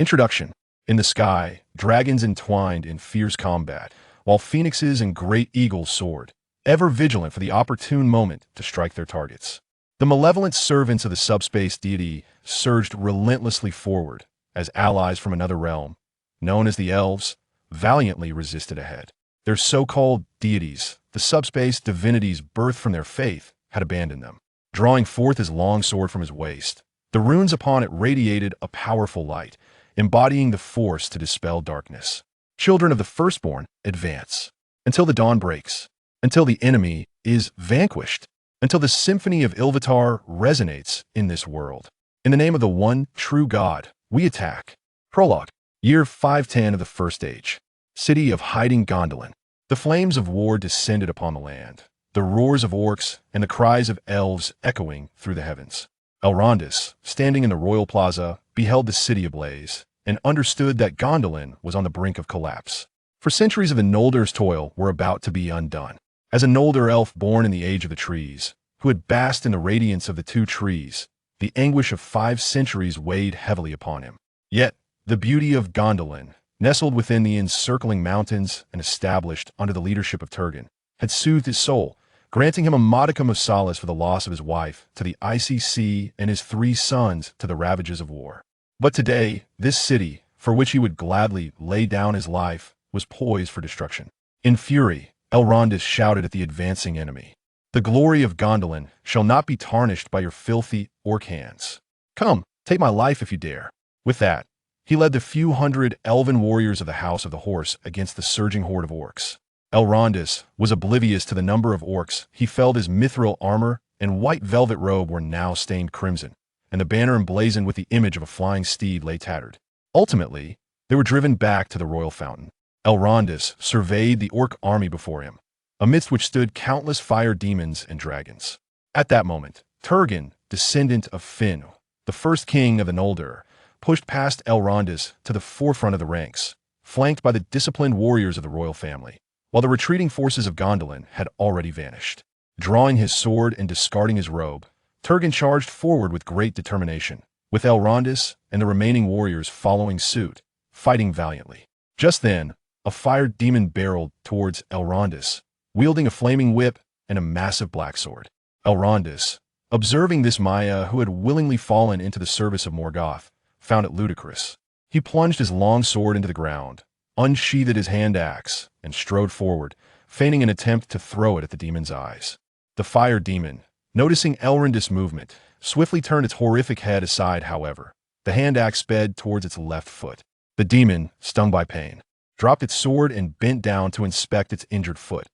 Introduction. In the sky, dragons entwined in fierce combat, while phoenixes and great eagles soared, ever vigilant for the opportune moment to strike their targets. The malevolent servants of the subspace deity surged relentlessly forward, as allies from another realm, known as the elves, valiantly resisted ahead. Their so-called deities, the subspace divinities birthed from their faith, had abandoned them. Drawing forth his long sword from his waist, the runes upon it radiated a powerful light, embodying the force to dispel darkness. Children of the Firstborn, advance, until the dawn breaks, until the enemy is vanquished, until the symphony of Ilúvatar resonates in this world. In the name of the one true God, we attack. Prologue. Year 510 of the First Age. City of hiding Gondolin. The flames of war descended upon the land, the roars of orcs and the cries of elves echoing through the heavens. Elrond, standing in the royal plaza, beheld the city ablaze, and understood that Gondolin was on the brink of collapse. For centuries of the Noldor's toil were about to be undone. As a Noldor elf born in the Age of the Trees, who had basked in the radiance of the two trees, the anguish of 5 centuries weighed heavily upon him. Yet, the beauty of Gondolin, nestled within the encircling mountains and established under the leadership of Turgon, had soothed his soul, granting him a modicum of solace for the loss of his wife to the icy sea and his 3 sons to the ravages of war. But today, this city, for which he would gladly lay down his life, was poised for destruction. In fury, Elrond shouted at the advancing enemy, "The glory of Gondolin shall not be tarnished by your filthy orc hands. Come, take my life if you dare." With that, he led the few hundred elven warriors of the House of the Horse against the surging horde of orcs. Elrond was oblivious to the number of orcs. He felt his mithril armor and white velvet robe were now stained crimson, and the banner emblazoned with the image of a flying steed lay tattered. Ultimately, they were driven back to the royal fountain. Elrond surveyed the orc army before him, amidst which stood countless fire demons and dragons. At that moment, Turgon, descendant of Finn, the first king of the Noldor, pushed past Elrond to the forefront of the ranks, flanked by the disciplined warriors of the royal family, while the retreating forces of Gondolin had already vanished. Drawing his sword and discarding his robe, Turgon charged forward with great determination, with Elrond and the remaining warriors following suit, fighting valiantly. Just then, a fire demon barreled towards Elrond, wielding a flaming whip and a massive black sword. Elrond, observing this Maya who had willingly fallen into the service of Morgoth, found it ludicrous. He plunged his long sword into the ground, unsheathed his hand axe, and strode forward, feigning an attempt to throw it at the demon's eyes. The fire demon, noticing Elrond's movement, swiftly turned its horrific head aside. However, the hand axe sped towards its left foot. The demon, stung by pain, dropped its sword and bent down to inspect its injured foot.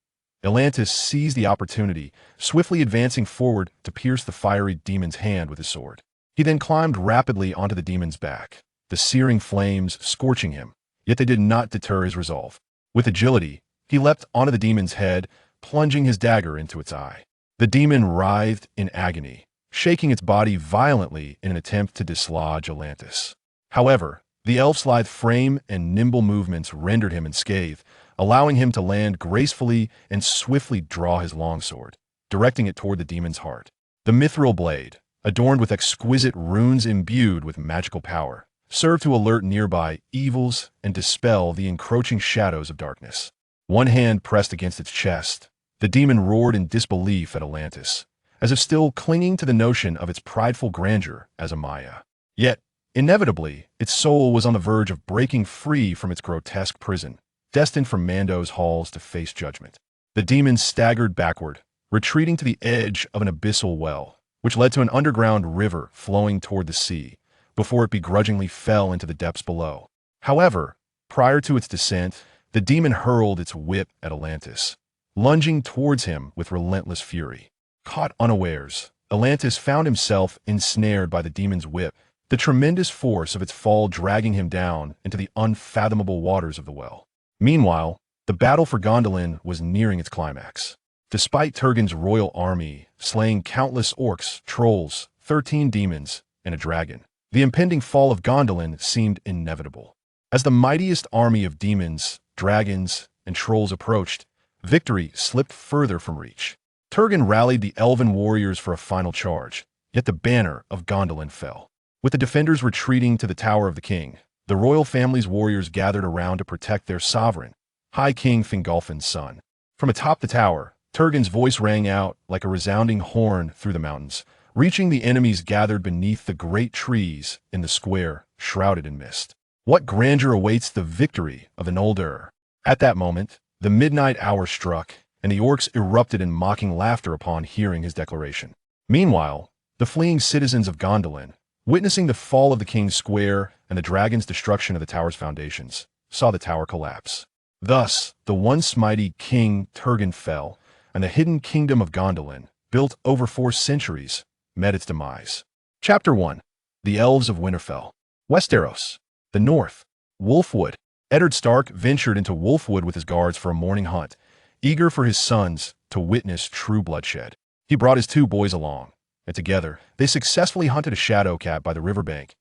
Elrond seized the opportunity, swiftly advancing forward to pierce the fiery demon's hand with his sword. He then climbed rapidly onto the demon's back, the searing flames scorching him, yet they did not deter his resolve. With agility, he leapt onto the demon's head, plunging his dagger into its eye. The demon writhed in agony, shaking its body violently in an attempt to dislodge Elrond. However, the elf's lithe frame and nimble movements rendered him unscathed, allowing him to land gracefully and swiftly draw his longsword, directing it toward the demon's heart. The mithril blade, adorned with exquisite runes imbued with magical power, served to alert nearby evils and dispel the encroaching shadows of darkness. One hand pressed against its chest, the demon roared in disbelief at Elrond, as if still clinging to the notion of its prideful grandeur as a Maya. Yet, inevitably, its soul was on the verge of breaking free from its grotesque prison, destined for Mando's halls to face judgment. The demon staggered backward, retreating to the edge of an abyssal well, which led to an underground river flowing toward the sea, before it begrudgingly fell into the depths below. However, prior to its descent, the demon hurled its whip at Elrond, lunging towards him with relentless fury. Caught unawares, Elrond found himself ensnared by the demon's whip, the tremendous force of its fall dragging him down into the unfathomable waters of the well. Meanwhile, the battle for Gondolin was nearing its climax. Despite Turgon's royal army slaying countless orcs, trolls, 13 demons, and a dragon, the impending fall of Gondolin seemed inevitable. As the mightiest army of demons, dragons, and trolls approached, victory slipped further from reach. Turgon rallied the elven warriors for a final charge, yet the banner of Gondolin fell. With the defenders retreating to the Tower of the King, The royal family's warriors gathered around to protect their sovereign, High King Fingolfin's son. From atop the tower, Turgon's voice rang out like a resounding horn through the mountains, reaching the enemies gathered beneath the great trees in the square, shrouded in mist. What grandeur awaits the victory of Noldor? At that moment, the midnight hour struck, and the orcs erupted in mocking laughter upon hearing his declaration. Meanwhile, the fleeing citizens of Gondolin, witnessing the fall of the king's square and the dragon's destruction of the tower's foundations, saw the tower collapse. Thus, the once mighty King Turgon fell, and the hidden kingdom of Gondolin, built over 4 centuries, met its demise. Chapter 1. The Elves of Winterfell. Westeros. The North. Wolfwood. Eddard Stark ventured into Wolfwood with his guards for a morning hunt, eager for his sons to witness true bloodshed. He brought his 2 boys along, and together they successfully hunted a shadow cat by the riverbank.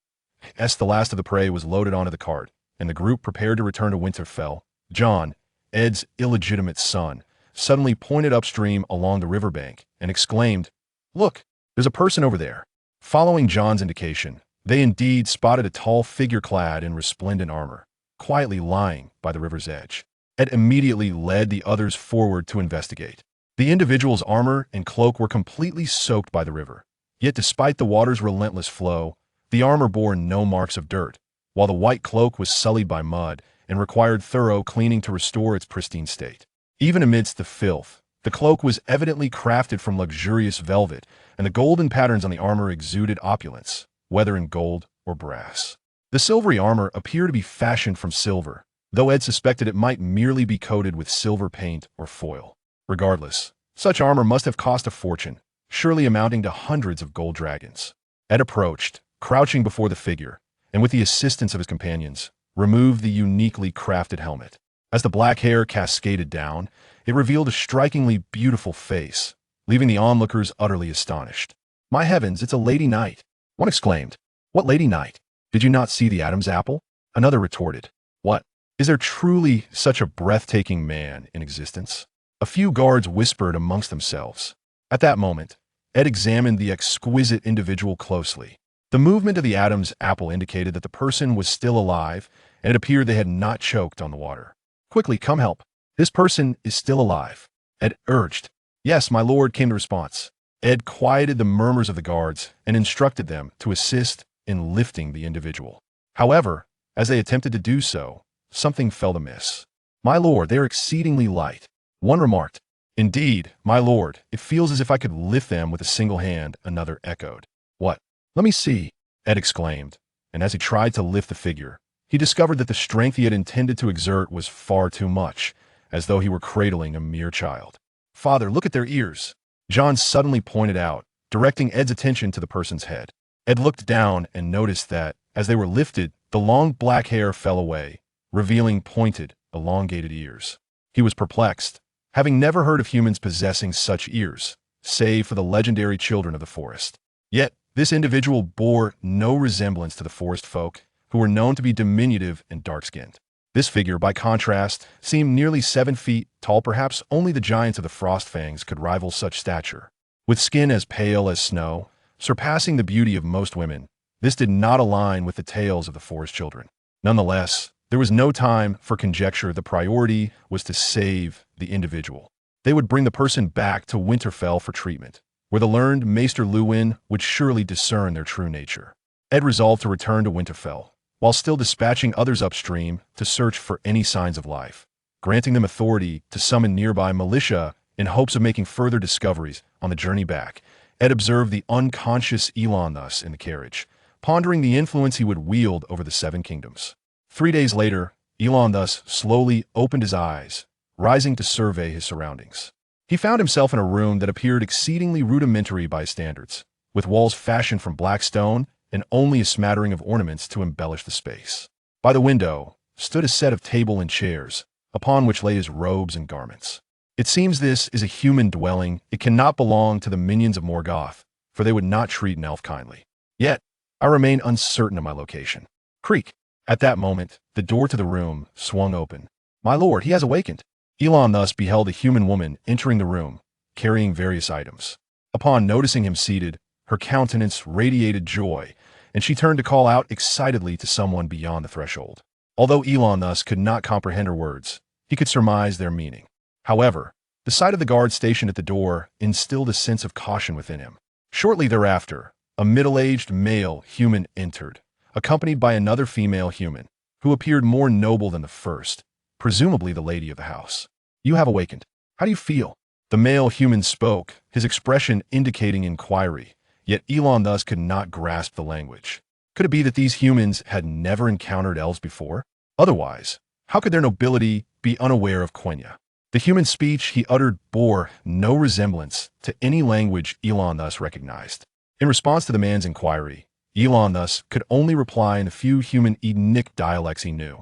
As the last of the prey was loaded onto the cart, and the group prepared to return to Winterfell, Jon, Ed's illegitimate son, suddenly pointed upstream along the riverbank and exclaimed, "Look, there's a person over there." Following Jon's indication, they indeed spotted a tall figure clad in resplendent armor, quietly lying by the river's edge. Ed immediately led the others forward to investigate. The individual's armor and cloak were completely soaked by the river, yet despite the water's relentless flow, the armor bore no marks of dirt, while the white cloak was sullied by mud and required thorough cleaning to restore its pristine state. Even amidst the filth, the cloak was evidently crafted from luxurious velvet, and the golden patterns on the armor exuded opulence, whether in gold or brass. The silvery armor appeared to be fashioned from silver, though Ed suspected it might merely be coated with silver paint or foil. Regardless, such armor must have cost a fortune, surely amounting to hundreds of gold dragons. Ed approached, crouching before the figure, and with the assistance of his companions, removed the uniquely crafted helmet. As the black hair cascaded down, it revealed a strikingly beautiful face, leaving the onlookers utterly astonished. "My heavens, it's a lady knight!" one exclaimed. "What lady knight? Did you not see the Adam's apple?" Another retorted. "What? Is there truly such a breathtaking man in existence?" A few guards whispered amongst themselves. At that moment, Ed examined the exquisite individual closely. The movement of the Adam's apple indicated that the person was still alive, and it appeared they had not choked on the water. "Quickly, come help. This person is still alive," Ed urged. "Yes, my lord," came the response. Ed quieted the murmurs of the guards and instructed them to assist in lifting the individual. However, as they attempted to do so, something fell amiss. "My lord, they are exceedingly light," one remarked. "Indeed, my lord, it feels as if I could lift them with a single hand," another echoed. "What? Let me see," Ed exclaimed, and as he tried to lift the figure, he discovered that the strength he had intended to exert was far too much, as though he were cradling a mere child. "Father, look at their ears," Jon suddenly pointed out, directing Ed's attention to the person's head. Ed looked down and noticed that, as they were lifted, the long black hair fell away, revealing pointed, elongated ears. He was perplexed, having never heard of humans possessing such ears, save for the legendary children of the forest. Yet, this individual bore no resemblance to the forest folk, who were known to be diminutive and dark-skinned. This figure, by contrast, seemed nearly 7 feet tall. Perhaps only the giants of the Frostfangs could rival such stature. With skin as pale as snow, surpassing the beauty of most women, this did not align with the tales of the forest children. Nonetheless, there was no time for conjecture. The priority was to save the individual. They would bring the person back to Winterfell for treatment, where the learned Maester Luwin would surely discern their true nature. Ed resolved to return to Winterfell, while still dispatching others upstream to search for any signs of life, granting them authority to summon nearby militia in hopes of making further discoveries. On the journey back, Ed observed the unconscious Elon thus in the carriage, pondering the influence he would wield over the 7 kingdoms. 3 days later, Elon thus slowly opened his eyes, rising to survey his surroundings. He found himself in a room that appeared exceedingly rudimentary by his standards, with walls fashioned from black stone and only a smattering of ornaments to embellish the space. By the window stood a set of table and chairs, upon which lay his robes and garments. It seems this is a human dwelling. It cannot belong to the minions of Morgoth, for they would not treat an elf kindly. Yet, I remain uncertain of my location. Creak. At that moment, the door to the room swung open. "My lord, he has awakened." Elon thus beheld a human woman entering the room, carrying various items. Upon noticing him seated, her countenance radiated joy, and she turned to call out excitedly to someone beyond the threshold. Although Elon thus could not comprehend her words, he could surmise their meaning. However, the sight of the guard stationed at the door instilled a sense of caution within him. Shortly thereafter, a middle-aged male human entered, accompanied by another female human, who appeared more noble than the first, presumably the lady of the house. "You have awakened. How do you feel?" The male human spoke, his expression indicating inquiry, yet Elon thus could not grasp the language. Could it be that these humans had never encountered elves before? Otherwise, how could their nobility be unaware of Quenya? The human speech he uttered bore no resemblance to any language Elon thus recognized. In response to the man's inquiry, Elon thus could only reply in the few human Edenic dialects he knew.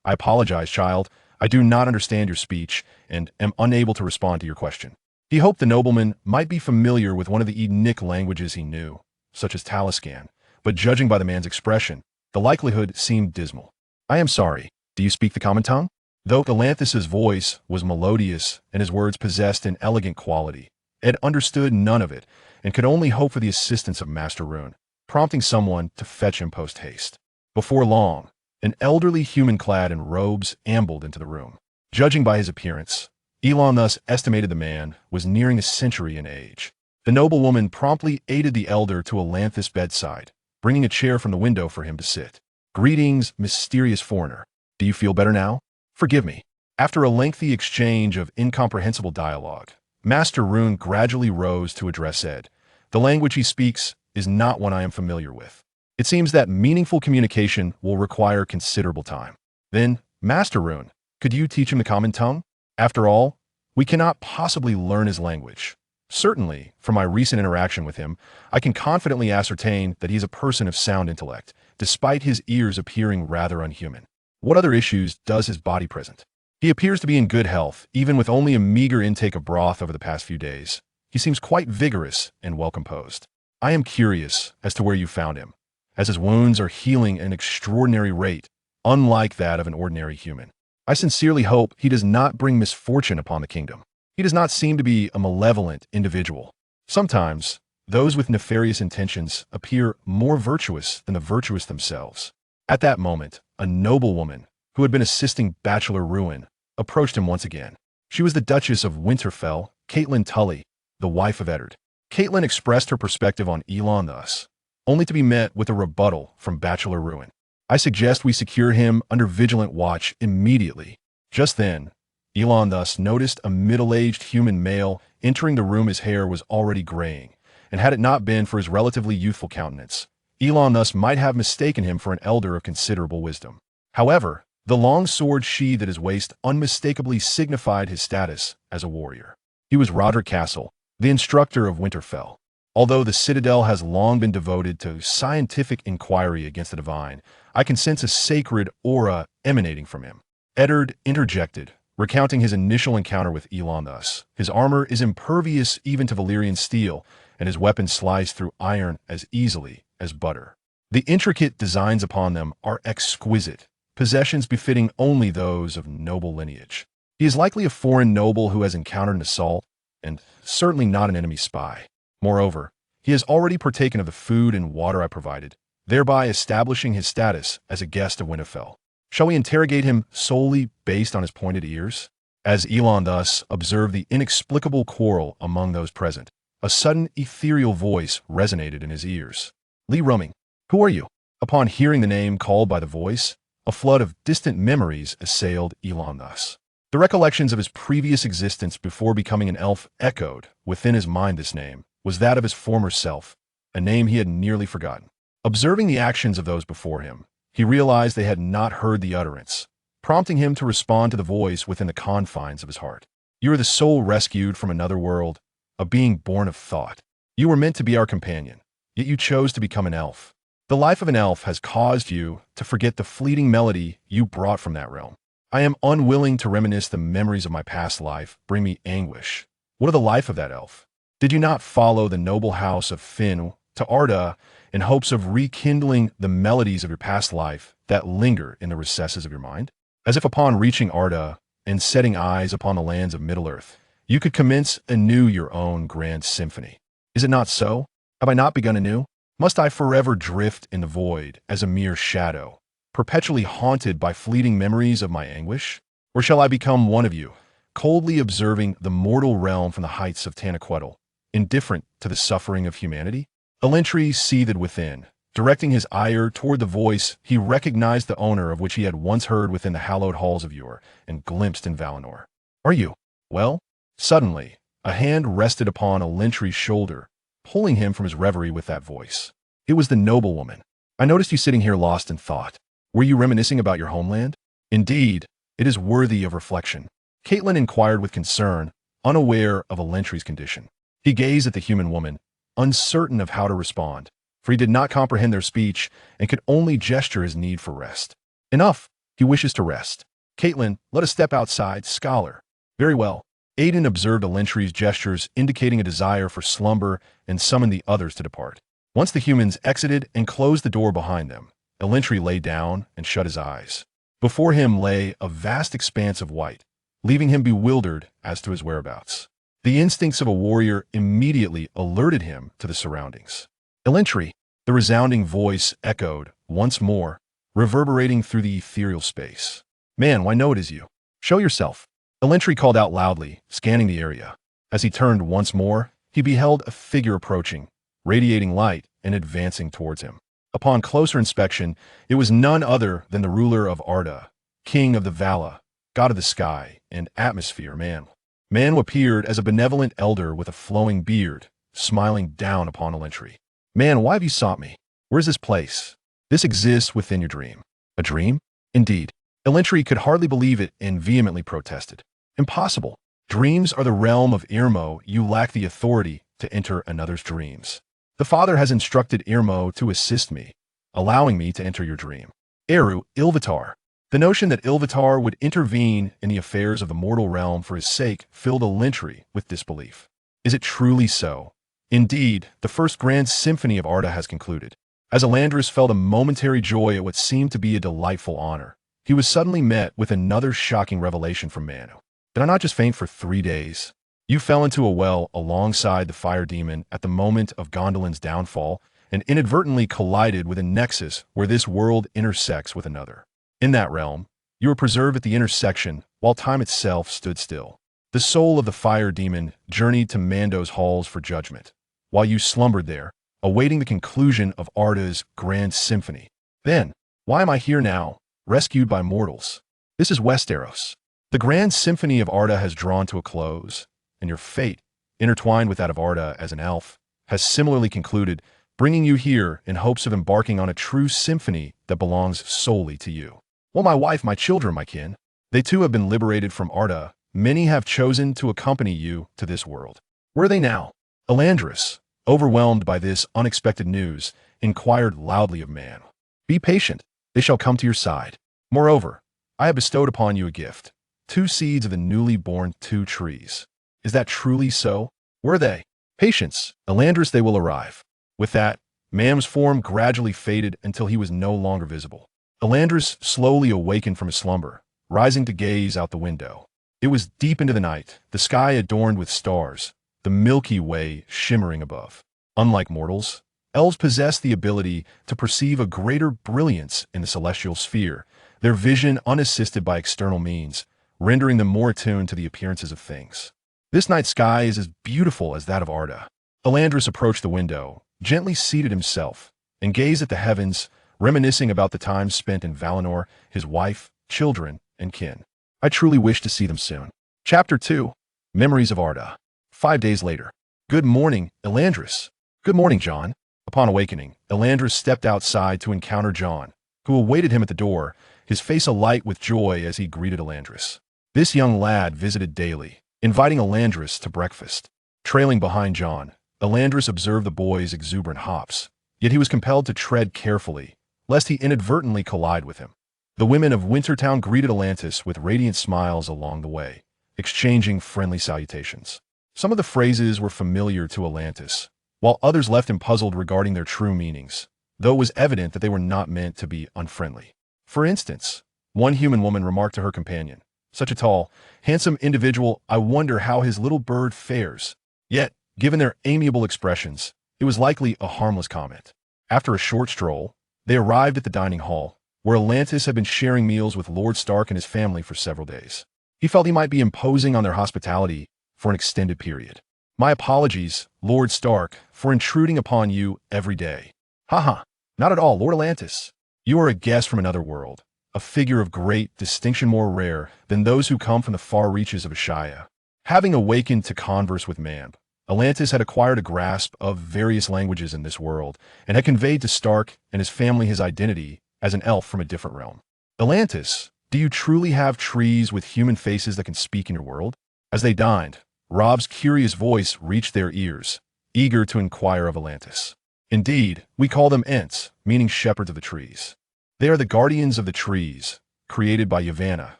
"I apologize, child. I do not understand your speech and am unable to respond to your question." He hoped the nobleman might be familiar with one of the Edenic languages he knew, such as Taliscan, but judging by the man's expression, the likelihood seemed dismal. "I am sorry. Do you speak the common tongue?" Though Galanthus's voice was melodious and his words possessed an elegant quality, Ed understood none of it and could only hope for the assistance of Master Rune, prompting someone to fetch him post-haste. Before long, an elderly human clad in robes ambled into the room. Judging by his appearance, Elon thus estimated the man was nearing a century in age. The noblewoman promptly aided the elder to Galanthus' bedside, bringing a chair from the window for him to sit. "Greetings, mysterious foreigner. Do you feel better now? Forgive me." After a lengthy exchange of incomprehensible dialogue, Master Rune gradually rose to address Ed. "The language he speaks is not one I am familiar with. It seems that meaningful communication will require considerable time. Then, Master Rune, could you teach him the common tongue? After all, we cannot possibly learn his language. Certainly, from my recent interaction with him, I can confidently ascertain that he is a person of sound intellect, despite his ears appearing rather unhuman. What other issues does his body present? He appears to be in good health, even with only a meager intake of broth over the past few days. He seems quite vigorous and well composed. I am curious as to where you found him, as his wounds are healing at an extraordinary rate, unlike that of an ordinary human. I sincerely hope he does not bring misfortune upon the kingdom. He does not seem to be a malevolent individual. Sometimes, those with nefarious intentions appear more virtuous than the virtuous themselves." At that moment, a noblewoman, who had been assisting Bachelor Ruin, approached him once again. She was the Duchess of Winterfell, Caitlin Tully, the wife of Eddard. Caitlin expressed her perspective on Elon thus, only to be met with a rebuttal from Bachelor Ruin. "I suggest we secure him under vigilant watch immediately." Just then, Elon thus noticed a middle-aged human male entering the room. His hair was already graying, and had it not been for his relatively youthful countenance, Elon thus might have mistaken him for an elder of considerable wisdom. However, the long sword sheathed at his waist unmistakably signified his status as a warrior. He was Roderick Castle, the instructor of Winterfell. Although the citadel has long been devoted to scientific inquiry against the divine, I can sense a sacred aura emanating from him. Eddard interjected, recounting his initial encounter with Elon thus. "His armor is impervious even to Valyrian steel, and his weapons slice through iron as easily as butter. The intricate designs upon them are exquisite, possessions befitting only those of noble lineage. He is likely a foreign noble who has encountered an assault, and certainly not an enemy spy. Moreover, he has already partaken of the food and water I provided, thereby establishing his status as a guest of Winterfell. Shall we interrogate him solely based on his pointed ears?" As Elon thus observed the inexplicable quarrel among those present, a sudden ethereal voice resonated in his ears. "Lee Rumming, who are you?" Upon hearing the name called by the voice, a flood of distant memories assailed Elon thus. The recollections of his previous existence before becoming an elf echoed within his mind. This name was that of his former self, a name he had nearly forgotten. Observing the actions of those before him, he realized they had not heard the utterance, prompting him to respond to the voice within the confines of his heart. "You are the soul rescued from another world, a being born of thought. You were meant to be our companion, yet you chose to become an elf. The life of an elf has caused you to forget the fleeting melody you brought from that realm. I am unwilling to reminisce the memories of my past life bring me anguish. What of the life of that elf? Did you not follow the noble house of Finn to Arda in hopes of rekindling the melodies of your past life that linger in the recesses of your mind? As if upon reaching Arda and setting eyes upon the lands of Middle-earth, you could commence anew your own grand symphony. Is it not so? Have I not begun anew? Must I forever drift in the void as a mere shadow, perpetually haunted by fleeting memories of my anguish? Or shall I become one of you, coldly observing the mortal realm from the heights of Tanaquetil, indifferent to the suffering of humanity? Elentri seethed within. Directing his ire toward the voice he recognized the owner of which he had once heard within the hallowed halls of Ur and glimpsed in Valinor. Are you? Well? Suddenly, a hand rested upon Elentri's shoulder, pulling him from his reverie with that voice. It was the noblewoman. I noticed you sitting here lost in thought. Were you reminiscing about your homeland? Indeed, it is worthy of reflection. Caitlin inquired with concern, unaware of Elentri's condition. He gazed at the human woman, uncertain of how to respond, for he did not comprehend their speech and could only gesture his need for rest. Enough, he wishes to rest. Caitlin, let us step outside, scholar. Very well. Aidan observed Elentri's gestures indicating a desire for slumber and summoned the others to depart. Once the humans exited and closed the door behind them, Elentri lay down and shut his eyes. Before him lay a vast expanse of white, leaving him bewildered as to his whereabouts. The instincts of a warrior immediately alerted him to the surroundings. Elentri, the resounding voice echoed once more, reverberating through the ethereal space. Man, why know it is you. Show yourself. Elentri called out loudly, scanning the area. As he turned once more, he beheld a figure approaching, radiating light and advancing towards him. Upon closer inspection, it was none other than the ruler of Arda, king of the Vala, god of the sky and atmosphere, Man. Man appeared as a benevolent elder with a flowing beard, smiling down upon Elentri. Man, why have you sought me? Where is this place? This exists within your dream. A dream? Indeed. Elentri could hardly believe it and vehemently protested. Impossible. Dreams are the realm of Irmo. You lack the authority to enter another's dreams. The Father has instructed Irmo to assist me, allowing me to enter your dream. Eru Ilúvatar. The notion that Ilúvatar would intervene in the affairs of the mortal realm for his sake filled Elentri with disbelief. Is it truly so? Indeed, the first grand symphony of Arda has concluded. As Elandris felt a momentary joy at what seemed to be a delightful honor, he was suddenly met with another shocking revelation from Manu. Did I not just faint for 3 days? You fell into a well alongside the fire demon at the moment of Gondolin's downfall and inadvertently collided with a nexus where this world intersects with another. In that realm, you were preserved at the intersection while time itself stood still. The soul of the fire demon journeyed to Mando's halls for judgment, while you slumbered there, awaiting the conclusion of Arda's grand symphony. Then, why am I here now, rescued by mortals? This is Westeros. The grand symphony of Arda has drawn to a close, and your fate, intertwined with that of Arda as an elf, has similarly concluded, bringing you here in hopes of embarking on a true symphony that belongs solely to you. Well, my wife, my children, my kin, they too have been liberated from Arda. Many have chosen to accompany you to this world. Where are they now? Elandris, overwhelmed by this unexpected news, inquired loudly of Man. Be patient, they shall come to your side. Moreover, I have bestowed upon you a gift, 2 seeds of the newly born 2 trees. Is that truly so? Where are they? Patience, Elandris, they will arrive. With that, Mam's form gradually faded until he was no longer visible. Elandris slowly awakened from his slumber, rising to gaze out the window. It was deep into the night, the sky adorned with stars, the Milky Way shimmering above. Unlike mortals, elves possess the ability to perceive a greater brilliance in the celestial sphere, their vision unassisted by external means, rendering them more attuned to the appearances of things. This night sky is as beautiful as that of Arda. Elandris approached the window, gently seated himself, and gazed at the heavens, reminiscing about the time spent in Valinor, his wife, children, and kin. I truly wish to see them soon. Chapter 2. Memories of Arda. 5 days later. Good morning, Elandris. Good morning, John. Upon awakening, Elandris stepped outside to encounter John, who awaited him at the door, his face alight with joy as he greeted Elandris. This young lad visited daily, inviting Elandris to breakfast. Trailing behind John, Elandris observed the boy's exuberant hops, yet he was compelled to tread carefully, lest he inadvertently collide with him. The women of Wintertown greeted Atlantis with radiant smiles along the way, exchanging friendly salutations. Some of the phrases were familiar to Atlantis, while others left him puzzled regarding their true meanings, though it was evident that they were not meant to be unfriendly. For instance, one human woman remarked to her companion, "Such a tall, handsome individual, I wonder how his little bird fares." Yet, given their amiable expressions, it was likely a harmless comment. After a short stroll, they arrived at the dining hall, where Atlantis had been sharing meals with Lord Stark and his family for several days. He felt he might be imposing on their hospitality for an extended period. My apologies, Lord Stark, for intruding upon you every day. Haha, not at all, Lord Atlantis. You are a guest from another world, a figure of great distinction more rare than those who come from the far reaches of Asha. Having awakened to converse with man, Atlantis had acquired a grasp of various languages in this world and had conveyed to Stark and his family his identity as an elf from a different realm. Atlantis, do you truly have trees with human faces that can speak in your world? As they dined, Rob's curious voice reached their ears, eager to inquire of Atlantis. Indeed, we call them Ents, meaning shepherds of the trees. They are the guardians of the trees, created by Yavanna,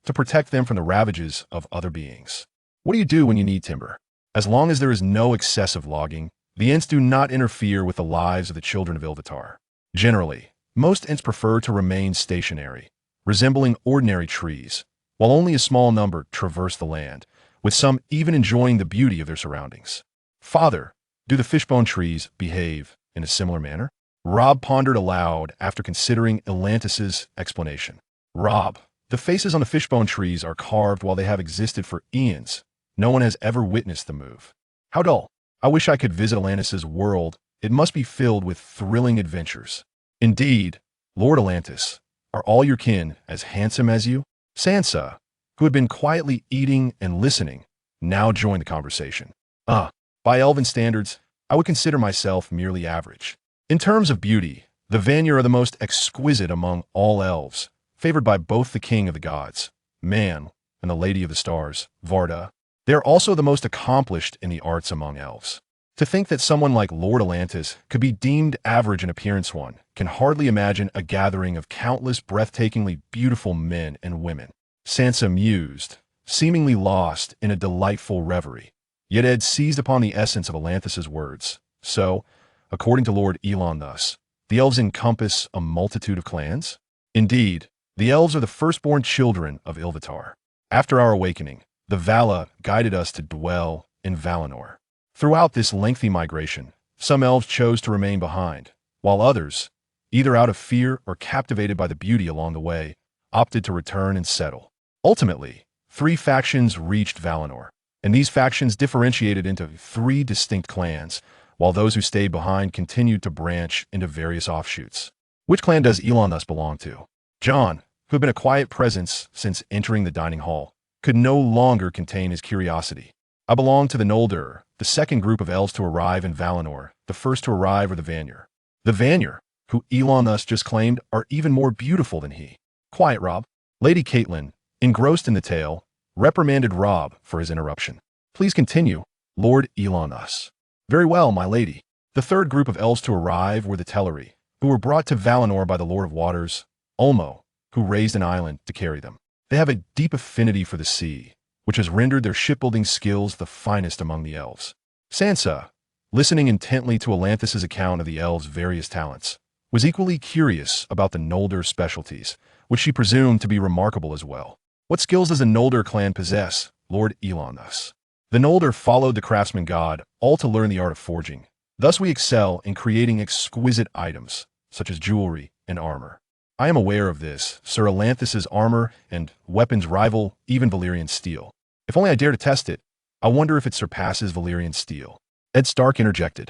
to protect them from the ravages of other beings. What do you do when you need timber? As long as there is no excessive logging, the Ents do not interfere with the lives of the children of Ilúvatar. Generally, most Ents prefer to remain stationary, resembling ordinary trees, while only a small number traverse the land, with some even enjoying the beauty of their surroundings. Father, do the fishbone trees behave in a similar manner? Rob pondered aloud after considering Atlantis's explanation. Rob, the faces on the fishbone trees are carved while they have existed for eons. No one has ever witnessed the move. How dull. I wish I could visit Atlantis's world. It must be filled with thrilling adventures. Indeed, Lord Atlantis, are all your kin as handsome as you? Sansa, who had been quietly eating and listening, now joined the conversation. By Elven standards, I would consider myself merely average. In terms of beauty, the Vanir are the most exquisite among all elves, favored by both the king of the gods, Man, and the lady of the stars, Varda. They are also the most accomplished in the arts among elves. To think that someone like Lord Atlantis could be deemed average in appearance one can hardly imagine a gathering of countless breathtakingly beautiful men and women. Sansa mused, seemingly lost in a delightful reverie. Yet Ed seized upon the essence of Atlantis's words. So, according to Lord Elon thus, the elves encompass a multitude of clans? Indeed, the elves are the firstborn children of Ilúvatar. After our awakening, the Vala guided us to dwell in Valinor. Throughout this lengthy migration, some elves chose to remain behind, while others, either out of fear or captivated by the beauty along the way, opted to return and settle. Ultimately, 3 factions reached Valinor, and these factions differentiated into 3 distinct clans, while those who stayed behind continued to branch into various offshoots. Which clan does Elon thus belong to? John, who had been a quiet presence since entering the dining hall, could no longer contain his curiosity. I belong to the Noldor, the second group of elves to arrive in Valinor. The first to arrive are the Vanir. The Vanir, who Elon thus just claimed, are even more beautiful than he. Quiet, Rob. Lady Catelyn, engrossed in the tale, reprimanded Rob for his interruption. Please continue, Lord Elon thus. Very well, my lady. The third group of elves to arrive were the Teleri, who were brought to Valinor by the Lord of Waters, Ulmo, who raised an island to carry them. They have a deep affinity for the sea, which has rendered their shipbuilding skills the finest among the elves. Sansa, listening intently to Atlantis's account of the elves' various talents, was equally curious about the Noldor specialties, which she presumed to be remarkable as well. What skills does the Noldor clan possess, Lord Elon thus? The Noldor followed the craftsman god, all to learn the art of forging. Thus we excel in creating exquisite items, such as jewelry and armor. I am aware of this. Sir Atlantis's armor and weapons rival even Valyrian steel. If only I dare to test it, I wonder if it surpasses Valyrian steel. Ed Stark interjected.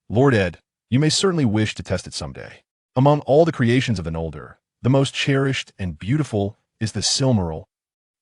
Lord Ed, you may certainly wish to test it someday. Among all the creations of the Noldor, the most cherished and beautiful is the Silmaril.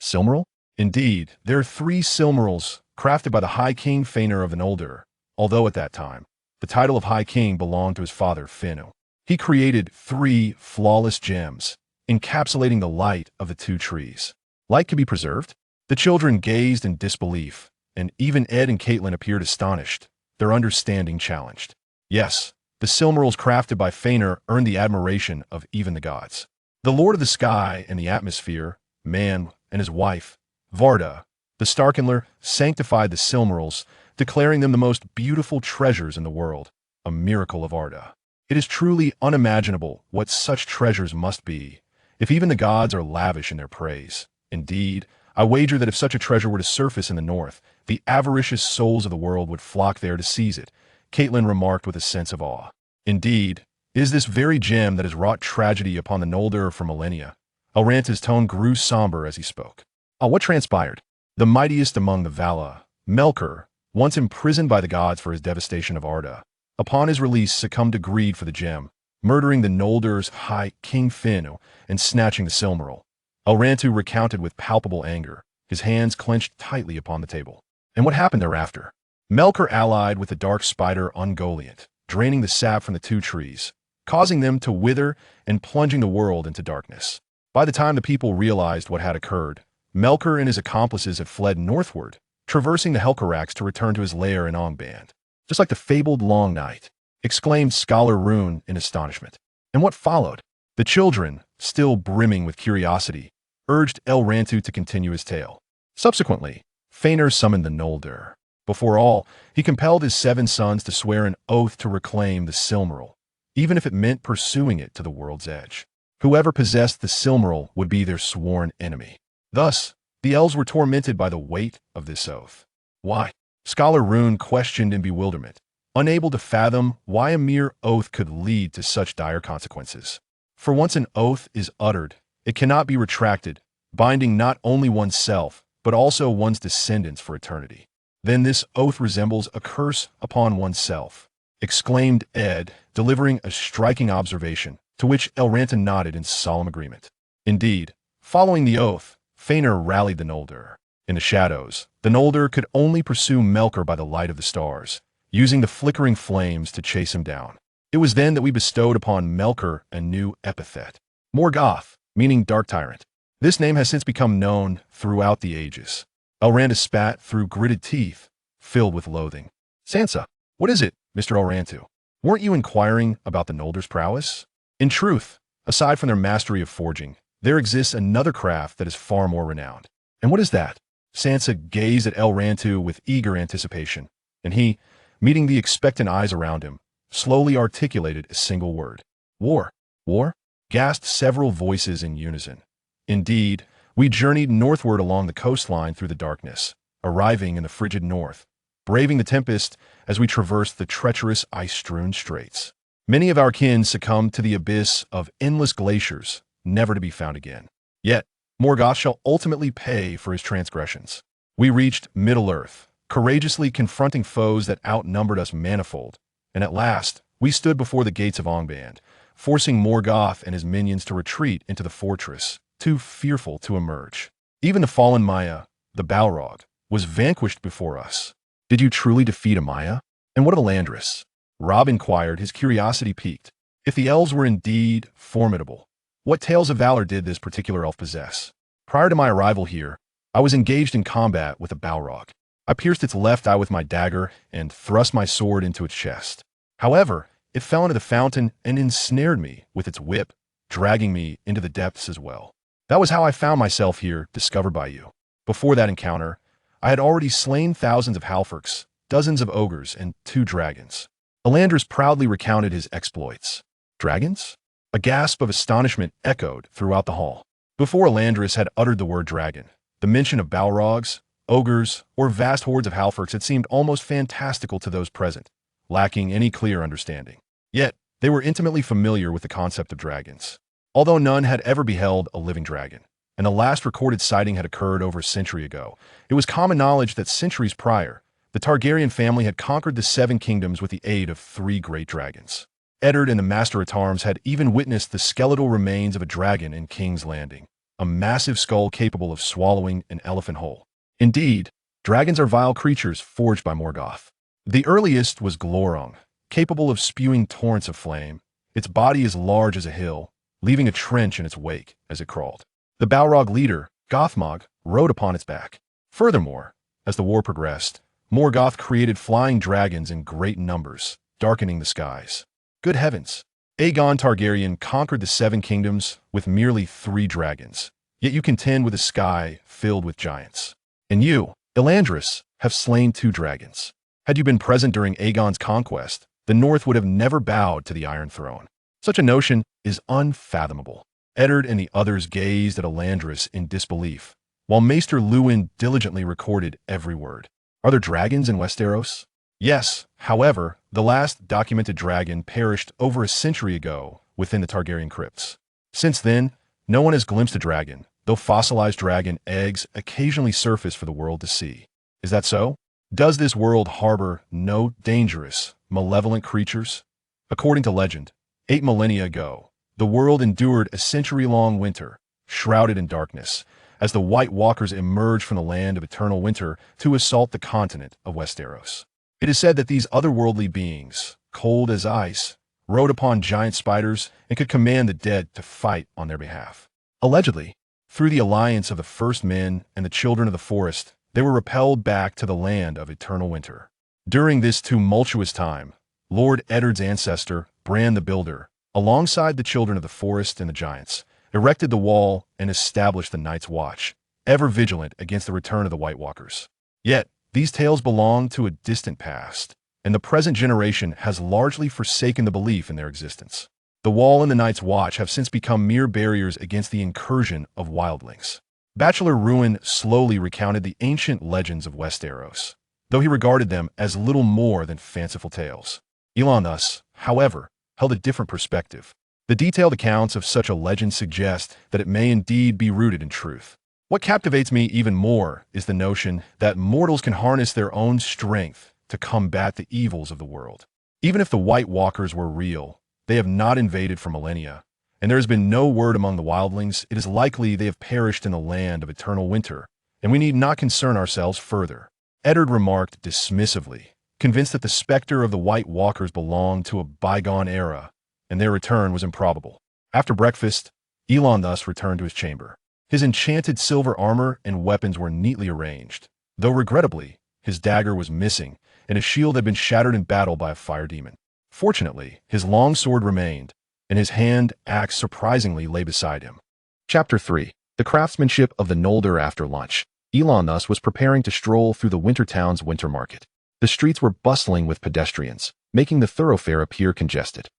Silmaril? Indeed, there are 3 Silmarils crafted by the High King Fëanor of the Noldor, although at that time, the title of High King belonged to his father Finnu. He created 3 flawless gems, encapsulating the light of the 2 trees. Light can be preserved? The children gazed in disbelief, and even Ed and Catelyn appeared astonished, their understanding challenged. Yes, the Silmarils crafted by Fëanor earned the admiration of even the gods. The Lord of the Sky and the Atmosphere, Man and his wife, Varda, the Starkindler, sanctified the Silmarils, declaring them the most beautiful treasures in the world, a miracle of Arda. It is truly unimaginable what such treasures must be, if even the gods are lavish in their praise. Indeed, I wager that if such a treasure were to surface in the north, the avaricious souls of the world would flock there to seize it, Catelyn remarked with a sense of awe. Indeed, Is this very gem that has wrought tragedy upon the Noldor for millennia. Elranta's tone grew somber as he spoke. What transpired? The mightiest among the Vala, Melkor, once imprisoned by the gods for his devastation of Arda, upon his release succumbed to greed for the gem, murdering the Noldor's high King Finno and snatching the Silmaril. Elrantu recounted with palpable anger, his hands clenched tightly upon the table. And what happened thereafter? Melkor allied with the dark spider Ungoliant, draining the sap from the two trees, causing them to wither and plunging the world into darkness. By the time the people realized what had occurred, Melkor and his accomplices had fled northward, traversing the Helcarax to return to his lair in Ongband. Just like the fabled Long Night, exclaimed Scholar Rune in astonishment. And what followed? The children, still brimming with curiosity, urged Elrantu to continue his tale. Subsequently, Fëanor summoned the Noldor. Before all, he compelled his 7 sons to swear an oath to reclaim the Silmaril, even if it meant pursuing it to the world's edge. Whoever possessed the Silmaril would be their sworn enemy. Thus, the elves were tormented by the weight of this oath. Why? Scholar Rune questioned in bewilderment, unable to fathom why a mere oath could lead to such dire consequences. For once an oath is uttered, it cannot be retracted, binding not only oneself, but also one's descendants for eternity. Then this oath resembles a curse upon oneself, exclaimed Ed, delivering a striking observation, to which Elranta nodded in solemn agreement. Indeed, following the oath, Fëanor rallied the Noldor. In the shadows, the Noldor could only pursue Melkor by the light of the stars, using the flickering flames to chase him down. It was then that we bestowed upon Melkor a new epithet, Morgoth, meaning Dark Tyrant. This name has since become known throughout the ages. Elranta spat through gritted teeth, filled with loathing. Sansa, what is it, Mr. Elrantu? Weren't you inquiring about the Noldor's prowess? In truth, aside from their mastery of forging, there exists another craft that is far more renowned. And what is that? Sansa gazed at Elrantu with eager anticipation, and he, meeting the expectant eyes around him, slowly articulated a single word. War. War? Gasped several voices in unison. Indeed, we journeyed northward along the coastline through the darkness, arriving in the frigid north, braving the tempest as we traversed the treacherous ice-strewn straits. Many of our kin succumbed to the abyss of endless glaciers, never to be found again. Yet, Morgoth shall ultimately pay for his transgressions. We reached Middle-earth, courageously confronting foes that outnumbered us manifold, and at last, we stood before the gates of Ongband, forcing Morgoth and his minions to retreat into the fortress, too fearful to emerge. Even the fallen Maya, the Balrog, was vanquished before us. Did you truly defeat Amaya? And what of Elandris? Rob inquired, his curiosity piqued. If the elves were indeed formidable, what tales of valor did this particular elf possess? Prior to my arrival here, I was engaged in combat with a Balrog. I pierced its left eye with my dagger and thrust my sword into its chest. However, it fell into the fountain and ensnared me with its whip, dragging me into the depths as well. That was how I found myself here, discovered by you. Before that encounter, I had already slain thousands of halforcs, dozens of ogres, and 2 dragons. Elandris proudly recounted his exploits. Dragons? A gasp of astonishment echoed throughout the hall. Before Elandris had uttered the word dragon, the mention of Balrogs, ogres, or vast hordes of halforcs had seemed almost fantastical to those present, lacking any clear understanding. Yet, they were intimately familiar with the concept of dragons. Although none had ever beheld a living dragon, and the last recorded sighting had occurred over a century ago, it was common knowledge that centuries prior, the Targaryen family had conquered the 7 kingdoms with the aid of 3 great dragons. Eddard and the Master-at-Arms had even witnessed the skeletal remains of a dragon in King's Landing, a massive skull capable of swallowing an elephant whole. Indeed, dragons are vile creatures forged by Morgoth. The earliest was Glorung, capable of spewing torrents of flame. Its body as large as a hill, leaving a trench in its wake as it crawled. The Balrog leader, Gothmog, rode upon its back. Furthermore, as the war progressed, Morgoth created flying dragons in great numbers, darkening the skies. Good heavens! Aegon Targaryen conquered the 7 kingdoms with merely 3 dragons, yet you contend with a sky filled with giants. And you, Elandris, have slain 2 dragons. Had you been present during Aegon's conquest, the North would have never bowed to the Iron Throne. Such a notion is unfathomable. Eddard and the others gazed at Elandris in disbelief, while Maester Luwin diligently recorded every word. Are there dragons in Westeros? Yes, however, the last documented dragon perished over a century ago within the Targaryen crypts. Since then, no one has glimpsed a dragon, though fossilized dragon eggs occasionally surface for the world to see. Is that so? Does this world harbor no dangerous, malevolent creatures? According to legend, 8 millennia ago, the world endured a century-long winter, shrouded in darkness, as the White Walkers emerged from the land of eternal winter to assault the continent of Westeros. It is said that these otherworldly beings, cold as ice, rode upon giant spiders and could command the dead to fight on their behalf. Allegedly, through the alliance of the first men and the children of the forest, they were repelled back to the land of eternal winter. During this tumultuous time, Lord Eddard's ancestor, Bran the Builder, alongside the children of the forest and the giants, erected the wall and established the Night's Watch, ever vigilant against the return of the White Walkers. Yet, these tales belong to a distant past, and the present generation has largely forsaken the belief in their existence. The wall and the Night's Watch have since become mere barriers against the incursion of wildlings. Bachelor Ruin slowly recounted the ancient legends of Westeros, though he regarded them as little more than fanciful tales. Elon thus, however, held a different perspective. The detailed accounts of such a legend suggest that it may indeed be rooted in truth. What captivates me even more is the notion that mortals can harness their own strength to combat the evils of the world. Even if the White Walkers were real, they have not invaded for millennia, and there has been no word among the wildlings. It is likely they have perished in the land of eternal winter, and we need not concern ourselves further. Eddard remarked dismissively, convinced that the specter of the White Walkers belonged to a bygone era, and their return was improbable. After breakfast, Elon thus returned to his chamber. His enchanted silver armor and weapons were neatly arranged, though regrettably, his dagger was missing, and his shield had been shattered in battle by a fire demon. Fortunately, his long sword remained, and his hand axe surprisingly lay beside him. Chapter 3. The Craftsmanship of the Noldor. After lunch, Elon thus was preparing to stroll through the winter town's winter market. The streets were bustling with pedestrians, making the thoroughfare appear congested.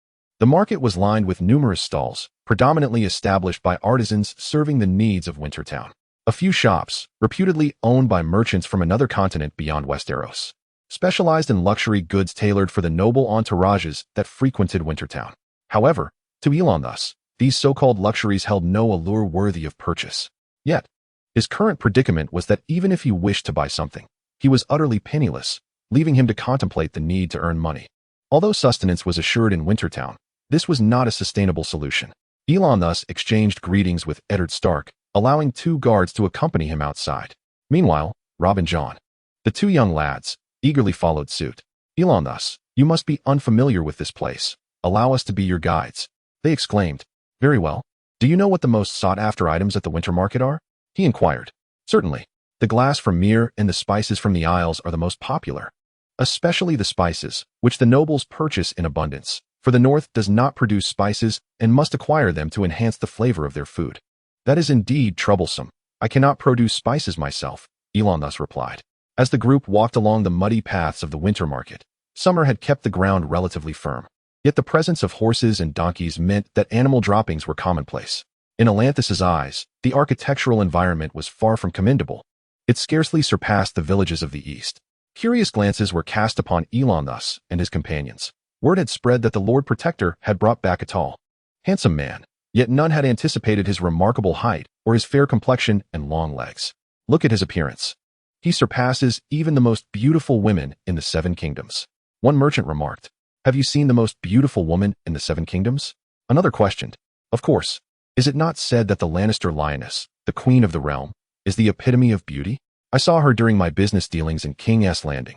The market was lined with numerous stalls, predominantly established by artisans serving the needs of Wintertown. A few shops, reputedly owned by merchants from another continent beyond Westeros, specialized in luxury goods tailored for the noble entourages that frequented Wintertown. However, to Elon thus, these so-called luxuries held no allure worthy of purchase. Yet, his current predicament was that even if he wished to buy something, he was utterly penniless, leaving him to contemplate the need to earn money. Although sustenance was assured in Wintertown, this was not a sustainable solution. Elon thus exchanged greetings with Eddard Stark, allowing 2 guards to accompany him outside. Meanwhile, Robb and Jon, the 2 young lads, eagerly followed suit. Elon thus, you must be unfamiliar with this place. Allow us to be your guides. They exclaimed. Very well. Do you know what the most sought-after items at the winter market are? He inquired. Certainly. The glass from Myr and the spices from the Isles are the most popular. Especially the spices, which the nobles purchase in abundance, for the North does not produce spices and must acquire them to enhance the flavor of their food. That is indeed troublesome. I cannot produce spices myself, Elon thus replied. As the group walked along the muddy paths of the winter market, summer had kept the ground relatively firm. Yet the presence of horses and donkeys meant that animal droppings were commonplace. In Elanthis's eyes, the architectural environment was far from commendable. It scarcely surpassed the villages of the east. Curious glances were cast upon Elon thus and his companions. Word had spread that the Lord Protector had brought back a tall, handsome man, yet none had anticipated his remarkable height or his fair complexion and long legs. Look at his appearance. He surpasses even the most beautiful women in the 7 kingdoms. One merchant remarked. Have you seen the most beautiful woman in the 7 kingdoms? Another questioned. Of course. Is it not said that the Lannister lioness, the queen of the realm, is the epitome of beauty? I saw her during my business dealings in King's Landing.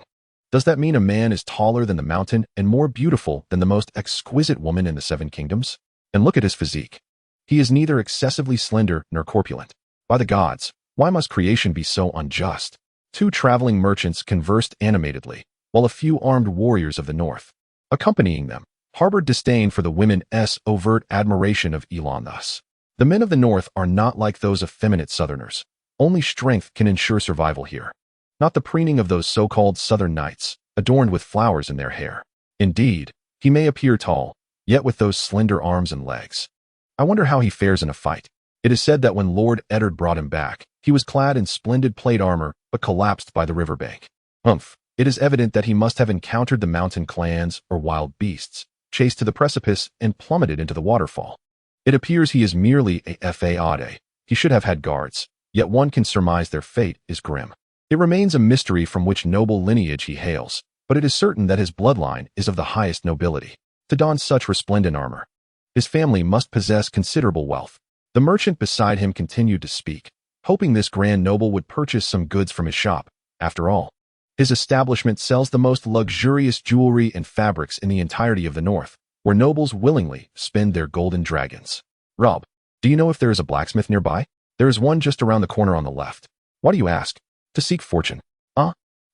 Does that mean a man is taller than the mountain and more beautiful than the most exquisite woman in the 7 kingdoms? And look at his physique. He is neither excessively slender nor corpulent. By the gods, why must creation be so unjust? 2 traveling merchants conversed animatedly, while a few armed warriors of the north, accompanying them, harbored disdain for the women's overt admiration of Elon thus. The men of the north are not like those effeminate southerners. Only strength can ensure survival here. Not the preening of those so-called southern knights, adorned with flowers in their hair. Indeed, he may appear tall, yet with those slender arms and legs. I wonder how he fares in a fight. It is said that when Lord Eddard brought him back, he was clad in splendid plate armor, but collapsed by the riverbank. Humph, It is evident that he must have encountered the mountain clans or wild beasts, chased to the precipice, and plummeted into the waterfall. It appears he is merely a fade. He should have had guards, yet one can surmise their fate is grim. It remains a mystery from which noble lineage he hails, but it is certain that his bloodline is of the highest nobility. To don such resplendent armor, his family must possess considerable wealth. The merchant beside him continued to speak, hoping this grand noble would purchase some goods from his shop. After all, his establishment sells the most luxurious jewelry and fabrics in the entirety of the north, where nobles willingly spend their golden dragons. Rob, do you know if there is a blacksmith nearby? There is one just around the corner on the left. Why do you ask? To seek fortune.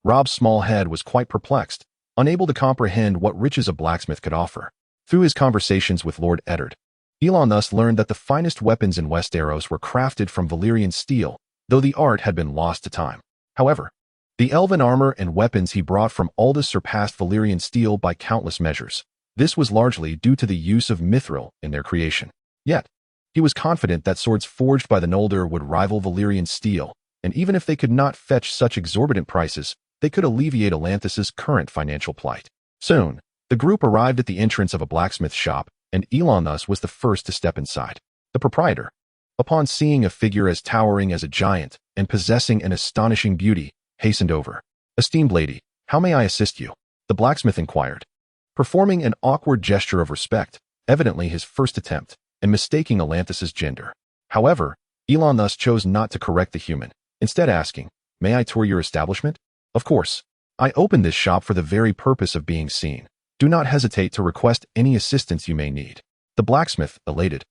Rob's small head was quite perplexed, unable to comprehend what riches a blacksmith could offer. Through his conversations with Lord Eddard, Elon thus learned that the finest weapons in Westeros were crafted from Valyrian steel, though the art had been lost to time. However, the elven armor and weapons he brought from Aldous surpassed Valyrian steel by countless measures. This was largely due to the use of mithril in their creation. Yet, he was confident that swords forged by the Noldor would rival Valyrian steel, and even if they could not fetch such exorbitant prices, they could alleviate Atlantis' current financial plight. Soon, the group arrived at the entrance of a blacksmith shop, and Elon thus was the first to step inside. The proprietor, upon seeing a figure as towering as a giant and possessing an astonishing beauty, hastened over. "Esteemed lady, how may I assist you?" the blacksmith inquired, performing an awkward gesture of respect, evidently his first attempt, and mistaking Atlantis' gender. However, Elon thus chose not to correct the human, instead asking, "May I tour your establishment?" "Of course. I opened this shop for the very purpose of being seen. Do not hesitate to request any assistance you may need." The blacksmith, elated,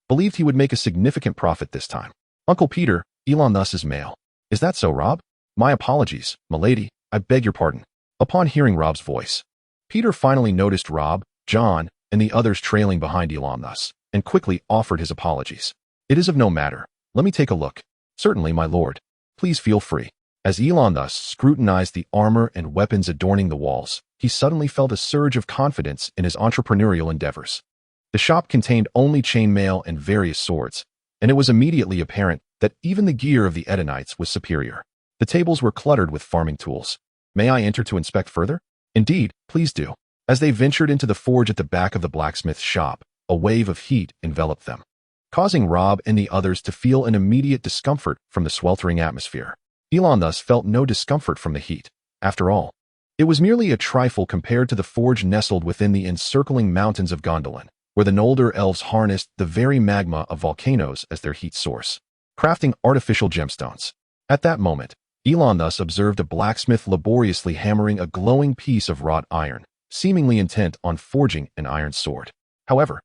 believed he would make a significant profit this time. "Uncle Peter, Elon thus is male. Is that so, Rob?" "My apologies, milady. I beg your pardon." Upon hearing Rob's voice, Peter finally noticed Rob, John, and the others trailing behind Elon thus, and quickly offered his apologies. "It is of no matter. Let me take a look." "Certainly, my lord. Please feel free." As Elon thus scrutinized the armor and weapons adorning the walls, he suddenly felt a surge of confidence in his entrepreneurial endeavors. The shop contained only chainmail and various swords, and it was immediately apparent that even the gear of the Edenites was superior. The tables were cluttered with farming tools. "May I enter to inspect further?" "Indeed, please do." As they ventured into the forge at the back of the blacksmith's shop, a wave of heat enveloped them, causing Rob and the others to feel an immediate discomfort from the sweltering atmosphere. Elon thus felt no discomfort from the heat. After all, it was merely a trifle compared to the forge nestled within the encircling mountains of Gondolin, where the Noldor elves harnessed the very magma of volcanoes as their heat source, crafting artificial gemstones. At that moment, Elon thus observed a blacksmith laboriously hammering a glowing piece of wrought iron, seemingly intent on forging an iron sword. However,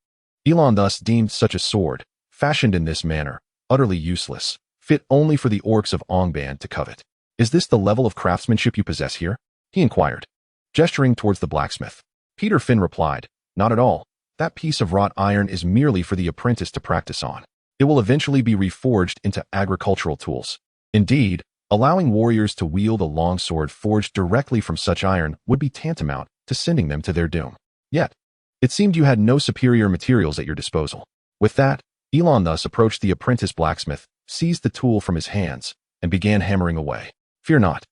Elon thus deemed such a sword, fashioned in this manner, utterly useless, fit only for the orcs of Angband to covet. "Is this the level of craftsmanship you possess here?" he inquired, gesturing towards the blacksmith. Peter Finn replied, "Not at all. That piece of wrought iron is merely for the apprentice to practice on. It will eventually be reforged into agricultural tools. Indeed, allowing warriors to wield a longsword forged directly from such iron would be tantamount to sending them to their doom. Yet, it seemed you had no superior materials at your disposal." With that, Elon thus approached the apprentice blacksmith, seized the tool from his hands, and began hammering away. "Fear not,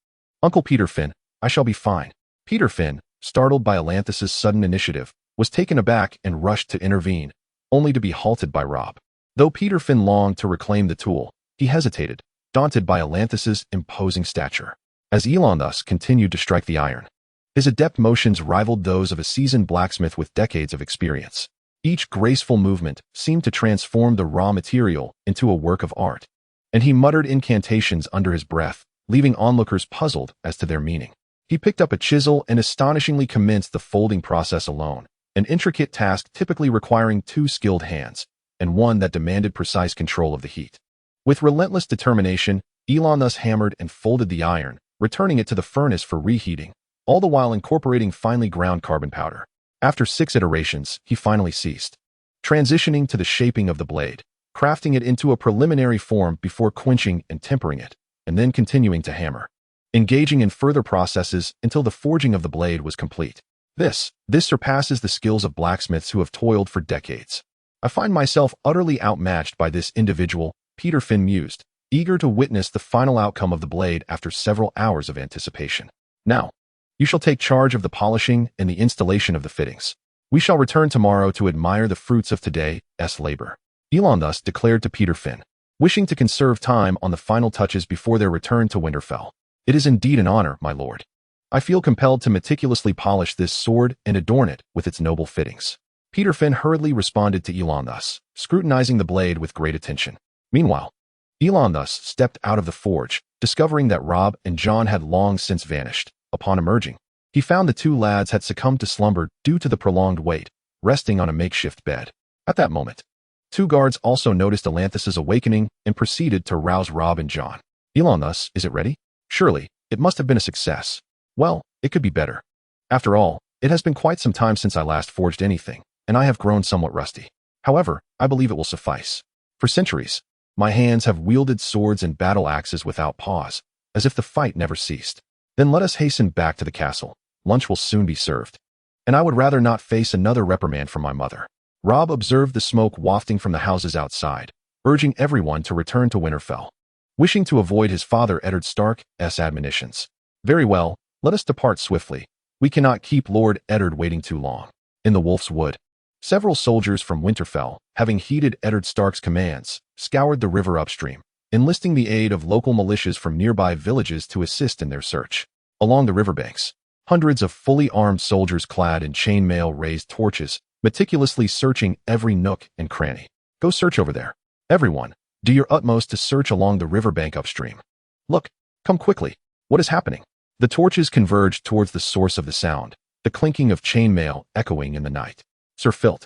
Uncle Peter Finn, I shall be fine." Peter Finn, startled by Atlantis' sudden initiative, was taken aback and rushed to intervene, only to be halted by Rob. Though Peter Finn longed to reclaim the tool, he hesitated, daunted by Atlantis' imposing stature. As Elon thus continued to strike the iron, his adept motions rivaled those of a seasoned blacksmith with decades of experience. Each graceful movement seemed to transform the raw material into a work of art, and he muttered incantations under his breath, leaving onlookers puzzled as to their meaning. He picked up a chisel and astonishingly commenced the folding process alone, an intricate task typically requiring two skilled hands, and one that demanded precise control of the heat. With relentless determination, Elon thus hammered and folded the iron, returning it to the furnace for reheating, all the while incorporating finely ground carbon powder. After 6 iterations, he finally ceased, transitioning to the shaping of the blade, crafting it into a preliminary form before quenching and tempering it, and then continuing to hammer, engaging in further processes until the forging of the blade was complete. This surpasses the skills of blacksmiths who have toiled for decades. "I find myself utterly outmatched by this individual," Peter Finn mused, eager to witness the final outcome of the blade after several hours of anticipation. "Now, You shall take charge of the polishing and the installation of the fittings. We shall return tomorrow to admire the fruits of today's labor. Elon thus declared to Peter Finn, wishing to conserve time on the final touches before their return to Winterfell. It is indeed an honor, my lord. I feel compelled to meticulously polish this sword and adorn it with its noble fittings. Peter Finn hurriedly responded to Elon thus, scrutinizing the blade with great attention. Meanwhile, Elon thus stepped out of the forge, discovering that Robb and Jon had long since vanished. Upon emerging, he found the two lads had succumbed to slumber due to the prolonged wait, resting on a makeshift bed. At that moment, two guards also noticed Elanthis's awakening and proceeded to rouse Robb and Jon. Elon thus, is it ready? Surely, it must have been a success. Well, it could be better. After all, it has been quite some time since I last forged anything, and I have grown somewhat rusty. However, I believe it will suffice. For centuries, my hands have wielded swords and battle axes without pause, as if the fight never ceased. Then let us hasten back to the castle. Lunch will soon be served. And I would rather not face another reprimand from my mother. Robb observed the smoke wafting from the houses outside, urging everyone to return to Winterfell, wishing to avoid his father Eddard Stark's admonitions. Very well, let us depart swiftly. We cannot keep Lord Eddard waiting too long. In the Wolf's Wood, several soldiers from Winterfell, having heeded Eddard Stark's commands, scoured the river upstream, enlisting the aid of local militias from nearby villages to assist in their search. Along the riverbanks, hundreds of fully armed soldiers clad in chainmail raised torches, meticulously searching every nook and cranny. Go search over there. Everyone, do your utmost to search along the riverbank upstream. Look, come quickly. What is happening? The torches converged towards the source of the sound, the clinking of chainmail echoing in the night. Sir Filt,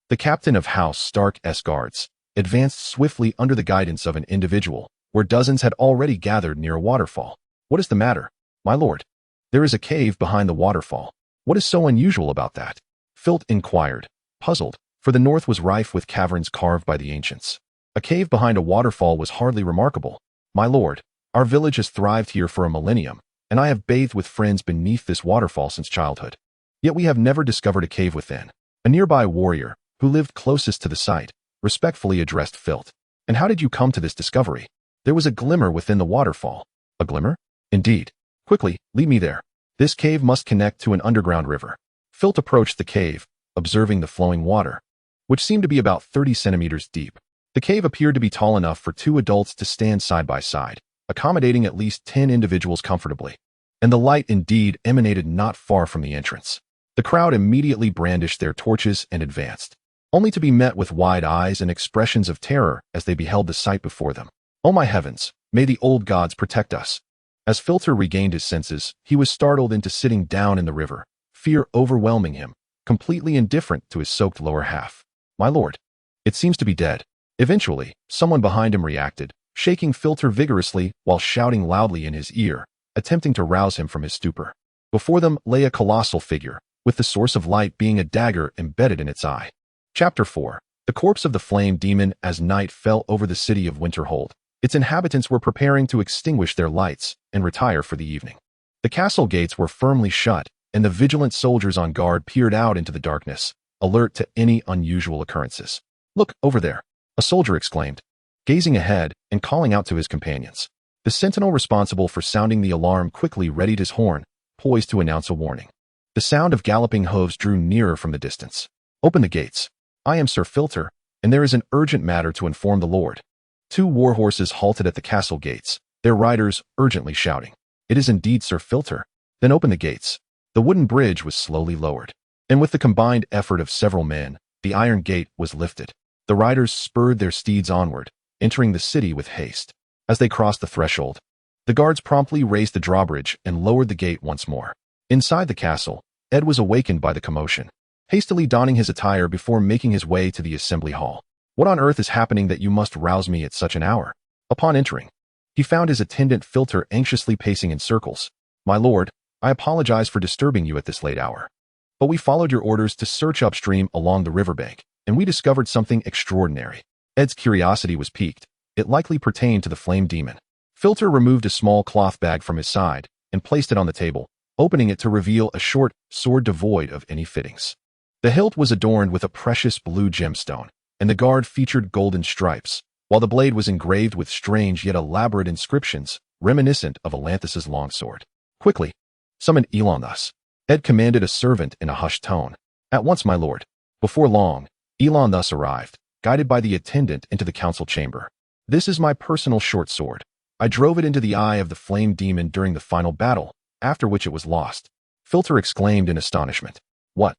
the captain of House Stark's guards, advanced swiftly under the guidance of an individual, where dozens had already gathered near a waterfall. What is the matter, my lord? There is a cave behind the waterfall. What is so unusual about that? Filt inquired, puzzled, for the north was rife with caverns carved by the ancients. A cave behind a waterfall was hardly remarkable. My lord, our village has thrived here for a millennium, and I have bathed with friends beneath this waterfall since childhood. Yet we have never discovered a cave within. A nearby warrior, who lived closest to the site, respectfully addressed Filt. And how did you come to this discovery? There was a glimmer within the waterfall. A glimmer? Indeed. Quickly, lead me there. This cave must connect to an underground river. Filt approached the cave, observing the flowing water, which seemed to be about 30 centimeters deep. The cave appeared to be tall enough for two adults to stand side by side, accommodating at least 10 individuals comfortably. And the light indeed emanated not far from the entrance. The crowd immediately brandished their torches and advanced, only to be met with wide eyes and expressions of terror as they beheld the sight before them. Oh my heavens, may the old gods protect us. As Filter regained his senses, he was startled into sitting down in the river, fear overwhelming him, completely indifferent to his soaked lower half. My lord, it seems to be dead. Eventually, someone behind him reacted, shaking Filter vigorously while shouting loudly in his ear, attempting to rouse him from his stupor. Before them lay a colossal figure, with the source of light being a dagger embedded in its eye. Chapter 4. The corpse of the flame demon. As night fell over the city of Winterhold, its inhabitants were preparing to extinguish their lights and retire for the evening. The castle gates were firmly shut, and the vigilant soldiers on guard peered out into the darkness, alert to any unusual occurrences. Look, over there, a soldier exclaimed, gazing ahead and calling out to his companions. The sentinel responsible for sounding the alarm quickly readied his horn, poised to announce a warning. The sound of galloping hooves drew nearer from the distance. Open the gates. I am Sir Filter, and there is an urgent matter to inform the lord. Two war horses halted at the castle gates, their riders urgently shouting. It is indeed Sir Filter. Then open the gates. The wooden bridge was slowly lowered, and with the combined effort of several men, the iron gate was lifted. The riders spurred their steeds onward, entering the city with haste. As they crossed the threshold, the guards promptly raised the drawbridge and lowered the gate once more. Inside the castle, Ed was awakened by the commotion, hastily donning his attire before making his way to the assembly hall. What on earth is happening that you must rouse me at such an hour? Upon entering, he found his attendant Filter anxiously pacing in circles. My lord, I apologize for disturbing you at this late hour, but we followed your orders to search upstream along the riverbank, and we discovered something extraordinary. Ed's curiosity was piqued. It likely pertained to the flame demon. Filter removed a small cloth bag from his side and placed it on the table, opening it to reveal a short sword devoid of any fittings. The hilt was adorned with a precious blue gemstone, and the guard featured golden stripes, while the blade was engraved with strange yet elaborate inscriptions reminiscent of Elanthis's longsword. Quickly, Summon Elon thus. Ed commanded a servant in a hushed tone. At once, my lord. Before long, Elon thus arrived, guided by the attendant into the council chamber. This is my personal short sword. I drove it into the eye of the flame demon during the final battle, after which it was lost. Filter exclaimed in astonishment. What?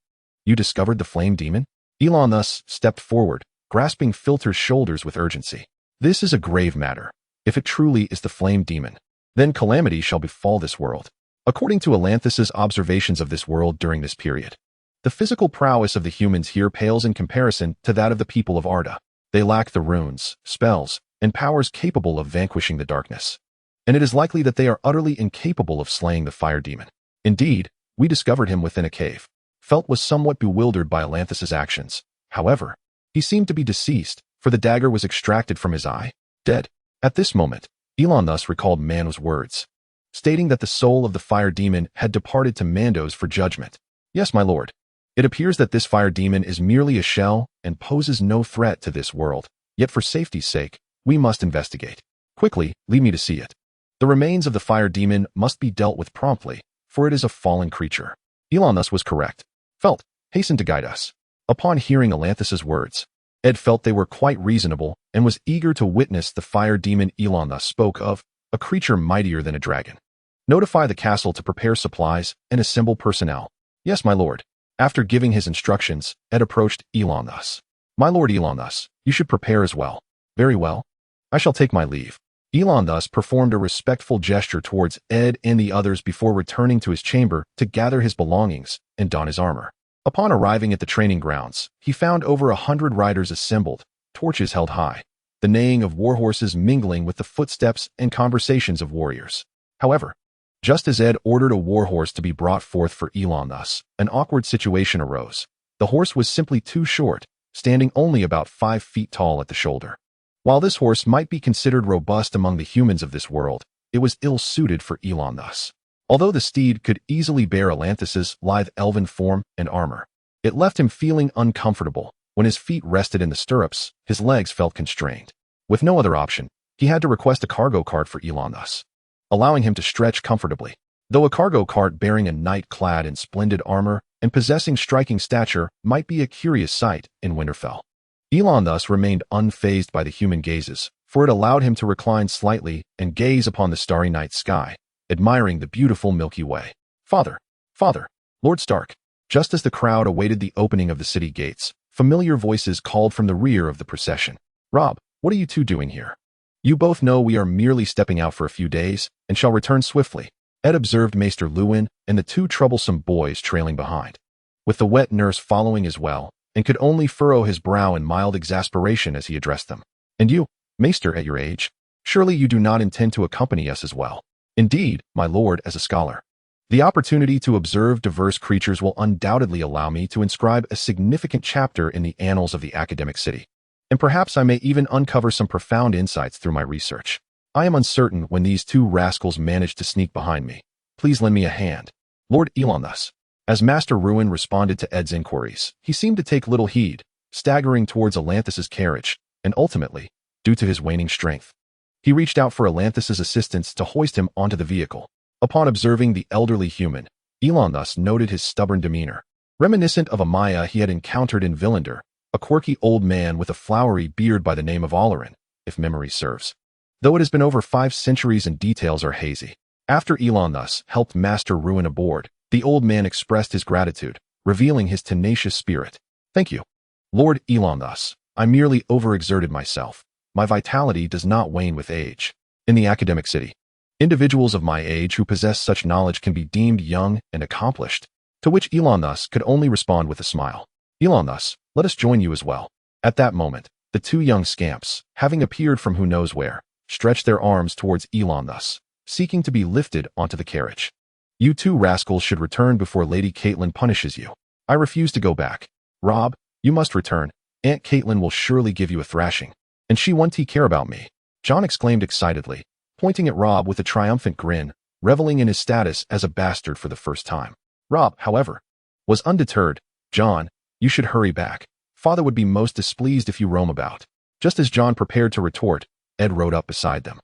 You discovered the flame demon? Elon thus stepped forward, grasping Filter's shoulders with urgency. This is a grave matter. If it truly is the flame demon, then calamity shall befall this world. According to Elanthis's observations of this world during this period, the physical prowess of the humans here pales in comparison to that of the people of Arda. They lack the runes, spells, and powers capable of vanquishing the darkness. And it is likely that they are utterly incapable of slaying the fire demon. Indeed, we discovered him within a cave. Felt was somewhat bewildered by Elanthis's actions. However, he seemed to be deceased, for the dagger was extracted from his eye. Dead. At this moment, Elon thus recalled Mando's words, stating that the soul of the fire demon had departed to Mando's for judgment. Yes, my lord. It appears that this fire demon is merely a shell and poses no threat to this world. Yet for safety's sake, we must investigate. Quickly, lead me to see it. The remains of the fire demon must be dealt with promptly, for it is a fallen creature. Elon thus was correct. Felt, hastened to guide us. Upon hearing Elanthis's words, Ed felt they were quite reasonable and was eager to witness the fire demon Elon thus spoke of, a creature mightier than a dragon. Notify the castle to prepare supplies and assemble personnel. Yes, my lord. After giving his instructions, Ed approached Elon thus. My lord Elon thus, you should prepare as well. Very well. I shall take my leave. Elon thus performed a respectful gesture towards Ed and the others before returning to his chamber to gather his belongings and don his armor. Upon arriving at the training grounds, he found over 100 riders assembled, torches held high, the neighing of warhorses mingling with the footsteps and conversations of warriors. However, just as Ed ordered a warhorse to be brought forth for Elon thus, an awkward situation arose. The horse was simply too short, standing only about 5 feet tall at the shoulder. While this horse might be considered robust among the humans of this world, it was ill-suited for Elon thus. Although the steed could easily bear Elanthis's lithe elven form and armor, it left him feeling uncomfortable. When his feet rested in the stirrups, his legs felt constrained. With no other option, he had to request a cargo cart for Elon thus, allowing him to stretch comfortably. Though a cargo cart bearing a knight clad in splendid armor and possessing striking stature might be a curious sight in Winterfell, Elon thus remained unfazed by the human gazes, for it allowed him to recline slightly and gaze upon the starry night sky, admiring the beautiful Milky Way. Father, Lord Stark. Just as the crowd awaited the opening of the city gates, familiar voices called from the rear of the procession. Rob, what are you two doing here? You both know we are merely stepping out for a few days and shall return swiftly. Ed observed Maester Luwin and the 2 troublesome boys trailing behind, with the wet nurse following as well, and could only furrow his brow in mild exasperation as he addressed them. And you, Maester, at your age, surely you do not intend to accompany us as well. Indeed, my lord, as a scholar, the opportunity to observe diverse creatures will undoubtedly allow me to inscribe a significant chapter in the annals of the academic city, and perhaps I may even uncover some profound insights through my research. I am uncertain when these 2 rascals managed to sneak behind me. Please lend me a hand. Lord Elon thus. As Master Ruin responded to Ed's inquiries, he seemed to take little heed, staggering towards Elanthis's carriage, and ultimately, due to his waning strength, he reached out for Elanthis's assistance to hoist him onto the vehicle. Upon observing the elderly human, Elon thus noted his stubborn demeanor, reminiscent of a Maya he had encountered in Villander, a quirky old man with a flowery beard by the name of Olorin, if memory serves. Though it has been over 5 centuries and details are hazy. After Elon thus helped Master Ruin aboard, the old man expressed his gratitude, revealing his tenacious spirit. Thank you, Lord Elon thus. I merely overexerted myself. My vitality does not wane with age. In the academic city, individuals of my age who possess such knowledge can be deemed young and accomplished, to which Elon thus could only respond with a smile. Elon thus, let us join you as well. At that moment, the 2 young scamps, having appeared from who knows where, stretched their arms towards Elon thus, seeking to be lifted onto the carriage. You 2 rascals should return before Lady Caitlin punishes you. I refuse to go back. Rob, you must return. Aunt Caitlin will surely give you a thrashing. And she won't care about me. John exclaimed excitedly, pointing at Rob with a triumphant grin, reveling in his status as a bastard for the first time. Rob, however, was undeterred. John, you should hurry back. Father would be most displeased if you roam about. Just as John prepared to retort, Ed rode up beside them.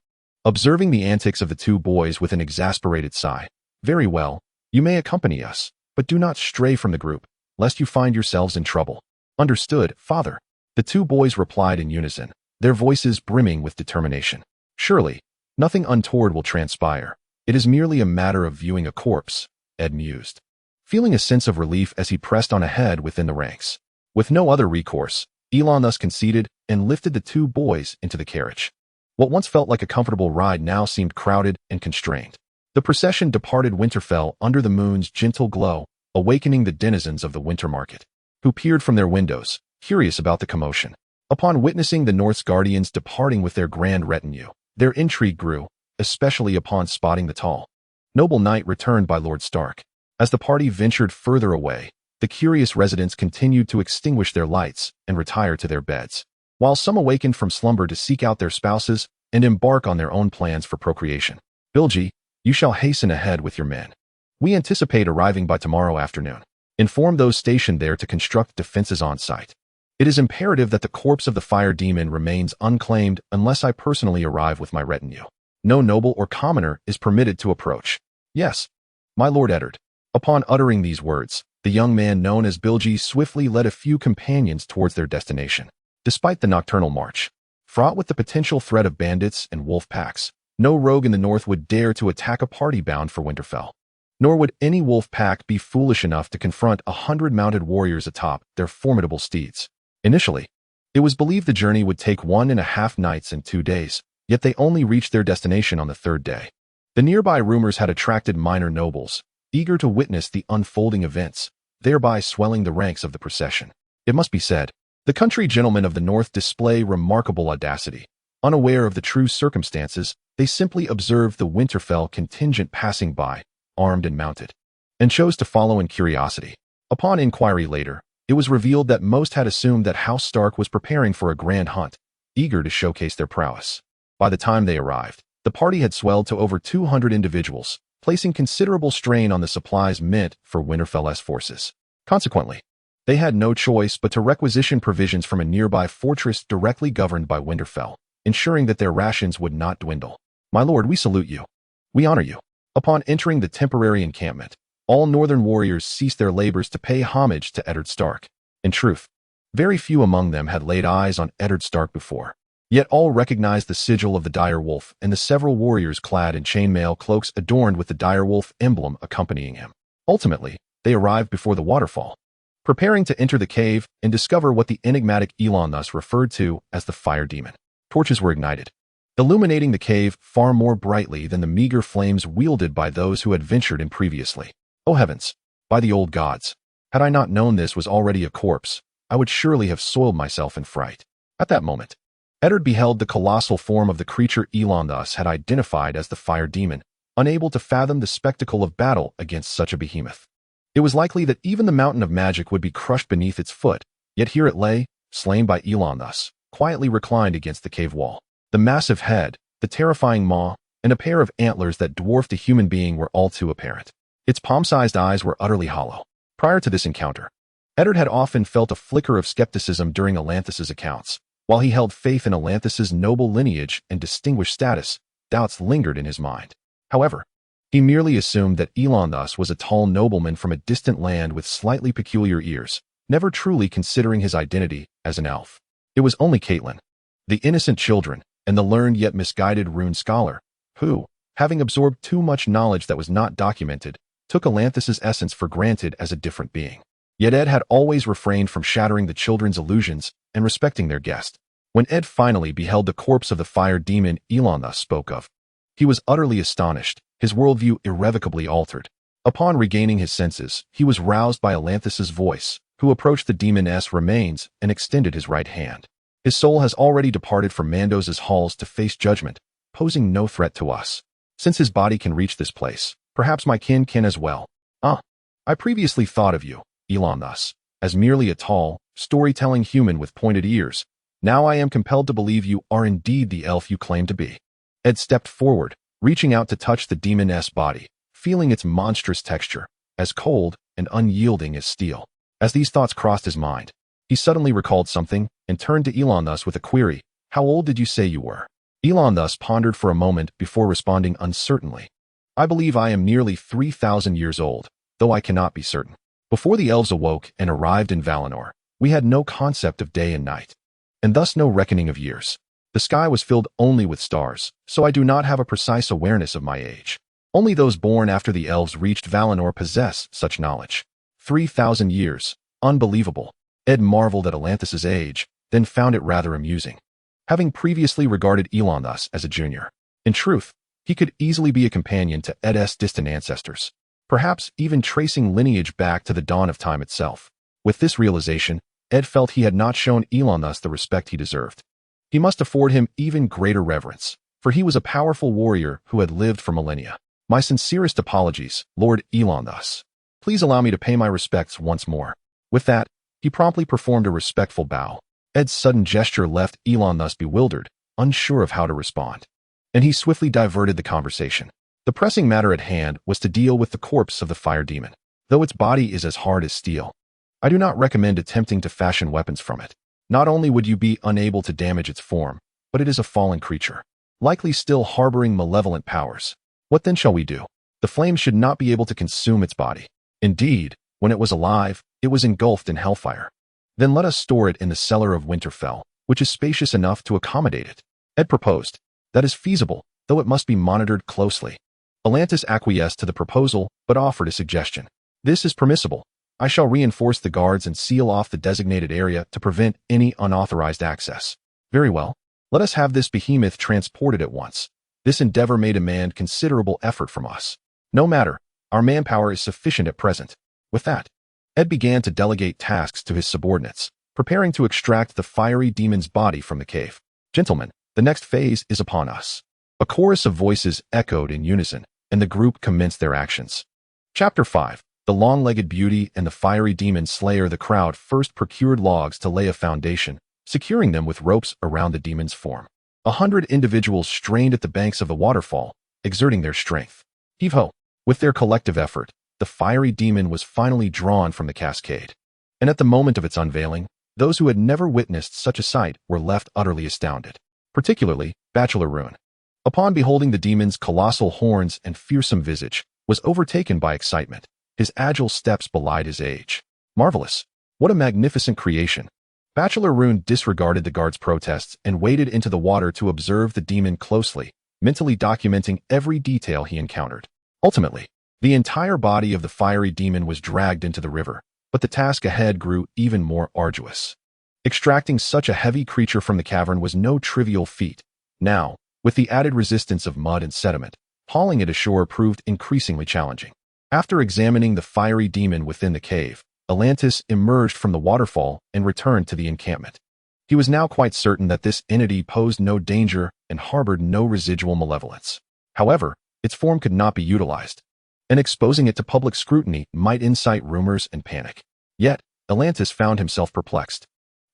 Observing the antics of the 2 boys with an exasperated sigh. Very well, You may accompany us, but do not stray from the group, lest you find yourselves in trouble. Understood, father. The two boys replied in unison, their voices brimming with determination. Surely, nothing untoward will transpire. It is merely a matter of viewing a corpse, Ed mused, feeling a sense of relief as he pressed on ahead within the ranks. With no other recourse, Elon thus conceded and lifted the two boys into the carriage. What once felt like a comfortable ride now seemed crowded and constrained. The procession departed Winterfell under the moon's gentle glow, awakening the denizens of the winter market, who peered from their windows, curious about the commotion. Upon witnessing the North's guardians departing with their grand retinue, their intrigue grew, especially upon spotting the tall, noble knight returned by Lord Stark. As the party ventured further away, the curious residents continued to extinguish their lights and retire to their beds, while some awakened from slumber to seek out their spouses and embark on their own plans for procreation. Bilgi, you shall hasten ahead with your men. We anticipate arriving by tomorrow afternoon. Inform those stationed there to construct defenses on site. It is imperative that the corpse of the fire demon remains unclaimed unless I personally arrive with my retinue. No noble or commoner is permitted to approach. Yes, my lord Eddard. Upon uttering these words, the young man known as Bilgi swiftly led a few companions towards their destination. Despite the nocturnal march, fraught with the potential threat of bandits and wolf packs, no rogue in the north would dare to attack a party bound for Winterfell. Nor would any wolf pack be foolish enough to confront 100 mounted warriors atop their formidable steeds. Initially, it was believed the journey would take 1.5 nights and 2 days, yet they only reached their destination on the third day. The nearby rumors had attracted minor nobles, eager to witness the unfolding events, thereby swelling the ranks of the procession. It must be said, the country gentlemen of the north display remarkable audacity. Unaware of the true circumstances, they simply observed the Winterfell contingent passing by, armed and mounted, and chose to follow in curiosity. Upon inquiry later, it was revealed that most had assumed that House Stark was preparing for a grand hunt, eager to showcase their prowess. By the time they arrived, the party had swelled to over 200 individuals, placing considerable strain on the supplies meant for Winterfell's forces. Consequently, they had no choice but to requisition provisions from a nearby fortress directly governed by Winterfell, ensuring that their rations would not dwindle. My lord, we salute you. We honor you. Upon entering the temporary encampment, all northern warriors ceased their labors to pay homage to Eddard Stark. In truth, very few among them had laid eyes on Eddard Stark before. Yet all recognized the sigil of the direwolf and the several warriors clad in chainmail cloaks adorned with the direwolf emblem accompanying him. Ultimately, they arrived before the waterfall, preparing to enter the cave and discover what the enigmatic Elon thus referred to as the fire demon. Torches were ignited, illuminating the cave far more brightly than the meager flames wielded by those who had ventured in previously. Oh heavens, by the old gods, had I not known this was already a corpse, I would surely have soiled myself in fright. At that moment, Eddard beheld the colossal form of the creature Elon thus had identified as the fire demon, unable to fathom the spectacle of battle against such a behemoth. It was likely that even the mountain of magic would be crushed beneath its foot, yet here it lay, slain by Elon thus, quietly reclined against the cave wall. The massive head, the terrifying maw, and a pair of antlers that dwarfed a human being were all too apparent. Its palm-sized eyes were utterly hollow. Prior to this encounter, Eddard had often felt a flicker of skepticism during Elanthis's accounts. While he held faith in Elanthis's noble lineage and distinguished status, doubts lingered in his mind. However, he merely assumed that Elon thus was a tall nobleman from a distant land with slightly peculiar ears, never truly considering his identity as an elf. It was only Caitlin, the innocent children, and the learned yet misguided rune scholar, who, having absorbed too much knowledge that was not documented, took Elanthis's essence for granted as a different being. Yet Ed had always refrained from shattering the children's illusions and respecting their guest. When Ed finally beheld the corpse of the fire demon Elon thus spoke of, he was utterly astonished, his worldview irrevocably altered. Upon regaining his senses, he was roused by Elanthis's voice, who approached the demon's remains and extended his right hand. His soul has already departed from Mandos's halls to face judgment, posing no threat to us. Since his body can reach this place, perhaps my kin can as well. I previously thought of you, Elon thus, as merely a tall, storytelling human with pointed ears. Now I am compelled to believe you are indeed the elf you claim to be. Ed stepped forward, reaching out to touch the demon's body, feeling its monstrous texture, as cold and unyielding as steel. As these thoughts crossed his mind, he suddenly recalled something and turned to Elon thus with a query. How old did you say you were? Elon thus pondered for a moment before responding uncertainly. I believe I am nearly 3,000 years old, though I cannot be certain. Before the elves awoke and arrived in Valinor, we had no concept of day and night, and thus no reckoning of years. The sky was filled only with stars, so I do not have a precise awareness of my age. Only those born after the elves reached Valinor possess such knowledge. 3,000 years. Unbelievable. Ed marveled at Atlantis' age, then found it rather amusing. Having previously regarded Elon thus as a junior, in truth, he could easily be a companion to Ed's distant ancestors, perhaps even tracing lineage back to the dawn of time itself. With this realization, Ed felt he had not shown Elon thus the respect he deserved. He must afford him even greater reverence, for he was a powerful warrior who had lived for millennia. My sincerest apologies, Lord Elon thus. Please allow me to pay my respects once more. With that, he promptly performed a respectful bow. Ed's sudden gesture left Elon thus bewildered, unsure of how to respond, and he swiftly diverted the conversation. The pressing matter at hand was to deal with the corpse of the fire demon, though its body is as hard as steel. I do not recommend attempting to fashion weapons from it. Not only would you be unable to damage its form, but it is a fallen creature, likely still harboring malevolent powers. What then shall we do? The flames should not be able to consume its body. Indeed, when it was alive, it was engulfed in hellfire. Then let us store it in the cellar of Winterfell, which is spacious enough to accommodate it. Ed proposed. That is feasible, though it must be monitored closely. Atlantis acquiesced to the proposal, but offered a suggestion. This is permissible. I shall reinforce the guards and seal off the designated area to prevent any unauthorized access. Very well. Let us have this behemoth transported at once. This endeavor may demand considerable effort from us. No matter, our manpower is sufficient at present. With that, Ed began to delegate tasks to his subordinates, preparing to extract the fiery demon's body from the cave. Gentlemen, the next phase is upon us. A chorus of voices echoed in unison, and the group commenced their actions. Chapter 5. The long-legged beauty and the fiery demon slayer. The crowd first procured logs to lay a foundation, securing them with ropes around the demon's form. 100 individuals strained at the banks of the waterfall, exerting their strength. Heave-ho! With their collective effort, the fiery demon was finally drawn from the cascade. And at the moment of its unveiling, those who had never witnessed such a sight were left utterly astounded, particularly Bachelor Rune. Upon beholding the demon's colossal horns and fearsome visage, was overtaken by excitement. His agile steps belied his age. Marvelous! What a magnificent creation! Bachelor Rune disregarded the guards' protests and waded into the water to observe the demon closely, mentally documenting every detail he encountered. Ultimately, the entire body of the fiery demon was dragged into the river, but the task ahead grew even more arduous. Extracting such a heavy creature from the cavern was no trivial feat. Now, with the added resistance of mud and sediment, hauling it ashore proved increasingly challenging. After examining the fiery demon within the cave, Atlantis emerged from the waterfall and returned to the encampment. He was now quite certain that this entity posed no danger and harbored no residual malevolence. However, its form could not be utilized, and exposing it to public scrutiny might incite rumors and panic. Yet, Atlantis found himself perplexed.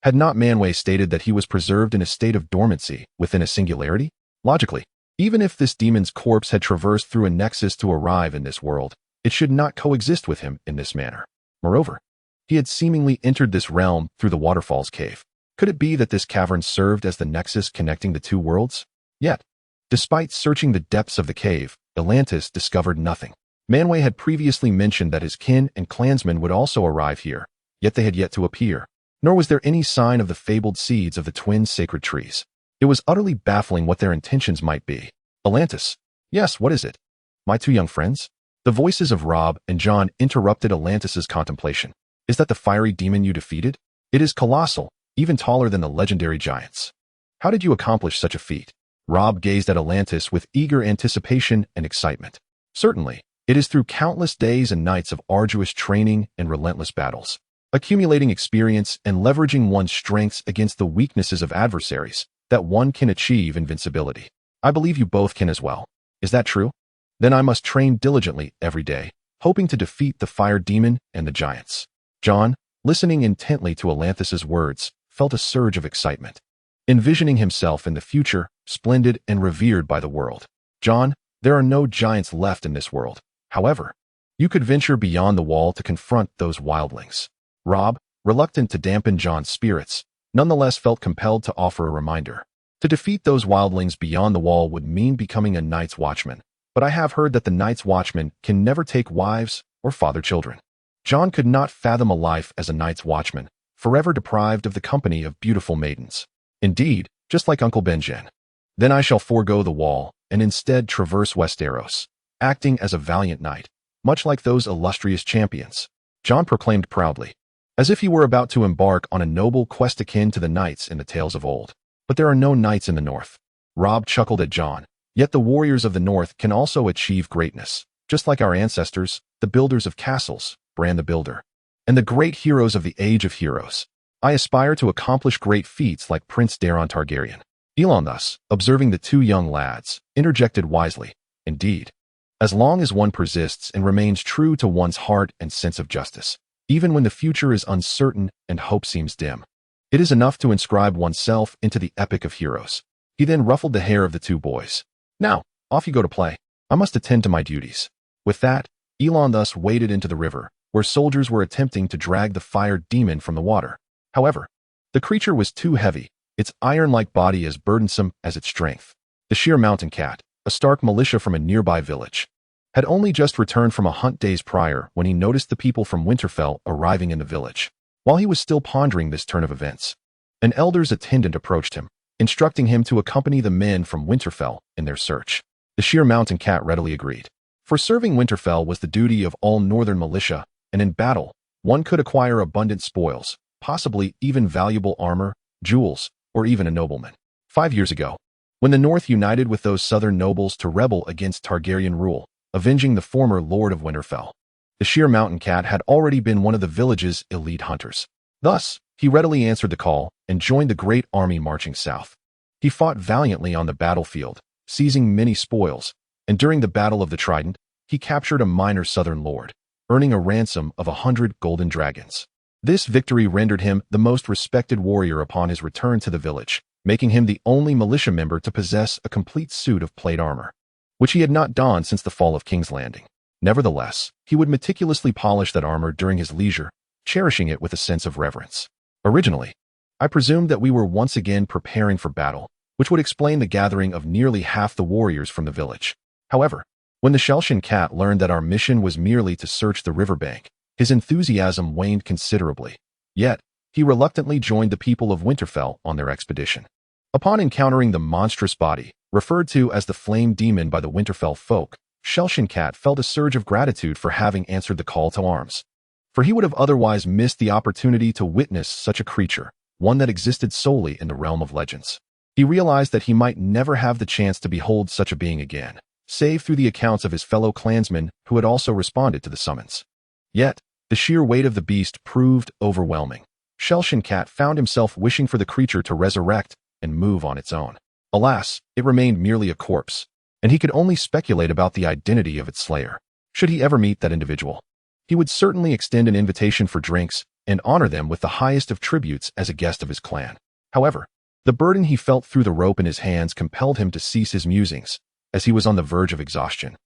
Had not Manwë stated that he was preserved in a state of dormancy within a singularity? Logically, even if this demon's corpse had traversed through a nexus to arrive in this world, it should not coexist with him in this manner. Moreover, he had seemingly entered this realm through the waterfall's cave. Could it be that this cavern served as the nexus connecting the two worlds? Yet, despite searching the depths of the cave, Atlantis discovered nothing. Manwë had previously mentioned that his kin and clansmen would also arrive here, yet they had yet to appear. Nor was there any sign of the fabled seeds of the twin sacred trees. It was utterly baffling what their intentions might be. Atlantis. Yes, what is it? My two young friends? The voices of Robb and Jon interrupted Atlantis's contemplation. Is that the fiery demon you defeated? It is colossal, even taller than the legendary giants. How did you accomplish such a feat? Robb gazed at Atlantis with eager anticipation and excitement. Certainly, it is through countless days and nights of arduous training and relentless battles, accumulating experience and leveraging one's strengths against the weaknesses of adversaries, that one can achieve invincibility. I believe you both can as well. Is that true? Then I must train diligently every day, hoping to defeat the fire demon and the giants. Jon, listening intently to Atlantis's words, felt a surge of excitement, envisioning himself in the future, splendid and revered by the world. Jon, there are no giants left in this world. However, you could venture beyond the wall to confront those wildlings. Robb, reluctant to dampen Jon's spirits, nonetheless felt compelled to offer a reminder. To defeat those wildlings beyond the wall would mean becoming a night's watchman, but I have heard that the Night's Watchmen can never take wives or father children. Jon could not fathom a life as a Night's Watchman, forever deprived of the company of beautiful maidens. Indeed, just like Uncle Benjen. Then I shall forego the wall, and instead traverse Westeros, acting as a valiant knight, much like those illustrious champions, Jon proclaimed proudly, as if he were about to embark on a noble quest akin to the knights in the tales of old. But there are no knights in the North. Robb chuckled at Jon. Yet the warriors of the North can also achieve greatness, just like our ancestors, the builders of castles, Bran the Builder, and the great heroes of the Age of Heroes. I aspire to accomplish great feats like Prince Daeron Targaryen. Elon thus, observing the two young lads, interjected wisely, indeed, as long as one persists and remains true to one's heart and sense of justice, even when the future is uncertain and hope seems dim, it is enough to inscribe oneself into the epic of heroes. He then ruffled the hair of the two boys. Now, off you go to play. I must attend to my duties. With that, Elon thus waded into the river, where soldiers were attempting to drag the fire demon from the water. However, the creature was too heavy, its iron-like body as burdensome as its strength. The sheer mountain cat, a Stark militia from a nearby village, had only just returned from a hunt days prior when he noticed the people from Winterfell arriving in the village. While he was still pondering this turn of events, an elder's attendant approached him, instructing him to accompany the men from Winterfell in their search. The sheer mountain cat readily agreed. For serving Winterfell was the duty of all northern militia, and in battle, one could acquire abundant spoils, possibly even valuable armor, jewels, or even a nobleman. 5 years ago, when the North united with those southern nobles to rebel against Targaryen rule, avenging the former Lord of Winterfell, the sheer mountain cat had already been one of the village's elite hunters. Thus, he readily answered the call and joined the great army marching south. He fought valiantly on the battlefield, seizing many spoils, and during the Battle of the Trident, he captured a minor southern lord, earning a ransom of 100 golden dragons. This victory rendered him the most respected warrior upon his return to the village, making him the only militia member to possess a complete suit of plate armor, which he had not donned since the fall of King's Landing. Nevertheless, he would meticulously polish that armor during his leisure, cherishing it with a sense of reverence. Originally, I presumed that we were once again preparing for battle, which would explain the gathering of nearly half the warriors from the village. However, when the Shelshin cat learned that our mission was merely to search the riverbank, his enthusiasm waned considerably. Yet, he reluctantly joined the people of Winterfell on their expedition. Upon encountering the monstrous body, referred to as the Flame Demon by the Winterfell folk, Shelshin cat felt a surge of gratitude for having answered the call to arms. For he would have otherwise missed the opportunity to witness such a creature, one that existed solely in the realm of legends. He realized that he might never have the chance to behold such a being again, save through the accounts of his fellow clansmen who had also responded to the summons. Yet, the sheer weight of the beast proved overwhelming. Shelshin cat found himself wishing for the creature to resurrect and move on its own. Alas, it remained merely a corpse, and he could only speculate about the identity of its slayer. Should he ever meet that individual, he would certainly extend an invitation for drinks and honor them with the highest of tributes as a guest of his clan. However, the burden he felt through the rope in his hands compelled him to cease his musings, as he was on the verge of exhaustion.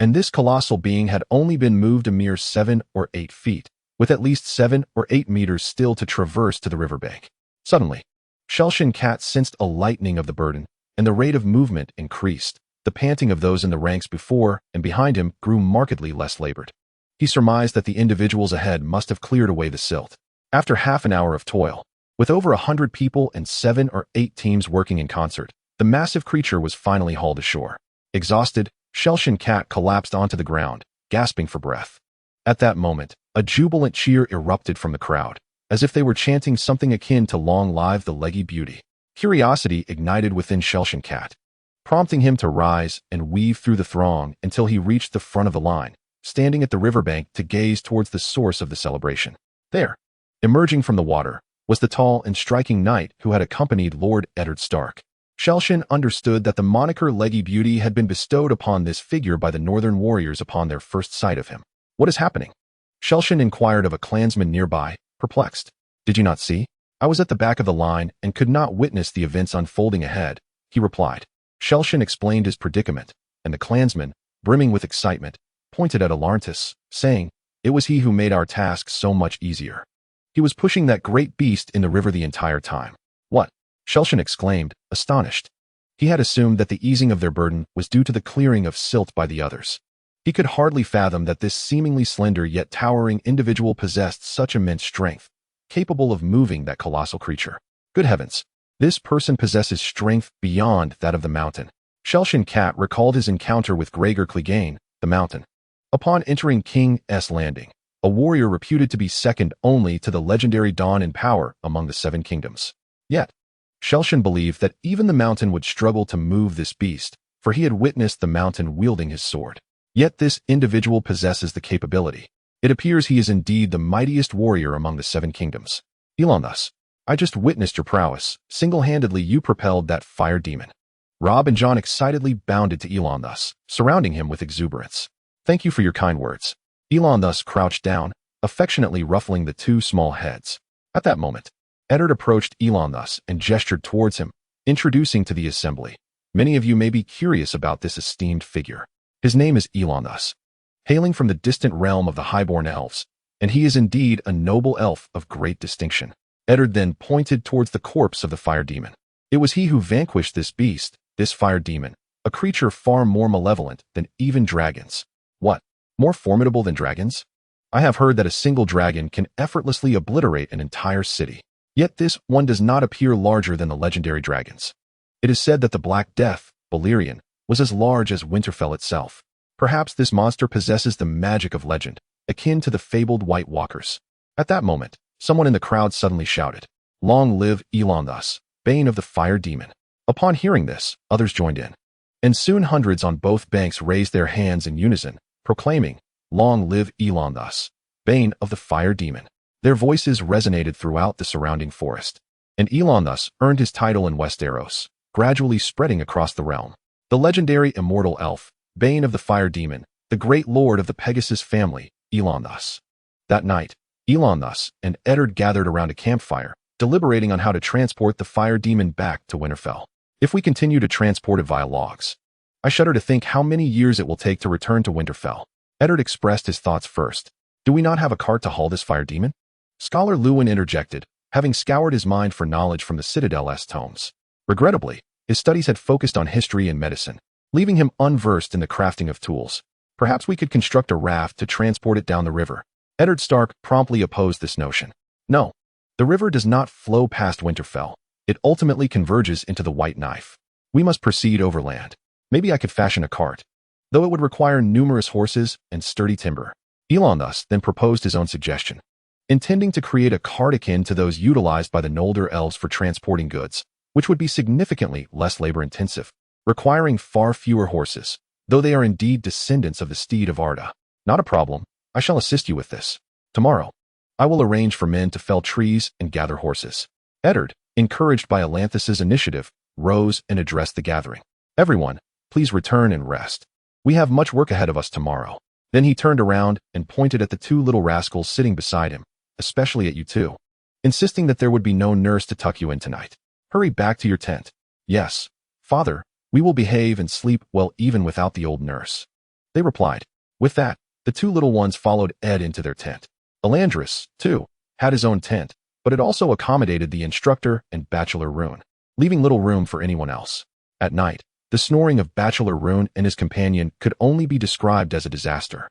And this colossal being had only been moved a mere 7 or 8 feet, with at least 7 or 8 meters still to traverse to the riverbank. Suddenly, Shelshin cat sensed a lightening of the burden, and the rate of movement increased. The panting of those in the ranks before and behind him grew markedly less labored. He surmised that the individuals ahead must have cleared away the silt. After half an hour of toil, with over 100 people and 7 or 8 teams working in concert, the massive creature was finally hauled ashore. Exhausted, Shelshin cat collapsed onto the ground, gasping for breath. At that moment, a jubilant cheer erupted from the crowd, as if they were chanting something akin to "Long live the leggy beauty." Curiosity ignited within Shelshin cat, prompting him to rise and weave through the throng until he reached the front of the line, standing at the riverbank to gaze towards the source of the celebration. There, emerging from the water, was the tall and striking knight who had accompanied Lord Eddard Stark. Shelshin understood that the moniker Leggy Beauty had been bestowed upon this figure by the northern warriors upon their first sight of him. "What is happening?" Shelshin inquired of a clansman nearby, perplexed. "Did you not see? I was at the back of the line and could not witness the events unfolding ahead," he replied. Shelshin explained his predicament, and the clansman, brimming with excitement, pointed at Alarntis, saying, "It was he who made our task so much easier. He was pushing that great beast in the river the entire time." "What?" Shelshin exclaimed, astonished. He had assumed that the easing of their burden was due to the clearing of silt by the others. He could hardly fathom that this seemingly slender yet towering individual possessed such immense strength, capable of moving that colossal creature. Good heavens! This person possesses strength beyond that of the mountain. Shelshin Cat recalled his encounter with Gregor Clegane, the mountain. Upon entering King's Landing, a warrior reputed to be second only to the legendary Dawn in power among the Seven Kingdoms. Yet, Shelshin believed that even the mountain would struggle to move this beast, for he had witnessed the mountain wielding his sword. Yet this individual possesses the capability. It appears he is indeed the mightiest warrior among the Seven Kingdoms. Elon, thus, I just witnessed your prowess. Single-handedly you propelled that fire demon. Robb and Jon excitedly bounded to Elon, thus, surrounding him with exuberance. Thank you for your kind words. Elon thus crouched down, affectionately ruffling the two small heads. At that moment, Eddard approached Elon thus and gestured towards him, introducing to the assembly. Many of you may be curious about this esteemed figure. His name is Elon thus, hailing from the distant realm of the highborn elves, and he is indeed a noble elf of great distinction. Eddard then pointed towards the corpse of the fire demon. It was he who vanquished this beast, this fire demon, a creature far more malevolent than even dragons. What? More formidable than dragons? I have heard that a single dragon can effortlessly obliterate an entire city. Yet this one does not appear larger than the legendary dragons. It is said that the Black Death, Balerion, was as large as Winterfell itself. Perhaps this monster possesses the magic of legend, akin to the fabled White Walkers. At that moment, someone in the crowd suddenly shouted, "Long live Elon thus, bane of the fire demon." Upon hearing this, others joined in. And soon hundreds on both banks raised their hands in unison, proclaiming, "Long live Elon thus, bane of the fire demon." Their voices resonated throughout the surrounding forest, and Elon thus earned his title in Westeros, gradually spreading across the realm. The legendary immortal elf, bane of the fire demon, the great lord of the Pegasus family, Elon thus. That night, Elon thus and Eddard gathered around a campfire, deliberating on how to transport the fire demon back to Winterfell. If we continue to transport it via logs, I shudder to think how many years it will take to return to Winterfell. Eddard expressed his thoughts first. Do we not have a cart to haul this fire demon? Scholar Lewin interjected, having scoured his mind for knowledge from the Citadel's tomes. Regrettably, his studies had focused on history and medicine, leaving him unversed in the crafting of tools. Perhaps we could construct a raft to transport it down the river. Eddard Stark promptly opposed this notion. No, the river does not flow past Winterfell. It ultimately converges into the White Knife. We must proceed overland. Maybe I could fashion a cart, though it would require numerous horses and sturdy timber. Elon thus then proposed his own suggestion, intending to create a cart akin to those utilized by the Noldor elves for transporting goods, which would be significantly less labor-intensive, requiring far fewer horses, though they are indeed descendants of the steed of Arda. Not a problem. I shall assist you with this. Tomorrow, I will arrange for men to fell trees and gather horses. Eddard, encouraged by Alanthus's initiative, rose and addressed the gathering. Everyone, please return and rest. We have much work ahead of us tomorrow. Then he turned around and pointed at the two little rascals sitting beside him, especially at you two, insisting that there would be no nurse to tuck you in tonight. Hurry back to your tent. Yes, father, we will behave and sleep well even without the old nurse. They replied. With that, the two little ones followed Ed into their tent. Elandris, too, had his own tent, but it also accommodated the instructor and Bachelor Rune, leaving little room for anyone else. At night, the snoring of Bachelor Rune and his companion could only be described as a disaster,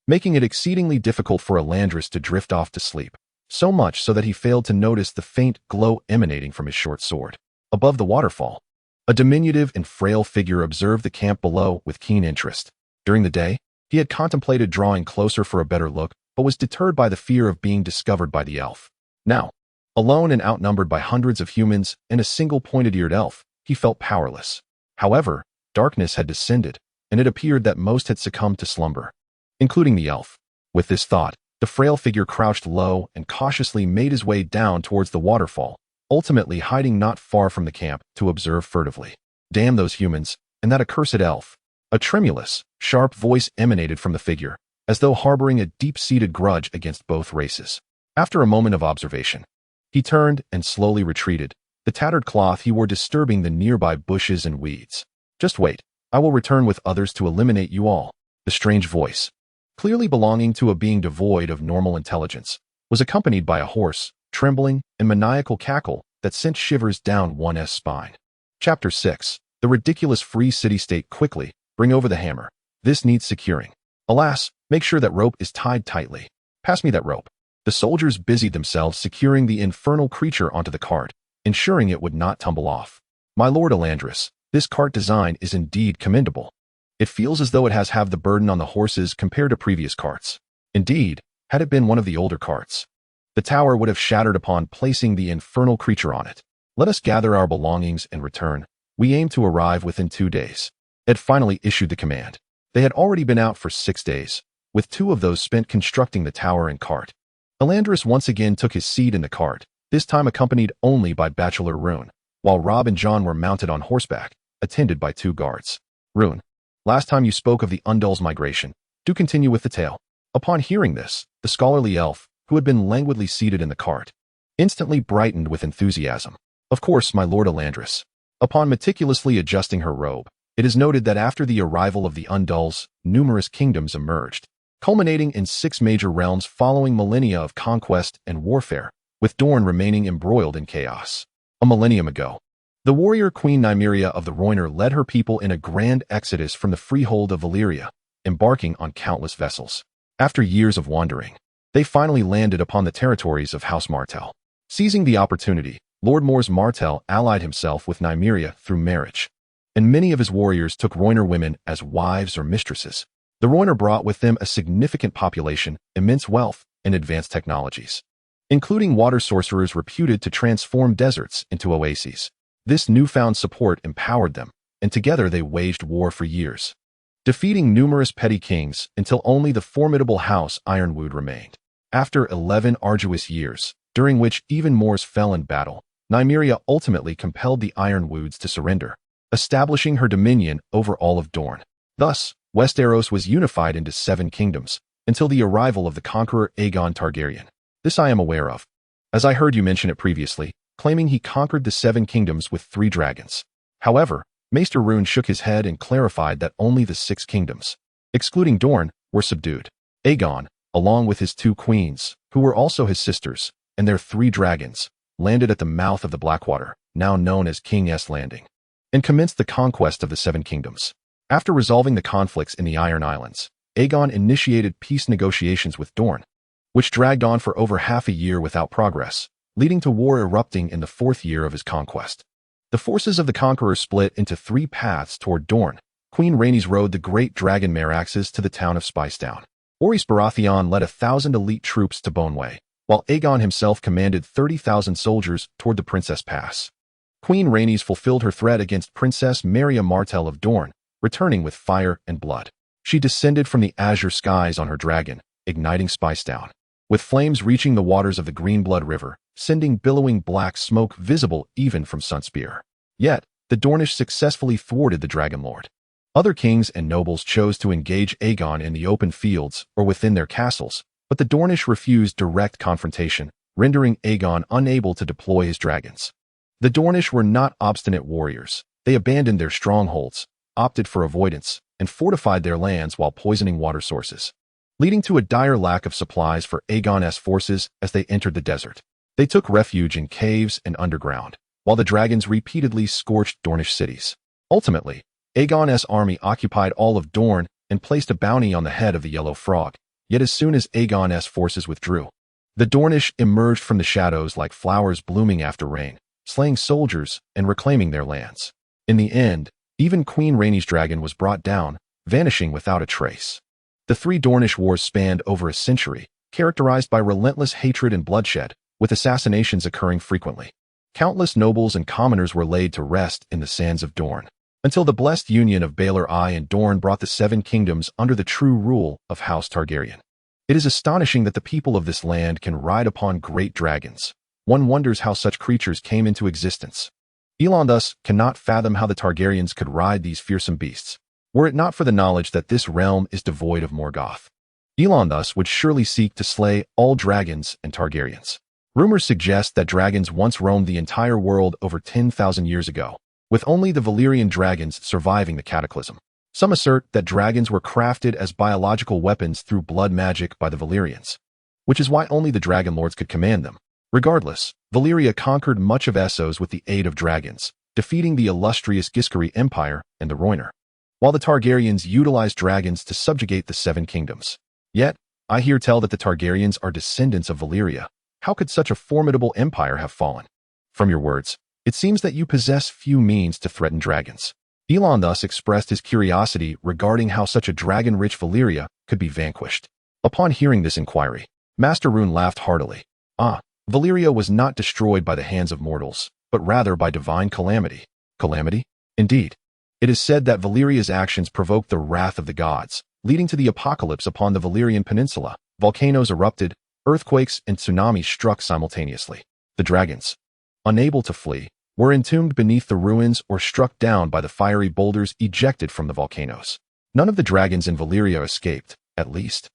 making it exceedingly difficult for Elandris to drift off to sleep, so much so that he failed to notice the faint glow emanating from his short sword. Above the waterfall, a diminutive and frail figure observed the camp below with keen interest. During the day, he had contemplated drawing closer for a better look, but was deterred by the fear of being discovered by the elf. Now, alone and outnumbered by hundreds of humans and a single pointed-eared elf, he felt powerless. However, darkness had descended, and it appeared that most had succumbed to slumber, including the elf. With this thought, the frail figure crouched low and cautiously made his way down towards the waterfall, ultimately hiding not far from the camp to observe furtively. Damn those humans, and that accursed elf. A tremulous, sharp voice emanated from the figure, as though harboring a deep-seated grudge against both races. After a moment of observation, he turned and slowly retreated, the tattered cloth he wore disturbing the nearby bushes and weeds. Just wait, I will return with others to eliminate you all. The strange voice, clearly belonging to a being devoid of normal intelligence, was accompanied by a hoarse, trembling, and maniacal cackle that sent shivers down one's spine. Chapter 6. The ridiculous free city-state quickly, bring over the hammer. This needs securing. Alas, make sure that rope is tied tightly. Pass me that rope. The soldiers busied themselves securing the infernal creature onto the cart, ensuring it would not tumble off. My lord Elandris, this cart design is indeed commendable. It feels as though it has halved the burden on the horses compared to previous carts. Indeed, had it been one of the older carts, the tower would have shattered upon placing the infernal creature on it. Let us gather our belongings and return. We aim to arrive within 2 days. Ed finally issued the command. They had already been out for 6 days, with 2 of those spent constructing the tower and cart. Elandris once again took his seat in the cart, this time accompanied only by Bachelor Rune, while Rob and John were mounted on horseback, attended by 2 guards. Rune, last time you spoke of the Undul's migration. Do continue with the tale. Upon hearing this, the scholarly elf, who had been languidly seated in the cart, instantly brightened with enthusiasm. Of course, my lord Elandris. Upon meticulously adjusting her robe, it is noted that after the arrival of the Unduls, numerous kingdoms emerged, culminating in 6 major realms following millennia of conquest and warfare, with Dorne remaining embroiled in chaos. A millennium ago, the warrior Queen Nymeria of the Rhoynar led her people in a grand exodus from the freehold of Valyria, embarking on countless vessels. After years of wandering, they finally landed upon the territories of House Martell. Seizing the opportunity, Lord Mors Martell allied himself with Nymeria through marriage, and many of his warriors took Rhoynar women as wives or mistresses. The Rhoynar brought with them a significant population, immense wealth, and advanced technologies, including water sorcerers reputed to transform deserts into oases. This newfound support empowered them, and together they waged war for years, defeating numerous petty kings until only the formidable House Ironwood remained. After 11 arduous years, during which even Mors fell in battle, Nymeria ultimately compelled the Ironwoods to surrender, establishing her dominion over all of Dorne. Thus, Westeros was unified into 7 kingdoms, until the arrival of the conqueror Aegon Targaryen. This I am aware of, as I heard you mention it previously, claiming he conquered the 7 kingdoms with 3 dragons. However, Maester Rune shook his head and clarified that only the 6 kingdoms, excluding Dorne, were subdued. Aegon, along with his 2 queens, who were also his sisters, and their 3 dragons, landed at the mouth of the Blackwater, now known as King's Landing, and commenced the conquest of the 7 kingdoms. After resolving the conflicts in the Iron Islands, Aegon initiated peace negotiations with Dorne, which dragged on for over half a year without progress, leading to war erupting in the 4th year of his conquest. The forces of the conqueror split into 3 paths toward Dorne. Queen Rhaenys rode the great dragon mare axes to the town of Spicedown. Orys Baratheon led 1,000 elite troops to Boneway, while Aegon himself commanded 30,000 soldiers toward the Princess Pass. Queen Rhaenys fulfilled her threat against Princess Meria Martell of Dorne, returning with fire and blood. She descended from the azure skies on her dragon, igniting Spicedown, with flames reaching the waters of the Greenblood River, sending billowing black smoke visible even from Sunspear. Yet, the Dornish successfully thwarted the Dragon Lord. Other kings and nobles chose to engage Aegon in the open fields or within their castles, but the Dornish refused direct confrontation, rendering Aegon unable to deploy his dragons. The Dornish were not obstinate warriors. They abandoned their strongholds, opted for avoidance, and fortified their lands while poisoning water sources, leading to a dire lack of supplies for Aegon's forces as they entered the desert. They took refuge in caves and underground, while the dragons repeatedly scorched Dornish cities. Ultimately, Aegon's army occupied all of Dorne and placed a bounty on the head of the Yellow Frog. Yet as soon as Aegon's forces withdrew, the Dornish emerged from the shadows like flowers blooming after rain, slaying soldiers and reclaiming their lands. In the end, even Queen Rhaenys' dragon was brought down, vanishing without a trace. The 3 Dornish wars spanned over a century, characterized by relentless hatred and bloodshed, with assassinations occurring frequently. Countless nobles and commoners were laid to rest in the sands of Dorne, until the blessed union of Baelor I and Dorne brought the 7 kingdoms under the true rule of House Targaryen. It is astonishing that the people of this land can ride upon great dragons. One wonders how such creatures came into existence. Elon thus cannot fathom how the Targaryens could ride these fearsome beasts, were it not for the knowledge that this realm is devoid of Morgoth. Elon thus would surely seek to slay all dragons and Targaryens. Rumors suggest that dragons once roamed the entire world over 10,000 years ago, with only the Valyrian dragons surviving the cataclysm. Some assert that dragons were crafted as biological weapons through blood magic by the Valyrians, which is why only the Dragon Lords could command them. Regardless, Valyria conquered much of Essos with the aid of dragons, defeating the illustrious Giscari Empire and the Rhoynar, while the Targaryens utilized dragons to subjugate the Seven Kingdoms. Yet, I hear tell that the Targaryens are descendants of Valyria. How could such a formidable empire have fallen? From your words, it seems that you possess few means to threaten dragons. Elon thus expressed his curiosity regarding how such a dragon-rich Valyria could be vanquished. Upon hearing this inquiry, Master Rune laughed heartily. Valyria was not destroyed by the hands of mortals, but rather by divine calamity. Calamity? Indeed. It is said that Valyria's actions provoked the wrath of the gods, leading to the apocalypse upon the Valyrian peninsula. Volcanoes erupted, earthquakes and tsunamis struck simultaneously. The dragons, unable to flee, were entombed beneath the ruins or struck down by the fiery boulders ejected from the volcanoes. None of the dragons in Valyria escaped, at least.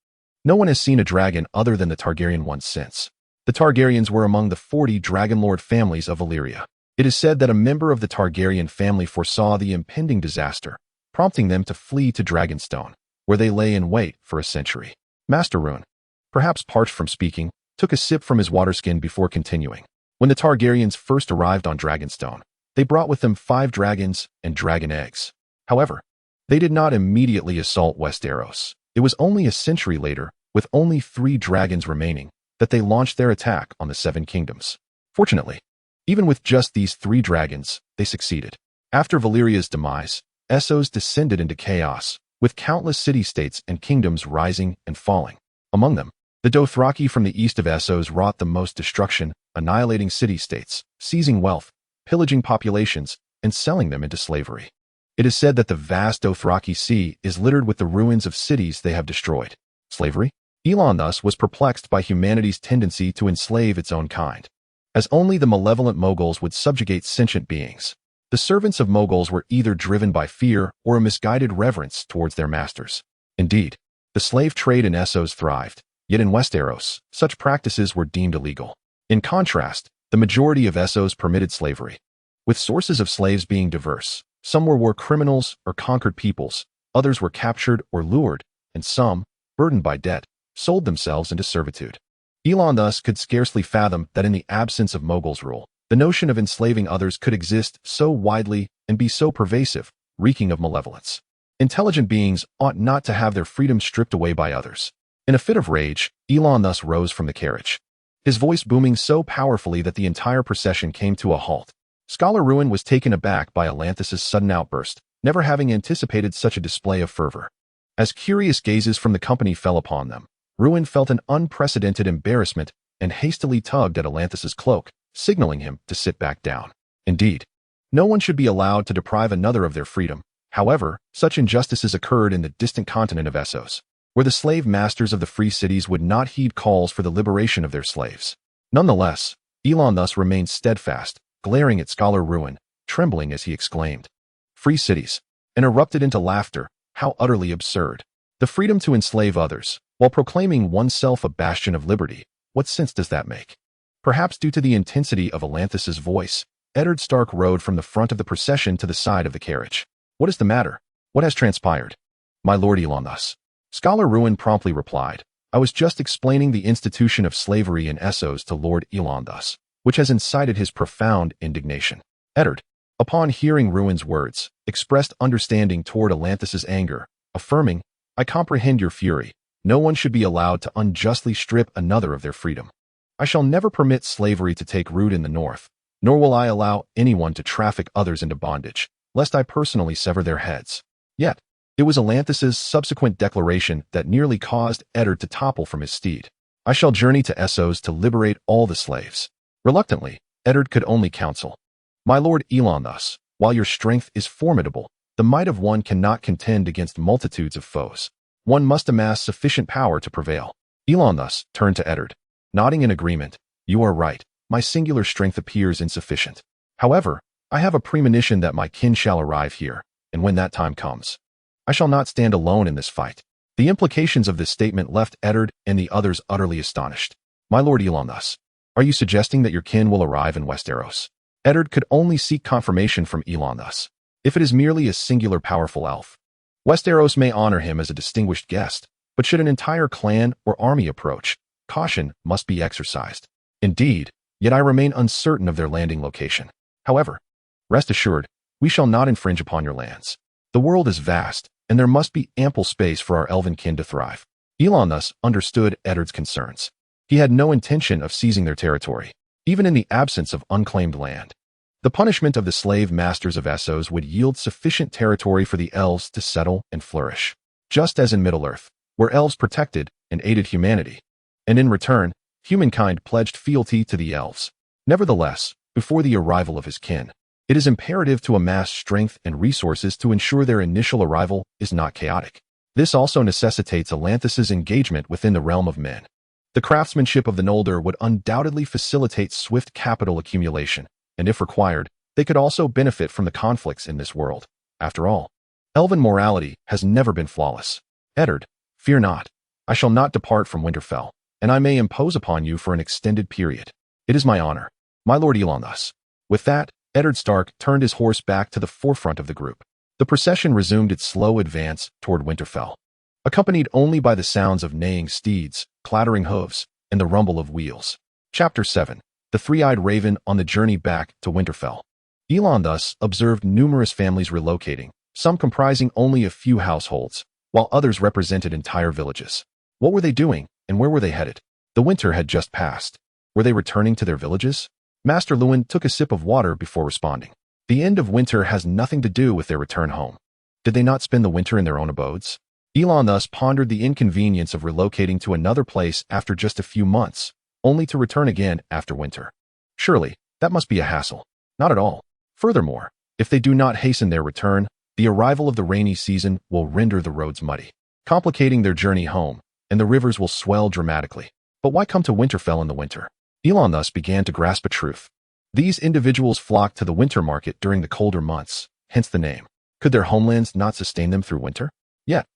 No one has seen a dragon other than the Targaryen ones since. The Targaryens were among the 40 Dragonlord families of Valyria. It is said that a member of the Targaryen family foresaw the impending disaster, prompting them to flee to Dragonstone, where they lay in wait for a century. Master Rune, perhaps parched from speaking, took a sip from his water skin before continuing. When the Targaryens first arrived on Dragonstone, they brought with them 5 dragons and dragon eggs. However, they did not immediately assault Westeros. It was only a century later, with only 3 dragons remaining, that they launched their attack on the Seven Kingdoms. Fortunately, even with just these 3 dragons, they succeeded. After Valyria's demise, Essos descended into chaos, with countless city-states and kingdoms rising and falling. Among them, the Dothraki from the east of Essos wrought the most destruction, annihilating city-states, seizing wealth, pillaging populations, and selling them into slavery. It is said that the vast Dothraki Sea is littered with the ruins of cities they have destroyed. Slavery? Elon thus was perplexed by humanity's tendency to enslave its own kind, as only the malevolent Moguls would subjugate sentient beings. The servants of Moguls were either driven by fear or a misguided reverence towards their masters. Indeed, the slave trade in Essos thrived, yet in Westeros, such practices were deemed illegal. In contrast, the majority of Essos permitted slavery, with sources of slaves being diverse. Some were war criminals or conquered peoples, others were captured or lured, and some, burdened by debt, sold themselves into servitude. Elon thus could scarcely fathom that in the absence of Mogul's rule, the notion of enslaving others could exist so widely and be so pervasive, reeking of malevolence. Intelligent beings ought not to have their freedom stripped away by others. In a fit of rage, Elon thus rose from the carriage, his voice booming so powerfully that the entire procession came to a halt. Scholar Ruin was taken aback by Elanthis's sudden outburst, never having anticipated such a display of fervor. As curious gazes from the company fell upon them, Ruin felt an unprecedented embarrassment and hastily tugged at Elanthis's cloak, signaling him to sit back down. Indeed, no one should be allowed to deprive another of their freedom. However, such injustices occurred in the distant continent of Essos, where the slave masters of the free cities would not heed calls for the liberation of their slaves. Nonetheless, Elon thus remained steadfast, glaring at Scholar Ruin, trembling as he exclaimed, "Free cities," and erupted into laughter. How utterly absurd. The freedom to enslave others, while proclaiming oneself a bastion of liberty, what sense does that make? Perhaps due to the intensity of Elanthis's voice, Eddard Stark rode from the front of the procession to the side of the carriage. "What is the matter? What has transpired?" "My lord Elon thus." Scholar Ruin promptly replied, "I was just explaining the institution of slavery in Essos to Lord Elon thus, which has incited his profound indignation." Eddard, upon hearing Ruin's words, expressed understanding toward Elanthis's anger, affirming, "I comprehend your fury. No one should be allowed to unjustly strip another of their freedom. I shall never permit slavery to take root in the north, nor will I allow anyone to traffic others into bondage, lest I personally sever their heads." Yet, it was Elanthis's subsequent declaration that nearly caused Eddard to topple from his steed. "I shall journey to Essos to liberate all the slaves." Reluctantly, Eddard could only counsel, "My lord Elon thus, while your strength is formidable, the might of one cannot contend against multitudes of foes. One must amass sufficient power to prevail." Elon thus turned to Eddard, nodding in agreement. "You are right. My singular strength appears insufficient. However, I have a premonition that my kin shall arrive here, and when that time comes, I shall not stand alone in this fight." The implications of this statement left Eddard and the others utterly astonished. "My lord Elon thus, are you suggesting that your kin will arrive in Westeros?" Eddard could only seek confirmation from Elon thus. If it is merely a singular powerful elf, Westeros may honor him as a distinguished guest, but should an entire clan or army approach, caution must be exercised. Indeed, yet I remain uncertain of their landing location. However, Rest assured, we shall not infringe upon your lands. The world is vast, and there must be ample space for our elven kin to thrive. Elon thus understood Eddard's concerns. He had no intention of seizing their territory, even in the absence of unclaimed land. The punishment of the slave masters of Essos would yield sufficient territory for the elves to settle and flourish, just as in Middle-earth, where elves protected and aided humanity, and in return, humankind pledged fealty to the elves. Nevertheless, before the arrival of his kin, it is imperative to amass strength and resources to ensure their initial arrival is not chaotic. This also necessitates Atlantis' engagement within the realm of men. The craftsmanship of the Noldor would undoubtedly facilitate swift capital accumulation, and if required, they could also benefit from the conflicts in this world. After all, elven morality has never been flawless. Eddard, fear not. I shall not depart from Winterfell, and I may impose upon you for an extended period. It is my honor, my lord Elon thus. With that, Eddard Stark turned his horse back to the forefront of the group. The procession resumed its slow advance toward Winterfell, accompanied only by the sounds of neighing steeds, clattering hooves, and the rumble of wheels. Chapter 7. The Three-Eyed Raven on the journey back to Winterfell. Elon thus observed numerous families relocating, some comprising only a few households, while others represented entire villages. What were they doing, and where were they headed? The winter had just passed. Were they returning to their villages? Master Lewin took a sip of water before responding. The end of winter has nothing to do with their return home. Did they not spend the winter in their own abodes? Elon thus pondered the inconvenience of relocating to another place after just a few months, only to return again after winter. Surely, that must be a hassle. Not at all. Furthermore, if they do not hasten their return, the arrival of the rainy season will render the roads muddy, complicating their journey home, and the rivers will swell dramatically. But why come to Winterfell in the winter? Elon thus began to grasp a truth. These individuals flocked to the winter market during the colder months, hence the name. Could their homelands not sustain them through winter? Yet,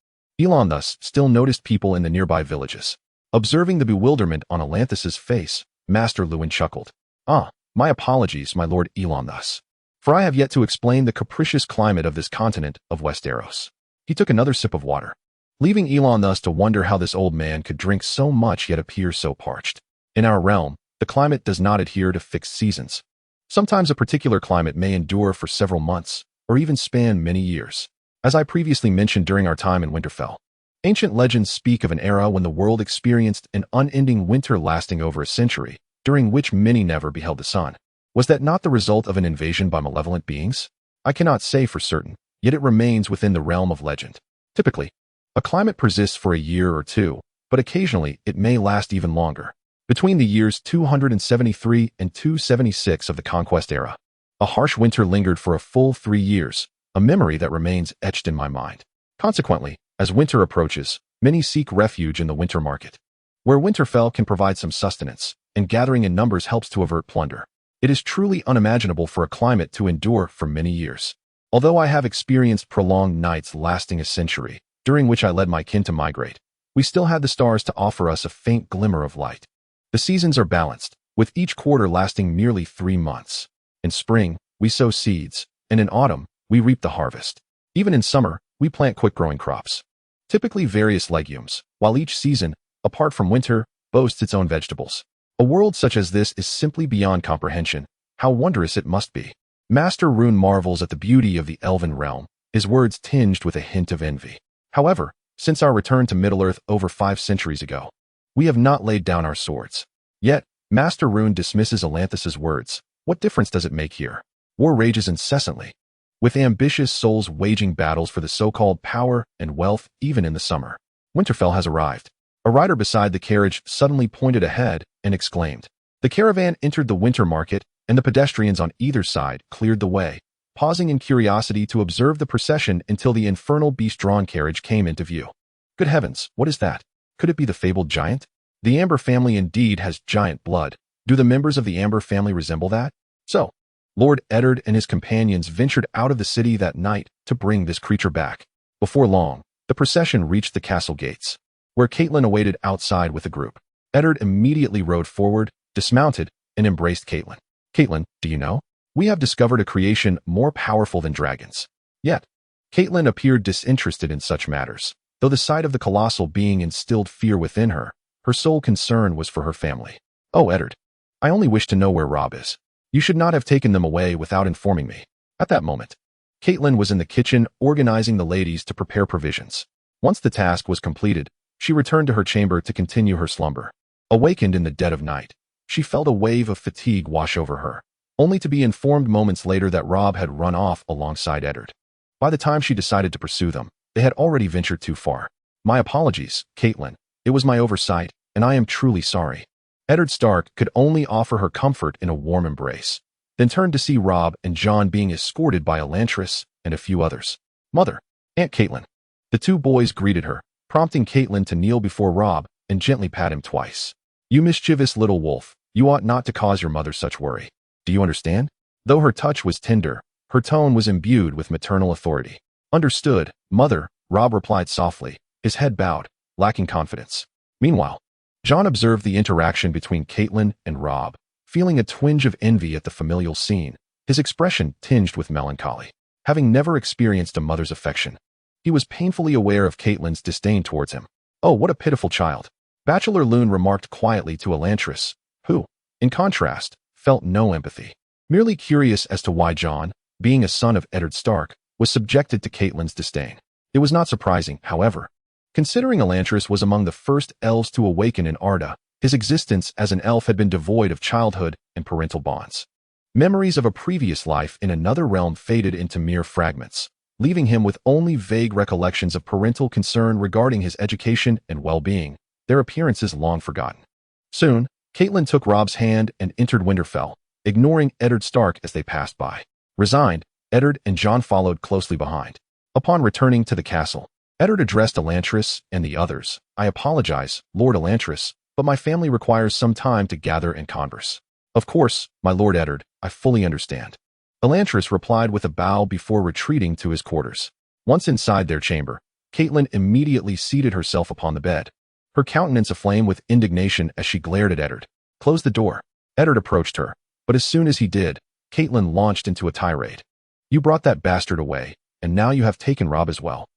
Elon thus still noticed people in the nearby villages. Observing the bewilderment on Atlantis' face, Master Lewin chuckled. Ah, my apologies, my lord Elon thus. For I have yet to explain the capricious climate of this continent of Westeros. He took another sip of water, leaving Elon thus to wonder how this old man could drink so much yet appear so parched. In our realm, the climate does not adhere to fixed seasons. Sometimes a particular climate may endure for several months, or even span many years. As I previously mentioned during our time in Winterfell, ancient legends speak of an era when the world experienced an unending winter lasting over a century, during which many never beheld the sun. Was that not the result of an invasion by malevolent beings? I cannot say for certain, yet it remains within the realm of legend. Typically, a climate persists for a year or two, but occasionally it may last even longer. Between the years 273 and 276 of the Conquest era, a harsh winter lingered for a full 3 years, a memory that remains etched in my mind. Consequently, as winter approaches, many seek refuge in the winter market, where Winterfell can provide some sustenance, and gathering in numbers helps to avert plunder. It is truly unimaginable for a climate to endure for many years. Although I have experienced prolonged nights lasting a century, during which I led my kin to migrate, we still had the stars to offer us a faint glimmer of light. The seasons are balanced, with each quarter lasting merely 3 months. In spring, we sow seeds, and in autumn, we reap the harvest. Even in summer, we plant quick-growing crops, typically various legumes, while each season, apart from winter, boasts its own vegetables. A world such as this is simply beyond comprehension. How wondrous it must be. Master Rune marvels at the beauty of the elven realm, his words tinged with a hint of envy. However, since our return to Middle-earth over 5 centuries ago, we have not laid down our swords. Yet, Master Rune dismisses Atlantis' words. What difference does it make here? War rages incessantly, with ambitious souls waging battles for the so-called power and wealth even in the summer. Winterfell has arrived. A rider beside the carriage suddenly pointed ahead and exclaimed. The caravan entered the winter market, and the pedestrians on either side cleared the way, pausing in curiosity to observe the procession until the infernal beast-drawn carriage came into view. Good heavens, what is that? Could it be the fabled giant? The Amber family indeed has giant blood. Do the members of the Amber family resemble that? So, Lord Eddard and his companions ventured out of the city that night to bring this creature back. Before long, the procession reached the castle gates, where Caitlin awaited outside with the group. Eddard immediately rode forward, dismounted, and embraced Caitlin. Caitlin, do you know? We have discovered a creation more powerful than dragons. Yet, Caitlin appeared disinterested in such matters. Though the sight of the colossal being instilled fear within her, her sole concern was for her family. Oh, Eddard, I only wish to know where Robb is. You should not have taken them away without informing me. At that moment, Caitlin was in the kitchen organizing the ladies to prepare provisions. Once the task was completed, she returned to her chamber to continue her slumber. Awakened in the dead of night, she felt a wave of fatigue wash over her, only to be informed moments later that Robb had run off alongside Eddard. By the time she decided to pursue them, they had already ventured too far. "My apologies, Caitlin. It was my oversight, and I am truly sorry." Eddard Stark could only offer her comfort in a warm embrace, then turned to see Robb and Jon being escorted by Elantris and a few others. "Mother, Aunt Caitlin." The two boys greeted her, prompting Caitlin to kneel before Robb and gently pat him twice. "You mischievous little wolf, you ought not to cause your mother such worry. Do you understand?" Though her touch was tender, her tone was imbued with maternal authority. "Understood, Mother," Robb replied softly, his head bowed, lacking confidence. Meanwhile, Jon observed the interaction between Caitlin and Robb, feeling a twinge of envy at the familial scene, his expression tinged with melancholy. Having never experienced a mother's affection, he was painfully aware of Caitlin's disdain towards him. "Oh, what a pitiful child," Bachelor Loon remarked quietly to Elantris, who, in contrast, felt no empathy. Merely curious as to why Jon, being a son of Eddard Stark, was subjected to Caitlin's disdain. It was not surprising, however, considering Elantris was among the first elves to awaken in Arda. His existence as an elf had been devoid of childhood and parental bonds. Memories of a previous life in another realm faded into mere fragments, leaving him with only vague recollections of parental concern regarding his education and well-being, their appearances long forgotten. Soon, Caitlin took Robb's hand and entered Winterfell, ignoring Eddard Stark as they passed by. Resigned, Eddard and Jon followed closely behind. Upon returning to the castle, Eddard addressed Elantris and the others. "I apologize, Lord Elantris, but my family requires some time to gather and converse." "Of course, my Lord Eddard, I fully understand." Elantris replied with a bow before retreating to his quarters. Once inside their chamber, Caitlin immediately seated herself upon the bed, her countenance aflame with indignation as she glared at Eddard. "Close the door." Eddard approached her, but as soon as he did, Caitlin launched into a tirade. "You brought that bastard away, and now you have taken Robb as well."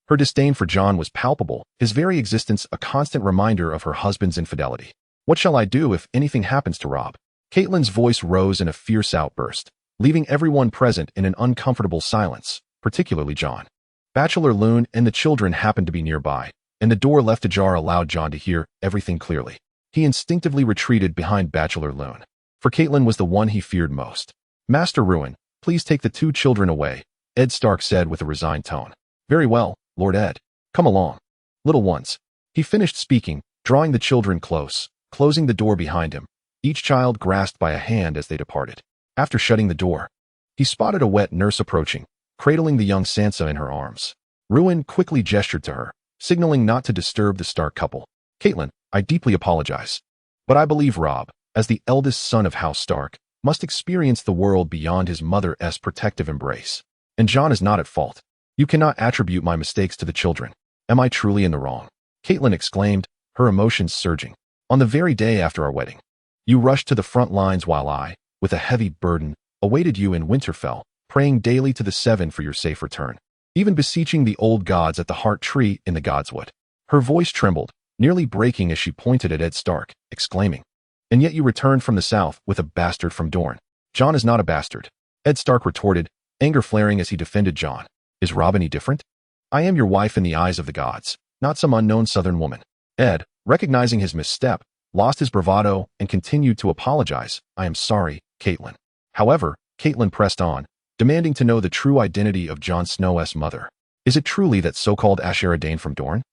Her disdain for Jon was palpable, his very existence a constant reminder of her husband's infidelity. "What shall I do if anything happens to Robb?" Caitlin's voice rose in a fierce outburst, leaving everyone present in an uncomfortable silence, particularly Jon. Bachelor Loon and the children happened to be nearby, and the door left ajar allowed Jon to hear everything clearly. He instinctively retreated behind Bachelor Loon, for Caitlin was the one he feared most. "Master Ruin, please take the two children away," Ed Stark said with a resigned tone. "Very well, Lord Ed. Come along, little ones." He finished speaking, drawing the children close, closing the door behind him, each child grasped by a hand as they departed. After shutting the door, he spotted a wet nurse approaching, cradling the young Sansa in her arms. Ruin quickly gestured to her, signaling not to disturb the Stark couple. "Caitlin, I deeply apologize, but I believe Robb, as the eldest son of House Stark, must experience the world beyond his mother's protective embrace. And Jon is not at fault. You cannot attribute my mistakes to the children. Am I truly in the wrong?" Caitlin exclaimed, her emotions surging. "On the very day after our wedding, you rushed to the front lines while I, with a heavy burden, awaited you in Winterfell, praying daily to the Seven for your safe return, even beseeching the old gods at the Heart Tree in the Godswood." Her voice trembled, nearly breaking as she pointed at Ed Stark, exclaiming, "And yet you returned from the south with a bastard from Dorne." "Jon is not a bastard," Ed Stark retorted, anger flaring as he defended Jon. "Is Robb any different? I am your wife in the eyes of the gods, not some unknown southern woman." Ed, recognizing his misstep, lost his bravado and continued to apologize. "I am sorry, Caitlin." However, Caitlin pressed on, demanding to know the true identity of Jon Snow's mother. "Is it truly that so-called Asha Dane from Dorne?"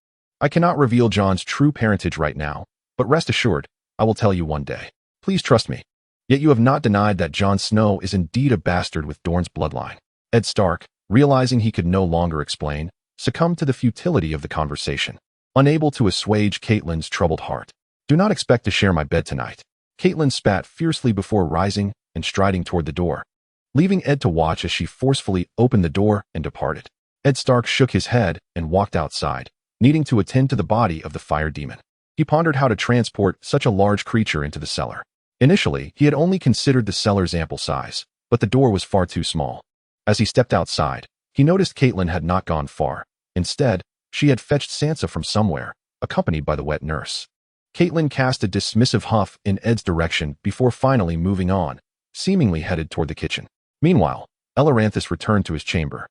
"I cannot reveal Jon's true parentage right now, but rest assured, I will tell you one day. Please trust me." "Yet you have not denied that Jon Snow is indeed a bastard with Dorne's bloodline." Ed Stark, realizing he could no longer explain, succumbed to the futility of the conversation, unable to assuage Caitlin's troubled heart. "Do not expect to share my bed tonight." Caitlin spat fiercely before rising and striding toward the door, leaving Ed to watch as she forcefully opened the door and departed. Ed Stark shook his head and walked outside, needing to attend to the body of the fire demon. He pondered how to transport such a large creature into the cellar. Initially, he had only considered the cellar's ample size, but the door was far too small. As he stepped outside, he noticed Caitlin had not gone far. Instead, she had fetched Sansa from somewhere, accompanied by the wet nurse. Caitlin cast a dismissive huff in Ed's direction before finally moving on, seemingly headed toward the kitchen. Meanwhile, Eleranthus returned to his chamber,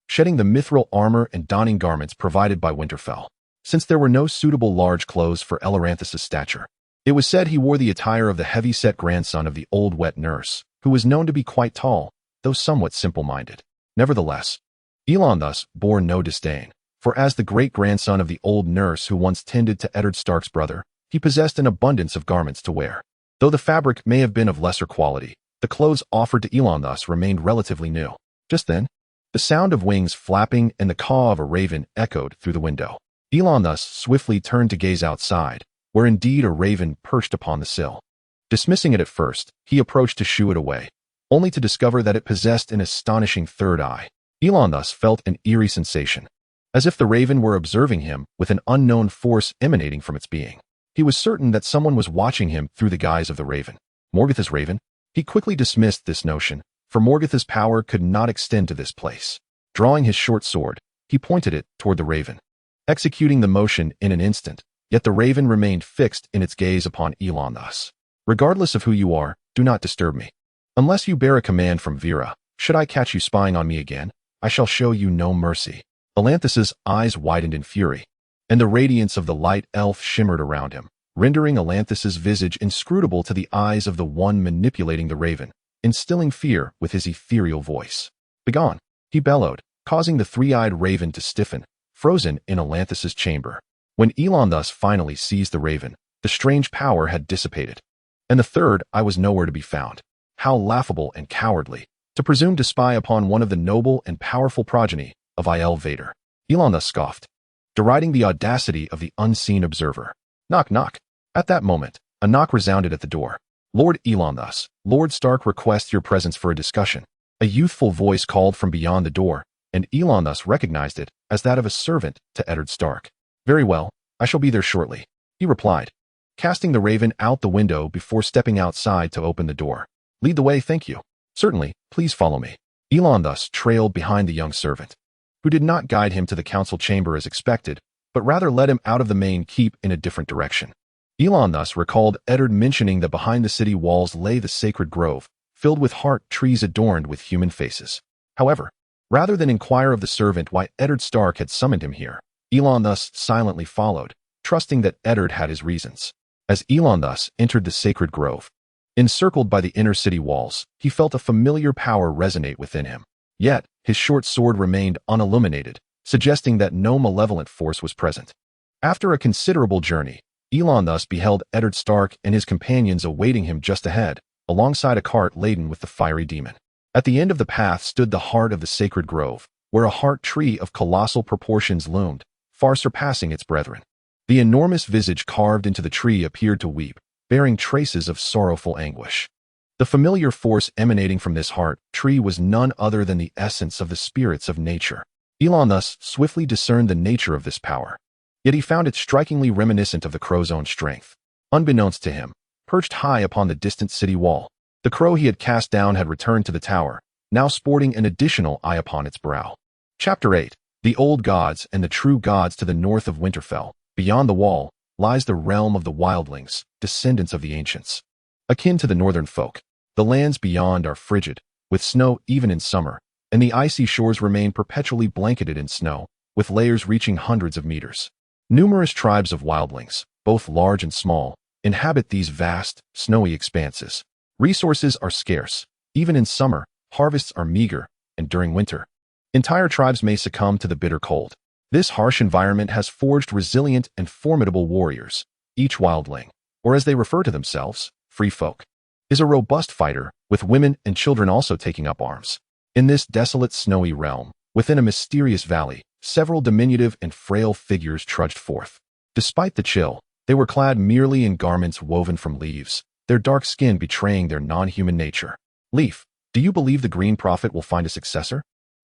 shedding the mithril armor and donning garments provided by Winterfell. Since there were no suitable large clothes for Eleranthus' stature, it was said he wore the attire of the heavy-set grandson of the old wet nurse, who was known to be quite tall, though somewhat simple-minded. Nevertheless, Elon thus bore no disdain, for as the great-grandson of the old nurse who once tended to Eddard Stark's brother, he possessed an abundance of garments to wear. Though the fabric may have been of lesser quality, the clothes offered to Elon thus remained relatively new. Just then, the sound of wings flapping and the caw of a raven echoed through the window. Elon thus swiftly turned to gaze outside, where indeed a raven perched upon the sill. Dismissing it at first, he approached to shoo it away, only to discover that it possessed an astonishing third eye. Elon thus felt an eerie sensation, as if the raven were observing him with an unknown force emanating from its being. He was certain that someone was watching him through the guise of the raven. Morgoth's raven? He quickly dismissed this notion, for Morgoth's power could not extend to this place. Drawing his short sword, he pointed it toward the raven, executing the motion in an instant, yet the raven remained fixed in its gaze upon Elon thus. Regardless of who you are, do not disturb me. Unless you bear a command from Vera, should I catch you spying on me again, I shall show you no mercy. Elanthus's eyes widened in fury, and the radiance of the light elf shimmered around him, rendering Elanthus's visage inscrutable to the eyes of the one manipulating the raven, instilling fear with his ethereal voice. Begone, he bellowed, causing the three-eyed raven to stiffen, frozen in Elanthus's chamber. When Elon thus finally seized the raven, the strange power had dissipated, and the third eye was nowhere to be found. How laughable and cowardly, to presume to spy upon one of the noble and powerful progeny of Ilúvatar. Elon thus scoffed, deriding the audacity of the unseen observer. Knock, knock. At that moment, a knock resounded at the door. Lord Elon thus, Lord Stark requests your presence for a discussion. A youthful voice called from beyond the door, and Elon thus recognized it as that of a servant to Eddard Stark. Very well, I shall be there shortly, he replied, casting the raven out the window before stepping outside to open the door. Lead the way, thank you. Certainly, please follow me. Elon thus trailed behind the young servant, who did not guide him to the council chamber as expected, but rather led him out of the main keep in a different direction. Elon thus recalled Eddard mentioning that behind the city walls lay the sacred grove, filled with heart trees adorned with human faces. However, rather than inquire of the servant why Eddard Stark had summoned him here, Elon thus silently followed, trusting that Eddard had his reasons. As Elon thus entered the sacred grove, encircled by the inner city walls, he felt a familiar power resonate within him. Yet, his short sword remained unilluminated, suggesting that no malevolent force was present. After a considerable journey, Elon thus beheld Eddard Stark and his companions awaiting him just ahead, alongside a cart laden with the fiery demon. At the end of the path stood the heart of the sacred grove, where a heart tree of colossal proportions loomed, far surpassing its brethren. The enormous visage carved into the tree appeared to weep, bearing traces of sorrowful anguish. The familiar force emanating from this heart tree was none other than the essence of the spirits of nature. Elon thus swiftly discerned the nature of this power, yet he found it strikingly reminiscent of the crow's own strength. Unbeknownst to him, perched high upon the distant city wall, the crow he had cast down had returned to the tower, now sporting an additional eye upon its brow. Chapter 8. The Old Gods and the True Gods. To the north of Winterfell, beyond the wall, lies the realm of the wildlings, descendants of the ancients. Akin to the northern folk, the lands beyond are frigid, with snow even in summer, and the icy shores remain perpetually blanketed in snow, with layers reaching hundreds of meters. Numerous tribes of wildlings, both large and small, inhabit these vast, snowy expanses. Resources are scarce. Even in summer, harvests are meager, and during winter, entire tribes may succumb to the bitter cold. This harsh environment has forged resilient and formidable warriors. Each wildling, or as they refer to themselves, free folk, is a robust fighter, with women and children also taking up arms. In this desolate snowy realm, within a mysterious valley, several diminutive and frail figures trudged forth. Despite the chill, they were clad merely in garments woven from leaves, their dark skin betraying their non-human nature. Leaf, do you believe the Green Prophet will find a successor?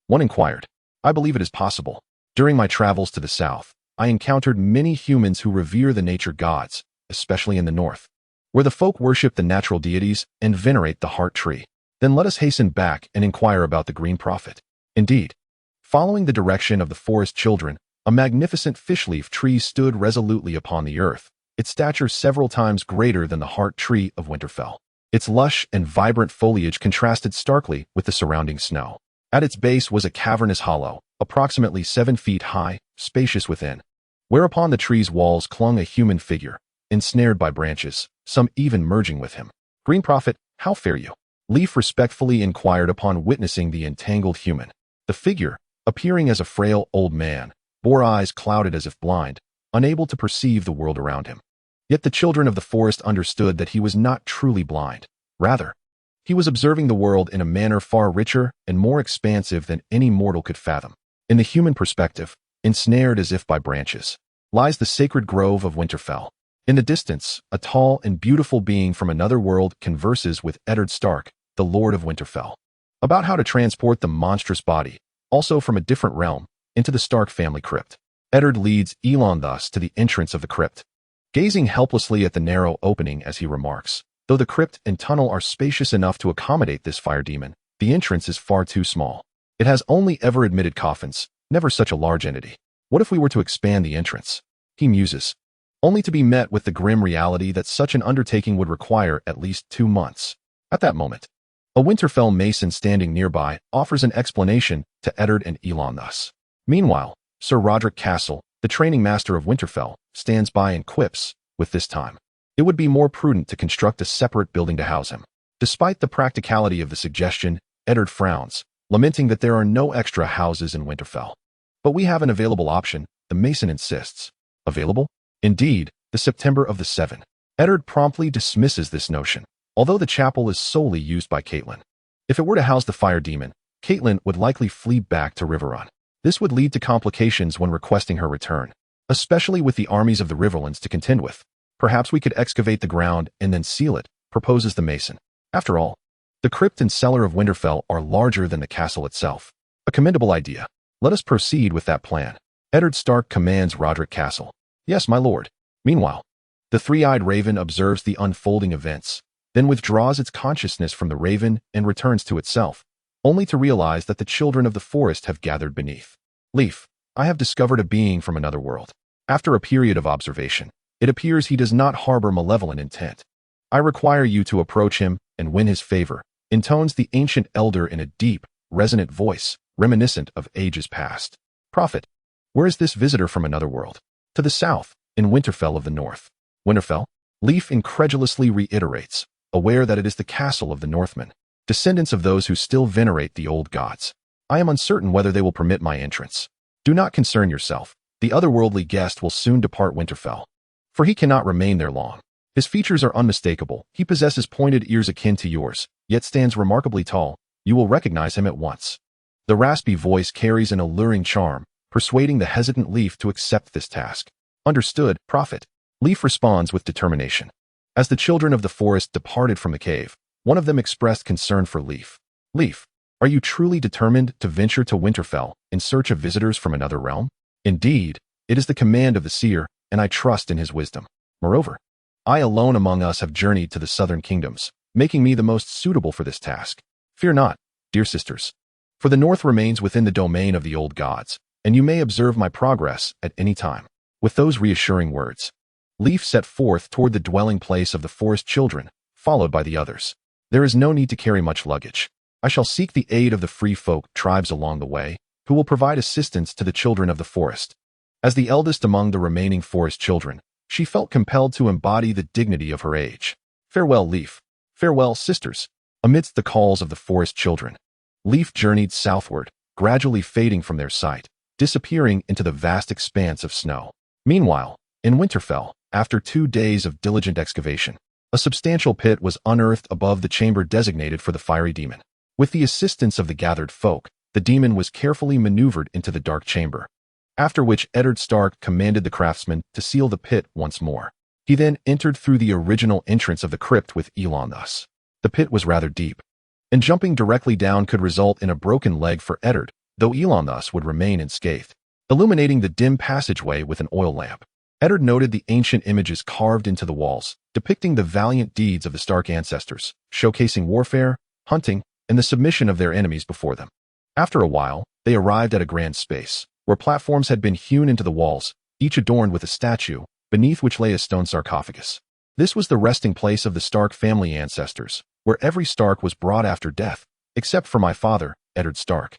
One inquired. I believe it is possible. During my travels to the south, I encountered many humans who revere the nature gods, especially in the north, where the folk worship the natural deities and venerate the heart tree. Then let us hasten back and inquire about the Green Prophet. Indeed, following the direction of the forest children, a magnificent fishleaf tree stood resolutely upon the earth, its stature several times greater than the heart tree of Winterfell. Its lush and vibrant foliage contrasted starkly with the surrounding snow. At its base was a cavernous hollow, approximately 7 feet high, spacious within, whereupon the tree's walls clung a human figure, ensnared by branches, some even merging with him. "Green Prophet, how fare you?" Leaf respectfully inquired upon witnessing the entangled human. The figure, appearing as a frail old man, bore eyes clouded as if blind, unable to perceive the world around him. Yet the children of the forest understood that he was not truly blind. Rather, he was observing the world in a manner far richer and more expansive than any mortal could fathom. In the human perspective, ensnared as if by branches, lies the sacred grove of Winterfell. In the distance, a tall and beautiful being from another world converses with Eddard Stark, the Lord of Winterfell, about how to transport the monstrous body, also from a different realm, into the Stark family crypt. Eddard leads Elon thus to the entrance of the crypt, gazing helplessly at the narrow opening as he remarks, "Though the crypt and tunnel are spacious enough to accommodate this fire demon, the entrance is far too small. It has only ever admitted coffins, never such a large entity. What if we were to expand the entrance?" He muses, only to be met with the grim reality that such an undertaking would require at least 2 months. At that moment, a Winterfell mason standing nearby offers an explanation to Eddard and Elon thus. Meanwhile, Sir Roderick Castle, the training master of Winterfell, stands by and quips, with this time, it would be more prudent to construct a separate building to house him. Despite the practicality of the suggestion, Eddard frowns, lamenting that there are no extra houses in Winterfell. "But we have an available option," the mason insists. "Available?" "Indeed, the September of the Seven." Eddard promptly dismisses this notion, although the chapel is solely used by Catelyn. If it were to house the fire demon, Catelyn would likely flee back to Riverrun. This would lead to complications when requesting her return, especially with the armies of the Riverlands to contend with. "Perhaps we could excavate the ground and then seal it," proposes the mason. After all, the crypt and cellar of Winterfell are larger than the castle itself. A commendable idea. Let us proceed with that plan. Eddard Stark commands Roderick Castle. "Yes, my lord." Meanwhile, the three-eyed raven observes the unfolding events, then withdraws its consciousness from the raven and returns to itself, only to realize that the children of the forest have gathered beneath. "Leaf, I have discovered a being from another world." After a period of observation, it appears he does not harbor malevolent intent. "I require you to approach him and win his favor," intones the ancient elder in a deep, resonant voice, reminiscent of ages past. "Prophet, where is this visitor from another world?" "To the south, in Winterfell of the North." "Winterfell?" Leaf incredulously reiterates, aware that it is the castle of the Northmen, descendants of those who still venerate the old gods. "I am uncertain whether they will permit my entrance." "Do not concern yourself. The otherworldly guest will soon depart Winterfell, for he cannot remain there long. His features are unmistakable. He possesses pointed ears akin to yours, yet stands remarkably tall. You will recognize him at once." The raspy voice carries an alluring charm, persuading the hesitant Leaf to accept this task. "Understood, Prophet." Leaf responds with determination. As the children of the forest departed from the cave, one of them expressed concern for Leaf. "Leaf, are you truly determined to venture to Winterfell in search of visitors from another realm?" "Indeed, it is the command of the seer, and I trust in his wisdom. Moreover, I alone among us have journeyed to the southern kingdoms, making me the most suitable for this task. Fear not, dear sisters, for the north remains within the domain of the old gods, and you may observe my progress at any time." With those reassuring words, Leaf set forth toward the dwelling place of the forest children, followed by the others. There is no need to carry much luggage. I shall seek the aid of the free folk tribes along the way, who will provide assistance to the children of the forest. As the eldest among the remaining forest children, she felt compelled to embody the dignity of her age. "Farewell, Leaf. Farewell, sisters." Amidst the calls of the forest children, Leaf journeyed southward, gradually fading from their sight, disappearing into the vast expanse of snow. Meanwhile, in Winterfell, after 2 days of diligent excavation, a substantial pit was unearthed above the chamber designated for the fiery demon. With the assistance of the gathered folk, the demon was carefully maneuvered into the dark chamber, after which Eddard Stark commanded the craftsman to seal the pit once more. He then entered through the original entrance of the crypt with Elon thus. The pit was rather deep, and jumping directly down could result in a broken leg for Eddard, though Elon thus would remain unscathed. Illuminating the dim passageway with an oil lamp, Eddard noted the ancient images carved into the walls, depicting the valiant deeds of the Stark ancestors, showcasing warfare, hunting, and the submission of their enemies before them. After a while, they arrived at a grand space, where platforms had been hewn into the walls, each adorned with a statue, beneath which lay a stone sarcophagus. This was the resting place of the Stark family ancestors, where every Stark was brought after death, except for my father, Eddard Stark.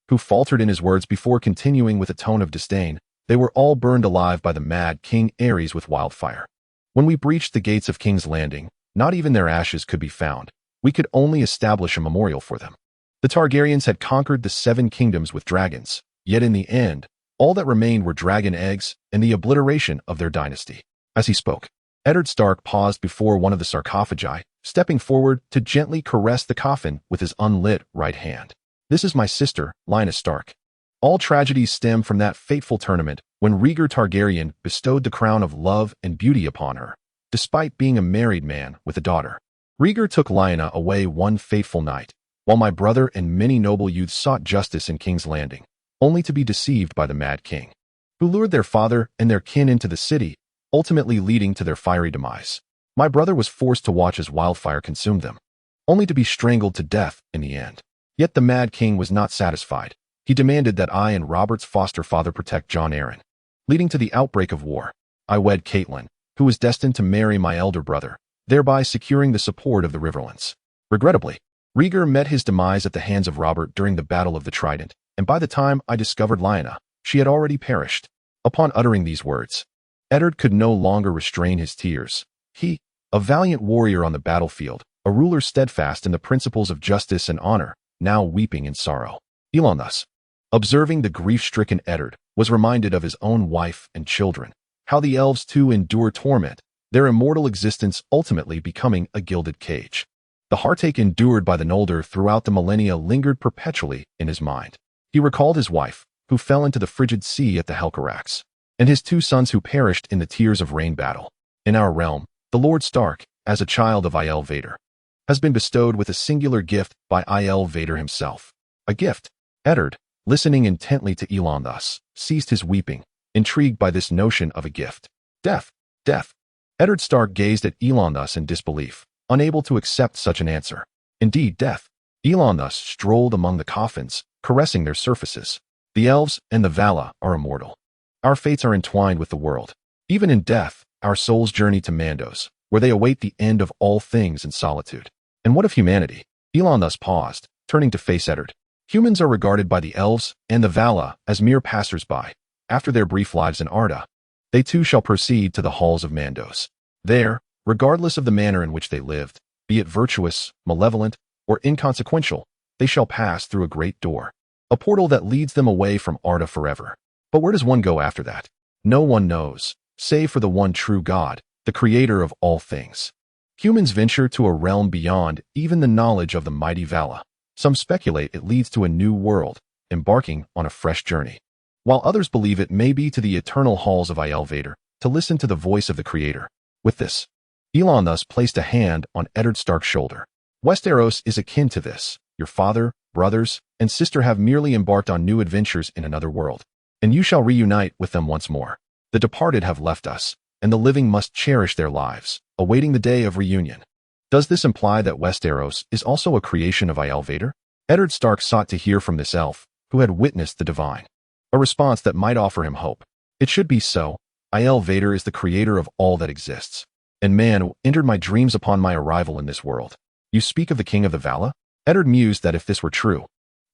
who faltered in his words before continuing with a tone of disdain. They were all burned alive by the mad King Ares with wildfire. When we breached the gates of King's Landing, not even their ashes could be found. We could only establish a memorial for them. The Targaryens had conquered the 7 kingdoms with dragons, yet in the end, all that remained were dragon eggs and the obliteration of their dynasty. As he spoke, Eddard Stark paused before one of the sarcophagi, stepping forward to gently caress the coffin with his unlit right hand. This is my sister, Lyanna Stark. All tragedies stem from that fateful tournament when Rhaegar Targaryen bestowed the crown of love and beauty upon her, despite being a married man with a daughter. Rhaegar took Lyanna away one fateful night, while my brother and many noble youths sought justice in King's Landing, only to be deceived by the Mad King, who lured their father and their kin into the city, ultimately leading to their fiery demise. My brother was forced to watch as wildfire consumed them, only to be strangled to death in the end. Yet the Mad King was not satisfied. He demanded that I and Robert's foster father protect Jon Arryn, leading to the outbreak of war. I wed Catelyn, who was destined to marry my elder brother, thereby securing the support of the Riverlands. Regrettably, Rhaegar met his demise at the hands of Robert during the Battle of the Trident, and by the time I discovered Lyanna, she had already perished. Upon uttering these words, Eddard could no longer restrain his tears. He, a valiant warrior on the battlefield, a ruler steadfast in the principles of justice and honor, now weeping in sorrow. Elon thus, observing the grief-stricken Eddard, was reminded of his own wife and children, how the elves too endure torment, their immortal existence ultimately becoming a gilded cage. The heartache endured by the Noldor throughout the millennia lingered perpetually in his mind. He recalled his wife, who fell into the frigid sea at the Helcarax, and his 2 sons who perished in the Tears of Rain battle. In our realm, the Lord Stark, as a child of Iel Vader, has been bestowed with a singular gift by Iel Vader himself. A gift. Eddard, listening intently to Elon thus, ceased his weeping, intrigued by this notion of a gift. Death. Death. Eddard Stark gazed at Elon thus in disbelief, unable to accept such an answer. Indeed, death. Elon thus strolled among the coffins, caressing their surfaces. The elves and the Vala are immortal. Our fates are entwined with the world. Even in death, our souls journey to Mandos, where they await the end of all things in solitude. And what of humanity? Elon thus paused, turning to face Eddard. Humans are regarded by the elves and the Vala as mere passers-by. After their brief lives in Arda, they too shall proceed to the halls of Mandos. There, regardless of the manner in which they lived, be it virtuous, malevolent, or inconsequential, they shall pass through a great door, a portal that leads them away from Arda forever. But where does one go after that? No one knows, save for the one true God, the creator of all things. Humans venture to a realm beyond even the knowledge of the mighty Vala. Some speculate it leads to a new world, embarking on a fresh journey, while others believe it may be to the eternal halls of Iel Vader, to listen to the voice of the Creator. With this, Elon thus placed a hand on Eddard Stark's shoulder. Westeros is akin to this. Your father, brothers, and sister have merely embarked on new adventures in another world, and you shall reunite with them once more. The departed have left us, and the living must cherish their lives, awaiting the day of reunion. Does this imply that Westeros is also a creation of Iel Vader? Eddard Stark sought to hear from this elf, who had witnessed the divine, a response that might offer him hope. It should be so. Iel Vader is the creator of all that exists, and man entered my dreams upon my arrival in this world. You speak of the king of the Vala? Eddard mused that if this were true,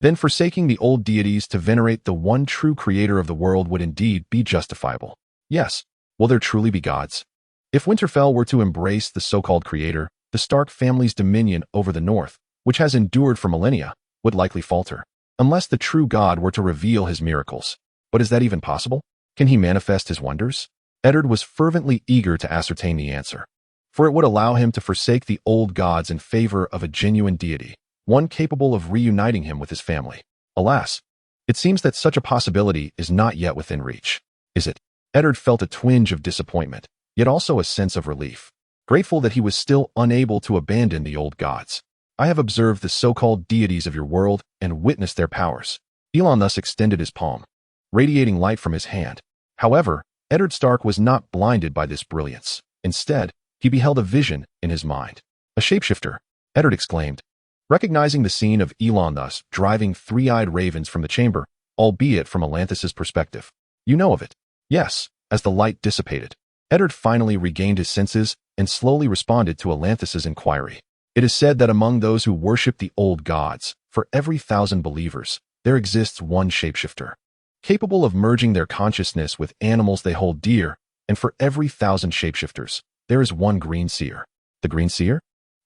then forsaking the old deities to venerate the one true creator of the world would indeed be justifiable. Yes, will there truly be gods? If Winterfell were to embrace the so-called creator, the Stark family's dominion over the north, which has endured for millennia, would likely falter, unless the true God were to reveal his miracles. But is that even possible? Can he manifest his wonders? Eddard was fervently eager to ascertain the answer, for it would allow him to forsake the old gods in favor of a genuine deity, one capable of reuniting him with his family. Alas, it seems that such a possibility is not yet within reach. Is it? Eddard felt a twinge of disappointment, yet also a sense of relief, grateful that he was still unable to abandon the old gods. I have observed the so-called deities of your world and witnessed their powers. Elon thus extended his palm, radiating light from his hand. However, Eddard Stark was not blinded by this brilliance. Instead, he beheld a vision in his mind. A shapeshifter, Eddard exclaimed, recognizing the scene of Elon thus driving 3-eyed ravens from the chamber, albeit from Elanthis's perspective. You know of it? Yes. As the light dissipated, Eddard finally regained his senses and slowly responded to Elanthis's inquiry. It is said that among those who worship the old gods, for every 1,000 believers, there exists one shapeshifter, capable of merging their consciousness with animals they hold dear, and for every 1,000 shapeshifters, there is one green seer. The green seer?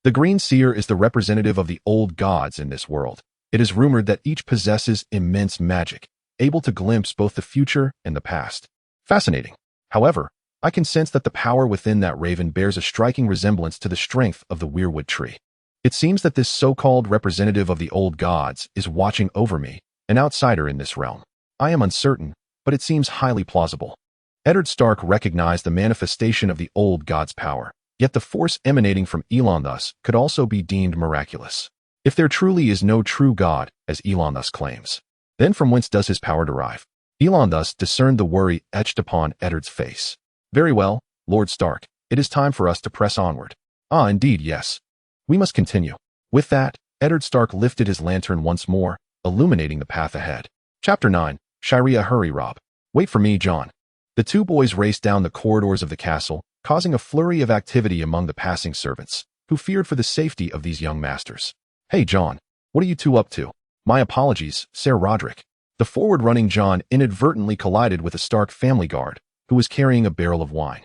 The green seer is the representative of the old gods in this world. It is rumored that each possesses immense magic, able to glimpse both the future and the past. Fascinating. However, I can sense that the power within that raven bears a striking resemblance to the strength of the weirwood tree. It seems that this so-called representative of the old gods is watching over me, an outsider in this realm. I am uncertain, but it seems highly plausible. Eddard Stark recognized the manifestation of the old god's power, yet the force emanating from Elon thus could also be deemed miraculous. If there truly is no true god, as Elon thus claims, then from whence does his power derive? Elon thus discerned the worry etched upon Eddard's face. Very well, Lord Stark, it is time for us to press onward. Ah, indeed, yes. We must continue. With that, Eddard Stark lifted his lantern once more, illuminating the path ahead. Chapter 9, Shirea Hurry Rob. Wait for me, John. The two boys raced down the corridors of the castle, causing a flurry of activity among the passing servants, who feared for the safety of these young masters. Hey, John, what are you two up to? My apologies, Ser Roderick. The forward-running John inadvertently collided with a Stark family guard, who was carrying a barrel of wine,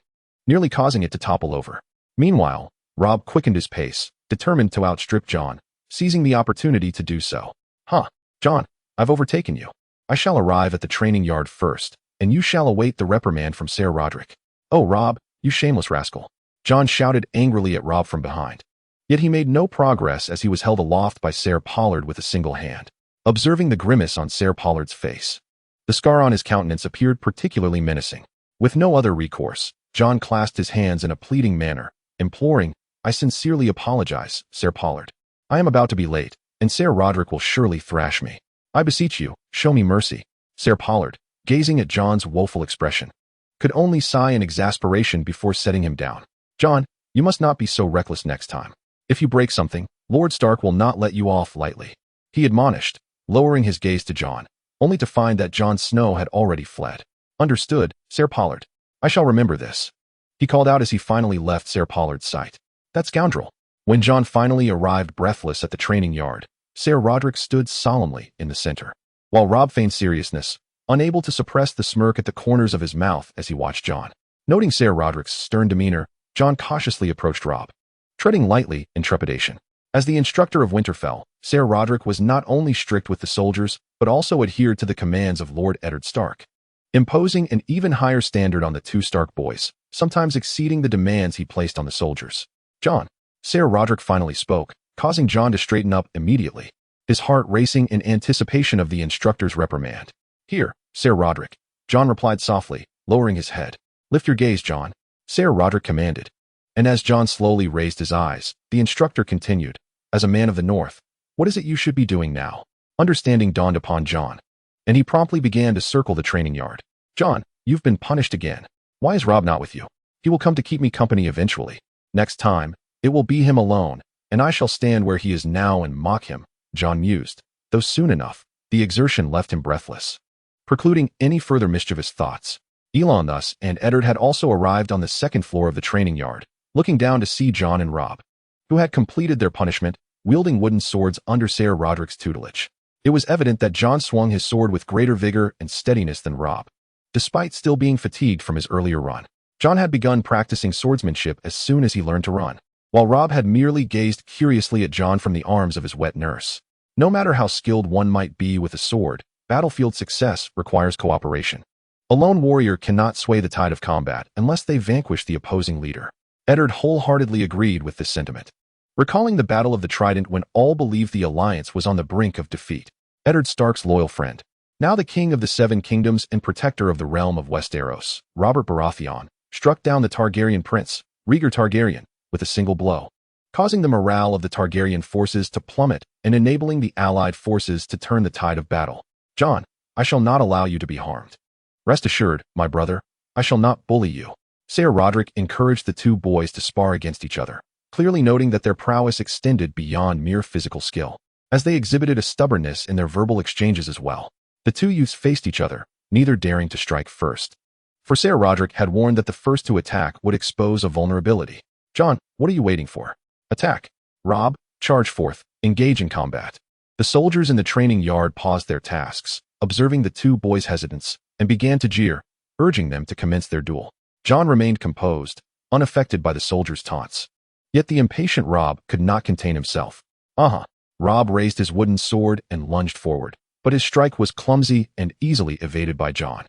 nearly causing it to topple over. Meanwhile, Rob quickened his pace, determined to outstrip John, seizing the opportunity to do so. Huh, John, I've overtaken you. I shall arrive at the training yard first, and you shall await the reprimand from Ser Roderick. Oh, Rob, you shameless rascal. John shouted angrily at Rob from behind. Yet he made no progress as he was held aloft by Ser Pollard with a single hand. Observing the grimace on Ser Pollard's face, the scar on his countenance appeared particularly menacing. With no other recourse, John clasped his hands in a pleading manner, imploring, I sincerely apologize, Ser Pollard. I am about to be late, and Ser Roderick will surely thrash me. I beseech you, show me mercy. Ser Pollard, gazing at John's woeful expression, could only sigh in exasperation before setting him down. John, you must not be so reckless next time. If you break something, Lord Stark will not let you off lightly. He admonished, lowering his gaze to John, only to find that Jon Snow had already fled. Understood, Ser Pollard. I shall remember this. He called out as he finally left Ser Pollard's sight. That scoundrel. When John finally arrived breathless at the training yard, Ser Roderick stood solemnly in the center, while Rob feigned seriousness, unable to suppress the smirk at the corners of his mouth as he watched John. Noting Ser Roderick's stern demeanor, John cautiously approached Rob, treading lightly in trepidation. As the instructor of Winterfell, Ser Roderick was not only strict with the soldiers, but also adhered to the commands of Lord Eddard Stark, imposing an even higher standard on the two Stark boys, sometimes exceeding the demands he placed on the soldiers. John, Ser Roderick finally spoke, causing John to straighten up immediately, his heart racing in anticipation of the instructor's reprimand. Here, Ser Roderick, John replied softly, lowering his head. Lift your gaze, John, Ser Roderick commanded. And as John slowly raised his eyes, the instructor continued, as a man of the North, what is it you should be doing now? Understanding dawned upon John, and he promptly began to circle the training yard. John, you've been punished again. Why is Rob not with you? He will come to keep me company eventually. Next time, it will be him alone, and I shall stand where he is now and mock him, John mused, though soon enough, the exertion left him breathless, precluding any further mischievous thoughts. Elon thus and Eddard had also arrived on the second floor of the training yard, looking down to see John and Rob, who had completed their punishment, wielding wooden swords under Ser Roderick's tutelage. It was evident that John swung his sword with greater vigor and steadiness than Rob, despite still being fatigued from his earlier run. John had begun practicing swordsmanship as soon as he learned to run, while Rob had merely gazed curiously at John from the arms of his wet nurse. No matter how skilled one might be with a sword, battlefield success requires cooperation. A lone warrior cannot sway the tide of combat unless they vanquish the opposing leader. Eddard wholeheartedly agreed with this sentiment. Recalling the Battle of the Trident when all believed the alliance was on the brink of defeat, Eddard Stark's loyal friend, now the king of the Seven Kingdoms and protector of the realm of Westeros, Robert Baratheon, struck down the Targaryen prince, Rhaegar Targaryen, with a single blow, causing the morale of the Targaryen forces to plummet and enabling the allied forces to turn the tide of battle. John, I shall not allow you to be harmed. Rest assured, my brother, I shall not bully you. Ser Roderick encouraged the two boys to spar against each other, clearly noting that their prowess extended beyond mere physical skill, as they exhibited a stubbornness in their verbal exchanges as well. The two youths faced each other, neither daring to strike first, for Ser Roderick had warned that the first to attack would expose a vulnerability. John, what are you waiting for? Attack. Rob, charge forth, engage in combat. The The soldiers in the training yard paused their tasks, observing the two boys' hesitance, and began to jeer, urging them to commence their duel. Jon remained composed, unaffected by the soldiers' taunts. Yet the impatient Robb could not contain himself. Robb raised his wooden sword and lunged forward, but his strike was clumsy and easily evaded by Jon.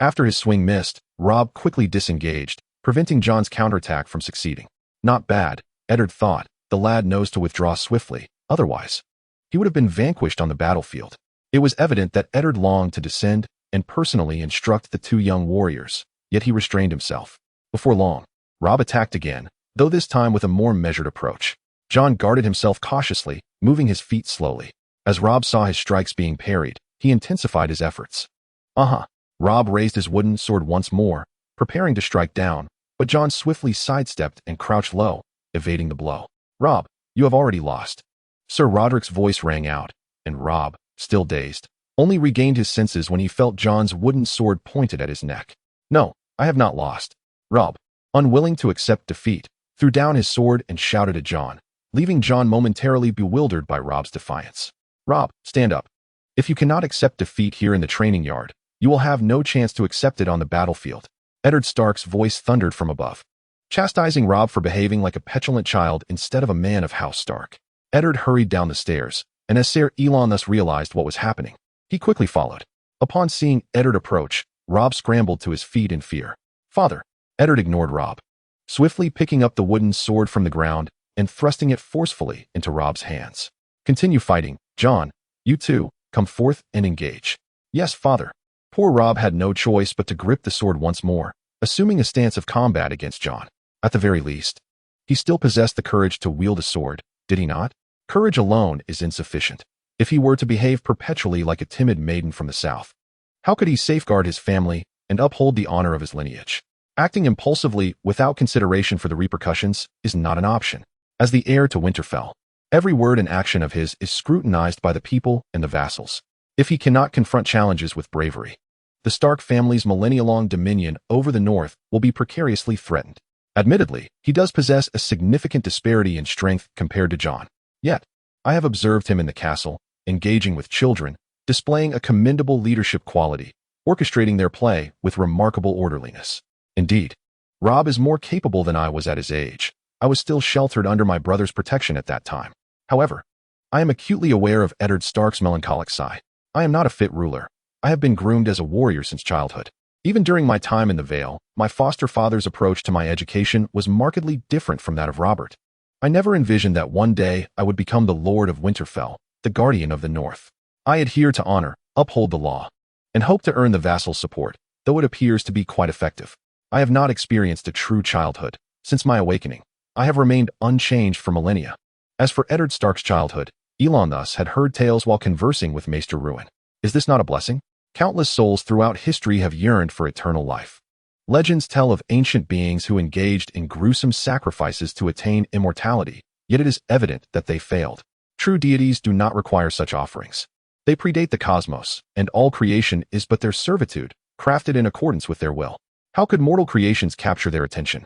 After his swing missed, Robb quickly disengaged, preventing Jon's counterattack from succeeding. Not bad, Eddard thought. The lad knows to withdraw swiftly, otherwise he would have been vanquished on the battlefield. It was evident that Eddard longed to descend and personally instruct the two young warriors, yet he restrained himself. Before long, Robb attacked again, though this time with a more measured approach. Jon guarded himself cautiously, moving his feet slowly. As Robb saw his strikes being parried, he intensified his efforts. Robb raised his wooden sword once more, preparing to strike down, but Jon swiftly sidestepped and crouched low, evading the blow. "Robb, you have already lost." Sir Roderick's voice rang out, and Robb, still dazed, only regained his senses when he felt Jon's wooden sword pointed at his neck. "No, I have not lost." Robb, unwilling to accept defeat, threw down his sword and shouted at Jon, leaving Jon momentarily bewildered by Robb's defiance. "Robb, stand up. If you cannot accept defeat here in the training yard, you will have no chance to accept it on the battlefield." Eddard Stark's voice thundered from above, chastising Robb for behaving like a petulant child instead of a man of House Stark. Eddard hurried down the stairs, and as Ser Elon thus realized what was happening, he quickly followed. Upon seeing Eddard approach, Robb scrambled to his feet in fear. "Father!" Eddard ignored Robb, swiftly picking up the wooden sword from the ground and thrusting it forcefully into Robb's hands. "Continue fighting, Jon. You too, come forth and engage." "Yes, father." Poor Robb had no choice but to grip the sword once more, assuming a stance of combat against Jon. At the very least, he still possessed the courage to wield a sword, did he not? Courage alone is insufficient. If he were to behave perpetually like a timid maiden from the south, how could he safeguard his family and uphold the honor of his lineage? Acting impulsively without consideration for the repercussions is not an option. As the heir to Winterfell, every word and action of his is scrutinized by the people and the vassals. If he cannot confront challenges with bravery, the Stark family's millennia-long dominion over the north will be precariously threatened. Admittedly, he does possess a significant disparity in strength compared to Jon. Yet, I have observed him in the castle, engaging with children, displaying a commendable leadership quality, orchestrating their play with remarkable orderliness. Indeed, Robb is more capable than I was at his age. I was still sheltered under my brother's protection at that time. However, I am acutely aware of Eddard Stark's melancholic side. I am not a fit ruler. I have been groomed as a warrior since childhood. Even during my time in the Vale, my foster father's approach to my education was markedly different from that of Robert. I never envisioned that one day I would become the Lord of Winterfell, the Guardian of the North. I adhere to honor, uphold the law, and hope to earn the vassal support, though it appears to be quite effective. I have not experienced a true childhood. Since my awakening, I have remained unchanged for millennia. As for Eddard Stark's childhood, Elon thus had heard tales while conversing with Maester Ruin. Is this not a blessing? Countless souls throughout history have yearned for eternal life. Legends tell of ancient beings who engaged in gruesome sacrifices to attain immortality, yet it is evident that they failed. True deities do not require such offerings. They predate the cosmos, and all creation is but their servitude, crafted in accordance with their will. How could mortal creations capture their attention?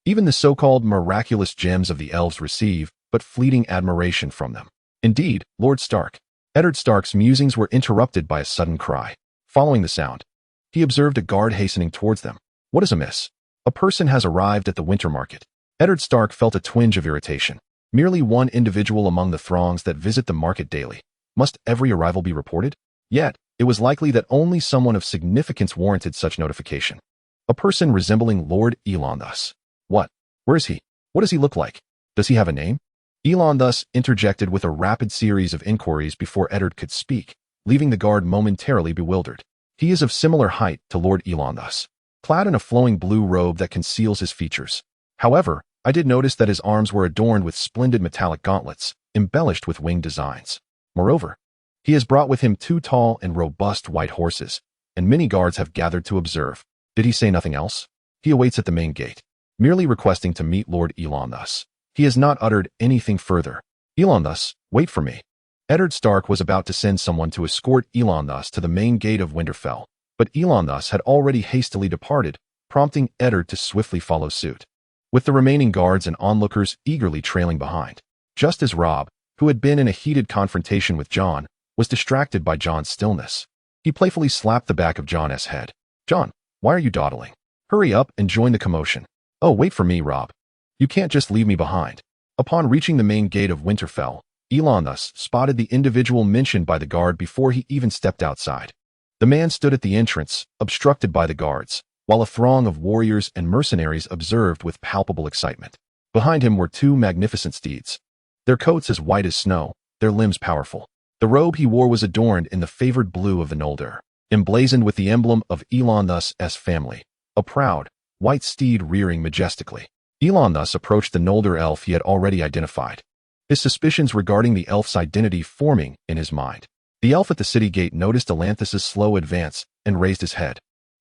Even the so-called miraculous gems of the elves receive but fleeting admiration from them. Indeed, Lord Stark. Eddard Stark's musings were interrupted by a sudden cry. Following the sound, he observed a guard hastening towards them. What is amiss? A person has arrived at the winter market. Eddard Stark felt a twinge of irritation. Merely one individual among the throngs that visit the market daily. Must every arrival be reported? Yet, it was likely that only someone of significance warranted such notification. A person resembling Lord Elon thus. What? Where is he? What does he look like? Does he have a name? Elon thus interjected with a rapid series of inquiries before Eddard could speak, leaving the guard momentarily bewildered. He is of similar height to Lord Elon thus, clad in a flowing blue robe that conceals his features. However, I did notice that his arms were adorned with splendid metallic gauntlets, embellished with winged designs. Moreover, he has brought with him 2 tall and robust white horses, and many guards have gathered to observe. Did he say nothing else? He awaits at the main gate, merely requesting to meet Lord Elon thus. He has not uttered anything further. Elon thus, wait for me. Eddard Stark was about to send someone to escort Elon thus to the main gate of Winterfell, but Elon thus had already hastily departed, prompting Eddard to swiftly follow suit, with the remaining guards and onlookers eagerly trailing behind. Just as Robb, who had been in a heated confrontation with Jon, was distracted by Jon's stillness. He playfully slapped the back of Jon's head. "Jon, why are you dawdling? Hurry up and join the commotion." "Oh, wait for me, Robb. You can't just leave me behind." Upon reaching the main gate of Winterfell, Elon thus spotted the individual mentioned by the guard before he even stepped outside. The man stood at the entrance, obstructed by the guards, while a throng of warriors and mercenaries observed with palpable excitement. Behind him were two magnificent steeds, their coats as white as snow, their limbs powerful. The robe he wore was adorned in the favored blue of the Noldor, emblazoned with the emblem of Elon thus' family, a proud, white steed rearing majestically. Elon thus approached the Noldor elf he had already identified, his suspicions regarding the elf's identity forming in his mind. The elf at the city gate noticed Elanthis's slow advance and raised his head,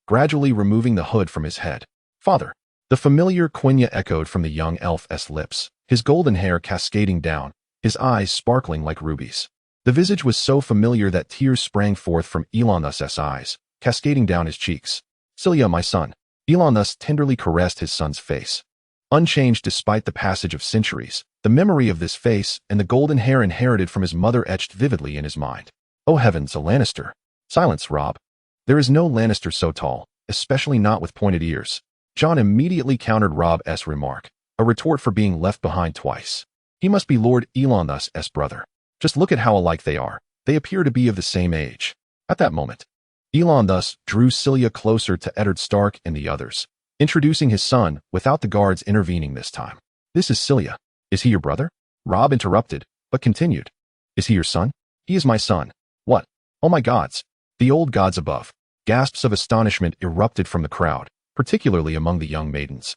gradually removing the hood from his head. "Father." The familiar Quenya echoed from the young elf's lips, his golden hair cascading down, his eyes sparkling like rubies. The visage was so familiar that tears sprang forth from Elon thus' eyes, cascading down his cheeks. "Cilia, my son." Elon thus tenderly caressed his son's face. Unchanged despite the passage of centuries, the memory of this face and the golden hair inherited from his mother etched vividly in his mind. "Oh heavens, a Lannister." "Silence, Robb. There is no Lannister so tall, especially not with pointed ears." Jon immediately countered Robb's remark, a retort for being left behind twice. "He must be Lord Elon thus' brother. Just look at how alike they are. They appear to be of the same age." At that moment, Elon thus drew Cilia closer to Eddard Stark and the others, introducing his son without the guards intervening this time. "This is Cilia." "Is he your brother?" Robb interrupted, but continued. "Is he your son?" "He is my son." "What? Oh my gods!" "The old gods above." Gasps of astonishment erupted from the crowd, particularly among the young maidens,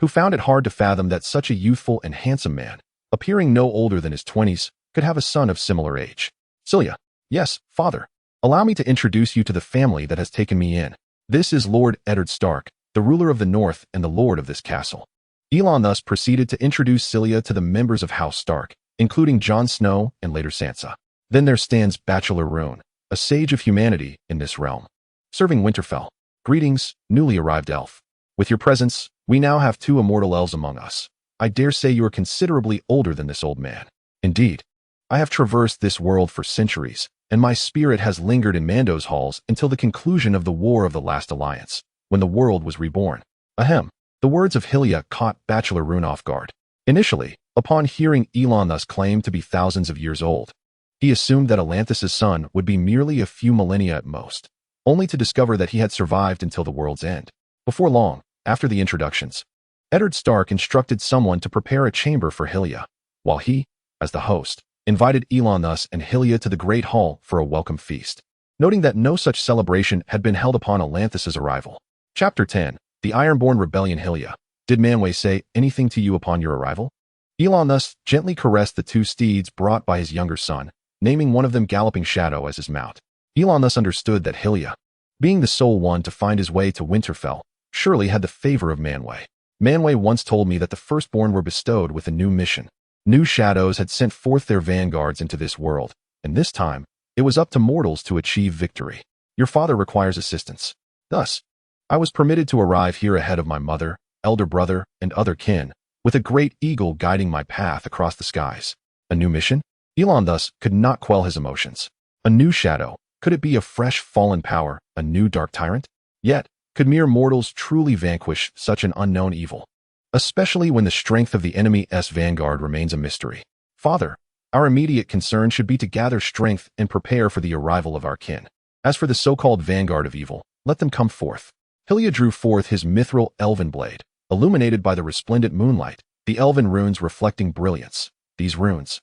who found it hard to fathom that such a youthful and handsome man, appearing no older than his 20s, could have a son of similar age. "Cilia." "Yes, father. Allow me to introduce you to the family that has taken me in. This is Lord Eddard Stark, the ruler of the North and the lord of this castle." Elon thus proceeded to introduce Cilia to the members of House Stark, including Jon Snow and later Sansa. "Then there stands Bachelor Rune, a sage of humanity in this realm, serving Winterfell. Greetings, newly arrived elf. With your presence, we now have two immortal elves among us. I dare say you are considerably older than this old man." "Indeed. I have traversed this world for centuries, and my spirit has lingered in Mando's halls until the conclusion of the War of the Last Alliance, when the world was reborn." Ahem. The words of Hylia caught Bachelor Rune off guard. Initially, upon hearing Elon thus claim to be thousands of years old, he assumed that Elanthis's son would be merely a few millennia at most, only to discover that he had survived until the world's end. Before long, after the introductions, Eddard Stark instructed someone to prepare a chamber for Hylia, while he, as the host, invited Elon thus and Hylia to the Great Hall for a welcome feast, noting that no such celebration had been held upon Elanthis's arrival. Chapter 10. The Ironborn Rebellion. Hylia. "Did Manwë say anything to you upon your arrival?" Elon thus gently caressed the two steeds brought by his younger son, naming one of them Galloping Shadow as his mount. Elon thus understood that Hylia, being the sole one to find his way to Winterfell, surely had the favor of Manwë. "Manwë once told me that the Firstborn were bestowed with a new mission. New shadows had sent forth their vanguards into this world, and this time, it was up to mortals to achieve victory. Your father requires assistance. Thus, I was permitted to arrive here ahead of my mother, elder brother, and other kin, with a great eagle guiding my path across the skies." A new mission? Elon thus could not quell his emotions. A new shadow? Could it be a fresh fallen power, a new dark tyrant? Yet, could mere mortals truly vanquish such an unknown evil? Especially when the strength of the enemy's vanguard remains a mystery. "Father, our immediate concern should be to gather strength and prepare for the arrival of our kin. As for the so-called vanguard of evil, let them come forth." Hylia drew forth his mithril elven blade, illuminated by the resplendent moonlight, the elven runes reflecting brilliance. These runes,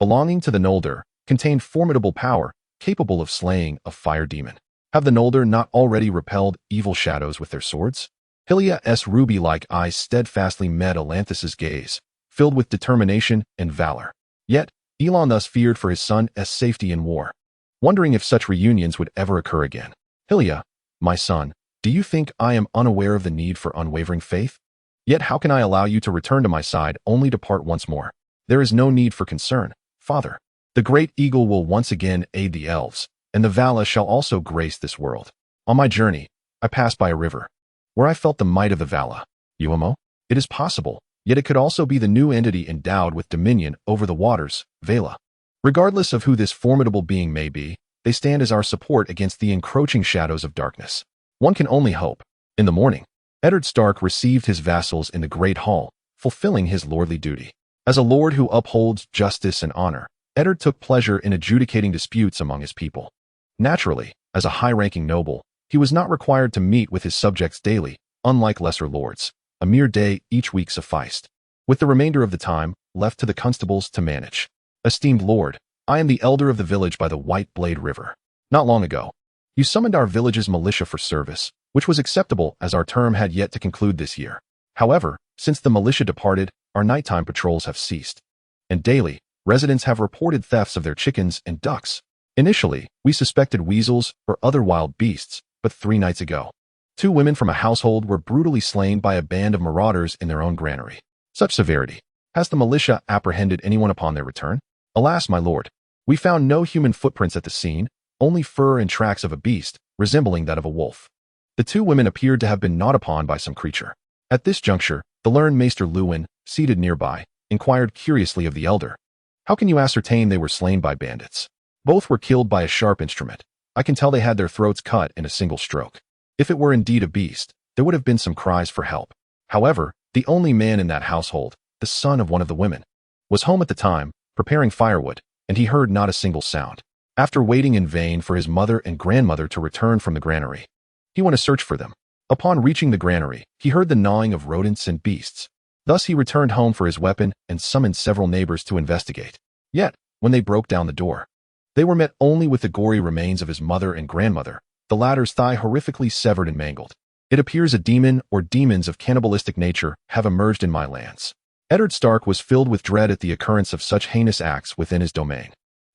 belonging to the Noldor, contained formidable power, capable of slaying a fire demon. Have the Noldor not already repelled evil shadows with their swords? Hylia's ruby-like eyes steadfastly met Elanthis's gaze, filled with determination and valor. Yet, Elon thus feared for his son's safety in war, wondering if such reunions would ever occur again. "Hylia, my son, do you think I am unaware of the need for unwavering faith? Yet how can I allow you to return to my side only to part once more? There is no need for concern, father. The great eagle will once again aid the elves, and the Vala shall also grace this world. On my journey, I passed by a river, where I felt the might of the Vala. Uomo? It is possible, yet it could also be the new entity endowed with dominion over the waters, Vala. Regardless of who this formidable being may be, they stand as our support against the encroaching shadows of darkness. One can only hope. In the morning, Eddard Stark received his vassals in the Great Hall, fulfilling his lordly duty. As a lord who upholds justice and honor, Eddard took pleasure in adjudicating disputes among his people. Naturally, as a high-ranking noble, he was not required to meet with his subjects daily, unlike lesser lords. A mere day each week sufficed, with the remainder of the time left to the constables to manage. Esteemed lord, I am the elder of the village by the White Blade River. Not long ago, you summoned our village's militia for service, which was acceptable as our term had yet to conclude this year. However, since the militia departed, our nighttime patrols have ceased, and daily, residents have reported thefts of their chickens and ducks. Initially, we suspected weasels or other wild beasts, but 3 nights ago, 2 women from a household were brutally slain by a band of marauders in their own granary. Such severity. Has the militia apprehended anyone upon their return? Alas, my lord, we found no human footprints at the scene, only fur and tracks of a beast, resembling that of a wolf. The 2 women appeared to have been gnawed upon by some creature. At this juncture, the learned Maester Luwin, seated nearby, inquired curiously of the elder, "How can you ascertain they were slain by bandits? Both were killed by a sharp instrument. I can tell they had their throats cut in a single stroke. If it were indeed a beast, there would have been some cries for help. However, the only man in that household, the son of one of the women, was home at the time, preparing firewood, and he heard not a single sound. After waiting in vain for his mother and grandmother to return from the granary, he went to search for them. Upon reaching the granary, he heard the gnawing of rodents and beasts. Thus he returned home for his weapon and summoned several neighbors to investigate. Yet, when they broke down the door, they were met only with the gory remains of his mother and grandmother, the latter's thigh horrifically severed and mangled. It appears a demon or demons of cannibalistic nature have emerged in my lands." Eddard Stark was filled with dread at the occurrence of such heinous acts within his domain,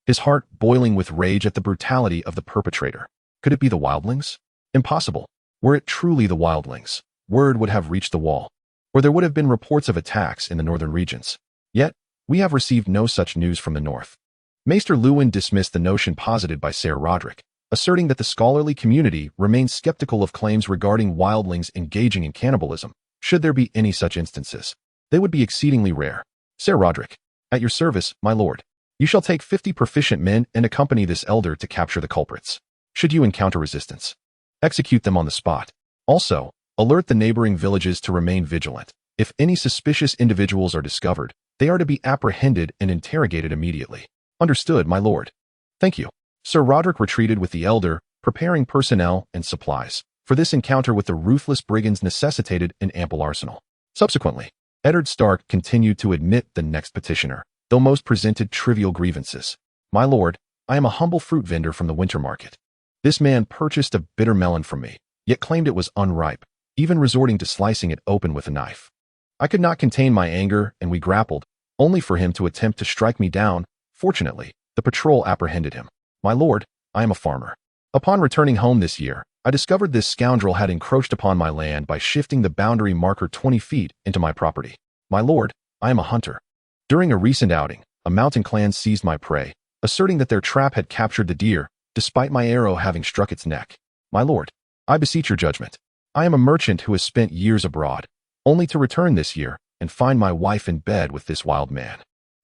his heart boiling with rage at the brutality of the perpetrator. Could it be the wildlings? Impossible. Were it truly the wildlings, word would have reached the wall, or there would have been reports of attacks in the northern regions. Yet, we have received no such news from the north. Maester Luwin dismissed the notion posited by Ser Roderick, asserting that the scholarly community remains skeptical of claims regarding wildlings engaging in cannibalism. Should there be any such instances, they would be exceedingly rare. Ser Roderick, at your service, my lord. You shall take 50 proficient men and accompany this elder to capture the culprits. Should you encounter resistance, execute them on the spot. Also, alert the neighboring villages to remain vigilant. If any suspicious individuals are discovered, they are to be apprehended and interrogated immediately. Understood, my lord. Thank you. Sir Roderick retreated with the elder, preparing personnel and supplies, for this encounter with the ruthless brigands necessitated an ample arsenal. Subsequently, Eddard Stark continued to admit the next petitioner, though most presented trivial grievances. My lord, I am a humble fruit vendor from the winter market. This man purchased a bitter melon from me, yet claimed it was unripe, even resorting to slicing it open with a knife. I could not contain my anger, and we grappled, only for him to attempt to strike me down. Fortunately, the patrol apprehended him. My lord, I am a farmer. Upon returning home this year, I discovered this scoundrel had encroached upon my land by shifting the boundary marker 20 feet into my property. My lord, I am a hunter. During a recent outing, a mountain clan seized my prey, asserting that their trap had captured the deer, despite my arrow having struck its neck. My lord, I beseech your judgment. I am a merchant who has spent years abroad, only to return this year and find my wife in bed with this wild man.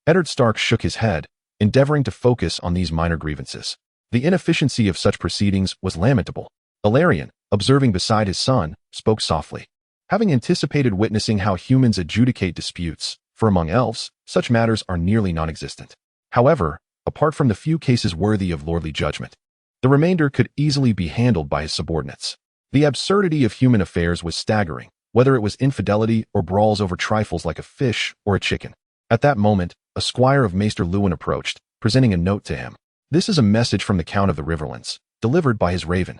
Eddard Stark shook his head, endeavoring to focus on these minor grievances. The inefficiency of such proceedings was lamentable. Ilarion, observing beside his son, spoke softly. Having anticipated witnessing how humans adjudicate disputes, for among elves, such matters are nearly non-existent. However, apart from the few cases worthy of lordly judgment, the remainder could easily be handled by his subordinates. The absurdity of human affairs was staggering, whether it was infidelity or brawls over trifles like a fish or a chicken. At that moment, a squire of Maester Luwin approached, presenting a note to him. This is a message from the Count of the Riverlands, delivered by his raven.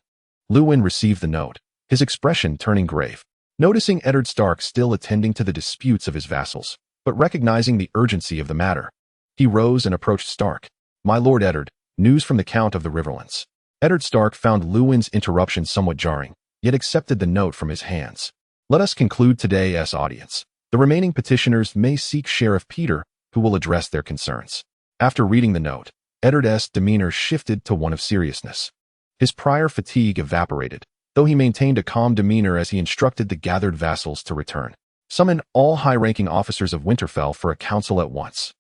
Luwin received the note, his expression turning grave. Noticing Eddard Stark still attending to the disputes of his vassals, but recognizing the urgency of the matter, he rose and approached Stark. My lord Eddard, news from the Count of the Riverlands. Eddard Stark found Luwin's interruption somewhat jarring, yet accepted the note from his hands. Let us conclude today's audience. The remaining petitioners may seek Sheriff Peter, who will address their concerns. After reading the note, Eddard's demeanor shifted to one of seriousness. His prior fatigue evaporated, though he maintained a calm demeanor as he instructed the gathered vassals to return. Summon all high-ranking officers of Winterfell for a council at once.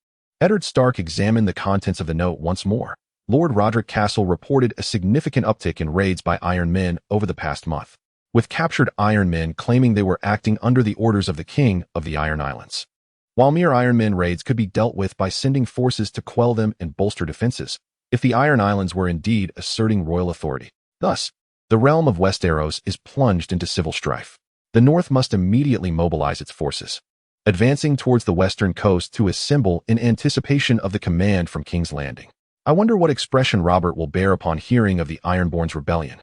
Eddard Stark examined the contents of the note once more. Lord Roderick Castle reported a significant uptick in raids by Iron Men over the past month, with captured Iron Men claiming they were acting under the orders of the King of the Iron Islands. While mere Iron Men raids could be dealt with by sending forces to quell them and bolster defenses, if the Iron Islands were indeed asserting royal authority. Thus, the realm of Westeros is plunged into civil strife. The North must immediately mobilize its forces, advancing towards the western coast to assemble in anticipation of the command from King's Landing. I wonder what expression Robert will bear upon hearing of the Ironborn's rebellion.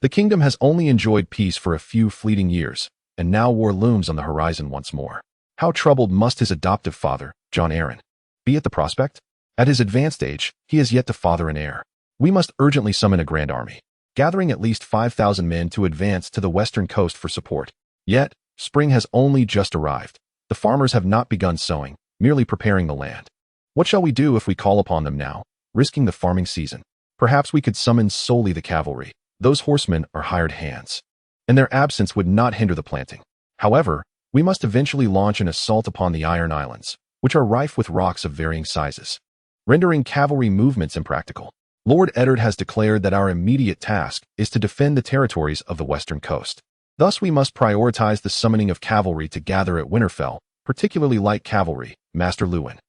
The kingdom has only enjoyed peace for a few fleeting years, and now war looms on the horizon once more. How troubled must his adoptive father, Jon Arryn, be at the prospect? At his advanced age, he has yet to father an heir. We must urgently summon a grand army, gathering at least 5,000 men to advance to the western coast for support. Yet, spring has only just arrived. The farmers have not begun sowing, merely preparing the land. What shall we do if we call upon them now, risking the farming season? Perhaps we could summon solely the cavalry. Those horsemen are hired hands, and their absence would not hinder the planting. However, we must eventually launch an assault upon the Iron Islands, which are rife with rocks of varying sizes, rendering cavalry movements impractical. Lord Eddard has declared that our immediate task is to defend the territories of the western coast. Thus, we must prioritize the summoning of cavalry to gather at Winterfell, particularly light cavalry. Master Lewin,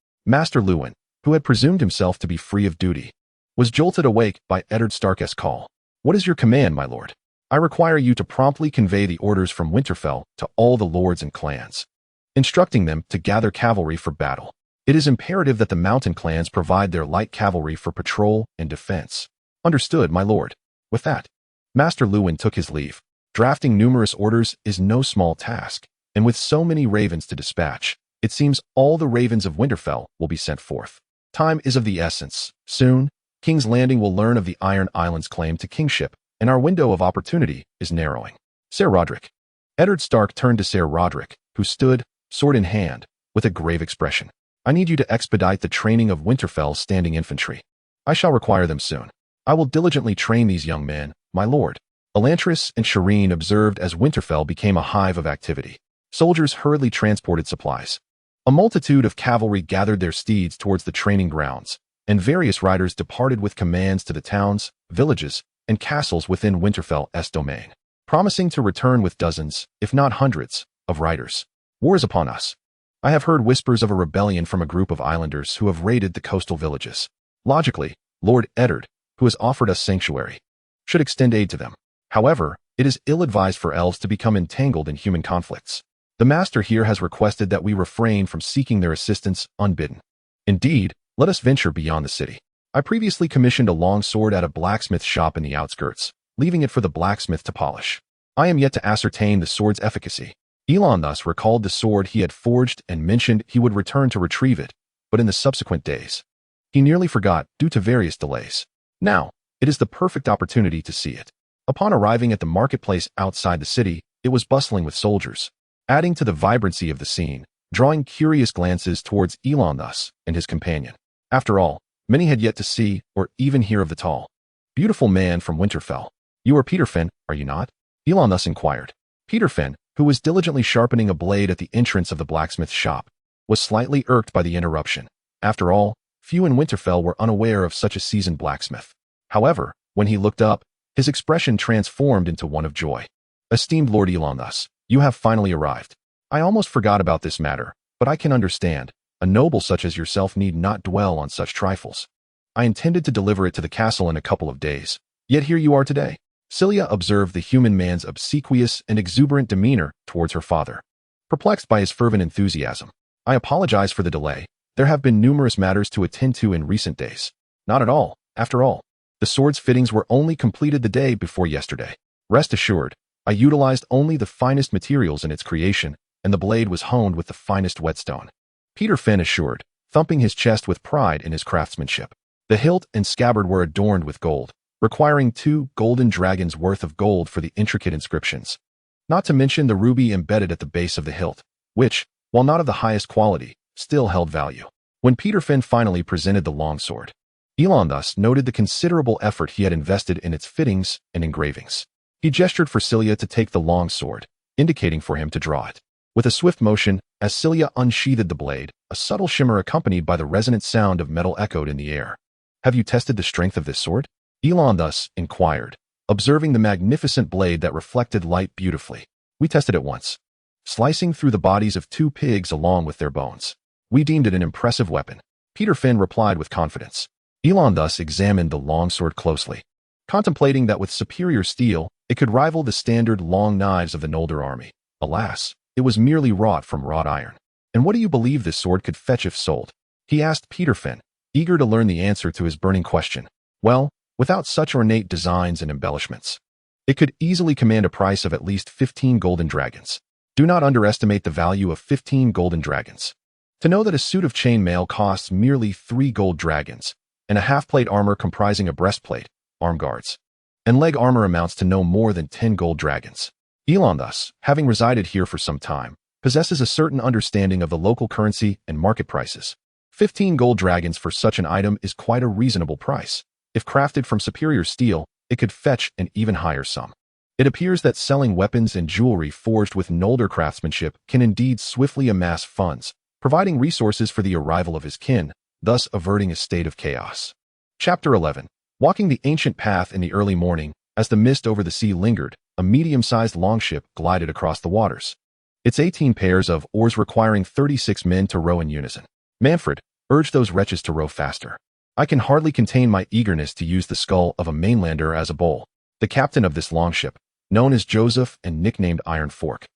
who had presumed himself to be free of duty, was jolted awake by Eddard Stark's call. What is your command, my lord? I require you to promptly convey the orders from Winterfell to all the lords and clans, instructing them to gather cavalry for battle. It is imperative that the mountain clans provide their light cavalry for patrol and defense. Understood, my lord. With that, Master Lewin took his leave. Drafting numerous orders is no small task, and with so many ravens to dispatch, it seems all the ravens of Winterfell will be sent forth. Time is of the essence. Soon, King's Landing will learn of the Iron Islands' claim to kingship, and our window of opportunity is narrowing. Ser Roderick. Eddard Stark turned to Ser Roderick, who stood, sword in hand, with a grave expression. I need you to expedite the training of Winterfell's standing infantry. I shall require them soon. I will diligently train these young men, my lord. Elantris and Shireen observed as Winterfell became a hive of activity. Soldiers hurriedly transported supplies. A multitude of cavalry gathered their steeds towards the training grounds, and various riders departed with commands to the towns, villages, and castles within Winterfell's domain, promising to return with dozens, if not hundreds, of riders. War is upon us. I have heard whispers of a rebellion from a group of islanders who have raided the coastal villages. Logically, Lord Eddard, who has offered us sanctuary, should extend aid to them. However, it is ill-advised for elves to become entangled in human conflicts. The master here has requested that we refrain from seeking their assistance unbidden. Indeed, let us venture beyond the city. I previously commissioned a long sword at a blacksmith shop in the outskirts, leaving it for the blacksmith to polish. I am yet to ascertain the sword's efficacy. Elon thus recalled the sword he had forged and mentioned he would return to retrieve it, but in the subsequent days, he nearly forgot due to various delays. Now, it is the perfect opportunity to see it. Upon arriving at the marketplace outside the city, it was bustling with soldiers, adding to the vibrancy of the scene, drawing curious glances towards Elon thus and his companion. After all, many had yet to see or even hear of the tall, beautiful man from Winterfell. You are Peter Finn, are you not? Elon thus inquired. Peter Finn, who was diligently sharpening a blade at the entrance of the blacksmith's shop, was slightly irked by the interruption. After all, few in Winterfell were unaware of such a seasoned blacksmith. However, when he looked up, his expression transformed into one of joy. Esteemed Lord Elon thus, you have finally arrived. I almost forgot about this matter, but I can understand. A noble such as yourself need not dwell on such trifles. I intended to deliver it to the castle in a couple of days, yet here you are today. Cilia observed the human man's obsequious and exuberant demeanor towards her father, perplexed by his fervent enthusiasm. I apologize for the delay. There have been numerous matters to attend to in recent days. Not at all, after all. The sword's fittings were only completed the day before yesterday. Rest assured, I utilized only the finest materials in its creation, and the blade was honed with the finest whetstone. Peter Finn assured, thumping his chest with pride in his craftsmanship. The hilt and scabbard were adorned with gold, requiring 2 golden dragons worth of gold for the intricate inscriptions, not to mention the ruby embedded at the base of the hilt, which, while not of the highest quality, still held value. When Peter Finn finally presented the longsword, Elon thus noted the considerable effort he had invested in its fittings and engravings. He gestured for Cilia to take the long sword, indicating for him to draw it. With a swift motion, as Cilia unsheathed the blade, a subtle shimmer accompanied by the resonant sound of metal echoed in the air. "Have you tested the strength of this sword?" Elon thus inquired, observing the magnificent blade that reflected light beautifully. "We tested it once, slicing through the bodies of 2 pigs along with their bones. We deemed it an impressive weapon," Peter Finn replied with confidence. Elon thus examined the longsword closely, contemplating that with superior steel, it could rival the standard long knives of the Noldor army. Alas, it was merely wrought from wrought iron. "And what do you believe this sword could fetch if sold?" he asked Peter Finn, eager to learn the answer to his burning question. "Well, without such ornate designs and embellishments, it could easily command a price of at least 15 golden dragons. Do not underestimate the value of 15 golden dragons. To know that a suit of chainmail costs merely 3 gold dragons, and a half-plate armor comprising a breastplate, arm guards, and leg armor amounts to no more than 10 gold dragons." Elon thus, having resided here for some time, possesses a certain understanding of the local currency and market prices. 15 gold dragons for such an item is quite a reasonable price. If crafted from superior steel, it could fetch an even higher sum. It appears that selling weapons and jewelry forged with Noldor craftsmanship can indeed swiftly amass funds, providing resources for the arrival of his kin, thus averting a state of chaos. Chapter 11. Walking the ancient path in the early morning, as the mist over the sea lingered, a medium-sized longship glided across the waters. Its 18 pairs of oars requiring 36 men to row in unison. Manfred urged those wretches to row faster. "I can hardly contain my eagerness to use the skull of a mainlander as a bowl." The captain of this longship, known as Joseph and nicknamed Iron Fork,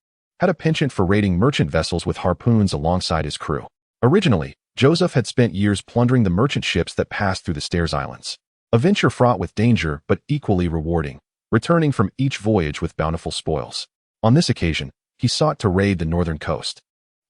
had a penchant for raiding merchant vessels with harpoons alongside his crew. Originally, Joseph had spent years plundering the merchant ships that passed through the Stairs Islands, a venture fraught with danger but equally rewarding, returning from each voyage with bountiful spoils. On this occasion, he sought to raid the northern coast,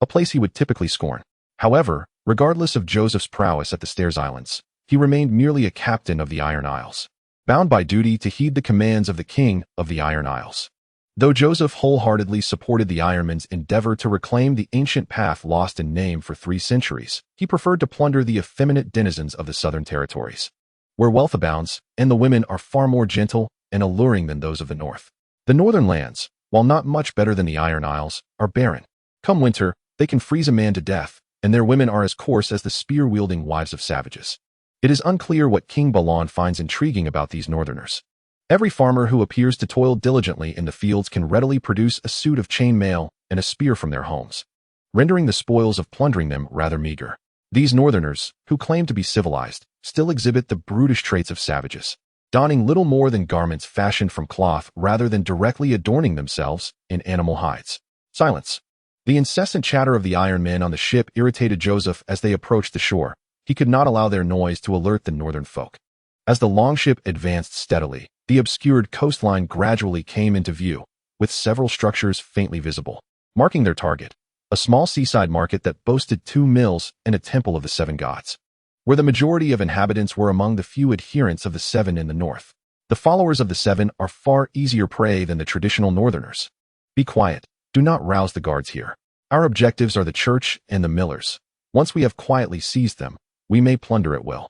a place he would typically scorn. However, regardless of Joseph's prowess at the Stairs Islands, he remained merely a captain of the Iron Isles, bound by duty to heed the commands of the King of the Iron Isles. Though Joseph wholeheartedly supported the Ironmen's endeavor to reclaim the ancient path lost in name for 3 centuries, he preferred to plunder the effeminate denizens of the southern territories, where wealth abounds, and the women are far more gentle and alluring than those of the north. The northern lands, while not much better than the Iron Isles, are barren. Come winter, they can freeze a man to death, and their women are as coarse as the spear-wielding wives of savages. It is unclear what King Balon finds intriguing about these northerners. Every farmer who appears to toil diligently in the fields can readily produce a suit of chain mail and a spear from their homes, rendering the spoils of plundering them rather meager. These northerners, who claim to be civilized, still exhibit the brutish traits of savages, donning little more than garments fashioned from cloth rather than directly adorning themselves in animal hides. Silence. The incessant chatter of the Iron Men on the ship irritated Joseph as they approached the shore. He could not allow their noise to alert the northern folk. As the longship advanced steadily, the obscured coastline gradually came into view, with several structures faintly visible, marking their target, a small seaside market that boasted 2 mills and a temple of the 7 gods, where the majority of inhabitants were among the few adherents of the 7 in the north. The followers of the 7 are far easier prey than the traditional northerners. Be quiet. Do not rouse the guards here. Our objectives are the church and the millers. Once we have quietly seized them, we may plunder at will.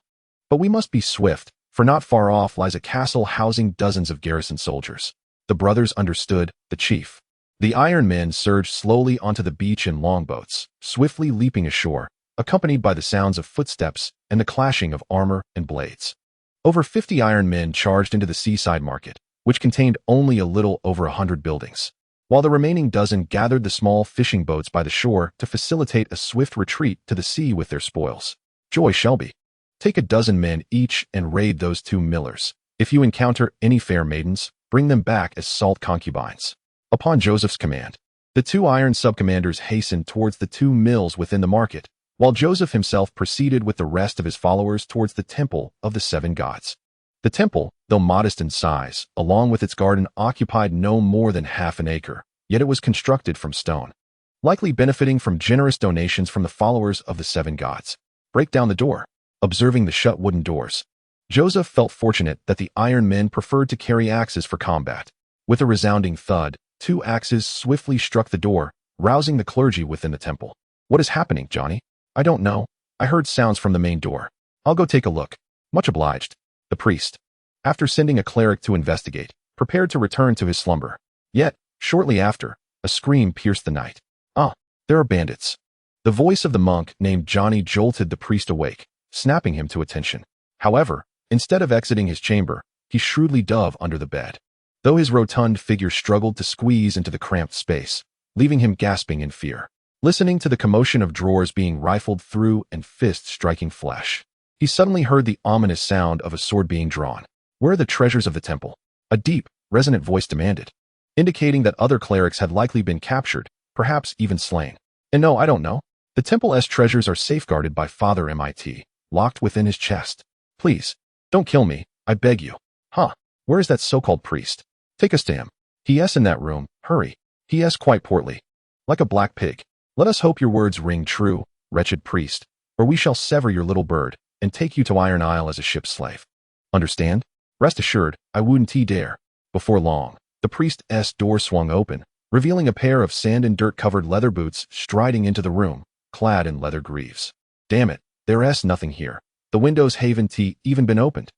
But we must be swift, for not far off lies a castle housing dozens of garrison soldiers. The brothers understood, the chief. The Iron Men surged slowly onto the beach in longboats, swiftly leaping ashore, accompanied by the sounds of footsteps and the clashing of armor and blades. Over 50 Iron Men charged into the seaside market, which contained only a little over 100 buildings, while the remaining dozen gathered the small fishing boats by the shore to facilitate a swift retreat to the sea with their spoils. Joy Shelby. Take a dozen men each and raid those 2 millers. If you encounter any fair maidens, bring them back as salt concubines. Upon Joseph's command, the 2 iron subcommanders hastened towards the 2 mills within the market, while Joseph himself proceeded with the rest of his followers towards the temple of the 7 gods. The temple, though modest in size, along with its garden occupied no more than half an acre, yet it was constructed from stone, likely benefiting from generous donations from the followers of the 7 gods. Break down the door. Observing the shut wooden doors, Joseph felt fortunate that the Iron Men preferred to carry axes for combat. With a resounding thud, 2 axes swiftly struck the door, rousing the clergy within the temple. What is happening, Johnny? I don't know. I heard sounds from the main door. I'll go take a look. Much obliged. The priest, after sending a cleric to investigate, prepared to return to his slumber. Yet, shortly after, a scream pierced the night. Ah! There are bandits. The voice of the monk named Johnny jolted the priest awake, snapping him to attention. However, instead of exiting his chamber, he shrewdly dove under the bed. Though his rotund figure struggled to squeeze into the cramped space, leaving him gasping in fear. Listening to the commotion of drawers being rifled through and fists striking flesh, he suddenly heard the ominous sound of a sword being drawn. Where are the treasures of the temple? A deep, resonant voice demanded, indicating that other clerics had likely been captured, perhaps even slain. And no, I don't know. The temple's treasures are safeguarded by Father MIT, locked within his chest. Please, don't kill me, I beg you. Huh, where is that so-called priest? Take us to him. He.s. in that room, hurry. He.s. quite portly. Like a black pig. Let us hope your words ring true, wretched priest, or we shall sever your little bird and take you to Iron Isle as a ship's slave. Understand? Rest assured, I wouldn't dare. Before long, the priest's door swung open, revealing a pair of sand and dirt-covered leather boots striding into the room, clad in leather greaves. Damn it, there's nothing here. The windows haven't even been opened.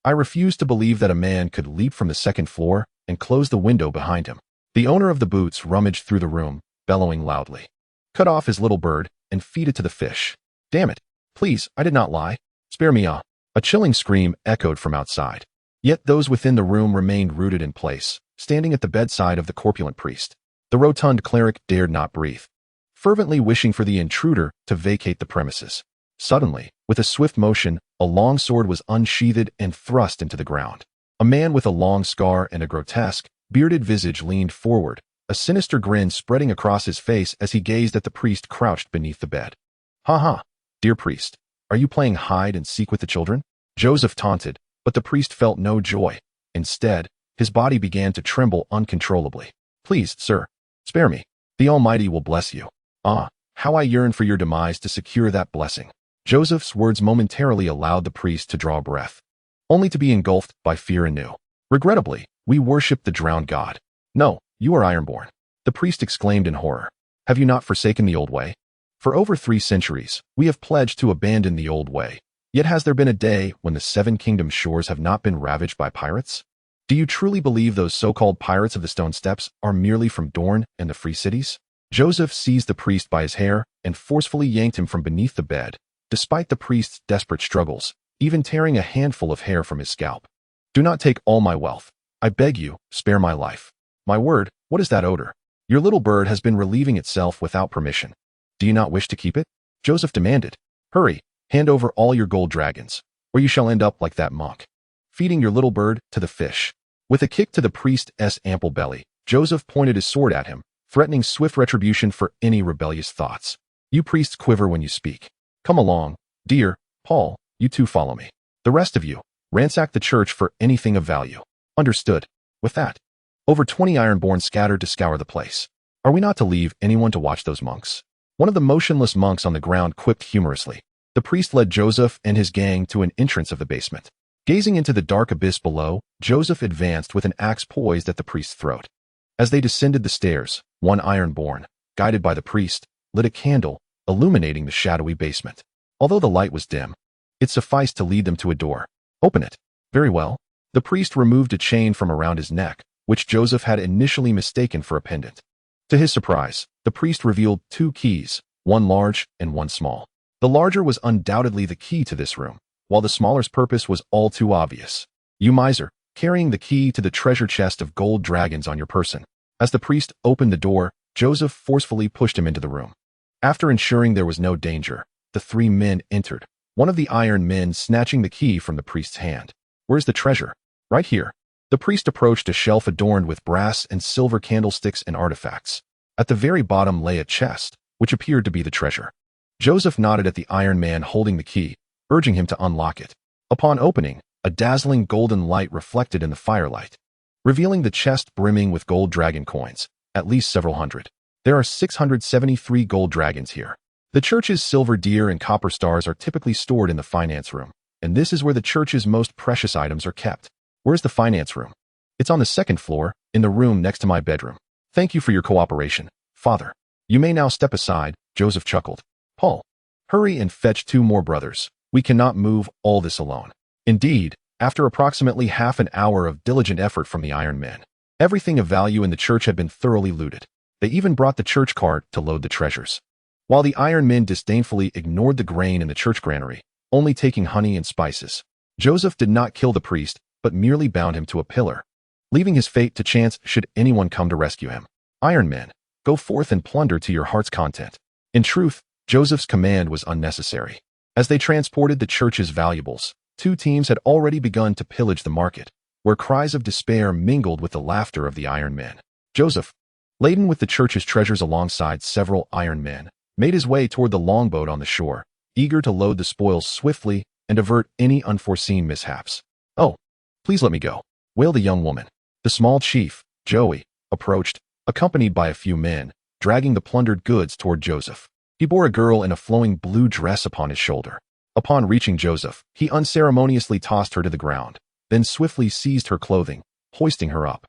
I refuse to believe that a man could leap from the second floor and close the window behind him. The owner of the boots rummaged through the room, bellowing loudly. Cut off his little bird and feed it to the fish. Damn it. Please, I did not lie. Spare me. A chilling scream echoed from outside. Yet those within the room remained rooted in place, standing at the bedside of the corpulent priest. The rotund cleric dared not breathe, fervently wishing for the intruder to vacate the premises. Suddenly, with a swift motion, a long sword was unsheathed and thrust into the ground. A man with a long scar and a grotesque, bearded visage leaned forward, a sinister grin spreading across his face as he gazed at the priest crouched beneath the bed. Ha ha, dear priest, are you playing hide and seek with the children? Joseph taunted, but the priest felt no joy. Instead, his body began to tremble uncontrollably. Please, sir, spare me. The Almighty will bless you. Ah, how I yearn for your demise to secure that blessing. Joseph's words momentarily allowed the priest to draw a breath, only to be engulfed by fear anew. Regrettably, we worship the drowned god. No, you are Ironborn. The priest exclaimed in horror. Have you not forsaken the old way? For over 3 centuries, we have pledged to abandon the old way. Yet has there been a day when the 7 Kingdoms shores have not been ravaged by pirates? Do you truly believe those so-called pirates of the Stone Steps are merely from Dorne and the Free Cities? Joseph seized the priest by his hair and forcefully yanked him from beneath the bed, despite the priest's desperate struggles, even tearing a handful of hair from his scalp. Do not take all my wealth. I beg you, spare my life. My word, what is that odor? Your little bird has been relieving itself without permission. Do you not wish to keep it? Joseph demanded. Hurry, hand over all your gold dragons, or you shall end up like that monk, feeding your little bird to the fish. With a kick to the priest's ample belly, Joseph pointed his sword at him, threatening swift retribution for any rebellious thoughts. You priests quiver when you speak. Come along, dear Paul, you two follow me. The rest of you, ransack the church for anything of value. Understood. With that, over 20 Ironborn scattered to scour the place. Are we not to leave anyone to watch those monks? One of the motionless monks on the ground quipped humorously. The priest led Joseph and his gang to an entrance of the basement. Gazing into the dark abyss below, Joseph advanced with an axe poised at the priest's throat. As they descended the stairs, one Ironborn, guided by the priest, lit a candle, illuminating the shadowy basement. Although the light was dim, it sufficed to lead them to a door. Open it. Very well. The priest removed a chain from around his neck, which Joseph had initially mistaken for a pendant. To his surprise, the priest revealed 2 keys, one large and one small. The larger was undoubtedly the key to this room, while the smaller's purpose was all too obvious. You miser, carrying the key to the treasure chest of gold dragons on your person. As the priest opened the door, Joseph forcefully pushed him into the room. After ensuring there was no danger, the 3 men entered, one of the iron men snatching the key from the priest's hand. Where's the treasure? Right here. The priest approached a shelf adorned with brass and silver candlesticks and artifacts. At the very bottom lay a chest, which appeared to be the treasure. Joseph nodded at the iron man holding the key, urging him to unlock it. Upon opening, a dazzling golden light reflected in the firelight, revealing the chest brimming with gold dragon coins, at least several hundred. There are 673 gold dragons here. The church's silver deer and copper stars are typically stored in the finance room, and this is where the church's most precious items are kept. Where's the finance room? It's on the 2nd floor, in the room next to my bedroom. Thank you for your cooperation, Father. You may now step aside, Joseph chuckled. Paul, hurry and fetch 2 more brothers. We cannot move all this alone. Indeed, after approximately half an hour of diligent effort from the Iron Men, everything of value in the church had been thoroughly looted. They even brought the church cart to load the treasures. While the Iron Men disdainfully ignored the grain in the church granary, only taking honey and spices, Joseph did not kill the priest, but merely bound him to a pillar, leaving his fate to chance should anyone come to rescue him. Iron Men, go forth and plunder to your heart's content. In truth, Joseph's command was unnecessary. As they transported the church's valuables, two teams had already begun to pillage the market, where cries of despair mingled with the laughter of the Iron Men. Joseph, laden with the church's treasures alongside several Iron Men, made his way toward the longboat on the shore, eager to load the spoils swiftly and avert any unforeseen mishaps. "Oh, please let me go," wailed the young woman. The small chief, Joey, approached, accompanied by a few men, dragging the plundered goods toward Joseph. He bore a girl in a flowing blue dress upon his shoulder. Upon reaching Joseph, he unceremoniously tossed her to the ground, then swiftly seized her clothing, hoisting her up.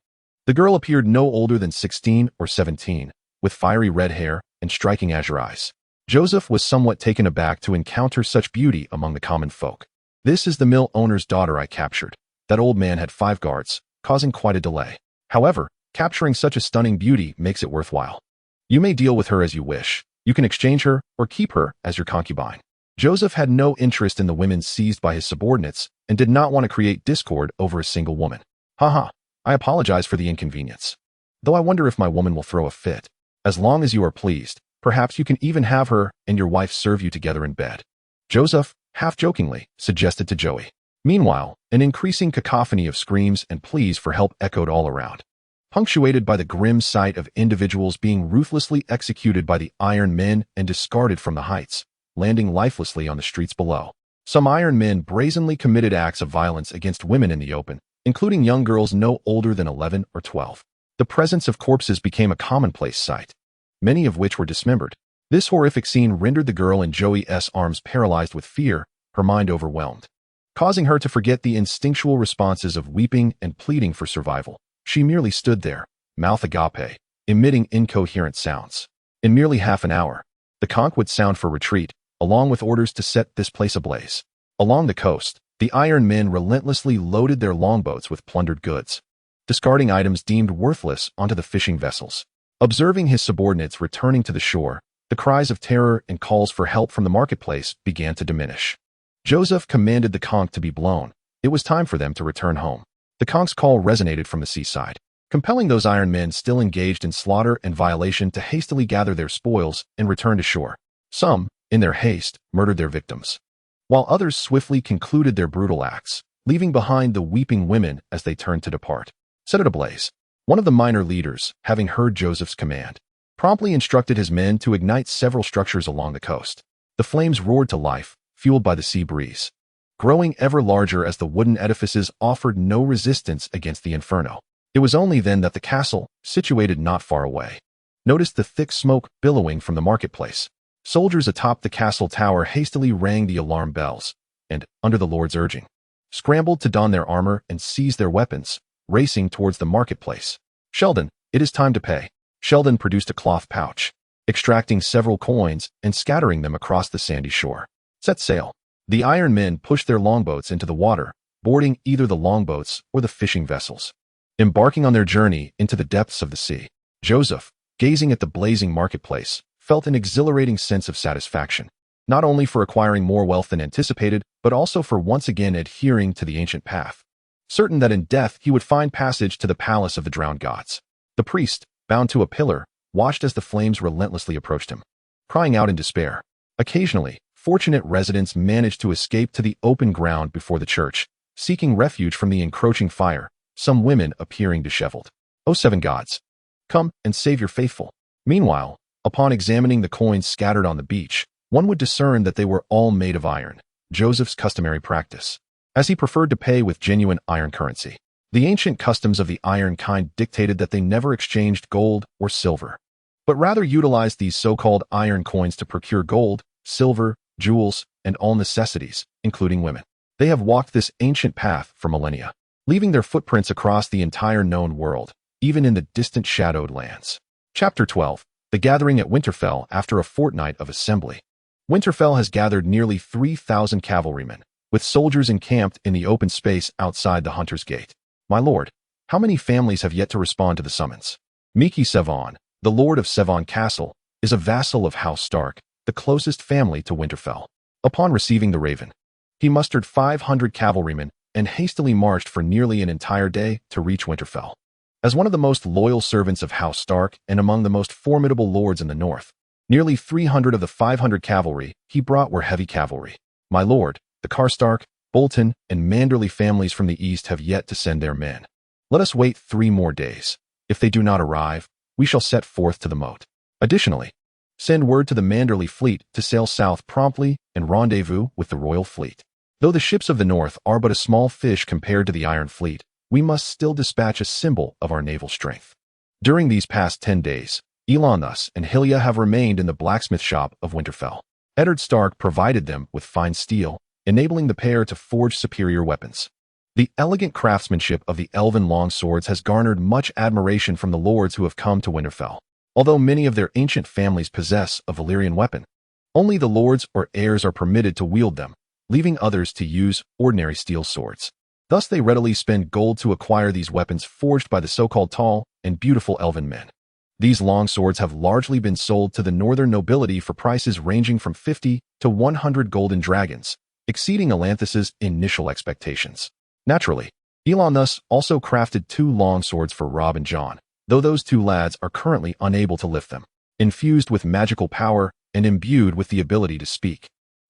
The girl appeared no older than 16 or 17, with fiery red hair and striking azure eyes. Joseph was somewhat taken aback to encounter such beauty among the common folk. "This is the mill owner's daughter I captured." That old man had 5 guards, causing quite a delay. However, capturing such a stunning beauty makes it worthwhile. "You may deal with her as you wish. You can exchange her or keep her as your concubine." Joseph had no interest in the women seized by his subordinates and did not want to create discord over a single woman. "Haha, I apologize for the inconvenience. Though I wonder if my woman will throw a fit. As long as you are pleased, perhaps you can even have her and your wife serve you together in bed," Joseph, half-jokingly, suggested to Joey. Meanwhile, an increasing cacophony of screams and pleas for help echoed all around, punctuated by the grim sight of individuals being ruthlessly executed by the Iron Men and discarded from the heights, landing lifelessly on the streets below. Some Iron Men brazenly committed acts of violence against women in the open, including young girls no older than 11 or 12. The presence of corpses became a commonplace sight, many of which were dismembered. This horrific scene rendered the girl in Joey's arms paralyzed with fear, her mind overwhelmed, causing her to forget the instinctual responses of weeping and pleading for survival. She merely stood there, mouth agape, emitting incoherent sounds. In merely half an hour, the conch would sound for retreat, along with orders to set this place ablaze. Along the coast, the Iron Men relentlessly loaded their longboats with plundered goods, discarding items deemed worthless onto the fishing vessels. Observing his subordinates returning to the shore, the cries of terror and calls for help from the marketplace began to diminish. Joseph commanded the conch to be blown. It was time for them to return home. The conch's call resonated from the seaside, compelling those Iron Men still engaged in slaughter and violation to hastily gather their spoils and return to shore. Some, in their haste, murdered their victims, while others swiftly concluded their brutal acts, leaving behind the weeping women as they turned to depart. "Set it ablaze." One of the minor leaders, having heard Joseph's command, promptly instructed his men to ignite several structures along the coast. The flames roared to life, fueled by the sea breeze, growing ever larger as the wooden edifices offered no resistance against the inferno. It was only then that the castle, situated not far away, noticed the thick smoke billowing from the marketplace. Soldiers atop the castle tower hastily rang the alarm bells, and, under the Lord's urging, scrambled to don their armor and seize their weapons, racing towards the marketplace. "Sheldon, it is time to pay." Sheldon produced a cloth pouch, extracting several coins and scattering them across the sandy shore. "Set sail." The Iron Men pushed their longboats into the water, boarding either the longboats or the fishing vessels, embarking on their journey into the depths of the sea. Joseph, gazing at the blazing marketplace, felt an exhilarating sense of satisfaction, not only for acquiring more wealth than anticipated, but also for once again adhering to the ancient path, certain that in death he would find passage to the palace of the drowned gods. The priest, bound to a pillar, watched as the flames relentlessly approached him, crying out in despair. Occasionally, fortunate residents managed to escape to the open ground before the church, seeking refuge from the encroaching fire, some women appearing disheveled. "O 7 gods, come and save your faithful." Meanwhile, upon examining the coins scattered on the beach, one would discern that they were all made of iron, Joseph's customary practice, as he preferred to pay with genuine iron currency. The ancient customs of the iron kind dictated that they never exchanged gold or silver, but rather utilized these so-called iron coins to procure gold, silver, jewels, and all necessities, including women. They have walked this ancient path for millennia, leaving their footprints across the entire known world, even in the distant shadowed lands. Chapter 12. The Gathering at Winterfell after a fortnight of assembly. Winterfell has gathered nearly 3,000 cavalrymen, with soldiers encamped in the open space outside the Hunter's Gate. "My lord, how many families have yet to respond to the summons?" Miki Sevon, the lord of Sevon Castle, is a vassal of House Stark, the closest family to Winterfell. Upon receiving the raven, he mustered 500 cavalrymen and hastily marched for nearly an entire day to reach Winterfell. As one of the most loyal servants of House Stark and among the most formidable lords in the north, nearly 300 of the 500 cavalry he brought were heavy cavalry. My lord, the Karstark, Bolton, and Manderly families from the east have yet to send their men. Let us wait 3 more days. If they do not arrive, we shall set forth to the moat. Additionally, send word to the Manderly fleet to sail south promptly and rendezvous with the royal fleet. Though the ships of the north are but a small fish compared to the Iron Fleet, we must still dispatch a symbol of our naval strength. During these past 10 days, Elonthus and Hylia have remained in the blacksmith shop of Winterfell. Eddard Stark provided them with fine steel, enabling the pair to forge superior weapons. The elegant craftsmanship of the elven longswords has garnered much admiration from the lords who have come to Winterfell. Although many of their ancient families possess a Valyrian weapon, only the lords or heirs are permitted to wield them, leaving others to use ordinary steel swords. Thus they readily spend gold to acquire these weapons forged by the so-called tall and beautiful elven men. These longswords have largely been sold to the northern nobility for prices ranging from 50 to 100 golden dragons, exceeding Elanthus's initial expectations. Naturally, Elonthus also crafted 2 longswords for Robb and Jon, though those 2 lads are currently unable to lift them. Infused with magical power and imbued with the ability to speak,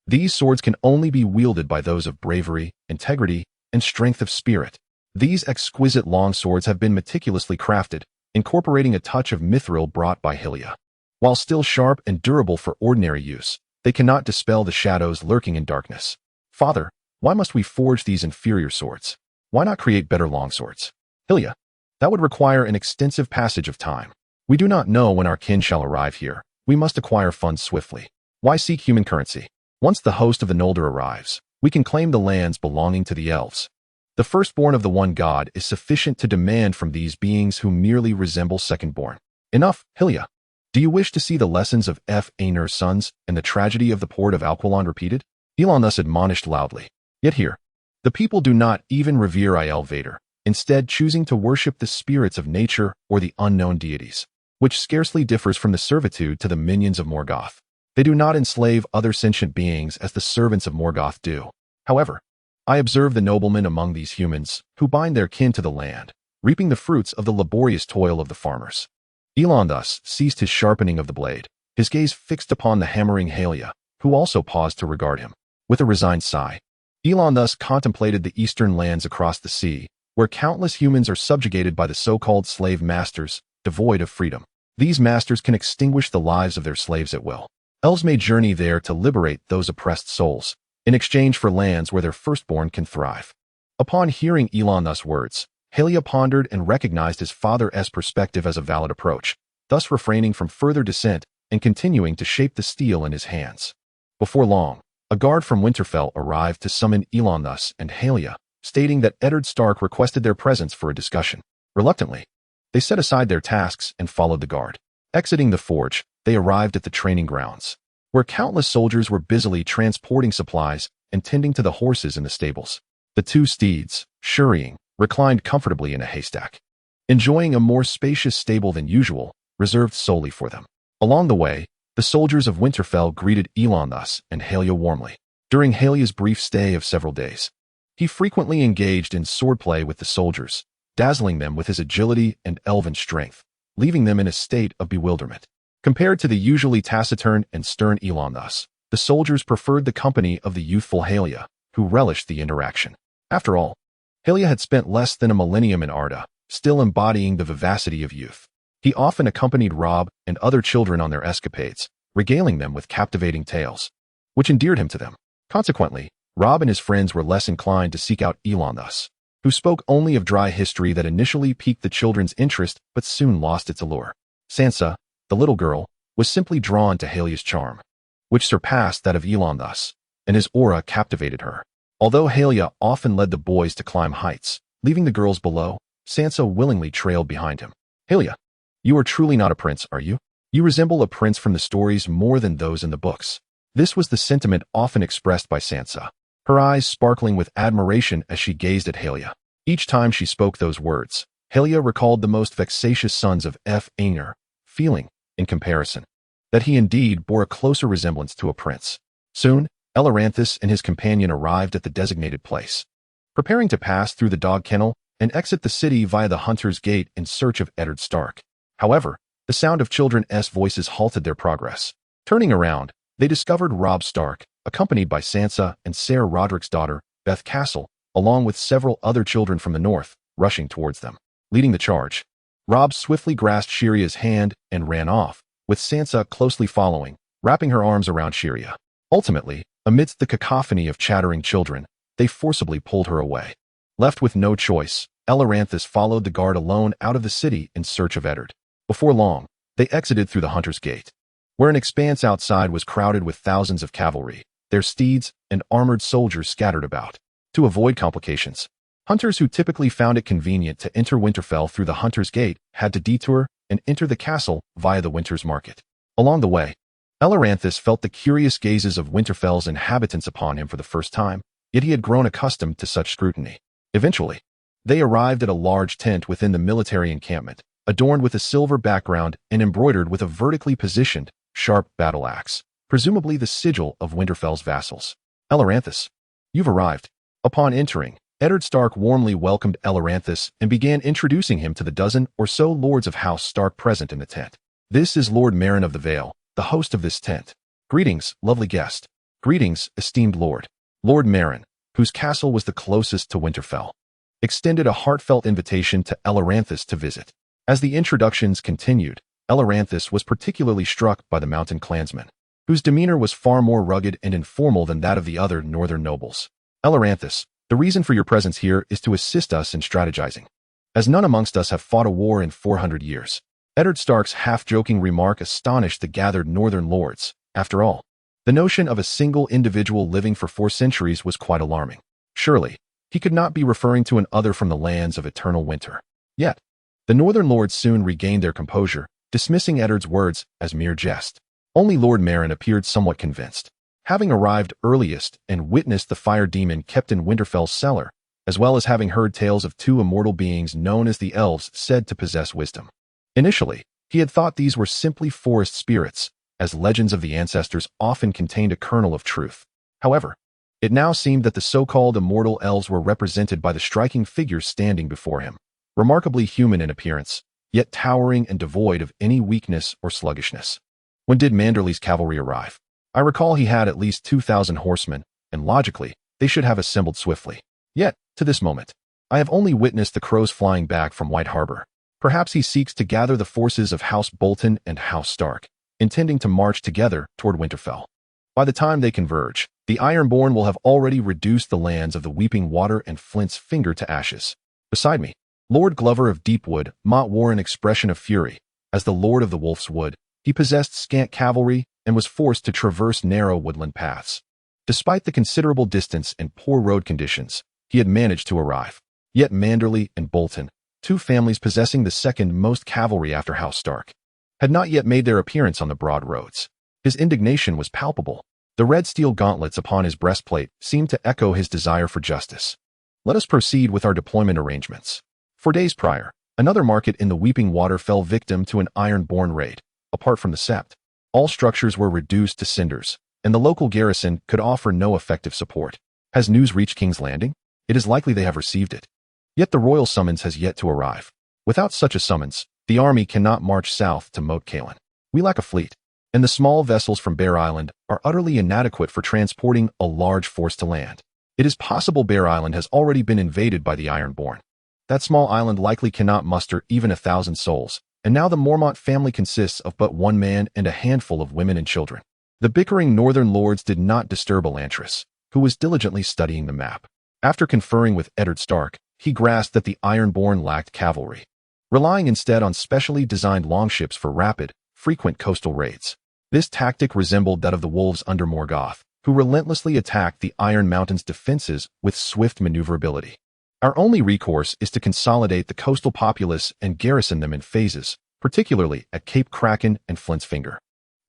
these swords can only be wielded by those of bravery, integrity, and strength of spirit. These exquisite longswords have been meticulously crafted, incorporating a touch of mithril brought by Hylia. While still sharp and durable for ordinary use, they cannot dispel the shadows lurking in darkness. Father, why must we forge these inferior swords? Why not create better longswords? Hylia, that would require an extensive passage of time. We do not know when our kin shall arrive here. We must acquire funds swiftly. Why seek human currency? Once the host of the Noldor arrives, we can claim the lands belonging to the elves. The firstborn of the one god is sufficient to demand from these beings who merely resemble secondborn. Enough, Hylia. Do you wish to see the lessons of Aenir's sons and the tragedy of the port of Alquilon repeated? Elon thus admonished loudly. Yet here, the people do not even revere Vader, instead choosing to worship the spirits of nature or the unknown deities, which scarcely differs from the servitude to the minions of Morgoth. They do not enslave other sentient beings as the servants of Morgoth do. However, I observe the noblemen among these humans who bind their kin to the land, reaping the fruits of the laborious toil of the farmers. Elon thus ceased his sharpening of the blade, his gaze fixed upon the hammering Hylia, who also paused to regard him. With a resigned sigh, Elon thus contemplated the eastern lands across the sea, where countless humans are subjugated by the so-called slave masters, devoid of freedom. These masters can extinguish the lives of their slaves at will. Elves may journey there to liberate those oppressed souls, in exchange for lands where their firstborn can thrive. Upon hearing Elon thus words, Hylia pondered and recognized his father's perspective as a valid approach, thus refraining from further dissent and continuing to shape the steel in his hands. Before long, a guard from Winterfell arrived to summon Elon thus and Hylia, stating that Eddard Stark requested their presence for a discussion. Reluctantly, they set aside their tasks and followed the guard. Exiting the forge, they arrived at the training grounds, where countless soldiers were busily transporting supplies and tending to the horses in the stables. The 2 steeds, scurrying, reclined comfortably in a haystack, enjoying a more spacious stable than usual, reserved solely for them. Along the way, the soldiers of Winterfell greeted Elon thus and Hylia warmly. During Hylia's brief stay of several days, he frequently engaged in swordplay with the soldiers, dazzling them with his agility and elven strength, leaving them in a state of bewilderment. Compared to the usually taciturn and stern Elon thus, the soldiers preferred the company of the youthful Hylia, who relished the interaction. After all, Hylia had spent less than a millennium in Arda, still embodying the vivacity of youth. He often accompanied Robb and other children on their escapades, regaling them with captivating tales, which endeared him to them. Consequently, Robb and his friends were less inclined to seek out Elon thus, who spoke only of dry history that initially piqued the children's interest but soon lost its allure. Sansa, the little girl, was simply drawn to Hylia's charm, which surpassed that of Elon thus, and his aura captivated her. Although Hylia often led the boys to climb heights, leaving the girls below, Sansa willingly trailed behind him. Hylia, you are truly not a prince, are you? You resemble a prince from the stories more than those in the books. This was the sentiment often expressed by Sansa, her eyes sparkling with admiration as she gazed at Hylia. Each time she spoke those words, Hylia recalled the most vexatious sons of Aenir, feeling, in comparison, that he indeed bore a closer resemblance to a prince. Soon, Elaranthus and his companion arrived at the designated place, preparing to pass through the dog kennel and exit the city via the Hunter's Gate in search of Eddard Stark. However, the sound of children's voices halted their progress. Turning around, they discovered Robb Stark, accompanied by Sansa and Ser Roderick's daughter, Beth Castle, along with several other children from the north, rushing towards them. Leading the charge, Robb swiftly grasped Shiria's hand and ran off, with Sansa closely following, wrapping her arms around Shiria. Ultimately, amidst the cacophony of chattering children, they forcibly pulled her away. Left with no choice, Elaranthus followed the guard alone out of the city in search of Eddard. Before long, they exited through the Hunter's Gate, where an expanse outside was crowded with thousands of cavalry, their steeds and armored soldiers scattered about. To avoid complications, hunters who typically found it convenient to enter Winterfell through the Hunter's Gate had to detour and enter the castle via the Winter's Market. Along the way, Elaranthus felt the curious gazes of Winterfell's inhabitants upon him for the first time, yet he had grown accustomed to such scrutiny. Eventually, they arrived at a large tent within the military encampment, adorned with a silver background and embroidered with a vertically positioned, sharp battle axe, presumably the sigil of Winterfell's vassals. Elaranthus, you've arrived. Upon entering, Eddard Stark warmly welcomed Elaranthus and began introducing him to the dozen or so lords of House Stark present in the tent. This is Lord Meryn of the Vale, the host of this tent. Greetings, lovely guest. Greetings, esteemed lord. Lord Meryn, whose castle was the closest to Winterfell, extended a heartfelt invitation to Elaranthus to visit. As the introductions continued, Elaranthus was particularly struck by the mountain clansman, whose demeanor was far more rugged and informal than that of the other northern nobles. Elaranthus, the reason for your presence here is to assist us in strategizing, as none amongst us have fought a war in 400 years. Eddard Stark's half-joking remark astonished the gathered northern lords. After all, the notion of a single individual living for 4 centuries was quite alarming. Surely, he could not be referring to an other from the lands of eternal winter. Yet, the northern lords soon regained their composure, dismissing Eddard's words as mere jest. Only Lord Meryn appeared somewhat convinced, having arrived earliest and witnessed the fire demon kept in Winterfell's cellar, as well as having heard tales of 2 immortal beings known as the elves said to possess wisdom. Initially, he had thought these were simply forest spirits, as legends of the ancestors often contained a kernel of truth. However, it now seemed that the so-called immortal elves were represented by the striking figures standing before him, remarkably human in appearance, yet towering and devoid of any weakness or sluggishness. When did Manderly's cavalry arrive? I recall he had at least 2,000 horsemen, and logically, they should have assembled swiftly. Yet, to this moment, I have only witnessed the crows flying back from White Harbor. Perhaps he seeks to gather the forces of House Bolton and House Stark, intending to march together toward Winterfell. By the time they converge, the Ironborn will have already reduced the lands of the Weeping Water and Flint's Finger to ashes. Beside me, Lord Glover of Deepwood wore an expression of fury. As the Lord of the Wolf's Wood, he possessed scant cavalry and was forced to traverse narrow woodland paths. Despite the considerable distance and poor road conditions, he had managed to arrive. Yet Manderly and Bolton, 2 families possessing the second most cavalry after House Stark, had not yet made their appearance on the broad roads. His indignation was palpable. The red steel gauntlets upon his breastplate seemed to echo his desire for justice. Let us proceed with our deployment arrangements. 4 days prior, another market in the Weeping Water fell victim to an Ironborn raid. Apart from the sept, all structures were reduced to cinders, and the local garrison could offer no effective support. Has news reached King's Landing? It is likely they have received it. Yet the royal summons has yet to arrive. Without such a summons, the army cannot march south to Moat Cailin. We lack a fleet, and the small vessels from Bear Island are utterly inadequate for transporting a large force to land. It is possible Bear Island has already been invaded by the Ironborn. That small island likely cannot muster even 1,000 souls, and now the Mormont family consists of but 1 man and a handful of women and children. The bickering northern lords did not disturb Elantris, who was diligently studying the map. After conferring with Eddard Stark, he grasped that the Ironborn lacked cavalry, relying instead on specially designed longships for rapid, frequent coastal raids. This tactic resembled that of the wolves under Morgoth, who relentlessly attacked the Iron Mountain's defenses with swift maneuverability. Our only recourse is to consolidate the coastal populace and garrison them in phases, particularly at Cape Kraken and Flint's Finger.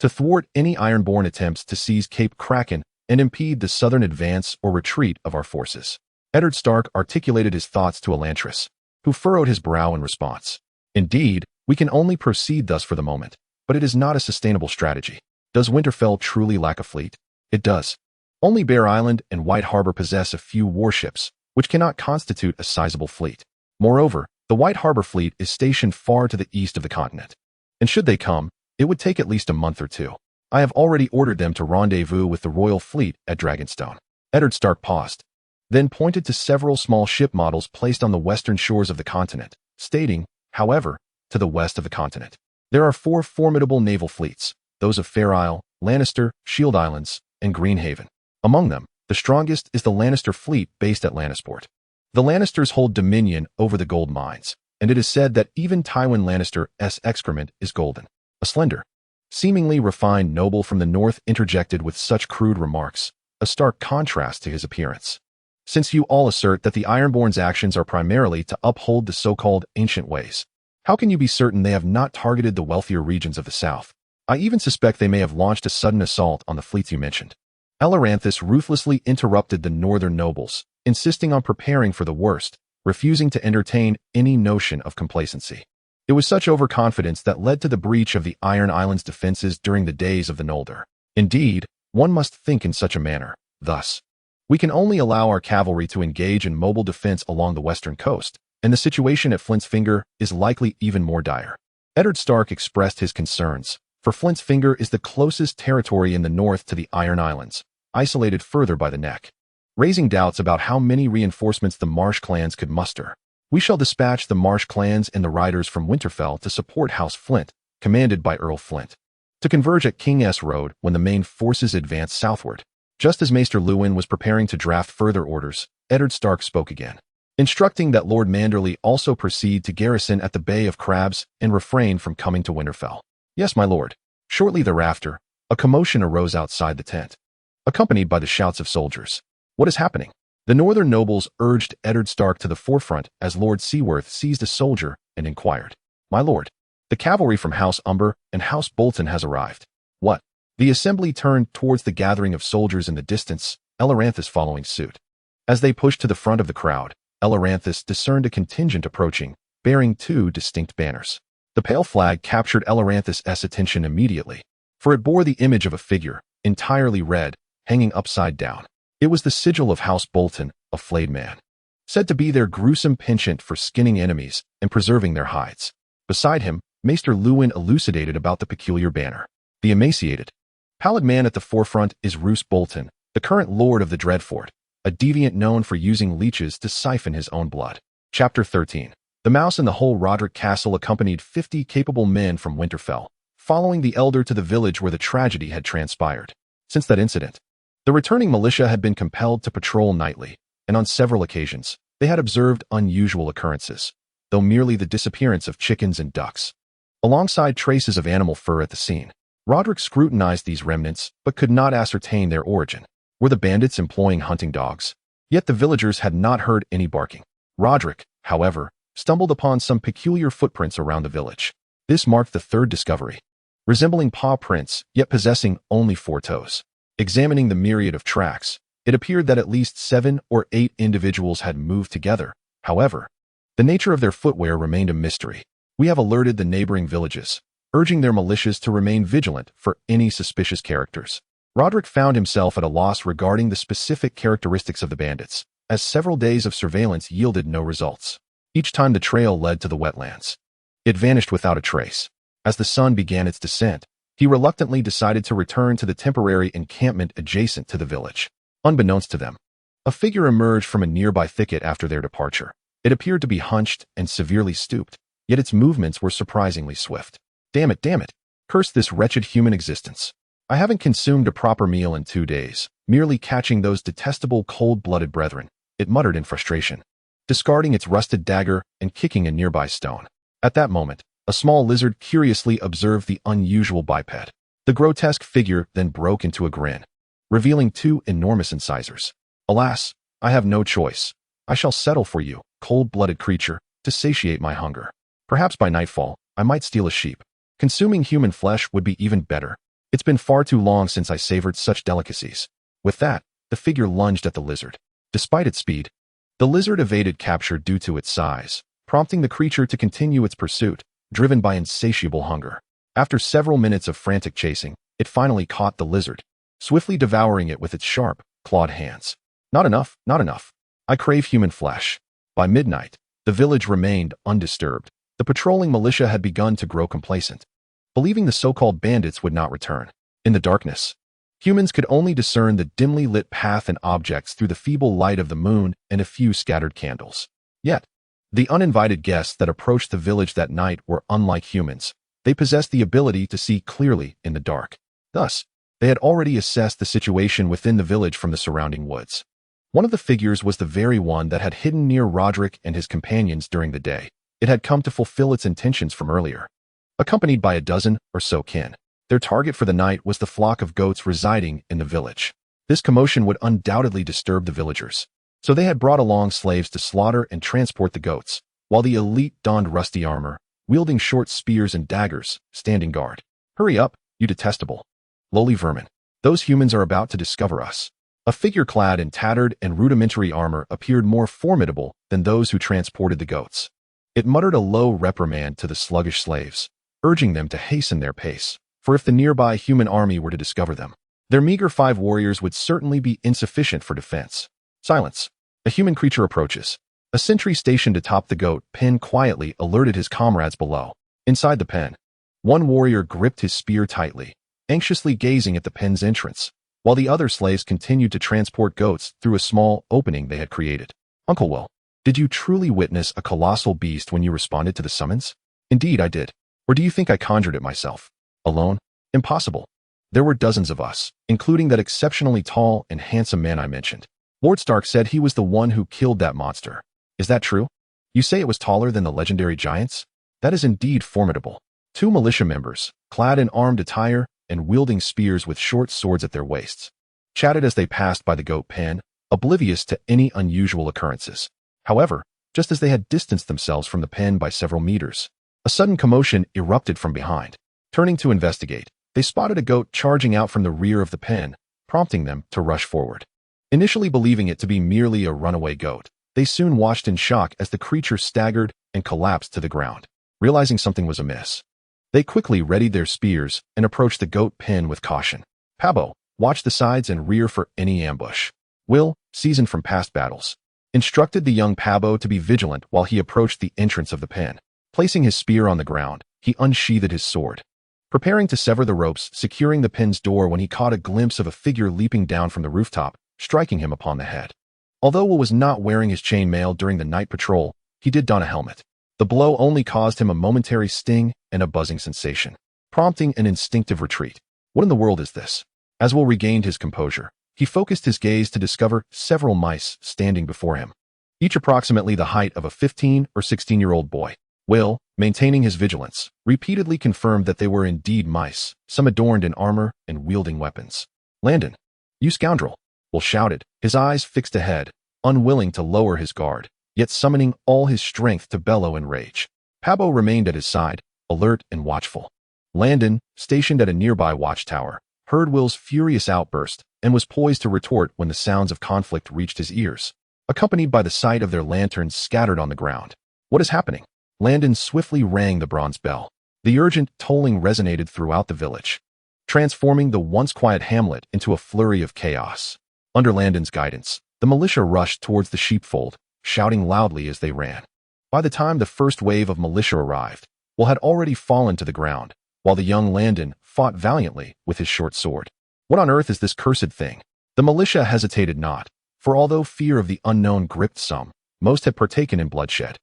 To thwart any Ironborn attempts to seize Cape Kraken and impede the southern advance or retreat of our forces. Eddard Stark articulated his thoughts to Elantris, who furrowed his brow in response. Indeed, We can only proceed thus for the moment, but it is not a sustainable strategy. Does Winterfell truly lack a fleet? It does. Only Bear Island and White Harbor possess a few warships, which cannot constitute a sizable fleet. Moreover, the White Harbor fleet is stationed far to the east of the continent. And should they come, it would take at least a month or two. I have already ordered them to rendezvous with the royal fleet at Dragonstone. Eddard Stark paused, then pointed to several small ship models placed on the western shores of the continent, stating, however, to the west of the continent. There are 4 formidable naval fleets, those of Fair Isle, Lannister, Shield Islands, and Greenhaven. Among them, the strongest is the Lannister fleet based at Lannisport. The Lannisters hold dominion over the gold mines, and it is said that even Tywin Lannister's excrement is golden. A slender, seemingly refined noble from the north interjected with such crude remarks, a stark contrast to his appearance. Since you all assert that the Ironborn's actions are primarily to uphold the so-called ancient ways, how can you be certain they have not targeted the wealthier regions of the south? I even suspect they may have launched a sudden assault on the fleets you mentioned. Elaranthus ruthlessly interrupted the northern nobles, insisting on preparing for the worst, refusing to entertain any notion of complacency. It was such overconfidence that led to the breach of the Iron Islands' defenses during the days of the Noldor. Indeed, one must think in such a manner. Thus, we can only allow our cavalry to engage in mobile defense along the western coast, and the situation at Flint's Finger is likely even more dire. Eddard Stark expressed his concerns, for Flint's Finger is the closest territory in the north to the Iron Islands, isolated further by the neck, raising doubts about how many reinforcements the Marsh clans could muster. We shall dispatch the Marsh clans and the riders from Winterfell to support House Flint, commanded by Earl Flint, to converge at King S Road when the main forces advance southward. Just as Maester Luwin was preparing to draft further orders, Eddard Stark spoke again, instructing that Lord Manderley also proceed to garrison at the Bay of Crabs and refrain from coming to Winterfell. Yes, my lord. Shortly thereafter, a commotion arose outside the tent, accompanied by the shouts of soldiers. What is happening? The northern nobles urged Eddard Stark to the forefront as Lord Seaworth seized a soldier and inquired, my lord, the cavalry from House Umber and House Bolton has arrived. What? The assembly turned towards the gathering of soldiers in the distance, Elaranthus following suit. As they pushed to the front of the crowd, Elaranthus discerned a contingent approaching, bearing 2 distinct banners. The pale flag captured Elaranthus' attention immediately, for it bore the image of a figure, entirely red, hanging upside down. It was the sigil of House Bolton, a flayed man, said to be their gruesome penchant for skinning enemies and preserving their hides. Beside him, Maester Luwin elucidated about the peculiar banner. The emaciated, pallid man at the forefront is Roose Bolton, the current lord of the Dreadfort, a deviant known for using leeches to siphon his own blood. Chapter 13. The Mouse and the whole Roderick Castle accompanied 50 capable men from Winterfell, following the elder to the village where the tragedy had transpired. Since that incident, the returning militia had been compelled to patrol nightly, and on several occasions, they had observed unusual occurrences, though merely the disappearance of chickens and ducks, alongside traces of animal fur at the scene. Roderick scrutinized these remnants, but could not ascertain their origin. Were the bandits employing hunting dogs? Yet the villagers had not heard any barking. Roderick, however, stumbled upon some peculiar footprints around the village. This marked the 3rd discovery, resembling paw prints, yet possessing only 4 toes. Examining the myriad of tracks, it appeared that at least 7 or 8 individuals had moved together. However, the nature of their footwear remained a mystery. We have alerted the neighboring villages, urging their militias to remain vigilant for any suspicious characters. Roderick found himself at a loss regarding the specific characteristics of the bandits, as several days of surveillance yielded no results. Each time the trail led to the wetlands, it vanished without a trace. As the sun began its descent, he reluctantly decided to return to the temporary encampment adjacent to the village. Unbeknownst to them, a figure emerged from a nearby thicket after their departure. It appeared to be hunched and severely stooped, yet its movements were surprisingly swift. Damn it, curse this wretched human existence. I haven't consumed a proper meal in 2 days, merely catching those detestable cold-blooded brethren, it muttered in frustration, discarding its rusted dagger and kicking a nearby stone. At that moment, a small lizard curiously observed the unusual biped. The grotesque figure then broke into a grin, revealing 2 enormous incisors. Alas, I have no choice. I shall settle for you, cold-blooded creature, to satiate my hunger. Perhaps by nightfall, I might steal a sheep. Consuming human flesh would be even better. It's been far too long since I savored such delicacies. With that, the figure lunged at the lizard. Despite its speed, the lizard evaded capture due to its size, prompting the creature to continue its pursuit, driven by insatiable hunger. After several minutes of frantic chasing, it finally caught the lizard, swiftly devouring it with its sharp, clawed hands. Not enough, not enough. I crave human flesh. By midnight, the village remained undisturbed. The patrolling militia had begun to grow complacent, believing the so-called bandits would not return. In the darkness, humans could only discern the dimly lit path and objects through the feeble light of the moon and a few scattered candles. Yet, the uninvited guests that approached the village that night were unlike humans. They possessed the ability to see clearly in the dark. Thus, they had already assessed the situation within the village from the surrounding woods. One of the figures was the very one that had hidden near Roderick and his companions during the day. It had come to fulfill its intentions from earlier. Accompanied by a dozen or so kin, their target for the night was the flock of goats residing in the village. This commotion would undoubtedly disturb the villagers, so they had brought along slaves to slaughter and transport the goats, while the elite donned rusty armor, wielding short spears and daggers, standing guard. Hurry up, you detestable, lowly vermin. Those humans are about to discover us. A figure clad in tattered and rudimentary armor appeared more formidable than those who transported the goats. It muttered a low reprimand to the sluggish slaves, urging them to hasten their pace, for if the nearby human army were to discover them, their meager 5 warriors would certainly be insufficient for defense. Silence. A human creature approaches. A sentry stationed atop the goat pen quietly alerted his comrades below. Inside the pen, one warrior gripped his spear tightly, anxiously gazing at the pen's entrance, while the other slaves continued to transport goats through a small opening they had created. Uncle Will, did you truly witness a colossal beast when you responded to the summons? Indeed, I did. Or do you think I conjured it myself? Alone? Impossible. There were dozens of us, including that exceptionally tall and handsome man I mentioned. Lord Stark said he was the one who killed that monster. Is that true? You say it was taller than the legendary giants? That is indeed formidable. 2 militia members, clad in armed attire and wielding spears with short swords at their waists, chatted as they passed by the goat pen, oblivious to any unusual occurrences. However, just as they had distanced themselves from the pen by several meters, a sudden commotion erupted from behind. Turning to investigate, they spotted a goat charging out from the rear of the pen, prompting them to rush forward. Initially believing it to be merely a runaway goat, they soon watched in shock as the creature staggered and collapsed to the ground. Realizing something was amiss, they quickly readied their spears and approached the goat pen with caution. Pabo, watch the sides and rear for any ambush. Will, seasoned from past battles, instructed the young Pabo to be vigilant while he approached the entrance of the pen. Placing his spear on the ground, he unsheathed his sword, preparing to sever the ropes securing the pen's door when he caught a glimpse of a figure leaping down from the rooftop, striking him upon the head. Although Will was not wearing his chainmail during the night patrol, he did don a helmet. The blow only caused him a momentary sting and a buzzing sensation, prompting an instinctive retreat. What in the world is this? As Will regained his composure, he focused his gaze to discover several mice standing before him, each approximately the height of a 15 or 16-year-old boy. Will, maintaining his vigilance, repeatedly confirmed that they were indeed mice, some adorned in armor and wielding weapons. Landon, you scoundrel! Will shouted, his eyes fixed ahead, unwilling to lower his guard, yet summoning all his strength to bellow in rage. Pabo remained at his side, alert and watchful. Landon, stationed at a nearby watchtower, heard Will's furious outburst and was poised to retort when the sounds of conflict reached his ears, accompanied by the sight of their lanterns scattered on the ground. What is happening? Landon swiftly rang the bronze bell. The urgent tolling resonated throughout the village, transforming the once quiet hamlet into a flurry of chaos. Under Landon's guidance, the militia rushed towards the sheepfold, shouting loudly as they ran. By the time the first wave of militia arrived, Will had already fallen to the ground, while the young Landon fought valiantly with his short sword. What on earth is this cursed thing? The militia hesitated not, for although fear of the unknown gripped some, most had partaken in bloodshed.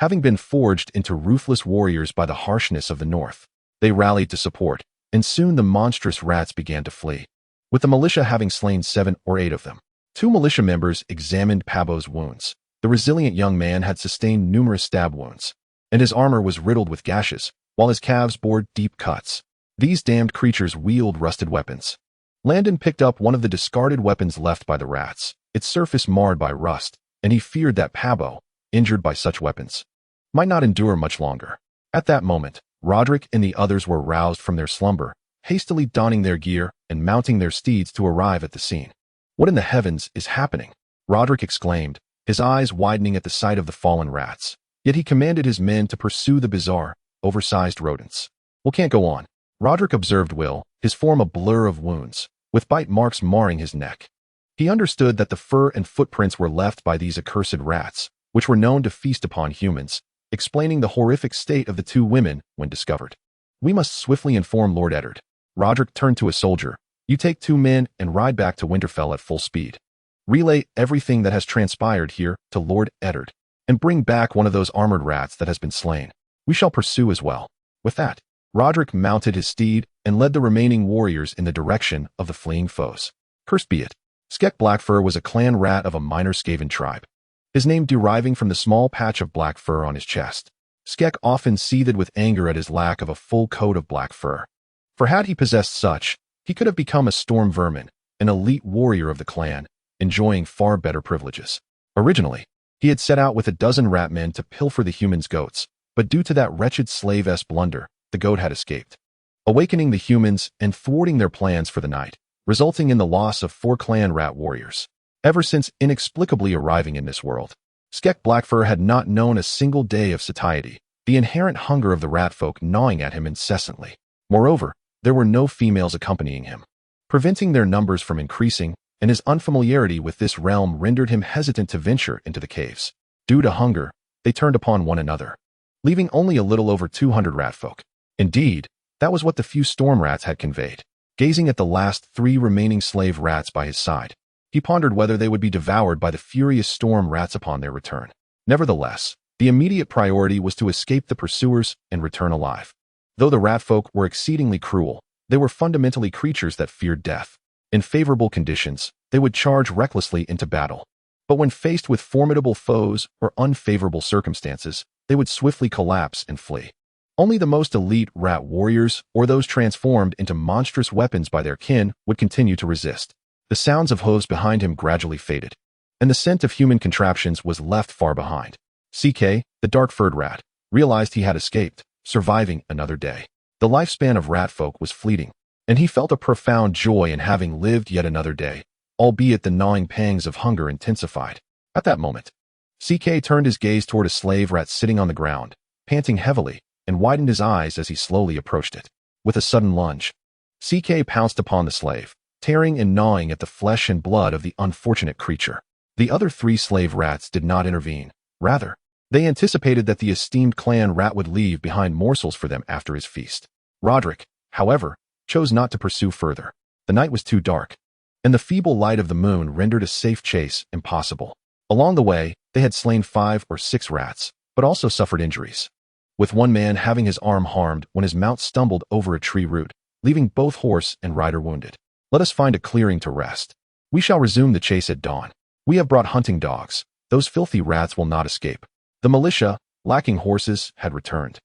Having been forged into ruthless warriors by the harshness of the north, they rallied to support, and soon the monstrous rats began to flee, with the militia having slain 7 or 8 of them. 2 militia members examined Pabo's wounds. The resilient young man had sustained numerous stab wounds, and his armor was riddled with gashes, while his calves bore deep cuts. These damned creatures wield rusted weapons. Landon picked up one of the discarded weapons left by the rats, its surface marred by rust, and he feared that Pabo, injured by such weapons, might not endure much longer. At that moment, Roderick and the others were roused from their slumber, hastily donning their gear and mounting their steeds to arrive at the scene. What in the heavens is happening? Roderick exclaimed, his eyes widening at the sight of the fallen rats. Yet he commanded his men to pursue the bizarre, oversized rodents. "Well, can't go on," Roderick observed Will, his form a blur of wounds, with bite marks marring his neck. He understood that the fur and footprints were left by these accursed rats, which were known to feast upon humans, explaining the horrific state of the two women when discovered. "We must swiftly inform Lord Eddard." Roderick turned to a soldier. "You take 2 men and ride back to Winterfell at full speed. Relay everything that has transpired here to Lord Eddard, and bring back one of those armored rats that has been slain. We shall pursue as well." With that, Roderick mounted his steed and led the remaining warriors in the direction of the fleeing foes. Cursed be it. Skek Blackfur was a clan rat of a minor Skaven tribe, his name deriving from the small patch of black fur on his chest. Skek often seethed with anger at his lack of a full coat of black fur. For had he possessed such, he could have become a storm vermin, an elite warrior of the clan, enjoying far better privileges. Originally, he had set out with a dozen ratmen to pilfer the humans' goats, but due to that wretched slave-s blunder, the goat had escaped, awakening the humans and thwarting their plans for the night, resulting in the loss of 4 clan rat warriors. Ever since inexplicably arriving in this world, Skek Blackfur had not known a single day of satiety, the inherent hunger of the rat folk gnawing at him incessantly. Moreover, there were no females accompanying him, preventing their numbers from increasing, and his unfamiliarity with this realm rendered him hesitant to venture into the caves. Due to hunger, they turned upon one another, leaving only a little over 200 rat folk. Indeed, that was what the few storm rats had conveyed. Gazing at the last 3 remaining slave rats by his side, he pondered whether they would be devoured by the furious storm rats upon their return. Nevertheless, the immediate priority was to escape the pursuers and return alive. Though the rat folk were exceedingly cruel, they were fundamentally creatures that feared death. In favorable conditions, they would charge recklessly into battle. But when faced with formidable foes or unfavorable circumstances, they would swiftly collapse and flee. Only the most elite rat warriors, or those transformed into monstrous weapons by their kin, would continue to resist. The sounds of hooves behind him gradually faded, and the scent of human contraptions was left far behind. CK, the dark-furred rat, realized he had escaped, surviving another day. The lifespan of rat folk was fleeting, and he felt a profound joy in having lived yet another day, albeit the gnawing pangs of hunger intensified. At that moment, CK turned his gaze toward a slave rat sitting on the ground, panting heavily, and widened his eyes as he slowly approached it. With a sudden lunge, CK pounced upon the slave, tearing and gnawing at the flesh and blood of the unfortunate creature. The other 3 slave rats did not intervene. Rather, they anticipated that the esteemed clan rat would leave behind morsels for them after his feast. Roderick, however, chose not to pursue further. The night was too dark, and the feeble light of the moon rendered a safe chase impossible. Along the way, they had slain 5 or 6 rats, but also suffered injuries, with one man having his arm harmed when his mount stumbled over a tree root, leaving both horse and rider wounded. "Let us find a clearing to rest. We shall resume the chase at dawn. We have brought hunting dogs. Those filthy rats will not escape." The militia, lacking horses, had returned,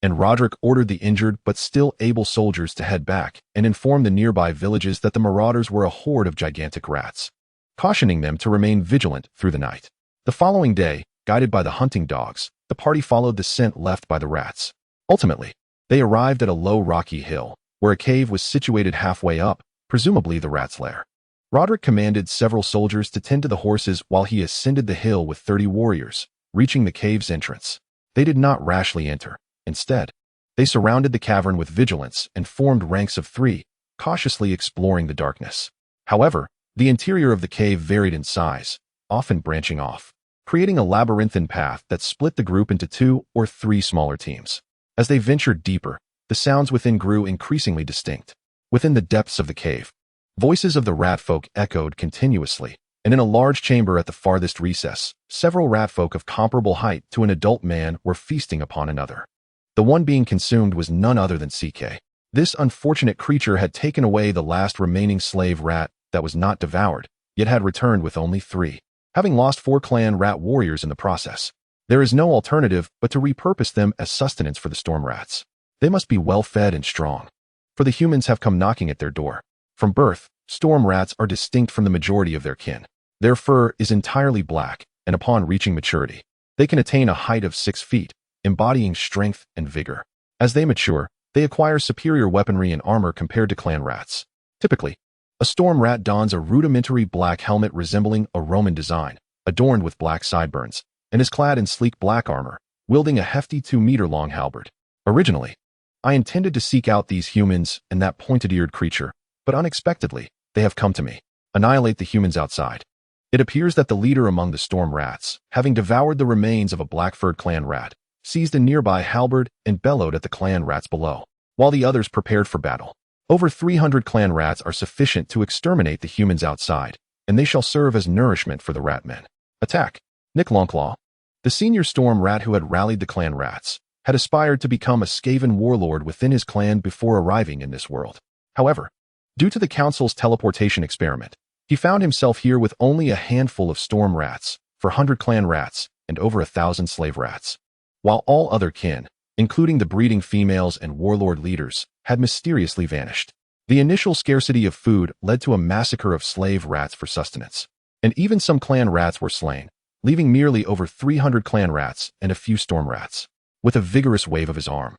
and Roderick ordered the injured but still able soldiers to head back and inform the nearby villages that the marauders were a horde of gigantic rats, cautioning them to remain vigilant through the night. The following day, guided by the hunting dogs, the party followed the scent left by the rats. Ultimately, they arrived at a low rocky hill, where a cave was situated halfway up, presumably the rat's lair. Roderick commanded several soldiers to tend to the horses while he ascended the hill with 30 warriors, reaching the cave's entrance. They did not rashly enter. Instead, they surrounded the cavern with vigilance and formed ranks of 3, cautiously exploring the darkness. However, the interior of the cave varied in size, often branching off, creating a labyrinthine path that split the group into 2 or 3 smaller teams. As they ventured deeper, the sounds within grew increasingly distinct. Within the depths of the cave, voices of the rat folk echoed continuously, and in a large chamber at the farthest recess, several rat folk of comparable height to an adult man were feasting upon another. The one being consumed was none other than CK. This unfortunate creature had taken away the last remaining slave rat that was not devoured, yet had returned with only 3, having lost 4 clan rat warriors in the process. There is no alternative but to repurpose them as sustenance for the storm rats. They must be well fed and strong, for the humans have come knocking at their door. From birth, storm rats are distinct from the majority of their kin. Their fur is entirely black, and upon reaching maturity, they can attain a height of 6 feet, embodying strength and vigor. As they mature, they acquire superior weaponry and armor compared to clan rats. Typically, a storm rat dons a rudimentary black helmet resembling a Roman design, adorned with black sideburns, and is clad in sleek black armor, wielding a hefty 2-meter-long halberd. Originally, I intended to seek out these humans and that pointed-eared creature, but unexpectedly, they have come to me. Annihilate the humans outside. It appears that the leader among the storm rats, having devoured the remains of a black-furred clan rat, seized a nearby halberd and bellowed at the clan rats below, while the others prepared for battle. Over 300 clan rats are sufficient to exterminate the humans outside, and they shall serve as nourishment for the ratmen. Attack. Nick Longclaw, the senior storm rat who had rallied the clan rats, had aspired to become a Skaven warlord within his clan before arriving in this world. However, due to the council's teleportation experiment, he found himself here with only a handful of storm rats, 400 clan rats, and over 1,000 slave rats. While all other kin, including the breeding females and warlord leaders, had mysteriously vanished. The initial scarcity of food led to a massacre of slave rats for sustenance, and even some clan rats were slain, leaving merely over 300 clan rats and a few storm rats. With a vigorous wave of his arm,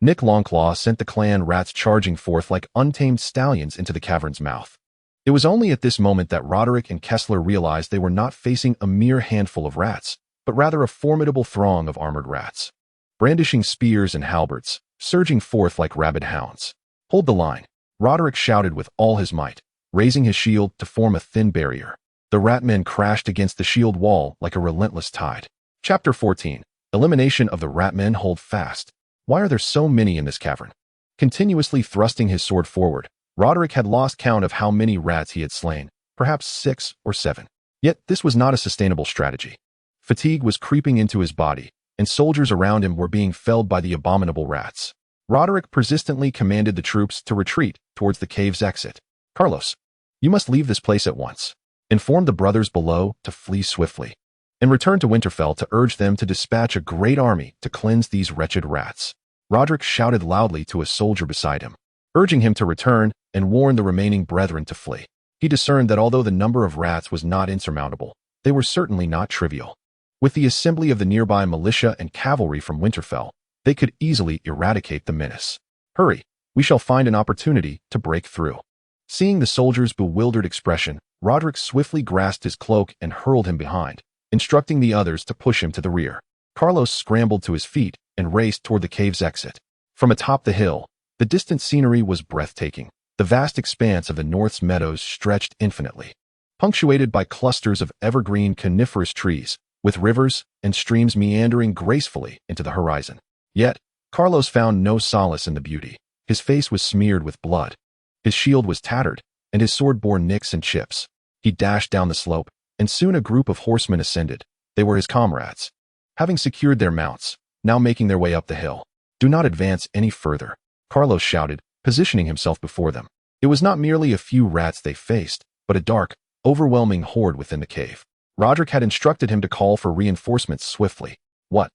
Nick Longclaw sent the clan rats charging forth like untamed stallions into the cavern's mouth. It was only at this moment that Roderick and Kessler realized they were not facing a mere handful of rats, but rather a formidable throng of armored rats, brandishing spears and halberds, surging forth like rabid hounds. Hold the line, Roderick shouted with all his might, raising his shield to form a thin barrier. The ratmen crashed against the shield wall like a relentless tide. Chapter 14. Elimination of the ratmen. Hold fast. Why are there so many in this cavern? Continuously thrusting his sword forward, Roderick had lost count of how many rats he had slain, perhaps 6 or 7. Yet this was not a sustainable strategy. Fatigue was creeping into his body, and soldiers around him were being felled by the abominable rats. Roderick persistently commanded the troops to retreat towards the cave's exit. Carlos, you must leave this place at once. Inform the brothers below to flee swiftly, and return to Winterfell to urge them to dispatch a great army to cleanse these wretched rats. Roderick shouted loudly to a soldier beside him, urging him to return and warn the remaining brethren to flee. He discerned that although the number of rats was not insurmountable, they were certainly not trivial. With the assembly of the nearby militia and cavalry from Winterfell, they could easily eradicate the menace. Hurry, we shall find an opportunity to break through. Seeing the soldier's bewildered expression, Roderick swiftly grasped his cloak and hurled him behind, instructing the others to push him to the rear. Carlos scrambled to his feet and raced toward the cave's exit. From atop the hill, the distant scenery was breathtaking. The vast expanse of the North's meadows stretched infinitely, punctuated by clusters of evergreen coniferous trees, with rivers and streams meandering gracefully into the horizon. Yet, Carlos found no solace in the beauty. His face was smeared with blood. His shield was tattered, and his sword bore nicks and chips. He dashed down the slope, and soon a group of horsemen ascended. They were his comrades, having secured their mounts, now making their way up the hill. Do not advance any further, Carlos shouted, positioning himself before them. It was not merely a few rats they faced, but a dark, overwhelming horde within the cave. Roderick had instructed him to call for reinforcements swiftly. What?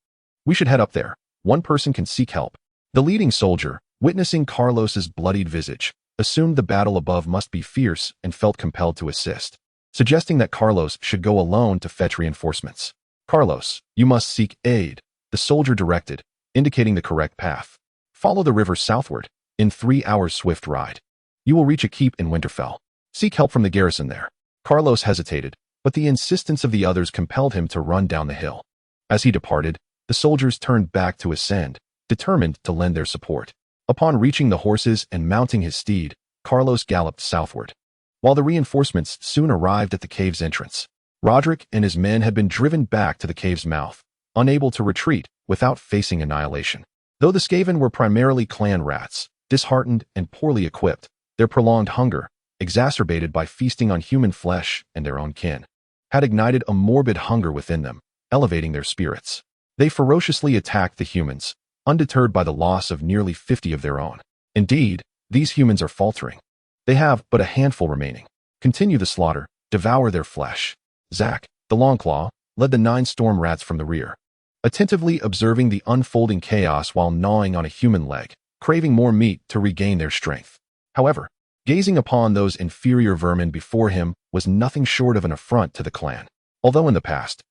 We should head up there. One person can seek help. The leading soldier, witnessing Carlos's bloodied visage, assumed the battle above must be fierce and felt compelled to assist, suggesting that Carlos should go alone to fetch reinforcements. Carlos, you must seek aid, the soldier directed, indicating the correct path. Follow the river southward, in 3 hours' swift ride. You will reach a keep in Winterfell. Seek help from the garrison there. Carlos hesitated, but the insistence of the others compelled him to run down the hill. As he departed, the soldiers turned back to ascend, determined to lend their support. Upon reaching the horses and mounting his steed, Carlos galloped southward. While the reinforcements soon arrived at the cave's entrance, Roderick and his men had been driven back to the cave's mouth, unable to retreat without facing annihilation. Though the Skaven were primarily clan rats, disheartened and poorly equipped, their prolonged hunger, exacerbated by feasting on human flesh and their own kin, had ignited a morbid hunger within them, elevating their spirits. They ferociously attacked the humans, undeterred by the loss of nearly 50 of their own. Indeed, these humans are faltering. They have but a handful remaining. Continue the slaughter, devour their flesh. Zack, the Longclaw, led the 9 storm rats from the rear, attentively observing the unfolding chaos while gnawing on a human leg, craving more meat to regain their strength. However, gazing upon those inferior vermin before him was nothing short of an affront to the clan. Although in the past,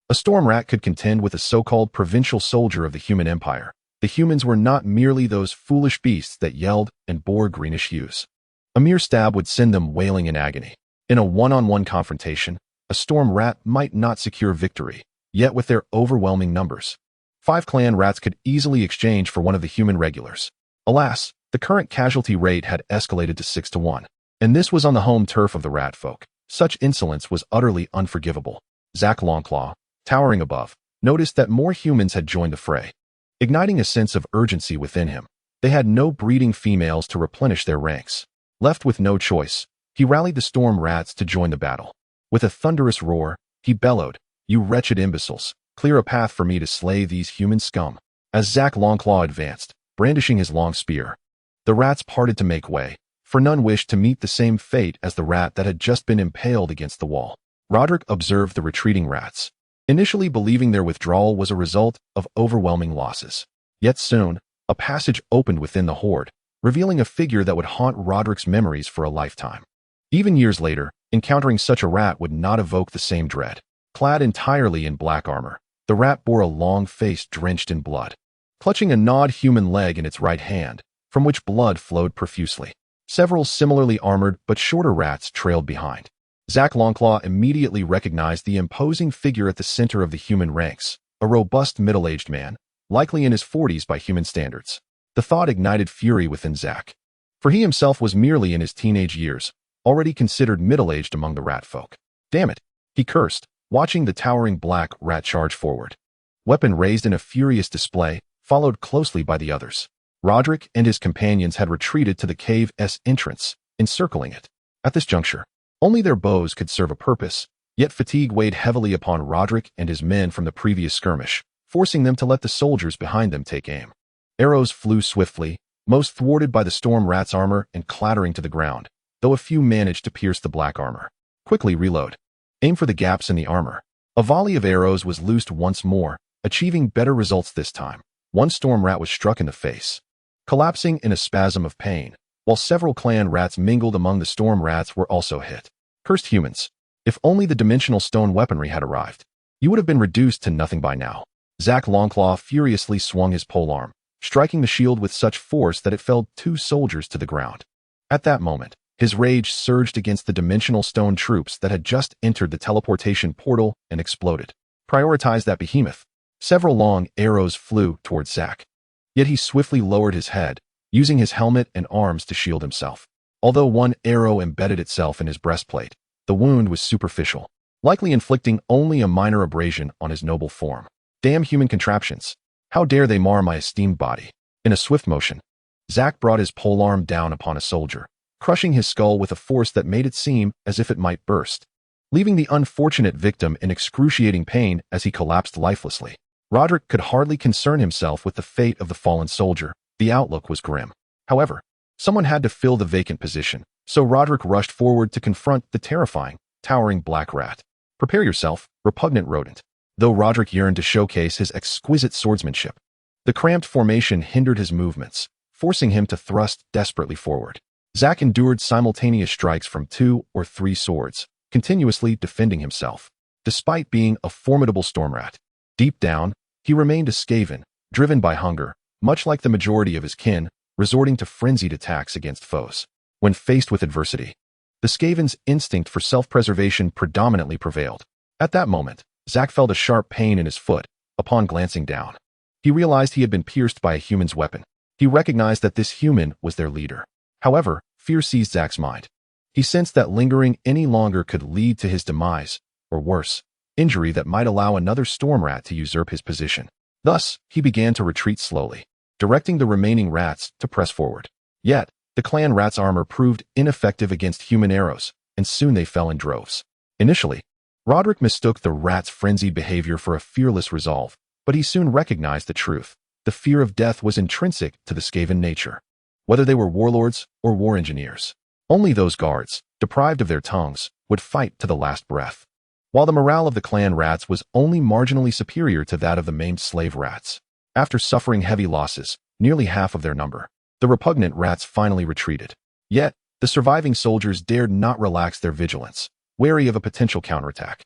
a storm rat could contend with a so-called provincial soldier of the human empire, the humans were not merely those foolish beasts that yelled and bore greenish hues. A mere stab would send them wailing in agony. In a one-on-one confrontation, a storm rat might not secure victory, yet with their overwhelming numbers, 5 clan rats could easily exchange for one of the human regulars. Alas, the current casualty rate had escalated to 6 to 1. And this was on the home turf of the rat folk. Such insolence was utterly unforgivable. Zack Longclaw, towering above, noticed that more humans had joined the fray. Igniting a sense of urgency within him, they had no breeding females to replenish their ranks. Left with no choice, he rallied the storm rats to join the battle. With a thunderous roar, he bellowed, "You wretched imbeciles, clear a path for me to slay these human scum." As Zack Longclaw advanced, brandishing his long spear, the rats parted to make way, for none wished to meet the same fate as the rat that had just been impaled against the wall. Roderick observed the retreating rats, initially believing their withdrawal was a result of overwhelming losses. Yet soon, a passage opened within the horde, revealing a figure that would haunt Roderick's memories for a lifetime. Even years later, encountering such a rat would not evoke the same dread. Clad entirely in black armor, the rat bore a long face drenched in blood, clutching a gnawed human leg in its right hand, from which blood flowed profusely. Several similarly armored but shorter rats trailed behind. Zack Longclaw immediately recognized the imposing figure at the center of the human ranks, a robust middle-aged man, likely in his 40s by human standards. The thought ignited fury within Zack, for he himself was merely in his teenage years, already considered middle-aged among the rat folk. Damn it, he cursed, watching the towering black rat charge forward. Weapon raised in a furious display, followed closely by the others. Roderick and his companions had retreated to the cave's entrance, encircling it. At this juncture, only their bows could serve a purpose, yet fatigue weighed heavily upon Roderick and his men from the previous skirmish, forcing them to let the soldiers behind them take aim. Arrows flew swiftly, most thwarted by the storm rat's armor and clattering to the ground, though a few managed to pierce the black armor. Quickly reload. Aim for the gaps in the armor. A volley of arrows was loosed once more, achieving better results this time. One storm rat was struck in the face, collapsing in a spasm of pain, while several clan rats mingled among the storm rats were also hit. Cursed humans. If only the dimensional stone weaponry had arrived, you would have been reduced to nothing by now. Zack Longclaw furiously swung his polearm, striking the shield with such force that it felled 2 soldiers to the ground. At that moment, his rage surged against the dimensional stone troops that had just entered the teleportation portal and exploded. Prioritize that behemoth. Several long arrows flew towards Zack. Yet he swiftly lowered his head, using his helmet and arms to shield himself. Although one arrow embedded itself in his breastplate, the wound was superficial, likely inflicting only a minor abrasion on his noble form. Damn human contraptions. How dare they mar my esteemed body? In a swift motion, Zack brought his polearm down upon a soldier, crushing his skull with a force that made it seem as if it might burst, leaving the unfortunate victim in excruciating pain as he collapsed lifelessly. Roderick could hardly concern himself with the fate of the fallen soldier. The outlook was grim. However, someone had to fill the vacant position, so Roderick rushed forward to confront the terrifying, towering black rat. Prepare yourself, repugnant rodent. Though Roderick yearned to showcase his exquisite swordsmanship, the cramped formation hindered his movements, forcing him to thrust desperately forward. Zack endured simultaneous strikes from 2 or 3 swords, continuously defending himself. Despite being a formidable storm rat, deep down, he remained a skaven, driven by hunger, much like the majority of his kin, resorting to frenzied attacks against foes. When faced with adversity, the skaven's instinct for self-preservation predominantly prevailed. At that moment, Zack felt a sharp pain in his foot. Upon glancing down, he realized he had been pierced by a human's weapon. He recognized that this human was their leader. However, fear seized Zack's mind. He sensed that lingering any longer could lead to his demise, or worse, injury that might allow another storm rat to usurp his position. Thus, he began to retreat slowly, directing the remaining rats to press forward. Yet, the clan rat's armor proved ineffective against human arrows, and soon they fell in droves. Initially, Roderick mistook the rat's frenzied behavior for a fearless resolve, but he soon recognized the truth. The fear of death was intrinsic to the Skaven nature. Whether they were warlords or war engineers, only those guards, deprived of their tongues, would fight to the last breath. While the morale of the clan rats was only marginally superior to that of the maimed slave rats. After suffering heavy losses, nearly half of their number, the repugnant rats finally retreated. Yet, the surviving soldiers dared not relax their vigilance, wary of a potential counterattack.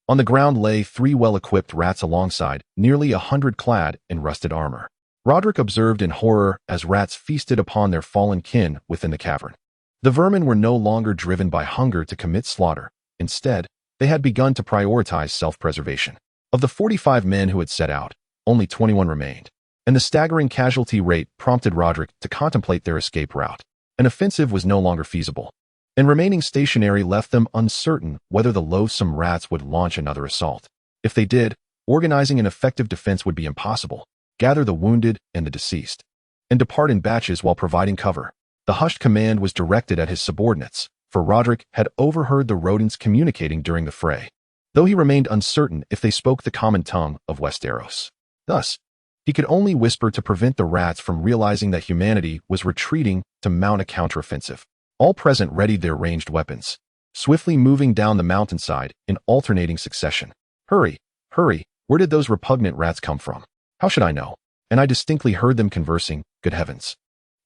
On the ground lay 3 well-equipped rats alongside nearly 100 clad in rusted armor. Roderick observed in horror as rats feasted upon their fallen kin within the cavern. The vermin were no longer driven by hunger to commit slaughter. Instead, they had begun to prioritize self-preservation. Of the 45 men who had set out, only 21 remained, and the staggering casualty rate prompted Roderick to contemplate their escape route. An offensive was no longer feasible, and remaining stationary left them uncertain whether the loathsome rats would launch another assault. If they did, organizing an effective defense would be impossible. Gather the wounded and the deceased, and depart in batches while providing cover. The hushed command was directed at his subordinates, for Roderick had overheard the rodents communicating during the fray, though he remained uncertain if they spoke the common tongue of Westeros. Thus, he could only whisper to prevent the rats from realizing that humanity was retreating to mount a counteroffensive. All present readied their ranged weapons, swiftly moving down the mountainside in alternating succession. Hurry, hurry, where did those repugnant rats come from? How should I know? And I distinctly heard them conversing. Good heavens.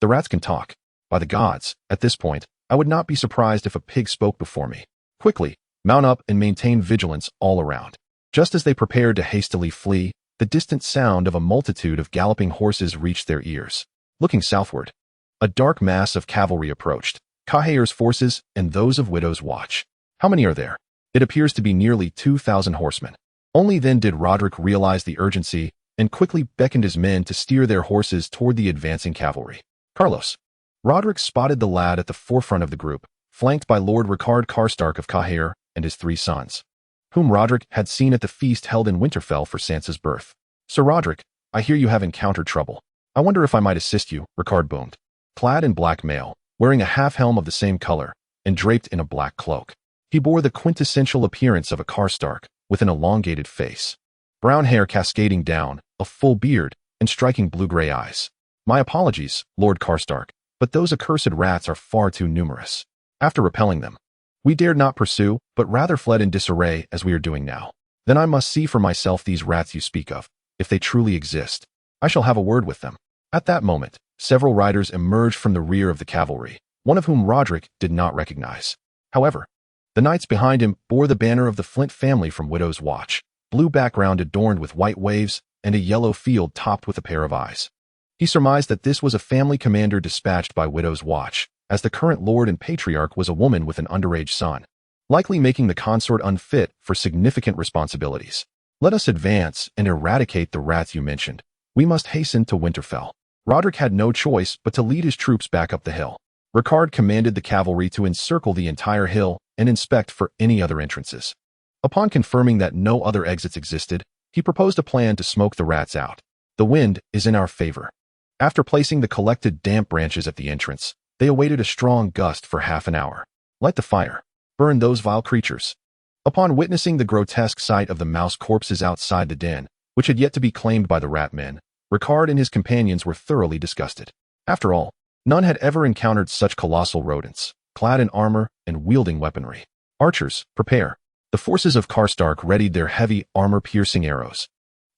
The rats can talk. By the gods, at this point, I would not be surprised if a pig spoke before me. Quickly, mount up and maintain vigilance all around. Just as they prepared to hastily flee, the distant sound of a multitude of galloping horses reached their ears. Looking southward, a dark mass of cavalry approached, Cahair's forces and those of Widow's Watch. How many are there? It appears to be nearly 2,000 horsemen. Only then did Roderick realize the urgency and quickly beckoned his men to steer their horses toward the advancing cavalry. Carlos. Roderick spotted the lad at the forefront of the group, flanked by Lord Rickard Karstark of Cahair and his 3 sons, whom Roderick had seen at the feast held in Winterfell for Sansa's birth. Sir Roderick, I hear you have encountered trouble. I wonder if I might assist you, Rickard boomed. Clad in black mail, wearing a half-helm of the same color, and draped in a black cloak, he bore the quintessential appearance of a Karstark, with an elongated face, brown hair cascading down, a full beard, and striking blue-gray eyes. My apologies, Lord Karstark, but those accursed rats are far too numerous. After repelling them, we dared not pursue, but rather fled in disarray as we are doing now. Then I must see for myself these rats you speak of. If they truly exist, I shall have a word with them. At that moment, several riders emerged from the rear of the cavalry, one of whom Roderick did not recognize. However, the knights behind him bore the banner of the Flint family from Widow's Watch, blue background adorned with white waves and a yellow field topped with a pair of eyes. He surmised that this was a family commander dispatched by Widow's Watch, as the current lord and patriarch was a woman with an underage son, likely making the consort unfit for significant responsibilities. Let us advance and eradicate the rats you mentioned. We must hasten to Winterfell. Roderick had no choice but to lead his troops back up the hill. Rickard commanded the cavalry to encircle the entire hill and inspect for any other entrances. Upon confirming that no other exits existed, he proposed a plan to smoke the rats out. The wind is in our favor. After placing the collected damp branches at the entrance, they awaited a strong gust for half an hour. Light the fire. Burn those vile creatures. Upon witnessing the grotesque sight of the mouse corpses outside the den, which had yet to be claimed by the rat men, Rickard and his companions were thoroughly disgusted. After all, none had ever encountered such colossal rodents, clad in armor and wielding weaponry. Archers, prepare. The forces of Karstark readied their heavy, armor-piercing arrows,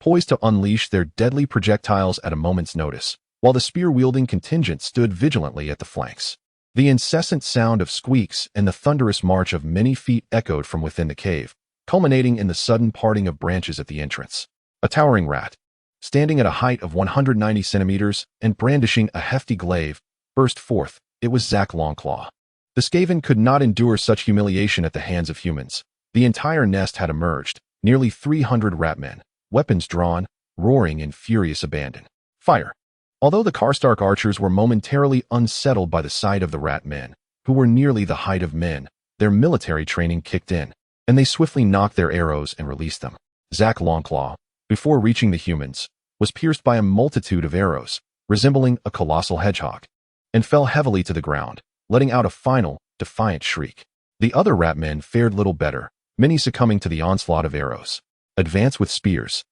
poised to unleash their deadly projectiles at a moment's notice, while the spear-wielding contingent stood vigilantly at the flanks. The incessant sound of squeaks and the thunderous march of many feet echoed from within the cave, culminating in the sudden parting of branches at the entrance. A towering rat, standing at a height of 190 centimeters and brandishing a hefty glaive, burst forth. It was Zack Longclaw. The Skaven could not endure such humiliation at the hands of humans. The entire nest had emerged, nearly 300 ratmen, weapons drawn, roaring in furious abandon. Fire! Although the Karstark archers were momentarily unsettled by the sight of the rat men, who were nearly the height of men, their military training kicked in, and they swiftly knocked their arrows and released them. Zack Longclaw, before reaching the humans, was pierced by a multitude of arrows, resembling a colossal hedgehog, and fell heavily to the ground, letting out a final, defiant shriek. The other rat men fared little better, many succumbing to the onslaught of arrows. Advance with spears.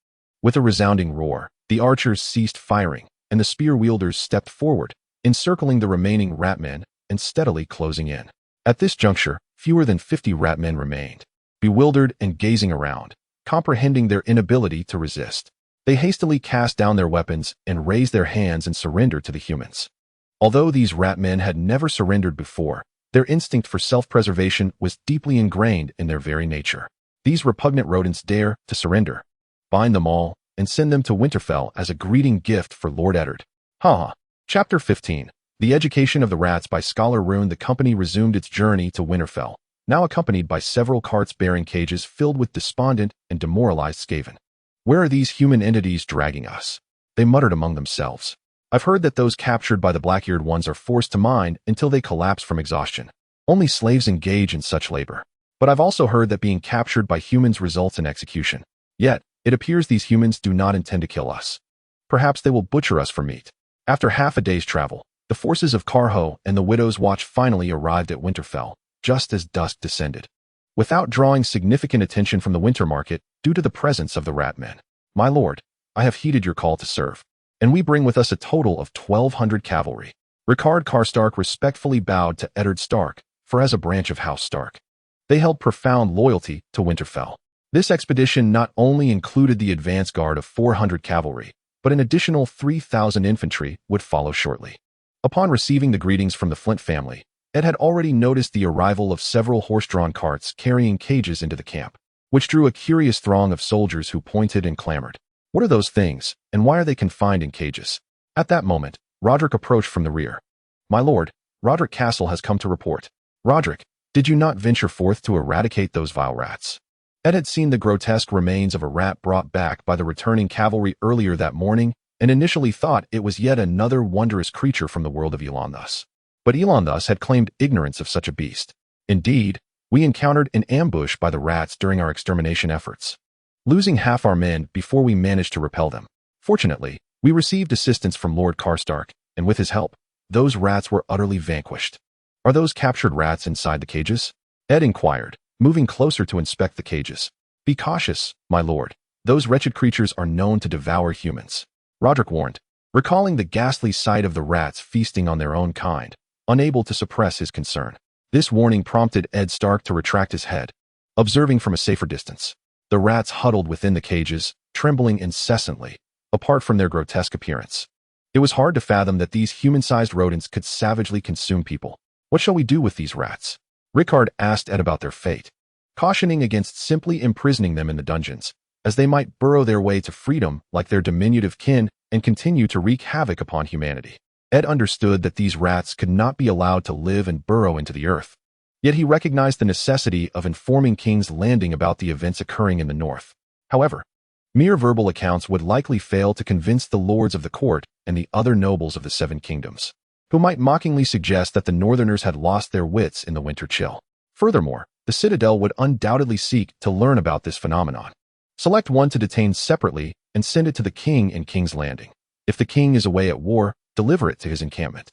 With a resounding roar, the archers ceased firing, and the spear-wielders stepped forward, encircling the remaining ratmen and steadily closing in. At this juncture, fewer than 50 ratmen remained, bewildered and gazing around, comprehending their inability to resist. They hastily cast down their weapons and raised their hands in surrender to the humans. Although these ratmen had never surrendered before, their instinct for self-preservation was deeply ingrained in their very nature. These repugnant rodents dare to surrender. Bind them all, and send them to Winterfell as a greeting gift for Lord Eddard. Chapter 15. The Education of the Rats by Scholar Rune. The company resumed its journey to Winterfell, now accompanied by several carts bearing cages filled with despondent and demoralized Skaven. Where are these human entities dragging us? They muttered among themselves. I've heard that those captured by the black-eared ones are forced to mine until they collapse from exhaustion. Only slaves engage in such labor. But I've also heard that being captured by humans results in execution. Yet, it appears these humans do not intend to kill us. Perhaps they will butcher us for meat. After half a day's travel, the forces of Karho and the Widow's Watch finally arrived at Winterfell, just as dusk descended. Without drawing significant attention from the winter market due to the presence of the Ratmen. My lord, I have heeded your call to serve, and we bring with us a total of 1,200 cavalry. Rickard Karstark respectfully bowed to Eddard Stark, for as a branch of House Stark, they held profound loyalty to Winterfell. This expedition not only included the advance guard of 400 cavalry, but an additional 3,000 infantry would follow shortly. Upon receiving the greetings from the Flint family, Ed had already noticed the arrival of several horse-drawn carts carrying cages into the camp, which drew a curious throng of soldiers who pointed and clamored. What are those things, and why are they confined in cages? At that moment, Roderick approached from the rear. My lord, Roderick Castle has come to report. Roderick, did you not venture forth to eradicate those vile rats? Ed had seen the grotesque remains of a rat brought back by the returning cavalry earlier that morning, and initially thought it was yet another wondrous creature from the world of Elonthus. But Elonthus had claimed ignorance of such a beast. Indeed, we encountered an ambush by the rats during our extermination efforts, losing half our men before we managed to repel them. Fortunately, we received assistance from Lord Karstark, and with his help, those rats were utterly vanquished. Are those captured rats inside the cages? Ed inquired, moving closer to inspect the cages. Be cautious, my lord. Those wretched creatures are known to devour humans. Roderick warned, recalling the ghastly sight of the rats feasting on their own kind, unable to suppress his concern. This warning prompted Ed Stark to retract his head, observing from a safer distance. The rats huddled within the cages, trembling incessantly, apart from their grotesque appearance. It was hard to fathom that these human-sized rodents could savagely consume people. What shall we do with these rats? Rickard asked Ed about their fate, cautioning against simply imprisoning them in the dungeons, as they might burrow their way to freedom like their diminutive kin and continue to wreak havoc upon humanity. Ed understood that these rats could not be allowed to live and burrow into the earth. Yet he recognized the necessity of informing King's Landing about the events occurring in the north. However, mere verbal accounts would likely fail to convince the lords of the court and the other nobles of the Seven Kingdoms, who might mockingly suggest that the northerners had lost their wits in the winter chill. Furthermore, the Citadel would undoubtedly seek to learn about this phenomenon. Select one to detain separately and send it to the king in King's Landing. If the king is away at war, deliver it to his encampment.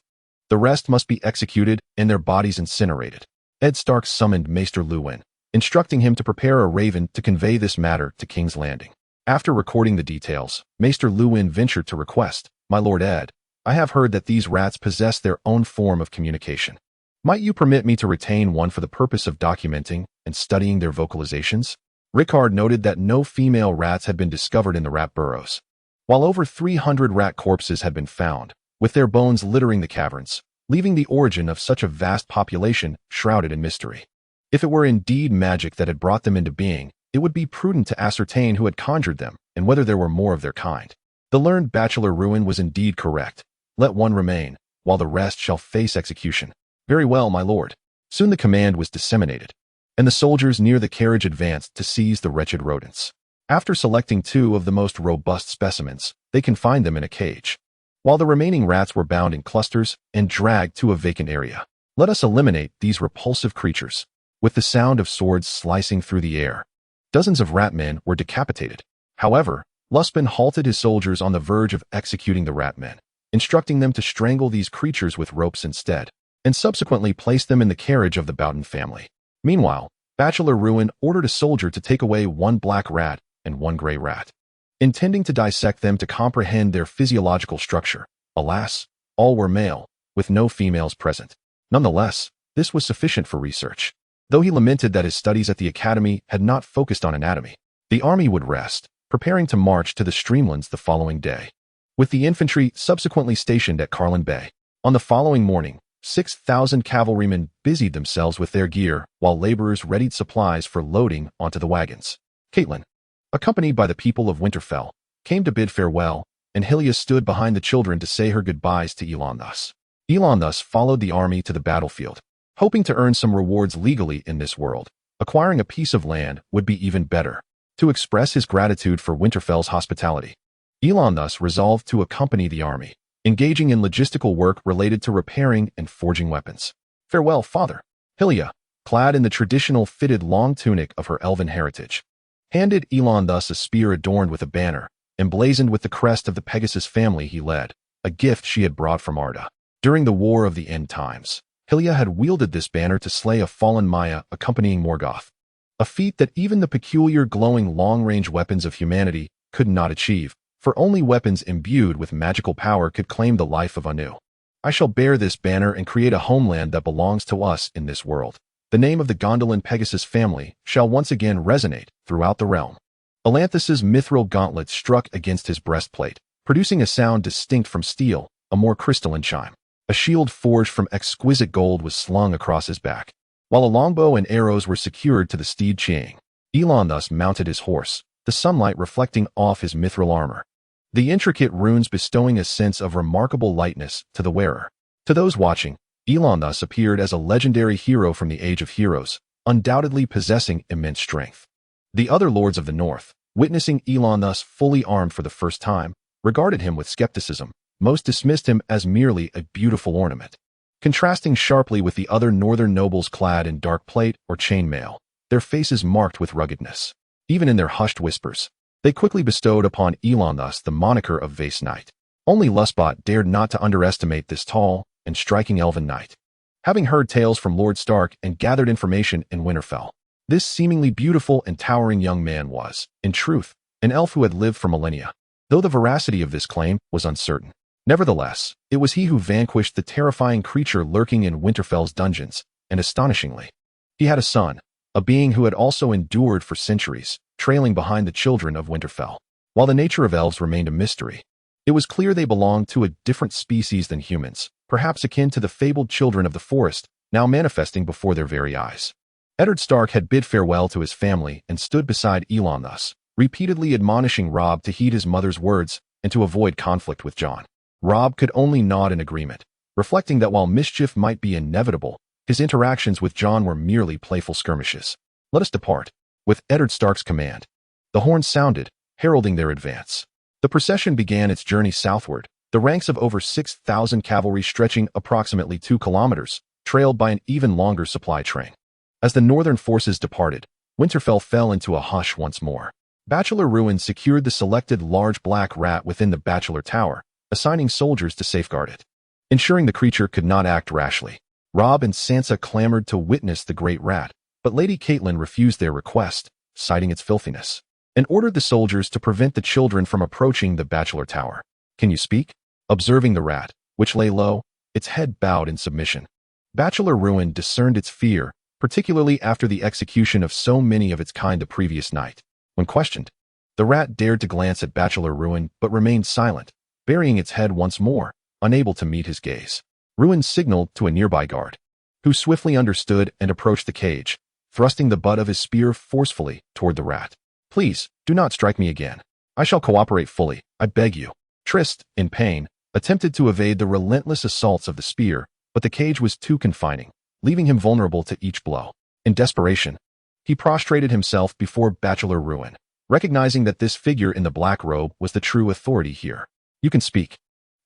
The rest must be executed and their bodies incinerated. Ed Stark summoned Maester Luwin, instructing him to prepare a raven to convey this matter to King's Landing. After recording the details, Maester Luwin ventured to request, My Lord Ed, I have heard that these rats possess their own form of communication. Might you permit me to retain one for the purpose of documenting and studying their vocalizations? Rickard noted that no female rats had been discovered in the rat burrows, while over 300 rat corpses had been found, with their bones littering the caverns, leaving the origin of such a vast population shrouded in mystery. If it were indeed magic that had brought them into being, it would be prudent to ascertain who had conjured them and whether there were more of their kind. The learned bachelor Ruin was indeed correct. Let one remain, while the rest shall face execution. Very well, my lord. Soon the command was disseminated, and the soldiers near the carriage advanced to seize the wretched rodents. After selecting 2 of the most robust specimens, they confined them in a cage, while the remaining rats were bound in clusters and dragged to a vacant area. Let us eliminate these repulsive creatures. With the sound of swords slicing through the air, dozens of ratmen were decapitated. However, Luspin halted his soldiers on the verge of executing the ratmen, instructing them to strangle these creatures with ropes instead, and subsequently place them in the carriage of the Boughton family. Meanwhile, Bachelor Ruin ordered a soldier to take away 1 black rat and 1 gray rat, intending to dissect them to comprehend their physiological structure. Alas, all were male, with no females present. Nonetheless, this was sufficient for research. Though he lamented that his studies at the academy had not focused on anatomy, the army would rest, preparing to march to the streamlands the following day, with the infantry subsequently stationed at Carlin Bay. On the following morning, 6,000 cavalrymen busied themselves with their gear, while laborers readied supplies for loading onto the wagons. Caitlin, accompanied by the people of Winterfell, came to bid farewell, and Hylia stood behind the children to say her goodbyes to Elonthus. Elonthus followed the army to the battlefield, hoping to earn some rewards legally in this world. Acquiring a piece of land would be even better. to express his gratitude for Winterfell's hospitality. Elon thus resolved to accompany the army, engaging in logistical work related to repairing and forging weapons. Farewell, father. Hylia, clad in the traditional fitted long tunic of her elven heritage, handed Elon thus a spear adorned with a banner, emblazoned with the crest of the Pegasus family he led, a gift she had brought from Arda. During the War of the End Times, Hylia had wielded this banner to slay a fallen Maya accompanying Morgoth, a feat that even the peculiar glowing long-range weapons of humanity could not achieve, for only weapons imbued with magical power could claim the life of Anu. I shall bear this banner and create a homeland that belongs to us in this world. The name of the Gondolin Pegasus family shall once again resonate throughout the realm. Elanthis's mithril gauntlet struck against his breastplate, producing a sound distinct from steel, a more crystalline chime. A shield forged from exquisite gold was slung across his back, while a longbow and arrows were secured to the steed Chiang. Elon thus mounted his horse, the sunlight reflecting off his mithril armor, the intricate runes bestowing a sense of remarkable lightness to the wearer. To those watching, Elon thus appeared as a legendary hero from the Age of Heroes, undoubtedly possessing immense strength. The other lords of the North, witnessing Elon thus fully armed for the first time, regarded him with skepticism. Most dismissed him as merely a beautiful ornament. Contrasting sharply with the other northern nobles clad in dark plate or chainmail, their faces marked with ruggedness. Even in their hushed whispers, they quickly bestowed upon Elon thus the moniker of Vase Knight. Only Lustbot dared not to underestimate this tall and striking elven knight. Having heard tales from Lord Stark and gathered information in Winterfell, this seemingly beautiful and towering young man was, in truth, an elf who had lived for millennia, though the veracity of this claim was uncertain. Nevertheless, it was he who vanquished the terrifying creature lurking in Winterfell's dungeons, and astonishingly, he had a son, a being who had also endured for centuries, trailing behind the children of Winterfell. While the nature of elves remained a mystery, it was clear they belonged to a different species than humans, perhaps akin to the fabled children of the forest, now manifesting before their very eyes. Eddard Stark had bid farewell to his family and stood beside Elon thus, repeatedly admonishing Robb to heed his mother's words and to avoid conflict with Jon. Robb could only nod in agreement, reflecting that while mischief might be inevitable, his interactions with Jon were merely playful skirmishes. Let us depart. With Eddard Stark's command, the horn sounded, heralding their advance. The procession began its journey southward, the ranks of over 6,000 cavalry stretching approximately 2 kilometers, trailed by an even longer supply train. As the northern forces departed, Winterfell fell into a hush once more. Bachelor Ruin secured the selected large black rat within the Bachelor Tower, assigning soldiers to safeguard it, ensuring the creature could not act rashly. Robb and Sansa clamored to witness the great rat, but Lady Catelyn refused their request, citing its filthiness, and ordered the soldiers to prevent the children from approaching the Bachelor Tower. Can you speak? Observing the rat, which lay low, its head bowed in submission, Bachelor Ruin discerned its fear, particularly after the execution of so many of its kind the previous night. When questioned, the rat dared to glance at Bachelor Ruin but remained silent, burying its head once more, unable to meet his gaze. Ruin signaled to a nearby guard, who swiftly understood and approached the cage, thrusting the butt of his spear forcefully toward the rat. Please, do not strike me again. I shall cooperate fully, I beg you. Trist, in pain, attempted to evade the relentless assaults of the spear, but the cage was too confining, leaving him vulnerable to each blow. In desperation, he prostrated himself before Bachelor Ruin, recognizing that this figure in the black robe was the true authority here. You can speak.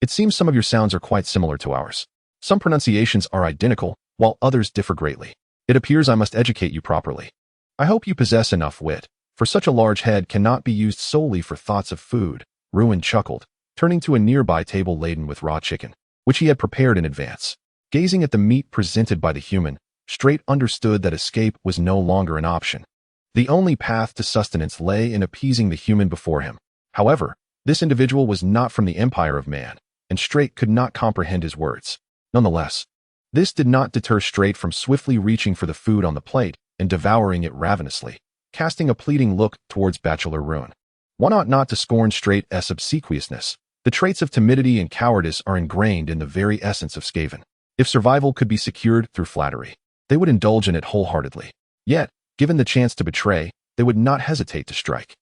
It seems some of your sounds are quite similar to ours. Some pronunciations are identical, while others differ greatly. It appears I must educate you properly. I hope you possess enough wit, for such a large head cannot be used solely for thoughts of food. Ruin chuckled, turning to a nearby table laden with raw chicken, which he had prepared in advance. Gazing at the meat presented by the human, Straight understood that escape was no longer an option. The only path to sustenance lay in appeasing the human before him. However, this individual was not from the empire of man, and Straight could not comprehend his words. Nonetheless, this did not deter Straight from swiftly reaching for the food on the plate and devouring it ravenously, casting a pleading look towards Bachelor Ruin. One ought not to scorn Straight's obsequiousness. The traits of timidity and cowardice are ingrained in the very essence of Skaven. If survival could be secured through flattery, they would indulge in it wholeheartedly. Yet, given the chance to betray, they would not hesitate to strike.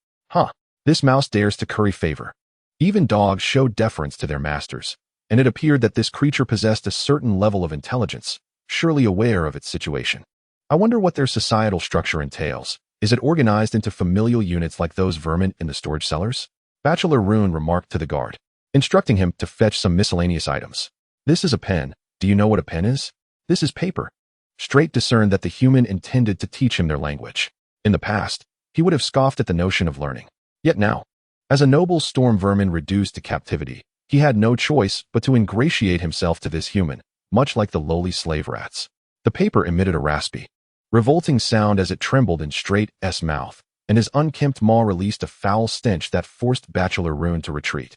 This mouse dares to curry favor. Even dogs show deference to their masters, and it appeared that this creature possessed a certain level of intelligence, surely aware of its situation. I wonder what their societal structure entails. Is it organized into familial units like those vermin in the storage cellars? Bachelor Rune remarked to the guard, instructing him to fetch some miscellaneous items. This is a pen. Do you know what a pen is? This is paper. Straight discerned that the human intended to teach him their language. In the past, he would have scoffed at the notion of learning. Yet now, as a noble storm vermin reduced to captivity, he had no choice but to ingratiate himself to this human, much like the lowly slave rats. The paper emitted a raspy, revolting sound as it trembled in Straight's mouth, and his unkempt maw released a foul stench that forced Bachelor Rune to retreat,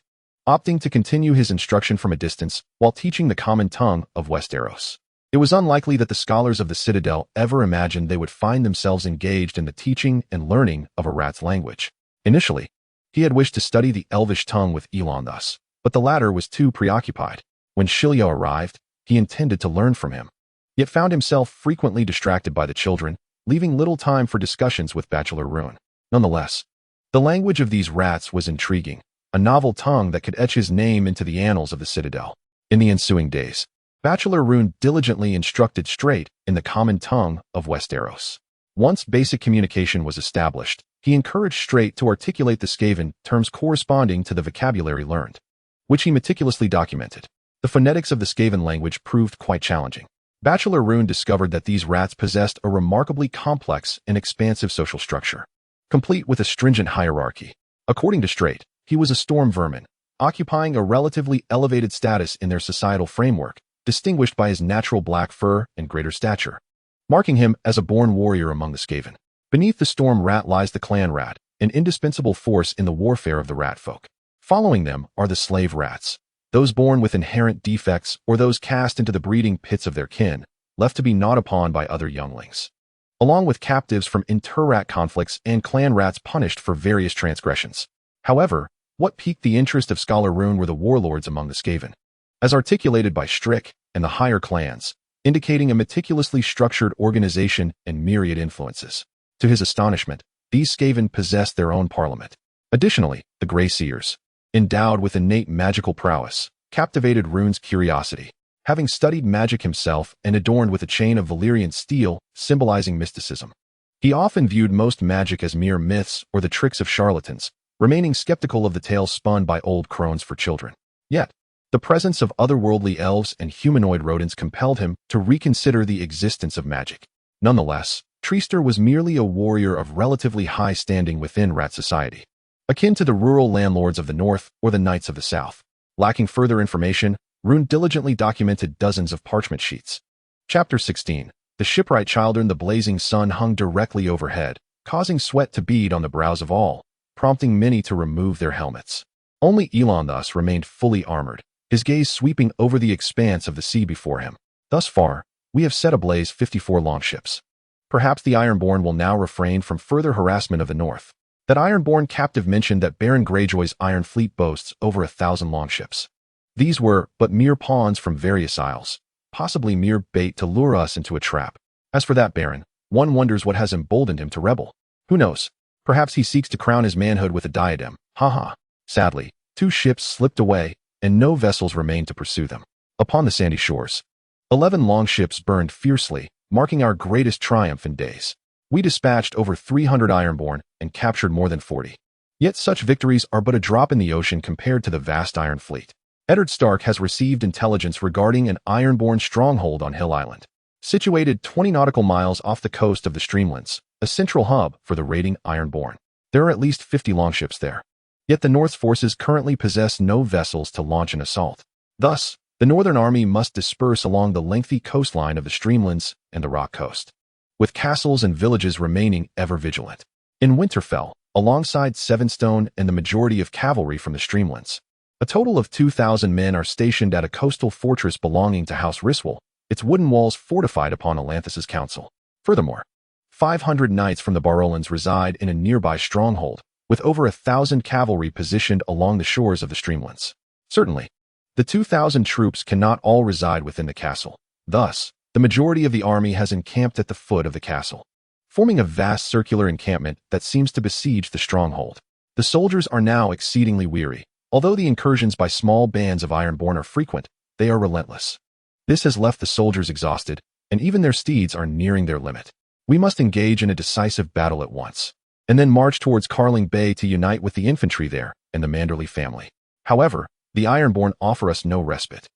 opting to continue his instruction from a distance while teaching the common tongue of Westeros. It was unlikely that the scholars of the Citadel ever imagined they would find themselves engaged in the teaching and learning of a rat's language. Initially, he had wished to study the elvish tongue with Elon thus, but the latter was too preoccupied. When Shilio arrived, he intended to learn from him, yet found himself frequently distracted by the children, leaving little time for discussions with Bachelor Rune. Nonetheless, the language of these rats was intriguing, a novel tongue that could etch his name into the annals of the Citadel. In the ensuing days, Bachelor Rune diligently instructed Straight in the common tongue of Westeros. Once basic communication was established, he encouraged Straight to articulate the Skaven terms corresponding to the vocabulary learned, which he meticulously documented. The phonetics of the Skaven language proved quite challenging. Bachelor Rune discovered that these rats possessed a remarkably complex and expansive social structure, complete with a stringent hierarchy. According to Straight, he was a storm vermin, occupying a relatively elevated status in their societal framework, distinguished by his natural black fur and greater stature, marking him as a born warrior among the Skaven. Beneath the storm rat lies the clan rat, an indispensable force in the warfare of the rat folk. Following them are the slave rats, those born with inherent defects or those cast into the breeding pits of their kin, left to be gnawed upon by other younglings, along with captives from inter-rat conflicts and clan rats punished for various transgressions. However, what piqued the interest of Scholar Rune were the warlords among the Skaven, as articulated by Strick and the higher clans, indicating a meticulously structured organization and myriad influences. To his astonishment, these Skaven possessed their own parliament. Additionally, the Grey Seers, endowed with innate magical prowess, captivated Rune's curiosity, having studied magic himself and adorned with a chain of Valyrian steel symbolizing mysticism. He often viewed most magic as mere myths or the tricks of charlatans, remaining skeptical of the tales spun by old crones for children. Yet, the presence of otherworldly elves and humanoid rodents compelled him to reconsider the existence of magic. Nonetheless, Treaster was merely a warrior of relatively high standing within rat society, akin to the rural landlords of the north or the knights of the south. Lacking further information, Rune diligently documented dozens of parchment sheets. Chapter 16. The shipwright children. The blazing sun hung directly overhead, causing sweat to bead on the brows of all, prompting many to remove their helmets. Only Elon thus remained fully armored, his gaze sweeping over the expanse of the sea before him. Thus far, we have set ablaze 54 longships. Perhaps the Ironborn will now refrain from further harassment of the north. That Ironborn captive mentioned that Baron Greyjoy's Iron Fleet boasts over 1,000 longships. These were but mere pawns from various isles, possibly mere bait to lure us into a trap. As for that Baron, one wonders what has emboldened him to rebel. Who knows? Perhaps he seeks to crown his manhood with a diadem. Haha. Sadly, 2 ships slipped away, and no vessels remained to pursue them. Upon the sandy shores, 11 longships burned fiercely, marking our greatest triumph in days. We dispatched over 300 Ironborn and captured more than 40. Yet such victories are but a drop in the ocean compared to the vast Iron Fleet. Eddard Stark has received intelligence regarding an Ironborn stronghold on Hill Island, situated 20 nautical miles off the coast of the Streamlands, a central hub for the raiding Ironborn. There are at least 50 longships there. Yet the North's forces currently possess no vessels to launch an assault. Thus, the Northern Army must disperse along the lengthy coastline of the Streamlands and the Rock Coast, with castles and villages remaining ever vigilant. In Winterfell, alongside Sevenstone and the majority of cavalry from the Streamlands, a total of 2,000 men are stationed at a coastal fortress belonging to House Ryswell, its wooden walls fortified upon Atlantis' council. Furthermore, 500 knights from the Barolans reside in a nearby stronghold, with over 1,000 cavalry positioned along the shores of the Streamlands. Certainly, the 2,000 troops cannot all reside within the castle. Thus, the majority of the army has encamped at the foot of the castle, forming a vast circular encampment that seems to besiege the stronghold. The soldiers are now exceedingly weary. Although the incursions by small bands of Ironborn are frequent, they are relentless. This has left the soldiers exhausted, and even their steeds are nearing their limit. We must engage in a decisive battle at once, and then march towards Carling Bay to unite with the infantry there and the Manderley family. However, the Ironborn offer us no respite.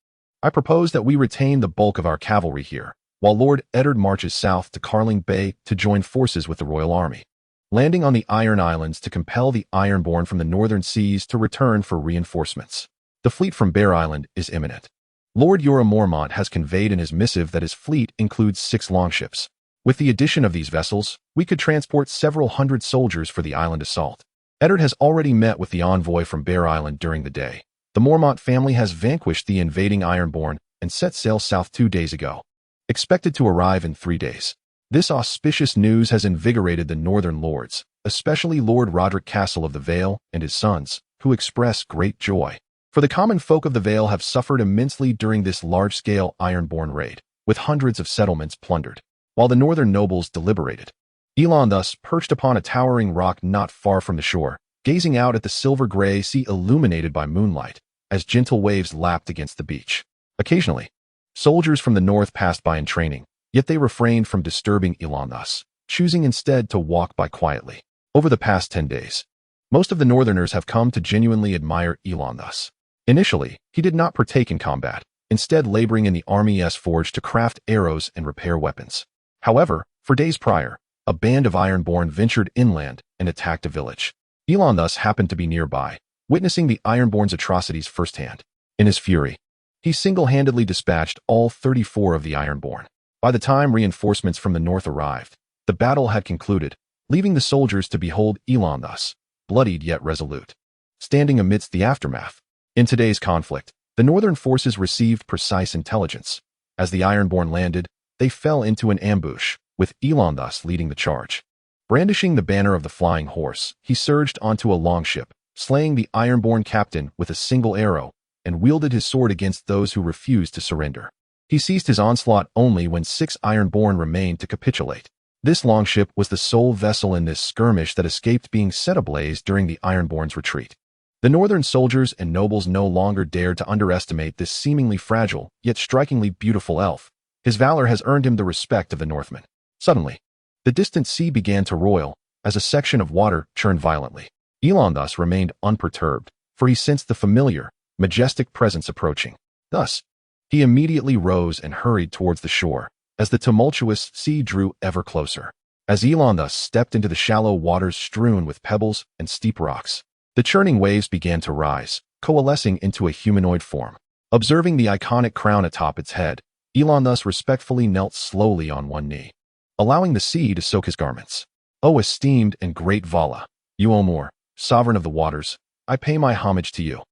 I propose that we retain the bulk of our cavalry here, while Lord Eddard marches south to Carling Bay to join forces with the Royal Army, landing on the Iron Islands to compel the Ironborn from the northern seas to return for reinforcements. The fleet from Bear Island is imminent. Lord Jorah Mormont has conveyed in his missive that his fleet includes 6 longships. With the addition of these vessels, we could transport several hundred soldiers for the island assault. Eddard has already met with the envoy from Bear Island during the day. The Mormont family has vanquished the invading Ironborn and set sail south 2 days ago, expected to arrive in 3 days. This auspicious news has invigorated the northern lords, especially Lord Roderick Castle of the Vale and his sons, who express great joy. For the common folk of the Vale have suffered immensely during this large-scale Ironborn raid, with hundreds of settlements plundered. While the northern nobles deliberated, Elon thus perched upon a towering rock not far from the shore, gazing out at the silver-gray sea illuminated by moonlight, as gentle waves lapped against the beach. Occasionally, soldiers from the north passed by in training, yet they refrained from disturbing Elon thus, choosing instead to walk by quietly. Over the past 10 days, most of the northerners have come to genuinely admire Elon thus. Initially, he did not partake in combat, instead laboring in the army's forge to craft arrows and repair weapons. However, for days prior, a band of Ironborn ventured inland and attacked a village. Elon thus happened to be nearby, witnessing the Ironborn's atrocities firsthand. In his fury, he single-handedly dispatched all 34 of the Ironborn. By the time reinforcements from the north arrived, the battle had concluded, leaving the soldiers to behold Elon thus, bloodied yet resolute, standing amidst the aftermath. In today's conflict, the northern forces received precise intelligence. As the Ironborn landed, they fell into an ambush, with Elon thus leading the charge. Brandishing the banner of the flying horse, he surged onto a longship, slaying the Ironborn captain with a single arrow, and wielded his sword against those who refused to surrender. He ceased his onslaught only when 6 Ironborn remained to capitulate. This longship was the sole vessel in this skirmish that escaped being set ablaze during the Ironborn's retreat. The northern soldiers and nobles no longer dared to underestimate this seemingly fragile, yet strikingly beautiful elf. His valor has earned him the respect of the Northmen. Suddenly, the distant sea began to roil, as a section of water churned violently. Elon thus remained unperturbed, for he sensed the familiar, majestic presence approaching. Thus, he immediately rose and hurried towards the shore, as the tumultuous sea drew ever closer. As Elon thus stepped into the shallow waters strewn with pebbles and steep rocks, the churning waves began to rise, coalescing into a humanoid form. Observing the iconic crown atop its head, Elon thus respectfully knelt slowly on one knee, allowing the sea to soak his garments. O esteemed and great Vala, Uomor, sovereign of the waters, I pay my homage to you.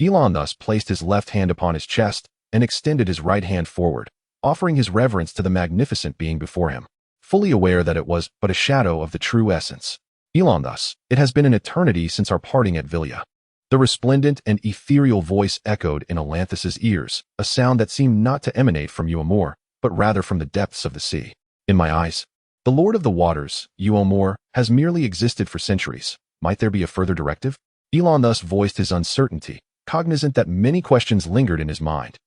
Elon thus placed his left hand upon his chest and extended his right hand forward, offering his reverence to the magnificent being before him, fully aware that it was but a shadow of the true essence. Elon thus, it has been an eternity since our parting at Vilya. The resplendent and ethereal voice echoed in Elanthis's ears, a sound that seemed not to emanate from Uomor, but rather from the depths of the sea. In my eyes, the Lord of the Waters, Uomor, has merely existed for centuries. Might there be a further directive? Elon thus voiced his uncertainty, cognizant that many questions lingered in his mind.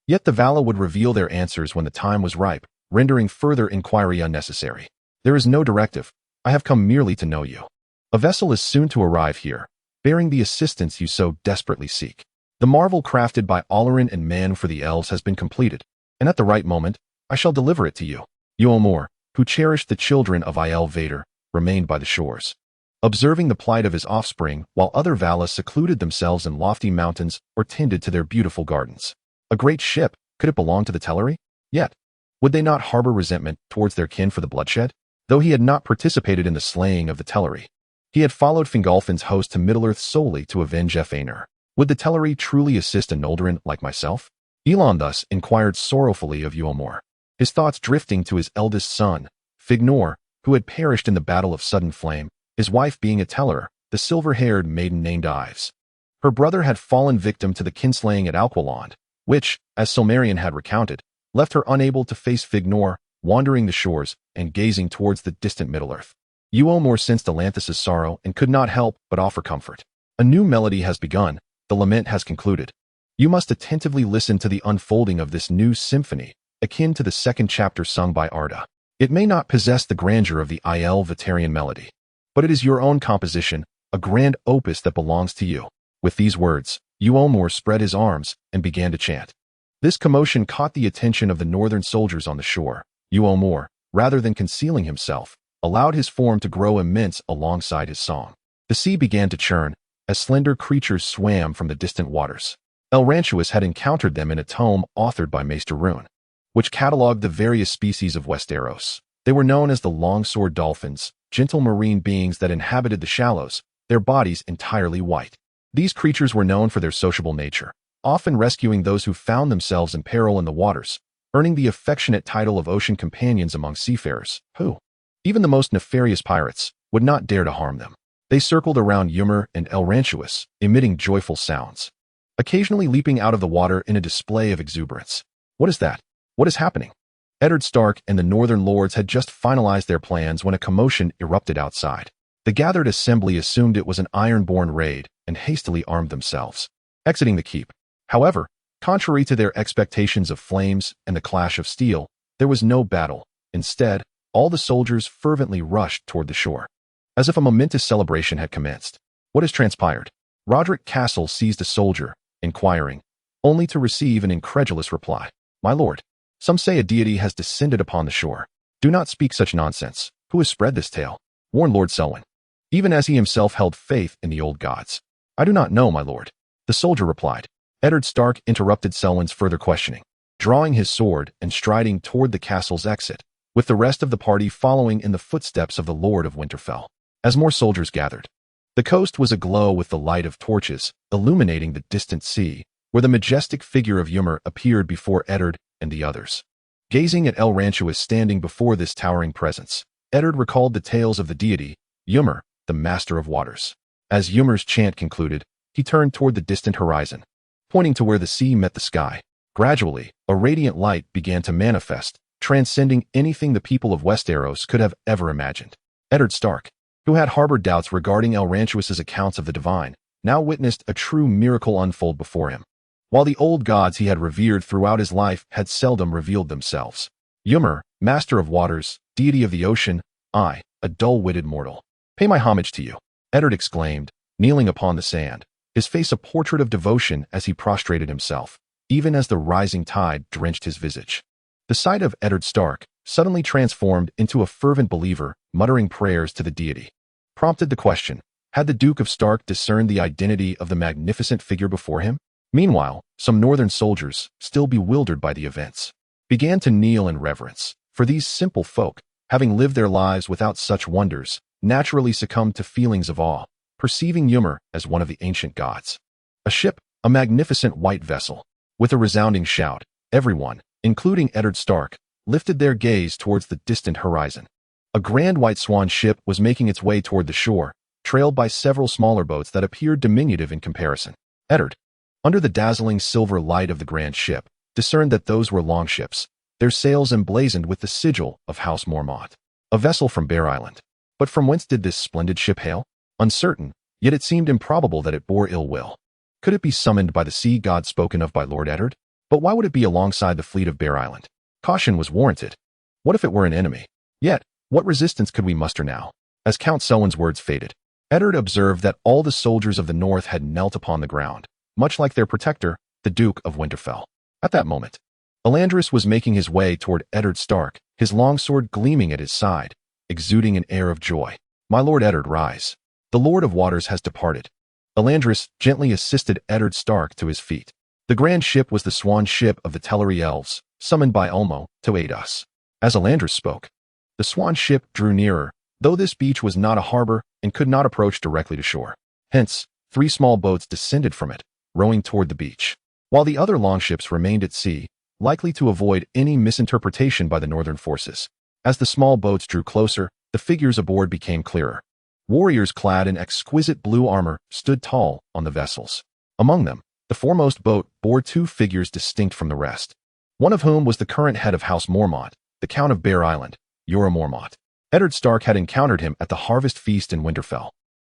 Yet the Vala would reveal their answers when the time was ripe, rendering further inquiry unnecessary. There is no directive. I have come merely to know you. A vessel is soon to arrive here, bearing the assistance you so desperately seek. The marvel crafted by Olerin and Man for the elves has been completed, and at the right moment, I shall deliver it to you. Uomor, who cherished the children of Iel Vader, remained by the shores, observing the plight of his offspring while other Vala secluded themselves in lofty mountains or tended to their beautiful gardens. A great ship, could it belong to the Teleri? Yet, would they not harbor resentment towards their kin for the bloodshed? Though he had not participated in the slaying of the Teleri, he had followed Fingolfin's host to Middle-earth solely to avenge Efaner. Would the Teleri truly assist a Noldorin like myself? Elon thus inquired sorrowfully of Uomor, his thoughts drifting to his eldest son, Fignor, who had perished in the Battle of Sudden Flame, his wife being a Teller, the silver-haired maiden named Ives. Her brother had fallen victim to the kinslaying at Alquilond, which, as Silmarion had recounted, left her unable to face Fignor, wandering the shores and gazing towards the distant Middle-earth. Uomor sensed Elanthis's sorrow and could not help but offer comfort. A new melody has begun, the lament has concluded. You must attentively listen to the unfolding of this new symphony, akin to the second chapter sung by Arda. It may not possess the grandeur of the Ilúvatarian melody, but it is your own composition, a grand opus that belongs to you. With these words, Eomer spread his arms and began to chant. This commotion caught the attention of the northern soldiers on the shore. Eomer, rather than concealing himself, allowed his form to grow immense alongside his song. The sea began to churn, as slender creatures swam from the distant waters. Elrantius had encountered them in a tome authored by Maester Rune, which catalogued the various species of Westeros. They were known as the longsword dolphins, gentle marine beings that inhabited the shallows, their bodies entirely white. These creatures were known for their sociable nature, often rescuing those who found themselves in peril in the waters, earning the affectionate title of ocean companions among seafarers, who, even the most nefarious pirates, would not dare to harm them. They circled around Eomer and Elrantius, emitting joyful sounds, occasionally leaping out of the water in a display of exuberance. What is that? What is happening? Eddard Stark and the northern lords had just finalized their plans when a commotion erupted outside. The gathered assembly assumed it was an Ironborn raid and hastily armed themselves, exiting the keep. However, contrary to their expectations of flames and the clash of steel, there was no battle. Instead, all the soldiers fervently rushed toward the shore, as if a momentous celebration had commenced. What has transpired? Roderick Castle seized a soldier, inquiring, only to receive an incredulous reply. My lord, some say a deity has descended upon the shore. Do not speak such nonsense. Who has spread this tale? Warned Lord Selwyn, even as he himself held faith in the old gods. I do not know, my lord, the soldier replied. Eddard Stark interrupted Selwyn's further questioning, drawing his sword and striding toward the castle's exit, with the rest of the party following in the footsteps of the Lord of Winterfell. As more soldiers gathered, the coast was aglow with the light of torches, illuminating the distant sea, where the majestic figure of Eomer appeared before Eddard and the others. Gazing at Elrantius standing before this towering presence, Eddard recalled the tales of the deity, Eomer, the master of waters. As Eomer's chant concluded, he turned toward the distant horizon, pointing to where the sea met the sky. Gradually, a radiant light began to manifest, transcending anything the people of Westeros could have ever imagined. Eddard Stark, who had harbored doubts regarding Elrantius's accounts of the divine, now witnessed a true miracle unfold before him. While the old gods he had revered throughout his life had seldom revealed themselves, Eomer, master of waters, deity of the ocean, I, a dull-witted mortal, pay my homage to you, Eddard exclaimed, kneeling upon the sand, his face a portrait of devotion as he prostrated himself, even as the rising tide drenched his visage. The sight of Eddard Stark, suddenly transformed into a fervent believer, muttering prayers to the deity, prompted the question, had the Duke of Stark discerned the identity of the magnificent figure before him? Meanwhile, some northern soldiers, still bewildered by the events, began to kneel in reverence, for these simple folk, having lived their lives without such wonders, naturally succumbed to feelings of awe, perceiving Eomer as one of the ancient gods. A ship, a magnificent white vessel. With a resounding shout, everyone, including Eddard Stark, lifted their gaze towards the distant horizon. A grand white swan ship was making its way toward the shore, trailed by several smaller boats that appeared diminutive in comparison. Eddard, under the dazzling silver light of the grand ship, discerned that those were longships, their sails emblazoned with the sigil of House Mormont. A vessel from Bear Island. But from whence did this splendid ship hail? Uncertain, yet it seemed improbable that it bore ill will. Could it be summoned by the sea god spoken of by Lord Eddard? But why would it be alongside the fleet of Bear Island? Caution was warranted. What if it were an enemy? Yet, what resistance could we muster now? As Count Selwyn's words faded, Eddard observed that all the soldiers of the north had knelt upon the ground, much like their protector, the Duke of Winterfell. At that moment, Elandris was making his way toward Eddard Stark, his longsword gleaming at his side, exuding an air of joy. My lord Eddard, rise. The Lord of Waters has departed. Elandris gently assisted Eddard Stark to his feet. The grand ship was the swan ship of the Teleri elves, summoned by Ulmo to aid us. As Elandris spoke, the swan ship drew nearer, though this beach was not a harbor and could not approach directly to shore. Hence, 3 small boats descended from it, rowing toward the beach, while the other longships remained at sea, likely to avoid any misinterpretation by the northern forces. As the small boats drew closer, the figures aboard became clearer. Warriors clad in exquisite blue armor stood tall on the vessels. Among them, the foremost boat bore 2 figures distinct from the rest, one of whom was the current head of House Mormont, the Count of Bear Island, Jorah Mormont. Eddard Stark had encountered him at the harvest feast in Winterfell,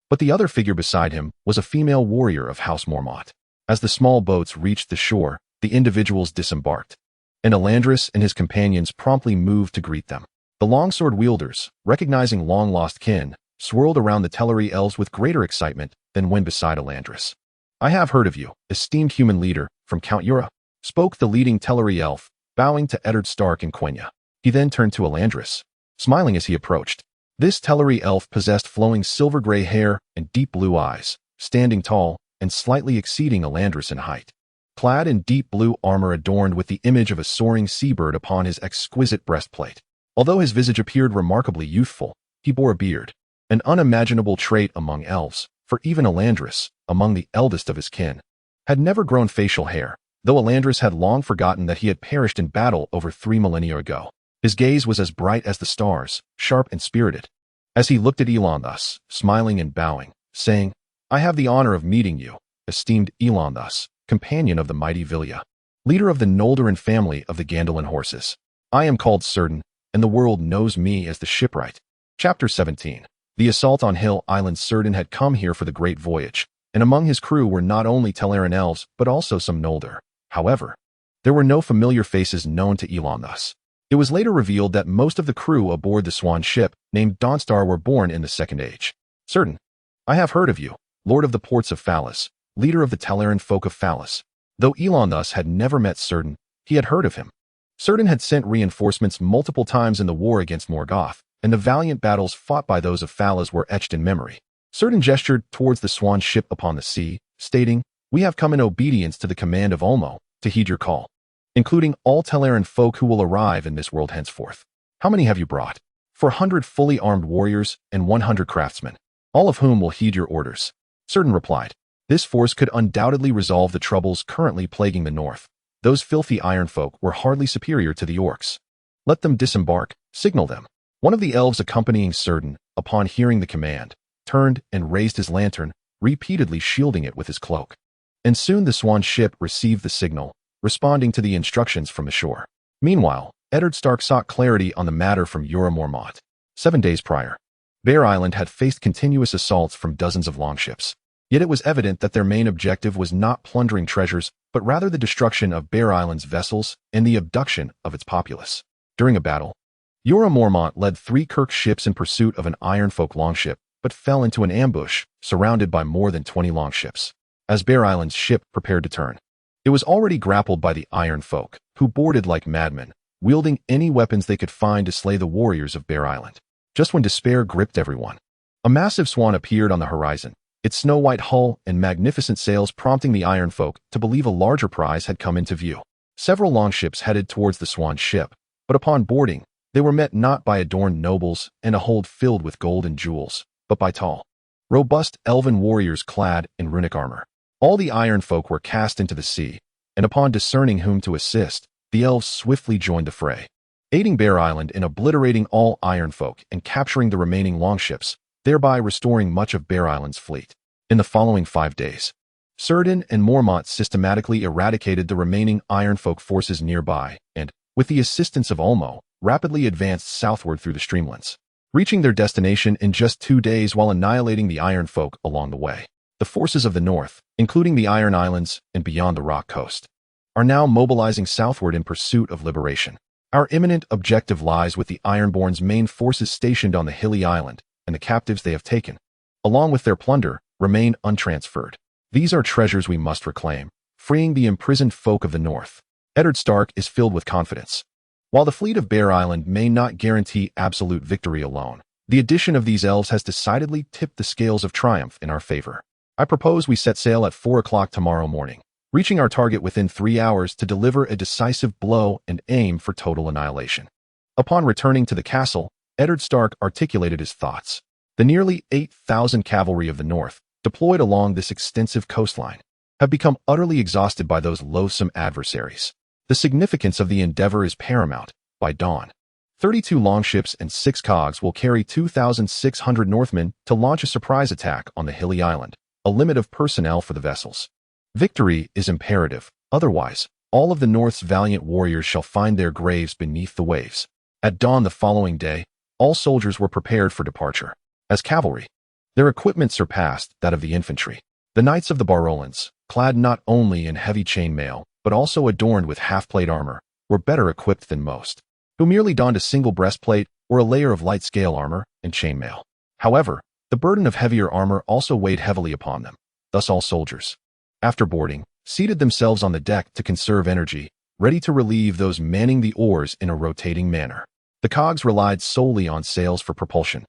but the other figure beside him was a female warrior of House Mormont. As the small boats reached the shore, the individuals disembarked, and Elandris and his companions promptly moved to greet them. The longsword wielders, recognizing long-lost kin, swirled around the Teleri elves with greater excitement than when beside Elandris. "I have heard of you, esteemed human leader, from Count Ura," spoke the leading Teleri elf, bowing to Eddard Stark and Quenya. He then turned to Elandris, smiling as he approached. This Teleri elf possessed flowing silver-gray hair and deep blue eyes, standing tall and slightly exceeding Elandris in height. Clad in deep blue armor adorned with the image of a soaring seabird upon his exquisite breastplate. Although his visage appeared remarkably youthful, he bore a beard, an unimaginable trait among elves, for even Elandris, among the eldest of his kin, had never grown facial hair, though Elandris had long forgotten that he had perished in battle over 3 millennia ago. His gaze was as bright as the stars, sharp and spirited. As he looked at Elon thus, smiling and bowing, saying, "I have the honor of meeting you, esteemed Elon thus, companion of the mighty Vilya, leader of the Noldoran family of the Gondolin horses. I am called Círdan, and the world knows me as the shipwright." Chapter 17. The assault on Hill Island. Círdan had come here for the great voyage, and among his crew were not only Teleran elves, but also some Noldor. However, there were no familiar faces known to Elon thus. It was later revealed that most of the crew aboard the swan ship named Dawnstar were born in the Second Age. "Círdan, I have heard of you, Lord of the Ports of Phalas, leader of the Teleran folk of Phalas." Though Elon thus had never met Círdan, he had heard of him. Círdan had sent reinforcements multiple times in the war against Morgoth, and the valiant battles fought by those of Phalas were etched in memory. Círdan gestured towards the swan ship upon the sea, stating, "We have come in obedience to the command of Ulmo, to heed your call, including all Teleran folk who will arrive in this world henceforth. How many have you brought?" "400 fully armed warriors and 100 craftsmen, all of whom will heed your orders," Círdan replied. This force could undoubtedly resolve the troubles currently plaguing the north. Those filthy iron folk were hardly superior to the orcs. "Let them disembark, signal them." One of the elves accompanying Círdan, upon hearing the command, turned and raised his lantern, repeatedly shielding it with his cloak. And soon the swan ship received the signal, responding to the instructions from the shore. Meanwhile, Eddard Stark sought clarity on the matter from Ura Mormont. 7 days prior, Bear Island had faced continuous assaults from dozens of longships. Yet it was evident that their main objective was not plundering treasures, but rather the destruction of Bear Island's vessels and the abduction of its populace. During a battle, Ura Mormont led 3 Kirk ships in pursuit of an Ironfolk longship, but fell into an ambush, surrounded by more than 20 longships. As Bear Island's ship prepared to turn, it was already grappled by the Ironfolk, who boarded like madmen, wielding any weapons they could find to slay the warriors of Bear Island. Just when despair gripped everyone, a massive swan appeared on the horizon, its snow-white hull and magnificent sails prompting the Ironfolk to believe a larger prize had come into view. Several longships headed towards the swan ship, but upon boarding, they were met not by adorned nobles and a hold filled with gold and jewels, but by tall, robust elven warriors clad in runic armor. All the Ironfolk were cast into the sea, and upon discerning whom to assist, the elves swiftly joined the fray, aiding Bear Island in obliterating all Ironfolk and capturing the remaining longships, thereby restoring much of Bear Island's fleet. In the following 5 days, Círdan and Mormont systematically eradicated the remaining Ironfolk forces nearby and, with the assistance of Ulmo, rapidly advanced southward through the streamlands, reaching their destination in just 2 days while annihilating the Ironfolk along the way. The forces of the north, including the Iron Islands and beyond the Rock Coast, are now mobilizing southward in pursuit of liberation. Our imminent objective lies with the Ironborn's main forces stationed on the hilly island, and the captives they have taken, along with their plunder, remain untransferred. These are treasures we must reclaim, freeing the imprisoned folk of the north. Eddard Stark is filled with confidence. While the fleet of Bear Island may not guarantee absolute victory alone, the addition of these elves has decidedly tipped the scales of triumph in our favor. I propose we set sail at 4 o'clock tomorrow morning, reaching our target within 3 hours to deliver a decisive blow and aim for total annihilation. Upon returning to the castle, Eddard Stark articulated his thoughts. The nearly 8,000 cavalry of the north, deployed along this extensive coastline, have become utterly exhausted by those loathsome adversaries. The significance of the endeavor is paramount. By dawn, 32 longships and 6 cogs will carry 2,600 Northmen to launch a surprise attack on the hilly island, a limit of personnel for the vessels. Victory is imperative, otherwise, all of the North's valiant warriors shall find their graves beneath the waves. At dawn the following day, all soldiers were prepared for departure. As cavalry, their equipment surpassed that of the infantry. The knights of the Barolans, clad not only in heavy chainmail, but also adorned with half-plate armor, were better equipped than most, who merely donned a single breastplate or a layer of light scale armor and chainmail. However, the burden of heavier armor also weighed heavily upon them, thus all soldiers, after boarding, seated themselves on the deck to conserve energy, ready to relieve those manning the oars in a rotating manner. The cogs relied solely on sails for propulsion,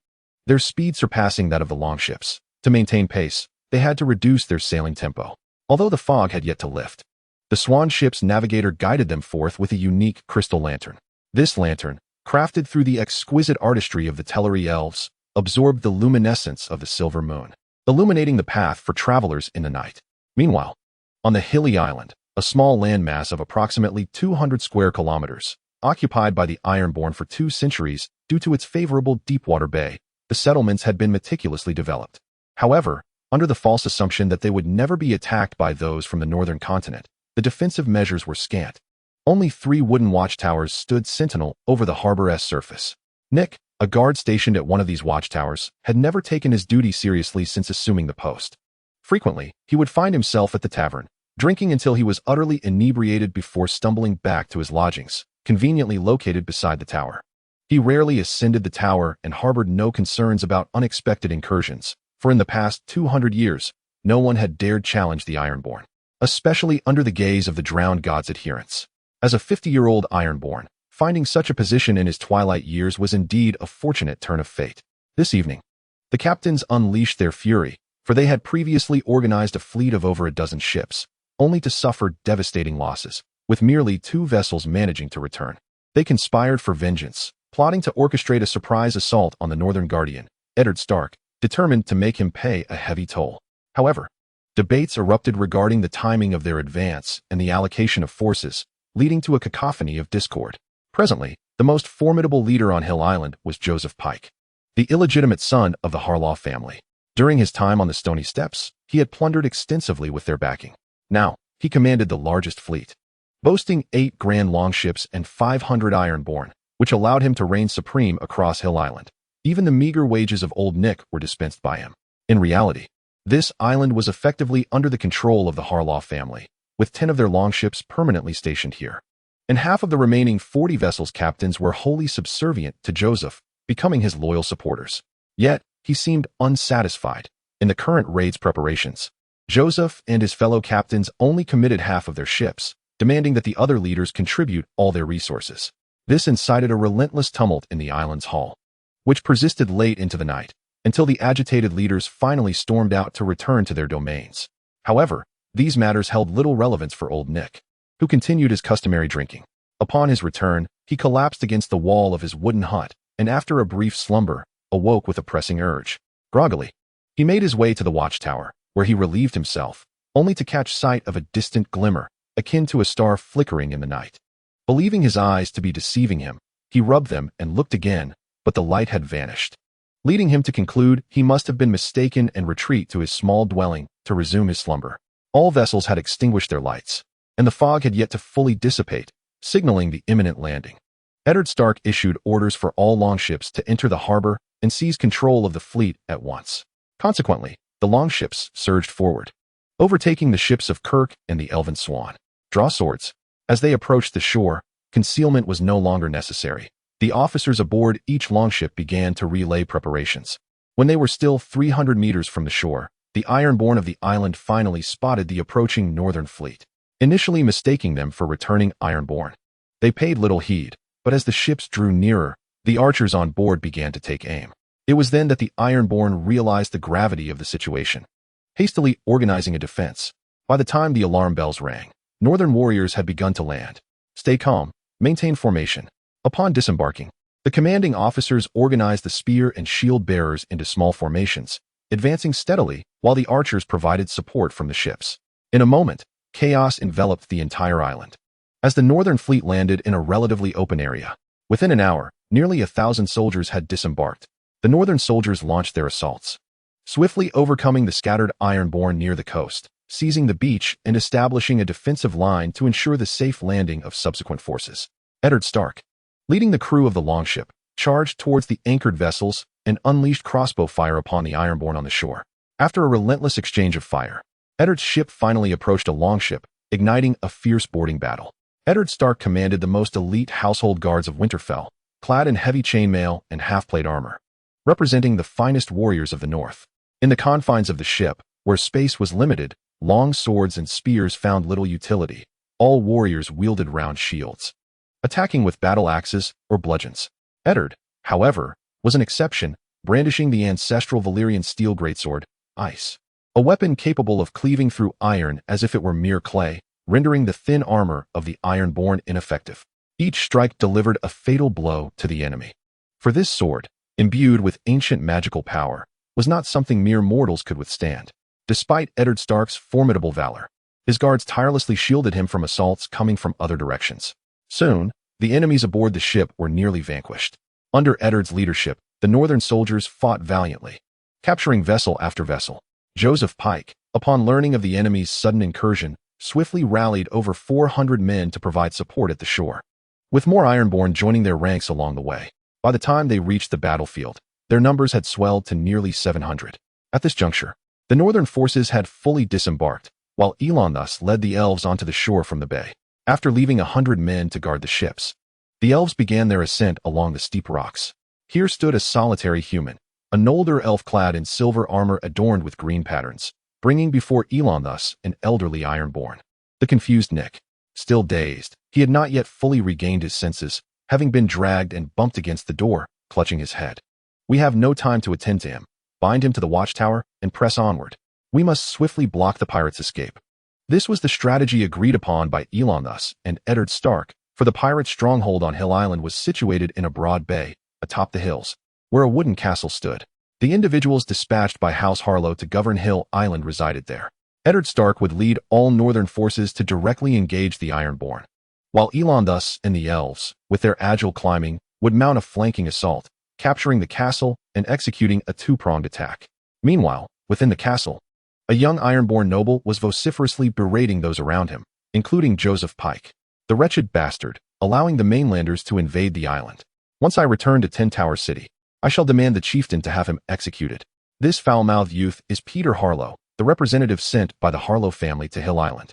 their speed surpassing that of the longships. To maintain pace, they had to reduce their sailing tempo, although the fog had yet to lift. The Swan ship's navigator guided them forth with a unique crystal lantern. This lantern, crafted through the exquisite artistry of the Teleri elves, absorbed the luminescence of the silver moon, illuminating the path for travelers in the night. Meanwhile, on the hilly island, a small landmass of approximately 200 square kilometers, occupied by the Ironborn for 2 centuries due to its favorable deepwater bay, the settlements had been meticulously developed. However, under the false assumption that they would never be attacked by those from the northern continent, the defensive measures were scant. Only 3 wooden watchtowers stood sentinel over the harbor's surface. Nick, a guard stationed at one of these watchtowers, had never taken his duty seriously since assuming the post. Frequently, he would find himself at the tavern, drinking until he was utterly inebriated before stumbling back to his lodgings, conveniently located beside the tower. He rarely ascended the tower and harbored no concerns about unexpected incursions, for in the past 200 years, no one had dared challenge the Ironborn, especially under the gaze of the drowned god's adherents. As a 50-year-old Ironborn, finding such a position in his twilight years was indeed a fortunate turn of fate. This evening, the captains unleashed their fury, for they had previously organized a fleet of over a dozen ships, only to suffer devastating losses, with merely 2 vessels managing to return. They conspired for vengeance, plotting to orchestrate a surprise assault on the Northern Guardian, Eddard Stark, determined to make him pay a heavy toll. However, debates erupted regarding the timing of their advance and the allocation of forces, leading to a cacophony of discord. Presently, the most formidable leader on Hill Island was Joseph Pike, the illegitimate son of the Harlaw family. During his time on the Stony Steppes, he had plundered extensively with their backing. Now, he commanded the largest fleet, boasting 8 grand longships and 500 Ironborn, which allowed him to reign supreme across Hill Island. Even the meager wages of Old Nick were dispensed by him. In reality, this island was effectively under the control of the Harlaw family, with 10 of their longships permanently stationed here. And half of the remaining 40 vessels' captains were wholly subservient to Joseph, becoming his loyal supporters. Yet, he seemed unsatisfied. In the current raid's preparations, Joseph and his fellow captains only committed half of their ships, demanding that the other leaders contribute all their resources. This incited a relentless tumult in the island's hull, which persisted late into the night, until the agitated leaders finally stormed out to return to their domains. However, these matters held little relevance for Old Nick, who continued his customary drinking. Upon his return, he collapsed against the wall of his wooden hut, and after a brief slumber, awoke with a pressing urge. Groggily, he made his way to the watchtower, where he relieved himself, only to catch sight of a distant glimmer, akin to a star flickering in the night. Believing his eyes to be deceiving him, he rubbed them and looked again, but the light had vanished, leading him to conclude he must have been mistaken and retreat to his small dwelling to resume his slumber. All vessels had extinguished their lights, and the fog had yet to fully dissipate, signaling the imminent landing. Eddard Stark issued orders for all longships to enter the harbor and seize control of the fleet at once. Consequently, the longships surged forward, overtaking the ships of Kirk and the Elven Swan. Draw swords. As they approached the shore, concealment was no longer necessary. The officers aboard each longship began to relay preparations. When they were still 300 meters from the shore, the Ironborn of the island finally spotted the approaching northern fleet, initially mistaking them for returning Ironborn. They paid little heed, but as the ships drew nearer, the archers on board began to take aim. It was then that the Ironborn realized the gravity of the situation. Hastily organizing a defense, by the time the alarm bells rang, northern warriors had begun to land. Stay calm, maintain formation. Upon disembarking, the commanding officers organized the spear and shield bearers into small formations, advancing steadily while the archers provided support from the ships. In a moment, chaos enveloped the entire island. As the northern fleet landed in a relatively open area, within an hour, nearly 1,000 soldiers had disembarked. The northern soldiers launched their assaults, swiftly overcoming the scattered Ironborn near the coast, seizing the beach and establishing a defensive line to ensure the safe landing of subsequent forces. Eddard Stark, leading the crew of the longship, charged towards the anchored vessels and unleashed crossbow fire upon the Ironborn on the shore. After a relentless exchange of fire, Eddard's ship finally approached a longship, igniting a fierce boarding battle. Eddard Stark commanded the most elite household guards of Winterfell, clad in heavy chainmail and half-plate armor, representing the finest warriors of the north. In the confines of the ship, where space was limited, long swords and spears found little utility. All warriors wielded round shields, attacking with battle axes or bludgeons. Eddard, however, was an exception, brandishing the ancestral Valyrian steel greatsword, Ice, a weapon capable of cleaving through iron as if it were mere clay, rendering the thin armor of the Ironborn ineffective. Each strike delivered a fatal blow to the enemy. For this sword, imbued with ancient magical power, was not something mere mortals could withstand. Despite Eddard Stark's formidable valor, his guards tirelessly shielded him from assaults coming from other directions. Soon, the enemies aboard the ship were nearly vanquished. Under Eddard's leadership, the northern soldiers fought valiantly, capturing vessel after vessel. Joseph Pike, upon learning of the enemy's sudden incursion, swiftly rallied over 400 men to provide support at the shore, with more Ironborn joining their ranks along the way. By the time they reached the battlefield, their numbers had swelled to nearly 700. At this juncture, the northern forces had fully disembarked, while Elon thus led the elves onto the shore from the bay. After leaving 100 men to guard the ships, the elves began their ascent along the steep rocks. Here stood a solitary human, a Noldor elf clad in silver armor adorned with green patterns, bringing before Elon thus an elderly Ironborn. The confused Nick, still dazed, he had not yet fully regained his senses, having been dragged and bumped against the door, clutching his head. We have no time to attend to him. Bind him to the watchtower and press onward. We must swiftly block the pirates' escape. This was the strategy agreed upon by Elon thus and Eddard Stark, for the pirate stronghold on Hill Island was situated in a broad bay, atop the hills, where a wooden castle stood. The individuals dispatched by House Harlow to govern Hill Island resided there. Eddard Stark would lead all northern forces to directly engage the Ironborn, while Elon thus and the elves, with their agile climbing, would mount a flanking assault, capturing the castle and executing a two-pronged attack. Meanwhile, within the castle, a young Ironborn noble was vociferously berating those around him, including Joseph Pike, the wretched bastard, allowing the mainlanders to invade the island. Once I return to Ten Tower City, I shall demand the chieftain to have him executed. This foul-mouthed youth is Peter Harlow, the representative sent by the Harlow family to Hill Island.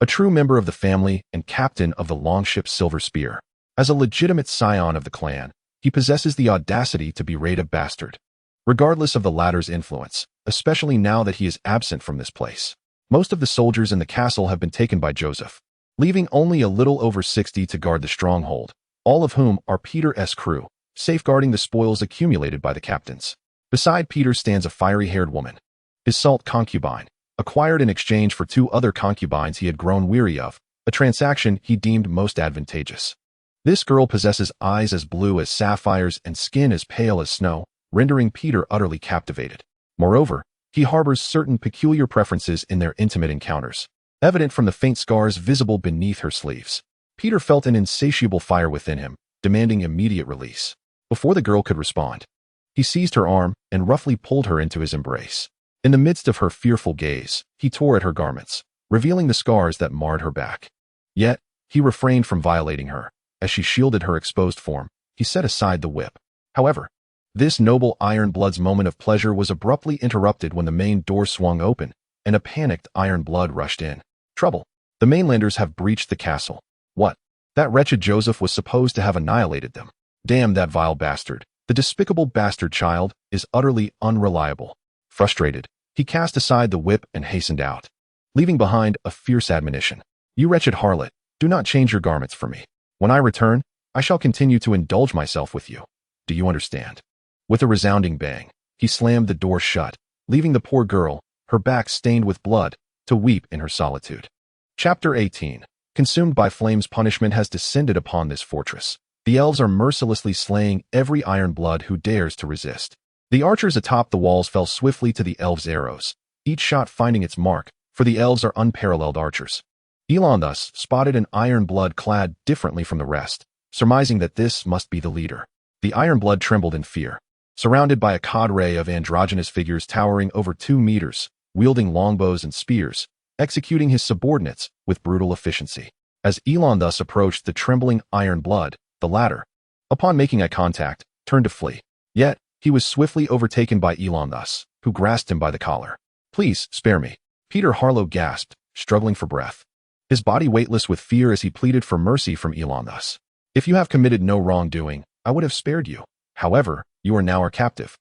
A true member of the family and captain of the longship Silver Spear. As a legitimate scion of the clan, he possesses the audacity to berate a bastard, regardless of the latter's influence, especially now that he is absent from this place. Most of the soldiers in the castle have been taken by Joseph, leaving only a little over 60 to guard the stronghold, all of whom are Peter's crew, safeguarding the spoils accumulated by the captains. Beside Peter stands a fiery-haired woman, his salt concubine, acquired in exchange for 2 other concubines he had grown weary of, a transaction he deemed most advantageous. This girl possesses eyes as blue as sapphires and skin as pale as snow, rendering Peter utterly captivated. Moreover, he harbors certain peculiar preferences in their intimate encounters, evident from the faint scars visible beneath her sleeves. Peter felt an insatiable fire within him, demanding immediate release. Before the girl could respond, he seized her arm and roughly pulled her into his embrace. In the midst of her fearful gaze, he tore at her garments, revealing the scars that marred her back. Yet, he refrained from violating her. As she shielded her exposed form, he set aside the whip. However, this noble Ironblood's moment of pleasure was abruptly interrupted when the main door swung open, and a panicked Ironblood rushed in. Trouble. The mainlanders have breached the castle. What? That wretched Joseph was supposed to have annihilated them. Damn that vile bastard. The despicable bastard child is utterly unreliable. Frustrated, he cast aside the whip and hastened out, leaving behind a fierce admonition. You wretched harlot, do not change your garments for me. When I return, I shall continue to indulge myself with you. Do you understand? With a resounding bang, he slammed the door shut, leaving the poor girl, her back stained with blood, to weep in her solitude. Chapter 18. Consumed by flames, punishment has descended upon this fortress. The elves are mercilessly slaying every Ironblood who dares to resist. The archers atop the walls fell swiftly to the elves' arrows, each shot finding its mark, for the elves are unparalleled archers. Elon thus spotted an Ironblood clad differently from the rest, surmising that this must be the leader. The Ironblood trembled in fear, surrounded by a cadre of androgynous figures towering over 2 meters, wielding longbows and spears, executing his subordinates with brutal efficiency. As Elon thus approached the trembling Ironblood, the latter, upon making eye contact, turned to flee. Yet, he was swiftly overtaken by Elon thus, who grasped him by the collar. Please, spare me. Peter Harlow gasped, struggling for breath, his body weightless with fear as he pleaded for mercy from Elon thus. If you have committed no wrongdoing, I would have spared you. However, you are now our captive."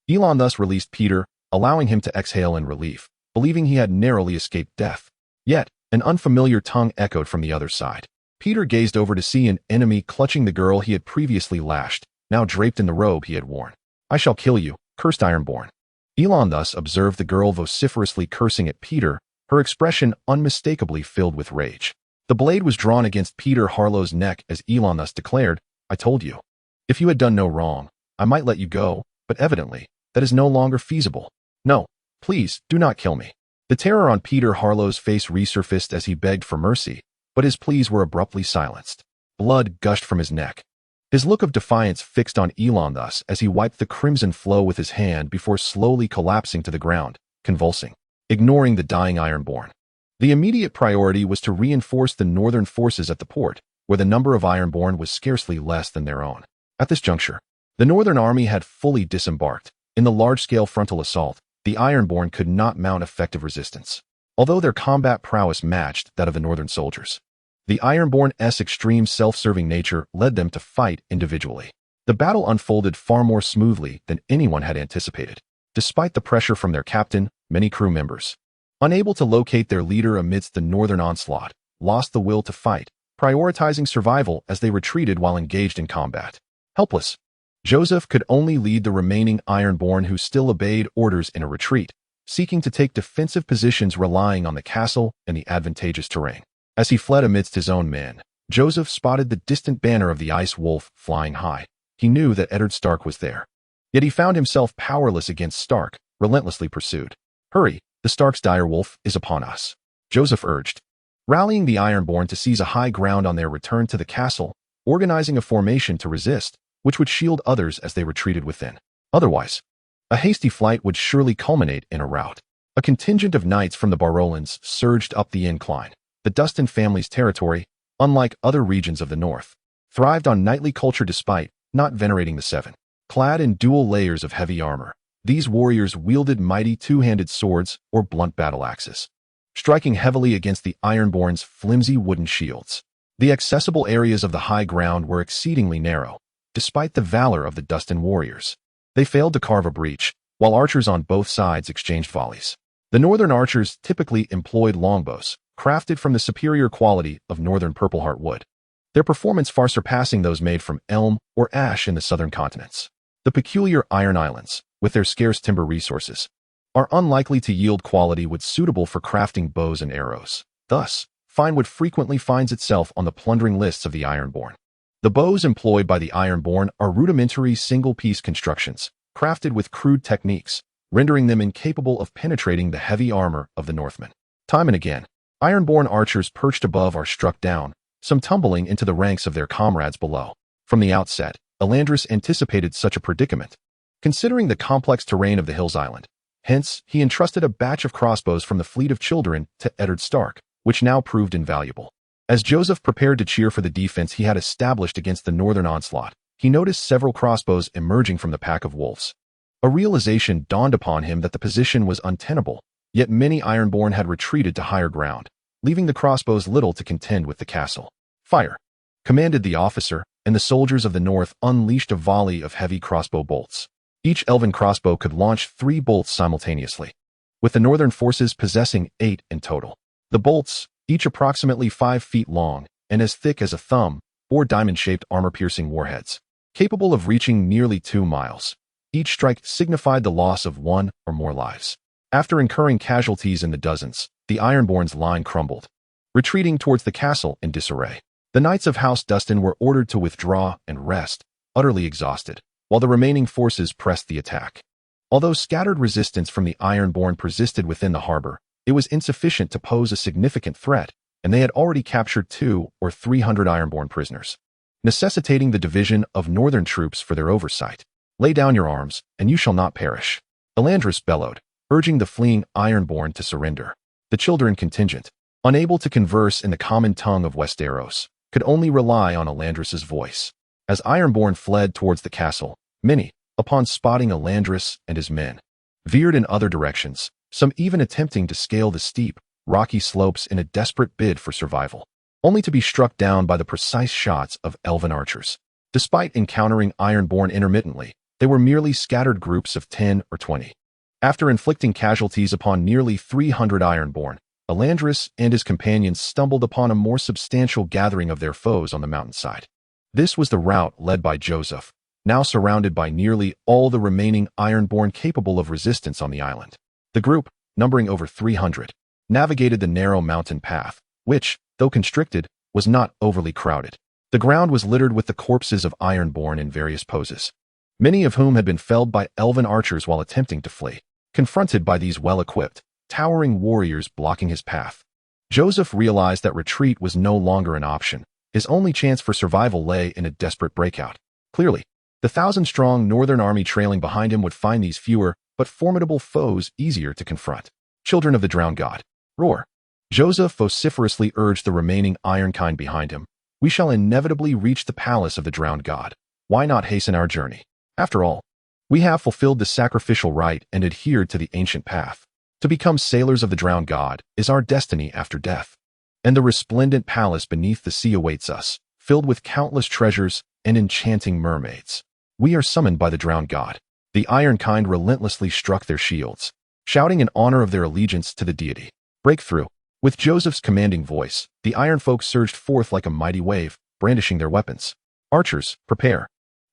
Elon thus released Peter, allowing him to exhale in relief, believing he had narrowly escaped death. Yet, an unfamiliar tongue echoed from the other side. Peter gazed over to see an enemy clutching the girl he had previously lashed, now draped in the robe he had worn. "I shall kill you, cursed Ironborn." Elon thus observed the girl vociferously cursing at Peter, her expression unmistakably filled with rage. The blade was drawn against Peter Harlow's neck as Elon thus declared, "I told you. If you had done no wrong, I might let you go, but evidently, that is no longer feasible. No, please, do not kill me." The terror on Peter Harlow's face resurfaced as he begged for mercy, but his pleas were abruptly silenced. Blood gushed from his neck. His look of defiance fixed on Elon thus as he wiped the crimson flow with his hand before slowly collapsing to the ground, convulsing, ignoring the dying Ironborn. The immediate priority was to reinforce the northern forces at the port, where the number of Ironborn was scarcely less than their own. At this juncture, the northern army had fully disembarked. In the large-scale frontal assault, the Ironborn could not mount effective resistance, although their combat prowess matched that of the northern soldiers. The Ironborn's extreme self-serving nature led them to fight individually. The battle unfolded far more smoothly than anyone had anticipated. Despite the pressure from their captain, many crew members, unable to locate their leader amidst the northern onslaught, lost the will to fight, prioritizing survival as they retreated while engaged in combat. Helpless, Joseph could only lead the remaining Ironborn who still obeyed orders in a retreat, seeking to take defensive positions relying on the castle and the advantageous terrain. As he fled amidst his own men, Joseph spotted the distant banner of the Ice Wolf flying high. He knew that Eddard Stark was there. Yet he found himself powerless against Stark, relentlessly pursued. "Hurry, the Stark's dire wolf is upon us," Joseph urged, rallying the Ironborn to seize a high ground on their return to the castle, organizing a formation to resist, which would shield others as they retreated within. Otherwise, a hasty flight would surely culminate in a rout. A contingent of knights from the Barolans surged up the incline. The Dustin family's territory, unlike other regions of the north, thrived on knightly culture despite not venerating the Seven. Clad in dual layers of heavy armor, these warriors wielded mighty two-handed swords or blunt battle axes, striking heavily against the Ironborn's flimsy wooden shields. The accessible areas of the high ground were exceedingly narrow, despite the valor of the Dustin warriors. They failed to carve a breach, while archers on both sides exchanged volleys. The northern archers typically employed longbows, crafted from the superior quality of northern purpleheart wood, their performance far surpassing those made from elm or ash in the southern continents. The peculiar Iron Islands, with their scarce timber resources, are unlikely to yield quality wood suitable for crafting bows and arrows. Thus, fine wood frequently finds itself on the plundering lists of the Ironborn. The bows employed by the Ironborn are rudimentary single-piece constructions, crafted with crude techniques, rendering them incapable of penetrating the heavy armor of the Northmen. Time and again, Ironborn archers perched above are struck down, some tumbling into the ranks of their comrades below. From the outset, Elandris anticipated such a predicament, considering the complex terrain of the Hills Island. Hence, he entrusted a batch of crossbows from the fleet of children to Eddard Stark, which now proved invaluable. As Joseph prepared to cheer for the defense he had established against the northern onslaught, he noticed several crossbows emerging from the pack of wolves. A realization dawned upon him that the position was untenable, yet many Ironborn had retreated to higher ground, leaving the crossbows little to contend with the castle. "Fire!" commanded the officer, and the soldiers of the north unleashed a volley of heavy crossbow bolts. Each elven crossbow could launch 3 bolts simultaneously, with the northern forces possessing 8 in total. The bolts, each approximately 5 feet long and as thick as a thumb, bore diamond-shaped armor-piercing warheads, capable of reaching nearly 2 miles. Each strike signified the loss of 1 or more lives. After incurring casualties in the dozens, the Ironborn's line crumbled, retreating towards the castle in disarray. The knights of House Dustin were ordered to withdraw and rest, utterly exhausted, while the remaining forces pressed the attack. Although scattered resistance from the Ironborn persisted within the harbor, it was insufficient to pose a significant threat, and they had already captured 200 or 300 Ironborn prisoners, necessitating the division of northern troops for their oversight. "Lay down your arms, and you shall not perish," Elandris bellowed, urging the fleeing Ironborn to surrender. The children contingent, unable to converse in the common tongue of Westeros, could only rely on Elandris's voice. As Ironborn fled towards the castle, many, upon spotting Elandris and his men, veered in other directions, some even attempting to scale the steep, rocky slopes in a desperate bid for survival, only to be struck down by the precise shots of elven archers. Despite encountering Ironborn intermittently, they were merely scattered groups of 10 or 20. After inflicting casualties upon nearly 300 Ironborn, Elandris and his companions stumbled upon a more substantial gathering of their foes on the mountainside. This was the rout led by Joseph, now surrounded by nearly all the remaining Ironborn capable of resistance on the island. The group, numbering over 300, navigated the narrow mountain path, which, though constricted, was not overly crowded. The ground was littered with the corpses of Ironborn in various poses, many of whom had been felled by elven archers while attempting to flee. Confronted by these well-equipped, towering warriors blocking his path, Joseph realized that retreat was no longer an option. His only chance for survival lay in a desperate breakout. Clearly, the 1,000-strong northern army trailing behind him would find these fewer but formidable foes easier to confront. Children of the drowned god, roar. Joseph vociferously urged the remaining Ironkind behind him. We shall inevitably reach the palace of the drowned god. Why not hasten our journey? After all, we have fulfilled the sacrificial rite and adhered to the ancient path. To become sailors of the drowned god is our destiny after death. And the resplendent palace beneath the sea awaits us, filled with countless treasures and enchanting mermaids. We are summoned by the drowned god. The Ironkind relentlessly struck their shields, shouting in honor of their allegiance to the deity. Breakthrough. With Joseph's commanding voice, the Ironfolk surged forth like a mighty wave, brandishing their weapons. Archers, prepare.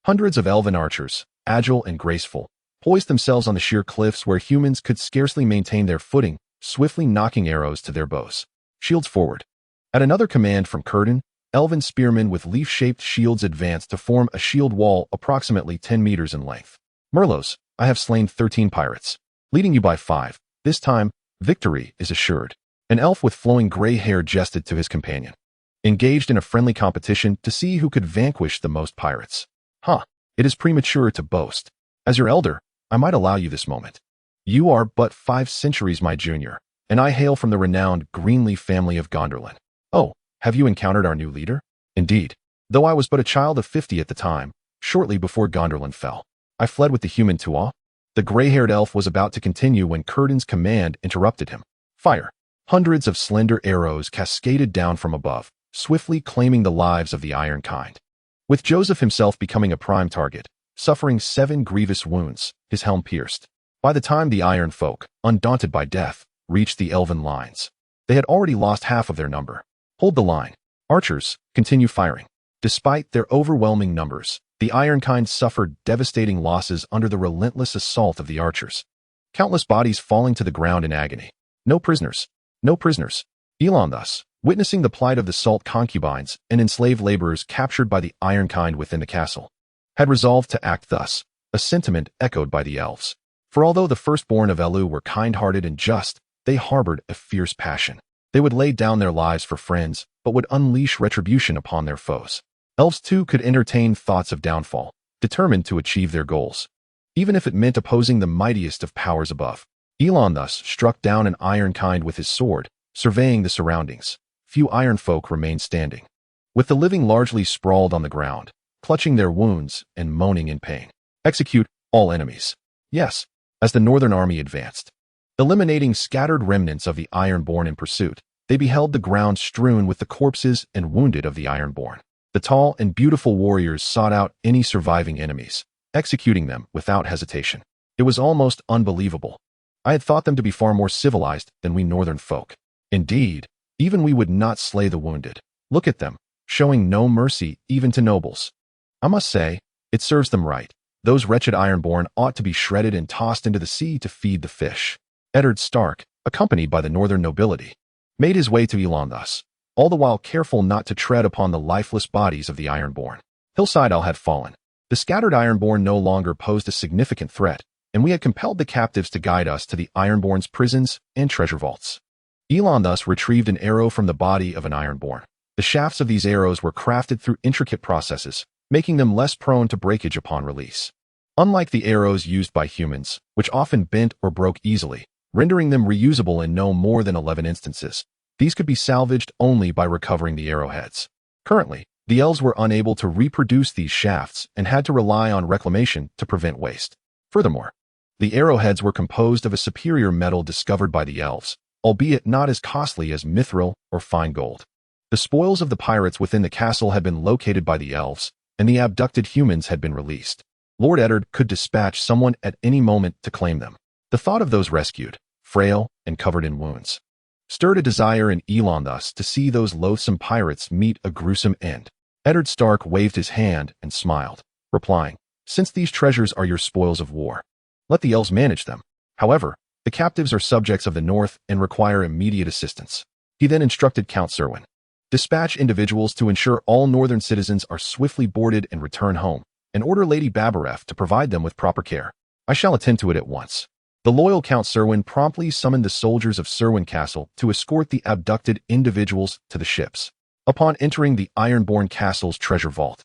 Hundreds of elven archers, agile and graceful, poised themselves on the sheer cliffs where humans could scarcely maintain their footing, swiftly knocking arrows to their bows. Shields forward. At another command from Círdan, elven spearmen with leaf-shaped shields advanced to form a shield wall approximately 10 meters in length. Merlots, I have slain 13 pirates, leading you by 5. This time, victory is assured. An elf with flowing gray hair jested to his companion, engaged in a friendly competition to see who could vanquish the most pirates. It is premature to boast. As your elder, I might allow you this moment. You are but 5 centuries my junior, and I hail from the renowned Greenleaf family of Gondolin. Oh, have you encountered our new leader? Indeed. Though I was but a child of 50 at the time, shortly before Gondolin fell, I fled with the human Tuath. The gray-haired elf was about to continue when Círdan's command interrupted him. Fire. Hundreds of slender arrows cascaded down from above, swiftly claiming the lives of the Ironkind. With Joseph himself becoming a prime target, suffering 7 grievous wounds, his helm pierced. By the time the Iron folk, undaunted by death, reached the elven lines, they had already lost half of their number. Hold the line. Archers, continue firing. Despite their overwhelming numbers, the Ironkind suffered devastating losses under the relentless assault of the archers. Countless bodies falling to the ground in agony. No prisoners. No prisoners. Elon thus, witnessing the plight of the salt concubines and enslaved laborers captured by the Ironkind within the castle, had resolved to act thus, a sentiment echoed by the elves. For although the firstborn of Elu were kind-hearted and just, they harbored a fierce passion. They would lay down their lives for friends, but would unleash retribution upon their foes. Elves too could entertain thoughts of downfall, determined to achieve their goals, even if it meant opposing the mightiest of powers above. Elon thus struck down an Ironkind with his sword, surveying the surroundings. Few Ironfolk remained standing, with the living largely sprawled on the ground, clutching their wounds and moaning in pain. Execute all enemies. Yes, as the northern army advanced, eliminating scattered remnants of the Ironborn in pursuit, they beheld the ground strewn with the corpses and wounded of the Ironborn. The tall and beautiful warriors sought out any surviving enemies, executing them without hesitation. It was almost unbelievable. I had thought them to be far more civilized than we northern folk. Indeed, even we would not slay the wounded. Look at them, showing no mercy even to nobles. I must say, it serves them right. Those wretched Ironborn ought to be shredded and tossed into the sea to feed the fish. Eddard Stark, accompanied by the northern nobility, made his way to Elon thus, all the while careful not to tread upon the lifeless bodies of the Ironborn. Hillside had fallen. The scattered Ironborn no longer posed a significant threat, and we had compelled the captives to guide us to the Ironborn's prisons and treasure vaults. Elon thus retrieved an arrow from the body of an Ironborn. The shafts of these arrows were crafted through intricate processes, making them less prone to breakage upon release. Unlike the arrows used by humans, which often bent or broke easily, rendering them reusable in no more than 11 instances, these could be salvaged only by recovering the arrowheads. Currently, the elves were unable to reproduce these shafts and had to rely on reclamation to prevent waste. Furthermore, the arrowheads were composed of a superior metal discovered by the elves, albeit not as costly as mithril or fine gold. The spoils of the pirates within the castle had been located by the elves, and the abducted humans had been released. Lord Eddard could dispatch someone at any moment to claim them. The thought of those rescued, frail and covered in wounds, stirred a desire in Elon thus to see those loathsome pirates meet a gruesome end. Eddard Stark waved his hand and smiled, replying, "Since these treasures are your spoils of war, let the elves manage them. However, the captives are subjects of the North and require immediate assistance." He then instructed Count Serwyn, "Dispatch individuals to ensure all northern citizens are swiftly boarded and return home, and order Lady Babareth to provide them with proper care. I shall attend to it at once." The loyal Count Serwyn promptly summoned the soldiers of Serwyn Castle to escort the abducted individuals to the ships. Upon entering the Ironborn Castle's treasure vault,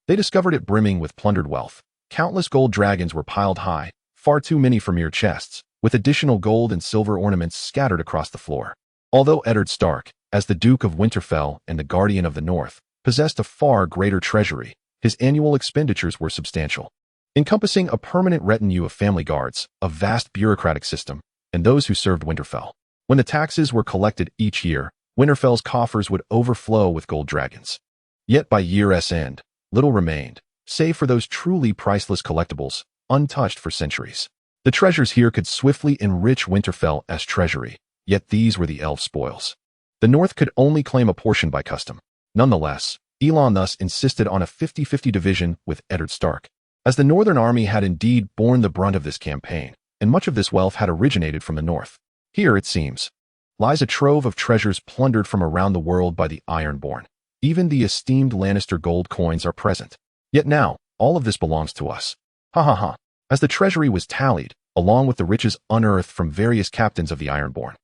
they discovered it brimming with plundered wealth. Countless gold dragons were piled high, far too many for mere chests, with additional gold and silver ornaments scattered across the floor. Although Eddard Stark, as the Duke of Winterfell and the Guardian of the North, possessed a far greater treasury, his annual expenditures were substantial, encompassing a permanent retinue of family guards, a vast bureaucratic system, and those who served Winterfell. When the taxes were collected each year, Winterfell's coffers would overflow with gold dragons. Yet by year's end, little remained, save for those truly priceless collectibles, untouched for centuries. The treasures here could swiftly enrich Winterfell as treasury, yet these were the elf spoils. The North could only claim a portion by custom. Nonetheless, Elon thus insisted on a 50-50 division with Eddard Stark, as the Northern Army had indeed borne the brunt of this campaign, and much of this wealth had originated from the North. Here, it seems, lies a trove of treasures plundered from around the world by the Ironborn. Even the esteemed Lannister gold coins are present. Yet now, all of this belongs to us. Ha ha ha. As the treasury was tallied, along with the riches unearthed from various captains of the Ironborn,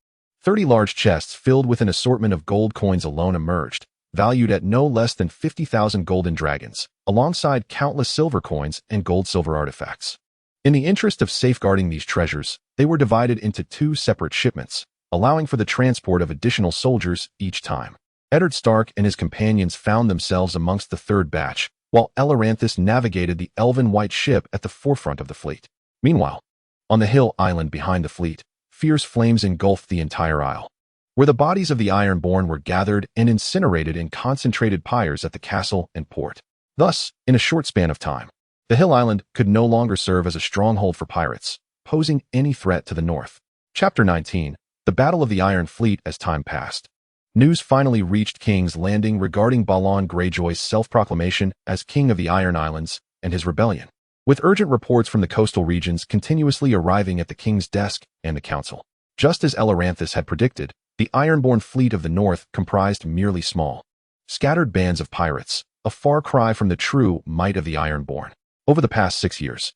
30 large chests filled with an assortment of gold coins alone emerged, valued at no less than 50,000 golden dragons, alongside countless silver coins and gold-silver artifacts. In the interest of safeguarding these treasures, they were divided into 2 separate shipments, allowing for the transport of additional soldiers each time. Eddard Stark and his companions found themselves amongst the third batch, while Eleranthus navigated the elven white ship at the forefront of the fleet. Meanwhile, on the hill island behind the fleet, fierce flames engulfed the entire isle, where the bodies of the Ironborn were gathered and incinerated in concentrated pyres at the castle and port. Thus, in a short span of time, the hill island could no longer serve as a stronghold for pirates, posing any threat to the north. Chapter 19. The Battle of the Iron Fleet. As time passed, news finally reached King's Landing regarding Balon Greyjoy's self-proclamation as King of the Iron Islands and his rebellion, with urgent reports from the coastal regions continuously arriving at the king's desk and the council. Just as Eleranthus had predicted, the Ironborn fleet of the north comprised merely small, scattered bands of pirates, a far cry from the true might of the Ironborn. Over the past 6 years,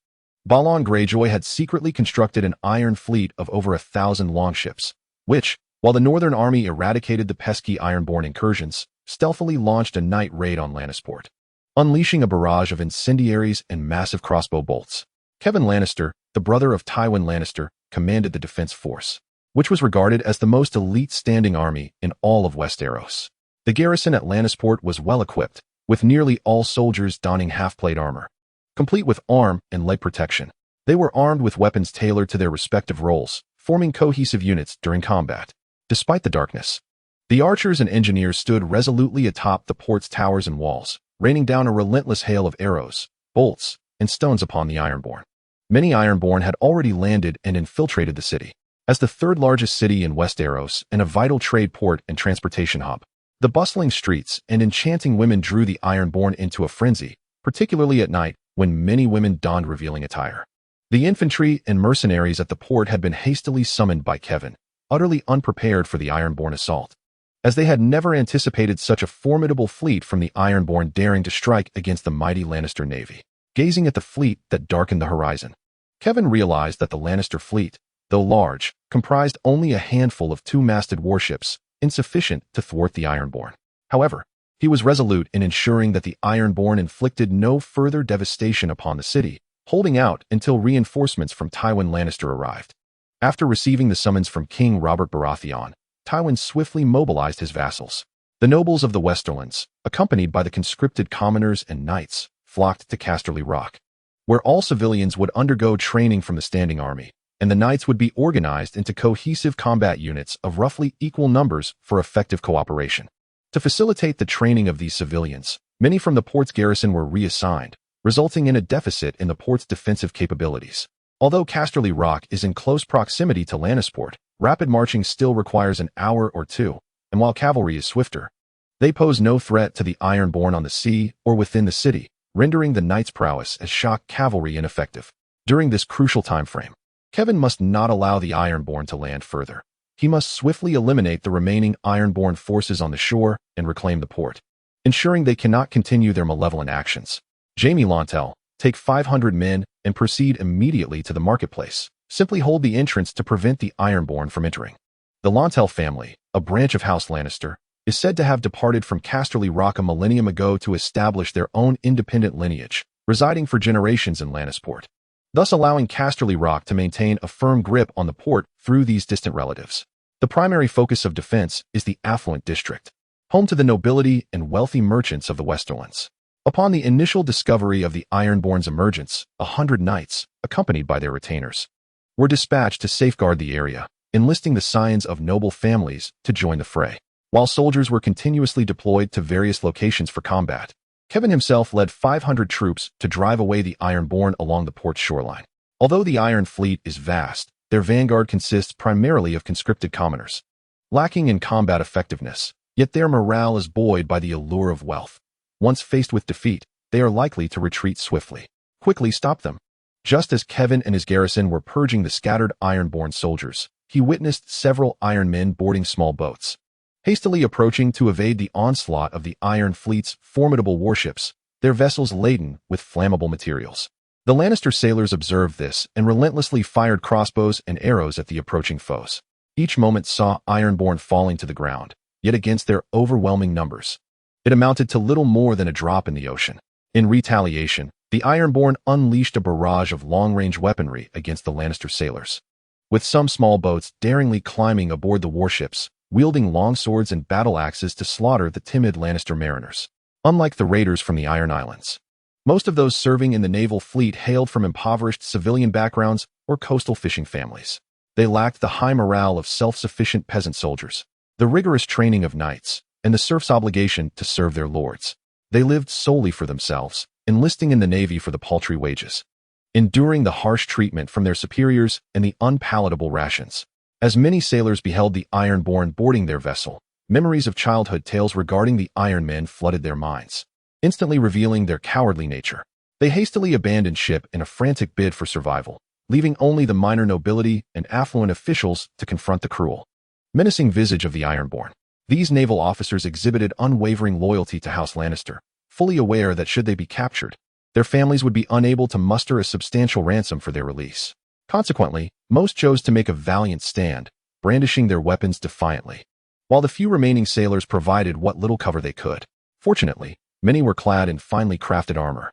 Balon Greyjoy had secretly constructed an iron fleet of over 1,000 longships, which, while the Northern Army eradicated the pesky Ironborn incursions, stealthily launched a night raid on Lannisport, unleashing a barrage of incendiaries and massive crossbow bolts. Kevan Lannister, the brother of Tywin Lannister, commanded the defense force, which was regarded as the most elite standing army in all of Westeros. The garrison at Lannisport was well equipped, with nearly all soldiers donning half-plate armor, complete with arm and leg protection. They were armed with weapons tailored to their respective roles, forming cohesive units during combat. Despite the darkness, the archers and engineers stood resolutely atop the port's towers and walls, raining down a relentless hail of arrows, bolts, and stones upon the Ironborn. Many Ironborn had already landed and infiltrated the city. As the third largest city in Westeros and a vital trade port and transportation hub, the bustling streets and enchanting women drew the Ironborn into a frenzy, particularly at night when many women donned revealing attire. The infantry and mercenaries at the port had been hastily summoned by Kevan, utterly unprepared for the Ironborn assault, as they had never anticipated such a formidable fleet from the Ironborn daring to strike against the mighty Lannister navy. Gazing at the fleet that darkened the horizon, Kevan realized that the Lannister fleet, though large, comprised only a handful of 2-masted warships, insufficient to thwart the Ironborn. However, he was resolute in ensuring that the Ironborn inflicted no further devastation upon the city, holding out until reinforcements from Tywin Lannister arrived. After receiving the summons from King Robert Baratheon, Tywin swiftly mobilized his vassals. The nobles of the Westerlands, accompanied by the conscripted commoners and knights, flocked to Casterly Rock, where all civilians would undergo training from the standing army, and the knights would be organized into cohesive combat units of roughly equal numbers for effective cooperation. To facilitate the training of these civilians, Many from the port's garrison were reassigned, resulting in a deficit in the port's defensive capabilities. Although Casterly Rock is in close proximity to Lannisport, rapid marching still requires an hour or two, and while cavalry is swifter, they pose no threat to the Ironborn on the sea or within the city, rendering the knight's prowess as shock cavalry ineffective. During this crucial time frame, Kevin must not allow the Ironborn to land further. He must swiftly eliminate the remaining Ironborn forces on the shore and reclaim the port, ensuring they cannot continue their malevolent actions. Jaime Lannisport, take 500 men and proceed immediately to the marketplace. Simply hold the entrance to prevent the Ironborn from entering. The Lannisport family, a branch of House Lannister, is said to have departed from Casterly Rock a millennium ago to establish their own independent lineage, residing for generations in Lannisport, thus allowing Casterly Rock to maintain a firm grip on the port through these distant relatives. The primary focus of defense is the affluent district, home to the nobility and wealthy merchants of the Westerlands. Upon the initial discovery of the Ironborn's emergence, 100 knights, accompanied by their retainers, were dispatched to safeguard the area, enlisting the scions of noble families to join the fray. While soldiers were continuously deployed to various locations for combat, Kevin himself led 500 troops to drive away the Ironborn along the port's shoreline. Although the Iron Fleet is vast, their vanguard consists primarily of conscripted commoners, lacking in combat effectiveness, yet their morale is buoyed by the allure of wealth. Once faced with defeat, they are likely to retreat swiftly. Quickly stop them. Just as Kevin and his garrison were purging the scattered Ironborn soldiers, he witnessed several Iron men boarding small boats, hastily approaching to evade the onslaught of the Iron Fleet's formidable warships, their vessels laden with flammable materials. The Lannister sailors observed this and relentlessly fired crossbows and arrows at the approaching foes. Each moment saw Ironborn falling to the ground, yet against their overwhelming numbers, it amounted to little more than a drop in the ocean. In retaliation, the Ironborn unleashed a barrage of long-range weaponry against the Lannister sailors, with some small boats daringly climbing aboard the warships, wielding long swords and battle axes to slaughter the timid Lannister mariners. Unlike the raiders from the Iron Islands, most of those serving in the naval fleet hailed from impoverished civilian backgrounds or coastal fishing families. They lacked the high morale of self-sufficient peasant soldiers, the rigorous training of knights, and the serfs' obligation to serve their lords. They lived solely for themselves, enlisting in the navy for the paltry wages, enduring the harsh treatment from their superiors and the unpalatable rations. As many sailors beheld the Ironborn boarding their vessel, memories of childhood tales regarding the Iron Men flooded their minds, instantly revealing their cowardly nature. They hastily abandoned ship in a frantic bid for survival, leaving only the minor nobility and affluent officials to confront the cruel, menacing visage of the Ironborn. These naval officers exhibited unwavering loyalty to House Lannister, fully aware that should they be captured, their families would be unable to muster a substantial ransom for their release. Consequently, most chose to make a valiant stand, brandishing their weapons defiantly, while the few remaining sailors provided what little cover they could. Fortunately, many were clad in finely crafted armor.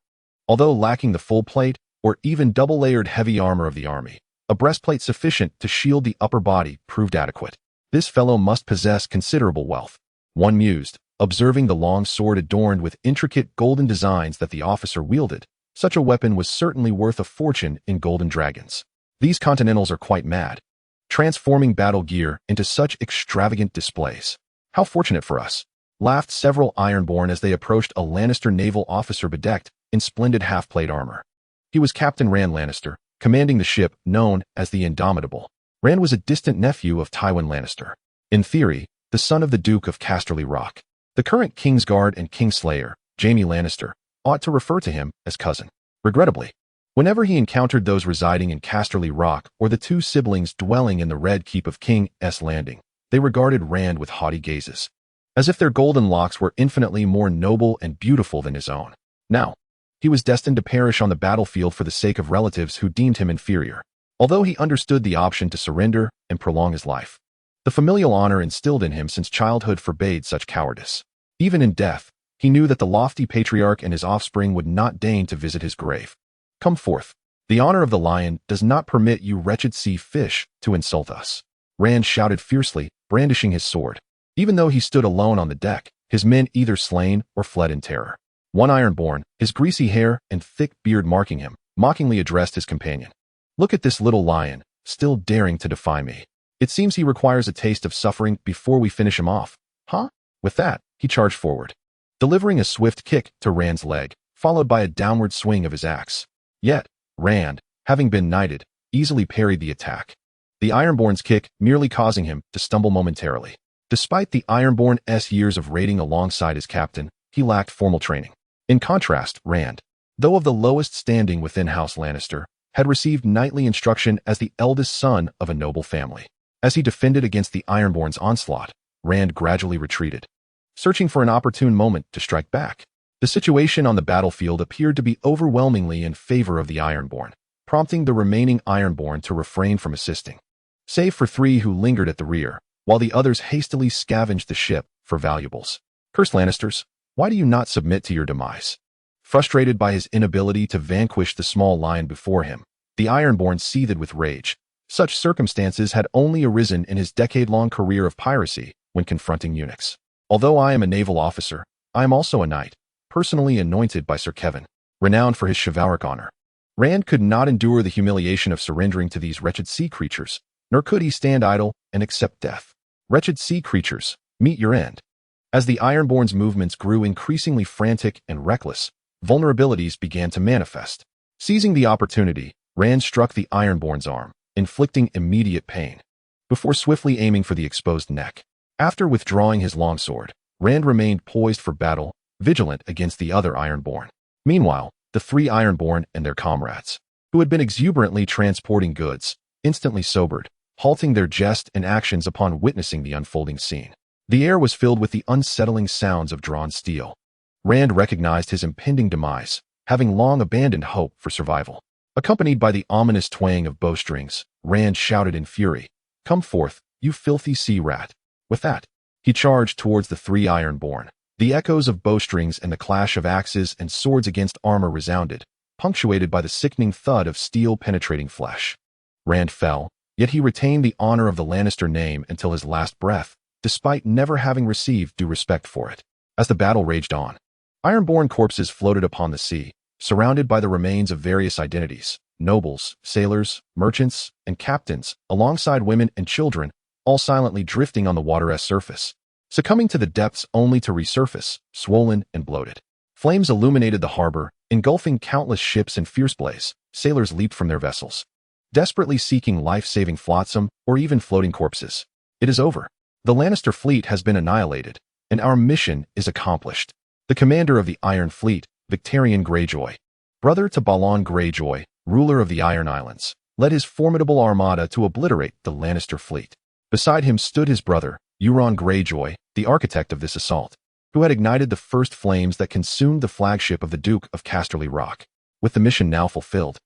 Although lacking the full plate, or even double-layered heavy armor of the army, a breastplate sufficient to shield the upper body proved adequate. This fellow must possess considerable wealth. One mused, observing the long sword adorned with intricate golden designs that the officer wielded. Such a weapon was certainly worth a fortune in golden dragons. These Continentals are quite mad, transforming battle gear into such extravagant displays. How fortunate for us, laughed several Ironborn as they approached a Lannister naval officer bedecked in splendid half-plate armor. He was Captain Rand Lannister, commanding the ship known as the Indomitable. Rand was a distant nephew of Tywin Lannister, in theory, the son of the Duke of Casterly Rock. The current Kingsguard and Kingslayer, Jaime Lannister, ought to refer to him as cousin. Regrettably, whenever he encountered those residing in Casterly Rock or the two siblings dwelling in the Red Keep of King's Landing, they regarded Rand with haughty gazes, as if their golden locks were infinitely more noble and beautiful than his own. Now, he was destined to perish on the battlefield for the sake of relatives who deemed him inferior. Although he understood the option to surrender and prolong his life, the familial honor instilled in him since childhood forbade such cowardice. Even in death, he knew that the lofty patriarch and his offspring would not deign to visit his grave. Come forth. The honor of the lion does not permit you wretched sea fish to insult us. Rand shouted fiercely, brandishing his sword. Even though he stood alone on the deck, his men either slain or fled in terror. One Ironborn, his greasy hair and thick beard marking him, mockingly addressed his companion. Look at this little lion, still daring to defy me. It seems he requires a taste of suffering before we finish him off. Huh? With that, he charged forward, delivering a swift kick to Rand's leg, followed by a downward swing of his axe. Yet, Rand, having been knighted, easily parried the attack, the Ironborn's kick merely causing him to stumble momentarily. Despite the Ironborn's years of raiding alongside his captain, he lacked formal training. In contrast, Rand, though of the lowest standing within House Lannister, had received knightly instruction as the eldest son of a noble family. As he defended against the Ironborn's onslaught, Rand gradually retreated, searching for an opportune moment to strike back. The situation on the battlefield appeared to be overwhelmingly in favor of the Ironborn, prompting the remaining Ironborn to refrain from assisting, save for 3 who lingered at the rear, while the others hastily scavenged the ship for valuables. Cursed Lannisters, why do you not submit to your demise? Frustrated by his inability to vanquish the small lion before him, the Ironborn seethed with rage. Such circumstances had only arisen in his decade-long career of piracy when confronting eunuchs. Although I am a naval officer, I am also a knight, personally anointed by Sir Kevin, renowned for his chivalric honor. Rand could not endure the humiliation of surrendering to these wretched sea creatures, nor could he stand idle and accept death. Wretched sea creatures, meet your end. As the Ironborn's movements grew increasingly frantic and reckless, vulnerabilities began to manifest. Seizing the opportunity, Rand struck the Ironborn's arm, inflicting immediate pain, before swiftly aiming for the exposed neck. After withdrawing his longsword, Rand remained poised for battle, vigilant against the other Ironborn. Meanwhile, the 3 Ironborn and their comrades, who had been exuberantly transporting goods, instantly sobered, halting their jest and actions upon witnessing the unfolding scene. The air was filled with the unsettling sounds of drawn steel. Rand recognized his impending demise, having long abandoned hope for survival. Accompanied by the ominous twang of bowstrings, Rand shouted in fury, "Come forth, you filthy sea rat." With that, he charged towards the 3 Ironborn. The echoes of bowstrings and the clash of axes and swords against armor resounded, punctuated by the sickening thud of steel penetrating flesh. Rand fell, yet he retained the honor of the Lannister name until his last breath, despite never having received due respect for it. As the battle raged on, Ironborn corpses floated upon the sea, surrounded by the remains of various identities, nobles, sailors, merchants, and captains, alongside women and children, all silently drifting on the water's surface, succumbing to the depths only to resurface, swollen and bloated. Flames illuminated the harbor, engulfing countless ships in fierce blaze. Sailors leaped from their vessels, desperately seeking life-saving flotsam or even floating corpses. It is over. The Lannister fleet has been annihilated, and our mission is accomplished. The commander of the Iron Fleet, Victarion Greyjoy, brother to Balon Greyjoy, ruler of the Iron Islands, led his formidable armada to obliterate the Lannister fleet. Beside him stood his brother, Euron Greyjoy, the architect of this assault, who had ignited the first flames that consumed the flagship of the Duke of Casterly Rock. With the mission now fulfilled,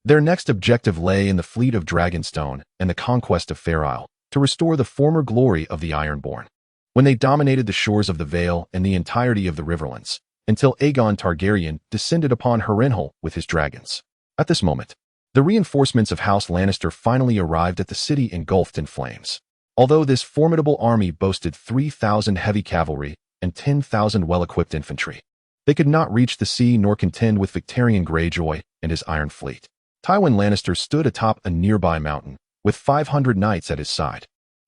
their next objective lay in the fleet of Dragonstone and the conquest of Fair Isle, to restore the former glory of the Ironborn, when they dominated the shores of the Vale and the entirety of the Riverlands, until Aegon Targaryen descended upon Harrenhal with his dragons. At this moment, the reinforcements of House Lannister finally arrived at the city engulfed in flames. Although this formidable army boasted 3,000 heavy cavalry and 10,000 well-equipped infantry, they could not reach the sea nor contend with Victarion Greyjoy and his Iron Fleet. Tywin Lannister stood atop a nearby mountain, with 500 knights at his side,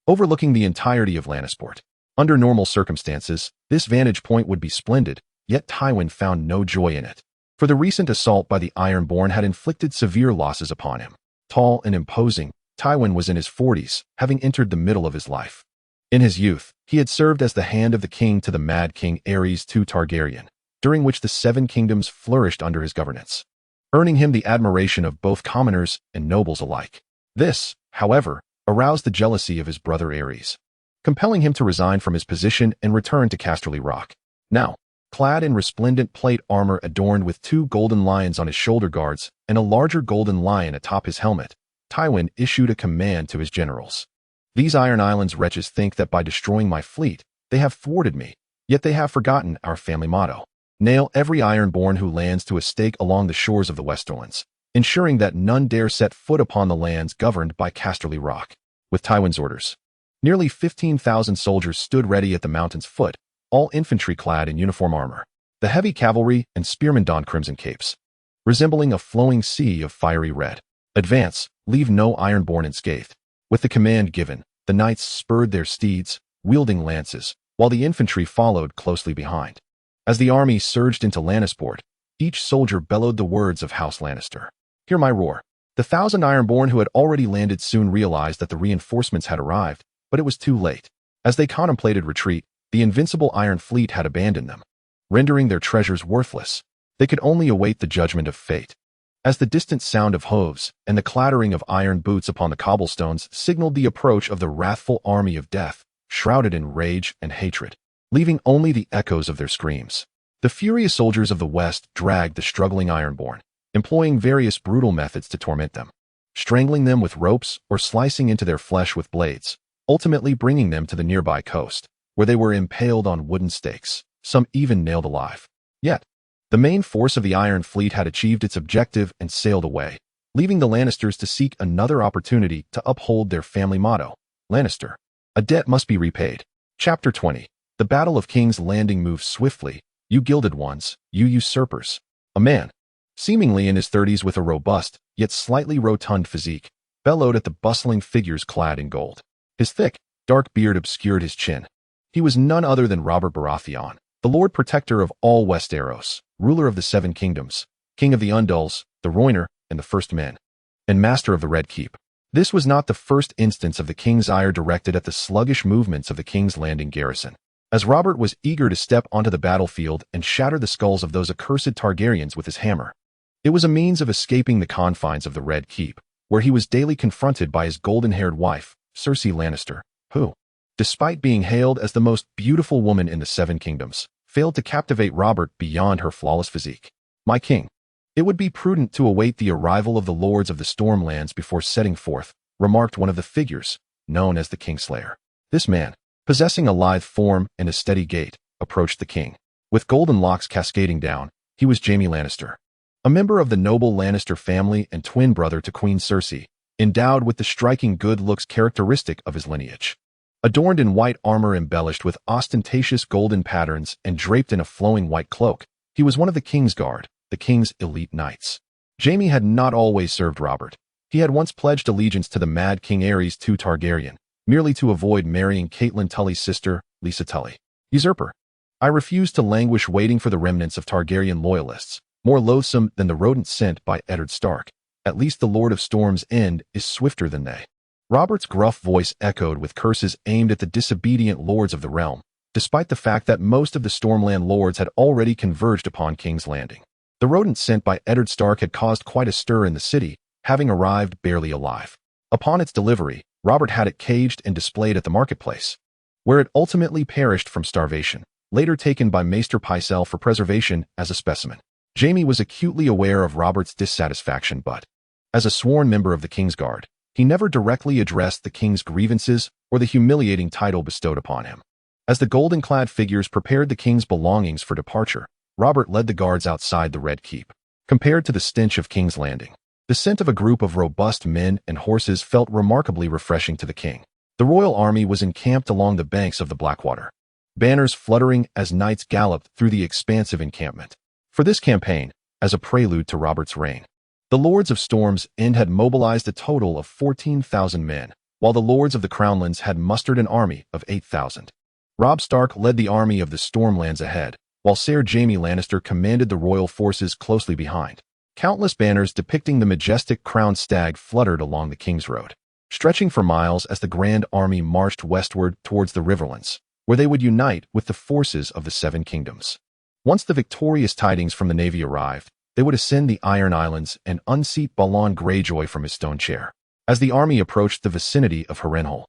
overlooking the entirety of Lannisport. Under normal circumstances, this vantage point would be splendid, yet Tywin found no joy in it, for the recent assault by the Ironborn had inflicted severe losses upon him. Tall and imposing, Tywin was in his 40s, having entered the middle of his life. In his youth, he had served as the hand of the king to the Mad King Aerys II Targaryen, during which the 7 kingdoms flourished under his governance, earning him the admiration of both commoners and nobles alike. This, however, aroused the jealousy of his brother Aerys, compelling him to resign from his position and return to Casterly Rock. Now, clad in resplendent plate armor adorned with 2 golden lions on his shoulder guards and a larger golden lion atop his helmet, Tywin issued a command to his generals. "These Iron Islands wretches think that by destroying my fleet, they have thwarted me, yet they have forgotten our family motto. Nail every Ironborn who lands to a stake along the shores of the Westerlands, ensuring that none dare set foot upon the lands governed by Casterly Rock." With Tywin's orders, nearly 15,000 soldiers stood ready at the mountain's foot, all infantry clad in uniform armor. The heavy cavalry and spearmen donned crimson capes, resembling a flowing sea of fiery red. "Advance, leave no Ironborn unscathed." With the command given, the knights spurred their steeds, wielding lances, while the infantry followed closely behind. As the army surged into Lannisport, each soldier bellowed the words of House Lannister. Hear my roar. The 1,000 Ironborn who had already landed soon realized that the reinforcements had arrived, but it was too late. As they contemplated retreat, the invincible Iron Fleet had abandoned them, rendering their treasures worthless. They could only await the judgment of fate. As the distant sound of hooves and the clattering of iron boots upon the cobblestones signaled the approach of the wrathful army of death, shrouded in rage and hatred, leaving only the echoes of their screams. The furious soldiers of the West dragged the struggling Ironborn, employing various brutal methods to torment them, strangling them with ropes or slicing into their flesh with blades, ultimately bringing them to the nearby coast, where they were impaled on wooden stakes, some even nailed alive. Yet, the main force of the Iron Fleet had achieved its objective and sailed away, leaving the Lannisters to seek another opportunity to uphold their family motto, Lannister. A debt must be repaid. Chapter 20. The Battle of King's Landing moves swiftly, you gilded ones, you usurpers. A man, seemingly in his 30s with a robust, yet slightly rotund physique, bellowed at the bustling figures clad in gold. His thick, dark beard obscured his chin. He was none other than Robert Baratheon, the Lord Protector of all Westeros, ruler of the Seven Kingdoms, king of the Undulls, the Rhoynar, and the First Men, and master of the Red Keep. This was not the first instance of the king's ire directed at the sluggish movements of the King's Landing garrison. As Robert was eager to step onto the battlefield and shatter the skulls of those accursed Targaryens with his hammer, it was a means of escaping the confines of the Red Keep, where he was daily confronted by his golden-haired wife, Cersei Lannister, who, despite being hailed as the most beautiful woman in the Seven Kingdoms, failed to captivate Robert beyond her flawless physique. My king, it would be prudent to await the arrival of the lords of the Stormlands before setting forth, remarked one of the figures, known as the Kingslayer. This man, possessing a lithe form and a steady gait, approached the king. With golden locks cascading down, he was Jaime Lannister, a member of the noble Lannister family and twin brother to Queen Cersei, endowed with the striking good looks characteristic of his lineage. Adorned in white armor embellished with ostentatious golden patterns and draped in a flowing white cloak, he was one of the King's Guard, the king's elite knights. Jaime had not always served Robert. He had once pledged allegiance to the Mad King Aerys II Targaryen, merely to avoid marrying Catelyn Tully's sister, Lisa Tully. Usurper. I refuse to languish waiting for the remnants of Targaryen loyalists, more loathsome than the rodent sent by Eddard Stark. At least the Lord of Storm's end is swifter than they. Robert's gruff voice echoed with curses aimed at the disobedient lords of the realm, despite the fact that most of the Stormland lords had already converged upon King's Landing. The rodent sent by Eddard Stark had caused quite a stir in the city, having arrived barely alive. Upon its delivery, Robert had it caged and displayed at the marketplace, where it ultimately perished from starvation, later taken by Maester Pycelle for preservation as a specimen. Jaime was acutely aware of Robert's dissatisfaction but, as a sworn member of the King's Guard, he never directly addressed the king's grievances or the humiliating title bestowed upon him. As the golden-clad figures prepared the king's belongings for departure, Robert led the guards outside the Red Keep. Compared to the stench of King's Landing, the scent of a group of robust men and horses felt remarkably refreshing to the king. The royal army was encamped along the banks of the Blackwater, banners fluttering as knights galloped through the expansive encampment. For this campaign, as a prelude to Robert's reign, the Lords of Storm's End had mobilized a total of 14,000 men, while the Lords of the Crownlands had mustered an army of 8,000. Robb Stark led the army of the Stormlands ahead, while Ser Jaime Lannister commanded the royal forces closely behind. Countless banners depicting the majestic crowned stag fluttered along the King's Road, stretching for miles as the grand army marched westward towards the Riverlands, where they would unite with the forces of the Seven Kingdoms. Once the victorious tidings from the navy arrived, they would ascend the Iron Islands and unseat Balon Greyjoy from his stone chair. As the army approached the vicinity of Harrenhal,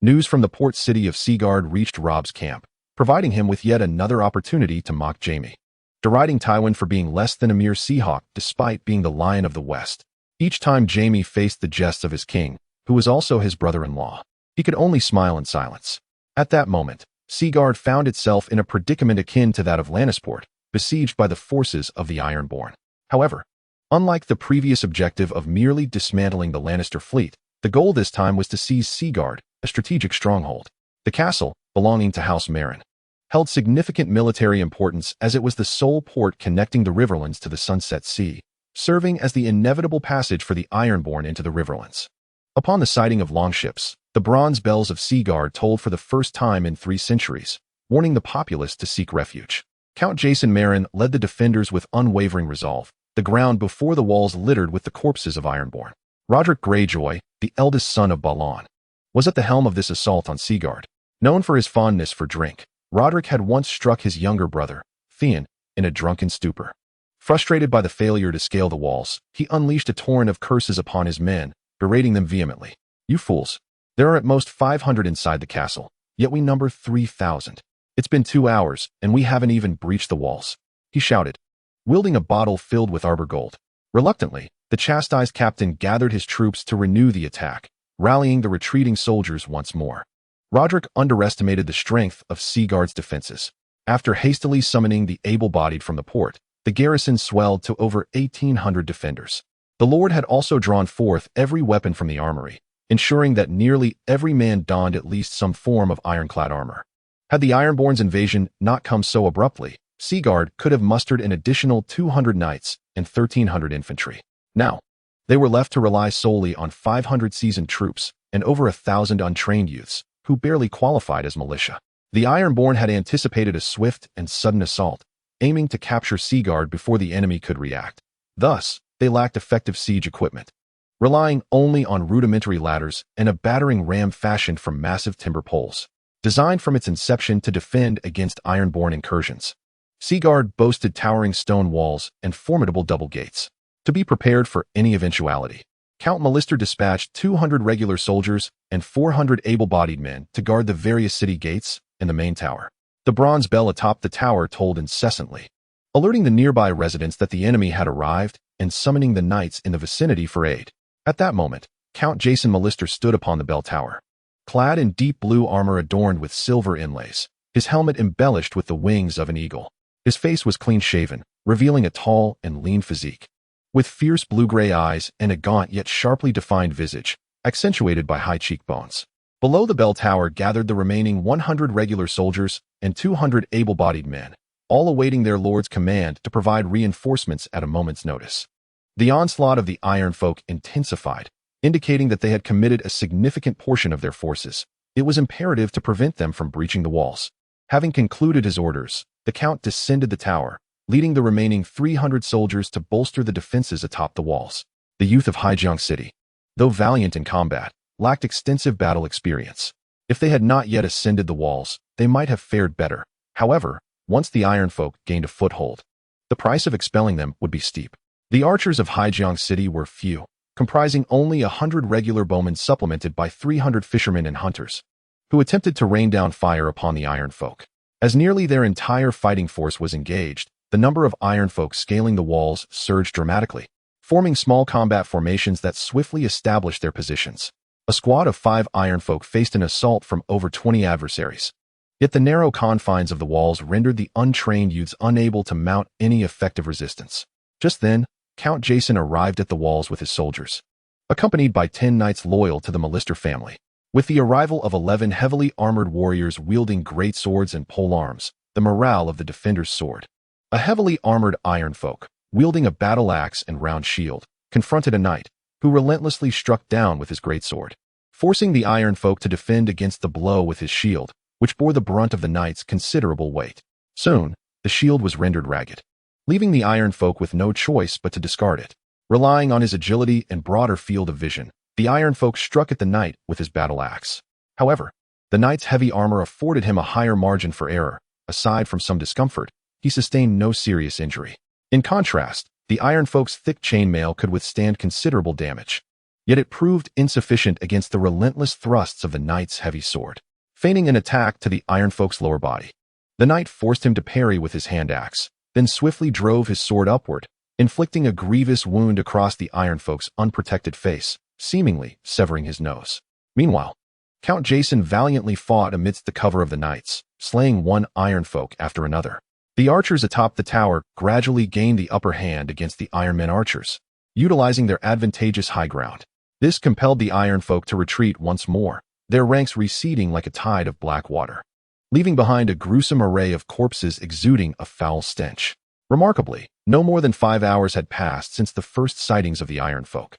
news from the port city of Seagard reached Robb's camp, providing him with yet another opportunity to mock Jaime, deriding Tywin for being less than a mere Seahawk despite being the Lion of the West. Each time Jaime faced the jests of his king, who was also his brother-in-law, he could only smile in silence. At that moment, Seagard found itself in a predicament akin to that of Lannisport, besieged by the forces of the Ironborn. However, unlike the previous objective of merely dismantling the Lannister fleet, the goal this time was to seize Seagard, a strategic stronghold. The castle, belonging to House Meryn, held significant military importance as it was the sole port connecting the Riverlands to the Sunset Sea, serving as the inevitable passage for the Ironborn into the Riverlands. Upon the sighting of longships, the bronze bells of Seagard tolled for the first time in 3 centuries, warning the populace to seek refuge. Count Jason Marin led the defenders with unwavering resolve, the ground before the walls littered with the corpses of Ironborn. Roderick Greyjoy, the eldest son of Balon, was at the helm of this assault on Seagard. Known for his fondness for drink, Roderick had once struck his younger brother, Theon, in a drunken stupor. Frustrated by the failure to scale the walls, he unleashed a torrent of curses upon his men, berating them vehemently. "You fools! There are at most 500 inside the castle, yet we number 3,000. It's been 2 hours, and we haven't even breached the walls," he shouted, wielding a bottle filled with arbor gold. Reluctantly, the chastised captain gathered his troops to renew the attack, rallying the retreating soldiers once more. Roderick underestimated the strength of Seagard's defenses. After hastily summoning the able-bodied from the port, the garrison swelled to over 1,800 defenders. The Lord had also drawn forth every weapon from the armory, ensuring that nearly every man donned at least some form of ironclad armor. Had the Ironborn's invasion not come so abruptly, Seagard could have mustered an additional 200 knights and 1,300 infantry. Now, they were left to rely solely on 500 seasoned troops and over 1,000 untrained youths, who barely qualified as militia. The Ironborn had anticipated a swift and sudden assault, aiming to capture Seagard before the enemy could react. Thus, they lacked effective siege equipment, relying only on rudimentary ladders and a battering ram fashioned from massive timber poles, designed from its inception to defend against Ironborn incursions. Seagard boasted towering stone walls and formidable double gates. To be prepared for any eventuality, Count Malister dispatched 200 regular soldiers and 400 able-bodied men to guard the various city gates and the main tower. The bronze bell atop the tower tolled incessantly, alerting the nearby residents that the enemy had arrived and summoning the knights in the vicinity for aid. At that moment, Count Jason Malister stood upon the bell tower, clad in deep blue armor adorned with silver inlays, his helmet embellished with the wings of an eagle. His face was clean-shaven, revealing a tall and lean physique, with fierce blue-gray eyes and a gaunt yet sharply defined visage, accentuated by high cheekbones. Below the bell tower gathered the remaining 100 regular soldiers and 200 able-bodied men, all awaiting their lord's command to provide reinforcements at a moment's notice. The onslaught of the Iron Folk intensified, indicating that they had committed a significant portion of their forces. It was imperative to prevent them from breaching the walls. Having concluded his orders, the Count descended the tower, leading the remaining 300 soldiers to bolster the defenses atop the walls. The youth of Haijiang City, though valiant in combat, lacked extensive battle experience. If they had not yet ascended the walls, they might have fared better. However, once the Iron Folk gained a foothold, the price of expelling them would be steep. The archers of Haijiang City were few, comprising only 100 regular bowmen supplemented by 300 fishermen and hunters, who attempted to rain down fire upon the Iron Folk. As nearly their entire fighting force was engaged, the number of Iron Folk scaling the walls surged dramatically, forming small combat formations that swiftly established their positions. A squad of 5 Iron Folk faced an assault from over 20 adversaries. Yet the narrow confines of the walls rendered the untrained youths unable to mount any effective resistance. Just then, Count Jason arrived at the walls with his soldiers, accompanied by 10 knights loyal to the Malister family. With the arrival of 11 heavily armored warriors wielding great swords and polearms, the morale of the defenders soared. A heavily armored Iron Folk, wielding a battle axe and round shield, confronted a knight, who relentlessly struck down with his greatsword, forcing the Iron Folk to defend against the blow with his shield, which bore the brunt of the knight's considerable weight. Soon, the shield was rendered ragged, leaving the Iron Folk with no choice but to discard it. Relying on his agility and broader field of vision, the Iron Folk struck at the knight with his battle axe. However, the knight's heavy armor afforded him a higher margin for error. Aside from some discomfort, he sustained no serious injury. In contrast, the Iron Folk's thick chainmail could withstand considerable damage, yet it proved insufficient against the relentless thrusts of the knight's heavy sword. Feigning an attack to the Iron Folk's lower body, the knight forced him to parry with his hand axe, then swiftly drove his sword upward, inflicting a grievous wound across the Iron Folk's unprotected face, seemingly severing his nose. Meanwhile, Count Jason valiantly fought amidst the cover of the knights, slaying one Iron Folk after another. The archers atop the tower gradually gained the upper hand against the Ironmen archers, utilizing their advantageous high ground. This compelled the Iron Folk to retreat once more, their ranks receding like a tide of black water, leaving behind a gruesome array of corpses exuding a foul stench. Remarkably, no more than 5 hours had passed since the first sightings of the Iron Folk,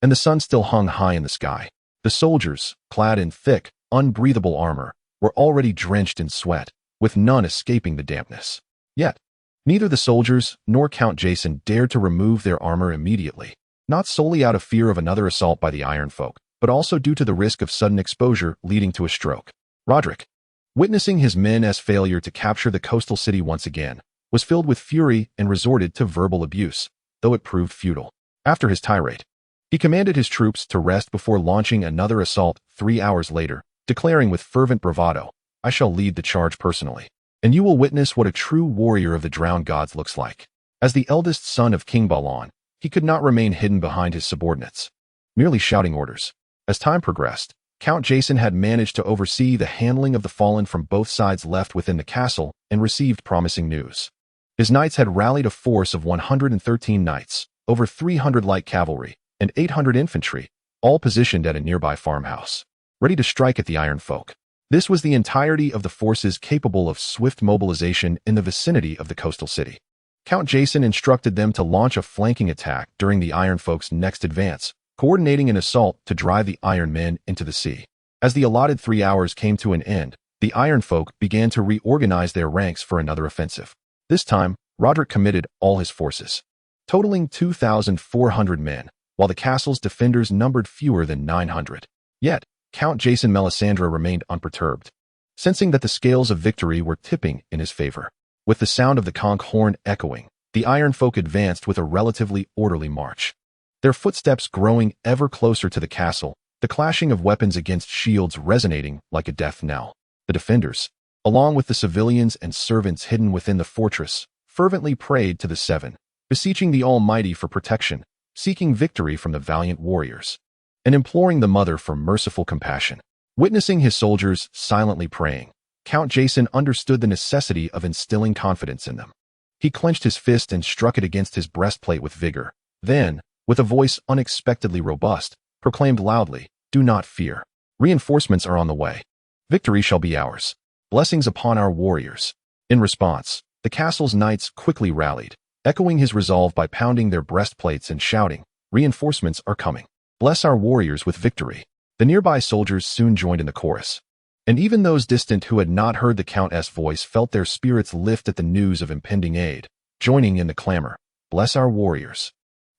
and the sun still hung high in the sky. The soldiers, clad in thick, unbreathable armor, were already drenched in sweat, with none escaping the dampness. Yet, neither the soldiers nor Count Jason dared to remove their armor immediately, not solely out of fear of another assault by the Iron Folk, but also due to the risk of sudden exposure leading to a stroke. Roderick, witnessing his men's failure to capture the coastal city once again, was filled with fury and resorted to verbal abuse, though it proved futile. After his tirade, he commanded his troops to rest before launching another assault 3 hours later, declaring with fervent bravado, "I shall lead the charge personally, and you will witness what a true warrior of the drowned gods looks like." As the eldest son of King Balon, he could not remain hidden behind his subordinates, merely shouting orders. As time progressed, Count Jason had managed to oversee the handling of the fallen from both sides left within the castle and received promising news. His knights had rallied a force of 113 knights, over 300 light cavalry, and 800 infantry, all positioned at a nearby farmhouse, ready to strike at the Iron Folk. This was the entirety of the forces capable of swift mobilization in the vicinity of the coastal city. Count Jason instructed them to launch a flanking attack during the Iron Folk's next advance, coordinating an assault to drive the Iron Men into the sea. As the allotted 3 hours came to an end, the Iron Folk began to reorganize their ranks for another offensive. This time, Roderick committed all his forces, totaling 2,400 men, while the castle's defenders numbered fewer than 900. Yet, Count Jason Melisandre remained unperturbed, sensing that the scales of victory were tipping in his favor. With the sound of the conch horn echoing, the Iron Folk advanced with a relatively orderly march, their footsteps growing ever closer to the castle, the clashing of weapons against shields resonating like a death knell. The defenders, along with the civilians and servants hidden within the fortress, fervently prayed to the Seven, beseeching the Almighty for protection, seeking victory from the valiant warriors, and imploring the Mother for merciful compassion. Witnessing his soldiers silently praying, Count Jason understood the necessity of instilling confidence in them. He clenched his fist and struck it against his breastplate with vigor. Then, with a voice unexpectedly robust, proclaimed loudly, "Do not fear. Reinforcements are on the way. Victory shall be ours. Blessings upon our warriors." In response, the castle's knights quickly rallied, echoing his resolve by pounding their breastplates and shouting, "Reinforcements are coming. Bless our warriors with victory." The nearby soldiers soon joined in the chorus, and even those distant who had not heard the Countess' voice felt their spirits lift at the news of impending aid, joining in the clamor, "Bless our warriors.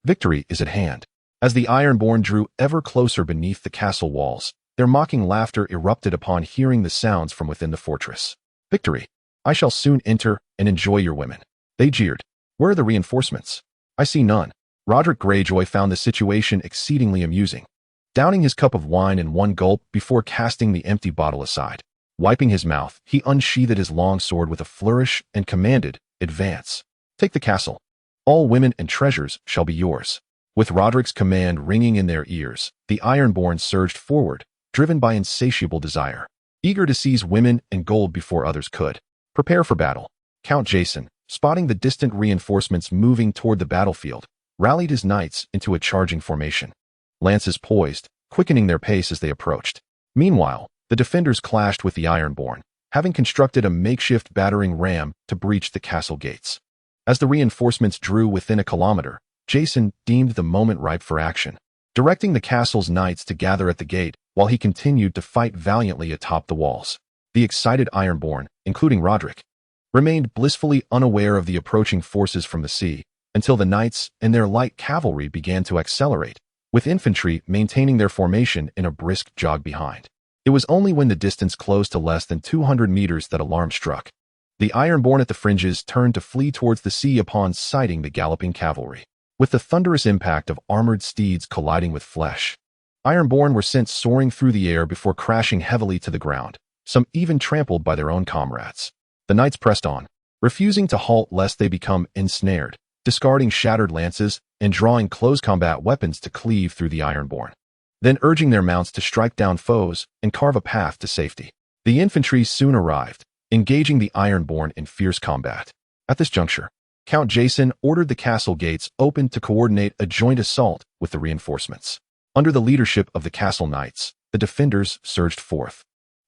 Victory is at hand." As the Ironborn drew ever closer beneath the castle walls, their mocking laughter erupted upon hearing the sounds from within the fortress. "Victory! I shall soon enter and enjoy your women," they jeered. "Where are the reinforcements? I see none." Roderick Greyjoy found the situation exceedingly amusing, downing his cup of wine in one gulp before casting the empty bottle aside. Wiping his mouth, he unsheathed his long sword with a flourish and commanded, "Advance. Take the castle. All women and treasures shall be yours." With Roderick's command ringing in their ears, the Ironborn surged forward, driven by insatiable desire, eager to seize women and gold before others could. Prepare for battle. Count Jason, spotting the distant reinforcements moving toward the battlefield, rallied his knights into a charging formation, lances poised, quickening their pace as they approached. Meanwhile, the defenders clashed with the Ironborn, having constructed a makeshift battering ram to breach the castle gates. As the reinforcements drew within a kilometer, Jason deemed the moment ripe for action, directing the castle's knights to gather at the gate while he continued to fight valiantly atop the walls. The excited Ironborn, including Roderick, remained blissfully unaware of the approaching forces from the sea until the knights and their light cavalry began to accelerate, with infantry maintaining their formation in a brisk jog behind. It was only when the distance closed to less than 200 meters that alarm struck. The Ironborn at the fringes turned to flee towards the sea upon sighting the galloping cavalry. With the thunderous impact of armored steeds colliding with flesh, Ironborn were sent soaring through the air before crashing heavily to the ground, some even trampled by their own comrades. The knights pressed on, refusing to halt lest they become ensnared, discarding shattered lances and drawing close combat weapons to cleave through the Ironborn, then urging their mounts to strike down foes and carve a path to safety. The infantry soon arrived, engaging the Ironborn in fierce combat. At this juncture, Count Jason ordered the castle gates open to coordinate a joint assault with the reinforcements. Under the leadership of the castle knights, the defenders surged forth,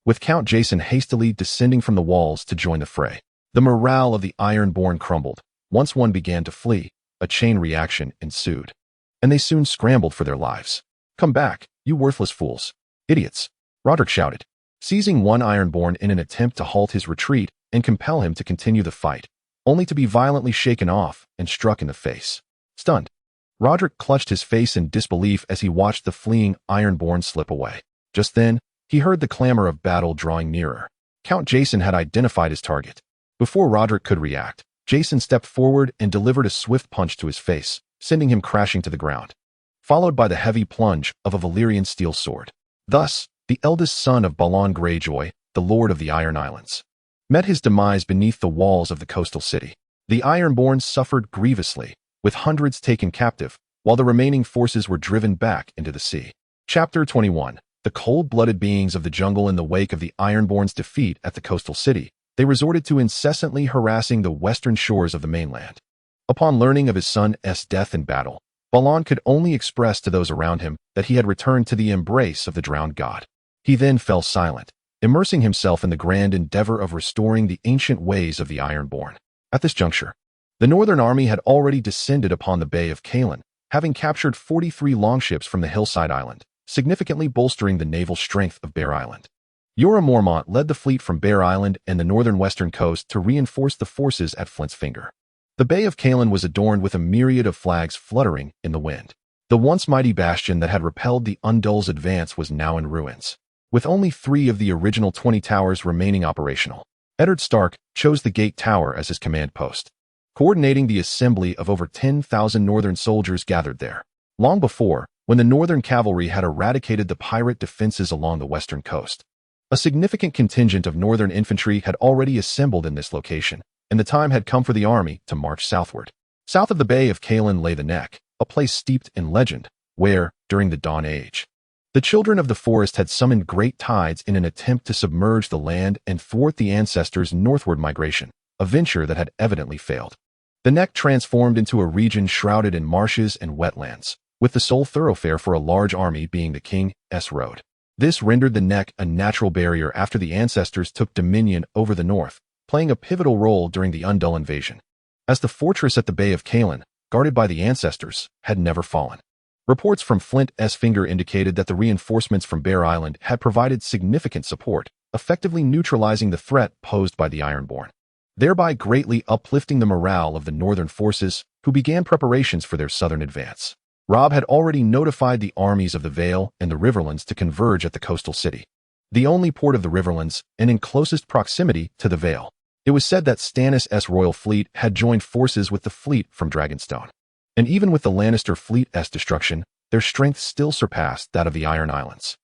with Count Jason hastily descending from the walls to join the fray. The morale of the Ironborn crumbled. Once one began to flee, a chain reaction ensued, and they soon scrambled for their lives. "Come back, you worthless fools. Idiots," Roderick shouted, seizing one Ironborn in an attempt to halt his retreat and compel him to continue the fight. only to be violently shaken off and struck in the face. Stunned, Roderick clutched his face in disbelief as he watched the fleeing Ironborn slip away. Just then, he heard the clamor of battle drawing nearer. Count Jason had identified his target. Before Roderick could react, Jason stepped forward and delivered a swift punch to his face, sending him crashing to the ground, followed by the heavy plunge of a Valyrian steel sword. Thus, the eldest son of Balon Greyjoy, the Lord of the Iron Islands, met his demise beneath the walls of the coastal city. The Ironborn suffered grievously, with hundreds taken captive, while the remaining forces were driven back into the sea. Chapter 21. The cold-blooded beings of the jungle. In the wake of the Ironborn's defeat at the coastal city, they resorted to incessantly harassing the western shores of the mainland. Upon learning of his son's death in battle, Balon could only express to those around him that he had returned to the embrace of the drowned god. He then fell silent, immersing himself in the grand endeavor of restoring the ancient ways of the Ironborn. At this juncture, the Northern Army had already descended upon the Bay of Kalen, having captured 43 longships from the hillside island, significantly bolstering the naval strength of Bear Island. Jorah Mormont led the fleet from Bear Island and the northern western coast to reinforce the forces at Flint's Finger. The Bay of Kalen was adorned with a myriad of flags fluttering in the wind. The once mighty bastion that had repelled the Undul's advance was now in ruins, with only 3 of the original 20 towers remaining operational. Eddard Stark chose the Gate Tower as his command post, coordinating the assembly of over 10,000 northern soldiers gathered there. Long before, when the northern cavalry had eradicated the pirate defenses along the western coast, a significant contingent of northern infantry had already assembled in this location, and the time had come for the army to march southward. South of the Bay of Kalen lay the Neck, a place steeped in legend, where, during the Dawn Age, the children of the forest had summoned great tides in an attempt to submerge the land and thwart the ancestors' northward migration, a venture that had evidently failed. The Neck transformed into a region shrouded in marshes and wetlands, with the sole thoroughfare for a large army being the King's Road. This rendered the Neck a natural barrier after the ancestors took dominion over the north, playing a pivotal role during the Undul invasion, as the fortress at the Bay of Kalen, guarded by the ancestors, had never fallen. Reports from Flint's Finger indicated that the reinforcements from Bear Island had provided significant support, effectively neutralizing the threat posed by the Ironborn, thereby greatly uplifting the morale of the northern forces, who began preparations for their southern advance. Robb had already notified the armies of the Vale and the Riverlands to converge at the coastal city, the only port of the Riverlands and in closest proximity to the Vale. It was said that Stannis' royal fleet had joined forces with the fleet from Dragonstone. And even with the Lannister fleet's destruction, their strength still surpassed that of the Iron Islands.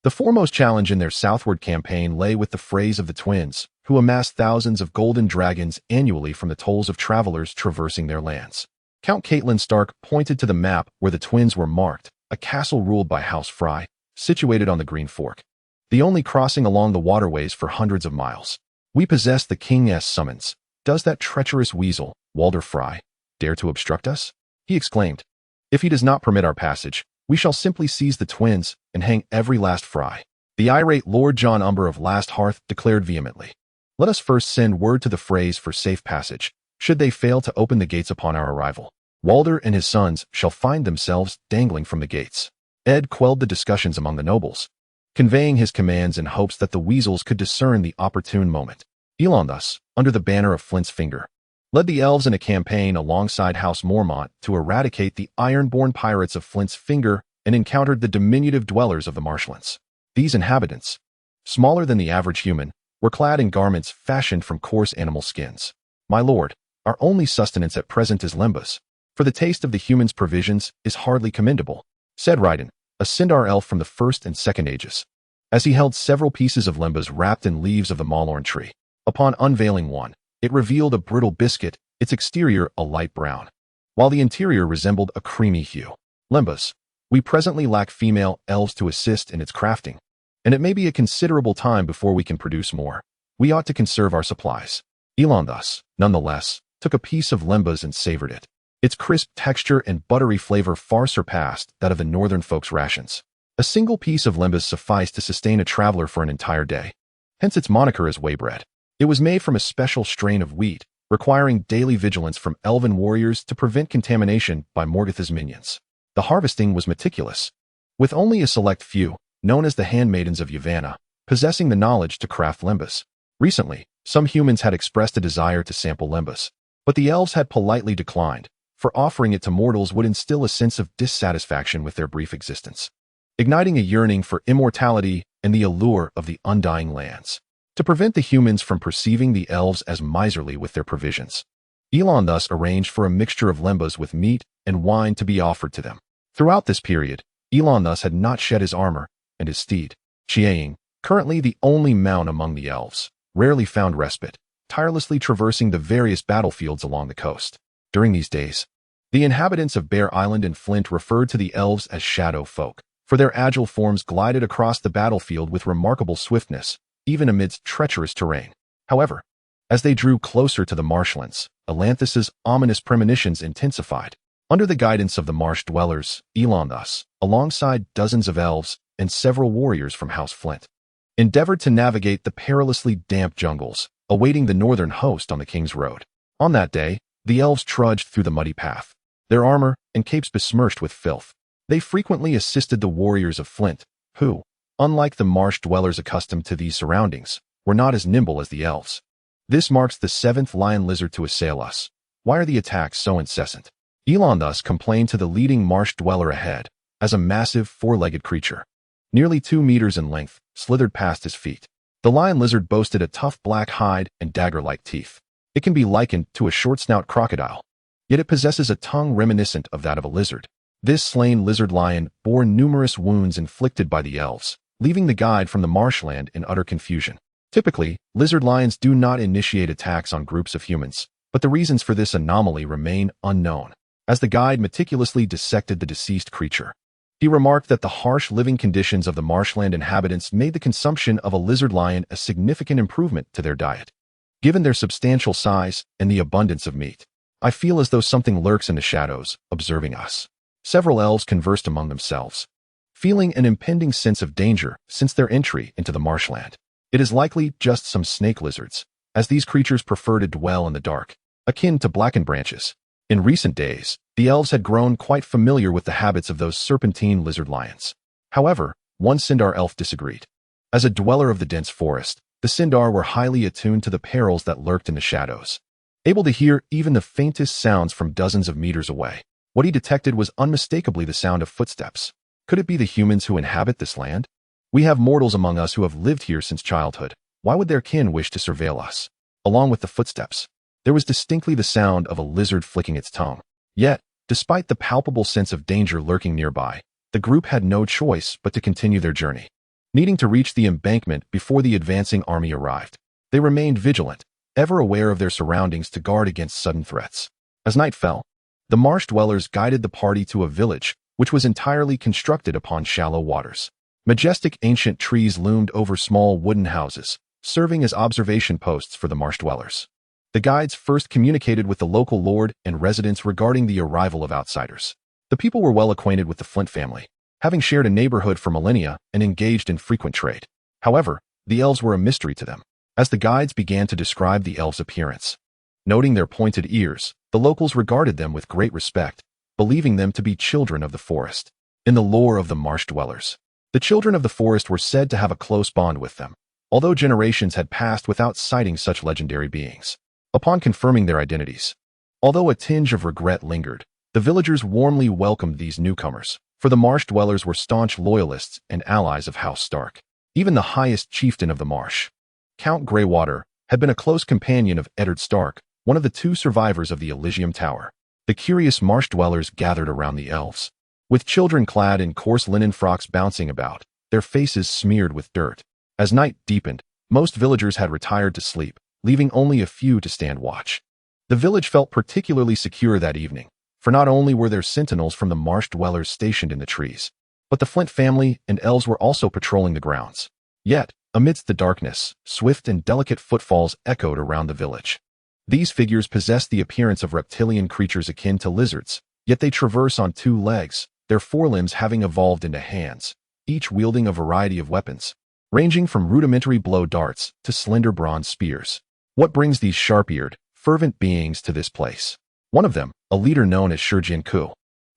The foremost challenge in their southward campaign lay with the Freys of the Twins, who amassed thousands of golden dragons annually from the tolls of travelers traversing their lands. Count Catelyn Stark pointed to the map where the twins were marked, a castle ruled by House Frey, situated on the Green Fork, the only crossing along the waterways for hundreds of miles. We possess the King's summons. Does that treacherous weasel, Walder Frey, dare to obstruct us? He exclaimed. If he does not permit our passage, we shall simply seize the twins and hang every last Frey. The irate Lord John Umber of Last Hearth declared vehemently. Let us first send word to the Freys for safe passage, should they fail to open the gates upon our arrival. Walder and his sons shall find themselves dangling from the gates. Ed quelled the discussions among the nobles, conveying his commands in hopes that the weasels could discern the opportune moment. Elon thus, under the banner of Flint's Finger, led the elves in a campaign alongside House Mormont to eradicate the Ironborn pirates of Flint's Finger and encountered the diminutive dwellers of the marshlands. These inhabitants, smaller than the average human, were clad in garments fashioned from coarse animal skins. My lord, our only sustenance at present is lembas, for the taste of the human's provisions is hardly commendable, said Ryden, a Sindar elf from the First and Second Ages, as he held several pieces of lembas wrapped in leaves of the Malorn tree. Upon unveiling one, it revealed a brittle biscuit, its exterior a light brown, while the interior resembled a creamy hue. Lembas, we presently lack female elves to assist in its crafting, and it may be a considerable time before we can produce more. We ought to conserve our supplies. Elon thus, nonetheless, took a piece of lembas and savored it. Its crisp texture and buttery flavor far surpassed that of the northern folks' rations. A single piece of lembas sufficed to sustain a traveler for an entire day, hence its moniker as waybread. It was made from a special strain of wheat, requiring daily vigilance from elven warriors to prevent contamination by Morgoth's minions. The harvesting was meticulous, with only a select few, known as the handmaidens of Yavanna, possessing the knowledge to craft lembas. Recently, some humans had expressed a desire to sample lembas, But the elves had politely declined, for offering it to mortals would instill a sense of dissatisfaction with their brief existence, igniting a yearning for immortality and the allure of the undying lands. To prevent the humans from perceiving the elves as miserly with their provisions, Elon thus arranged for a mixture of lembas with meat and wine to be offered to them. Throughout this period, Elon thus had not shed his armor, and his steed, Chiang, currently the only mount among the elves, rarely found respite, tirelessly traversing the various battlefields along the coast. During these days, the inhabitants of Bear Island and Flint referred to the elves as shadow folk, for their agile forms glided across the battlefield with remarkable swiftness, even amidst treacherous terrain. However, as they drew closer to the marshlands, Elanthis's ominous premonitions intensified. Under the guidance of the marsh dwellers, Elon thus, alongside dozens of elves and several warriors from House Flint, endeavored to navigate the perilously damp jungles, awaiting the northern host on the King's Road. On that day, the elves trudged through the muddy path, their armor and capes besmirched with filth. They frequently assisted the warriors of Flint, who, unlike the marsh dwellers accustomed to these surroundings, were not as nimble as the elves. This marks the seventh lion lizard to assail us. Why are the attacks so incessant? Elon thus complained to the leading marsh dweller ahead, as a massive four-legged creature, nearly 2 meters in length, slithered past his feet. The lion lizard boasted a tough black hide and dagger-like teeth. It can be likened to a short-snout crocodile, yet it possesses a tongue reminiscent of that of a lizard. This slain lizard lion bore numerous wounds inflicted by the elves, leaving the guide from the marshland in utter confusion. Typically, lizard lions do not initiate attacks on groups of humans, but the reasons for this anomaly remain unknown. As the guide meticulously dissected the deceased creature, he remarked that the harsh living conditions of the marshland inhabitants made the consumption of a lizard lion a significant improvement to their diet. Given their substantial size and the abundance of meat, I feel as though something lurks in the shadows, observing us. Several elves conversed among themselves, feeling an impending sense of danger since their entry into the marshland. It is likely just some snake lizards, as these creatures prefer to dwell in the dark, akin to blackened branches. In recent days, the elves had grown quite familiar with the habits of those serpentine lizard lions. However, one Sindar elf disagreed. As a dweller of the dense forest, the Sindar were highly attuned to the perils that lurked in the shadows, able to hear even the faintest sounds from dozens of meters away. What he detected was unmistakably the sound of footsteps. Could it be the humans who inhabit this land? We have mortals among us who have lived here since childhood. Why would their kin wish to surveil us? Along with the footsteps, there was distinctly the sound of a lizard flicking its tongue. Yet, despite the palpable sense of danger lurking nearby, the group had no choice but to continue their journey. Needing to reach the embankment before the advancing army arrived, they remained vigilant, ever aware of their surroundings to guard against sudden threats. As night fell, the marsh dwellers guided the party to a village which was entirely constructed upon shallow waters. Majestic ancient trees loomed over small wooden houses, serving as observation posts for the marsh dwellers. The guides first communicated with the local lord and residents regarding the arrival of outsiders. The people were well acquainted with the Flint family, having shared a neighborhood for millennia and engaged in frequent trade. However, the elves were a mystery to them. As the guides began to describe the elves' appearance, noting their pointed ears, the locals regarded them with great respect, believing them to be children of the forest. In the lore of the marsh dwellers, the children of the forest were said to have a close bond with them, although generations had passed without sighting such legendary beings. Upon confirming their identities, although a tinge of regret lingered, the villagers warmly welcomed these newcomers, for the marsh dwellers were staunch loyalists and allies of House Stark. Even the highest chieftain of the marsh, Count Greywater, had been a close companion of Eddard Stark, one of the 2 survivors of the Elysium Tower. The curious marsh dwellers gathered around the elves, with children clad in coarse linen frocks bouncing about, their faces smeared with dirt. As night deepened, most villagers had retired to sleep, leaving only a few to stand watch. The village felt particularly secure that evening, for not only were there sentinels from the marsh dwellers stationed in the trees, but the Flint family and elves were also patrolling the grounds. Yet, amidst the darkness, swift and delicate footfalls echoed around the village. These figures possess the appearance of reptilian creatures akin to lizards, yet they traverse on 2 legs, their forelimbs having evolved into hands, each wielding a variety of weapons, ranging from rudimentary blow darts to slender bronze spears. What brings these sharp-eared, fervent beings to this place? One of them, a leader known as Shurjin Ku,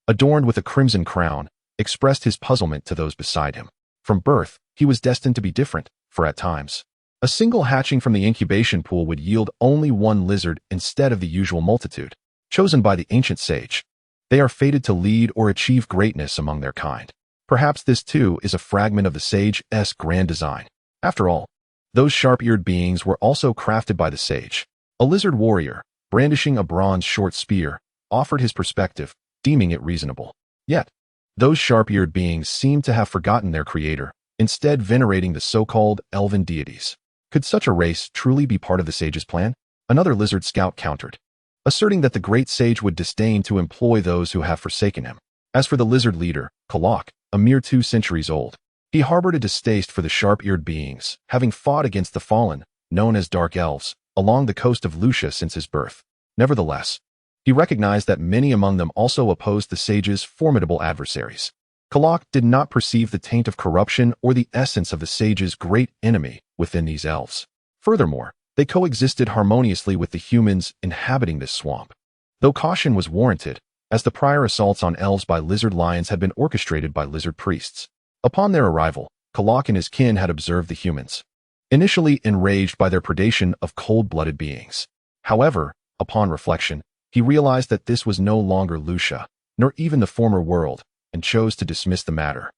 adorned with a crimson crown, expressed his puzzlement to those beside him. From birth, he was destined to be different, for at times, A single hatching from the incubation pool would yield only one lizard instead of the usual multitude, chosen by the ancient sage. They are fated to lead or achieve greatness among their kind. Perhaps this too is a fragment of the sage's grand design. After all, those sharp-eared beings were also crafted by the sage. A lizard warrior, brandishing a bronze short spear, offered his perspective, deeming it reasonable. Yet, those sharp-eared beings seemed to have forgotten their creator, instead venerating the so-called elven deities. Could such a race truly be part of the sage's plan? Another lizard scout countered, asserting that the great sage would disdain to employ those who have forsaken him. As for the lizard leader, Kalak, a mere 2 centuries old, he harbored a distaste for the sharp-eared beings, having fought against the fallen, known as dark elves, along the coast of Lucia since his birth. Nevertheless, he recognized that many among them also opposed the sage's formidable adversaries. Kalak did not perceive the taint of corruption or the essence of the sage's great enemy within these elves. Furthermore, they coexisted harmoniously with the humans inhabiting this swamp. Though caution was warranted, as the prior assaults on elves by lizard lions had been orchestrated by lizard priests. Upon their arrival, Kalak and his kin had observed the humans, initially enraged by their predation of cold-blooded beings. However, upon reflection, he realized that this was no longer Lucia, nor even the former world, and chose to dismiss the matter,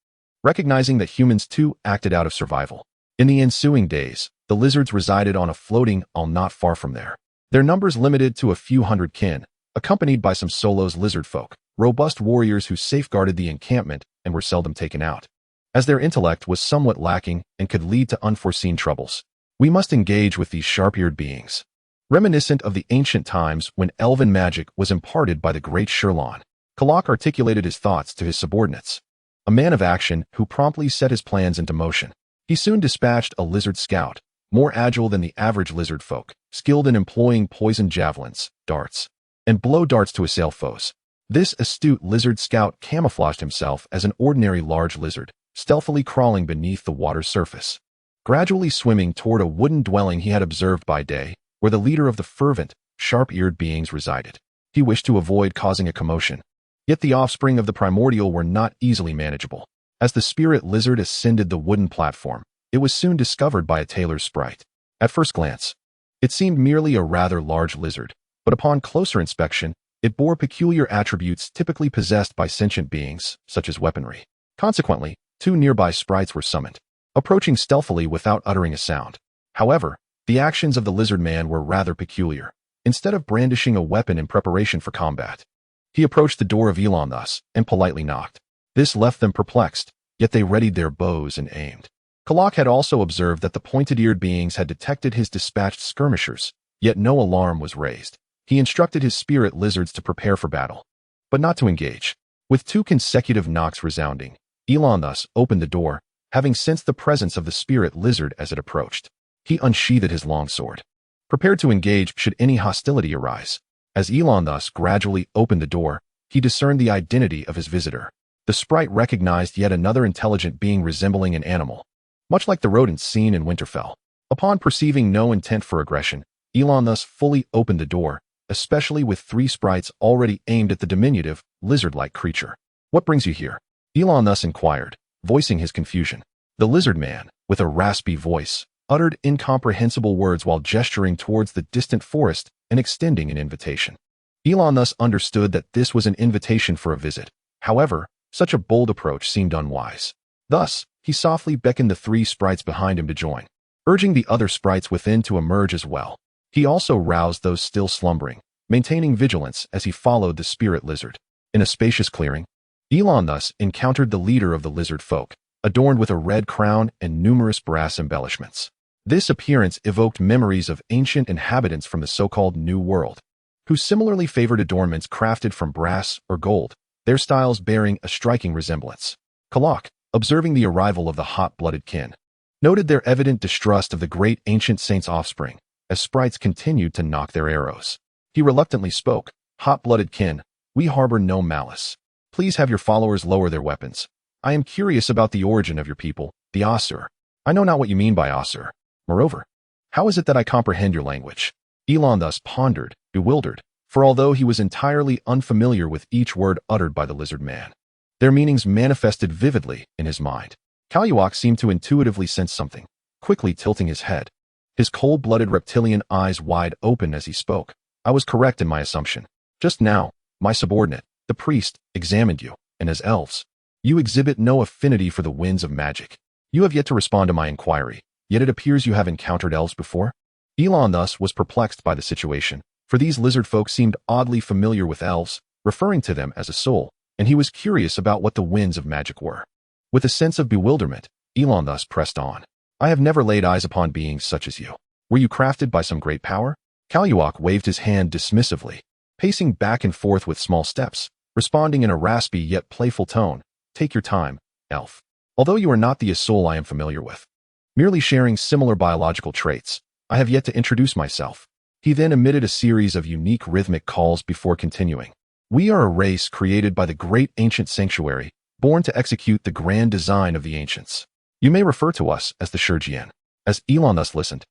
recognizing that humans too acted out of survival. In the ensuing days, the lizards resided on a floating isle not far from there. Their numbers limited to a few hundred kin, accompanied by some solos lizard folk, robust warriors who safeguarded the encampment and were seldom taken out, as their intellect was somewhat lacking and could lead to unforeseen troubles. We must engage with these sharp-eared beings. Reminiscent of the ancient times when elven magic was imparted by the great Sherlon, Kalak articulated his thoughts to his subordinates. A man of action who promptly set his plans into motion. He soon dispatched a lizard scout, more agile than the average lizard folk, skilled in employing poisoned javelins, darts, and blow darts to assail foes. This astute lizard scout camouflaged himself as an ordinary large lizard, stealthily crawling beneath the water's surface, gradually swimming toward a wooden dwelling he had observed by day, where the leader of the fervent, sharp-eared beings resided. He wished to avoid causing a commotion, yet the offspring of the primordial were not easily manageable. As the spirit lizard ascended the wooden platform, it was soon discovered by a tailor's sprite. At first glance, it seemed merely a rather large lizard, but upon closer inspection, it bore peculiar attributes typically possessed by sentient beings, such as weaponry. Consequently, 2 nearby sprites were summoned, approaching stealthily without uttering a sound. However, the actions of the lizard man were rather peculiar. Instead of brandishing a weapon in preparation for combat, he approached the door of Elon thus, and politely knocked. This left them perplexed, yet they readied their bows and aimed. Kalak had also observed that the pointed-eared beings had detected his dispatched skirmishers, yet no alarm was raised. He instructed his spirit lizards to prepare for battle, but not to engage. With 2 consecutive knocks resounding, Elon thus opened the door, having sensed the presence of the spirit lizard as it approached. He unsheathed his longsword, prepared to engage should any hostility arise. As Elon thus gradually opened the door, he discerned the identity of his visitor. The sprite recognized yet another intelligent being resembling an animal, much like the rodents seen in Winterfell. Upon perceiving no intent for aggression, Elon thus fully opened the door, especially with 3 sprites already aimed at the diminutive, lizard-like creature. "What brings you here?" Elon thus inquired, voicing his confusion. The lizard man, with a raspy voice, uttered incomprehensible words while gesturing towards the distant forest and extending an invitation. Elon thus understood that this was an invitation for a visit. However, such a bold approach seemed unwise. Thus, he softly beckoned the 3 sprites behind him to join, urging the other sprites within to emerge as well. He also roused those still slumbering, maintaining vigilance as he followed the spirit lizard. In a spacious clearing, Elon thus encountered the leader of the lizard folk, adorned with a red crown and numerous brass embellishments. This appearance evoked memories of ancient inhabitants from the so-called New World, who similarly favored adornments crafted from brass or gold, their styles bearing a striking resemblance. Kalak, observing the arrival of the hot-blooded kin, noted their evident distrust of the great ancient saint's offspring, as sprites continued to knock their arrows. He reluctantly spoke, "Hot-blooded kin, we harbor no malice. Please have your followers lower their weapons. I am curious about the origin of your people, the Asur. I know not what you mean by Asur. Moreover, how is it that I comprehend your language?" Elon thus pondered, bewildered, for although he was entirely unfamiliar with each word uttered by the lizard man, their meanings manifested vividly in his mind. Kaluak seemed to intuitively sense something, quickly tilting his head. his cold-blooded reptilian eyes wide open as he spoke. I was correct in my assumption. Just now, my subordinate, the priest, examined you, and as elves, you exhibit no affinity for the winds of magic. You have yet to respond to my inquiry, yet it appears you have encountered elves before? Elon thus was perplexed by the situation, for these lizard folk seemed oddly familiar with elves, referring to them as a soul, and he was curious about what the winds of magic were. With a sense of bewilderment, Elon thus pressed on. I have never laid eyes upon beings such as you. Were you crafted by some great power? Kaluak waved his hand dismissively, pacing back and forth with small steps, responding in a raspy yet playful tone. Take your time, elf. Although you are not the soul I am familiar with, merely sharing similar biological traits, I have yet to introduce myself. He then emitted a series of unique rhythmic calls before continuing. We are a race created by the great ancient sanctuary, born to execute the grand design of the ancients. You may refer to us as the Shurjian. As Elon thus listened,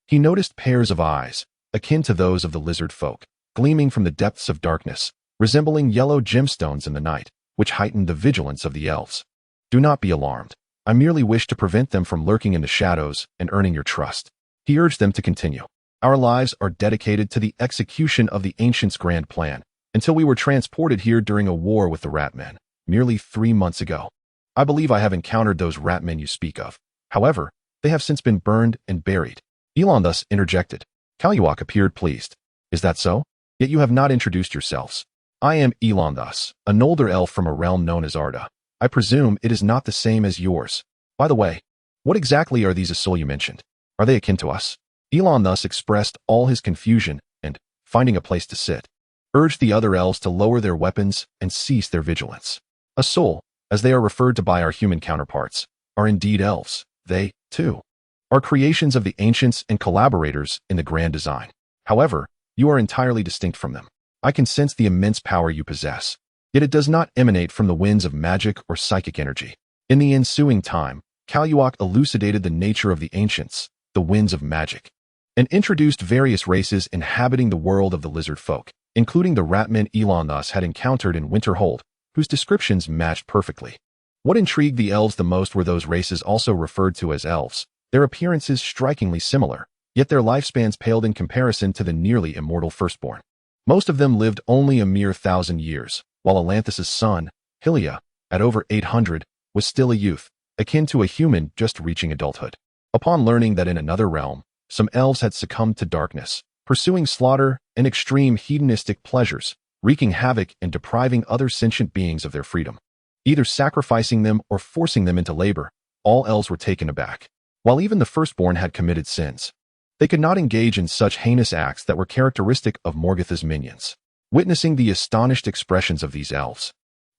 he noticed pairs of eyes, akin to those of the lizard folk, gleaming from the depths of darkness, resembling yellow gemstones in the night, which heightened the vigilance of the elves. Do not be alarmed. I merely wish to prevent them from lurking in the shadows and earning your trust. He urged them to continue. Our lives are dedicated to the execution of the ancients' grand plan, until we were transported here during a war with the Ratmen, nearly 3 months ago. I believe I have encountered those Ratmen you speak of. However, they have since been burned and buried. Elon thus interjected. Kaluak appeared pleased. Is that so? Yet you have not introduced yourselves. I am Elon thus, a Noldor elf from a realm known as Arda. I presume it is not the same as yours. By the way, what exactly are these Asul you mentioned? Are they akin to us? Elon thus expressed all his confusion and, finding a place to sit, urged the other elves to lower their weapons and cease their vigilance. Asul, as they are referred to by our human counterparts, are indeed elves. They, too, are creations of the ancients and collaborators in the grand design. However, you are entirely distinct from them. I can sense the immense power you possess, yet it does not emanate from the winds of magic or psychic energy. In the ensuing time, Kaluak elucidated the nature of the ancients, the winds of magic, and introduced various races inhabiting the world of the lizard folk, including the Ratmen Elon thus had encountered in Winterfell, whose descriptions matched perfectly. What intrigued the elves the most were those races also referred to as elves, their appearances strikingly similar, yet their lifespans paled in comparison to the nearly immortal Firstborn. Most of them lived only a mere 1,000 years, while Alanthus's son, Hylia, at over 800, was still a youth, akin to a human just reaching adulthood. Upon learning that in another realm, some elves had succumbed to darkness, pursuing slaughter and extreme hedonistic pleasures, wreaking havoc and depriving other sentient beings of their freedom, either sacrificing them or forcing them into labor, all elves were taken aback. While even the Firstborn had committed sins, they could not engage in such heinous acts that were characteristic of Morgoth's minions. Witnessing the astonished expressions of these elves,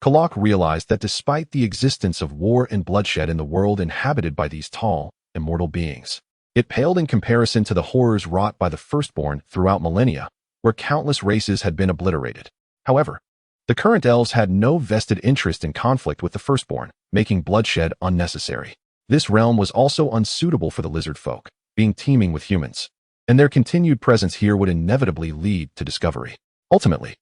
Kalak realized that despite the existence of war and bloodshed in the world inhabited by these tall, immortal beings, it paled in comparison to the horrors wrought by the Firstborn throughout millennia, where countless races had been obliterated. However, the current elves had no vested interest in conflict with the Firstborn, making bloodshed unnecessary. This realm was also unsuitable for the lizard folk, being teeming with humans, and their continued presence here would inevitably lead to discovery. Ultimately,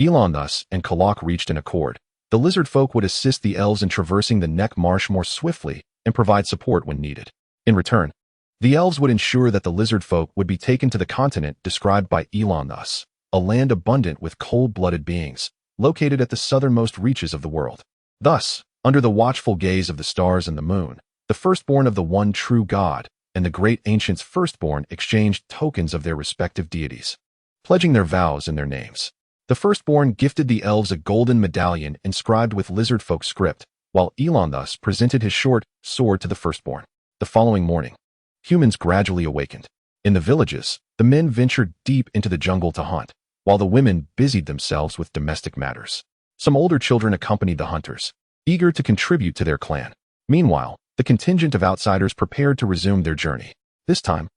Elon thus and Kalak reached an accord. The lizard folk would assist the elves in traversing the Neck Marsh more swiftly and provide support when needed. In return, the elves would ensure that the lizard folk would be taken to the continent described by Elon thus, a land abundant with cold-blooded beings, located at the southernmost reaches of the world. Thus, under the watchful gaze of the stars and the moon, the Firstborn of the one true God and the great ancients Firstborn exchanged tokens of their respective deities, pledging their vows in their names. The Firstborn gifted the elves a golden medallion inscribed with lizard folk script, while Elon thus presented his short sword to the Firstborn. The following morning, humans gradually awakened. In the villages, the men ventured deep into the jungle to hunt, while the women busied themselves with domestic matters. Some older children accompanied the hunters, eager to contribute to their clan. Meanwhile, the contingent of outsiders prepared to resume their journey. This time,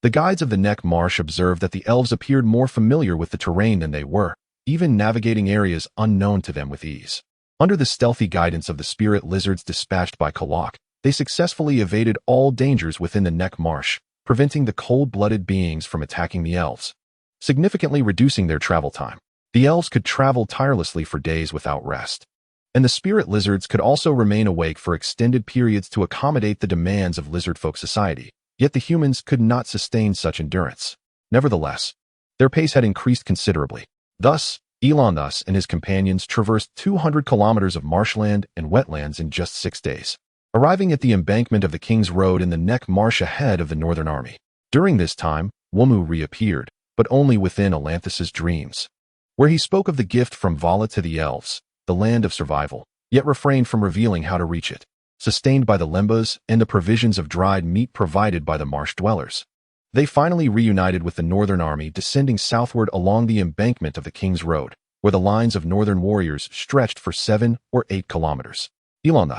the guides of the Neck Marsh observed that the elves appeared more familiar with the terrain than they were, even navigating areas unknown to them with ease. Under the stealthy guidance of the spirit lizards dispatched by Kalak, they successfully evaded all dangers within the Neck Marsh, preventing the cold-blooded beings from attacking the elves, significantly reducing their travel time. The elves could travel tirelessly for days without rest, and the spirit lizards could also remain awake for extended periods to accommodate the demands of lizard folk society. Yet the humans could not sustain such endurance. Nevertheless, their pace had increased considerably. Thus, Elon and his companions traversed 200 kilometers of marshland and wetlands in just 6 days, arriving at the embankment of the King's Road in the neck marsh ahead of the Northern Army. During this time, Womu reappeared, but only within Elanthis's dreams, where he spoke of the gift from Vala to the elves, the land of survival, yet refrained from revealing how to reach it, sustained by the lembas and the provisions of dried meat provided by the marsh dwellers. They finally reunited with the Northern Army descending southward along the embankment of the King's Road, where the lines of Northern warriors stretched for 7 or 8 kilometers. Elon,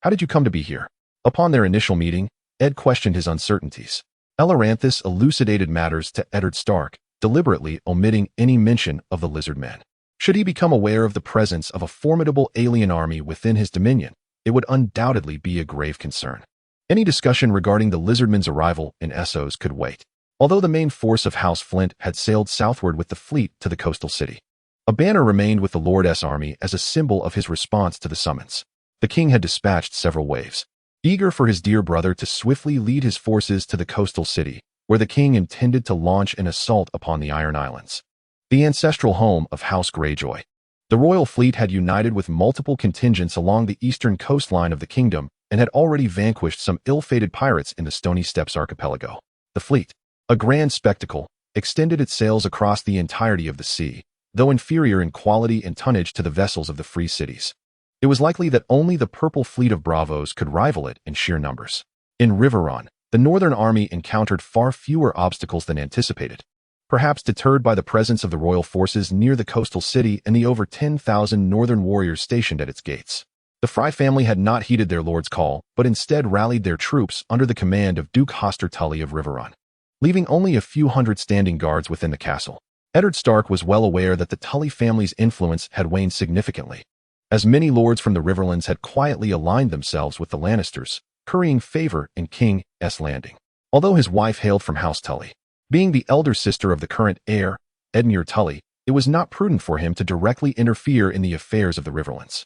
how did you come to be here? Upon their initial meeting, Ed questioned his uncertainties. Elaranthus elucidated matters to Eddard Stark, deliberately omitting any mention of the lizard men. Should he become aware of the presence of a formidable alien army within his dominion, it would undoubtedly be a grave concern. Any discussion regarding the lizardmen's arrival in Essos could wait, although the main force of House Flint had sailed southward with the fleet to the coastal city. A banner remained with the Lord's army as a symbol of his response to the summons. The king had dispatched several waves, eager for his dear brother to swiftly lead his forces to the coastal city, where the king intended to launch an assault upon the Iron Islands, the ancestral home of House Greyjoy. The royal fleet had united with multiple contingents along the eastern coastline of the kingdom and had already vanquished some ill-fated pirates in the Stony Steppes archipelago. The fleet, a grand spectacle, extended its sails across the entirety of the sea, though inferior in quality and tonnage to the vessels of the free cities. It was likely that only the purple fleet of Bravos could rival it in sheer numbers. In Riverrun, the Northern Army encountered far fewer obstacles than anticipated, perhaps deterred by the presence of the royal forces near the coastal city and the over 10,000 Northern warriors stationed at its gates. The Fry family had not heeded their lord's call, but instead rallied their troops under the command of Duke Hoster Tully of Riverrun, leaving only a few hundred standing guards within the castle. Eddard Stark was well aware that the Tully family's influence had waned significantly, as many lords from the Riverlands had quietly aligned themselves with the Lannisters, currying favor in King's Landing. Although his wife hailed from House Tully, being the elder sister of the current heir, Edmure Tully, it was not prudent for him to directly interfere in the affairs of the Riverlands.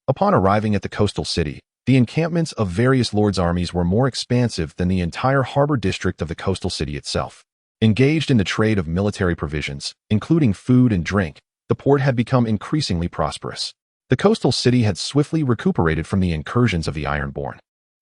Upon arriving at the coastal city, the encampments of various lords' armies were more expansive than the entire harbor district of the coastal city itself. Engaged in the trade of military provisions, including food and drink, the port had become increasingly prosperous. The coastal city had swiftly recuperated from the incursions of the Ironborn,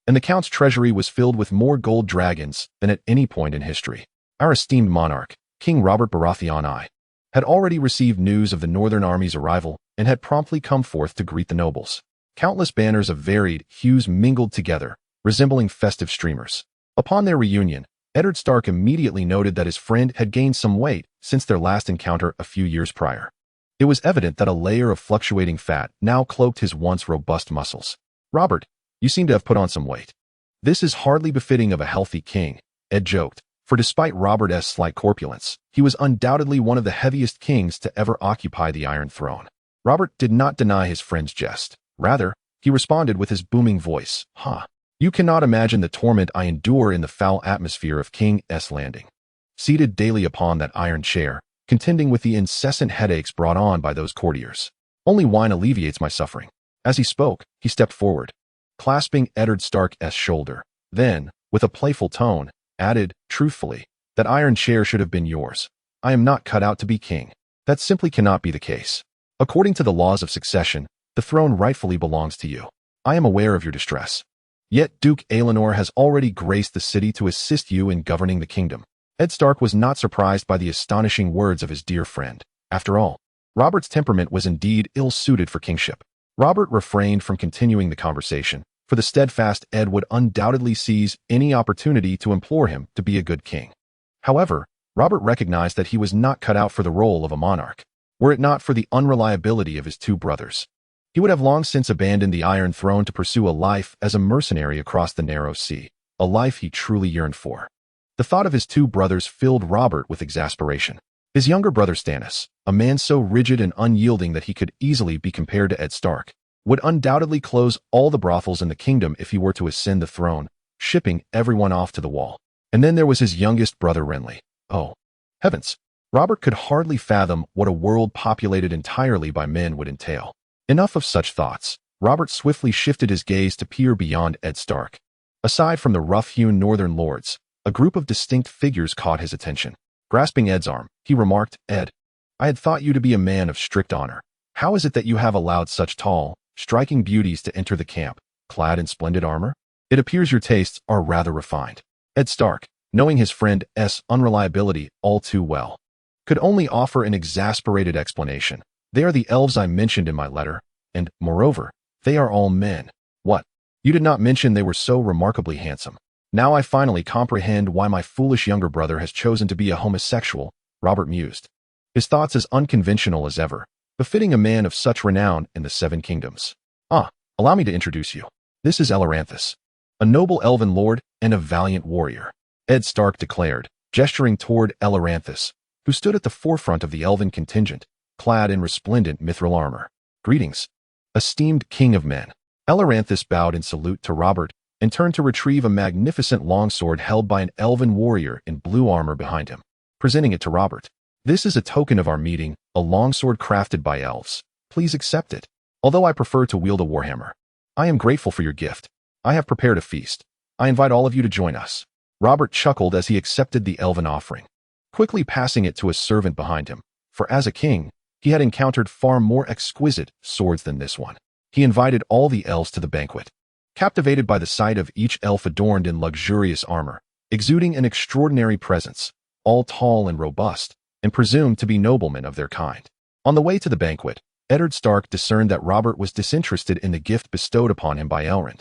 and the Count's treasury was filled with more gold dragons than at any point in history. Our esteemed monarch, King Robert Baratheon I, had already received news of the Northern Army's arrival and had promptly come forth to greet the nobles. Countless banners of varied hues mingled together, resembling festive streamers. Upon their reunion, Eddard Stark immediately noted that his friend had gained some weight since their last encounter a few years prior. It was evident that a layer of fluctuating fat now cloaked his once robust muscles. "Robert, you seem to have put on some weight. This is hardly befitting of a healthy king," Ed joked, for despite Robert's slight corpulence, he was undoubtedly one of the heaviest kings to ever occupy the Iron Throne. Robert did not deny his friend's jest. Rather, he responded with his booming voice, "You cannot imagine the torment I endure in the foul atmosphere of King's Landing, seated daily upon that iron chair, contending with the incessant headaches brought on by those courtiers. Only wine alleviates my suffering." As he spoke, he stepped forward, clasping Eddard Stark's shoulder. Then, with a playful tone, added, truthfully, "That iron chair should have been yours. I am not cut out to be king. That simply cannot be the case. According to the laws of succession, the throne rightfully belongs to you. I am aware of your distress. Yet Duke Aelinor has already graced the city to assist you in governing the kingdom." Ed Stark was not surprised by the astonishing words of his dear friend. After all, Robert's temperament was indeed ill-suited for kingship. Robert refrained from continuing the conversation, for the steadfast Ed would undoubtedly seize any opportunity to implore him to be a good king. However, Robert recognized that he was not cut out for the role of a monarch. Were it not for the unreliability of his two brothers, he would have long since abandoned the Iron Throne to pursue a life as a mercenary across the narrow sea, a life he truly yearned for. The thought of his two brothers filled Robert with exasperation. His younger brother Stannis, a man so rigid and unyielding that he could easily be compared to Ed Stark, would undoubtedly close all the brothels in the kingdom if he were to ascend the throne, shipping everyone off to the wall. And then there was his youngest brother Renly. Oh, heavens! Robert could hardly fathom what a world populated entirely by men would entail. Enough of such thoughts. Robert swiftly shifted his gaze to peer beyond Ed Stark. Aside from the rough-hewn northern lords, a group of distinct figures caught his attention. Grasping Ed's arm, he remarked, "Ed, I had thought you to be a man of strict honor. How is it that you have allowed such tall, striking beauties to enter the camp, clad in splendid armor? It appears your tastes are rather refined." Ed Stark, knowing his friend's unreliability all too well, could only offer an exasperated explanation. "They are the elves I mentioned in my letter, and, moreover, they are all men." "What? You did not mention they were so remarkably handsome." "Now I finally comprehend why my foolish younger brother has chosen to be a homosexual," Robert mused, his thoughts as unconventional as ever, befitting a man of such renown in the Seven Kingdoms. Allow me to introduce you. This is Eleranthus, a noble elven lord and a valiant warrior," Ed Stark declared, gesturing toward Eleranthus, who stood at the forefront of the elven contingent, clad in resplendent mithril armor. "Greetings, esteemed king of men." Eleranthus bowed in salute to Robert and turned to retrieve a magnificent longsword held by an elven warrior in blue armor behind him, presenting it to Robert. "This is a token of our meeting, a longsword crafted by elves. Please accept it. Although I prefer to wield a warhammer, I am grateful for your gift. I have prepared a feast. I invite all of you to join us." Robert chuckled as he accepted the elven offering, quickly passing it to a servant behind him, for as a king, he had encountered far more exquisite swords than this one. He invited all the elves to the banquet, captivated by the sight of each elf adorned in luxurious armor, exuding an extraordinary presence, all tall and robust, and presumed to be noblemen of their kind. On the way to the banquet, Eddard Stark discerned that Robert was disinterested in the gift bestowed upon him by Elrond.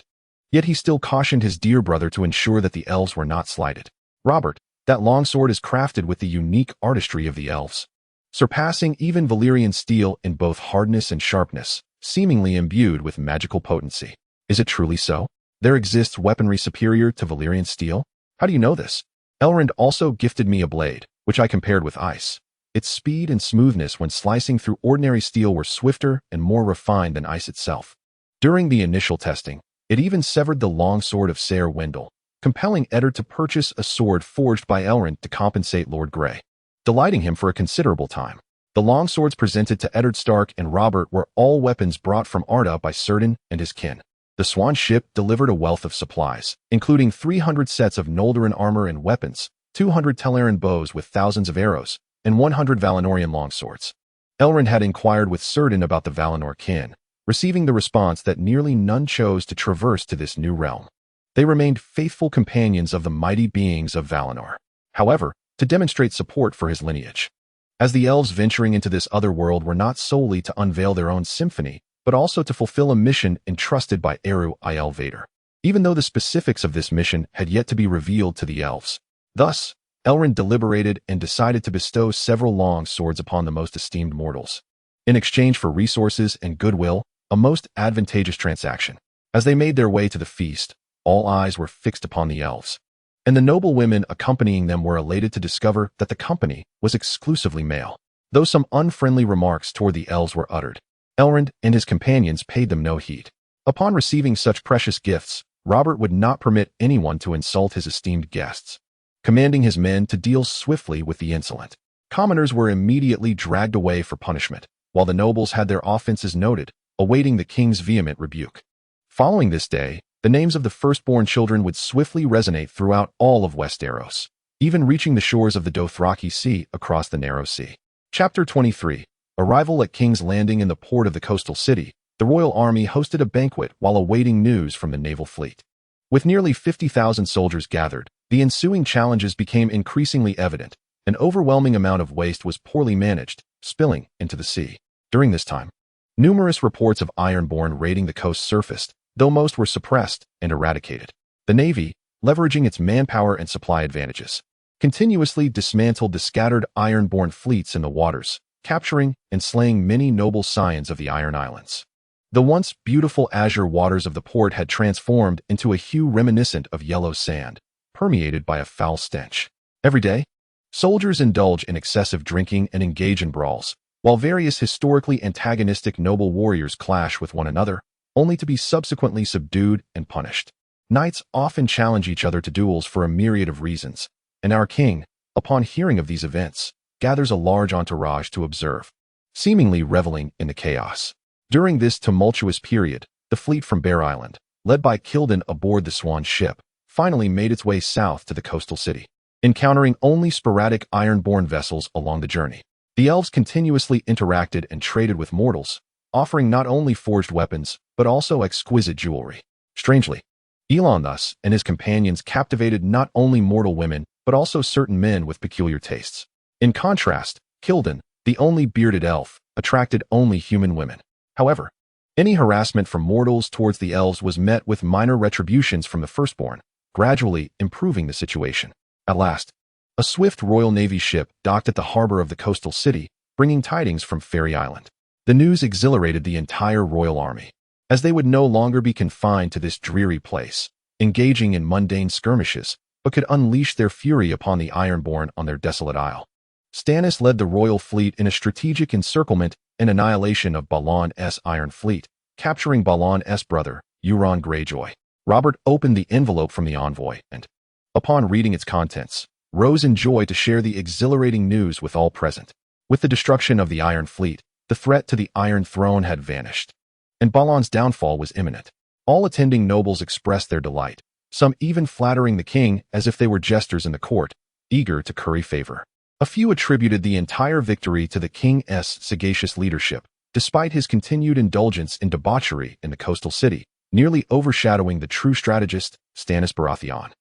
Yet he still cautioned his dear brother to ensure that the elves were not slighted. "Robert, that longsword is crafted with the unique artistry of the elves, surpassing even Valyrian steel in both hardness and sharpness, seemingly imbued with magical potency. Is it truly so? There exists weaponry superior to Valyrian steel? How do you know this?" "Elrond also gifted me a blade, which I compared with ice. Its speed and smoothness when slicing through ordinary steel were swifter and more refined than ice itself. During the initial testing, it even severed the longsword of Ser Wendell, compelling Eddard to purchase a sword forged by Elrond to compensate Lord Grey, delighting him for a considerable time. The longswords presented to Eddard Stark and Robert were all weapons brought from Arda by Círdan and his kin. The Swan ship delivered a wealth of supplies, including 300 sets of Noldoran armor and weapons, 200 Teleran bows with thousands of arrows, and 100 Valinorian longswords. Elrond had inquired with Círdan about the Valinor kin, receiving the response that nearly none chose to traverse to this new realm. They remained faithful companions of the mighty beings of Valinor, however, to demonstrate support for his lineage. As the elves venturing into this other world were not solely to unveil their own symphony, but also to fulfill a mission entrusted by Eru Ilúvatar, even though the specifics of this mission had yet to be revealed to the elves. Thus, Elrond deliberated and decided to bestow several long swords upon the most esteemed mortals. In exchange for resources and goodwill, a most advantageous transaction. As they made their way to the feast, all eyes were fixed upon the elves, and the noble women accompanying them were elated to discover that the company was exclusively male. Though some unfriendly remarks toward the elves were uttered, Elrond and his companions paid them no heed. Upon receiving such precious gifts, Robert would not permit anyone to insult his esteemed guests, commanding his men to deal swiftly with the insolent. Commoners were immediately dragged away for punishment, while the nobles had their offenses noted, awaiting the king's vehement rebuke. Following this day, the names of the firstborn children would swiftly resonate throughout all of Westeros, even reaching the shores of the Dothraki Sea across the Narrow Sea. Chapter 23. Arrival at King's Landing in the port of the coastal city. The royal army hosted a banquet while awaiting news from the naval fleet. With nearly 50,000 soldiers gathered, the ensuing challenges became increasingly evident. An overwhelming amount of waste was poorly managed, spilling into the sea. During this time, numerous reports of Ironborn raiding the coast surfaced, though most were suppressed and eradicated. The Navy, leveraging its manpower and supply advantages, continuously dismantled the scattered Ironborn fleets in the waters, capturing and slaying many noble scions of the Iron Islands. The once beautiful azure waters of the port had transformed into a hue reminiscent of yellow sand, permeated by a foul stench. Every day, soldiers indulge in excessive drinking and engage in brawls, while various historically antagonistic noble warriors clash with one another, only to be subsequently subdued and punished. Knights often challenge each other to duels for a myriad of reasons, and our king, upon hearing of these events, gathers a large entourage to observe, seemingly reveling in the chaos. During this tumultuous period, the fleet from Bear Island, led by Kildan aboard the Swan ship, finally made its way south to the coastal city, encountering only sporadic Ironborn vessels along the journey. The elves continuously interacted and traded with mortals, offering not only forged weapons, but also exquisite jewelry. Strangely, Elon thus and his companions captivated not only mortal women, but also certain men with peculiar tastes. In contrast, Kildan, the only bearded elf, attracted only human women. However, any harassment from mortals towards the elves was met with minor retributions from the Firstborn, gradually improving the situation. At last, a swift Royal Navy ship docked at the harbor of the coastal city, bringing tidings from Fairy Island. The news exhilarated the entire royal army, as they would no longer be confined to this dreary place, engaging in mundane skirmishes, but could unleash their fury upon the Ironborn on their desolate isle. Stannis led the royal fleet in a strategic encirclement and annihilation of Balon's Iron Fleet, capturing Balon's brother, Euron Greyjoy. Robert opened the envelope from the envoy and, upon reading its contents, rose in joy to share the exhilarating news with all present. With the destruction of the Iron Fleet, the threat to the Iron Throne had vanished, and Balon's downfall was imminent. All attending nobles expressed their delight, some even flattering the king as if they were jesters in the court, eager to curry favor. A few attributed the entire victory to the king's sagacious leadership, despite his continued indulgence in debauchery in the coastal city, nearly overshadowing the true strategist, Stannis Baratheon,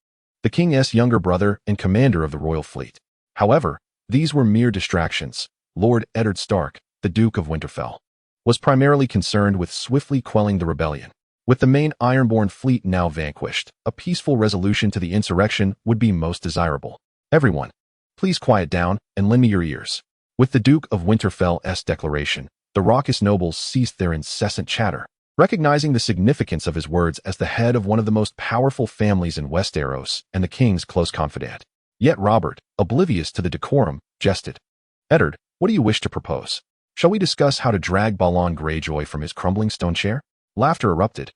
the king's younger brother and commander of the royal fleet. However, these were mere distractions. Lord Eddard Stark, the Duke of Winterfell, was primarily concerned with swiftly quelling the rebellion. With the main Ironborn fleet now vanquished, a peaceful resolution to the insurrection would be most desirable. Everyone, please quiet down and lend me your ears. With the Duke of Winterfell's declaration, the raucous nobles ceased their incessant chatter, recognizing the significance of his words as the head of one of the most powerful families in Westeros and the king's close confidant. Yet Robert, oblivious to the decorum, jested. Eddard, what do you wish to propose? Shall we discuss how to drag Balon Greyjoy from his crumbling stone chair? Laughter erupted,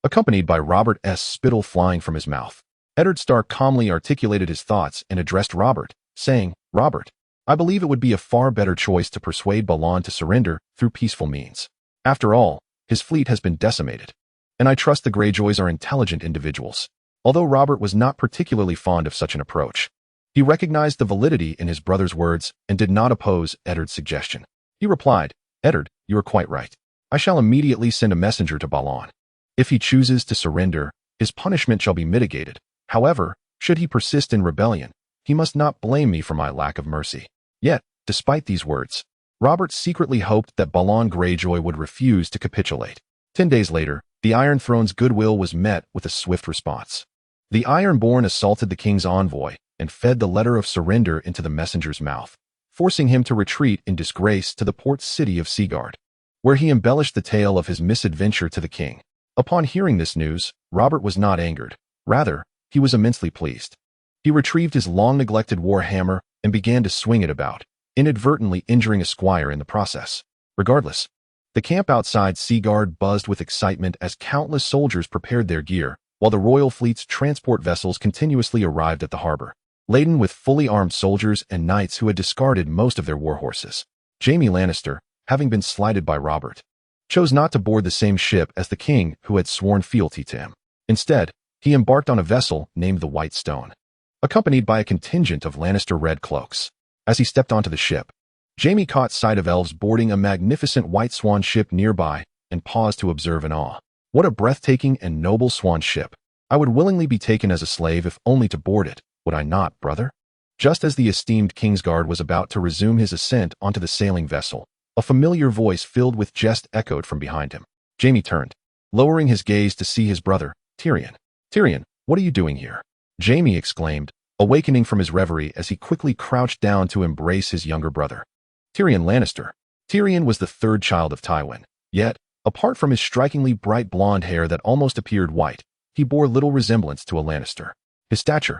accompanied by Robert's spittle flying from his mouth. Eddard Stark calmly articulated his thoughts and addressed Robert, saying, Robert, I believe it would be a far better choice to persuade Balon to surrender through peaceful means. After all, his fleet has been decimated, and I trust the Greyjoys are intelligent individuals. Although Robert was not particularly fond of such an approach, he recognized the validity in his brother's words and did not oppose Eddard's suggestion. He replied, Eddard, you are quite right. I shall immediately send a messenger to Balon. If he chooses to surrender, his punishment shall be mitigated. However, should he persist in rebellion, he must not blame me for my lack of mercy. Yet, despite these words, Robert secretly hoped that Balon Greyjoy would refuse to capitulate. 10 days later, the Iron Throne's goodwill was met with a swift response. The Ironborn assaulted the king's envoy and fed the letter of surrender into the messenger's mouth, forcing him to retreat in disgrace to the port city of Seagard, where he embellished the tale of his misadventure to the king. Upon hearing this news, Robert was not angered. Rather, he was immensely pleased. He retrieved his long-neglected warhammer and began to swing it about, inadvertently injuring a squire in the process. Regardless, the camp outside Seagard buzzed with excitement as countless soldiers prepared their gear, while the royal fleet's transport vessels continuously arrived at the harbor, laden with fully armed soldiers and knights who had discarded most of their war horses. Jaime Lannister, having been slighted by Robert, chose not to board the same ship as the king who had sworn fealty to him. Instead, he embarked on a vessel named the White Stone, accompanied by a contingent of Lannister red cloaks. As he stepped onto the ship, Jaime caught sight of elves boarding a magnificent white swan ship nearby and paused to observe in awe. What a breathtaking and noble swan ship. I would willingly be taken as a slave if only to board it, would I not, brother? Just as the esteemed Kingsguard was about to resume his ascent onto the sailing vessel, a familiar voice filled with jest echoed from behind him. Jaime turned, lowering his gaze to see his brother, Tyrion. Tyrion, what are you doing here? Jaime exclaimed, awakening from his reverie as he quickly crouched down to embrace his younger brother. Tyrion Lannister. Tyrion was the third child of Tywin, yet, apart from his strikingly bright blonde hair that almost appeared white, he bore little resemblance to a Lannister. His stature,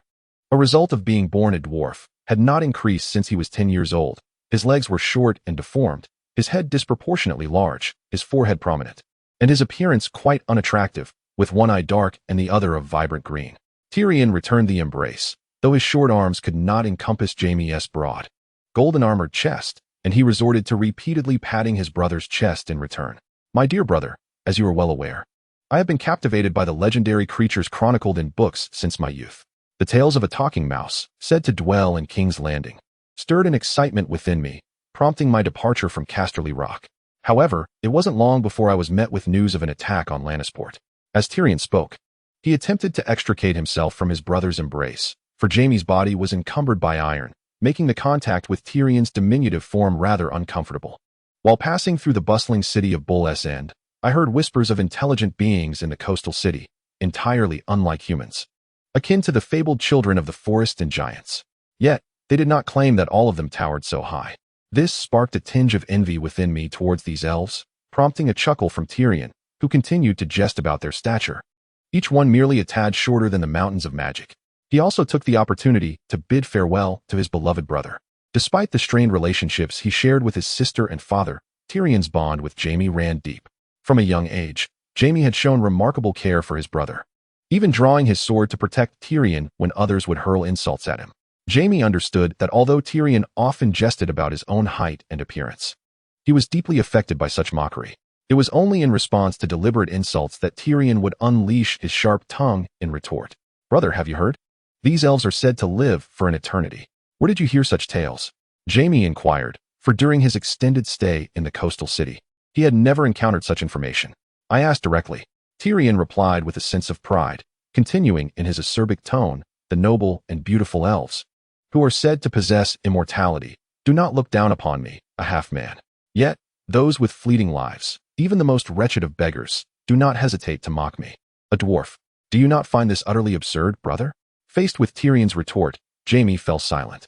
a result of being born a dwarf, had not increased since he was 10 years old. His legs were short and deformed, his head disproportionately large, his forehead prominent, and his appearance quite unattractive, with one eye dark and the other of vibrant green. Tyrion returned the embrace, though his short arms could not encompass Jaime's broad, golden-armored chest, and he resorted to repeatedly patting his brother's chest in return. My dear brother, as you are well aware, I have been captivated by the legendary creatures chronicled in books since my youth. The tales of a talking mouse, said to dwell in King's Landing, stirred an excitement within me, prompting my departure from Casterly Rock. However, it wasn't long before I was met with news of an attack on Lannisport. As Tyrion spoke, he attempted to extricate himself from his brother's embrace, for Jaime's body was encumbered by iron, making the contact with Tyrion's diminutive form rather uncomfortable. While passing through the bustling city of Bull's End, I heard whispers of intelligent beings in the coastal city, entirely unlike humans, akin to the fabled children of the forest and giants. Yet, they did not claim that all of them towered so high. This sparked a tinge of envy within me towards these elves, prompting a chuckle from Tyrion, who continued to jest about their stature, each one merely a tad shorter than the mountains of magic. He also took the opportunity to bid farewell to his beloved brother. Despite the strained relationships he shared with his sister and father, Tyrion's bond with Jaime ran deep. From a young age, Jaime had shown remarkable care for his brother, even drawing his sword to protect Tyrion when others would hurl insults at him. Jaime understood that although Tyrion often jested about his own height and appearance, he was deeply affected by such mockery. It was only in response to deliberate insults that Tyrion would unleash his sharp tongue in retort. "Brother, have you heard? These elves are said to live for an eternity. Where did you hear such tales?" Jaime inquired, for during his extended stay in the coastal city, he had never encountered such information. I asked directly. Tyrion replied with a sense of pride, continuing in his acerbic tone, "The noble and beautiful elves, who are said to possess immortality, do not look down upon me, a half-man. Yet, those with fleeting lives, even the most wretched of beggars, do not hesitate to mock me. A dwarf. Do you not find this utterly absurd, brother?" Faced with Tyrion's retort, Jaime fell silent,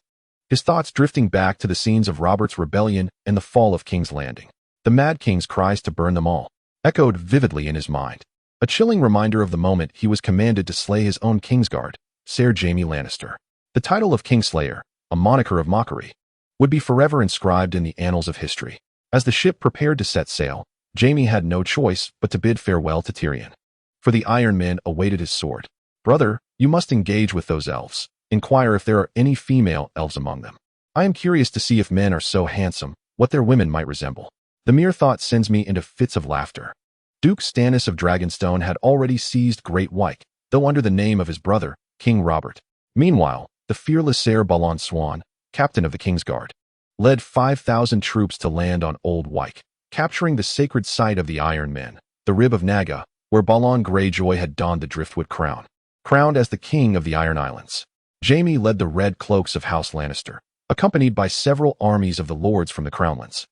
his thoughts drifting back to the scenes of Robert's rebellion and the fall of King's Landing. The Mad King's cries to burn them all echoed vividly in his mind, a chilling reminder of the moment he was commanded to slay his own Kingsguard, Ser Jaime Lannister. The title of Kingslayer, a moniker of mockery, would be forever inscribed in the annals of history. As the ship prepared to set sail, Jaime had no choice but to bid farewell to Tyrion, for the Iron Men awaited his sword. "Brother, you must engage with those elves. Inquire if there are any female elves among them. I am curious to see if men are so handsome, what their women might resemble." The mere thought sends me into fits of laughter. Duke Stannis of Dragonstone had already seized Great White, though under the name of his brother, King Robert. Meanwhile, the fearless Ser Balon Swan, captain of the Kingsguard, led 5,000 troops to land on Old Wyke, capturing the sacred site of the Iron Men, the Rib of Naga, where Balon Greyjoy had donned the driftwood crown. Crowned as the king of the Iron Islands, Jaime led the Red Cloaks of House Lannister, accompanied by several armies of the lords from the Crownlands,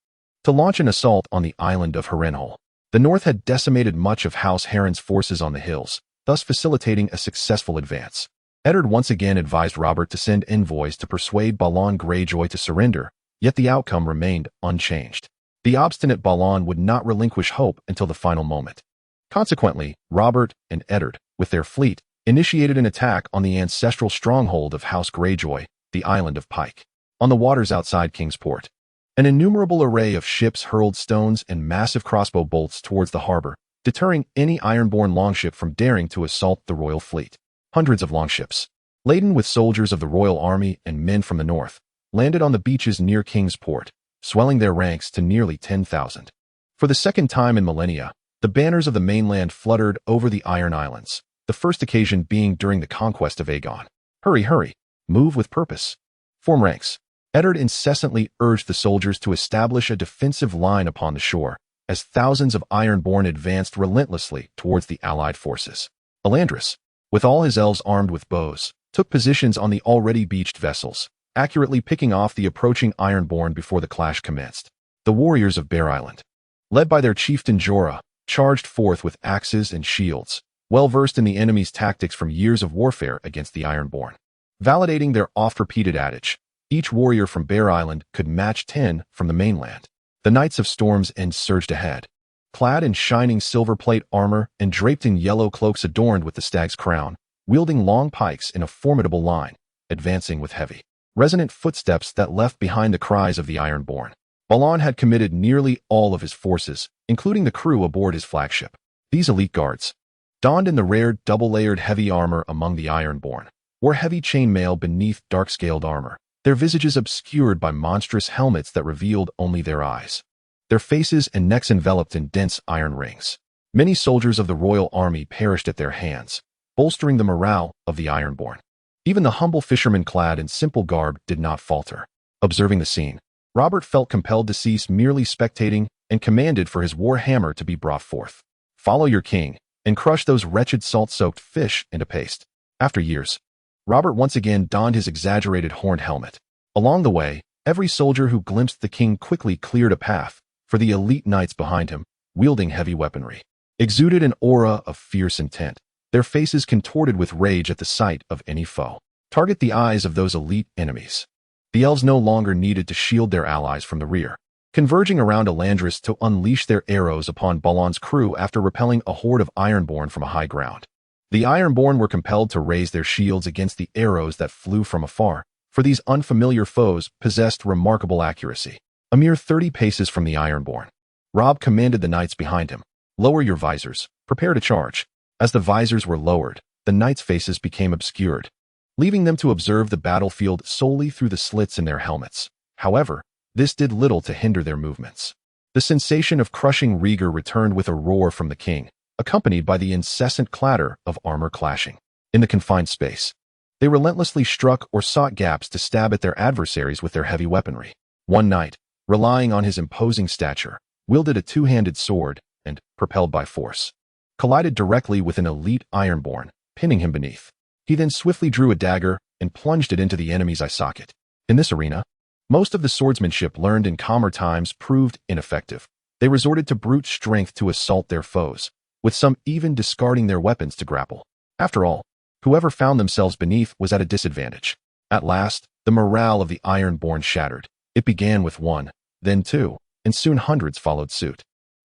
to launch an assault on the island of Harrenhal. The North had decimated much of House Harren's forces on the hills, thus facilitating a successful advance. Eddard once again advised Robert to send envoys to persuade Balon Greyjoy to surrender, yet the outcome remained unchanged. The obstinate Balon would not relinquish hope until the final moment. Consequently, Robert and Eddard, with their fleet, initiated an attack on the ancestral stronghold of House Greyjoy, the island of Pike, on the waters outside Kingsport. An innumerable array of ships hurled stones and massive crossbow bolts towards the harbor, deterring any Ironborn longship from daring to assault the royal fleet. Hundreds of longships, laden with soldiers of the royal army and men from the north, landed on the beaches near Kingsport, swelling their ranks to nearly 10,000. For the second time in millennia, the banners of the mainland fluttered over the Iron Islands, the first occasion being during the conquest of Aegon. "Hurry, hurry, move with purpose. Form ranks." Eddard incessantly urged the soldiers to establish a defensive line upon the shore, as thousands of Ironborn advanced relentlessly towards the allied forces. Elandris, with all his elves armed with bows, took positions on the already beached vessels, accurately picking off the approaching Ironborn before the clash commenced. The warriors of Bear Island, led by their chieftain Jorah, charged forth with axes and shields, well versed in the enemy's tactics from years of warfare against the Ironborn. Validating their oft-repeated adage, each warrior from Bear Island could match 10 from the mainland. The Knights of Storm's End surged ahead, clad in shining silver plate armor and draped in yellow cloaks adorned with the stag's crown, wielding long pikes in a formidable line, advancing with heavy, resonant footsteps that left behind the cries of the Ironborn. Balon had committed nearly all of his forces, including the crew aboard his flagship. These elite guards, donned in the rare double-layered heavy armor among the Ironborn, wore heavy chainmail beneath dark-scaled armor, their visages obscured by monstrous helmets that revealed only their eyes, their faces and necks enveloped in dense iron rings. Many soldiers of the royal army perished at their hands, bolstering the morale of the Ironborn. Even the humble fisherman clad in simple garb did not falter. Observing the scene, Robert felt compelled to cease merely spectating and commanded for his war hammer to be brought forth. "Follow your king, and crush those wretched salt-soaked fish into paste." After years, Robert once again donned his exaggerated horned helmet. Along the way, every soldier who glimpsed the king quickly cleared a path for the elite knights behind him, wielding heavy weaponry. Exuded an aura of fierce intent, their faces contorted with rage at the sight of any foe. Target the eyes of those elite enemies. The elves no longer needed to shield their allies from the rear, converging around Elandris to unleash their arrows upon Balon's crew after repelling a horde of Ironborn from a high ground. The Ironborn were compelled to raise their shields against the arrows that flew from afar, for these unfamiliar foes possessed remarkable accuracy. A mere 30 paces from the Ironborn, Rob commanded the knights behind him, "Lower your visors, prepare to charge." As the visors were lowered, the knights' faces became obscured, leaving them to observe the battlefield solely through the slits in their helmets. However, this did little to hinder their movements. The sensation of crushing rigor returned with a roar from the king, accompanied by the incessant clatter of armor clashing. In the confined space, they relentlessly struck or sought gaps to stab at their adversaries with their heavy weaponry. One knight, relying on his imposing stature, wielded a two-handed sword and, propelled by force, collided directly with an elite Ironborn, pinning him beneath. He then swiftly drew a dagger and plunged it into the enemy's eye socket. In this arena, most of the swordsmanship learned in calmer times proved ineffective. They resorted to brute strength to assault their foes, with some even discarding their weapons to grapple. After all, whoever found themselves beneath was at a disadvantage. At last, the morale of the Ironborn shattered. It began with one, then two, and soon hundreds followed suit.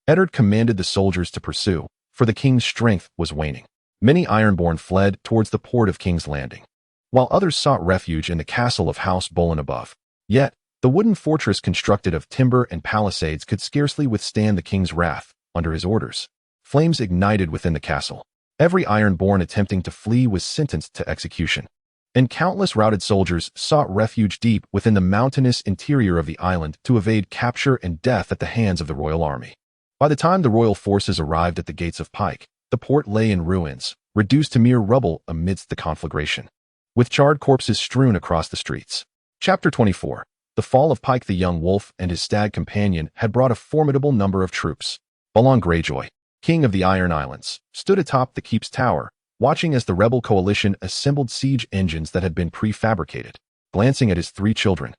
Eddard commanded the soldiers to pursue, for the king's strength was waning. Many Ironborn fled towards the port of King's Landing, while others sought refuge in the castle of House Bolin above. Yet, the wooden fortress constructed of timber and palisades could scarcely withstand the king's wrath. Under his orders, flames ignited within the castle. Every Ironborn attempting to flee was sentenced to execution, and countless routed soldiers sought refuge deep within the mountainous interior of the island to evade capture and death at the hands of the royal army. By the time the royal forces arrived at the gates of Pike, the port lay in ruins, reduced to mere rubble amidst the conflagration, with charred corpses strewn across the streets. Chapter 24. The fall of Pike. The young wolf and his stag companion had brought a formidable number of troops. Balon Greyjoy, king of the Iron Islands, stood atop the keep's tower, watching as the rebel coalition assembled siege engines that had been prefabricated. Glancing at his 3 children,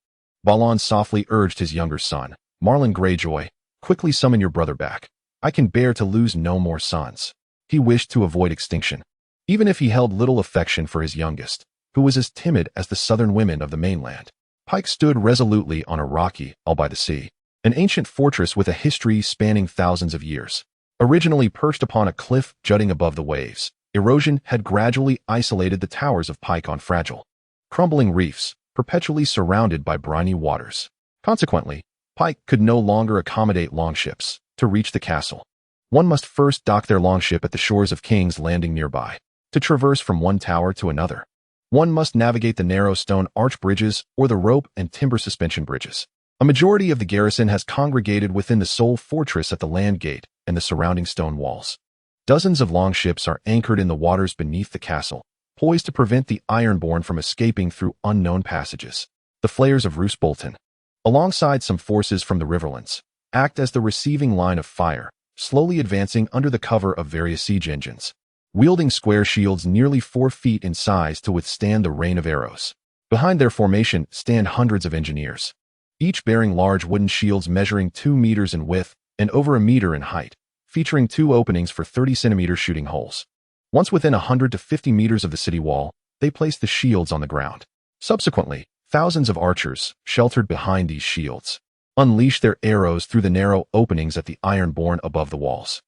Balon softly urged his younger son, Marlon Greyjoy, "Quickly summon your brother back. I can bear to lose no more sons." He wished to avoid extinction, even if he held little affection for his youngest, who was as timid as the southern women of the mainland. Pike stood resolutely on a rocky, all by the sea, an ancient fortress with a history spanning thousands of years. Originally perched upon a cliff jutting above the waves, erosion had gradually isolated the towers of Pike on fragile, crumbling reefs, perpetually surrounded by briny waters. Consequently, Pike could no longer accommodate longships. To reach the castle, one must first dock their longship at the shores of King's Landing nearby. To traverse from one tower to another, one must navigate the narrow stone arch bridges or the rope and timber suspension bridges. A majority of the garrison has congregated within the sole fortress at the land gate and the surrounding stone walls. Dozens of longships are anchored in the waters beneath the castle, poised to prevent the Ironborn from escaping through unknown passages. The flares of Roose Bolton, alongside some forces from the Riverlands, act as the receiving line of fire, slowly advancing under the cover of various siege engines, wielding square shields nearly 4 feet in size to withstand the rain of arrows. Behind their formation stand hundreds of engineers, each bearing large wooden shields measuring 2 meters in width and over a meter in height, featuring 2 openings for 30-centimeter shooting holes. Once within 100 to 50 meters of the city wall, they place the shields on the ground. Subsequently, thousands of archers, sheltered behind these shields, unleash their arrows through the narrow openings at the Ironborn above the walls.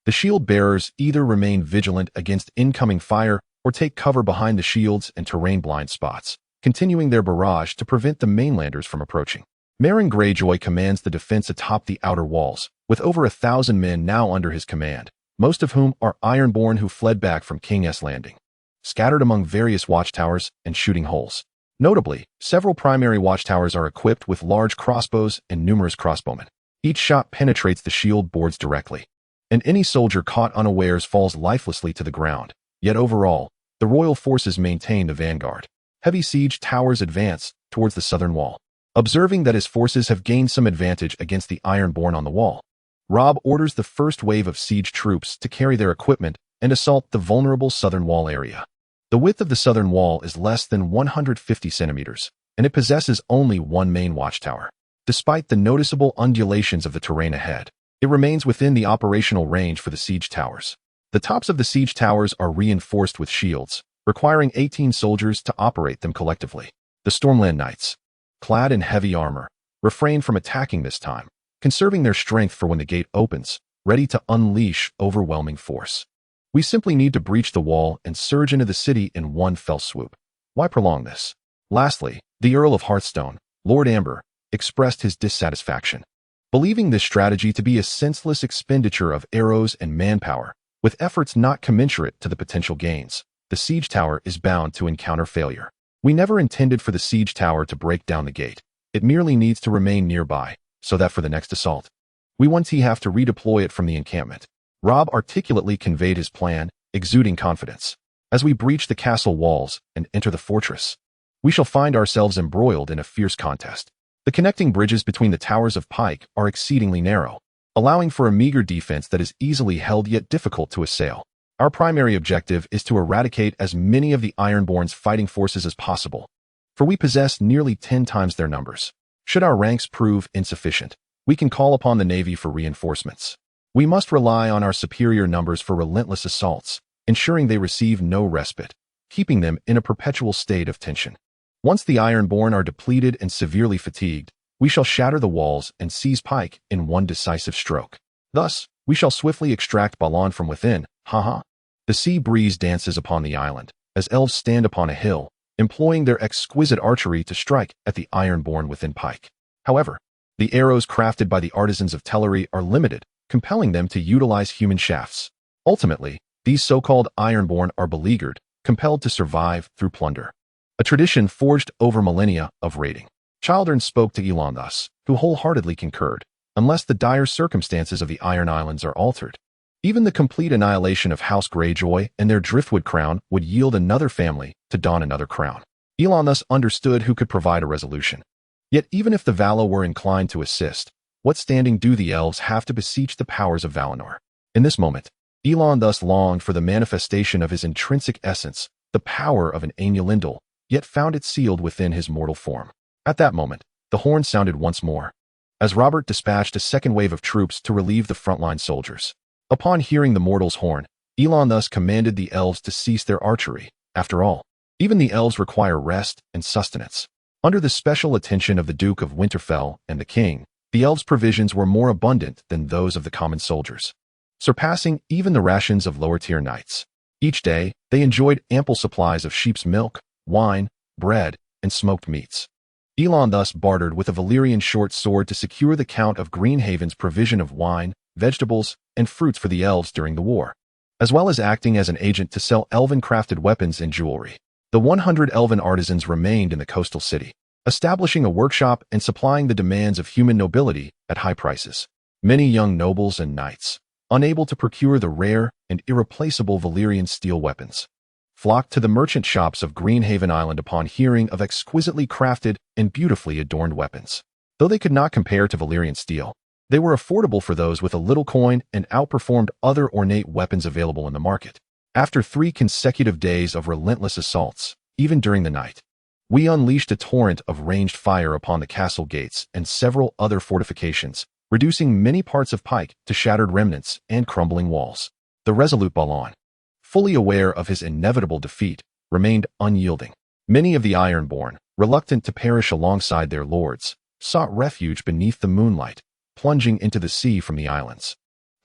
The shield bearers either remain vigilant against incoming fire or take cover behind the shields and terrain blind spots, continuing their barrage to prevent the mainlanders from approaching. Meryn Greyjoy commands the defense atop the outer walls, with over 1,000 men now under his command, most of whom are Ironborn who fled back from King's Landing, scattered among various watchtowers and shooting holes. Notably, several primary watchtowers are equipped with large crossbows and numerous crossbowmen. Each shot penetrates the shield boards directly, and any soldier caught unawares falls lifelessly to the ground. Yet overall, the royal forces maintain the vanguard. Heavy siege towers advance towards the southern wall. Observing that his forces have gained some advantage against the Ironborn on the wall, Robb orders the first wave of siege troops to carry their equipment and assault the vulnerable southern wall area. The width of the southern wall is less than 150 centimeters, and it possesses only one main watchtower. Despite the noticeable undulations of the terrain ahead, it remains within the operational range for the siege towers. The tops of the siege towers are reinforced with shields, requiring 18 soldiers to operate them collectively. The Stormland Knights, clad in heavy armor, refrain from attacking this time, conserving their strength for when the gate opens, ready to unleash overwhelming force. We simply need to breach the wall and surge into the city in one fell swoop. Why prolong this? Lastly, the Earl of Hearthstone, Lord Amber, expressed his dissatisfaction, believing this strategy to be a senseless expenditure of arrows and manpower, with efforts not commensurate to the potential gains. The siege tower is bound to encounter failure. We never intended for the siege tower to break down the gate. It merely needs to remain nearby, so that for the next assault, we won't have to redeploy it from the encampment. Robb articulately conveyed his plan, exuding confidence. As we breach the castle walls and enter the fortress, we shall find ourselves embroiled in a fierce contest. The connecting bridges between the towers of Pike are exceedingly narrow, allowing for a meager defense that is easily held yet difficult to assail. Our primary objective is to eradicate as many of the Ironborn's fighting forces as possible, for we possess nearly 10 times their numbers. Should our ranks prove insufficient, we can call upon the Navy for reinforcements. We must rely on our superior numbers for relentless assaults, ensuring they receive no respite, keeping them in a perpetual state of tension. Once the Ironborn are depleted and severely fatigued, we shall shatter the walls and seize Pike in one decisive stroke. Thus, we shall swiftly extract Balon from within. The sea breeze dances upon the island, as elves stand upon a hill, employing their exquisite archery to strike at the Ironborn within Pike. However, the arrows crafted by the artisans of Tellery are limited, compelling them to utilize human shafts. Ultimately, these so-called Ironborn are beleaguered, compelled to survive through plunder. A tradition forged over millennia of raiding. Childern spoke to Elon thus, who wholeheartedly concurred, unless the dire circumstances of the Iron Islands are altered. Even the complete annihilation of House Greyjoy and their driftwood crown would yield another family to don another crown. Elon thus understood who could provide a resolution. Yet even if the Valar were inclined to assist, what standing do the elves have to beseech the powers of Valinor? In this moment, Elon thus longed for the manifestation of his intrinsic essence, the power of an Ainulindal, yet found it sealed within his mortal form. At that moment, the horn sounded once more, as Robert dispatched a second wave of troops to relieve the frontline soldiers. Upon hearing the mortal's horn, Elon thus commanded the elves to cease their archery. After all, even the elves require rest and sustenance. Under the special attention of the Duke of Winterfell and the king, the elves' provisions were more abundant than those of the common soldiers, surpassing even the rations of lower-tier knights. Each day, they enjoyed ample supplies of sheep's milk, wine, bread, and smoked meats. Elon thus bartered with a Valyrian short sword to secure the Count of Greenhaven's provision of wine, vegetables, and fruits for the elves during the war, as well as acting as an agent to sell elven-crafted weapons and jewelry. The 100 elven artisans remained in the coastal city, establishing a workshop and supplying the demands of human nobility at high prices. Many young nobles and knights, unable to procure the rare and irreplaceable Valyrian steel weapons, flocked to the merchant shops of Greenhaven Island upon hearing of exquisitely crafted and beautifully adorned weapons. Though they could not compare to Valyrian steel, they were affordable for those with a little coin and outperformed other ornate weapons available in the market. After 3 consecutive days of relentless assaults, even during the night, we unleashed a torrent of ranged fire upon the castle gates and several other fortifications, reducing many parts of Pike to shattered remnants and crumbling walls. The resolute Balon, fully aware of his inevitable defeat, remained unyielding. Many of the Ironborn, reluctant to perish alongside their lords, sought refuge beneath the moonlight, plunging into the sea from the islands,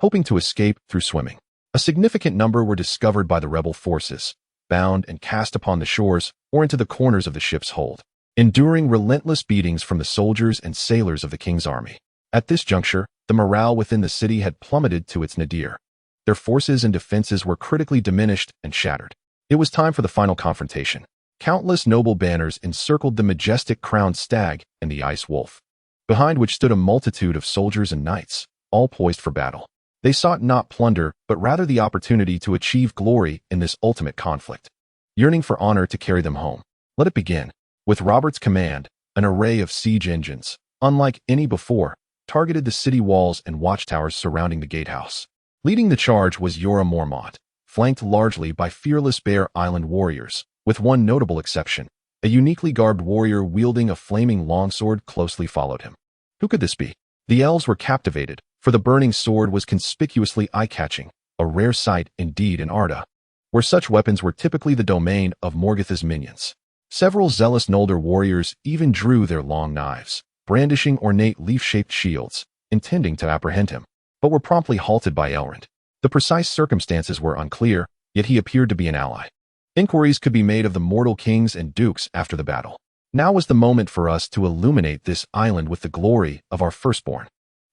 hoping to escape through swimming. A significant number were discovered by the rebel forces, bound and cast upon the shores or into the corners of the ship's hold, enduring relentless beatings from the soldiers and sailors of the king's army. At this juncture, the morale within the city had plummeted to its nadir. Their forces and defenses were critically diminished and shattered. It was time for the final confrontation. Countless noble banners encircled the majestic crowned stag and the ice wolf, behind which stood a multitude of soldiers and knights, all poised for battle. They sought not plunder, but rather the opportunity to achieve glory in this ultimate conflict. Yearning for honor to carry them home. Let it begin. With Robert's command, an array of siege engines, unlike any before, targeted the city walls and watchtowers surrounding the gatehouse. Leading the charge was Jorah Mormont, flanked largely by fearless Bear Island warriors, with one notable exception. A uniquely garbed warrior wielding a flaming longsword closely followed him. Who could this be? The elves were captivated, for the burning sword was conspicuously eye-catching, a rare sight indeed in Arda, where such weapons were typically the domain of Morgoth's minions. Several zealous Noldor warriors even drew their long knives, brandishing ornate leaf-shaped shields, intending to apprehend him, but were promptly halted by Elrond. The precise circumstances were unclear, yet he appeared to be an ally. Inquiries could be made of the mortal kings and dukes after the battle. Now was the moment for us to illuminate this island with the glory of our Firstborn.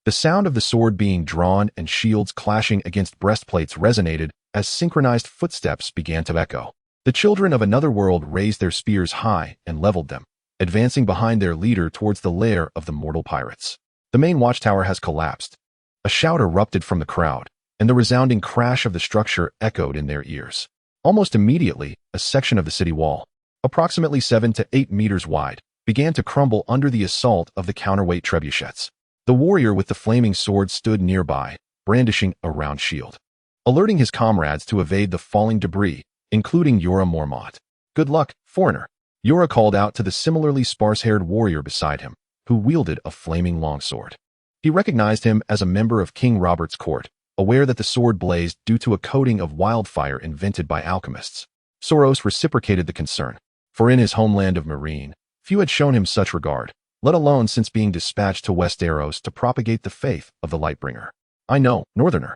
The sound of the sword being drawn and shields clashing against breastplates resonated as synchronized footsteps began to echo. The children of another world raised their spears high and leveled them, advancing behind their leader towards the lair of the mortal pirates. The main watchtower has collapsed. A shout erupted from the crowd, and the resounding crash of the structure echoed in their ears. Almost immediately, a section of the city wall, approximately 7 to 8 meters wide, began to crumble under the assault of the counterweight trebuchets. The warrior with the flaming sword stood nearby, brandishing a round shield, alerting his comrades to evade the falling debris, including Jorah Mormont. "Good luck, foreigner," Jorah called out to the similarly sparse-haired warrior beside him, who wielded a flaming longsword. He recognized him as a member of King Robert's court, aware that the sword blazed due to a coating of wildfire invented by alchemists. Soros reciprocated the concern, for in his homeland of Meereen, few had shown him such regard, let alone since being dispatched to Westeros to propagate the faith of the Lightbringer. "I know, Northerner."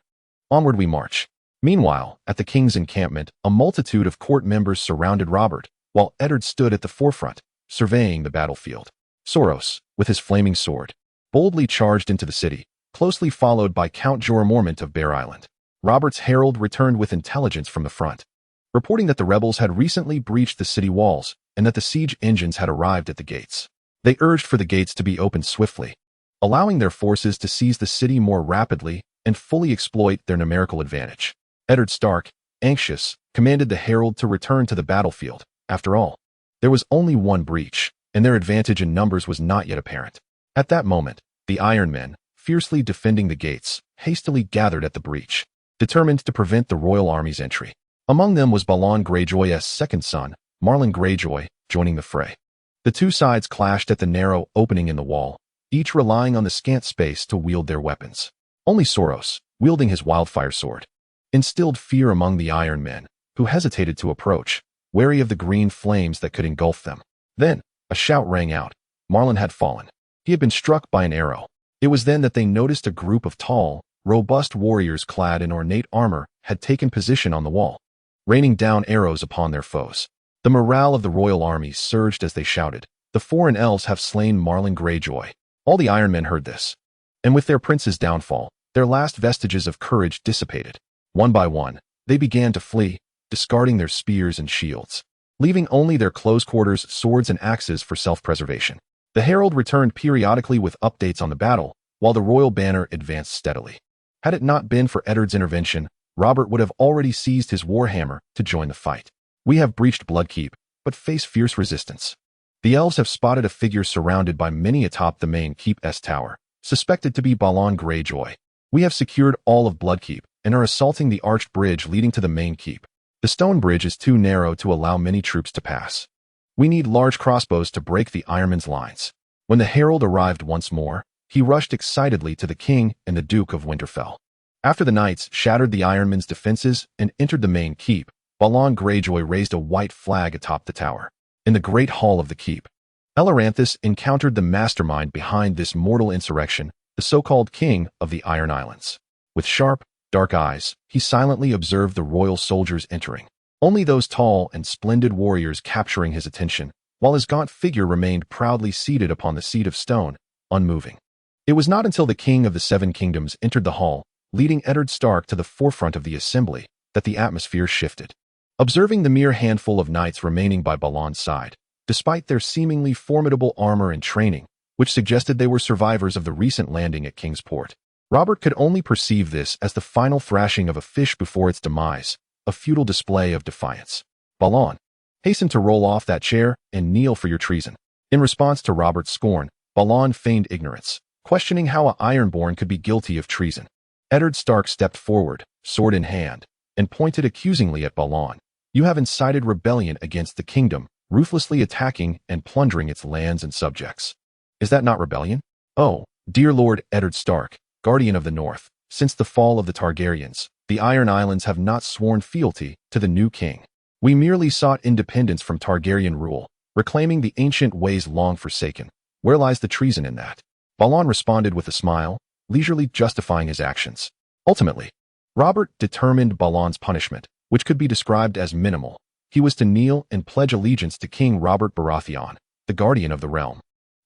Onward we march. Meanwhile, at the king's encampment, a multitude of court members surrounded Robert, while Eddard stood at the forefront, surveying the battlefield. Soros, with his flaming sword, boldly charged into the city, closely followed by Count Jorah Mormont of Bear Island. Robert's herald returned with intelligence from the front, reporting that the rebels had recently breached the city walls and that the siege engines had arrived at the gates. They urged for the gates to be opened swiftly, allowing their forces to seize the city more rapidly and fully exploit their numerical advantage. Eddard Stark, anxious, commanded the herald to return to the battlefield. After all, there was only one breach, and their advantage in numbers was not yet apparent. At that moment, the Iron Men, fiercely defending the gates, hastily gathered at the breach, determined to prevent the royal army's entry. Among them was Balon Greyjoy's second son, Marlon Greyjoy, joining the fray. The two sides clashed at the narrow opening in the wall, each relying on the scant space to wield their weapons. Only Soros, wielding his wildfire sword, instilled fear among the Iron Men, who hesitated to approach, wary of the green flames that could engulf them. Then, a shout rang out. Marlon had fallen. He had been struck by an arrow. It was then that they noticed a group of tall, robust warriors clad in ornate armor had taken position on the wall, raining down arrows upon their foes. The morale of the royal army surged as they shouted, "The foreign elves have slain Marlon Greyjoy." All the Iron Men heard this, and with their prince's downfall, their last vestiges of courage dissipated. One by one, they began to flee, discarding their spears and shields, leaving only their close-quarters swords and axes for self-preservation. The herald returned periodically with updates on the battle, while the royal banner advanced steadily. Had it not been for Eddard's intervention, Robert would have already seized his warhammer to join the fight. "We have breached Bloodkeep, but face fierce resistance. The elves have spotted a figure surrounded by many atop the main keep's tower, suspected to be Balon Greyjoy. We have secured all of Bloodkeep and are assaulting the arched bridge leading to the main keep. The stone bridge is too narrow to allow many troops to pass. We need large crossbows to break the Ironmen's lines." When the herald arrived once more, he rushed excitedly to the king and the Duke of Winterfell. After the knights shattered the Ironmen's defenses and entered the main keep, Balon Greyjoy raised a white flag atop the tower. In the great hall of the keep, Eleranthus encountered the mastermind behind this mortal insurrection, the so-called King of the Iron Islands. With sharp, dark eyes, he silently observed the royal soldiers entering, only those tall and splendid warriors capturing his attention, while his gaunt figure remained proudly seated upon the seat of stone, unmoving. It was not until the King of the Seven Kingdoms entered the hall, leading Eddard Stark to the forefront of the assembly, that the atmosphere shifted. Observing the mere handful of knights remaining by Balon's side, despite their seemingly formidable armor and training, which suggested they were survivors of the recent landing at King's Port, Robert could only perceive this as the final thrashing of a fish before its demise, a futile display of defiance. Balon, hasten to roll off that chair and kneel for your treason. In response to Robert's scorn, Balon feigned ignorance, questioning how a Ironborn could be guilty of treason. Eddard Stark stepped forward, sword in hand, and pointed accusingly at Balon. You have incited rebellion against the kingdom, ruthlessly attacking and plundering its lands and subjects. Is that not rebellion? Oh, dear Lord Eddard Stark, Guardian of the North, since the fall of the Targaryens, the Iron Islands have not sworn fealty to the new king. We merely sought independence from Targaryen rule, reclaiming the ancient ways long forsaken. Where lies the treason in that? Balon responded with a smile, leisurely justifying his actions. Ultimately, Robert determined Balon's punishment, which could be described as minimal. He was to kneel and pledge allegiance to King Robert Baratheon, the Guardian of the Realm,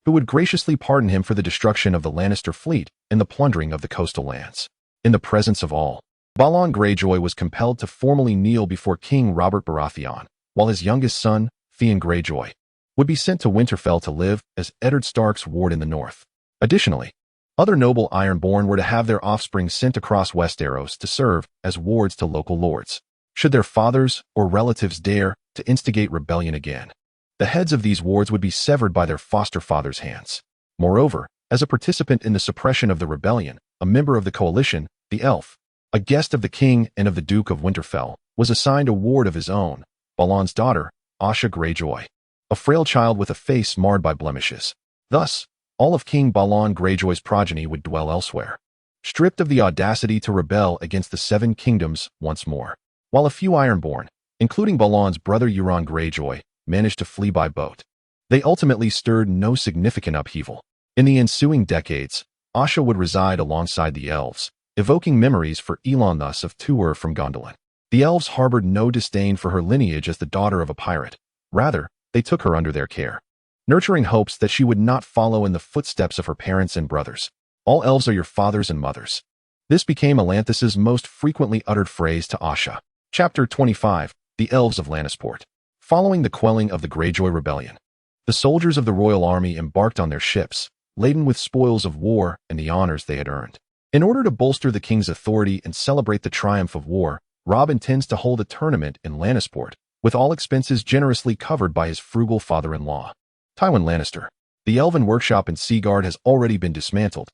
who would graciously pardon him for the destruction of the Lannister fleet and the plundering of the coastal lands. In the presence of all, Balon Greyjoy was compelled to formally kneel before King Robert Baratheon, while his youngest son, Theon Greyjoy, would be sent to Winterfell to live as Eddard Stark's ward in the north. Additionally, other noble Ironborn were to have their offspring sent across Westeros to serve as wards to local lords, should their fathers or relatives dare to instigate rebellion again. The heads of these wards would be severed by their foster fathers' hands. Moreover, as a participant in the suppression of the rebellion, a member of the coalition, the elf, a guest of the king and of the Duke of Winterfell, was assigned a ward of his own, Balon's daughter, Asha Greyjoy, a frail child with a face marred by blemishes. Thus, all of King Balon Greyjoy's progeny would dwell elsewhere, stripped of the audacity to rebel against the Seven Kingdoms once more. While a few Ironborn, including Balon's brother Euron Greyjoy, managed to flee by boat, they ultimately stirred no significant upheaval. In the ensuing decades, Asha would reside alongside the elves, evoking memories for Elon thus of Tuor from Gondolin. The elves harbored no disdain for her lineage as the daughter of a pirate. Rather, they took her under their care, nurturing hopes that she would not follow in the footsteps of her parents and brothers. All elves are your fathers and mothers. This became Elanthis's most frequently uttered phrase to Asha. Chapter 25, The Elves of Lannisport. Following the quelling of the Greyjoy rebellion, the soldiers of the royal army embarked on their ships, laden with spoils of war and the honors they had earned. In order to bolster the king's authority and celebrate the triumph of war, Robb intends to hold a tournament in Lannisport, with all expenses generously covered by his frugal father-in-law, Tywin Lannister. The Elven workshop in Seagard has already been dismantled,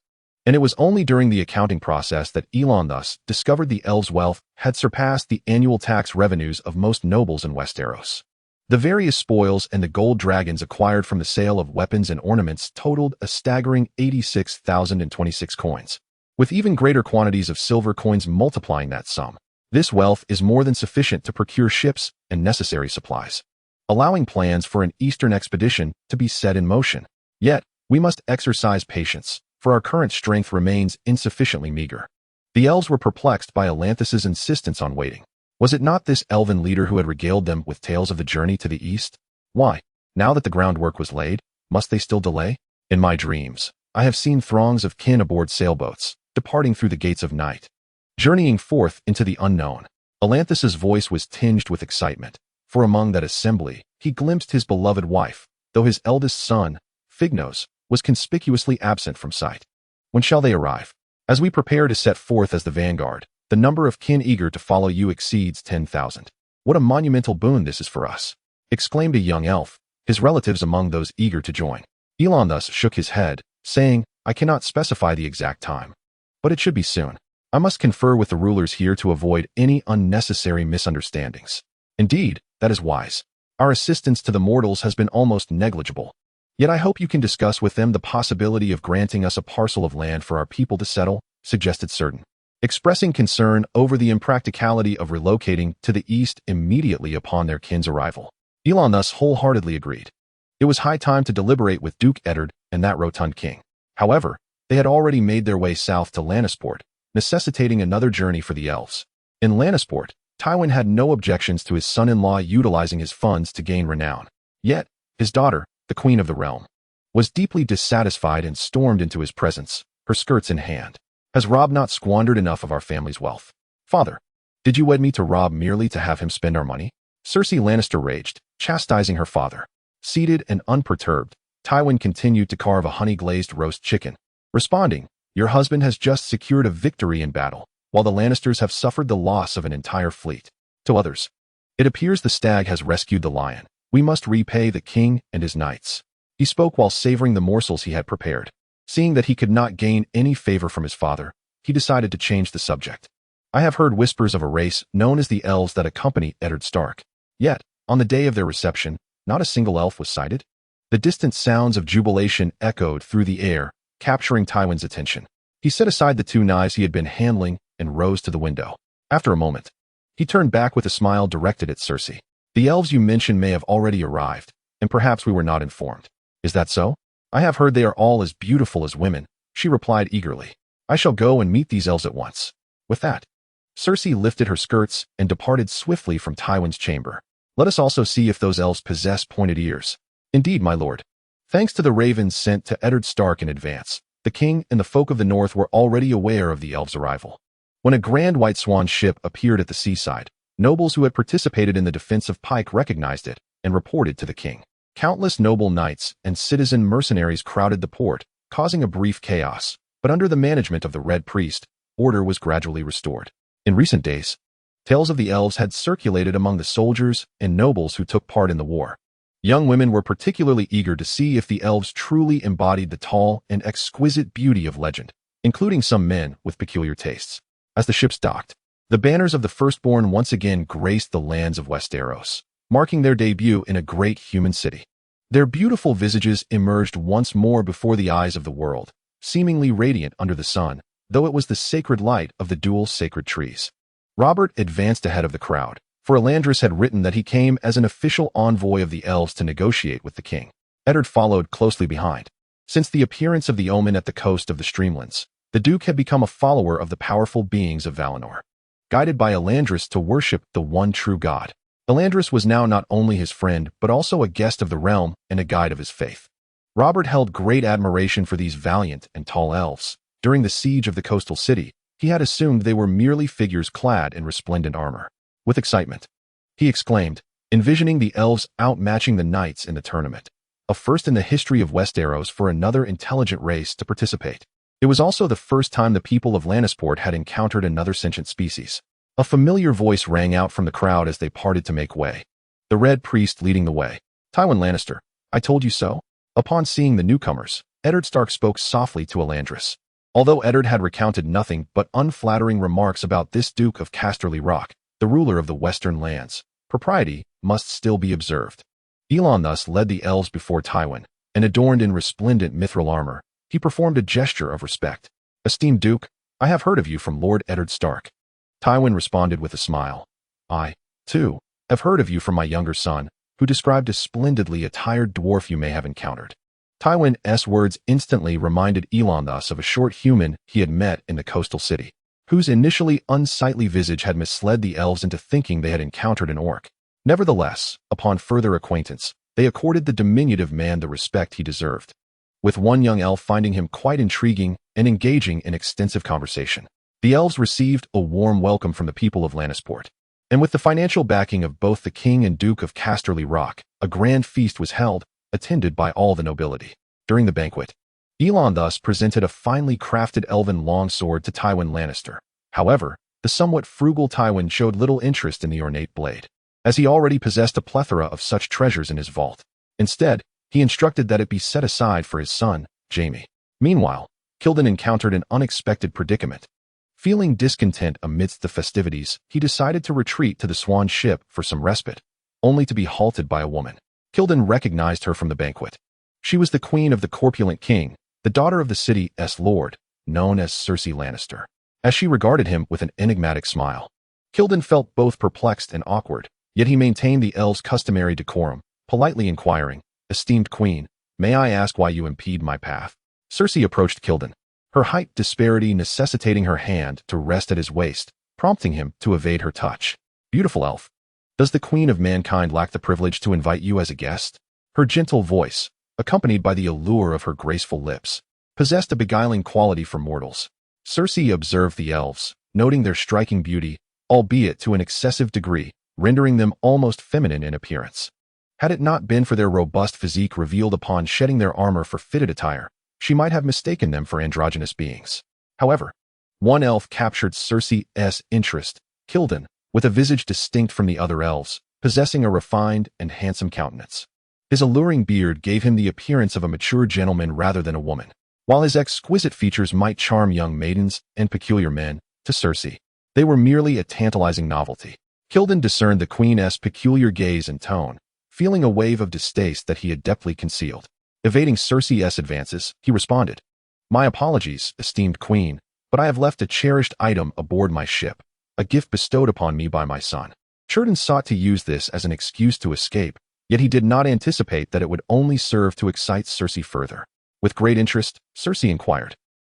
and it was only during the accounting process that Elon thus discovered the elves' wealth had surpassed the annual tax revenues of most nobles in Westeros. The various spoils and the gold dragons acquired from the sale of weapons and ornaments totaled a staggering 86,026 coins, with even greater quantities of silver coins multiplying that sum. This wealth is more than sufficient to procure ships and necessary supplies, allowing plans for an eastern expedition to be set in motion. Yet, we must exercise patience, for our current strength remains insufficiently meager. The elves were perplexed by Elanthis's insistence on waiting. Was it not this elven leader who had regaled them with tales of the journey to the east? Why, now that the groundwork was laid, must they still delay? In my dreams, I have seen throngs of kin aboard sailboats, departing through the gates of night, journeying forth into the unknown. Elanthis's voice was tinged with excitement, for among that assembly, he glimpsed his beloved wife, though his eldest son, Fignose, was conspicuously absent from sight. When shall they arrive? As we prepare to set forth as the vanguard, the number of kin eager to follow you exceeds 10,000. What a monumental boon this is for us, exclaimed a young elf, his relatives among those eager to join. Elon thus shook his head, saying, I cannot specify the exact time, but it should be soon. I must confer with the rulers here to avoid any unnecessary misunderstandings. Indeed, that is wise. Our assistance to the mortals has been almost negligible. Yet I hope you can discuss with them the possibility of granting us a parcel of land for our people to settle, suggested Certain, expressing concern over the impracticality of relocating to the east immediately upon their kin's arrival. Elon thus wholeheartedly agreed. It was high time to deliberate with Duke Eddard and that rotund king. However, they had already made their way south to Lannisport, necessitating another journey for the elves. In Lannisport, Tywin had no objections to his son-in-law utilizing his funds to gain renown. Yet, his daughter, the Queen of the Realm, was deeply dissatisfied and stormed into his presence, her skirts in hand. Has Robb not squandered enough of our family's wealth? Father, did you wed me to Robb merely to have him spend our money? Cersei Lannister raged, chastising her father. Seated and unperturbed, Tywin continued to carve a honey-glazed roast chicken. Responding, Your husband has just secured a victory in battle, while the Lannisters have suffered the loss of an entire fleet. To others, it appears the stag has rescued the lion. We must repay the king and his knights. He spoke while savoring the morsels he had prepared. Seeing that he could not gain any favor from his father, he decided to change the subject. I have heard whispers of a race known as the elves that accompany Eddard Stark. Yet, on the day of their reception, not a single elf was sighted. The distant sounds of jubilation echoed through the air, capturing Tywin's attention. He set aside the 2 knives he had been handling and rose to the window. After a moment, he turned back with a smile directed at Cersei. The elves you mentioned may have already arrived, and perhaps we were not informed. Is that so? I have heard they are all as beautiful as women, she replied eagerly. I shall go and meet these elves at once. With that, Cersei lifted her skirts and departed swiftly from Tywin's chamber. Let us also see if those elves possess pointed ears. Indeed, my lord. Thanks to the ravens sent to Eddard Stark in advance, the king and the folk of the north were already aware of the elves' arrival. When a grand white swan ship appeared at the seaside, nobles who had participated in the defense of Pike recognized it and reported to the king. Countless noble knights and citizen mercenaries crowded the port, causing a brief chaos, but under the management of the Red Priest, order was gradually restored. In recent days, tales of the elves had circulated among the soldiers and nobles who took part in the war. Young women were particularly eager to see if the elves truly embodied the tall and exquisite beauty of legend, including some men with peculiar tastes. As the ships docked, the banners of the Firstborn once again graced the lands of Westeros, marking their debut in a great human city. Their beautiful visages emerged once more before the eyes of the world, seemingly radiant under the sun, though it was the sacred light of the dual sacred trees. Robert advanced ahead of the crowd, for Elandris had written that he came as an official envoy of the elves to negotiate with the king. Eddard followed closely behind. Since the appearance of the omen at the coast of the Streamlands, the Duke had become a follower of the powerful beings of Valinor. Guided by Elandris to worship the one true God, Elandris was now not only his friend but also a guest of the realm and a guide of his faith. Robert held great admiration for these valiant and tall elves. During the siege of the coastal city, he had assumed they were merely figures clad in resplendent armor. With excitement, he exclaimed, envisioning the elves outmatching the knights in the tournament, a first in the history of Westeros for another intelligent race to participate. It was also the first time the people of Lannisport had encountered another sentient species. A familiar voice rang out from the crowd as they parted to make way. The Red Priest leading the way. Tywin Lannister, I told you so. Upon seeing the newcomers, Eddard Stark spoke softly to Elandris. Although Eddard had recounted nothing but unflattering remarks about this Duke of Casterly Rock, the ruler of the western lands, propriety must still be observed. Elon thus led the elves before Tywin, and adorned in resplendent mithril armor, he performed a gesture of respect. Esteemed Duke, I have heard of you from Lord Eddard Stark. Tywin responded with a smile. I, too, have heard of you from my younger son, who described a splendidly attired dwarf you may have encountered. Tywin's words instantly reminded Elon thus of a short human he had met in the coastal city, whose initially unsightly visage had misled the elves into thinking they had encountered an orc. Nevertheless, upon further acquaintance, they accorded the diminutive man the respect he deserved, with one young elf finding him quite intriguing and engaging in extensive conversation. The elves received a warm welcome from the people of Lannisport, and with the financial backing of both the king and Duke of Casterly Rock, a grand feast was held, attended by all the nobility. During the banquet, Elon thus presented a finely crafted elven longsword to Tywin Lannister. However, the somewhat frugal Tywin showed little interest in the ornate blade, as he already possessed a plethora of such treasures in his vault. Instead, he instructed that it be set aside for his son, Jaime. Meanwhile, Kilden encountered an unexpected predicament. Feeling discontent amidst the festivities, he decided to retreat to the Swan ship for some respite, only to be halted by a woman. Kilden recognized her from the banquet. She was the queen of the corpulent king, the daughter of the city's lord, known as Cersei Lannister. As she regarded him with an enigmatic smile, Kilden felt both perplexed and awkward, yet he maintained the elves' customary decorum, politely inquiring, Esteemed queen, may I ask why you impede my path? Cersei approached Kilden, her height disparity necessitating her hand to rest at his waist, prompting him to evade her touch. Beautiful elf, does the queen of mankind lack the privilege to invite you as a guest? Her gentle voice, accompanied by the allure of her graceful lips, possessed a beguiling quality for mortals. Cersei observed the elves, noting their striking beauty, albeit to an excessive degree, rendering them almost feminine in appearance. Had it not been for their robust physique revealed upon shedding their armor for fitted attire, she might have mistaken them for androgynous beings. However, one elf captured Cersei's interest, Kildan, with a visage distinct from the other elves, possessing a refined and handsome countenance. His alluring beard gave him the appearance of a mature gentleman rather than a woman, while his exquisite features might charm young maidens and peculiar men, to Cersei, they were merely a tantalizing novelty. Kildan discerned the queen's peculiar gaze and tone, feeling a wave of distaste that he had adeptly concealed. Evading Cersei's advances, he responded, "My apologies, esteemed queen, but I have left a cherished item aboard my ship, a gift bestowed upon me by my son." Círdan sought to use this as an excuse to escape, yet he did not anticipate that it would only serve to excite Cersei further. With great interest, Cersei inquired,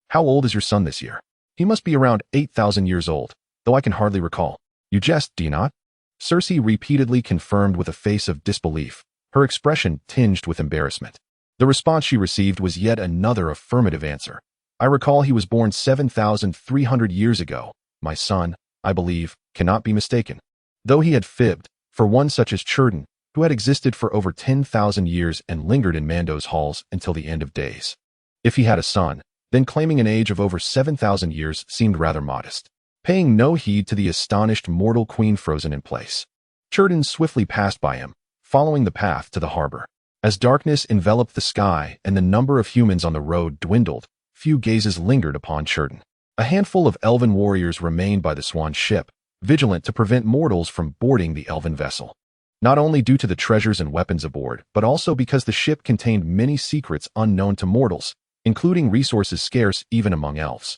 "How old is your son this year?" "He must be around 8,000 years old, though I can hardly recall." "You jest, do you not?" Cersei repeatedly confirmed with a face of disbelief, her expression tinged with embarrassment. The response she received was yet another affirmative answer. "I recall he was born 7,300 years ago. My son, I believe, cannot be mistaken." Though he had fibbed, for one such as Círdan, who had existed for over 10,000 years and lingered in Mando's halls until the end of days. If he had a son, then claiming an age of over 7,000 years seemed rather modest. Paying no heed to the astonished mortal queen frozen in place, Círdan swiftly passed by him, following the path to the harbor. As darkness enveloped the sky and the number of humans on the road dwindled, few gazes lingered upon Círdan. A handful of elven warriors remained by the swan ship, vigilant to prevent mortals from boarding the elven vessel. Not only due to the treasures and weapons aboard, but also because the ship contained many secrets unknown to mortals, including resources scarce even among elves.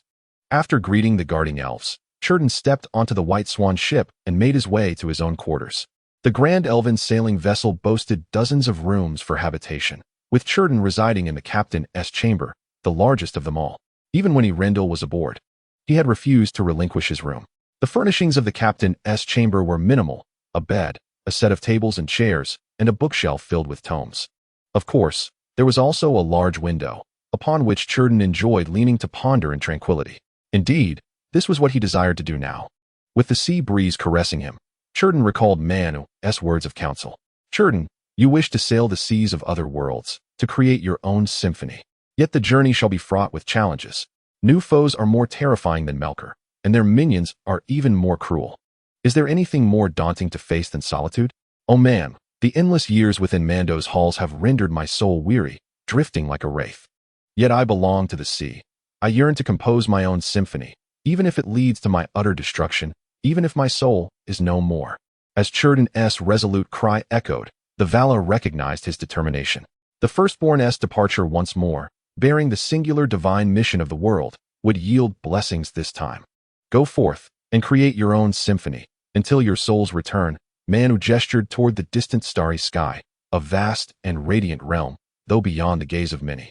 After greeting the guarding elves, Círdan stepped onto the White Swan ship and made his way to his own quarters. The grand elven sailing vessel boasted dozens of rooms for habitation, with Círdan residing in the captain's chamber, the largest of them all. Even when Eärendil was aboard, he had refused to relinquish his room. The furnishings of the captain's chamber were minimal: a bed, a set of tables and chairs, and a bookshelf filled with tomes. Of course, there was also a large window, upon which Círdan enjoyed leaning to ponder in tranquility. Indeed, this was what he desired to do now. With the sea breeze caressing him, Círdan recalled Manu's words of counsel. "Círdan, you wish to sail the seas of other worlds, to create your own symphony. Yet the journey shall be fraught with challenges. New foes are more terrifying than Melkor, and their minions are even more cruel. Is there anything more daunting to face than solitude? Oh man, the endless years within Mando's halls have rendered my soul weary, drifting like a wraith. Yet I belong to the sea. I yearn to compose my own symphony, even if it leads to my utter destruction, even if my soul is no more." As Círdan's resolute cry echoed, the Valar recognized his determination. The Firstborn's departure once more, bearing the singular divine mission of the world, would yield blessings this time. "Go forth and create your own symphony, until your souls return." Manu gestured toward the distant starry sky, a vast and radiant realm, though beyond the gaze of many.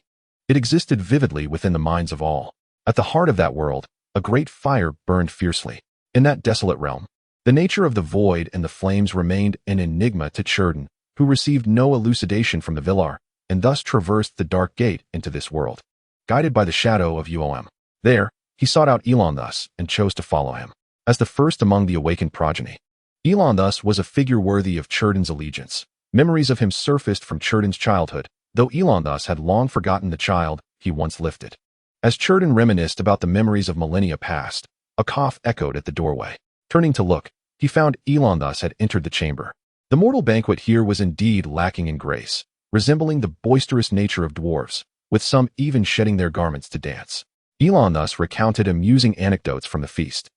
It existed vividly within the minds of all. At the heart of that world, a great fire burned fiercely. In that desolate realm, the nature of the void and the flames remained an enigma to Círdan, who received no elucidation from the Valar, and thus traversed the dark gate into this world. Guided by the shadow of Uom, there, he sought out Elon thus and chose to follow him. As the first among the awakened progeny, Elon thus was a figure worthy of Círdan's allegiance. Memories of him surfaced from Círdan's childhood, though Elon thus had long forgotten the child he once lifted. As Círdan reminisced about the memories of millennia past, a cough echoed at the doorway. Turning to look, he found Elon thus had entered the chamber. The mortal banquet here was indeed lacking in grace, resembling the boisterous nature of dwarves, with some even shedding their garments to dance. Elon thus recounted amusing anecdotes from the feast,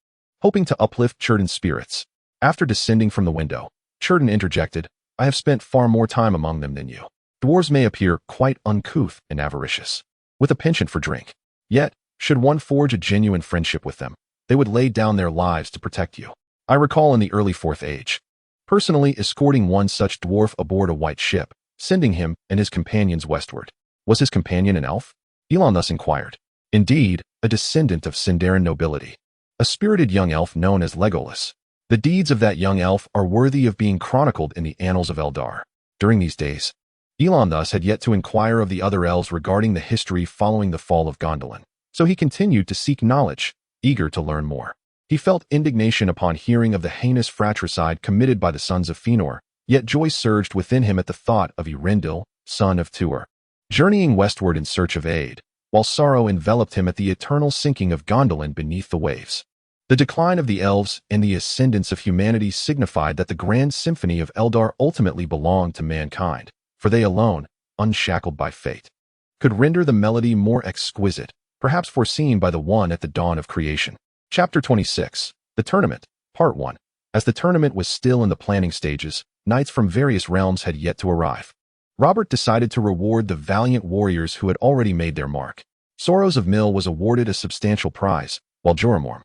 hoping to uplift Círdan's spirits. After descending from the window, Círdan interjected, "I have spent far more time among them than you. Dwarves may appear quite uncouth and avaricious, with a penchant for drink. Yet, should one forge a genuine friendship with them, they would lay down their lives to protect you. I recall in the early Fourth Age, personally escorting one such dwarf aboard a white ship, sending him and his companions westward." "Was his companion an elf?" Elon thus inquired. "Indeed, a descendant of Sindarin nobility, a spirited young elf known as Legolas. The deeds of that young elf are worthy of being chronicled in the annals of Eldar." During these days, Elon thus had yet to inquire of the other elves regarding the history following the fall of Gondolin, so he continued to seek knowledge, eager to learn more. He felt indignation upon hearing of the heinous fratricide committed by the sons of Fëanor, yet joy surged within him at the thought of Eärendil, son of Tuor, journeying westward in search of aid, while sorrow enveloped him at the eternal sinking of Gondolin beneath the waves. The decline of the elves and the ascendance of humanity signified that the grand symphony of Eldar ultimately belonged to mankind, for they alone, unshackled by fate, could render the melody more exquisite, perhaps foreseen by the One at the dawn of creation. Chapter 26. The Tournament, Part 1. As the tournament was still in the planning stages, knights from various realms had yet to arrive. Robert decided to reward the valiant warriors who had already made their mark. Soros of Mill was awarded a substantial prize, while Joramorm,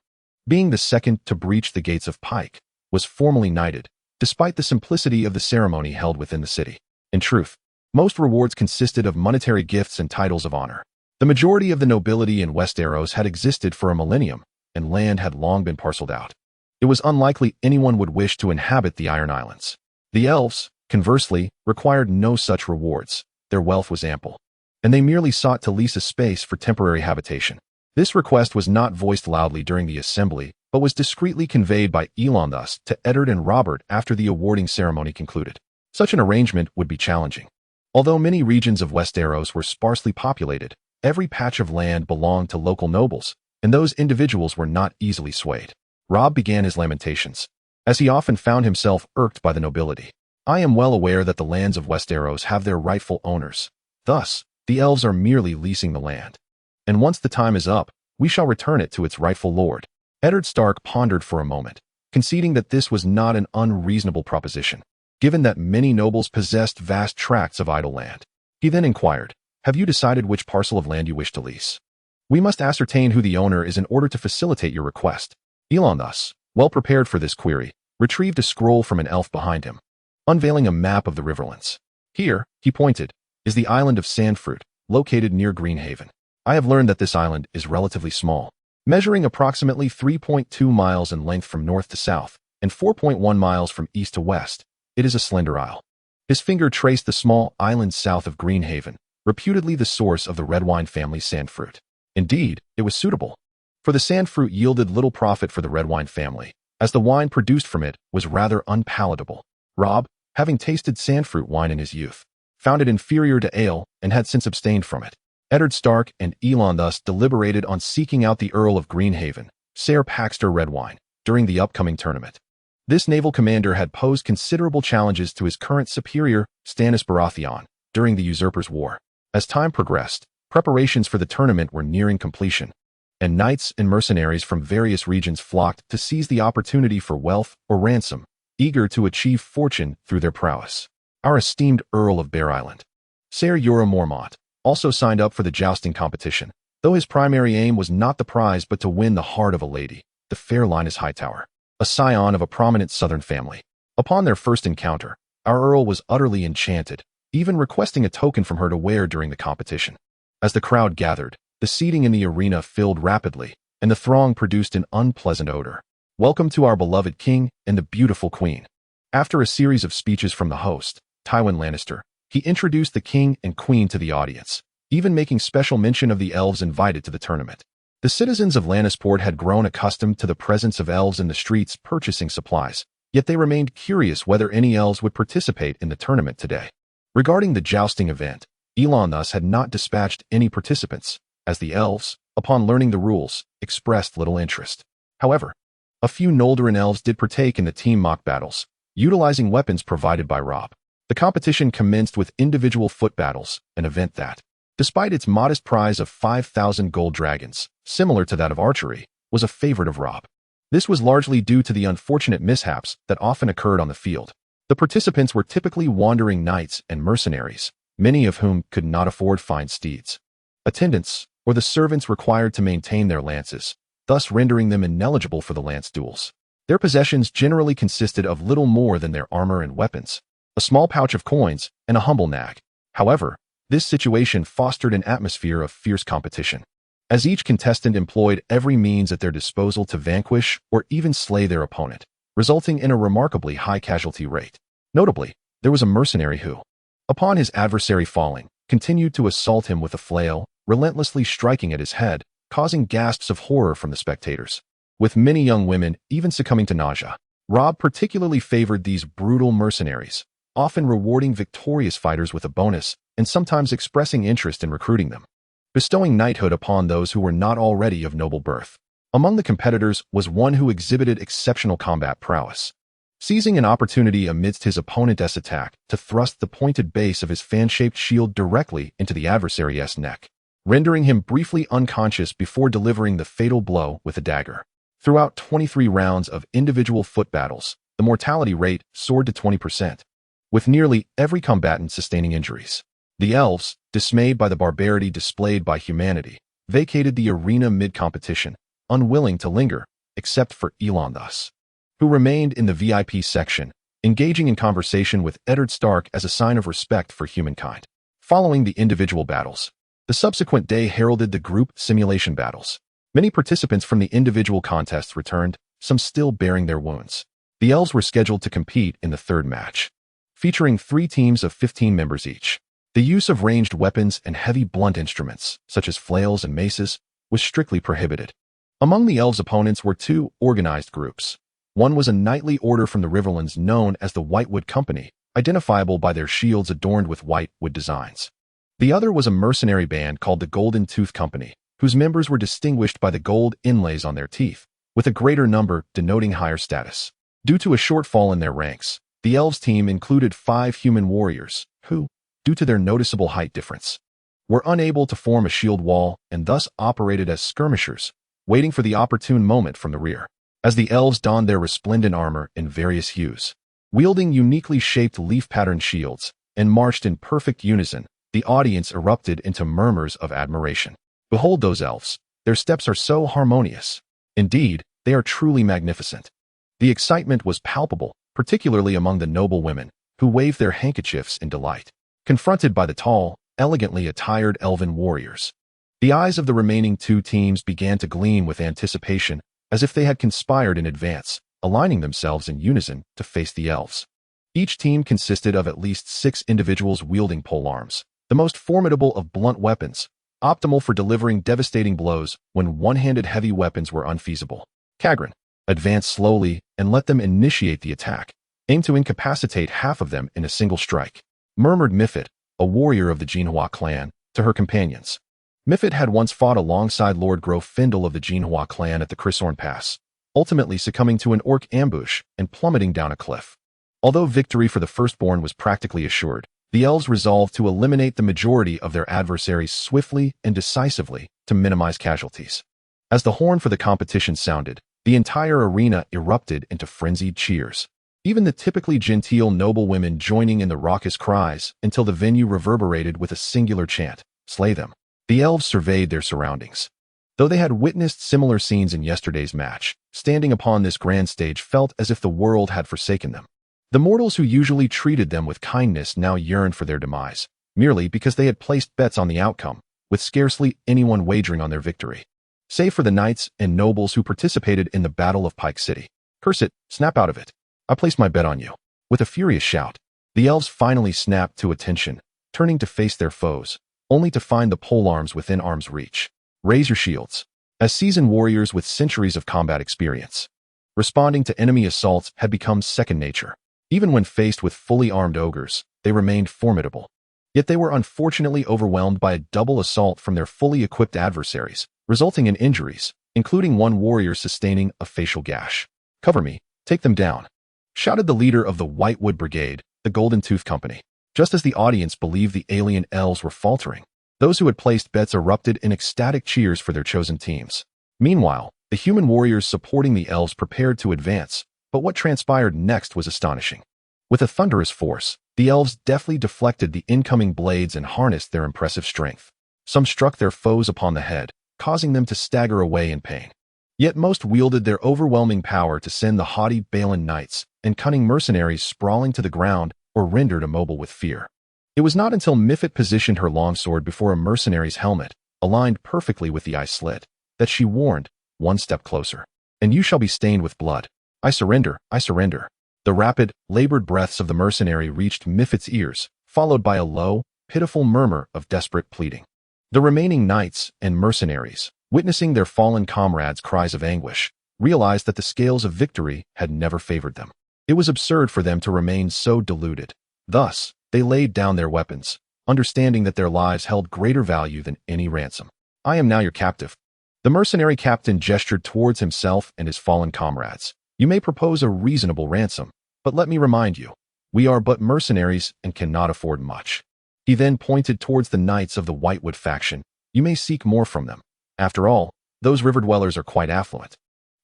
being the second to breach the gates of Pike, was formally knighted, despite the simplicity of the ceremony held within the city. In truth, most rewards consisted of monetary gifts and titles of honor. The majority of the nobility in Westeros had existed for a millennium, and land had long been parceled out. It was unlikely anyone would wish to inhabit the Iron Islands. The elves, conversely, required no such rewards. Their wealth was ample, and they merely sought to lease a space for temporary habitation. This request was not voiced loudly during the assembly, but was discreetly conveyed by Elon thus to Eddard and Robert after the awarding ceremony concluded. Such an arrangement would be challenging. Although many regions of Westeros were sparsely populated, every patch of land belonged to local nobles, and those individuals were not easily swayed. Robb began his lamentations, as he often found himself irked by the nobility. I am well aware that the lands of Westeros have their rightful owners. Thus, the elves are merely leasing the land. And once the time is up, we shall return it to its rightful lord. Eddard Stark pondered for a moment, conceding that this was not an unreasonable proposition, given that many nobles possessed vast tracts of idle land. He then inquired, have you decided which parcel of land you wish to lease? We must ascertain who the owner is in order to facilitate your request. Elon thus, well prepared for this query, retrieved a scroll from an elf behind him, unveiling a map of the Riverlands. Here, he pointed, is the island of Sandfruit, located near Greenhaven. I have learned that this island is relatively small, measuring approximately 3.2 miles in length from north to south, and 4.1 miles from east to west. It is a slender isle. His finger traced the small island south of Greenhaven, reputedly the source of the Redwine family's sandfruit. Indeed, it was suitable, for the sandfruit yielded little profit for the Redwine family, as the wine produced from it was rather unpalatable. Robb, having tasted sandfruit wine in his youth, found it inferior to ale and had since abstained from it. Eddard Stark and Elon thus deliberated on seeking out the Earl of Greenhaven, Ser Paxter Redwine, during the upcoming tournament. This naval commander had posed considerable challenges to his current superior, Stannis Baratheon, during the Usurpers' War. As time progressed, preparations for the tournament were nearing completion, and knights and mercenaries from various regions flocked to seize the opportunity for wealth or ransom, eager to achieve fortune through their prowess. Our esteemed Earl of Bear Island, Ser Jorah Mormont, also signed up for the jousting competition, though his primary aim was not the prize but to win the heart of a lady, the fair Linus Hightower, a scion of a prominent southern family. Upon their first encounter, our Earl was utterly enchanted, even requesting a token from her to wear during the competition. As the crowd gathered, the seating in the arena filled rapidly, and the throng produced an unpleasant odor. Welcome to our beloved king and the beautiful queen. After a series of speeches from the host, Tywin Lannister, he introduced the king and queen to the audience, even making special mention of the elves invited to the tournament. The citizens of Lannisport had grown accustomed to the presence of elves in the streets purchasing supplies, yet they remained curious whether any elves would participate in the tournament today. Regarding the jousting event, Elon thus had not dispatched any participants, as the elves, upon learning the rules, expressed little interest. However, a few Noldoran elves did partake in the team mock battles, utilizing weapons provided by Robb. The competition commenced with individual foot battles, an event that, despite its modest prize of 5,000 gold dragons, similar to that of archery, was a favorite of Robb. This was largely due to the unfortunate mishaps that often occurred on the field. The participants were typically wandering knights and mercenaries, many of whom could not afford fine steeds. Attendants, or the servants required to maintain their lances, thus rendering them ineligible for the lance duels. Their possessions generally consisted of little more than their armor and weapons, a small pouch of coins, and a humble nag. However, this situation fostered an atmosphere of fierce competition, as each contestant employed every means at their disposal to vanquish or even slay their opponent, resulting in a remarkably high casualty rate. Notably, there was a mercenary who, upon his adversary falling, continued to assault him with a flail, relentlessly striking at his head, causing gasps of horror from the spectators. With many young women even succumbing to nausea, Robb particularly favored these brutal mercenaries, often rewarding victorious fighters with a bonus and sometimes expressing interest in recruiting them. bestowing knighthood upon those who were not already of noble birth. Among the competitors was one who exhibited exceptional combat prowess, seizing an opportunity amidst his opponent's attack to thrust the pointed base of his fan-shaped shield directly into the adversary's neck, rendering him briefly unconscious before delivering the fatal blow with a dagger. Throughout 23 rounds of individual foot battles, the mortality rate soared to 20%, with nearly every combatant sustaining injuries. The elves, dismayed by the barbarity displayed by humanity, vacated the arena mid-competition, unwilling to linger, except for Elon thus, who remained in the VIP section, engaging in conversation with Eddard Stark as a sign of respect for humankind. Following the individual battles, the subsequent day heralded the group simulation battles. Many participants from the individual contests returned, some still bearing their wounds. The elves were scheduled to compete in the third match, featuring 3 teams of 15 members each. The use of ranged weapons and heavy blunt instruments, such as flails and maces, was strictly prohibited. Among the elves' opponents were 2 organized groups. One was a knightly order from the Riverlands known as the Whitewood Company, identifiable by their shields adorned with white wood designs. The other was a mercenary band called the Golden Tooth Company, whose members were distinguished by the gold inlays on their teeth, with a greater number denoting higher status. Due to a shortfall in their ranks, the elves' team included 5 human warriors, who, due to their noticeable height difference, were unable to form a shield wall and thus operated as skirmishers, waiting for the opportune moment from the rear. As the elves donned their resplendent armor in various hues, wielding uniquely shaped leaf-patterned shields, and marched in perfect unison, the audience erupted into murmurs of admiration. Behold those elves, their steps are so harmonious. Indeed, they are truly magnificent. The excitement was palpable, particularly among the noble women, who waved their handkerchiefs in delight, confronted by the tall, elegantly attired elven warriors. The eyes of the remaining 2 teams began to gleam with anticipation, as if they had conspired in advance, aligning themselves in unison to face the elves. Each team consisted of at least 6 individuals wielding polearms, the most formidable of blunt weapons, optimal for delivering devastating blows when one-handed heavy weapons were unfeasible. Cagran, advance slowly and let them initiate the attack. Aim to incapacitate half of them in a single strike, murmured Mifid, a warrior of the Jinhua clan, to her companions. Mifid had once fought alongside Lord Grofindel of the Jinhua clan at the Chrysorn Pass, ultimately succumbing to an orc ambush and plummeting down a cliff. Although victory for the Firstborn was practically assured, the elves resolved to eliminate the majority of their adversaries swiftly and decisively to minimize casualties. As the horn for the competition sounded, the entire arena erupted into frenzied cheers, even the typically genteel noblewomen joining in the raucous cries until the venue reverberated with a singular chant, "Slay them." The elves surveyed their surroundings. Though they had witnessed similar scenes in yesterday's match, standing upon this grand stage felt as if the world had forsaken them. The mortals who usually treated them with kindness now yearned for their demise, merely because they had placed bets on the outcome, with scarcely anyone wagering on their victory. Save for the knights and nobles who participated in the Battle of Pike City. Curse it, snap out of it. I placed my bet on you. With a furious shout, the elves finally snapped to attention, turning to face their foes, only to find the polearms within arm's reach. Raise your shields. As seasoned warriors with centuries of combat experience, responding to enemy assaults had become second nature. Even when faced with fully armed ogres, they remained formidable. Yet they were unfortunately overwhelmed by a double assault from their fully equipped adversaries, resulting in injuries, including one warrior sustaining a facial gash. "Cover me, take them down," shouted the leader of the Whitewood Brigade, the Golden Tooth Company. Just as the audience believed the alien elves were faltering, those who had placed bets erupted in ecstatic cheers for their chosen teams. Meanwhile, the human warriors supporting the elves prepared to advance, but what transpired next was astonishing. With a thunderous force, the elves deftly deflected the incoming blades and harnessed their impressive strength. Some struck their foes upon the head, causing them to stagger away in pain. Yet most wielded their overwhelming power to send the haughty Balin knights and cunning mercenaries sprawling to the ground or rendered immobile with fear. It was not until Mifid positioned her longsword before a mercenary's helmet, aligned perfectly with the eye slit, that she warned, "One step closer, and you shall be stained with blood. I surrender, I surrender." The rapid, labored breaths of the mercenary reached Mifid's ears, followed by a low, pitiful murmur of desperate pleading. The remaining knights and mercenaries, witnessing their fallen comrades' cries of anguish, realized that the scales of victory had never favored them. It was absurd for them to remain so deluded. Thus, they laid down their weapons, understanding that their lives held greater value than any ransom. I am now your captive. The mercenary captain gestured towards himself and his fallen comrades. You may propose a reasonable ransom, but let me remind you, we are but mercenaries and cannot afford much. He then pointed towards the knights of the Whitewood faction. You may seek more from them. After all, those river dwellers are quite affluent.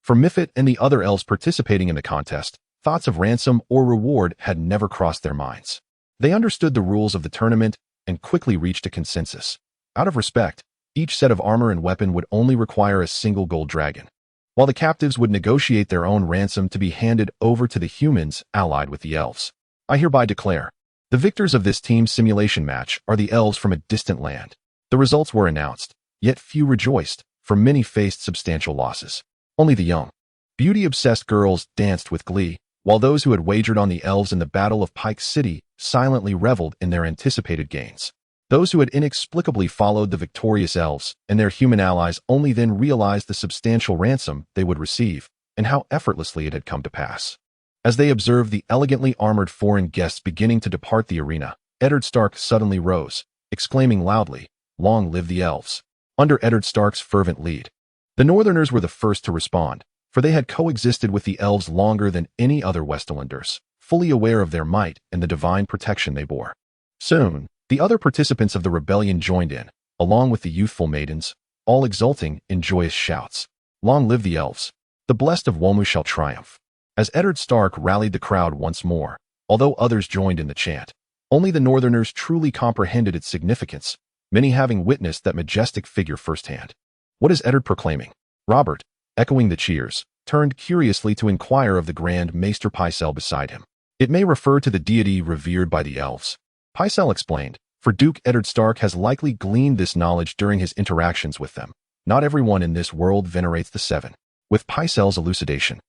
For Mifit and the other elves participating in the contest, thoughts of ransom or reward had never crossed their minds. They understood the rules of the tournament and quickly reached a consensus. Out of respect, each set of armor and weapon would only require a single gold dragon, while the captives would negotiate their own ransom to be handed over to the humans allied with the elves. I hereby declare, the victors of this team simulation match are the elves from a distant land. The results were announced, yet few rejoiced, for many faced substantial losses. Only the young, beauty-obsessed girls danced with glee, while those who had wagered on the elves in the Battle of Pike City silently reveled in their anticipated gains. Those who had inexplicably followed the victorious elves and their human allies only then realized the substantial ransom they would receive and how effortlessly it had come to pass. As they observed the elegantly armored foreign guests beginning to depart the arena, Eddard Stark suddenly rose, exclaiming loudly, "Long live the elves!" Under Eddard Stark's fervent lead, the Northerners were the first to respond, for they had coexisted with the elves longer than any other Westlanders, fully aware of their might and the divine protection they bore. Soon, the other participants of the rebellion joined in, along with the youthful maidens, all exulting in joyous shouts. Long live the elves! The blessed of Womu shall triumph! As Eddard Stark rallied the crowd once more, although others joined in the chant, only the Northerners truly comprehended its significance, many having witnessed that majestic figure firsthand. What is Eddard proclaiming? Robert, echoing the cheers, turned curiously to inquire of the Grand Maester Pycelle beside him. It may refer to the deity revered by the elves. Pycelle explained, for Duke Eddard Stark has likely gleaned this knowledge during his interactions with them. Not everyone in this world venerates the Seven. With Pycelle's elucidation,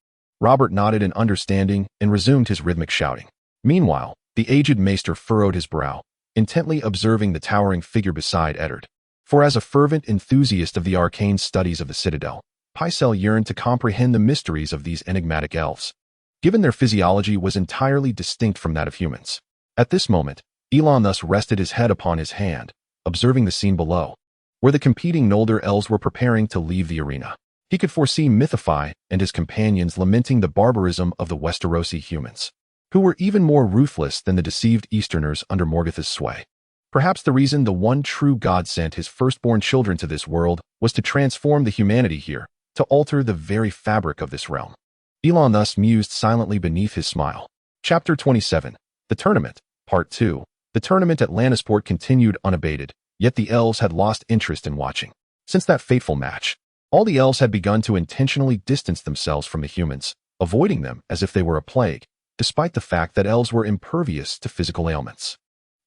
Robert nodded in understanding and resumed his rhythmic shouting. Meanwhile, the aged maester furrowed his brow, intently observing the towering figure beside Eddard. For as a fervent enthusiast of the arcane studies of the Citadel, Pycelle yearned to comprehend the mysteries of these enigmatic elves, given their physiology was entirely distinct from that of humans. At this moment, Elon thus rested his head upon his hand, observing the scene below, where the competing Noldor elves were preparing to leave the arena. He could foresee Mythify and his companions lamenting the barbarism of the Westerosi humans, who were even more ruthless than the deceived Easterners under Morgoth's sway. Perhaps the reason the one true God sent his firstborn children to this world was to transform the humanity here, to alter the very fabric of this realm. Elon thus mused silently beneath his smile. Chapter 27. The Tournament, Part 2. The tournament at Lannisport continued unabated, yet the elves had lost interest in watching. Since that fateful match, all the elves had begun to intentionally distance themselves from the humans, avoiding them as if they were a plague, despite the fact that elves were impervious to physical ailments.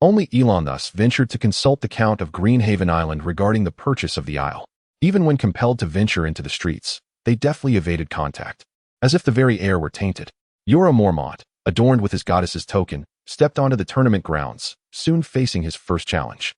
Only Elon thus ventured to consult the Count of Greenhaven Island regarding the purchase of the isle. Even when compelled to venture into the streets, they deftly evaded contact, as if the very air were tainted. Jorah Mormont, adorned with his goddess's token, stepped onto the tournament grounds, soon facing his first challenge.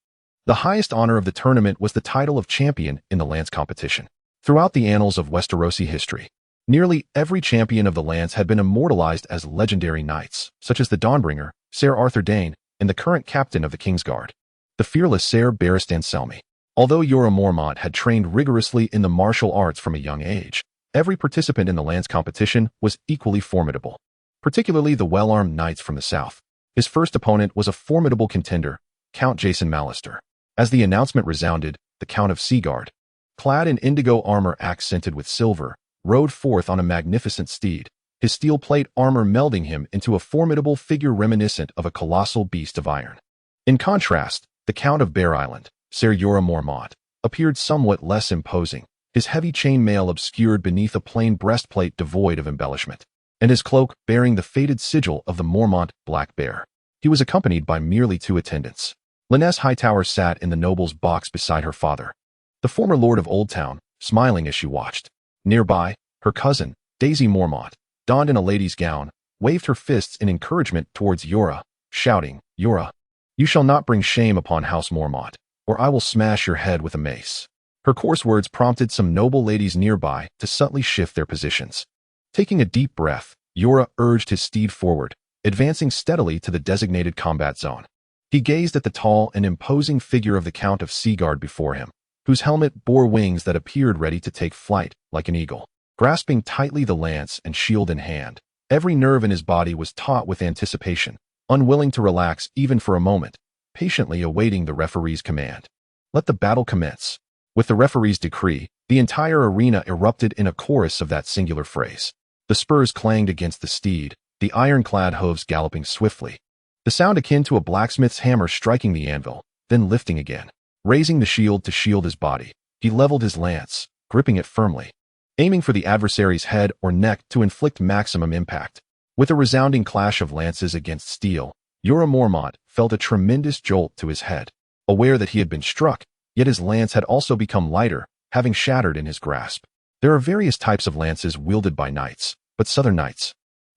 The highest honor of the tournament was the title of champion in the lance competition. Throughout the annals of Westerosi history, nearly every champion of the lance had been immortalized as legendary knights, such as the Dawnbringer, Ser Arthur Dayne, and the current captain of the Kingsguard, the fearless Ser Barristan Selmy. Although Jorah Mormont had trained rigorously in the martial arts from a young age, every participant in the lance competition was equally formidable, particularly the well-armed knights from the south. His first opponent was a formidable contender, Count Jason Mallister. As the announcement resounded, the Count of Seagard, clad in indigo armor accented with silver, rode forth on a magnificent steed, his steel plate armor melding him into a formidable figure reminiscent of a colossal beast of iron. In contrast, the Count of Bear Island, Ser Jorah Mormont, appeared somewhat less imposing, his heavy chainmail obscured beneath a plain breastplate devoid of embellishment, and his cloak bearing the faded sigil of the Mormont Black Bear. He was accompanied by merely 2 attendants. Lynesse Hightower sat in the noble's box beside her father, the former lord of Oldtown, smiling as she watched. Nearby, her cousin, Daisy Mormont, donned in a lady's gown, waved her fists in encouragement towards Jorah, shouting, "Jorah, you shall not bring shame upon House Mormont, or I will smash your head with a mace." Her coarse words prompted some noble ladies nearby to subtly shift their positions. Taking a deep breath, Jorah urged his steed forward, advancing steadily to the designated combat zone. He gazed at the tall and imposing figure of the Count of Seagard before him, whose helmet bore wings that appeared ready to take flight like an eagle. Grasping tightly the lance and shield in hand, every nerve in his body was taut with anticipation, unwilling to relax even for a moment, patiently awaiting the referee's command. Let the battle commence. With the referee's decree, the entire arena erupted in a chorus of that singular phrase. The spurs clanged against the steed, the ironclad hooves galloping swiftly. The sound akin to a blacksmith's hammer striking the anvil, then lifting again. Raising the shield to shield his body, he leveled his lance, gripping it firmly, aiming for the adversary's head or neck to inflict maximum impact. With a resounding clash of lances against steel, Eru Ilúvatar felt a tremendous jolt to his head, aware that he had been struck, yet his lance had also become lighter, having shattered in his grasp. There are various types of lances wielded by knights, but southern knights,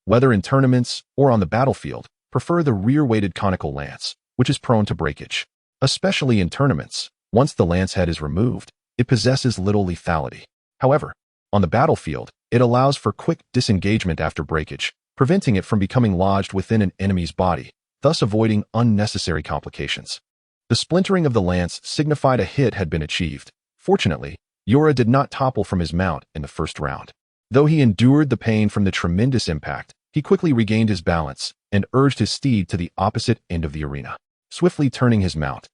whether in tournaments or on the battlefield, prefer the rear-weighted conical lance, which is prone to breakage. Especially in tournaments, once the lance head is removed, it possesses little lethality. However, on the battlefield, it allows for quick disengagement after breakage, preventing it from becoming lodged within an enemy's body, thus avoiding unnecessary complications. The splintering of the lance signified a hit had been achieved. Fortunately, Eru did not topple from his mount in the first round. Though he endured the pain from the tremendous impact, he quickly regained his balance and urged his steed to the opposite end of the arena. Swiftly turning his mount,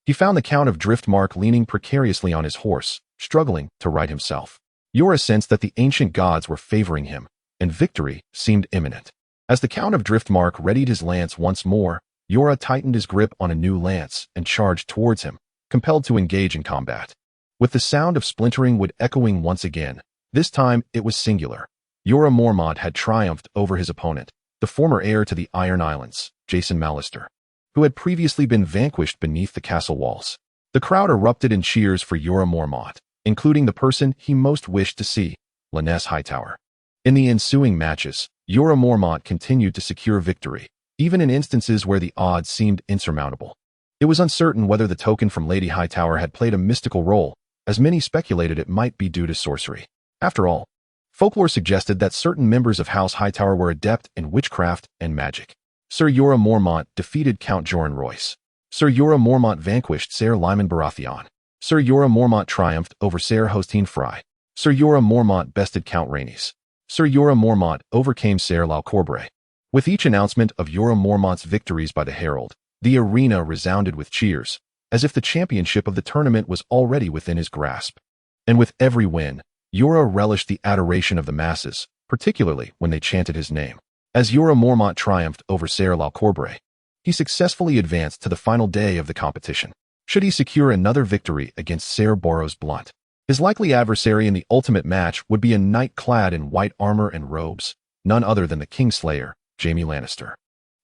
he found the Count of Driftmark leaning precariously on his horse, struggling to right himself. Eru sensed that the ancient gods were favoring him, and victory seemed imminent. As the Count of Driftmark readied his lance once more, Eru tightened his grip on a new lance and charged towards him, compelled to engage in combat. With the sound of splintering wood echoing once again, this time it was singular. Eru Ilúvatar had triumphed over his opponent, the former heir to the Iron Islands, Jason Mallister, who had previously been vanquished beneath the castle walls. The crowd erupted in cheers for Eru Ilúvatar, including the person he most wished to see, Lannisport Hightower. In the ensuing matches, Eru Ilúvatar continued to secure victory, even in instances where the odds seemed insurmountable. It was uncertain whether the token from Lady Hightower had played a mystical role, as many speculated it might be due to sorcery. After all, folklore suggested that certain members of House Hightower were adept in witchcraft and magic. Sir Eru Ilúvatar defeated Count Joran Royce. Sir Eru Ilúvatar vanquished Ser Lyman Baratheon. Sir Eru Ilúvatar triumphed over Ser Hosteen Frey. Sir Eru Ilúvatar bested Count Rhaenys. Sir Eru Ilúvatar overcame Ser Lal Corbray. With each announcement of Eru Ilúvatar's victories by the herald, the arena resounded with cheers, as if the championship of the tournament was already within his grasp. And with every win, Eru relished the adoration of the masses, particularly when they chanted his name. As Eru Ilúvatar triumphed over Ser Lal Corbray, he successfully advanced to the final day of the competition. Should he secure another victory against Ser Boros Blunt, his likely adversary in the ultimate match would be a knight clad in white armor and robes, none other than the Kingslayer, Jaime Lannister.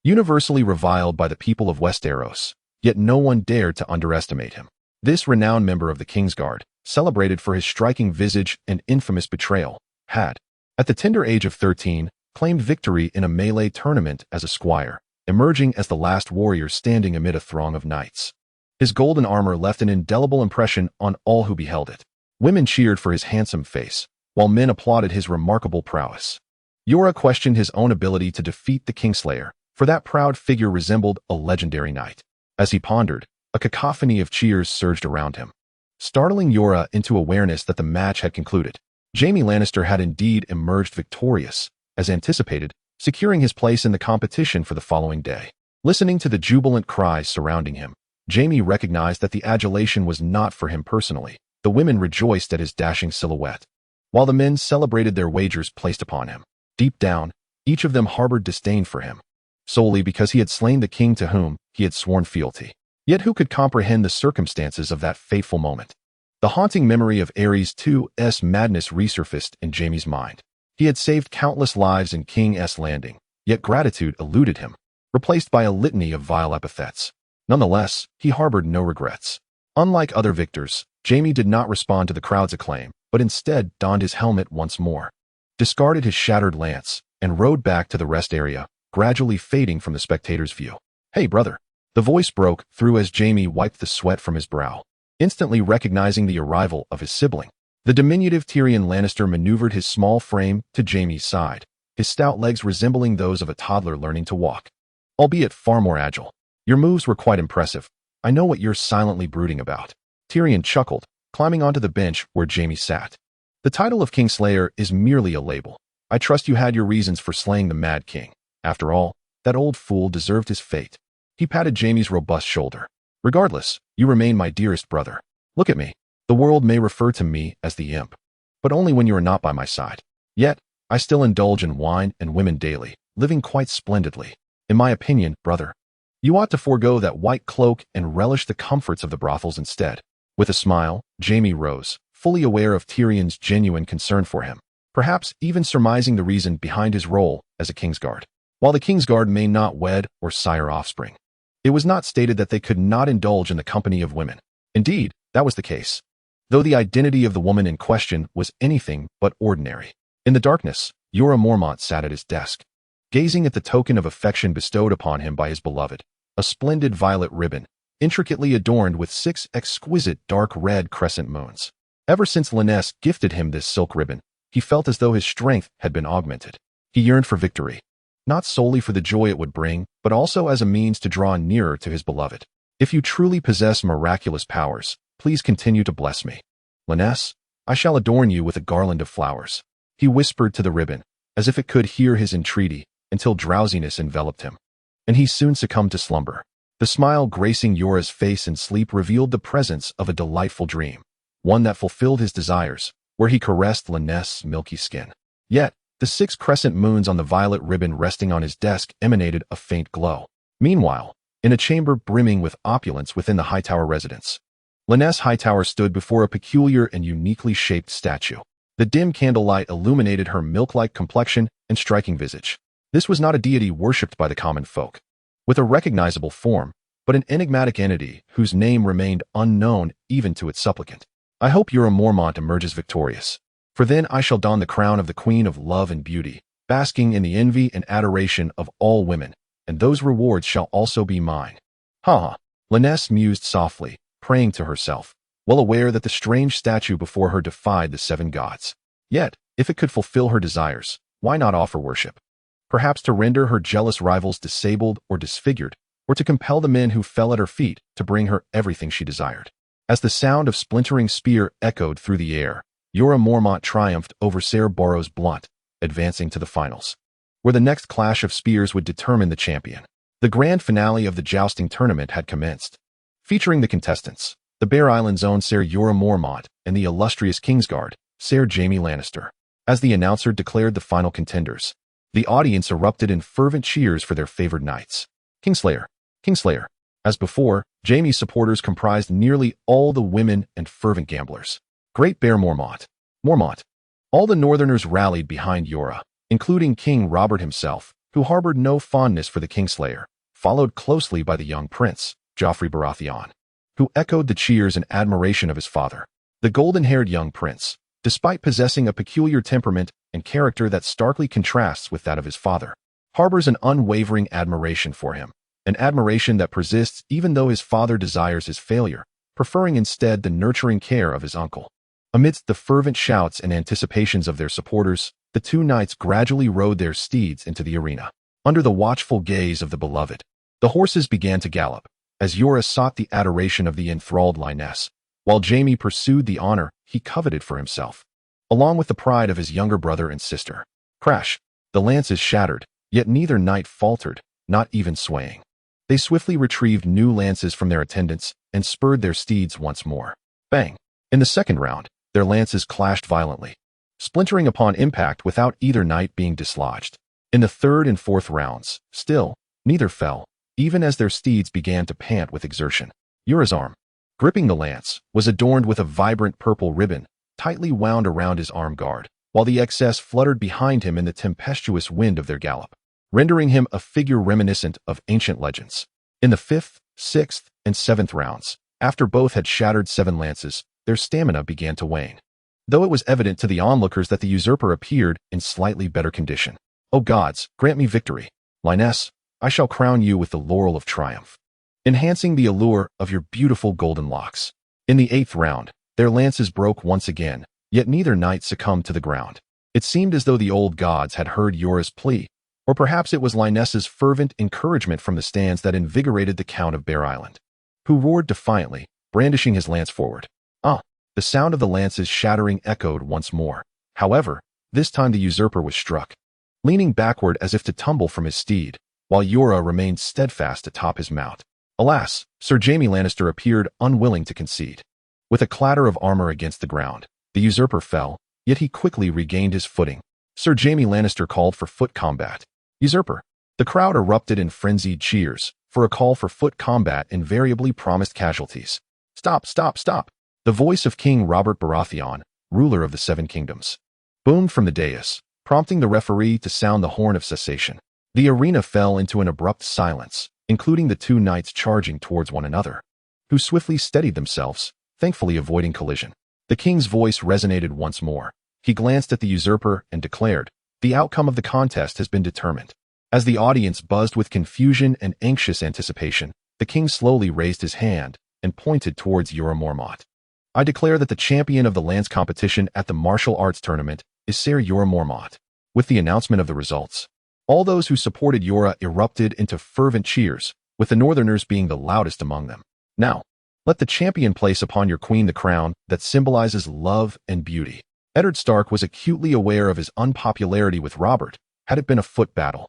Universally reviled by the people of Westeros, yet no one dared to underestimate him. This renowned member of the Kingsguard, celebrated for his striking visage and infamous betrayal, had, at the tender age of 13, claimed victory in a melee tournament as a squire, emerging as the last warrior standing amid a throng of knights. His golden armor left an indelible impression on all who beheld it. Women cheered for his handsome face, while men applauded his remarkable prowess. Eru questioned his own ability to defeat the Kingslayer, for that proud figure resembled a legendary knight. As he pondered, a cacophony of cheers surged around him, startling Eru into awareness that the match had concluded. Jaime Lannister had indeed emerged victorious, as anticipated, securing his place in the competition for the following day. Listening to the jubilant cries surrounding him, Jaime recognized that the adulation was not for him personally. The women rejoiced at his dashing silhouette, while the men celebrated their wagers placed upon him. Deep down, each of them harbored disdain for him, solely because he had slain the king to whom he had sworn fealty. Yet who could comprehend the circumstances of that fateful moment? The haunting memory of Ares II's madness resurfaced in Jaime's mind. He had saved countless lives in King's Landing, yet gratitude eluded him, replaced by a litany of vile epithets. Nonetheless, he harbored no regrets. Unlike other victors, Jaime did not respond to the crowd's acclaim, but instead donned his helmet once more, discarded his shattered lance, and rode back to the rest area, gradually fading from the spectators' view. "Hey, brother." The voice broke through as Jaime wiped the sweat from his brow, instantly recognizing the arrival of his sibling. The diminutive Tyrion Lannister maneuvered his small frame to Jaime's side, his stout legs resembling those of a toddler learning to walk, albeit far more agile. Your moves were quite impressive. I know what you're silently brooding about. Tyrion chuckled, climbing onto the bench where Jaime sat. The title of Kingslayer is merely a label. I trust you had your reasons for slaying the Mad King. After all, that old fool deserved his fate. He patted Jaime's robust shoulder. Regardless, you remain my dearest brother. Look at me. The world may refer to me as the imp, but only when you are not by my side. Yet, I still indulge in wine and women daily, living quite splendidly. In my opinion, brother, you ought to forego that white cloak and relish the comforts of the brothels instead. With a smile, Jaime rose, fully aware of Tyrion's genuine concern for him, perhaps even surmising the reason behind his role as a Kingsguard. While the Kingsguard may not wed or sire offspring, it was not stated that they could not indulge in the company of women. Indeed, that was the case, though the identity of the woman in question was anything but ordinary. In the darkness, Jorah Mormont sat at his desk, gazing at the token of affection bestowed upon him by his beloved, a splendid violet ribbon, intricately adorned with 6 exquisite dark red crescent moons. Ever since Lannisport gifted him this silk ribbon, he felt as though his strength had been augmented. He yearned for victory, not solely for the joy it would bring, but also as a means to draw nearer to his beloved. If you truly possess miraculous powers, please continue to bless me. Lannisport, I shall adorn you with a garland of flowers. He whispered to the ribbon, as if it could hear his entreaty, until drowsiness enveloped him, and he soon succumbed to slumber. The smile gracing Jorah's face in sleep revealed the presence of a delightful dream, one that fulfilled his desires, where he caressed Lannisport's milky skin. Yet, the 6 crescent moons on the violet ribbon resting on his desk emanated a faint glow. Meanwhile, in a chamber brimming with opulence within the Hightower residence, Lannisport Hightower stood before a peculiar and uniquely shaped statue. The dim candlelight illuminated her milk-like complexion and striking visage. This was not a deity worshipped by the common folk, with a recognizable form, but an enigmatic entity whose name remained unknown even to its supplicant. I hope Jorah Mormont emerges victorious, for then I shall don the crown of the Queen of Love and Beauty, basking in the envy and adoration of all women, and those rewards shall also be mine. Ha ha. Lannisport mused softly, praying to herself, well aware that the strange statue before her defied the 7 gods. Yet, if it could fulfill her desires, why not offer worship? Perhaps to render her jealous rivals disabled or disfigured, or to compel the men who fell at her feet to bring her everything she desired. As the sound of splintering spear echoed through the air, Jorah Mormont triumphed over Ser Boros Blunt, advancing to the finals, where the next clash of spears would determine the champion. The grand finale of the jousting tournament had commenced, featuring the contestants, the Bear Island's own Ser Jorah Mormont and the illustrious Kingsguard, Ser Jaime Lannister. As the announcer declared the final contenders, the audience erupted in fervent cheers for their favored knights. Kingslayer, Kingslayer. As before, Jaime's supporters comprised nearly all the women and fervent gamblers. Great Bear Mormont, Mormont. All the Northerners rallied behind Jorah, including King Robert himself, who harbored no fondness for the Kingslayer, followed closely by the young prince, Joffrey Baratheon, who echoed the cheers in admiration of his father. The golden-haired young prince, despite possessing a peculiar temperament and character that starkly contrasts with that of his father, harbors an unwavering admiration for him, an admiration that persists even though his father desires his failure, preferring instead the nurturing care of his uncle. Amidst the fervent shouts and anticipations of their supporters, the 2 knights gradually rode their steeds into the arena. Under the watchful gaze of the beloved, the horses began to gallop, as Jorah sought the adoration of the enthralled Lannisport, while Jaime pursued the honor he coveted for himself, along with the pride of his younger brother and sister. Crash! The lances shattered, yet neither knight faltered, not even swaying. They swiftly retrieved new lances from their attendants and spurred their steeds once more. Bang! In the second round, their lances clashed violently, splintering upon impact without either knight being dislodged. In the third and fourth rounds, still, neither fell, even as their steeds began to pant with exertion. Jorah's arm, gripping the lance, was adorned with a vibrant purple ribbon, tightly wound around his arm guard, while the excess fluttered behind him in the tempestuous wind of their gallop, rendering him a figure reminiscent of ancient legends. In the 5th, 6th, and 7th rounds, after both had shattered 7 lances, their stamina began to wane, though it was evident to the onlookers that the usurper appeared in slightly better condition. O gods, grant me victory. Lannisport, I shall crown you with the laurel of triumph, enhancing the allure of your beautiful golden locks. In the 8th round, their lances broke once again, yet neither knight succumbed to the ground. It seemed as though the old gods had heard Jorah's plea, Or perhaps it was Linessa's fervent encouragement from the stands that invigorated the Count of Bear Island, who roared defiantly, brandishing his lance forward. The sound of the lance's shattering echoed once more. However, this time the usurper was struck, leaning backward as if to tumble from his steed, while Jorah remained steadfast atop his mount. Alas, Sir Jaime Lannister appeared unwilling to concede. With a clatter of armor against the ground, the usurper fell, yet he quickly regained his footing. Sir Jaime Lannister called for foot combat. Usurper. The crowd erupted in frenzied cheers, for a call for foot combat invariably promised casualties. Stop, stop, stop! The voice of King Robert Baratheon, ruler of the Seven Kingdoms, boomed from the dais, prompting the referee to sound the horn of cessation. The arena fell into an abrupt silence, including the two knights charging towards one another, who swiftly steadied themselves, thankfully avoiding collision. The king's voice resonated once more. He glanced at the usurper and declared, "The outcome of the contest has been determined." As the audience buzzed with confusion and anxious anticipation, the king slowly raised his hand and pointed towards Jorah Mormont. "I declare that the champion of the lance competition at the martial arts tournament is Ser Jorah Mormont." With the announcement of the results, all those who supported Jorah erupted into fervent cheers, with the Northerners being the loudest among them. "Now, let the champion place upon your queen the crown that symbolizes love and beauty." Eddard Stark was acutely aware of his unpopularity with Robert, had it been a foot battle.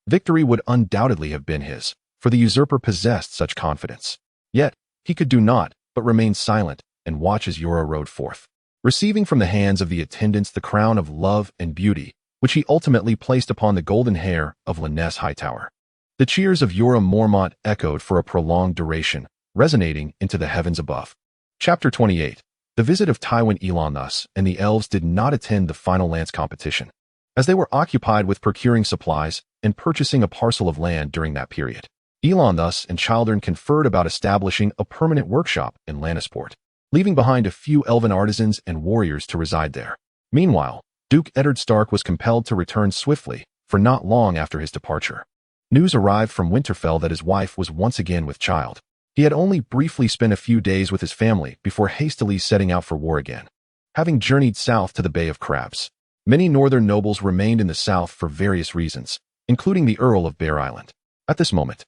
Victory would undoubtedly have been his, for the usurper possessed such confidence. Yet, he could do naught but remain silent and watch as Jorah rode forth, receiving from the hands of the attendants the crown of love and beauty, which he ultimately placed upon the golden hair of Lyness Hightower. The cheers of Jorah Mormont echoed for a prolonged duration, resonating into the heavens above. Chapter 28. The visit of Tywin Elonthus and the elves did not attend the final lance competition, as they were occupied with procuring supplies and purchasing a parcel of land during that period. Elonthus and Childern conferred about establishing a permanent workshop in Lannisport, leaving behind a few elven artisans and warriors to reside there. Meanwhile, Duke Eddard Stark was compelled to return swiftly, for not long after his departure. News arrived from Winterfell that his wife was once again with child. He had only briefly spent a few days with his family before hastily setting out for war again, having journeyed south to the Bay of Crabs. Many northern nobles remained in the south for various reasons, including the Earl of Bear Island. At this moment,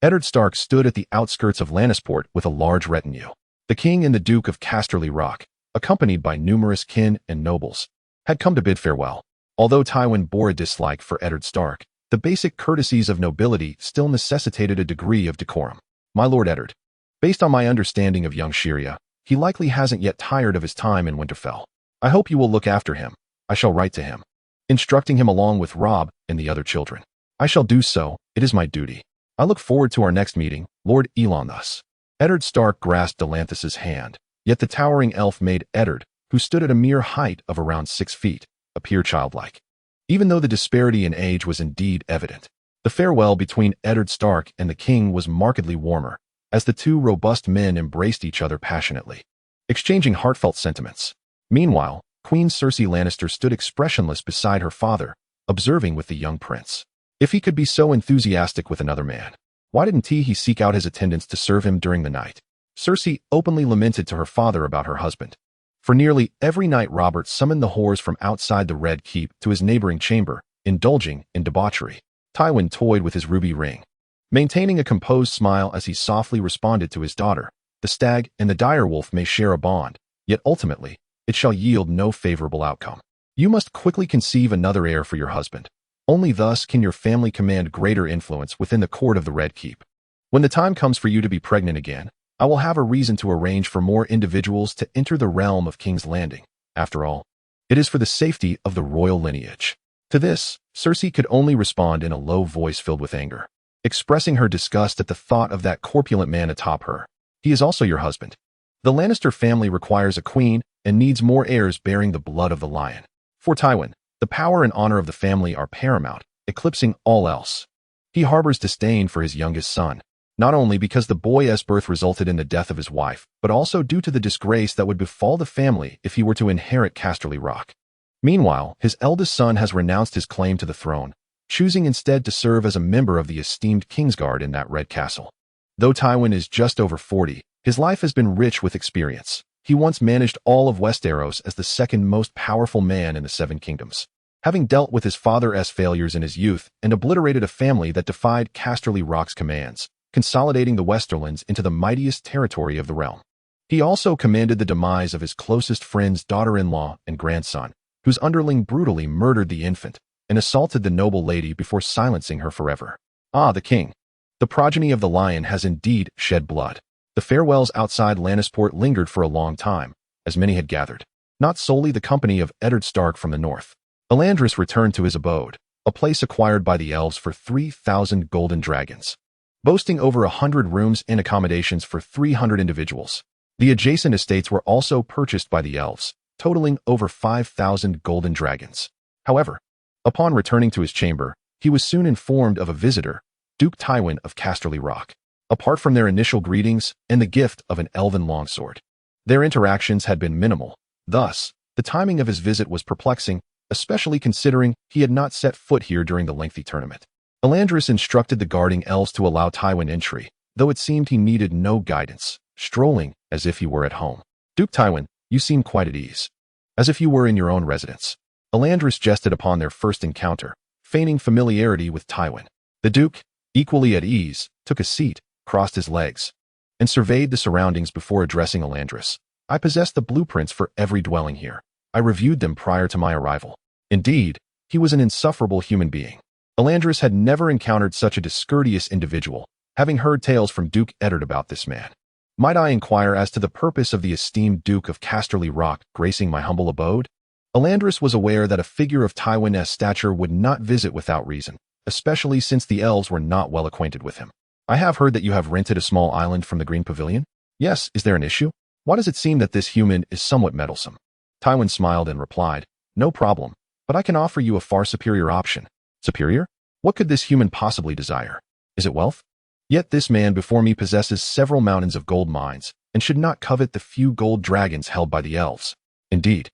Eddard Stark stood at the outskirts of Lannisport with a large retinue. The king and the Duke of Casterly Rock, accompanied by numerous kin and nobles, had come to bid farewell. Although Tywin bore a dislike for Eddard Stark, the basic courtesies of nobility still necessitated a degree of decorum. "My Lord Eddard, based on my understanding of young Shirya, he likely hasn't yet tired of his time in Winterfell. I hope you will look after him. I shall write to him, instructing him along with Robb and the other children. I shall do so, it is my duty. I look forward to our next meeting, Lord Elonthus." Eddard Stark grasped Delanthus's hand, yet the towering elf made Eddard, who stood at a mere height of around 6 feet, appear childlike. Even though the disparity in age was indeed evident, the farewell between Eddard Stark and the king was markedly warmer, as the two robust men embraced each other passionately, exchanging heartfelt sentiments. Meanwhile, Queen Cersei Lannister stood expressionless beside her father, observing with the young prince. If he could be so enthusiastic with another man, why didn't he seek out his attendants to serve him during the night? Cersei openly lamented to her father about her husband. For nearly every night Robert summoned the whores from outside the Red Keep to his neighboring chamber, indulging in debauchery. Tywin toyed with his ruby ring, maintaining a composed smile as he softly responded to his daughter. "The stag and the direwolf may share a bond, yet ultimately, it shall yield no favorable outcome. You must quickly conceive another heir for your husband. Only thus can your family command greater influence within the court of the Red Keep. When the time comes for you to be pregnant again, I will have a reason to arrange for more individuals to enter the realm of King's Landing. After all, it is for the safety of the royal lineage." To this, Cersei could only respond in a low voice filled with anger, expressing her disgust at the thought of that corpulent man atop her. "He is also your husband. The Lannister family requires a queen and needs more heirs bearing the blood of the lion. For Tywin, the power and honor of the family are paramount, eclipsing all else. He harbors disdain for his youngest son, not only because the boy's birth resulted in the death of his wife, but also due to the disgrace that would befall the family if he were to inherit Casterly Rock. Meanwhile, his eldest son has renounced his claim to the throne, choosing instead to serve as a member of the esteemed Kingsguard in that red castle. Though Tywin is just over 40, his life has been rich with experience. He once managed all of Westeros as the second most powerful man in the Seven Kingdoms. Having dealt with his father's failures in his youth and obliterated a family that defied Casterly Rock's commands, consolidating the Westerlands into the mightiest territory of the realm. He also commanded the demise of his closest friend's daughter-in-law and grandson, whose underling brutally murdered the infant and assaulted the noble lady before silencing her forever. Ah, the king. The progeny of the lion has indeed shed blood. The farewells outside Lannisport lingered for a long time, as many had gathered. Not solely the company of Eddard Stark from the north. Elandris returned to his abode, a place acquired by the elves for 3,000 golden dragons, boasting over 100 rooms and accommodations for 300 individuals. The adjacent estates were also purchased by the elves, totaling over 5,000 golden dragons. However, upon returning to his chamber, he was soon informed of a visitor, Duke Tywin of Casterly Rock. Apart from their initial greetings and the gift of an elven longsword, their interactions had been minimal. Thus, the timing of his visit was perplexing, especially considering he had not set foot here during the lengthy tournament. Elandris instructed the guarding elves to allow Tywin entry, though it seemed he needed no guidance, strolling as if he were at home. Duke Tywin, you seem quite at ease. As if you were in your own residence. Elandris jested upon their first encounter, feigning familiarity with Tywin. The Duke, equally at ease, took a seat, crossed his legs, and surveyed the surroundings before addressing Elandris. I possess the blueprints for every dwelling here. I reviewed them prior to my arrival. Indeed, he was an insufferable human being. Elandris had never encountered such a discourteous individual, having heard tales from Duke Eddard about this man. Might I inquire as to the purpose of the esteemed Duke of Casterly Rock gracing my humble abode? Elandris was aware that a figure of Tywin's stature would not visit without reason, especially since the elves were not well acquainted with him. I have heard that you have rented a small island from the Green Pavilion? Yes, is there an issue? Why does it seem that this human is somewhat meddlesome? Tywin smiled and replied, no problem, but I can offer you a far superior option. Superior? What could this human possibly desire? Is it wealth? Yet this man before me possesses several mountains of gold mines, and should not covet the few gold dragons held by the elves. Indeed,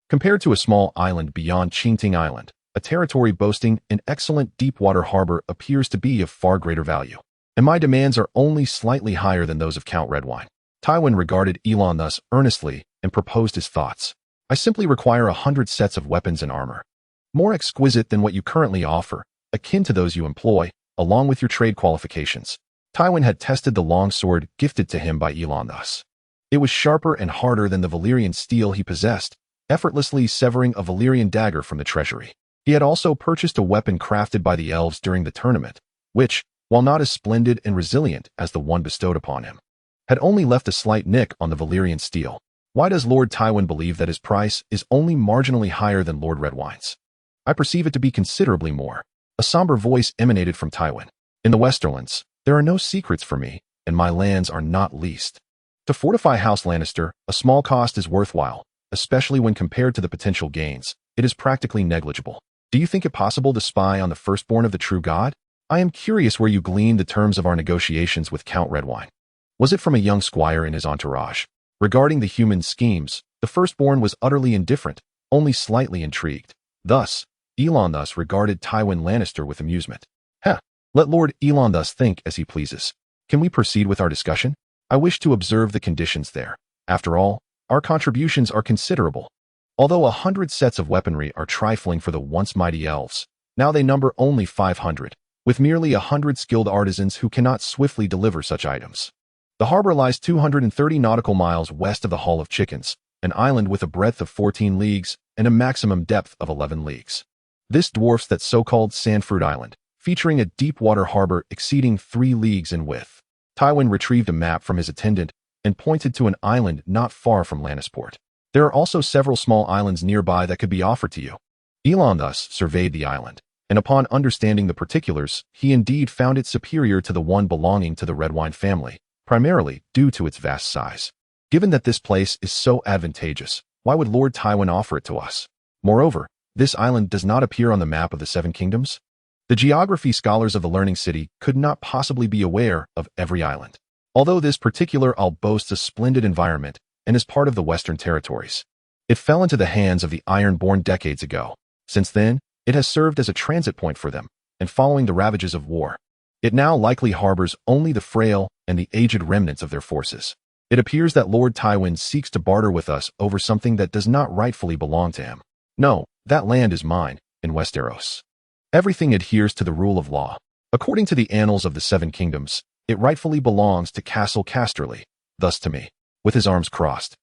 compared to a small island beyond Chinting Island, a territory boasting an excellent deep-water harbor appears to be of far greater value. And my demands are only slightly higher than those of Count Redwine. Tywin regarded Elon thus earnestly and proposed his thoughts. I simply require 100 sets of weapons and armor, more exquisite than what you currently offer, akin to those you employ, along with your trade qualifications. Tywin had tested the longsword gifted to him by Elon thus. It was sharper and harder than the Valyrian steel he possessed, effortlessly severing a Valyrian dagger from the treasury. He had also purchased a weapon crafted by the elves during the tournament, which, while not as splendid and resilient as the one bestowed upon him, had only left a slight nick on the Valyrian steel. Why does Lord Tywin believe that his price is only marginally higher than Lord Redwine's? I perceive it to be considerably more. A somber voice emanated from Tywin. In the Westerlands, there are no secrets for me, and my lands are not leased. To fortify House Lannister, a small cost is worthwhile, especially when compared to the potential gains. It is practically negligible. Do you think it possible to spy on the Firstborn of the true God? I am curious where you gleaned the terms of our negotiations with Count Redwine. Was it from a young squire in his entourage? Regarding the human schemes, the Firstborn was utterly indifferent, only slightly intrigued. Thus, Elon regarded Tywin Lannister with amusement. Let Lord Elon think as he pleases. Can we proceed with our discussion? I wish to observe the conditions there. After all, our contributions are considerable. Although 100 sets of weaponry are trifling for the once mighty elves, now they number only 500. With merely 100 skilled artisans who cannot swiftly deliver such items. The harbor lies 230 nautical miles west of the Hall of Chickens, an island with a breadth of 14 leagues and a maximum depth of 11 leagues. This dwarfs that so-called Sandfruit Island, featuring a deep-water harbor exceeding 3 leagues in width. Tywin retrieved a map from his attendant and pointed to an island not far from Lannisport. There are also several small islands nearby that could be offered to you. Elon surveyed the island, and upon understanding the particulars, he indeed found it superior to the one belonging to the Redwine family, primarily due to its vast size. Given that this place is so advantageous, why would Lord Tywin offer it to us? Moreover, this island does not appear on the map of the Seven Kingdoms. The geography scholars of the Learning City could not possibly be aware of every island. Although this particular isle boasts a splendid environment and is part of the Western Territories, it fell into the hands of the Ironborn decades ago. Since then, it has served as a transit point for them, and following the ravages of war, it now likely harbors only the frail and the aged remnants of their forces. It appears that Lord Tywin seeks to barter with us over something that does not rightfully belong to him. No, that land is mine, in Westeros. Everything adheres to the rule of law. According to the annals of the Seven Kingdoms, it rightfully belongs to Castle Casterly, thus to me. With his arms crossed,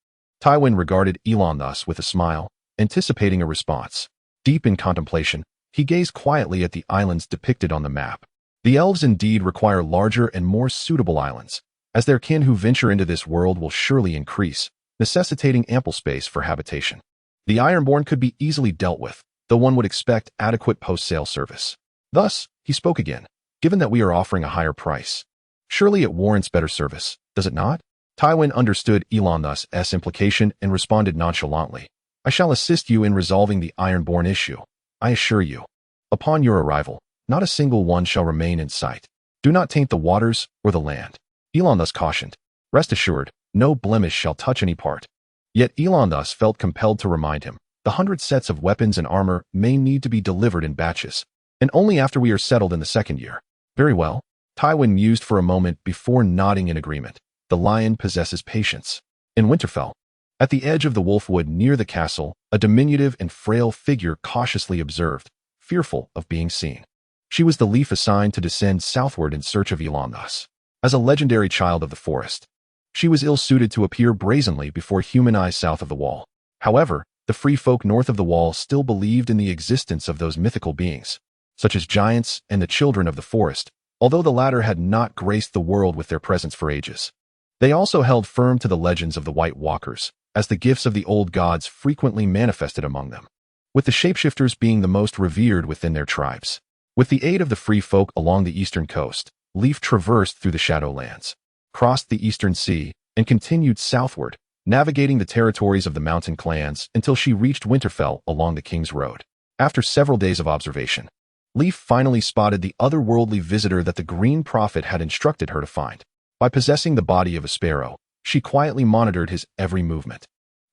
Tywin regarded Elon thus with a smile, anticipating a response. Deep in contemplation, he gazed quietly at the islands depicted on the map. The elves indeed require larger and more suitable islands, as their kin who venture into this world will surely increase, necessitating ample space for habitation. The Ironborn could be easily dealt with, though one would expect adequate post-sale service. Thus, he spoke again, given that we are offering a higher price. Surely it warrants better service, does it not? Tywin understood Elon thus's implication and responded nonchalantly. I shall assist you in resolving the Ironborn issue. I assure you. Upon your arrival, not a single one shall remain in sight. Do not taint the waters or the land. Elon thus cautioned. Rest assured, no blemish shall touch any part. Yet Elon thus felt compelled to remind him, the 100 sets of weapons and armor may need to be delivered in batches, and only after we are settled in the second year. Very well. Tywin mused for a moment before nodding in agreement. The lion possesses patience. In Winterfell, at the edge of the Wolfwood near the castle, a diminutive and frail figure cautiously observed, fearful of being seen. She was the leaf assigned to descend southward in search of Elon thus. As a legendary child of the forest, she was ill-suited to appear brazenly before human eyes south of the wall. However, the free folk north of the wall still believed in the existence of those mythical beings, such as giants and the children of the forest, although the latter had not graced the world with their presence for ages. They also held firm to the legends of the White Walkers, as the gifts of the old gods frequently manifested among them, with the shapeshifters being the most revered within their tribes. With the aid of the free folk along the eastern coast, Leaf traversed through the Shadowlands, crossed the eastern sea, and continued southward, navigating the territories of the mountain clans until she reached Winterfell along the King's Road. After several days of observation, Leaf finally spotted the otherworldly visitor that the Green Prophet had instructed her to find. By possessing the body of a sparrow, she quietly monitored his every movement.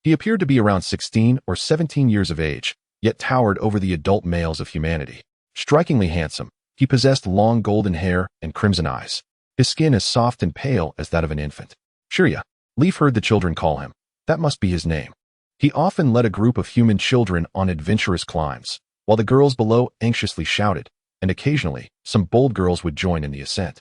He appeared to be around 16 or 17 years of age, yet towered over the adult males of humanity. Strikingly handsome, he possessed long golden hair and crimson eyes, his skin as soft and pale as that of an infant. Shirya, Leaf heard the children call him. That must be his name. He often led a group of human children on adventurous climbs, while the girls below anxiously shouted, and occasionally, some bold girls would join in the ascent.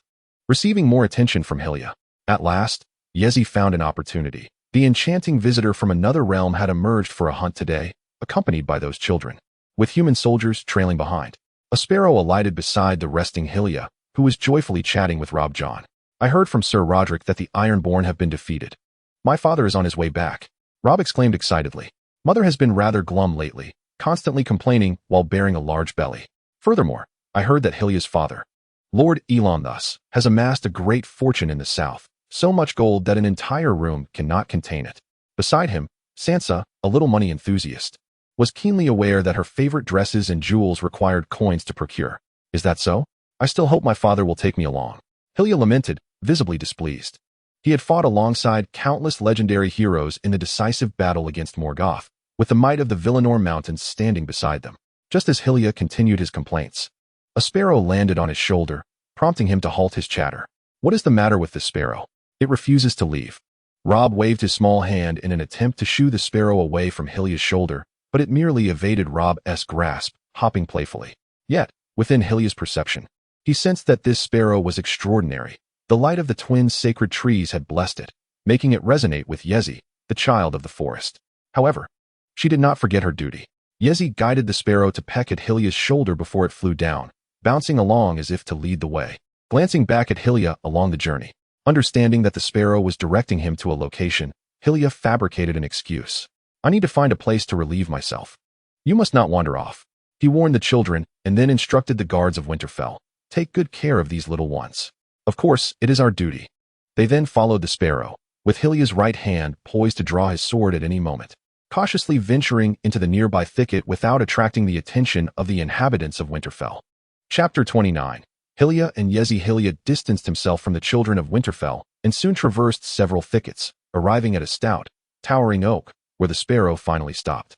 Receiving more attention from Hilya, at last, Yezi found an opportunity. The enchanting visitor from another realm had emerged for a hunt today, accompanied by those children, with human soldiers trailing behind. A sparrow alighted beside the resting Hilya, who was joyfully chatting with Rob John. I heard from Sir Roderick that the Ironborn have been defeated. My father is on his way back. Rob exclaimed excitedly. Mother has been rather glum lately, constantly complaining while bearing a large belly. Furthermore, I heard that Hilya's father, Lord Elon thus, has amassed a great fortune in the south, so much gold that an entire room cannot contain it. Beside him, Sansa, a little money enthusiast, was keenly aware that her favorite dresses and jewels required coins to procure. Is that so? I still hope my father will take me along. Hilya lamented, visibly displeased. He had fought alongside countless legendary heroes in the decisive battle against Morgoth, with the might of the Villanor Mountains standing beside them. Just as Hilya continued his complaints, a sparrow landed on his shoulder, prompting him to halt his chatter. What is the matter with this sparrow? It refuses to leave. Rob waved his small hand in an attempt to shoo the sparrow away from Hilya's shoulder, but it merely evaded Rob's grasp, hopping playfully. Yet, within Hilya's perception, he sensed that this sparrow was extraordinary. The light of the twin sacred trees had blessed it, making it resonate with Yezi, the child of the forest. However, she did not forget her duty. Yezi guided the sparrow to peck at Hilya's shoulder before it flew down, bouncing along as if to lead the way. Glancing back at Hilya along the journey, understanding that the sparrow was directing him to a location, Hilya fabricated an excuse. I need to find a place to relieve myself. You must not wander off. He warned the children and then instructed the guards of Winterfell. Take good care of these little ones. Of course, it is our duty. They then followed the sparrow, with Hilya's right hand poised to draw his sword at any moment, cautiously venturing into the nearby thicket without attracting the attention of the inhabitants of Winterfell. Chapter 29. Hilya and Yezi. Hilya distanced himself from the children of Winterfell and soon traversed several thickets, arriving at a stout, towering oak, where the sparrow finally stopped.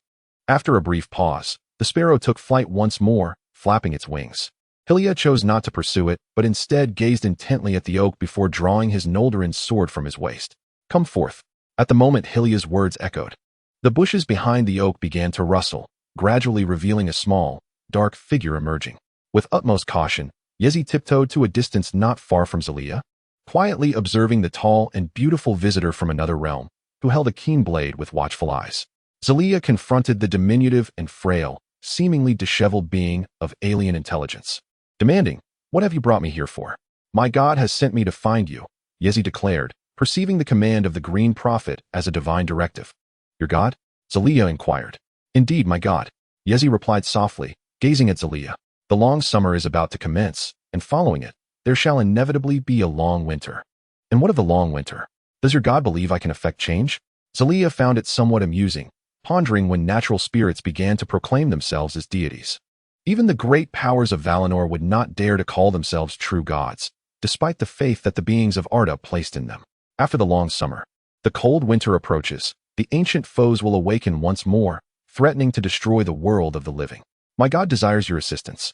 After a brief pause, the sparrow took flight once more, flapping its wings. Hilya chose not to pursue it, but instead gazed intently at the oak before drawing his Noldorin sword from his waist. Come forth. At the moment Hilya's words echoed, the bushes behind the oak began to rustle, gradually revealing a small, dark figure emerging. With utmost caution, Yezi tiptoed to a distance not far from Zelia, quietly observing the tall and beautiful visitor from another realm, who held a keen blade with watchful eyes. Zelia confronted the diminutive and frail, seemingly disheveled being of alien intelligence, demanding, "What have you brought me here for?" "My god has sent me to find you," Yezi declared, perceiving the command of the Green Prophet as a divine directive. "Your god?" Zelia inquired. "Indeed, my god," Yezi replied softly, gazing at Zelia. "The long summer is about to commence, and following it, there shall inevitably be a long winter." "And what of the long winter? Does your god believe I can effect change?" Zelia found it somewhat amusing, pondering when natural spirits began to proclaim themselves as deities. Even the great powers of Valinor would not dare to call themselves true gods, despite the faith that the beings of Arda placed in them. After the long summer, the cold winter approaches. The ancient foes will awaken once more, threatening to destroy the world of the living. "My god desires your assistance."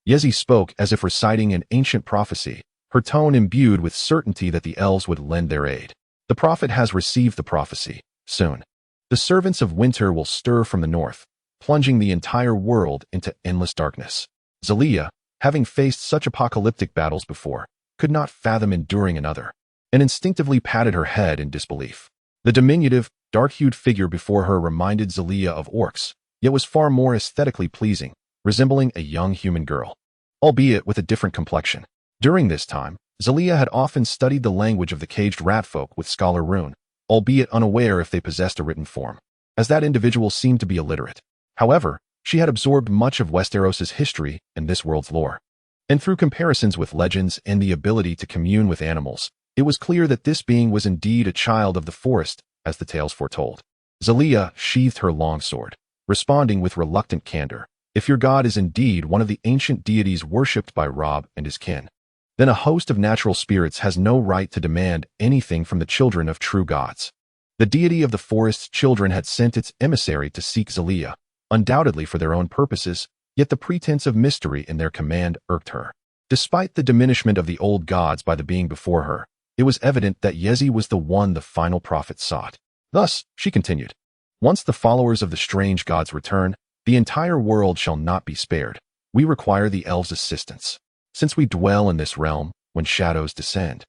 Yezi spoke as if reciting an ancient prophecy, her tone imbued with certainty that the elves would lend their aid. "The prophet has received the prophecy. Soon, the servants of winter will stir from the north, plunging the entire world into endless darkness." Zelia, having faced such apocalyptic battles before, could not fathom enduring another, and instinctively patted her head in disbelief. The diminutive, dark-hued figure before her reminded Zelia of orcs, yet was far more aesthetically pleasing, resembling a young human girl, albeit with a different complexion. During this time, Zelia had often studied the language of the caged ratfolk with Scholar Rune, albeit unaware if they possessed a written form, as that individual seemed to be illiterate. However, she had absorbed much of Westeros's history and this world's lore. And through comparisons with legends and the ability to commune with animals, it was clear that this being was indeed a child of the forest, as the tales foretold. Zelia sheathed her longsword, responding with reluctant candor, "If your god is indeed one of the ancient deities worshipped by Rob and his kin, then a host of natural spirits has no right to demand anything from the children of true gods." The deity of the forest's children had sent its emissary to seek Zelia, undoubtedly for their own purposes, yet the pretense of mystery in their command irked her. Despite the diminishment of the old gods by the being before her, it was evident that Yezi was the one the final prophet sought. Thus, she continued, "Once the followers of the strange gods return, the entire world shall not be spared. We require the elves' assistance. Since we dwell in this realm, when shadows descend,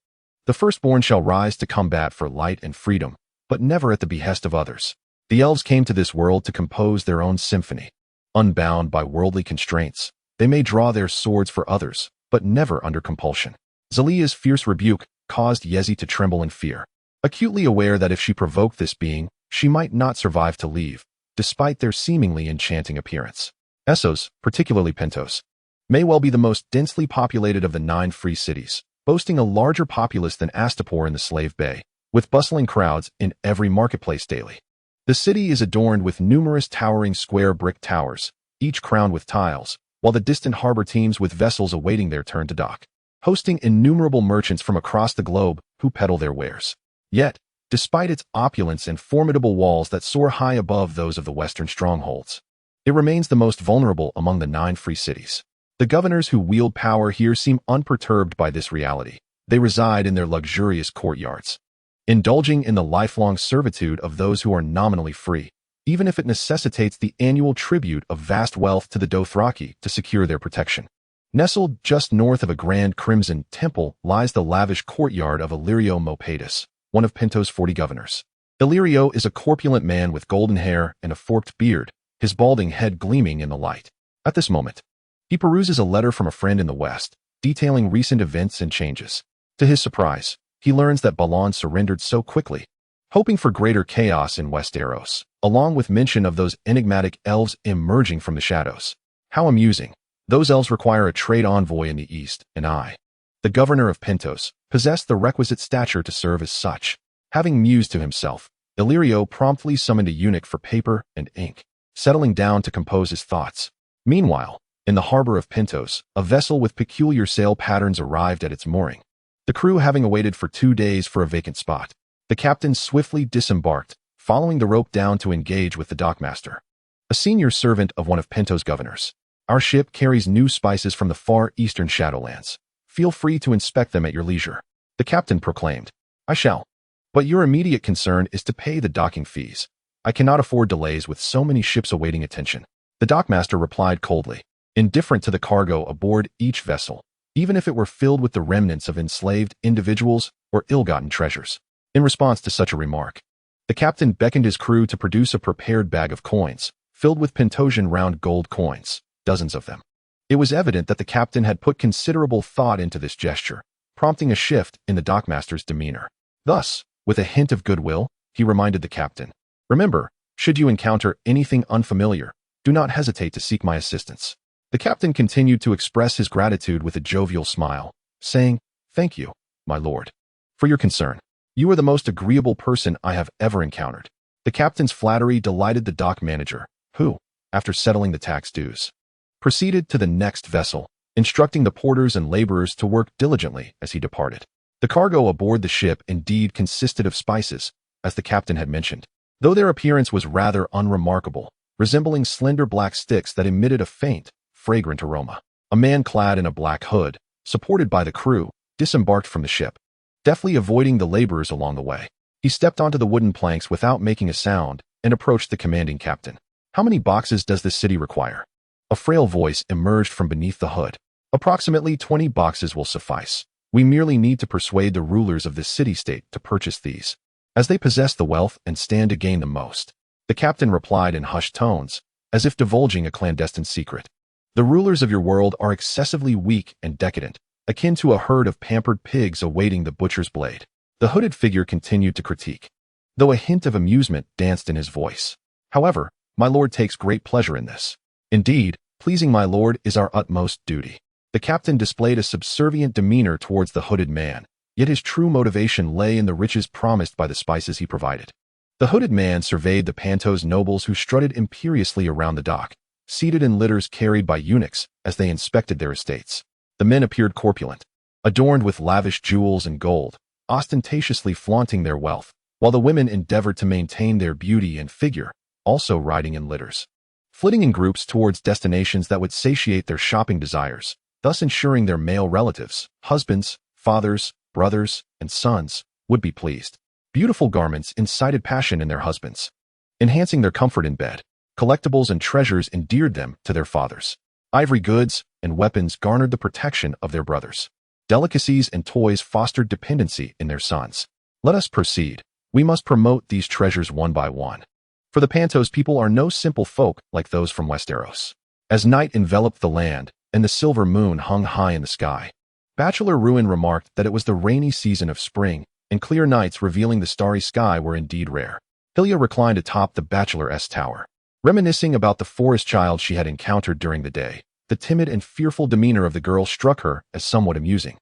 the Firstborn shall rise to combat for light and freedom, but never at the behest of others. The elves came to this world to compose their own symphony. Unbound by worldly constraints, they may draw their swords for others, but never under compulsion." Zelia's fierce rebuke caused Yezi to tremble in fear, acutely aware that if she provoked this being, she might not survive to leave, despite their seemingly enchanting appearance. Essos, particularly Pentos, may well be the most densely populated of the 9 free cities, boasting a larger populace than Astapor in the Slave Bay, with bustling crowds in every marketplace daily. The city is adorned with numerous towering square brick towers, each crowned with tiles, while the distant harbor teems with vessels awaiting their turn to dock, hosting innumerable merchants from across the globe who peddle their wares. Yet, despite its opulence and formidable walls that soar high above those of the western strongholds, it remains the most vulnerable among the 9 free cities. The governors who wield power here seem unperturbed by this reality. They reside in their luxurious courtyards, indulging in the lifelong servitude of those who are nominally free, even if it necessitates the annual tribute of vast wealth to the Dothraki to secure their protection. Nestled just north of a grand crimson temple lies the lavish courtyard of Illyrio Mopatus, one of Pentos' 40 governors. Illyrio is a corpulent man with golden hair and a forked beard, his balding head gleaming in the light. At this moment, he peruses a letter from a friend in the west, detailing recent events and changes. To his surprise, he learns that Balan surrendered so quickly, hoping for greater chaos in Westeros, along with mention of those enigmatic elves emerging from the shadows. How amusing. Those elves require a trade envoy in the east, and I, the governor of Pentos, possessed the requisite stature to serve as such. Having mused to himself, Illyrio promptly summoned a eunuch for paper and ink, settling down to compose his thoughts. Meanwhile, in the harbor of Pentos, a vessel with peculiar sail patterns arrived at its mooring. The crew having awaited for 2 days for a vacant spot, the captain swiftly disembarked, following the rope down to engage with the dockmaster, a senior servant of one of Pentos' governors. "Our ship carries new spices from the far eastern Shadowlands. Feel free to inspect them at your leisure," the captain proclaimed. "I shall. But your immediate concern is to pay the docking fees. I cannot afford delays with so many ships awaiting attention." The dockmaster replied coldly. indifferent to the cargo aboard each vessel, even if it were filled with the remnants of enslaved individuals or ill-gotten treasures. In response to such a remark, the captain beckoned his crew to produce a prepared bag of coins, filled with Pentosian round gold coins, dozens of them. It was evident that the captain had put considerable thought into this gesture, prompting a shift in the dockmaster's demeanor. Thus, with a hint of goodwill, he reminded the captain, "Remember, should you encounter anything unfamiliar, do not hesitate to seek my assistance." The captain continued to express his gratitude with a jovial smile, saying, "Thank you, my lord, for your concern. You are the most agreeable person I have ever encountered." The captain's flattery delighted the dock manager, who, after settling the tax dues, proceeded to the next vessel, instructing the porters and laborers to work diligently as he departed. The cargo aboard the ship indeed consisted of spices, as the captain had mentioned, though their appearance was rather unremarkable, resembling slender black sticks that emitted a faint, fragrant aroma. A man clad in a black hood, supported by the crew, disembarked from the ship, deftly avoiding the laborers along the way. He stepped onto the wooden planks without making a sound and approached the commanding captain. "How many boxes does this city require?" A frail voice emerged from beneath the hood. "Approximately 20 boxes will suffice. We merely need to persuade the rulers of this city-state to purchase these, as they possess the wealth and stand to gain the most." The captain replied in hushed tones, as if divulging a clandestine secret. "The rulers of your world are excessively weak and decadent, akin to a herd of pampered pigs awaiting the butcher's blade." The hooded figure continued to critique, though a hint of amusement danced in his voice. "However, my lord takes great pleasure in this. Indeed, pleasing my lord is our utmost duty." The captain displayed a subservient demeanor towards the hooded man, yet his true motivation lay in the riches promised by the spices he provided. The hooded man surveyed the Pantos nobles who strutted imperiously around the dock, seated in litters carried by eunuchs as they inspected their estates. The men appeared corpulent, adorned with lavish jewels and gold, ostentatiously flaunting their wealth, while the women endeavored to maintain their beauty and figure, also riding in litters, flitting in groups towards destinations that would satiate their shopping desires, thus ensuring their male relatives, husbands, fathers, brothers, and sons, would be pleased. Beautiful garments incited passion in their husbands, enhancing their comfort in bed. Collectibles and treasures endeared them to their fathers. Ivory goods and weapons garnered the protection of their brothers. Delicacies and toys fostered dependency in their sons. Let us proceed. We must promote these treasures one by one. For the Pantos people are no simple folk like those from Westeros. As night enveloped the land, and the silver moon hung high in the sky, Bachelor Ruin remarked that it was the rainy season of spring, and clear nights revealing the starry sky were indeed rare. Hylia reclined atop the Bachelor-S tower, reminiscing about the forest child she had encountered during the day. The timid and fearful demeanor of the girl struck her as somewhat amusing,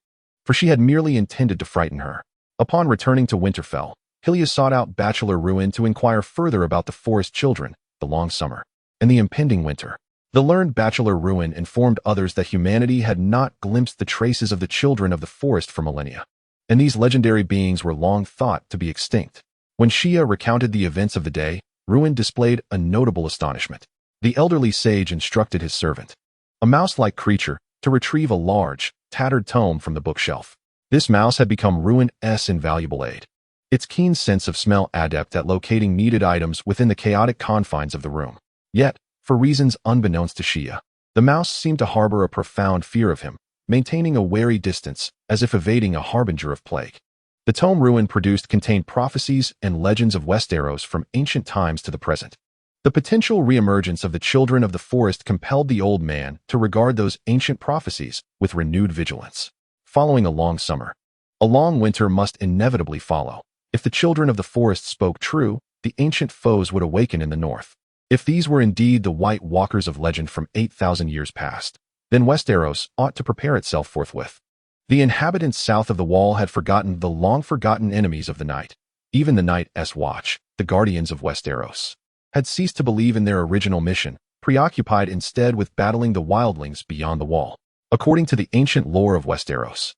for she had merely intended to frighten her. Upon returning to Winterfell, Hylia sought out Bachelor Ruin to inquire further about the forest children, the long summer, and the impending winter. The learned Bachelor Ruin informed others that humanity had not glimpsed the traces of the children of the forest for millennia, and these legendary beings were long thought to be extinct. When Shia recounted the events of the day, Ruin displayed a notable astonishment. The elderly sage instructed his servant, a mouse-like creature, to retrieve a large, tattered tome from the bookshelf. This mouse had become Ruin's invaluable aid, its keen sense of smell adept at locating needed items within the chaotic confines of the room. Yet, for reasons unbeknownst to Shia, the mouse seemed to harbor a profound fear of him, maintaining a wary distance, as if evading a harbinger of plague. The tome Ruin produced contained prophecies and legends of Westeros from ancient times to the present. The potential reemergence of the children of the forest compelled the old man to regard those ancient prophecies with renewed vigilance. Following a long summer, a long winter must inevitably follow. If the children of the forest spoke true, the ancient foes would awaken in the north. If these were indeed the White Walkers of legend from 8,000 years past, then Westeros ought to prepare itself forthwith. The inhabitants south of the wall had forgotten the long-forgotten enemies of the night. Even the Night's Watch, the guardians of Westeros, had ceased to believe in their original mission, preoccupied instead with battling the wildlings beyond the wall. According to the ancient lore of Westeros,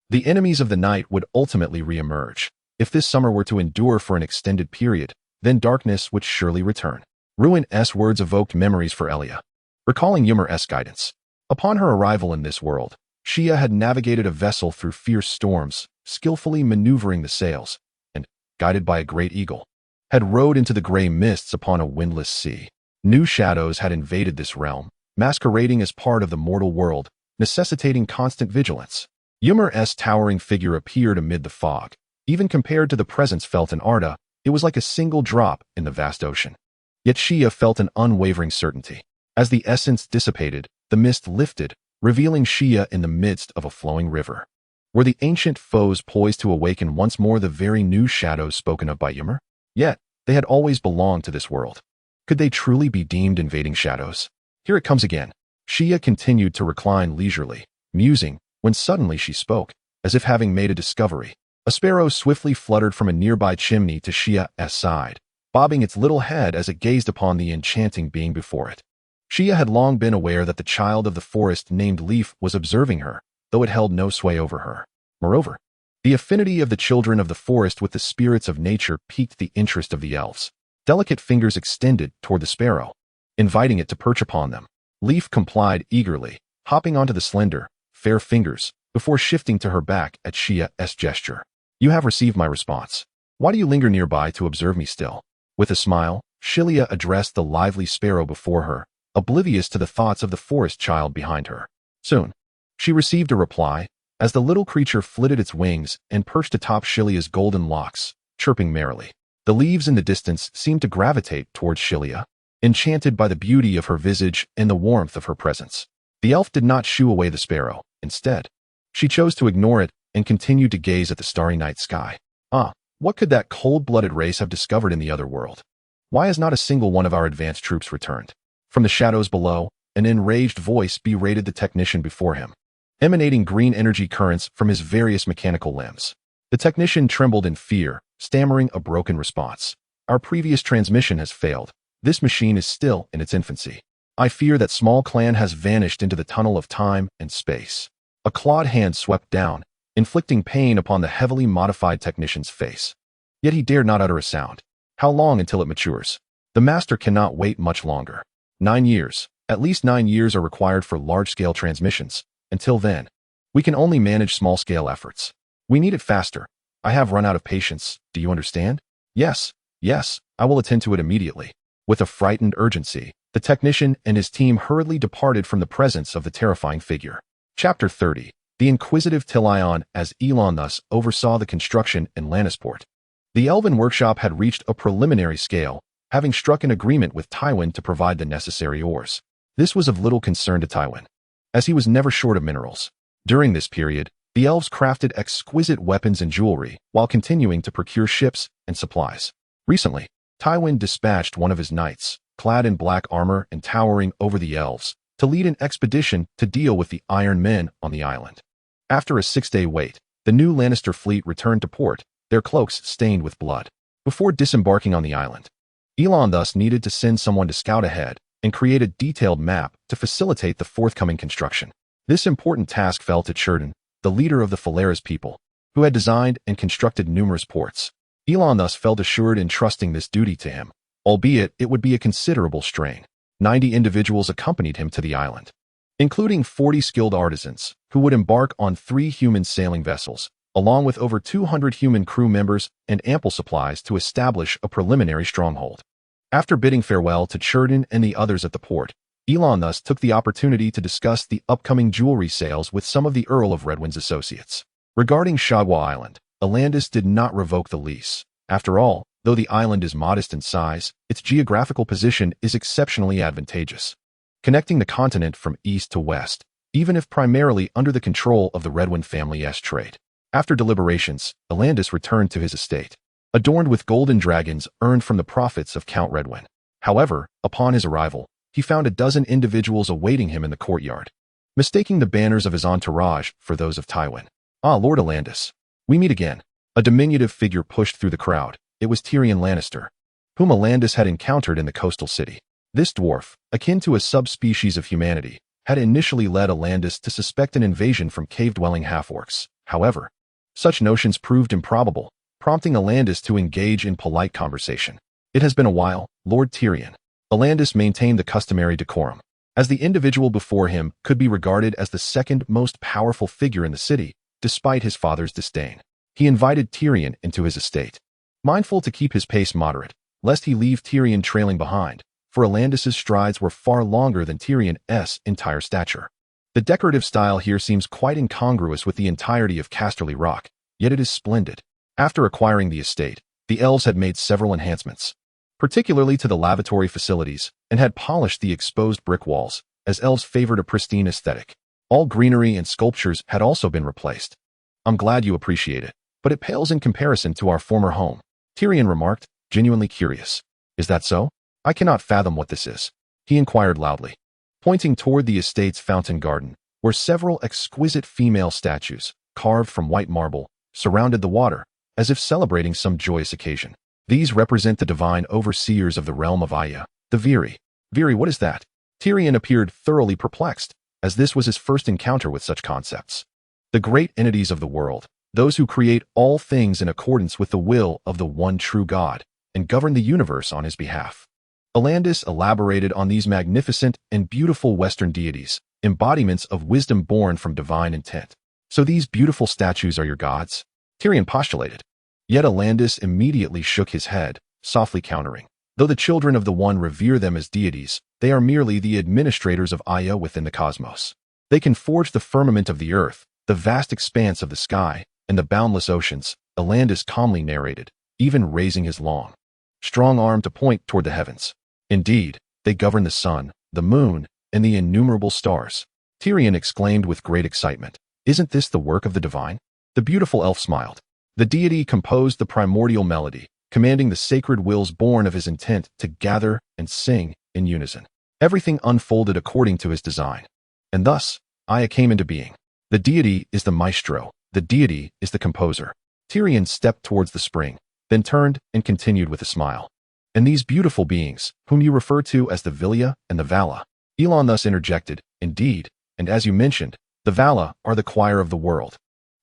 the enemies of the night would ultimately reemerge. If this summer were to endure for an extended period, then darkness would surely return. Ruin's words evoked memories for Elia, recalling Ymir's guidance. Upon her arrival in this world, Shia had navigated a vessel through fierce storms, skillfully maneuvering the sails, and, guided by a great eagle, had rowed into the gray mists upon a windless sea. New shadows had invaded this realm, masquerading as part of the mortal world, necessitating constant vigilance. Ymir's towering figure appeared amid the fog. Even compared to the presence felt in Arda, it was like a single drop in the vast ocean. Yet Shia felt an unwavering certainty. As the essence dissipated, the mist lifted, revealing Shia in the midst of a flowing river. Were the ancient foes poised to awaken once more the very new shadows spoken of by Ymir? Yet, they had always belonged to this world. Could they truly be deemed invading shadows? Here it comes again. Shia continued to recline leisurely, musing, when suddenly she spoke, as if having made a discovery. A sparrow swiftly fluttered from a nearby chimney to Shia's side, bobbing its little head as it gazed upon the enchanting being before it. Shia had long been aware that the child of the forest named Leaf was observing her, though it held no sway over her. Moreover, the affinity of the children of the forest with the spirits of nature piqued the interest of the elves. Delicate fingers extended toward the sparrow, inviting it to perch upon them. Leaf complied eagerly, hopping onto the slender, fair fingers, before shifting to her back at Shia's gesture. You have received my response. Why do you linger nearby to observe me still? With a smile, Shia addressed the lively sparrow before her, oblivious to the thoughts of the forest child behind her. Soon, she received a reply, as the little creature flitted its wings and perched atop Shilia's golden locks, chirping merrily. The leaves in the distance seemed to gravitate towards Shilia, enchanted by the beauty of her visage and the warmth of her presence. The elf did not shoo away the sparrow. Instead, she chose to ignore it and continued to gaze at the starry night sky. What could that cold-blooded race have discovered in the other world? Why has not a single one of our advanced troops returned? From the shadows below, an enraged voice berated the technician before him, emanating green energy currents from his various mechanical limbs. The technician trembled in fear, stammering a broken response. Our previous transmission has failed. This machine is still in its infancy. I fear that small clan has vanished into the tunnel of time and space. A clawed hand swept down, inflicting pain upon the heavily modified technician's face. Yet he dared not utter a sound. How long until it matures? The master cannot wait much longer. 9 years. At least 9 years are required for large-scale transmissions. Until then, we can only manage small-scale efforts. We need it faster. I have run out of patience. Do you understand? Yes, I will attend to it immediately. With a frightened urgency, the technician and his team hurriedly departed from the presence of the terrifying figure. Chapter 30. The inquisitive Tilion as Elon thus oversaw the construction in Lannisport. The Elven workshop had reached a preliminary scale, having struck an agreement with Tywin to provide the necessary ores. This was of little concern to Tywin, as he was never short of minerals. During this period, the elves crafted exquisite weapons and jewelry while continuing to procure ships and supplies. Recently, Tywin dispatched one of his knights, clad in black armor and towering over the elves, to lead an expedition to deal with the Iron Men on the island. After a 6-day wait, the new Lannister fleet returned to port, their cloaks stained with blood. Before disembarking on the island, Elon thus needed to send someone to scout ahead and create a detailed map to facilitate the forthcoming construction. This important task fell to Churden, the leader of the Falera's people, who had designed and constructed numerous ports. Elon thus felt assured in trusting this duty to him, albeit it would be a considerable strain. 90 individuals accompanied him to the island, including 40 skilled artisans, who would embark on 3 human sailing vessels, along with over 200 human crew members and ample supplies to establish a preliminary stronghold. After bidding farewell to Churden and the others at the port, Elon thus took the opportunity to discuss the upcoming jewelry sales with some of the Earl of Redwind's associates. Regarding Shagwa Island, Alandis did not revoke the lease. After all, though the island is modest in size, its geographical position is exceptionally advantageous, connecting the continent from east to west, even if primarily under the control of the Redwind family's trade. After deliberations, Alandis returned to his estate, adorned with golden dragons earned from the profits of Count Redwin. However, upon his arrival, he found a dozen individuals awaiting him in the courtyard, mistaking the banners of his entourage for those of Tywin. Ah, Lord Alandis. We meet again. A diminutive figure pushed through the crowd. It was Tyrion Lannister, whom Alandis had encountered in the coastal city. This dwarf, akin to a subspecies of humanity, had initially led Alandis to suspect an invasion from cave-dwelling half-orcs. However, such notions proved improbable, prompting Alandis to engage in polite conversation. It has been a while, Lord Tyrion. Alandis maintained the customary decorum, as the individual before him could be regarded as the second most powerful figure in the city, despite his father's disdain. He invited Tyrion into his estate, mindful to keep his pace moderate, lest he leave Tyrion trailing behind. for Elandis' strides were far longer than Tyrion's entire stature. The decorative style here seems quite incongruous with the entirety of Casterly Rock, yet it is splendid. After acquiring the estate, the elves had made several enhancements, particularly to the lavatory facilities, and had polished the exposed brick walls, as elves favored a pristine aesthetic. All greenery and sculptures had also been replaced. I'm glad you appreciate it, but it pales in comparison to our former home, Tyrion remarked, genuinely curious. Is that so? I cannot fathom what this is, he inquired loudly, pointing toward the estate's fountain garden, where several exquisite female statues, carved from white marble, surrounded the water, as if celebrating some joyous occasion. These represent the divine overseers of the realm of Arya, the Viri. Viri, what is that? Tyrion appeared thoroughly perplexed, as this was his first encounter with such concepts. The great entities of the world, those who create all things in accordance with the will of the one true God, and govern the universe on his behalf. Elandis elaborated on these magnificent and beautiful Western deities, embodiments of wisdom born from divine intent. So these beautiful statues are your gods? Tyrion postulated. Yet Elandis immediately shook his head, softly countering. Though the children of the One revere them as deities, they are merely the administrators of Aya within the cosmos. They can forge the firmament of the earth, the vast expanse of the sky, and the boundless oceans, Elandis calmly narrated, even raising his long, strong arm to point toward the heavens. Indeed, they govern the sun, the moon, and the innumerable stars. Tyrion exclaimed with great excitement. Isn't this the work of the divine? The beautiful elf smiled. The deity composed the primordial melody, commanding the sacred wills born of his intent to gather and sing in unison. Everything unfolded according to his design. And thus, Aya came into being. The deity is the maestro. The deity is the composer. Tyrion stepped towards the spring, then turned and continued with a smile. And these beautiful beings, whom you refer to as the Vilya and the Vala, Elon thus interjected, indeed, and as you mentioned, the Vala are the choir of the world.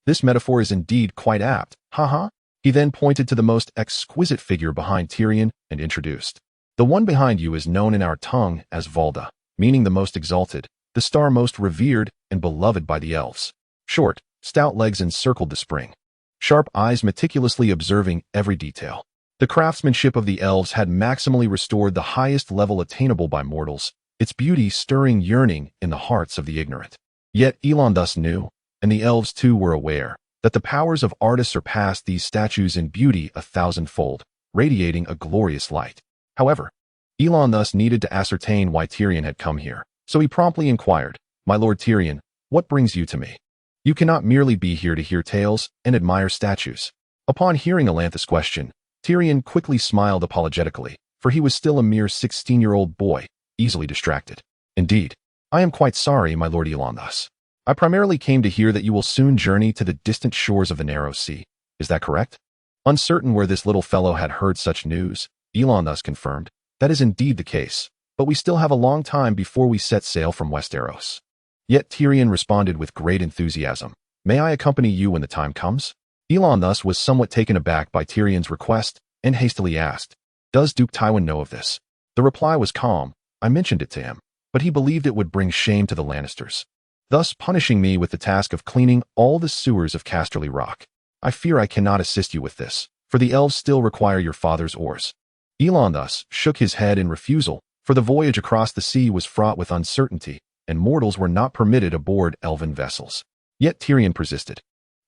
This metaphor is indeed quite apt, haha. He then pointed to the most exquisite figure behind Tyrion and introduced. The one behind you is known in our tongue as Valda, meaning the most exalted, the star most revered and beloved by the elves. Short, stout legs encircled the spring, sharp eyes meticulously observing every detail. The craftsmanship of the elves had maximally restored the highest level attainable by mortals, its beauty stirring yearning in the hearts of the ignorant. Yet Elon thus knew, and the elves too were aware, that the powers of artists surpassed these statues in beauty 1,000-fold, radiating a glorious light. However, Elon thus needed to ascertain why Tyrion had come here, so he promptly inquired, My lord Tyrion, what brings you to me? You cannot merely be here to hear tales and admire statues. Upon hearing Elantha's question, Tyrion quickly smiled apologetically, for he was still a mere 16-year-old boy, easily distracted. Indeed, I am quite sorry, my lord Elon thus. I primarily came to hear that you will soon journey to the distant shores of the narrow sea. Is that correct? Uncertain where this little fellow had heard such news, Elon thus confirmed, that is indeed the case, but we still have a long time before we set sail from Westeros. Yet Tyrion responded with great enthusiasm. May I accompany you when the time comes? Elon thus was somewhat taken aback by Tyrion's request and hastily asked, Does Duke Tywin know of this? The reply was calm. I mentioned it to him, but he believed it would bring shame to the Lannisters, thus punishing me with the task of cleaning all the sewers of Casterly Rock. I fear I cannot assist you with this, for the elves still require your father's oars. Elon thus shook his head in refusal, for the voyage across the sea was fraught with uncertainty, and mortals were not permitted aboard elven vessels. Yet Tyrion persisted.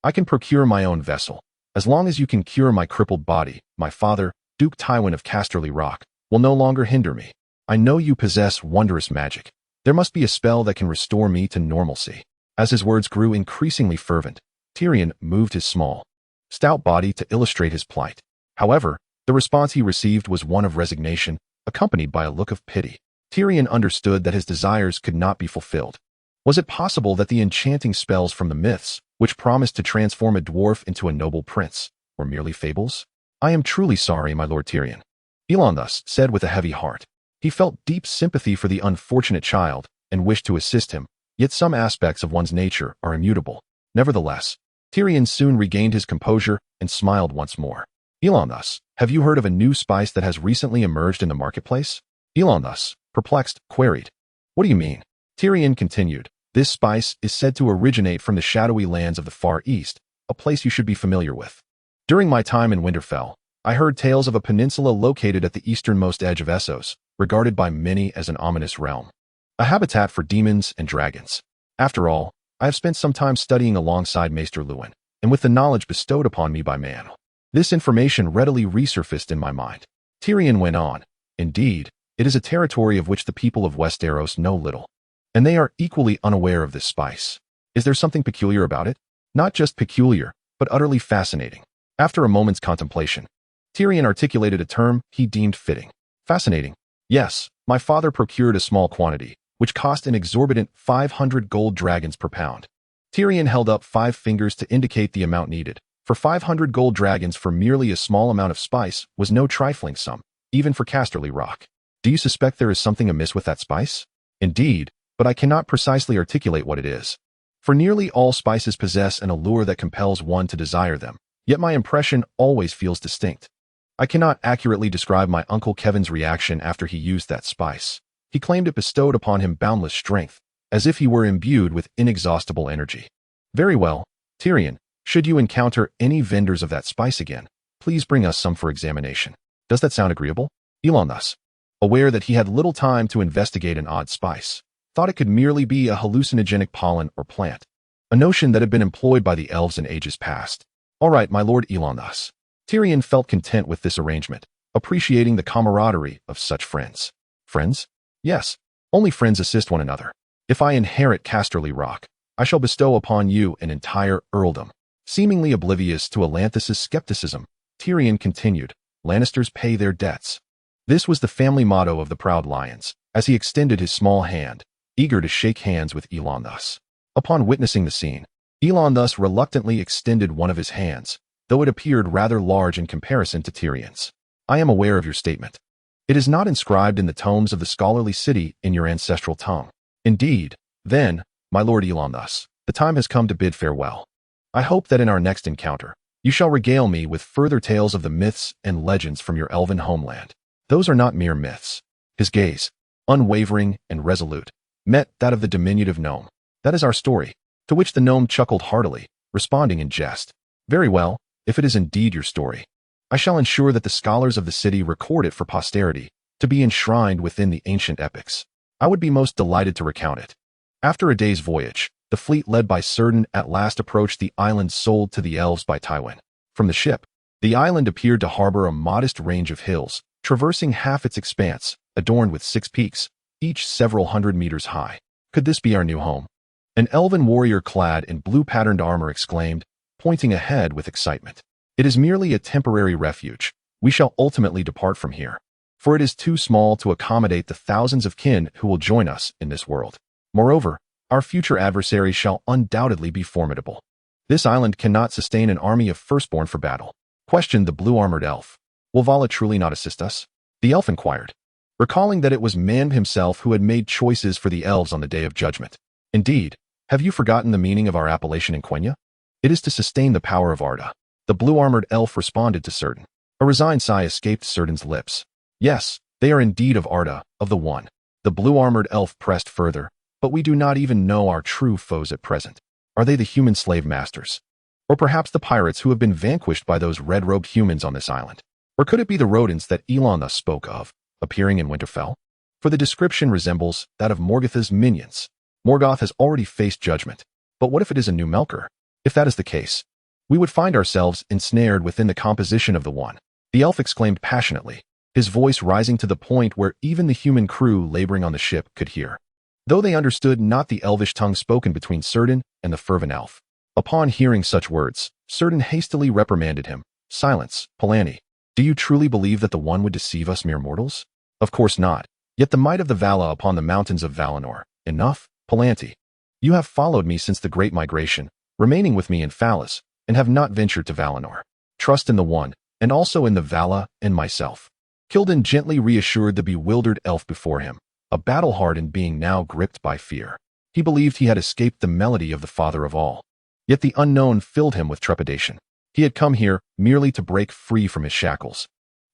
I can procure my own vessel. As long as you can cure my crippled body, my father, Duke Tywin of Casterly Rock, will no longer hinder me. I know you possess wondrous magic. There must be a spell that can restore me to normalcy. As his words grew increasingly fervent, Tyrion moved his small, stout body to illustrate his plight. However, the response he received was one of resignation, accompanied by a look of pity. Tyrion understood that his desires could not be fulfilled. Was it possible that the enchanting spells from the myths, which promised to transform a dwarf into a noble prince, were merely fables? I am truly sorry, my lord Tyrion. Elon thus said with a heavy heart. He felt deep sympathy for the unfortunate child and wished to assist him, yet some aspects of one's nature are immutable. Nevertheless, Tyrion soon regained his composure and smiled once more. Elon thus, have you heard of a new spice that has recently emerged in the marketplace? Elon thus, perplexed, queried. What do you mean? Tyrion continued. This spice is said to originate from the shadowy lands of the Far East, a place you should be familiar with. During my time in Winterfell, I heard tales of a peninsula located at the easternmost edge of Essos, regarded by many as an ominous realm. A habitat for demons and dragons. After all, I have spent some time studying alongside Maester Luwin, and with the knowledge bestowed upon me by man, this information readily resurfaced in my mind. Tyrion went on, "Indeed, it is a territory of which the people of Westeros know little, and they are equally unaware of this spice. Is there something peculiar about it? Not just peculiar, but utterly fascinating." After a moment's contemplation, Tyrion articulated a term he deemed fitting. "Fascinating. Yes, my father procured a small quantity, which cost an exorbitant 500 gold dragons per pound." Tyrion held up 5 fingers to indicate the amount needed. For 500 gold dragons for merely a small amount of spice was no trifling sum, even for Casterly Rock. "Do you suspect there is something amiss with that spice?" "Indeed, but I cannot precisely articulate what it is. For nearly all spices possess an allure that compels one to desire them, yet my impression always feels distinct. I cannot accurately describe my Uncle Kevin's reaction after he used that spice. He claimed it bestowed upon him boundless strength, as if he were imbued with inexhaustible energy." "Very well, Tyrion, should you encounter any vendors of that spice again, please bring us some for examination. Does that sound agreeable?" Elon thus, aware that he had little time to investigate an odd spice, thought it could merely be a hallucinogenic pollen or plant, a notion that had been employed by the elves in ages past. "All right, my lord Elon thus." Tyrion felt content with this arrangement, appreciating the camaraderie of such friends. "Friends? Yes, only friends assist one another. If I inherit Casterly Rock, I shall bestow upon you an entire earldom." Seemingly oblivious to Atlantis' skepticism, Tyrion continued, "Lannisters pay their debts." This was the family motto of the proud lions, as he extended his small hand, eager to shake hands with Elon thus. Upon witnessing the scene, Elon thus reluctantly extended one of his hands, though it appeared rather large in comparison to Tyrion's. "I am aware of your statement. It is not inscribed in the tomes of the scholarly city in your ancestral tongue. Indeed, then, my lord Elon thus, the time has come to bid farewell. I hope that in our next encounter, you shall regale me with further tales of the myths and legends from your elven homeland. Those are not mere myths." His gaze, unwavering and resolute, met that of the diminutive gnome. "That is our story." To which the gnome chuckled heartily, responding in jest, "Very well, if it is indeed your story, I shall ensure that the scholars of the city record it for posterity, to be enshrined within the ancient epics. I would be most delighted to recount it." After a day's voyage, the fleet led by Círdan at last approached the island sold to the elves by Tywin. From the ship, the island appeared to harbor a modest range of hills, traversing half its expanse, adorned with 6 peaks, each several hundred meters high. "Could this be our new home?" An elven warrior clad in blue-patterned armor exclaimed, pointing ahead with excitement. "It is merely a temporary refuge. We shall ultimately depart from here, for it is too small to accommodate the thousands of kin who will join us in this world. Moreover, our future adversaries shall undoubtedly be formidable. This island cannot sustain an army of Firstborn for battle," questioned the blue-armored elf. "Will Vala truly not assist us?" the elf inquired, recalling that it was Man himself who had made choices for the elves on the Day of Judgment. "Indeed, have you forgotten the meaning of our appellation in Quenya? It is to sustain the power of Arda." The blue-armored elf responded to Círdan. A resigned sigh escaped Círdan's lips. "Yes, they are indeed of Arda, of the One." The blue-armored elf pressed further, "But we do not even know our true foes at present. Are they the human slave masters? Or perhaps the pirates who have been vanquished by those red-robed humans on this island? Or could it be the rodents that Elon thus spoke of, appearing in Winterfell? For the description resembles that of Morgoth's minions. Morgoth has already faced judgment. But what if it is a new Melkor? If that is the case, we would find ourselves ensnared within the composition of the One." The elf exclaimed passionately, his voice rising to the point where even the human crew laboring on the ship could hear, though they understood not the elvish tongue spoken between Círdan and the fervent elf. Upon hearing such words, Círdan hastily reprimanded him. "Silence, Polani. Do you truly believe that the One would deceive us mere mortals? Of course not. Yet the might of the Vala upon the mountains of Valinor. Enough, Palanti. You have followed me since the great migration, remaining with me in Phalis, and have not ventured to Valinor. Trust in the One, and also in the Vala and myself." Kildan gently reassured the bewildered elf before him, a battle-hardened being now gripped by fear. He believed he had escaped the melody of the Father of all. Yet the unknown filled him with trepidation. He had come here merely to break free from his shackles,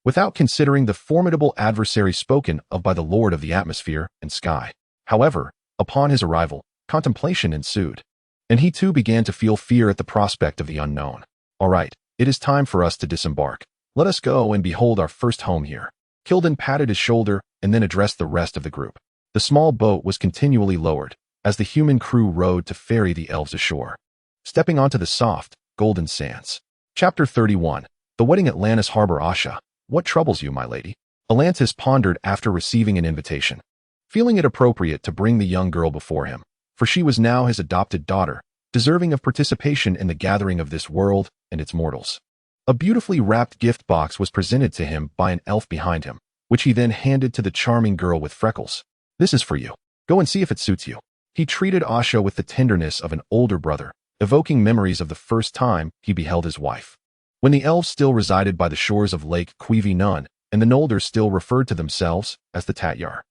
without considering the formidable adversary spoken of by the Lord of the atmosphere and sky. However, upon his arrival, contemplation ensued, and he too began to feel fear at the prospect of the unknown. "All right, it is time for us to disembark. Let us go and behold our first home here." Kildan patted his shoulder, and then addressed the rest of the group. The small boat was continually lowered, as the human crew rowed to ferry the elves ashore, stepping onto the soft, golden sands. Chapter 31. The Wedding at Lannis Harbor. Asha, what troubles you, my lady? Atlantis pondered after receiving an invitation, feeling it appropriate to bring the young girl before him, for she was now his adopted daughter, deserving of participation in the gathering of this world and its mortals. A beautifully wrapped gift box was presented to him by an elf behind him, which he then handed to the charming girl with freckles. This is for you. Go and see if it suits you. He treated Asha with the tenderness of an older brother, evoking memories of the first time he beheld his wife. When the elves still resided by the shores of Lake Cuivi-Nun, and the Noldor still referred to themselves as the Tatyar.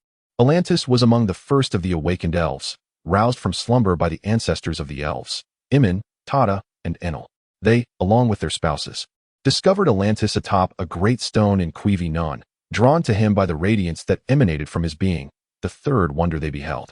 Atlantis was among the first of the awakened elves, roused from slumber by the ancestors of the elves, Imin, Tada, and Enel. They, along with their spouses, discovered Atlantis atop a great stone in Cuivi-Nun, drawn to him by the radiance that emanated from his being, the third wonder they beheld.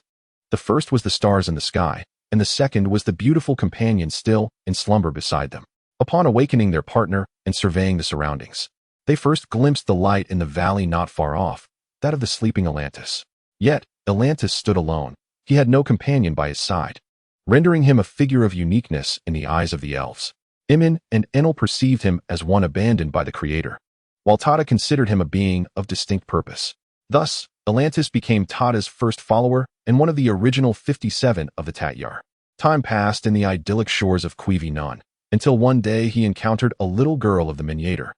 The first was the stars in the sky, and the second was the beautiful companion still in slumber beside them. Upon awakening their partner and surveying the surroundings, they first glimpsed the light in the valley not far off, that of the sleeping Atlantis. Yet, Atlantis stood alone. He had no companion by his side, rendering him a figure of uniqueness in the eyes of the elves. Imin and Enel perceived him as one abandoned by the Creator, while Tada considered him a being of distinct purpose. Thus, Atlantis became Tada's first follower and one of the original 57 of the Tatyar. Time passed in the idyllic shores of Cuivi-Nun, until one day he encountered a little girl of the Miniator,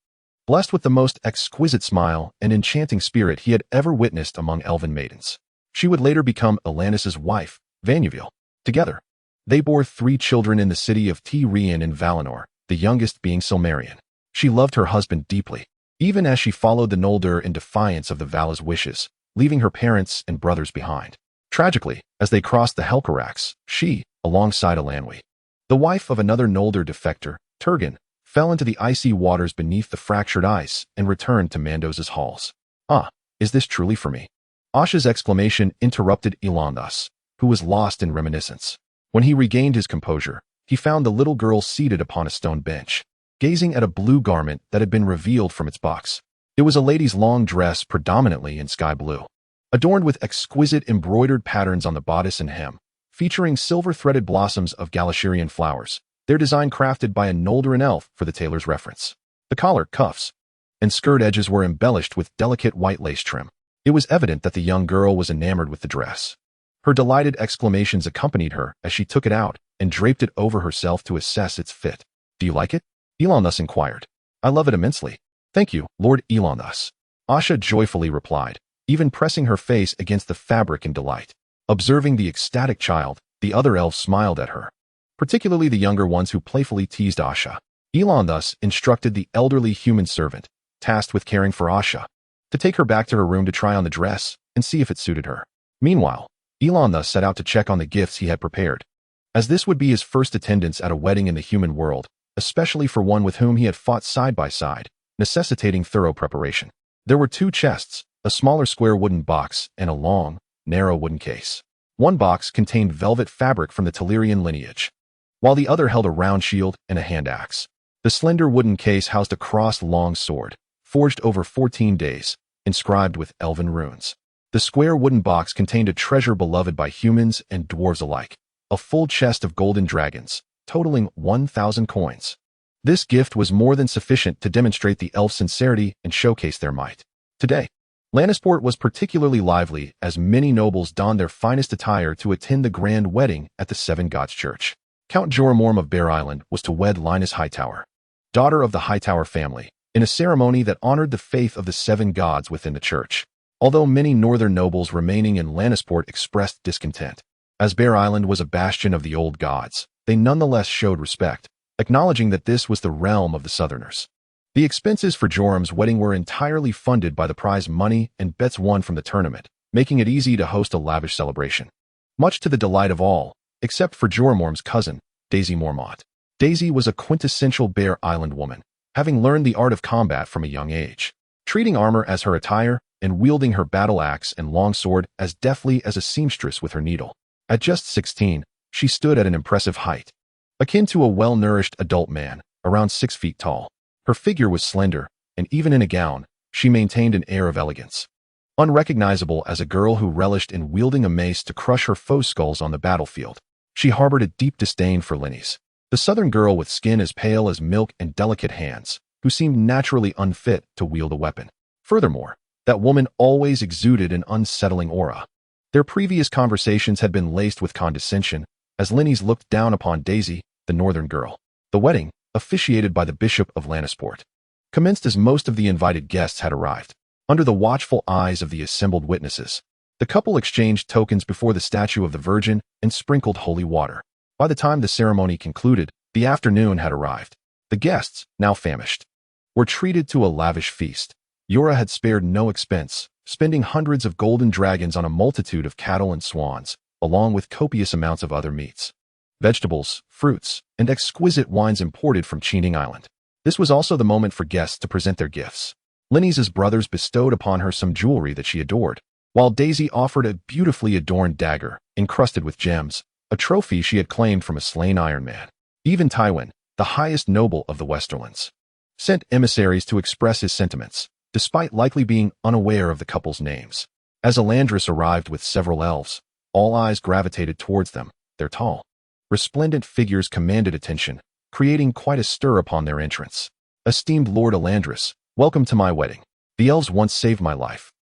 blessed with the most exquisite smile and enchanting spirit he had ever witnessed among elven maidens. She would later become Alanis's wife, Vanuville. Together, they bore 3 children in the city of Tyrian in Valinor, the youngest being Silmarion. She loved her husband deeply, even as she followed the Noldor in defiance of the Vala's wishes, leaving her parents and brothers behind. Tragically, as they crossed the Helcarax, she, alongside Elanwe, the wife of another Noldor defector, Turgon, fell into the icy waters beneath the fractured ice and returned to Mandos's halls. Ah, is this truly for me? Asha's exclamation interrupted Elanthus, who was lost in reminiscence. When he regained his composure, he found the little girl seated upon a stone bench, gazing at a blue garment that had been revealed from its box. It was a lady's long dress predominantly in sky blue, adorned with exquisite embroidered patterns on the bodice and hem, featuring silver-threaded blossoms of Galashirian flowers, their design crafted by a Noldoran elf for the tailor's reference. The collar, cuffs, and skirt edges were embellished with delicate white lace trim. It was evident that the young girl was enamored with the dress. Her delighted exclamations accompanied her as she took it out and draped it over herself to assess its fit. Do you like it? Elanthus inquired. I love it immensely. Thank you, Lord Elanthus. Asha joyfully replied, even pressing her face against the fabric in delight. Observing the ecstatic child, the other elves smiled at her, particularly the younger ones who playfully teased Asha. Elanthus instructed the elderly human servant, tasked with caring for Asha, to take her back to her room to try on the dress and see if it suited her. Meanwhile, Elanthus set out to check on the gifts he had prepared, as this would be his first attendance at a wedding in the human world, especially for one with whom he had fought side by side, necessitating thorough preparation. There were 2 chests, a smaller square wooden box, and a long, narrow wooden case. One box contained velvet fabric from the Telerian lineage, while the other held a round shield and a hand axe. The slender wooden case housed a crossed long sword, forged over 14 days, inscribed with elven runes. The square wooden box contained a treasure beloved by humans and dwarves alike, a full chest of golden dragons, totaling 1,000 coins. This gift was more than sufficient to demonstrate the elf's sincerity and showcase their might. Today, Lannisport was particularly lively as many nobles donned their finest attire to attend the grand wedding at the Seven Gods Church. Count Jorah of Bear Island was to wed Linus Hightower, daughter of the Hightower family, in a ceremony that honored the faith of the 7 gods within the church. Although many northern nobles remaining in Lannisport expressed discontent, as Bear Island was a bastion of the old gods, they nonetheless showed respect, acknowledging that this was the realm of the Southerners. The expenses for Jorah's wedding were entirely funded by the prize money and bets won from the tournament, making it easy to host a lavish celebration, much to the delight of all, except for Jorah's cousin, Daisy Mormont. Daisy was a quintessential Bear Island woman, having learned the art of combat from a young age, treating armor as her attire and wielding her battle axe and longsword as deftly as a seamstress with her needle. At just 16, she stood at an impressive height, akin to a well-nourished adult man, around 6 feet tall. Her figure was slender, and even in a gown, she maintained an air of elegance. unrecognizable as a girl who relished in wielding a mace to crush her foes' skulls on the battlefield. She harbored a deep disdain for Linnies, the southern girl with skin as pale as milk and delicate hands, who seemed naturally unfit to wield a weapon. Furthermore, that woman always exuded an unsettling aura. Their previous conversations had been laced with condescension, as Linnies looked down upon Daisy, the northern girl. The wedding, officiated by the Bishop of Lannisport, commenced as most of the invited guests had arrived. Under the watchful eyes of the assembled witnesses, the couple exchanged tokens before the statue of the Virgin and sprinkled holy water. By the time the ceremony concluded, the afternoon had arrived. The guests, now famished, were treated to a lavish feast. Yora had spared no expense, spending hundreds of golden dragons on a multitude of cattle and swans, along with copious amounts of other meats, vegetables, fruits, and exquisite wines imported from Cheating Island. This was also the moment for guests to present their gifts. Linnies' brothers bestowed upon her some jewelry that she adored, while Daisy offered a beautifully adorned dagger, encrusted with gems, a trophy she had claimed from a slain Iron Man. Even Tywin, the highest noble of the Westerlands, sent emissaries to express his sentiments, despite likely being unaware of the couple's names. As Elandris arrived with several elves, all eyes gravitated towards them. Their tall, resplendent figures commanded attention, creating quite a stir upon their entrance. Esteemed Lord Elandris, welcome to my wedding. The elves once saved my life.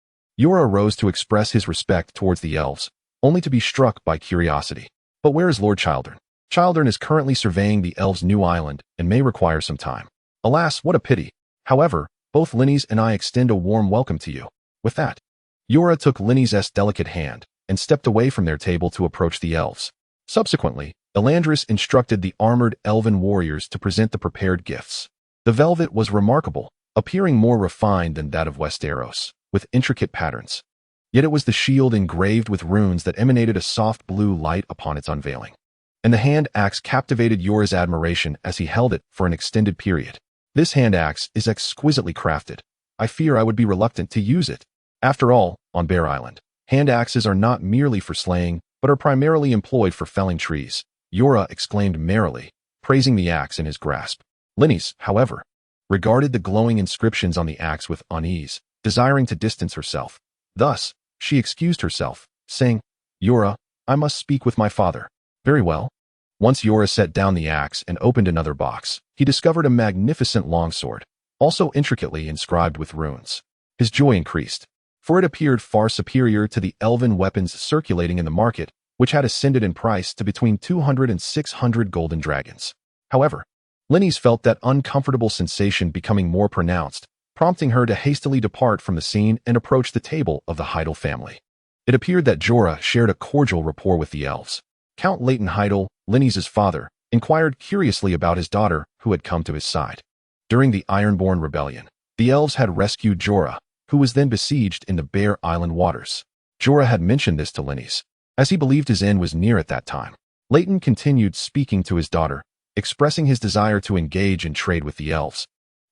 Yora rose to express his respect towards the elves, only to be struck by curiosity. But where is Lord Childern? Childern is currently surveying the elves' new island and may require some time. Alas, what a pity. However, both Linnies and I extend a warm welcome to you. With that, Yora took Linnies' delicate hand and stepped away from their table to approach the elves. Subsequently, Elandris instructed the armored elven warriors to present the prepared gifts. The velvet was remarkable, appearing more refined than that of Westeros, with intricate patterns. Yet it was the shield engraved with runes that emanated a soft blue light upon its unveiling. And the hand axe captivated Yora's admiration as he held it for an extended period. This hand axe is exquisitely crafted. I fear I would be reluctant to use it. After all, on Bear Island, hand axes are not merely for slaying, but are primarily employed for felling trees. Yora exclaimed merrily, praising the axe in his grasp. Linnies, however, regarded the glowing inscriptions on the axe with unease, desiring to distance herself. Thus, she excused herself, saying, Yora, I must speak with my father. Very well. Once Yora set down the axe and opened another box, he discovered a magnificent longsword, also intricately inscribed with runes. His joy increased, for it appeared far superior to the elven weapons circulating in the market, which had ascended in price to between 200 and 600 golden dragons. However, Linnies felt that uncomfortable sensation becoming more pronounced, prompting her to hastily depart from the scene and approach the table of the Heidel family. It appeared that Jorah shared a cordial rapport with the elves. Count Leighton Heidel, Linnies' father, inquired curiously about his daughter, who had come to his side. During the Ironborn rebellion, the elves had rescued Jorah, who was then besieged in the Bear Island waters. Jorah had mentioned this to Linnies, as he believed his end was near at that time. Leighton continued speaking to his daughter, expressing his desire to engage in trade with the elves.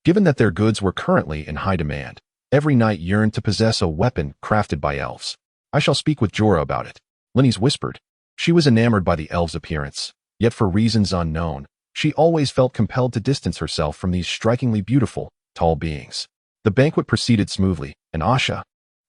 Given that their goods were currently in high demand, every knight yearned to possess a weapon crafted by elves. I shall speak with Jorah about it, Linnies whispered. She was enamored by the elves' appearance, yet for reasons unknown, she always felt compelled to distance herself from these strikingly beautiful, tall beings. The banquet proceeded smoothly, and Asha,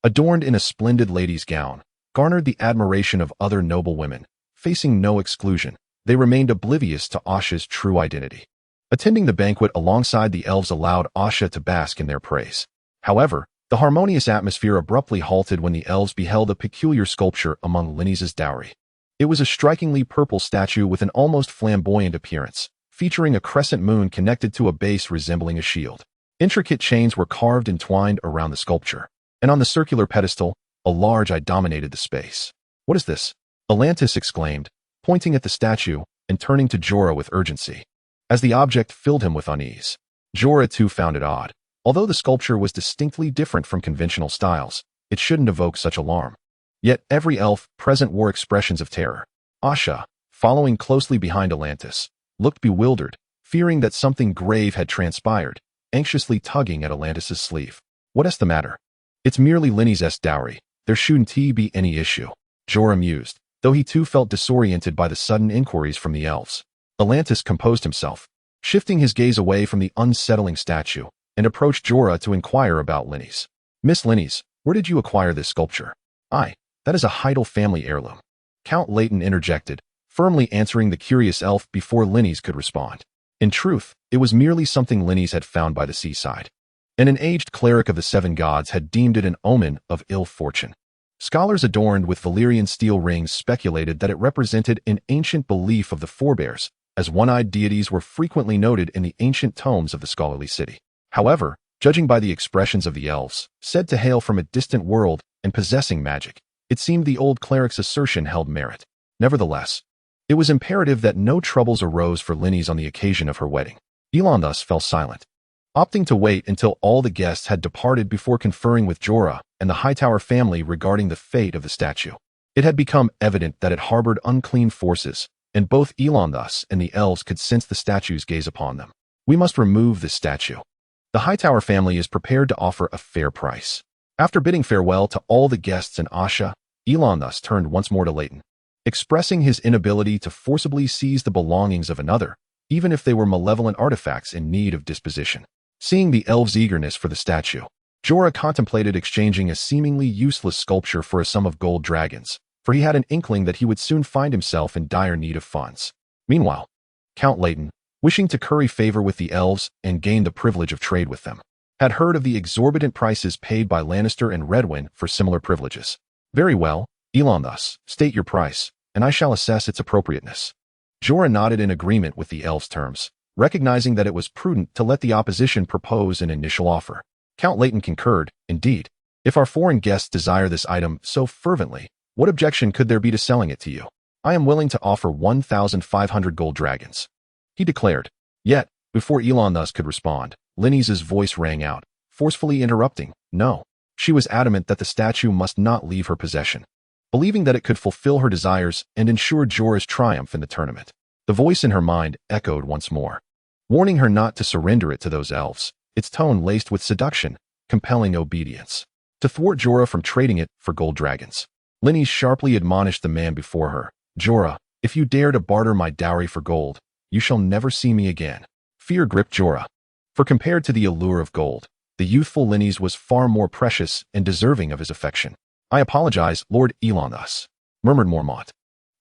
adorned in a splendid lady's gown, garnered the admiration of other noble women. Facing no exclusion, they remained oblivious to Asha's true identity. Attending the banquet alongside the elves allowed Asha to bask in their praise. However, the harmonious atmosphere abruptly halted when the elves beheld a peculiar sculpture among Linnies' dowry. It was a strikingly purple statue with an almost flamboyant appearance, featuring a crescent moon connected to a base resembling a shield. Intricate chains were carved and twined around the sculpture, and on the circular pedestal, a large eye dominated the space. What is this? Atlantis exclaimed, pointing at the statue and turning to Jorah with urgency. As the object filled him with unease, Jorah too found it odd. Although the sculpture was distinctly different from conventional styles, it shouldn't evoke such alarm. Yet every elf present wore expressions of terror. Asha, following closely behind Atlantis, looked bewildered, fearing that something grave had transpired, anxiously tugging at Atlantis' sleeve. What's the matter? It's merely Linnies' dowry. There shouldn't be any issue. Jorah mused, though he too felt disoriented by the sudden inquiries from the elves. Atlantis composed himself, shifting his gaze away from the unsettling statue, and approached Jorah to inquire about Linnies. Miss Linnies, Where did you acquire this sculpture? Aye, that is a Heidel family heirloom. Count Leighton interjected, firmly answering the curious elf before Linnes could respond. In truth, it was merely something Linnes had found by the seaside, and an aged cleric of the Seven Gods had deemed it an omen of ill fortune. Scholars adorned with Valyrian steel rings speculated that it represented an ancient belief of the forebears, as one-eyed deities were frequently noted in the ancient tomes of the scholarly city. However, judging by the expressions of the elves, said to hail from a distant world and possessing magic, it seemed the old cleric's assertion held merit. Nevertheless, it was imperative that no troubles arose for Linnes on the occasion of her wedding. Elon thus fell silent, opting to wait until all the guests had departed before conferring with Jorah and the Hightower family regarding the fate of the statue. It had become evident that it harbored unclean forces, and both Elon thus and the elves could sense the statue's gaze upon them. We must remove this statue. The Hightower family is prepared to offer a fair price. After bidding farewell to all the guests and Asha, Elon thus turned once more to Leighton, expressing his inability to forcibly seize the belongings of another, even if they were malevolent artifacts in need of disposition. Seeing the elves' eagerness for the statue, Jorah contemplated exchanging a seemingly useless sculpture for a sum of gold dragons, for he had an inkling that he would soon find himself in dire need of funds. Meanwhile, Count Leighton, wishing to curry favor with the elves and gain the privilege of trade with them, had heard of the exorbitant prices paid by Lannister and Redwyn for similar privileges. Very well, Elon thus, state your price, and I shall assess its appropriateness. Jorah nodded in agreement with the elves' terms, recognizing that it was prudent to let the opposition propose an initial offer. Count Leighton concurred, indeed. If our foreign guests desire this item so fervently, what objection could there be to selling it to you? I am willing to offer 1,500 gold dragons, he declared. Yet, before Elon thus could respond, Linnes's voice rang out, forcefully interrupting. No. She was adamant that the statue must not leave her possession, believing that it could fulfill her desires and ensure Jorah's triumph in the tournament. The voice in her mind echoed once more, warning her not to surrender it to those elves, its tone laced with seduction, compelling obedience. To thwart Jorah from trading it for gold dragons, Linnes sharply admonished the man before her. Jorah, if you dare to barter my dowry for gold, you shall never see me again. Fear gripped Jorah, for compared to the allure of gold, the youthful Linnes was far more precious and deserving of his affection. I apologize, Lord Elon thus, murmured Mormont,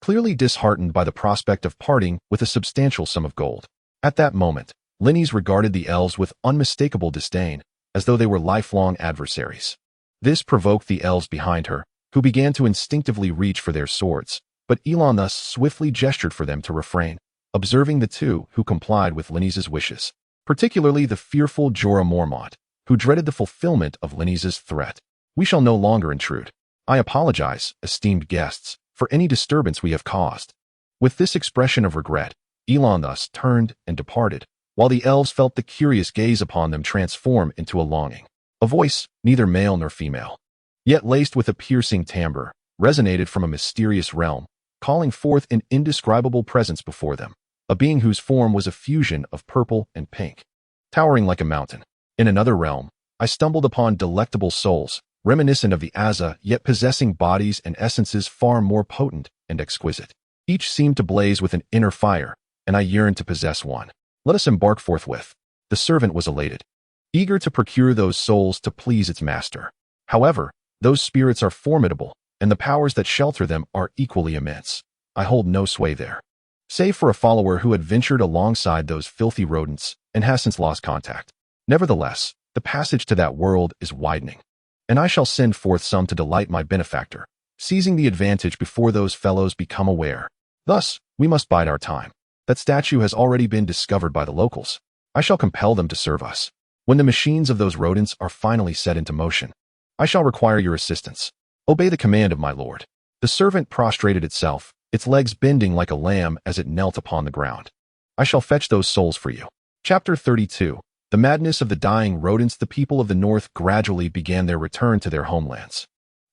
clearly disheartened by the prospect of parting with a substantial sum of gold. At that moment, Linnes regarded the elves with unmistakable disdain, as though they were lifelong adversaries. This provoked the elves behind her, who began to instinctively reach for their swords, but Elon thus swiftly gestured for them to refrain, observing the two who complied with Linnes's wishes, particularly the fearful Jorah Mormont, who dreaded the fulfillment of Linnes's threat. We shall no longer intrude. I apologize, esteemed guests, for any disturbance we have caused. With this expression of regret, Elon thus turned and departed, while the elves felt the curious gaze upon them transform into a longing. A voice, neither male nor female, yet laced with a piercing timbre, resonated from a mysterious realm, calling forth an indescribable presence before them, a being whose form was a fusion of purple and pink, towering like a mountain. In another realm, I stumbled upon delectable souls, reminiscent of the Asha, yet possessing bodies and essences far more potent and exquisite. Each seemed to blaze with an inner fire, and I yearned to possess one. Let us embark forthwith. The servant was elated, eager to procure those souls to please its master. However, those spirits are formidable, and the powers that shelter them are equally immense. I hold no sway there, save for a follower who had ventured alongside those filthy rodents and has since lost contact. Nevertheless, the passage to that world is widening, and I shall send forth some to delight my benefactor, seizing the advantage before those fellows become aware. Thus, we must bide our time. That statue has already been discovered by the locals. I shall compel them to serve us. When the machines of those rodents are finally set into motion, I shall require your assistance. Obey the command of my lord. The servant prostrated itself, its legs bending like a lamb as it knelt upon the ground. I shall fetch those souls for you. Chapter 32. The madness of the dying rodents. The people of the north gradually began their return to their homelands,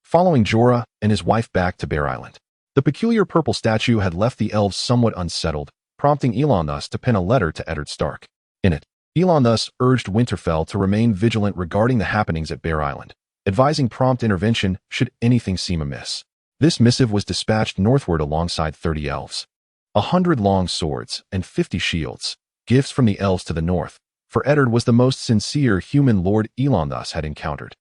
following Jorah and his wife back to Bear Island. The peculiar purple statue had left the elves somewhat unsettled, prompting Elon thus to pen a letter to Eddard Stark. In it, Elon thus urged Winterfell to remain vigilant regarding the happenings at Bear Island, advising prompt intervention should anything seem amiss. This missive was dispatched northward alongside 30 elves, 100 long swords, and 50 shields, gifts from the elves to the north, for Eddard was the most sincere human lord Elon thus had encountered.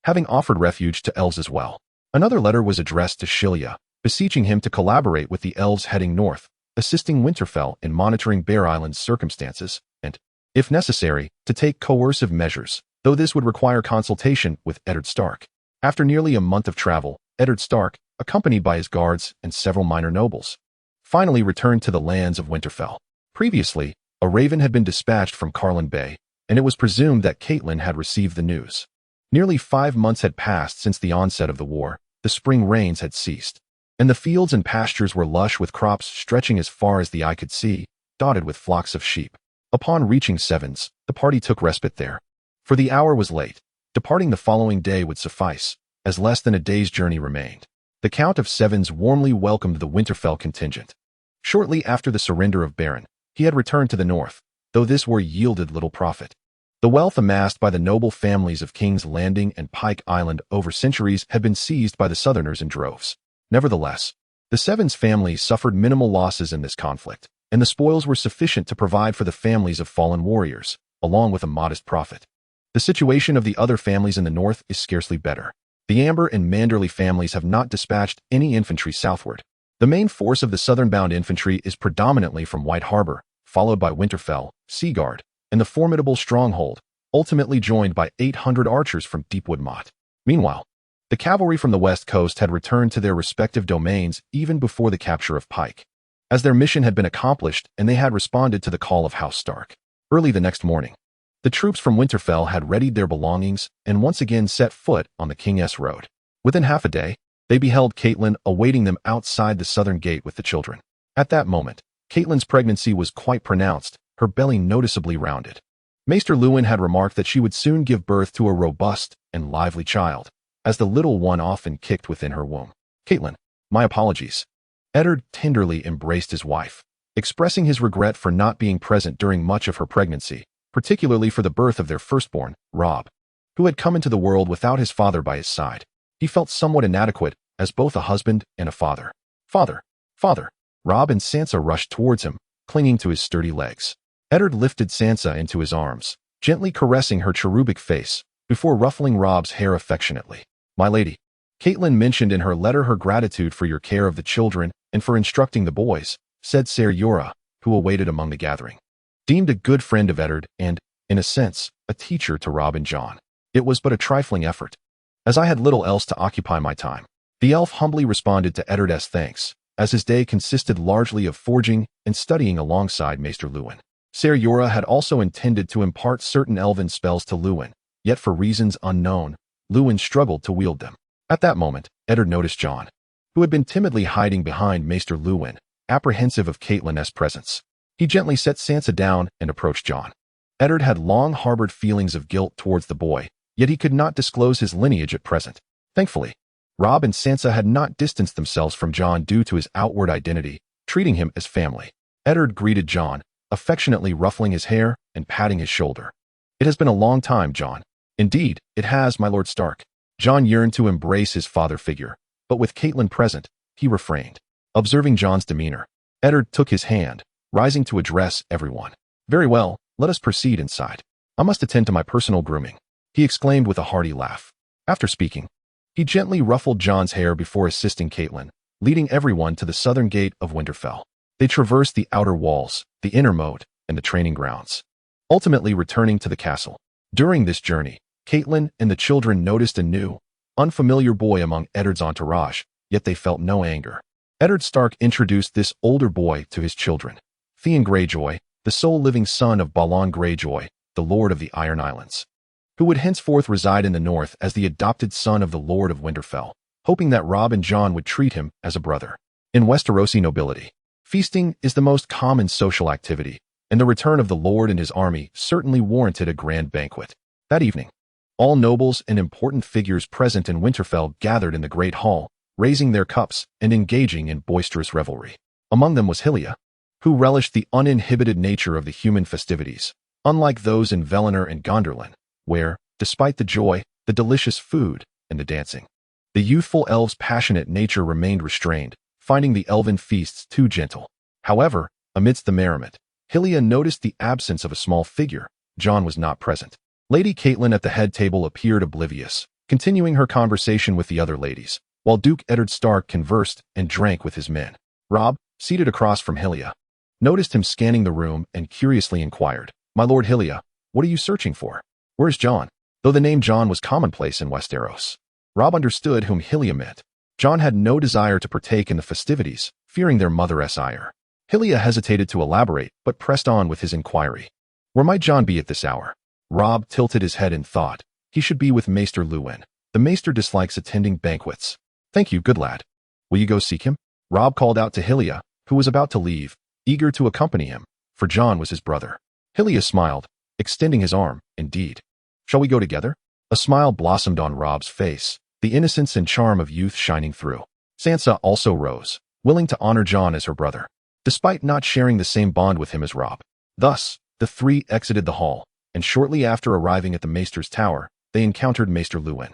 having offered refuge to elves as well. Another letter was addressed to Shilia, beseeching him to collaborate with the elves heading north, assisting Winterfell in monitoring Bear Island's circumstances, and, if necessary, to take coercive measures, though this would require consultation with Eddard Stark. After nearly a month of travel, Eddard Stark, accompanied by his guards and several minor nobles, finally returned to the lands of Winterfell. Previously, a raven had been dispatched from Carlin Bay, and it was presumed that Catelyn had received the news. Nearly 5 months had passed since the onset of the war, the spring rains had ceased, and the fields and pastures were lush with crops stretching as far as the eye could see, dotted with flocks of sheep. Upon reaching Sevens, the party took respite there. For the hour was late. Departing the following day would suffice, as less than a day's journey remained. The Count of Sevens warmly welcomed the Winterfell contingent. Shortly after the surrender of Barron, he had returned to the north, though this war yielded little profit. The wealth amassed by the noble families of King's Landing and Pike Island over centuries had been seized by the Southerners in droves. Nevertheless, the Sevens family suffered minimal losses in this conflict, and the spoils were sufficient to provide for the families of fallen warriors, along with a modest profit. The situation of the other families in the north is scarcely better. The Amber and Manderley families have not dispatched any infantry southward. The main force of the southern-bound infantry is predominantly from White Harbor, followed by Winterfell, Seagard, and the formidable stronghold, ultimately joined by 800 archers from Deepwood Motte. Meanwhile, the cavalry from the west coast had returned to their respective domains even before the capture of Pike, as their mission had been accomplished and they had responded to the call of House Stark. Early the next morning, the troops from Winterfell had readied their belongings and once again set foot on the King's Road. Within half a day, they beheld Catelyn awaiting them outside the southern gate with the children. At that moment, Catelyn's pregnancy was quite pronounced, her belly noticeably rounded. Maester Luwin had remarked that she would soon give birth to a robust and lively child, as the little one often kicked within her womb. Catelyn, my apologies. Eddard tenderly embraced his wife, expressing his regret for not being present during much of her pregnancy, particularly for the birth of their firstborn, Robb, who had come into the world without his father by his side. He felt somewhat inadequate as both a husband and a father. Father! Father! Robb and Sansa rushed towards him, clinging to his sturdy legs. Eddard lifted Sansa into his arms, gently caressing her cherubic face, before ruffling Robb's hair affectionately. My lady, Catelyn mentioned in her letter her gratitude for your care of the children and for instructing the boys, said Ser Jorah, who awaited among the gathering. Deemed a good friend of Eddard and, in a sense, a teacher to Robb and Jon. It was but a trifling effort, as I had little else to occupy my time. The elf humbly responded to Eddard's thanks, as his day consisted largely of forging and studying alongside Maester Luwin. Ser Jorah had also intended to impart certain elven spells to Luwin, yet for reasons unknown, Luwin struggled to wield them. At that moment, Eddard noticed Jon, who had been timidly hiding behind Maester Luwin, apprehensive of Catelyn's presence. He gently set Sansa down and approached Jon. Eddard had long harbored feelings of guilt towards the boy, yet he could not disclose his lineage at present. Thankfully, Robb and Sansa had not distanced themselves from Jon due to his outward identity, treating him as family. Eddard greeted Jon, affectionately ruffling his hair and patting his shoulder. It has been a long time, Jon. Indeed, it has, my Lord Stark. Jon yearned to embrace his father figure, but with Catelyn present, he refrained. Observing Jon's demeanor, Eddard took his hand, rising to address everyone. Very well, let us proceed inside. I must attend to my personal grooming, he exclaimed with a hearty laugh. After speaking, he gently ruffled Jon's hair before assisting Catelyn, leading everyone to the southern gate of Winterfell. They traversed the outer walls, the inner moat, and the training grounds, ultimately returning to the castle. During this journey, Catelyn and the children noticed a new, unfamiliar boy among Eddard's entourage, yet they felt no anger. Eddard Stark introduced this older boy to his children, Theon Greyjoy, the sole living son of Balon Greyjoy, the Lord of the Iron Islands, who would henceforth reside in the north as the adopted son of the Lord of Winterfell, hoping that Robb and Jon would treat him as a brother. In Westerosi nobility, feasting is the most common social activity, and the return of the Lord and his army certainly warranted a grand banquet. That evening, all nobles and important figures present in Winterfell gathered in the Great Hall, raising their cups and engaging in boisterous revelry. Among them was Hylia, who relished the uninhibited nature of the human festivities, unlike those in Valinor and Gondolin, where, despite the joy, the delicious food, and the dancing, the youthful elves' passionate nature remained restrained, finding the elven feasts too gentle. However, amidst the merriment, Hylia noticed the absence of a small figure. Jon was not present. Lady Catelyn at the head table appeared oblivious, continuing her conversation with the other ladies, while Duke Eddard Stark conversed and drank with his men. Robb, seated across from Hylia, noticed him scanning the room and curiously inquired, "My lord Hylia, what are you searching for? Where's Jon?" Though the name Jon was commonplace in Westeros, Robb understood whom Hylia meant. Jon had no desire to partake in the festivities, fearing their mother's ire. Hylia hesitated to elaborate, but pressed on with his inquiry. Where might Jon be at this hour? Robb tilted his head in thought. He should be with Maester Luwin. The Maester dislikes attending banquets. Thank you, good lad. Will you go seek him? Robb called out to Hylia, who was about to leave, eager to accompany him, for Jon was his brother. Hylia smiled, extending his arm. Indeed. Shall we go together? A smile blossomed on Robb's face, the innocence and charm of youth shining through. Sansa also rose, willing to honor Jon as her brother, despite not sharing the same bond with him as Robb. Thus, the three exited the hall, and shortly after arriving at the Maester's tower, they encountered Maester Luwin,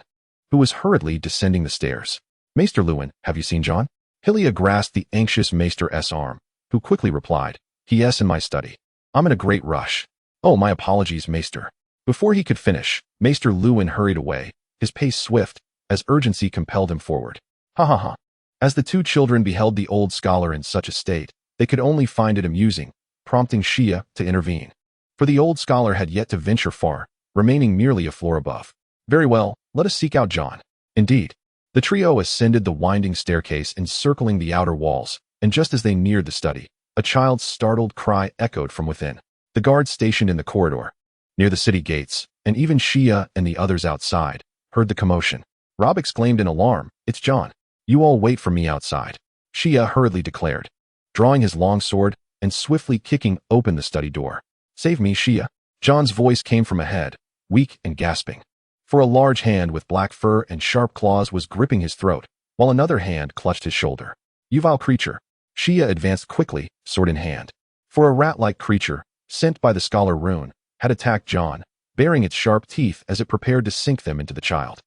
who was hurriedly descending the stairs. "Maester Luwin, have you seen Jon?" Hylia grasped the anxious Maester's arm, who quickly replied, "Yes, in my study. I'm in a great rush." "Oh, my apologies, Maester." Before he could finish, Maester Luwin hurried away, his pace swift, as urgency compelled him forward. Ha ha ha. As the two children beheld the old scholar in such a state, they could only find it amusing, prompting Shia to intervene. For the old scholar had yet to venture far, remaining merely a floor above. "Very well, let us seek out Jon." Indeed. The trio ascended the winding staircase encircling the outer walls, and just as they neared the study, a child's startled cry echoed from within. The guards stationed in the corridor, near the city gates, and even Shia and the others outside, heard the commotion. Robb exclaimed in alarm, "It's Jon. You all wait for me outside," Shia hurriedly declared, drawing his long sword and swiftly kicking open the study door. "Save me, Shia." Jon's voice came from ahead, weak and gasping, for a large hand with black fur and sharp claws was gripping his throat, while another hand clutched his shoulder. "You vile creature." Shia advanced quickly, sword in hand. For a rat-like creature, sent by the scholar Rune, had attacked Jon, baring its sharp teeth as it prepared to sink them into the child.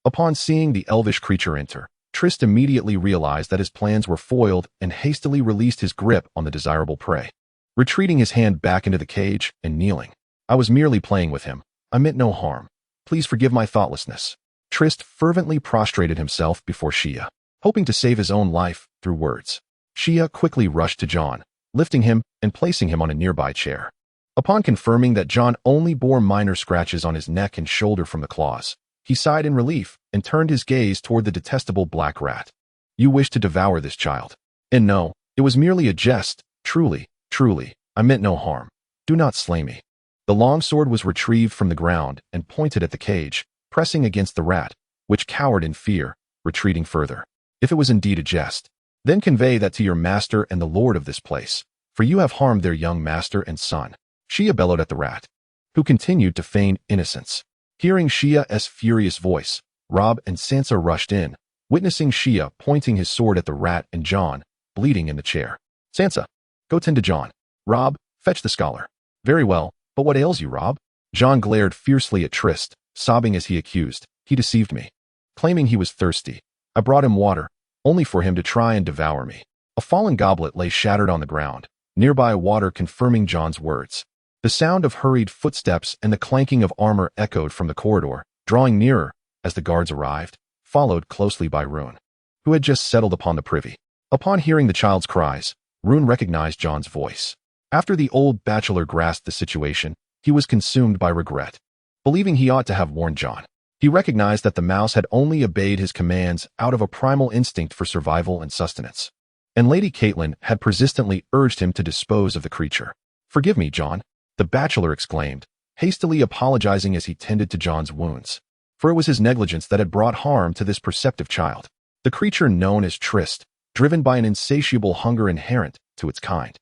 Upon seeing the elvish creature enter, Trist immediately realized that his plans were foiled and hastily released his grip on the desirable prey, retreating his hand back into the cage and kneeling. "I was merely playing with him. I meant no harm. Please forgive my thoughtlessness." Trist fervently prostrated himself before Shia, hoping to save his own life through words. Shia quickly rushed to Jon, lifting him and placing him on a nearby chair. Upon confirming that Jon only bore minor scratches on his neck and shoulder from the claws, he sighed in relief and turned his gaze toward the detestable black rat. "You wish to devour this child. And no, it was merely a jest. Truly, truly, I meant no harm. Do not slay me." The long sword was retrieved from the ground and pointed at the cage, pressing against the rat, which cowered in fear, retreating further. "If it was indeed a jest, then convey that to your master and the lord of this place, for you have harmed their young master and son." Shia bellowed at the rat, who continued to feign innocence. Hearing Shia's furious voice, Robb and Sansa rushed in, witnessing Shia pointing his sword at the rat and Jon, bleeding in the chair. "Sansa, go tend to Jon. Robb, fetch the scholar." "Very well, but what ails you, Robb?" Jon glared fiercely at Trist, sobbing as he accused, "He deceived me, claiming he was thirsty. I brought him water, only for him to try and devour me." A fallen goblet lay shattered on the ground, nearby water confirming Jon's words. The sound of hurried footsteps and the clanking of armor echoed from the corridor, drawing nearer as the guards arrived, followed closely by Rune, who had just settled upon the privy. Upon hearing the child's cries, Rune recognized Jon's voice. After the old bachelor grasped the situation, he was consumed by regret, believing he ought to have warned Jon. He recognized that the mouse had only obeyed his commands out of a primal instinct for survival and sustenance, and Lady Catelyn had persistently urged him to dispose of the creature. "Forgive me, Jon," the bachelor exclaimed, hastily apologizing as he tended to Jon's wounds, for it was his negligence that had brought harm to this perceptive child. The creature known as Trist, driven by an insatiable hunger inherent to its kind,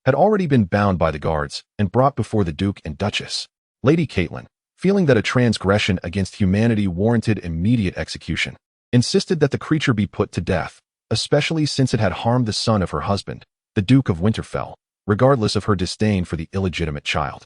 had already been bound by the guards and brought before the Duke and Duchess. Lady Catelyn, feeling that a transgression against humanity warranted immediate execution, insisted that the creature be put to death, especially since it had harmed the son of her husband, the Duke of Winterfell, regardless of her disdain for the illegitimate child.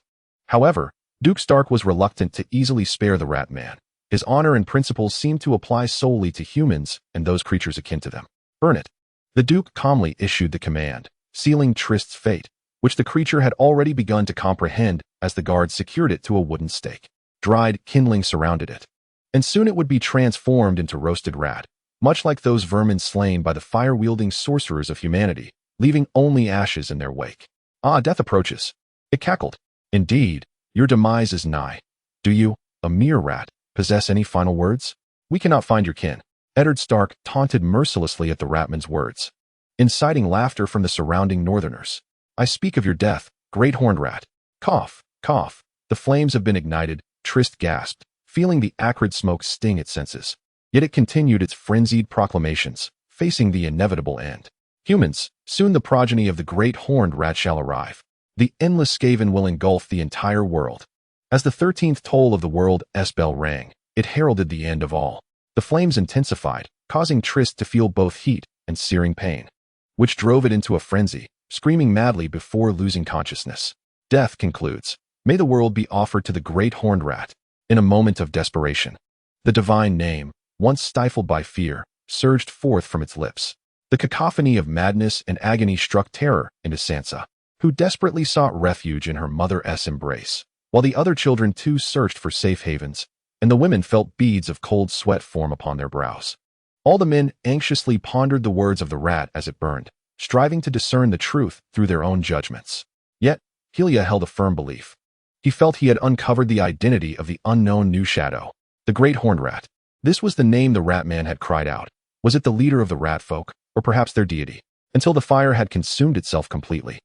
However, Duke Stark was reluctant to easily spare the rat man. His honor and principles seemed to apply solely to humans and those creatures akin to them. "Burn it." The Duke calmly issued the command, sealing Trist's fate, which the creature had already begun to comprehend as the guards secured it to a wooden stake. Dried kindling surrounded it, and soon it would be transformed into roasted rat, much like those vermin slain by the fire-wielding sorcerers of humanity, leaving only ashes in their wake. Ah, death approaches. It cackled. Indeed, your demise is nigh. Do you, a mere rat, possess any final words? We cannot find your kin. Eddard Stark taunted mercilessly at the ratman's words, inciting laughter from the surrounding northerners. I speak of your death, great horned rat. Cough, cough. The flames have been ignited, Trist gasped, feeling the acrid smoke sting its senses. Yet it continued its frenzied proclamations, facing the inevitable end. Humans, soon the progeny of the great horned rat shall arrive. The endless Skaven will engulf the entire world. As the 13th toll of the world's bell rang, it heralded the end of all. The flames intensified, causing Trist to feel both heat and searing pain, which drove it into a frenzy, screaming madly before losing consciousness. Death concludes. May the world be offered to the great horned rat. In a moment of desperation, the divine name, once stifled by fear, surged forth from its lips. The cacophony of madness and agony struck terror into Sansa, who desperately sought refuge in her mother's embrace, while the other children too searched for safe havens, and the women felt beads of cold sweat form upon their brows. All the men anxiously pondered the words of the rat as it burned, striving to discern the truth through their own judgments. Yet, Helia held a firm belief. He felt he had uncovered the identity of the unknown new shadow, the great horned rat. This was the name the rat man had cried out. Was it the leader of the rat folk, or perhaps their deity? Until the fire had consumed itself completely,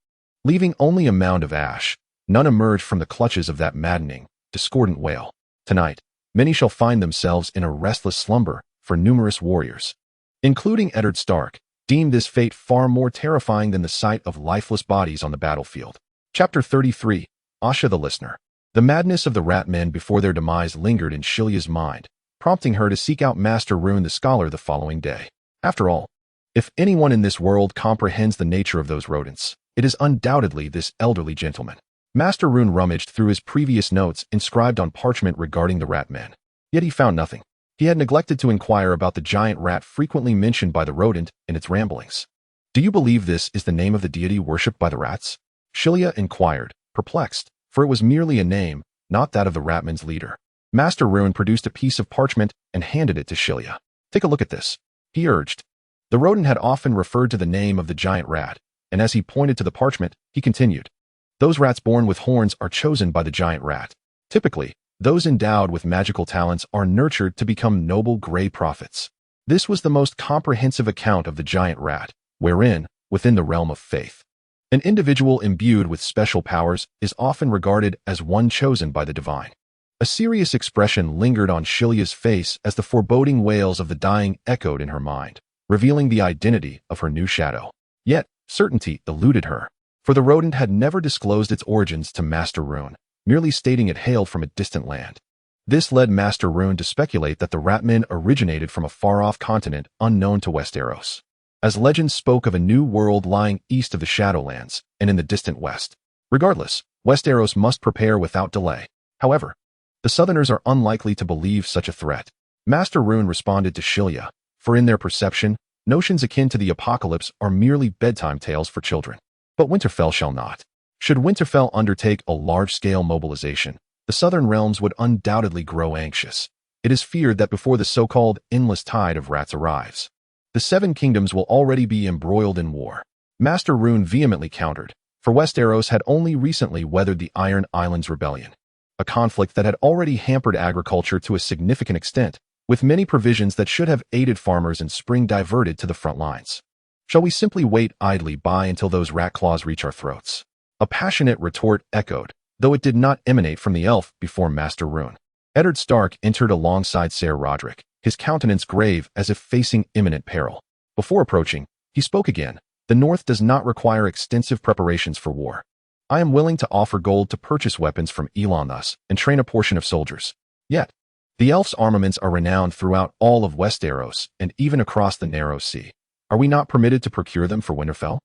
leaving only a mound of ash, none emerged from the clutches of that maddening, discordant wail. Tonight, many shall find themselves in a restless slumber, for numerous warriors, including Eddard Stark, deemed this fate far more terrifying than the sight of lifeless bodies on the battlefield. Chapter 33. Asha the Listener. The madness of the rat men before their demise lingered in Shilia's mind, prompting her to seek out Master Rune the Scholar the following day. After all, if anyone in this world comprehends the nature of those rodents, it is undoubtedly this elderly gentleman. Master Rune rummaged through his previous notes inscribed on parchment regarding the rat men. Yet he found nothing. He had neglected to inquire about the giant rat frequently mentioned by the rodent in its ramblings. Do you believe this is the name of the deity worshipped by the rats? Shilia inquired, perplexed, for it was merely a name, not that of the ratman's leader. Master Rune produced a piece of parchment and handed it to Shilia. Take a look at this, he urged. The rodent had often referred to the name of the giant rat, and as he pointed to the parchment, he continued. Those rats born with horns are chosen by the giant rat. Typically, those endowed with magical talents are nurtured to become noble gray prophets. This was the most comprehensive account of the giant rat, wherein, within the realm of faith, an individual imbued with special powers is often regarded as one chosen by the divine. A serious expression lingered on Shilia's face as the foreboding wails of the dying echoed in her mind, revealing the identity of her new shadow. Yet, certainty eluded her, for the rodent had never disclosed its origins to Master Rune, merely stating it hailed from a distant land. This led Master Rune to speculate that the ratmen originated from a far-off continent unknown to Westeros, as legends spoke of a new world lying east of the Shadowlands and in the distant west. Regardless, Westeros must prepare without delay. However, the Southerners are unlikely to believe such a threat. Master Rune responded to Shilia, for in their perception, notions akin to the apocalypse are merely bedtime tales for children. But Winterfell shall not. Should Winterfell undertake a large-scale mobilization, the southern realms would undoubtedly grow anxious. It is feared that before the so-called endless tide of rats arrives, the Seven Kingdoms will already be embroiled in war. Master Rune vehemently countered, for Westeros had only recently weathered the Iron Islands Rebellion, a conflict that had already hampered agriculture to a significant extent, with many provisions that should have aided farmers in spring diverted to the front lines. Shall we simply wait idly by until those rat claws reach our throats? A passionate retort echoed, though it did not emanate from the elf before Master Rune. Eddard Stark entered alongside Ser Roderick, his countenance grave as if facing imminent peril. Before approaching, he spoke again. The North does not require extensive preparations for war. I am willing to offer gold to purchase weapons from Elon thus and train a portion of soldiers. Yet, the elves' armaments are renowned throughout all of Westeros and even across the narrow sea. Are we not permitted to procure them for Winterfell?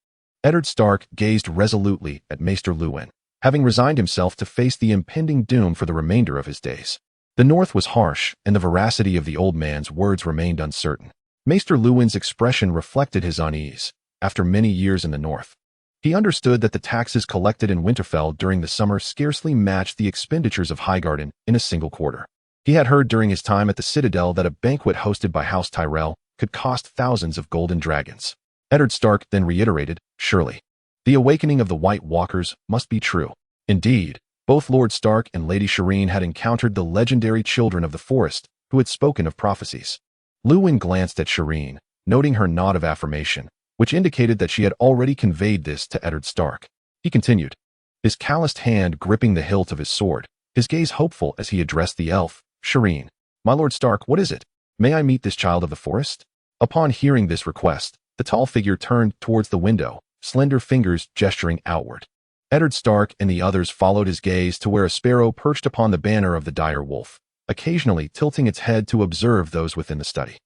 Eddard Stark gazed resolutely at Maester Luwin, having resigned himself to face the impending doom for the remainder of his days. The North was harsh, and the veracity of the old man's words remained uncertain. Maester Luwin's expression reflected his unease. After many years in the North, he understood that the taxes collected in Winterfell during the summer scarcely matched the expenditures of Highgarden in a single quarter. He had heard during his time at the Citadel that a banquet hosted by House Tyrell could cost thousands of golden dragons. Eddard Stark then reiterated, surely. The awakening of the White Walkers must be true. Indeed, both Lord Stark and Lady Shireen had encountered the legendary children of the forest who had spoken of prophecies. Luwin glanced at Shireen, noting her nod of affirmation, which indicated that she had already conveyed this to Eddard Stark. He continued, his calloused hand gripping the hilt of his sword, his gaze hopeful as he addressed the elf. Shireen, my Lord Stark, what is it? May I meet this child of the forest? Upon hearing this request, the tall figure turned towards the window, slender fingers gesturing outward. Eddard Stark and the others followed his gaze to where a sparrow perched upon the banner of the dire wolf, occasionally tilting its head to observe those within the study.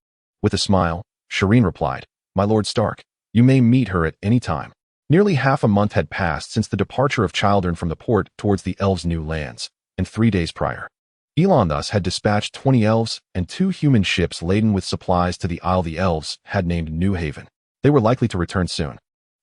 With a smile, Shireen replied, my Lord Stark, you may meet her at any time. Nearly half a month had passed since the departure of Children from the port towards the elves' new lands, and 3 days prior, Elon thus had dispatched 20 elves and 2 human ships laden with supplies to the isle the elves had named New Haven. They were likely to return soon,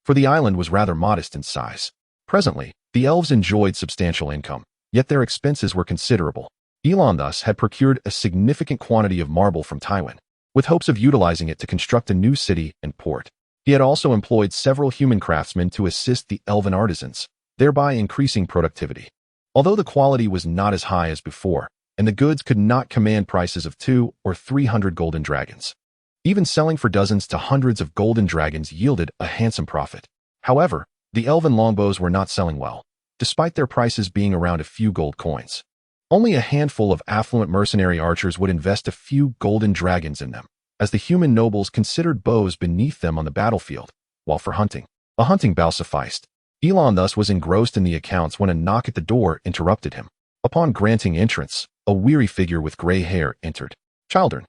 for the island was rather modest in size. Presently, the elves enjoyed substantial income, yet their expenses were considerable. Elon thus had procured a significant quantity of marble from Tywin, with hopes of utilizing it to construct a new city and port. He had also employed several human craftsmen to assist the elven artisans, thereby increasing productivity. Although the quality was not as high as before, and the goods could not command prices of 200 or 300 golden dragons. Even selling for dozens to hundreds of golden dragons yielded a handsome profit. However, the elven longbows were not selling well, despite their prices being around a few gold coins. Only a handful of affluent mercenary archers would invest a few golden dragons in them, as the human nobles considered bows beneath them on the battlefield, while for hunting, a hunting bow sufficed. Elon thus was engrossed in the accounts when a knock at the door interrupted him. Upon granting entrance, a weary figure with gray hair entered. Children,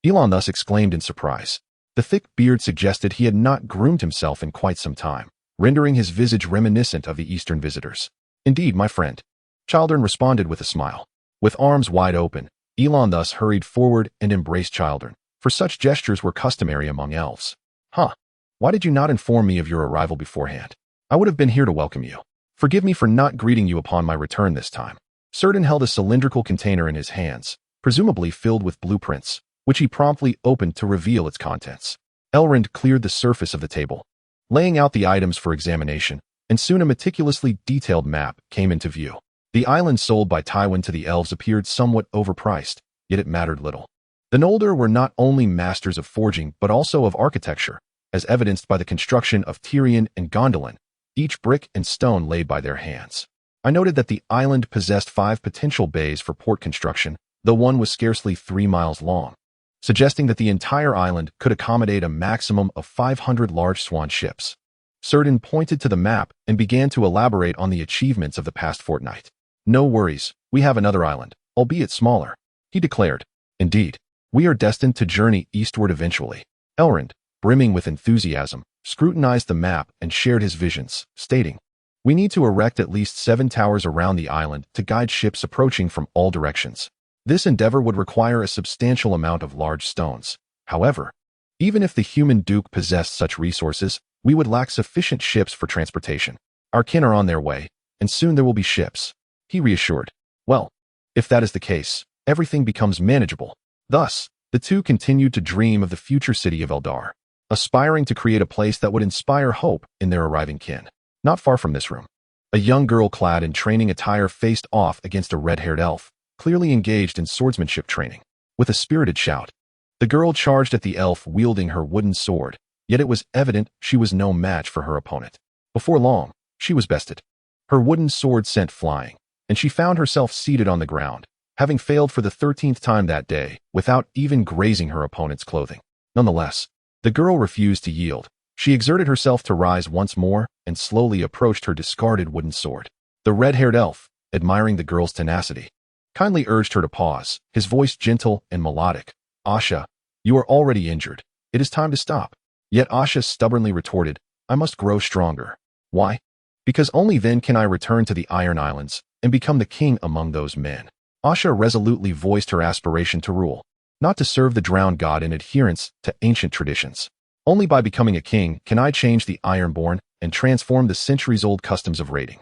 Elon thus exclaimed in surprise. The thick beard suggested he had not groomed himself in quite some time, rendering his visage reminiscent of the Eastern visitors. Indeed, my friend. Children responded with a smile. With arms wide open, Elon thus hurried forward and embraced Children, for such gestures were customary among elves. Huh. Why did you not inform me of your arrival beforehand? I would have been here to welcome you. Forgive me for not greeting you upon my return this time. Cerdin held a cylindrical container in his hands, presumably filled with blueprints, which he promptly opened to reveal its contents. Elrond cleared the surface of the table, laying out the items for examination, and soon a meticulously detailed map came into view. The island sold by Tywin to the elves appeared somewhat overpriced, yet it mattered little. The Noldor were not only masters of forging but also of architecture, as evidenced by the construction of Tyrion and Gondolin, each brick and stone laid by their hands. I noted that the island possessed 5 potential bays for port construction, though one was scarcely 3 miles long, suggesting that the entire island could accommodate a maximum of 500 large swan ships. Cerdin pointed to the map and began to elaborate on the achievements of the past fortnight. No worries, we have another island, albeit smaller, he declared. Indeed, we are destined to journey eastward eventually. Elrond, brimming with enthusiasm, scrutinized the map and shared his visions, stating, we need to erect at least 7 towers around the island to guide ships approaching from all directions. This endeavor would require a substantial amount of large stones. However, even if the human duke possessed such resources, we would lack sufficient ships for transportation. Our kin are on their way, and soon there will be ships, he reassured. Well, if that is the case, everything becomes manageable. Thus, the two continued to dream of the future city of Eldar, aspiring to create a place that would inspire hope in their arriving kin. Not far from this room, a young girl clad in training attire faced off against a red-haired elf, clearly engaged in swordsmanship training. With a spirited shout, the girl charged at the elf wielding her wooden sword, yet it was evident she was no match for her opponent. Before long, she was bested. Her wooden sword sent flying, and she found herself seated on the ground, having failed for the 13th time that day without even grazing her opponent's clothing. Nonetheless, the girl refused to yield. She exerted herself to rise once more and slowly approached her discarded wooden sword. The red-haired elf, admiring the girl's tenacity, kindly urged her to pause, his voice gentle and melodic. Asha, you are already injured. It is time to stop. Yet Asha stubbornly retorted, I must grow stronger. Why? Because only then can I return to the Iron Islands and become the king among those men. Asha resolutely voiced her aspiration to rule, not to serve the drowned god in adherence to ancient traditions. Only by becoming a king can I change the Ironborn and transform the centuries-old customs of raiding.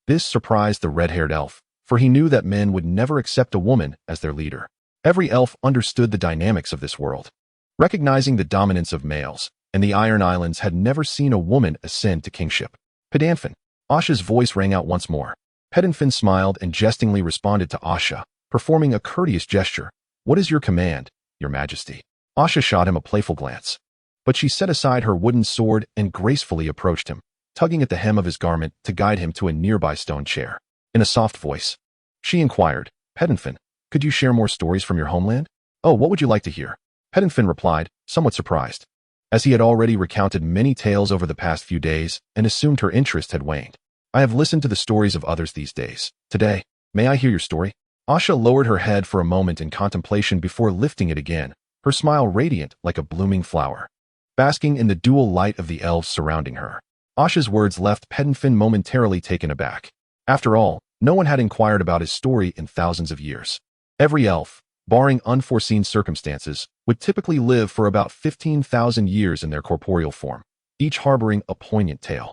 This surprised the red-haired elf, for he knew that men would never accept a woman as their leader. Every elf understood the dynamics of this world, recognizing the dominance of males, and the Iron Islands had never seen a woman ascend to kingship. Pedanfin. Asha's voice rang out once more. Pedanfin smiled and jestingly responded to Asha, performing a courteous gesture. What is your command, your majesty? Asha shot him a playful glance, but she set aside her wooden sword and gracefully approached him, tugging at the hem of his garment to guide him to a nearby stone chair. In a soft voice, she inquired, Pedanfin, could you share more stories from your homeland? Oh, what would you like to hear? Pedanfin replied, somewhat surprised, as he had already recounted many tales over the past few days and assumed her interest had waned. I have listened to the stories of others these days. Today, may I hear your story? Asha lowered her head for a moment in contemplation before lifting it again, her smile radiant like a blooming flower, basking in the dual light of the elves surrounding her. Asha's words left Pedanfin momentarily taken aback. After all, no one had inquired about his story in thousands of years. Every elf, barring unforeseen circumstances, would typically live for about 15,000 years in their corporeal form, each harboring a poignant tale.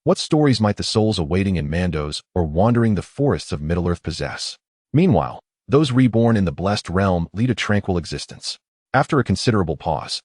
What stories might the souls awaiting in Mandos or wandering the forests of Middle-earth possess? Meanwhile, those reborn in the blessed realm lead a tranquil existence. After a considerable pause,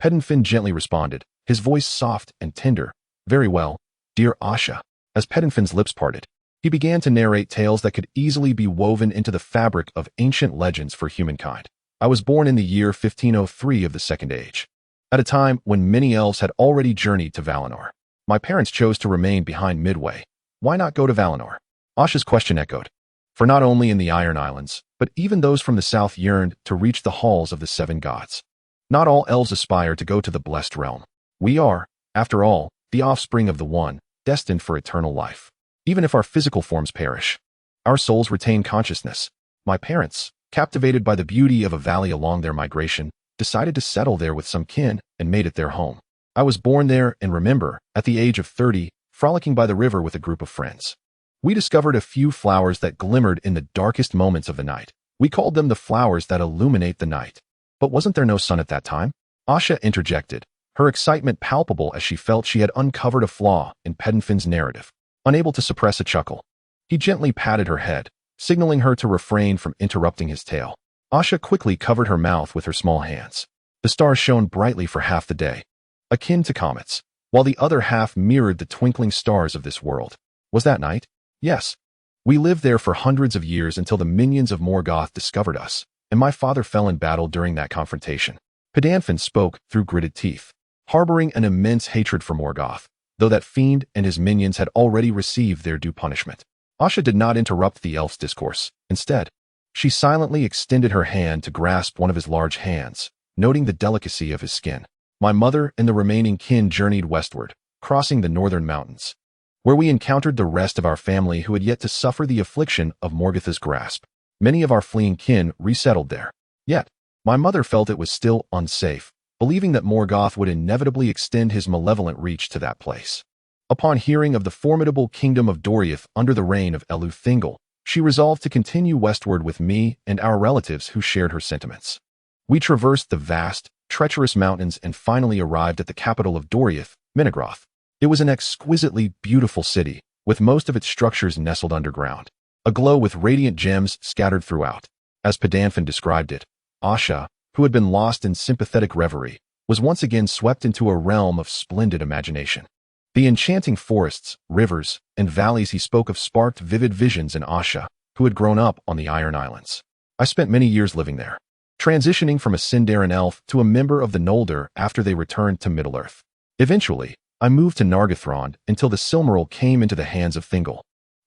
Pedanfin gently responded, his voice soft and tender. Very well, dear Asha. As Pedanfin's lips parted, he began to narrate tales that could easily be woven into the fabric of ancient legends for humankind. I was born in the year 1503 of the Second Age, at a time when many elves had already journeyed to Valinor. My parents chose to remain behind midway. Why not go to Valinor? Asha's question echoed. For not only in the Iron Islands, but even those from the south yearned to reach the halls of the seven gods. Not all elves aspire to go to the blessed realm. We are, after all, the offspring of the One, destined for eternal life. Even if our physical forms perish, our souls retain consciousness. My parents, captivated by the beauty of a valley along their migration, decided to settle there with some kin and made it their home. I was born there and remember, at the age of 30, frolicking by the river with a group of friends. We discovered a few flowers that glimmered in the darkest moments of the night. We called them the flowers that illuminate the night. But wasn't there no sun at that time? Asha interjected, her excitement palpable as she felt she had uncovered a flaw in Pedanfin's narrative. Unable to suppress a chuckle, he gently patted her head, signaling her to refrain from interrupting his tale. Asha quickly covered her mouth with her small hands. The stars shone brightly for half the day, akin to comets, while the other half mirrored the twinkling stars of this world. Was that night? Yes. We lived there for hundreds of years until the minions of Morgoth discovered us, and my father fell in battle during that confrontation. Pedanfin spoke through gritted teeth, harboring an immense hatred for Morgoth, though that fiend and his minions had already received their due punishment. Asha did not interrupt the elf's discourse. Instead, she silently extended her hand to grasp one of his large hands, noting the delicacy of his skin. My mother and the remaining kin journeyed westward, crossing the northern mountains, where we encountered the rest of our family who had yet to suffer the affliction of Morgoth's grasp. Many of our fleeing kin resettled there. Yet, my mother felt it was still unsafe, believing that Morgoth would inevitably extend his malevolent reach to that place. Upon hearing of the formidable kingdom of Doriath under the reign of Elu Thingol, she resolved to continue westward with me and our relatives who shared her sentiments. We traversed the vast, treacherous mountains and finally arrived at the capital of Doriath, Minigroth. It was an exquisitely beautiful city, with most of its structures nestled underground, aglow with radiant gems scattered throughout. As Pedanfin described it, Asha, who had been lost in sympathetic reverie, was once again swept into a realm of splendid imagination. The enchanting forests, rivers, and valleys he spoke of sparked vivid visions in Asha, who had grown up on the Iron Islands. I spent many years living there, transitioning from a Sindarin elf to a member of the Noldor after they returned to Middle-earth. Eventually, I moved to Nargothrond until the Silmaril came into the hands of Thingol,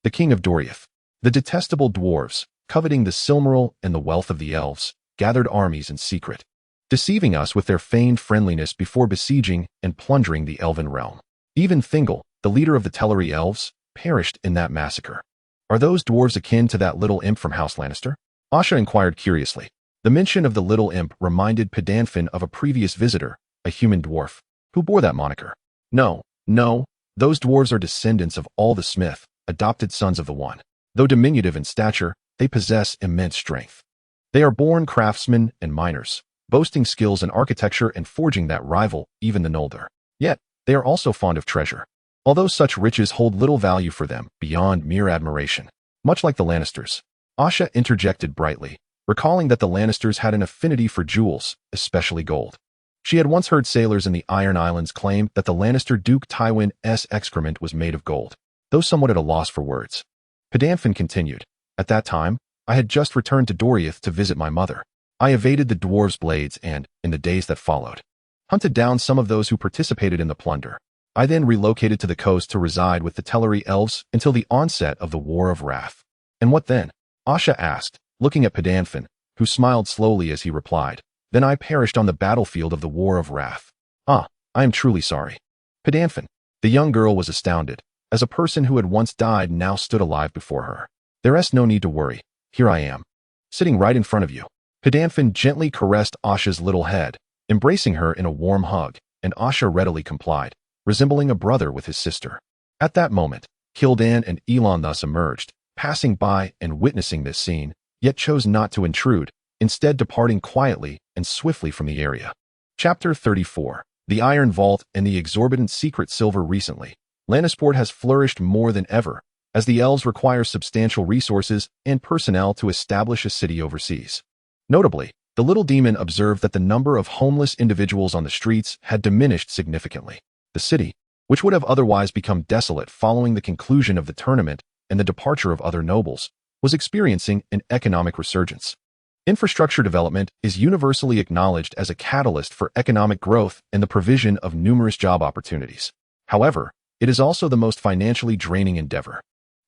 the king of Doriath. The detestable dwarves, coveting the Silmaril and the wealth of the elves, gathered armies in secret, deceiving us with their feigned friendliness before besieging and plundering the Elven realm. Even Thingol, the leader of the Teleri elves, perished in that massacre. Are those dwarves akin to that little imp from House Lannister? Asha inquired curiously. The mention of the little imp reminded Pedanfin of a previous visitor, a human dwarf, who bore that moniker. No, those dwarves are descendants of all the Smith, adopted sons of the One. Though diminutive in stature, they possess immense strength. They are born craftsmen and miners, boasting skills in architecture and forging that rival even the Noldor. Yet, they are also fond of treasure, although such riches hold little value for them beyond mere admiration. Much like the Lannisters. Asha interjected brightly. recalling that the Lannisters had an affinity for jewels, especially gold. She had once heard sailors in the Iron Islands claim that the Lannister Duke Tywin's excrement was made of gold, though somewhat at a loss for words. Pedanfin continued, "At that time, I had just returned to Doriath to visit my mother. I evaded the dwarves' blades and, in the days that followed, hunted down some of those who participated in the plunder. I then relocated to the coast to reside with the Teleri elves until the onset of the War of Wrath." "And what then?" Asha asked, looking at Pedanfin, who smiled slowly as he replied, "Then I perished on the battlefield of the War of Wrath." "Ah, I am truly sorry." Pedanfin, the young girl was astounded, as a person who had once died now stood alive before her. "There's no need to worry. Here I am, sitting right in front of you." Pedanfin gently caressed Asha's little head, embracing her in a warm hug, and Asha readily complied, resembling a brother with his sister. At that moment, Kildan and Elon thus emerged, passing by and witnessing this scene, yet chose not to intrude, instead departing quietly and swiftly from the area. Chapter 34. The Iron Vault and the exorbitant secret silver. Recently, Lannisport has flourished more than ever, as the elves require substantial resources and personnel to establish a city overseas. Notably, the little demon observed that the number of homeless individuals on the streets had diminished significantly. The city, which would have otherwise become desolate following the conclusion of the tournament and the departure of other nobles, was experiencing an economic resurgence. Infrastructure development is universally acknowledged as a catalyst for economic growth and the provision of numerous job opportunities. However, it is also the most financially draining endeavor.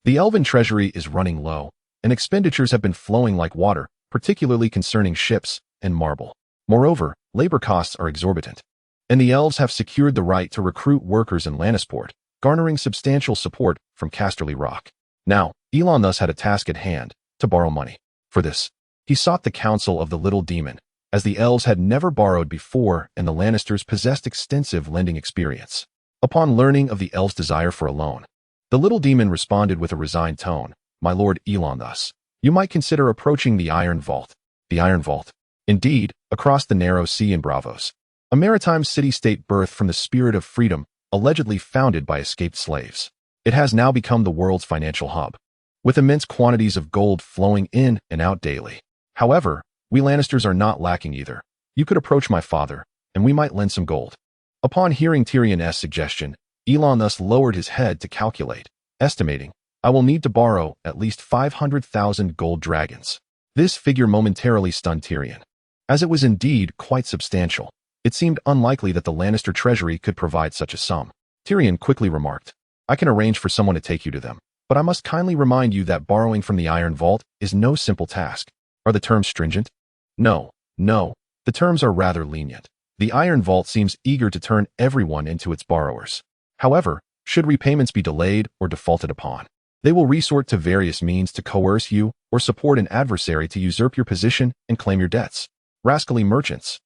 The Elven treasury is running low, and expenditures have been flowing like water, particularly concerning ships and marble. Moreover, labor costs are exorbitant, and the elves have secured the right to recruit workers in Lannisport, garnering substantial support from Casterly Rock. Now, Elon thus had a task at hand, to borrow money. For this, he sought the counsel of the little demon, as the elves had never borrowed before and the Lannisters possessed extensive lending experience. Upon learning of the elves' desire for a loan, the little demon responded with a resigned tone, "My lord Elon thus, you might consider approaching the Iron Vault." The Iron Vault. Indeed, across the narrow sea in Braavos, a maritime city-state birthed from the spirit of freedom, allegedly founded by escaped slaves. It has now become the world's financial hub, with immense quantities of gold flowing in and out daily. However, we Lannisters are not lacking either. You could approach my father, and we might lend some gold. Upon hearing Tyrion's suggestion, Elon thus lowered his head to calculate, estimating, "I will need to borrow at least 500,000 gold dragons." This figure momentarily stunned Tyrion. As it was indeed quite substantial, it seemed unlikely that the Lannister treasury could provide such a sum. Tyrion quickly remarked, "I can arrange for someone to take you to them, but I must kindly remind you that borrowing from the Iron Vault is no simple task." "Are the terms stringent?" No, the terms are rather lenient. The Iron Vault seems eager to turn everyone into its borrowers. However, should repayments be delayed or defaulted upon, they will resort to various means to coerce you or support an adversary to usurp your position and claim your debts. Rascally merchants.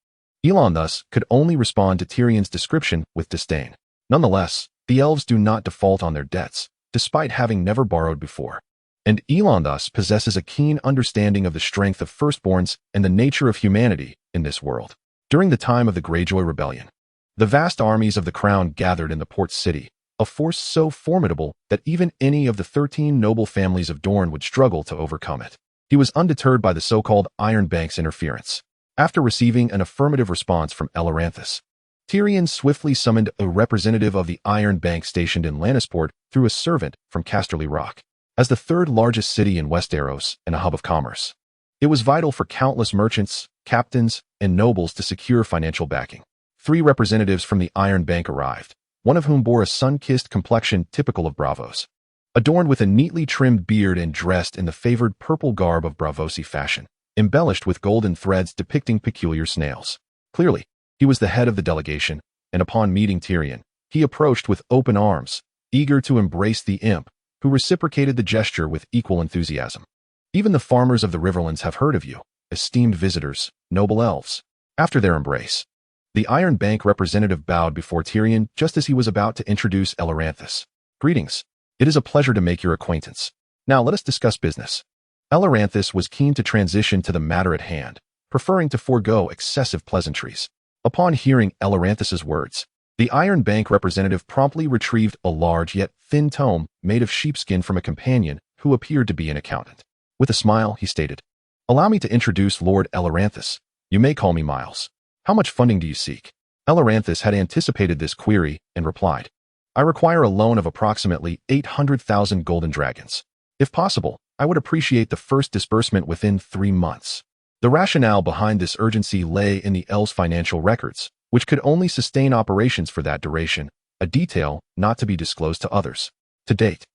Elon thus could only respond to Tyrion's description with disdain. Nonetheless, the elves do not default on their debts, despite having never borrowed before. And Elon thus possesses a keen understanding of the strength of Firstborns and the nature of humanity in this world. During the time of the Greyjoy Rebellion, the vast armies of the Crown gathered in the port city, a force so formidable that even any of the 13 noble families of Dorne would struggle to overcome it. He was undeterred by the so-called Iron Bank's interference. After receiving an affirmative response from Eleranthus, Tyrion swiftly summoned a representative of the Iron Bank stationed in Lannisport through a servant from Casterly Rock. As the third largest city in Westeros and a hub of commerce, it was vital for countless merchants, captains, and nobles to secure financial backing. 3 representatives from the Iron Bank arrived, one of whom bore a sun-kissed complexion typical of Braavos, adorned with a neatly trimmed beard and dressed in the favored purple garb of Braavosi fashion, embellished with golden threads depicting peculiar snails. Clearly, he was the head of the delegation, and upon meeting Tyrion, he approached with open arms, eager to embrace the imp, who reciprocated the gesture with equal enthusiasm. "Even the farmers of the Riverlands have heard of you, esteemed visitors, noble elves." After their embrace, the Iron Bank representative bowed before Tyrion just as he was about to introduce Eleranthus. "Greetings. It is a pleasure to make your acquaintance. Now let us discuss business." Eleranthus was keen to transition to the matter at hand, preferring to forego excessive pleasantries. Upon hearing Eleranthus's words, the Iron Bank representative promptly retrieved a large yet thin tome made of sheepskin from a companion who appeared to be an accountant. With a smile, he stated, Allow me to introduce Lord Eleranthus. You may call me Miles. How much funding do you seek? Eleranthus had anticipated this query and replied, I require a loan of approximately 800,000 golden dragons. If possible, I would appreciate the first disbursement within 3 months. The rationale behind this urgency lay in the elves' financial records, which could only sustain operations for that duration, a detail not to be disclosed to others. To date,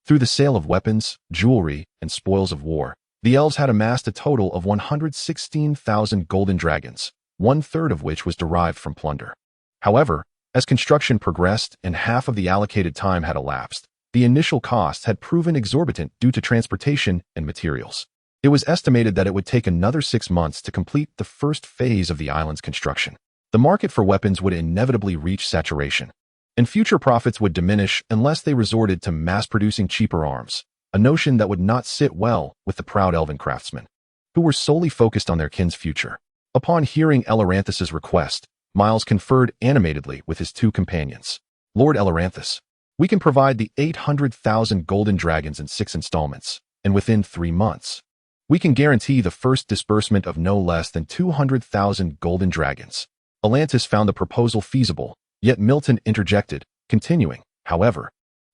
through the sale of weapons, jewelry, and spoils of war, the elves had amassed a total of 116,000 golden dragons, 1/3 of which was derived from plunder. However, as construction progressed and half of the allocated time had elapsed, the initial costs had proven exorbitant due to transportation and materials. It was estimated that it would take another 6 months to complete the first phase of the island's construction. The market for weapons would inevitably reach saturation, and future profits would diminish unless they resorted to mass-producing cheaper arms, a notion that would not sit well with the proud elven craftsmen, who were solely focused on their kin's future. Upon hearing Eleranthus's request, Miles conferred animatedly with his 2 companions. Lord Eleranthus, we can provide the 800,000 golden dragons in 6 installments, and within 3 months. We can guarantee the first disbursement of no less than 200,000 golden dragons. Eleranthus found the proposal feasible, yet Milton interjected, continuing, however,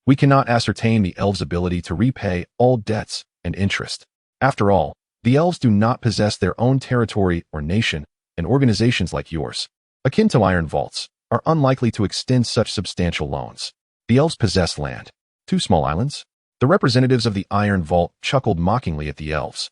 we cannot ascertain the elves' ability to repay all debts and interest. After all, the elves do not possess their own territory or nation, and organizations like yours, akin to iron vaults, are unlikely to extend such substantial loans. The elves possess land. 2 small islands? The representatives of the Iron Vault chuckled mockingly at the elves.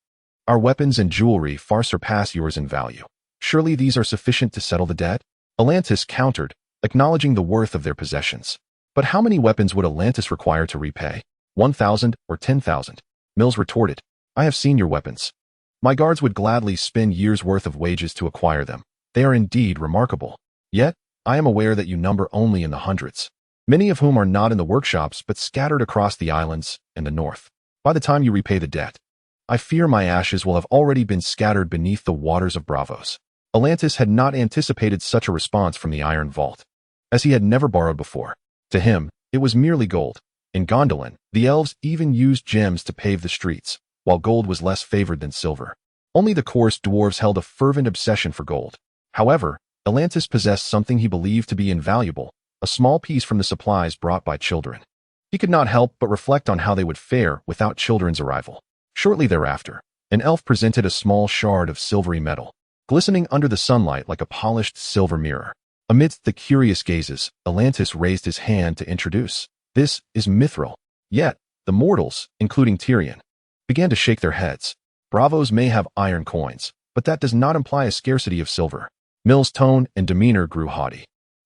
Our weapons and jewelry far surpass yours in value. Surely these are sufficient to settle the debt? Eleranthus countered, acknowledging the worth of their possessions. But how many weapons would Eleranthus require to repay? 1,000 or 10,000? Mills retorted, I have seen your weapons. My guards would gladly spend years' worth of wages to acquire them. They are indeed remarkable. Yet, I am aware that you number only in the hundreds, many of whom are not in the workshops but scattered across the islands and the north. By the time you repay the debt, I fear my ashes will have already been scattered beneath the waters of Bravos. Eleranthus had not anticipated such a response from the Iron Vault, as he had never borrowed before. To him, it was merely gold. In Gondolin, the elves even used gems to pave the streets, while gold was less favored than silver. Only the coarse dwarves held a fervent obsession for gold. However, Eleranthus possessed something he believed to be invaluable, a small piece from the supplies brought by children. He could not help but reflect on how they would fare without children's arrival. Shortly thereafter, an elf presented a small shard of silvery metal, glistening under the sunlight like a polished silver mirror. Amidst the curious gazes, Eleranthus raised his hand to introduce. This is mithril. Yet, the mortals, including Tyrion, began to shake their heads. Bravos may have iron coins, but that does not imply a scarcity of silver. Mill's tone and demeanor grew haughty,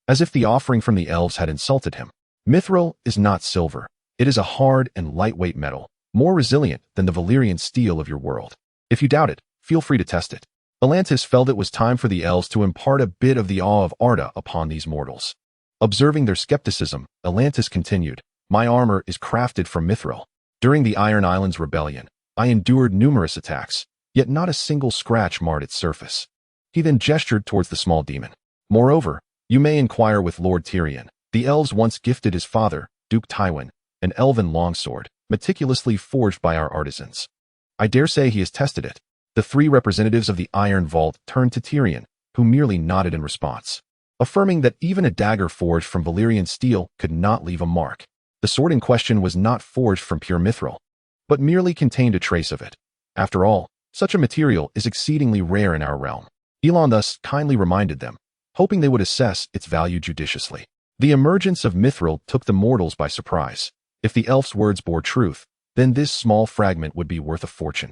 as if the offering from the elves had insulted him. Mithril is not silver. It is a hard and lightweight metal, more resilient than the Valyrian steel of your world. If you doubt it, feel free to test it. Eleranthus felt it was time for the elves to impart a bit of the awe of Arya upon these mortals. Observing their skepticism, Eleranthus continued, My armor is crafted from mithril. During the Iron Islands rebellion, I endured numerous attacks, yet not a single scratch marred its surface. He then gestured towards the small demon. Moreover, you may inquire with Lord Tyrion. The elves once gifted his father, Duke Tywin, an elven longsword, meticulously forged by our artisans. I dare say he has tested it. The 3 representatives of the Iron Vault turned to Tyrion, who merely nodded in response, affirming that even a dagger forged from Valyrian steel could not leave a mark. The sword in question was not forged from pure mithril, but merely contained a trace of it. After all, such a material is exceedingly rare in our realm. Elon thus kindly reminded them, hoping they would assess its value judiciously. The emergence of mithril took the mortals by surprise. If the elf's words bore truth, then this small fragment would be worth a fortune.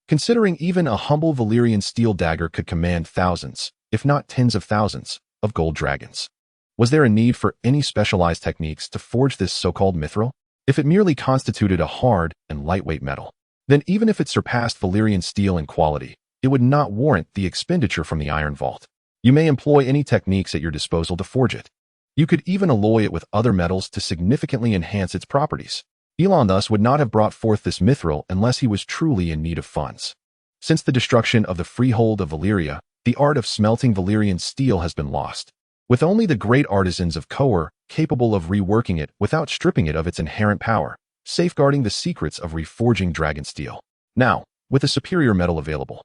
Considering even a humble Valyrian steel dagger could command thousands, if not tens of thousands, of gold dragons. Was there a need for any specialized techniques to forge this so-called mithril? If it merely constituted a hard and lightweight metal, then even if it surpassed Valyrian steel in quality, it would not warrant the expenditure from the Iron Vault. You may employ any techniques at your disposal to forge it. You could even alloy it with other metals to significantly enhance its properties. Elon thus would not have brought forth this mithril unless he was truly in need of funds. Since the destruction of the freehold of Valyria, the art of smelting Valyrian steel has been lost, with only the great artisans of Coer capable of reworking it without stripping it of its inherent power, safeguarding the secrets of reforging dragon steel. Now, with a superior metal available,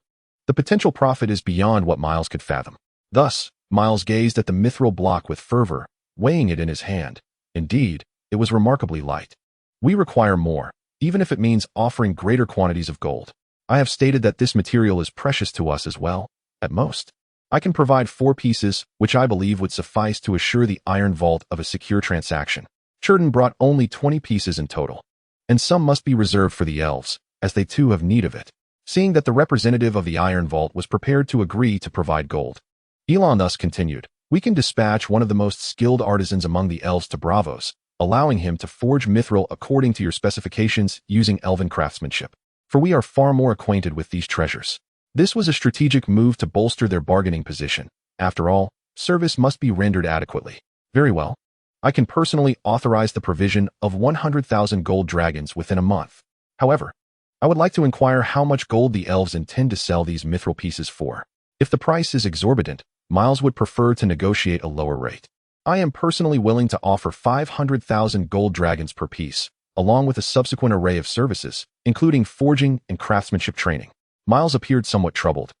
The potential profit is beyond what Miles could fathom. Thus, Miles gazed at the mithril block with fervor, weighing it in his hand. Indeed, it was remarkably light. We require more, even if it means offering greater quantities of gold. I have stated that this material is precious to us as well, at most. I can provide 4 pieces, which I believe would suffice to assure the iron vault of a secure transaction. Churden brought only 20 pieces in total. And some must be reserved for the elves, as they too have need of it. Seeing that the representative of the iron vault was prepared to agree to provide gold, Elon thus continued, "We can dispatch one of the most skilled artisans among the elves to Bravos, allowing him to forge mithril according to your specifications using elven craftsmanship. For we are far more acquainted with these treasures." This was a strategic move to bolster their bargaining position. After all, service must be rendered adequately. Very well. I can personally authorize the provision of 100,000 gold dragons within a month. However, I would like to inquire how much gold the elves intend to sell these mithril pieces for. If the price is exorbitant, Miles would prefer to negotiate a lower rate. I am personally willing to offer 500,000 gold dragons per piece, along with a subsequent array of services, including forging and craftsmanship training. Miles appeared somewhat troubled,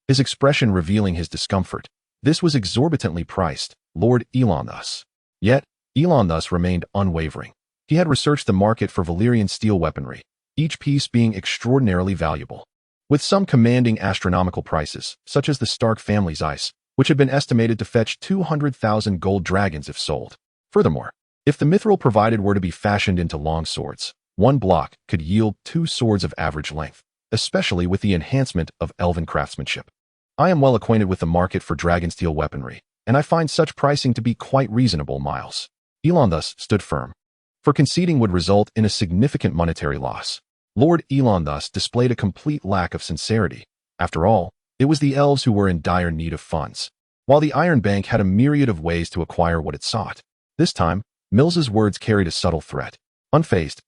his expression revealing his discomfort. This was exorbitantly priced, Lord Elon thus. Yet, Elon thus remained unwavering. He had researched the market for Valyrian steel weaponry, each piece being extraordinarily valuable, with some commanding astronomical prices, such as the Stark family's ice, which had been estimated to fetch 200,000 gold dragons if sold. Furthermore, if the mithril provided were to be fashioned into long swords, one block could yield 2 swords of average length, especially with the enhancement of elven craftsmanship. I am well acquainted with the market for dragonsteel weaponry, and I find such pricing to be quite reasonable, Miles. Elon thus stood firm, for conceding would result in a significant monetary loss. Lord Elon thus displayed a complete lack of sincerity. After all, it was the elves who were in dire need of funds, while the Iron Bank had a myriad of ways to acquire what it sought. This time, Mills's words carried a subtle threat. Unfazed,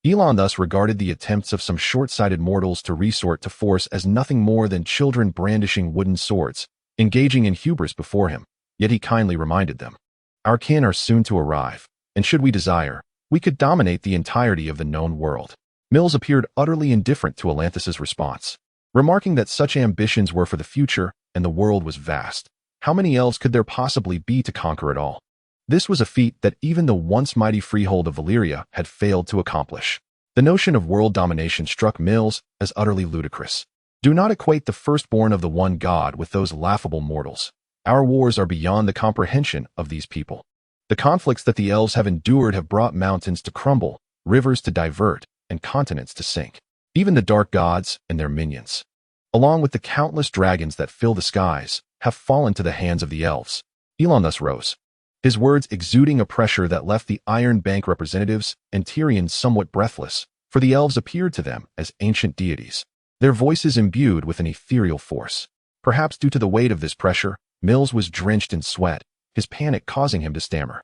Elon thus regarded the attempts of some short-sighted mortals to resort to force as nothing more than children brandishing wooden swords, engaging in hubris before him. Yet he kindly reminded them, "Our kin are soon to arrive, and should we desire, we could dominate the entirety of the known world." Mills appeared utterly indifferent to Elanthis's response, remarking that such ambitions were for the future and the world was vast. How many elves could there possibly be to conquer it all? This was a feat that even the once mighty freehold of Valyria had failed to accomplish. The notion of world domination struck Mills as utterly ludicrous. Do not equate the firstborn of the one god with those laughable mortals. Our wars are beyond the comprehension of these people. The conflicts that the elves have endured have brought mountains to crumble, rivers to divert, and continents to sink. Even the dark gods and their minions, along with the countless dragons that fill the skies, have fallen to the hands of the elves. Elon thus rose, his words exuding a pressure that left the Iron Bank representatives and Tyrion somewhat breathless, for the elves appeared to them as ancient deities, their voices imbued with an ethereal force. Perhaps due to the weight of this pressure, Mills was drenched in sweat, his panic causing him to stammer.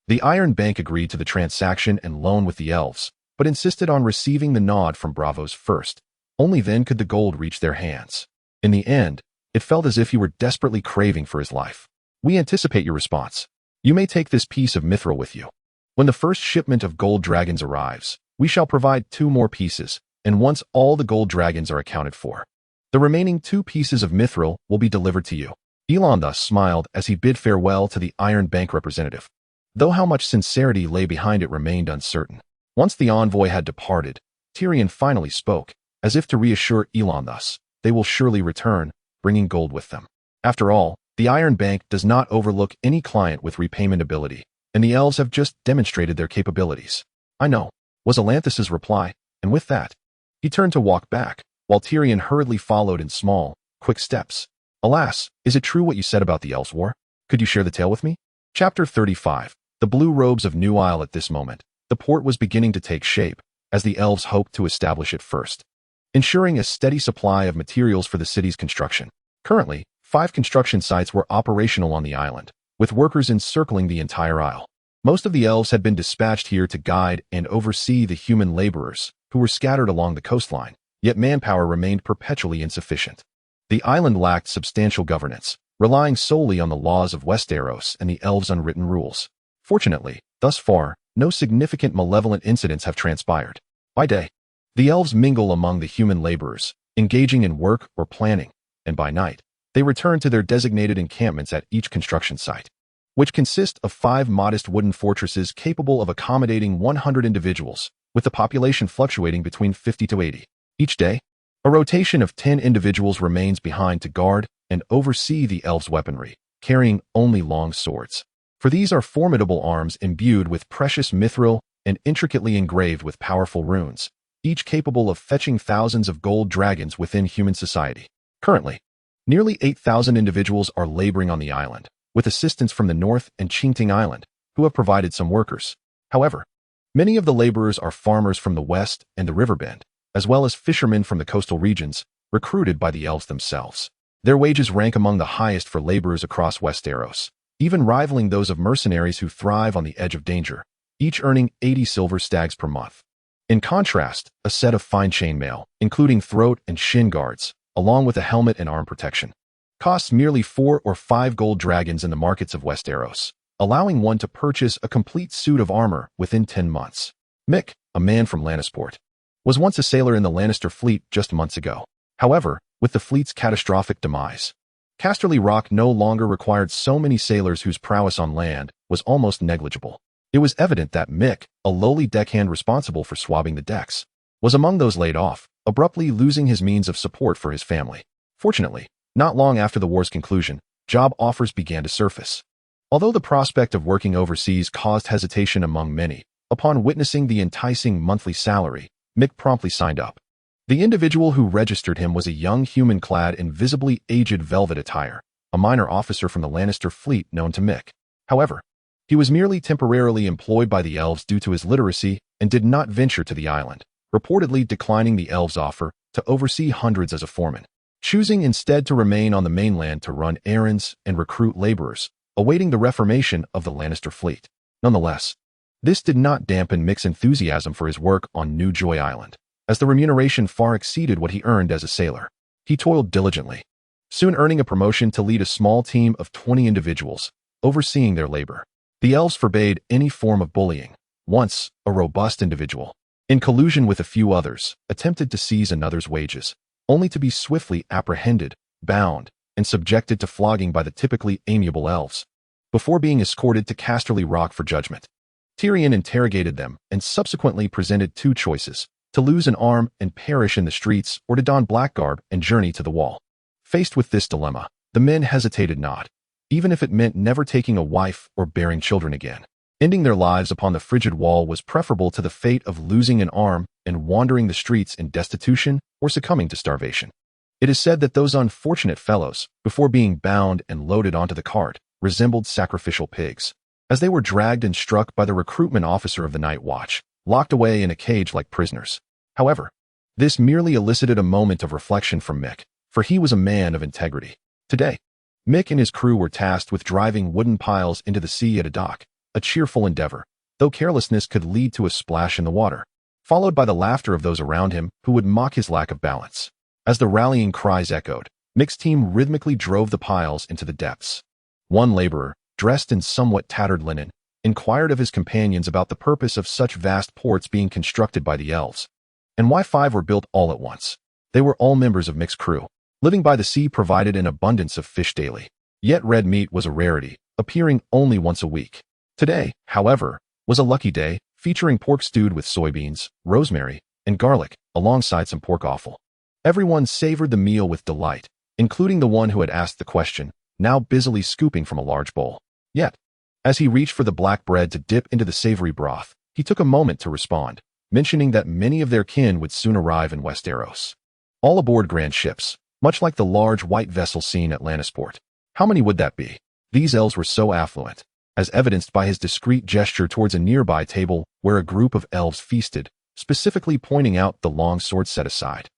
The Iron Bank agreed to the transaction and loan with the elves, but insisted on receiving the nod from Bravos first. Only then could the gold reach their hands. In the end, it felt as if he were desperately craving for his life. "We anticipate your response. You may take this piece of mithril with you. When the first shipment of gold dragons arrives, we shall provide 2 more pieces, and once all the gold dragons are accounted for, the remaining 2 pieces of mithril will be delivered to you." Elon thus smiled as he bid farewell to the Iron Bank representative, though how much sincerity lay behind it remained uncertain. Once the envoy had departed, Tyrion finally spoke, as if to reassure Elon thus, "They will surely return, bringing gold with them." After all, the Iron Bank does not overlook any client with repayment ability, and the elves have just demonstrated their capabilities. "I know," was Elanthis's reply, and with that, he turned to walk back, while Tyrion hurriedly followed in small, quick steps. "Alas, is it true what you said about the elves' war? Could you share the tale with me?" Chapter 35. The Blue Robes of New Isle. At this moment, the port was beginning to take shape, as the elves hoped to establish it first, ensuring a steady supply of materials for the city's construction. Currently, 5 construction sites were operational on the island, with workers encircling the entire isle. Most of the elves had been dispatched here to guide and oversee the human laborers, who were scattered along the coastline, yet manpower remained perpetually insufficient. The island lacked substantial governance, relying solely on the laws of Westeros and the elves' unwritten rules. Fortunately, thus far, no significant malevolent incidents have transpired. By day, the elves mingle among the human laborers, engaging in work or planning, and by night, they returned to their designated encampments at each construction site, which consist of 5 modest wooden fortresses capable of accommodating 100 individuals, with the population fluctuating between 50 to 80. Each day, a rotation of 10 individuals remains behind to guard and oversee the elves' weaponry, carrying only long swords. For these are formidable arms imbued with precious mithril and intricately engraved with powerful runes, each capable of fetching thousands of gold dragons within human society. Currently, nearly 8,000 individuals are laboring on the island, with assistance from the North and Qingting Island, who have provided some workers. However, many of the laborers are farmers from the west and the riverbend, as well as fishermen from the coastal regions, recruited by the elves themselves. Their wages rank among the highest for laborers across Westeros, even rivaling those of mercenaries who thrive on the edge of danger, each earning 80 silver stags per month. In contrast, a set of fine chainmail, including throat and shin guards, along with a helmet and arm protection, costs merely 4 or 5 gold dragons in the markets of Westeros, allowing one to purchase a complete suit of armor within 10 months. Mick, a man from Lannisport, was once a sailor in the Lannister fleet just months ago. However, with the fleet's catastrophic demise, Casterly Rock no longer required so many sailors whose prowess on land was almost negligible. It was evident that Mick, a lowly deckhand responsible for swabbing the decks, was among those laid off, abruptly losing his means of support for his family. Fortunately, not long after the war's conclusion, job offers began to surface. Although the prospect of working overseas caused hesitation among many, upon witnessing the enticing monthly salary, Mick promptly signed up. The individual who registered him was a young human clad in visibly aged velvet attire, a minor officer from the Lannister fleet known to Mick. However, he was merely temporarily employed by the elves due to his literacy and did not venture to the island, reportedly declining the elves' offer to oversee hundreds as a foreman, choosing instead to remain on the mainland to run errands and recruit laborers, awaiting the reformation of the Lannister fleet. Nonetheless, this did not dampen Mick's enthusiasm for his work on New Joy Island, as the remuneration far exceeded what he earned as a sailor. He toiled diligently, soon earning a promotion to lead a small team of 20 individuals, overseeing their labor. The elves forbade any form of bullying. Once, a robust individual, in collusion with a few others, attempted to seize another's wages, only to be swiftly apprehended, bound, and subjected to flogging by the typically amiable elves, before being escorted to Casterly Rock for judgment. Tyrion interrogated them and subsequently presented 2 choices: to lose an arm and perish in the streets, or to don black garb and journey to the wall. Faced with this dilemma, the men hesitated not, even if it meant never taking a wife or bearing children again. Ending their lives upon the frigid wall was preferable to the fate of losing an arm and wandering the streets in destitution or succumbing to starvation. It is said that those unfortunate fellows, before being bound and loaded onto the cart, resembled sacrificial pigs, as they were dragged and struck by the recruitment officer of the night watch, locked away in a cage like prisoners. However, this merely elicited a moment of reflection from Mick, for he was a man of integrity. Today, Mick and his crew were tasked with driving wooden piles into the sea at a dock, a cheerful endeavor, though carelessness could lead to a splash in the water, followed by the laughter of those around him who would mock his lack of balance. As the rallying cries echoed, Mick's team rhythmically drove the piles into the depths. One laborer, dressed in somewhat tattered linen, inquired of his companions about the purpose of such vast ports being constructed by the elves, and why 5 were built all at once. They were all members of Mick's crew. Living by the sea provided an abundance of fish daily, yet red meat was a rarity, appearing only once a week. Today, however, was a lucky day, featuring pork stewed with soybeans, rosemary, and garlic, alongside some pork offal. Everyone savored the meal with delight, including the one who had asked the question, now busily scooping from a large bowl. Yet, as he reached for the black bread to dip into the savory broth, he took a moment to respond, mentioning that many of their kin would soon arrive in Westeros. All aboard grand ships, much like the large white vessel seen at Lannisport. How many would that be? These elves were so affluent, as evidenced by his discreet gesture towards a nearby table where a group of elves feasted, specifically pointing out the long sword set aside.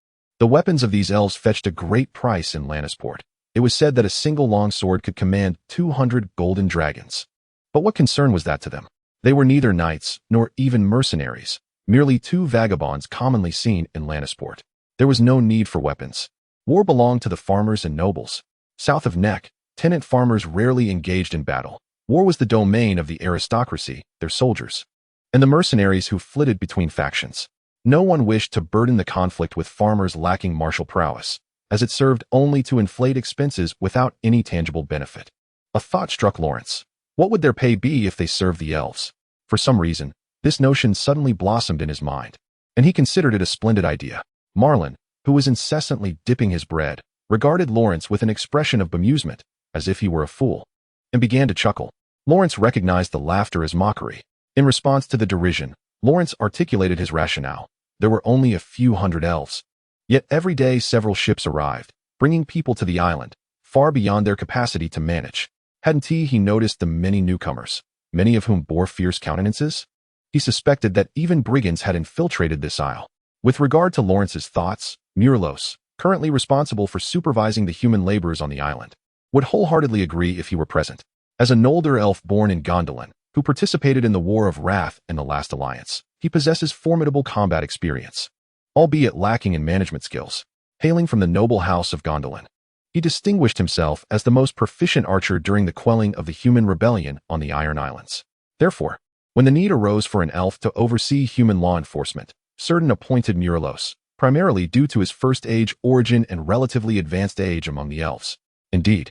The weapons of these elves fetched a great price in Lannisport. It was said that a single long sword could command 200 golden dragons. But what concern was that to them? They were neither knights nor even mercenaries, merely 2 vagabonds commonly seen in Lannisport. There was no need for weapons. War belonged to the farmers and nobles. South of Neck, tenant farmers rarely engaged in battle. War was the domain of the aristocracy, their soldiers, and the mercenaries who flitted between factions. No one wished to burden the conflict with farmers lacking martial prowess, as it served only to inflate expenses without any tangible benefit. A thought struck Lawrence. What would their pay be if they served the elves? For some reason, this notion suddenly blossomed in his mind, and he considered it a splendid idea. Marlin, who was incessantly dipping his bread, regarded Lawrence with an expression of bemusement, as if he were a fool, and began to chuckle. Lawrence recognized the laughter as mockery. In response to the derision, Lawrence articulated his rationale. There were only a few hundred elves. Yet every day several ships arrived, bringing people to the island, far beyond their capacity to manage. Hadn't he noticed the many newcomers, many of whom bore fierce countenances? He suspected that even brigands had infiltrated this isle. With regard to Lawrence's thoughts, Murlos, currently responsible for supervising the human laborers on the island, would wholeheartedly agree if he were present. As a Noldor elf born in Gondolin, who participated in the War of Wrath in the Last Alliance, he possesses formidable combat experience, albeit lacking in management skills. Hailing from the noble house of Gondolin, he distinguished himself as the most proficient archer during the quelling of the human rebellion on the Iron Islands. Therefore, when the need arose for an elf to oversee human law enforcement, Certain appointed Murlos, primarily due to his first-age origin and relatively advanced age among the elves. Indeed,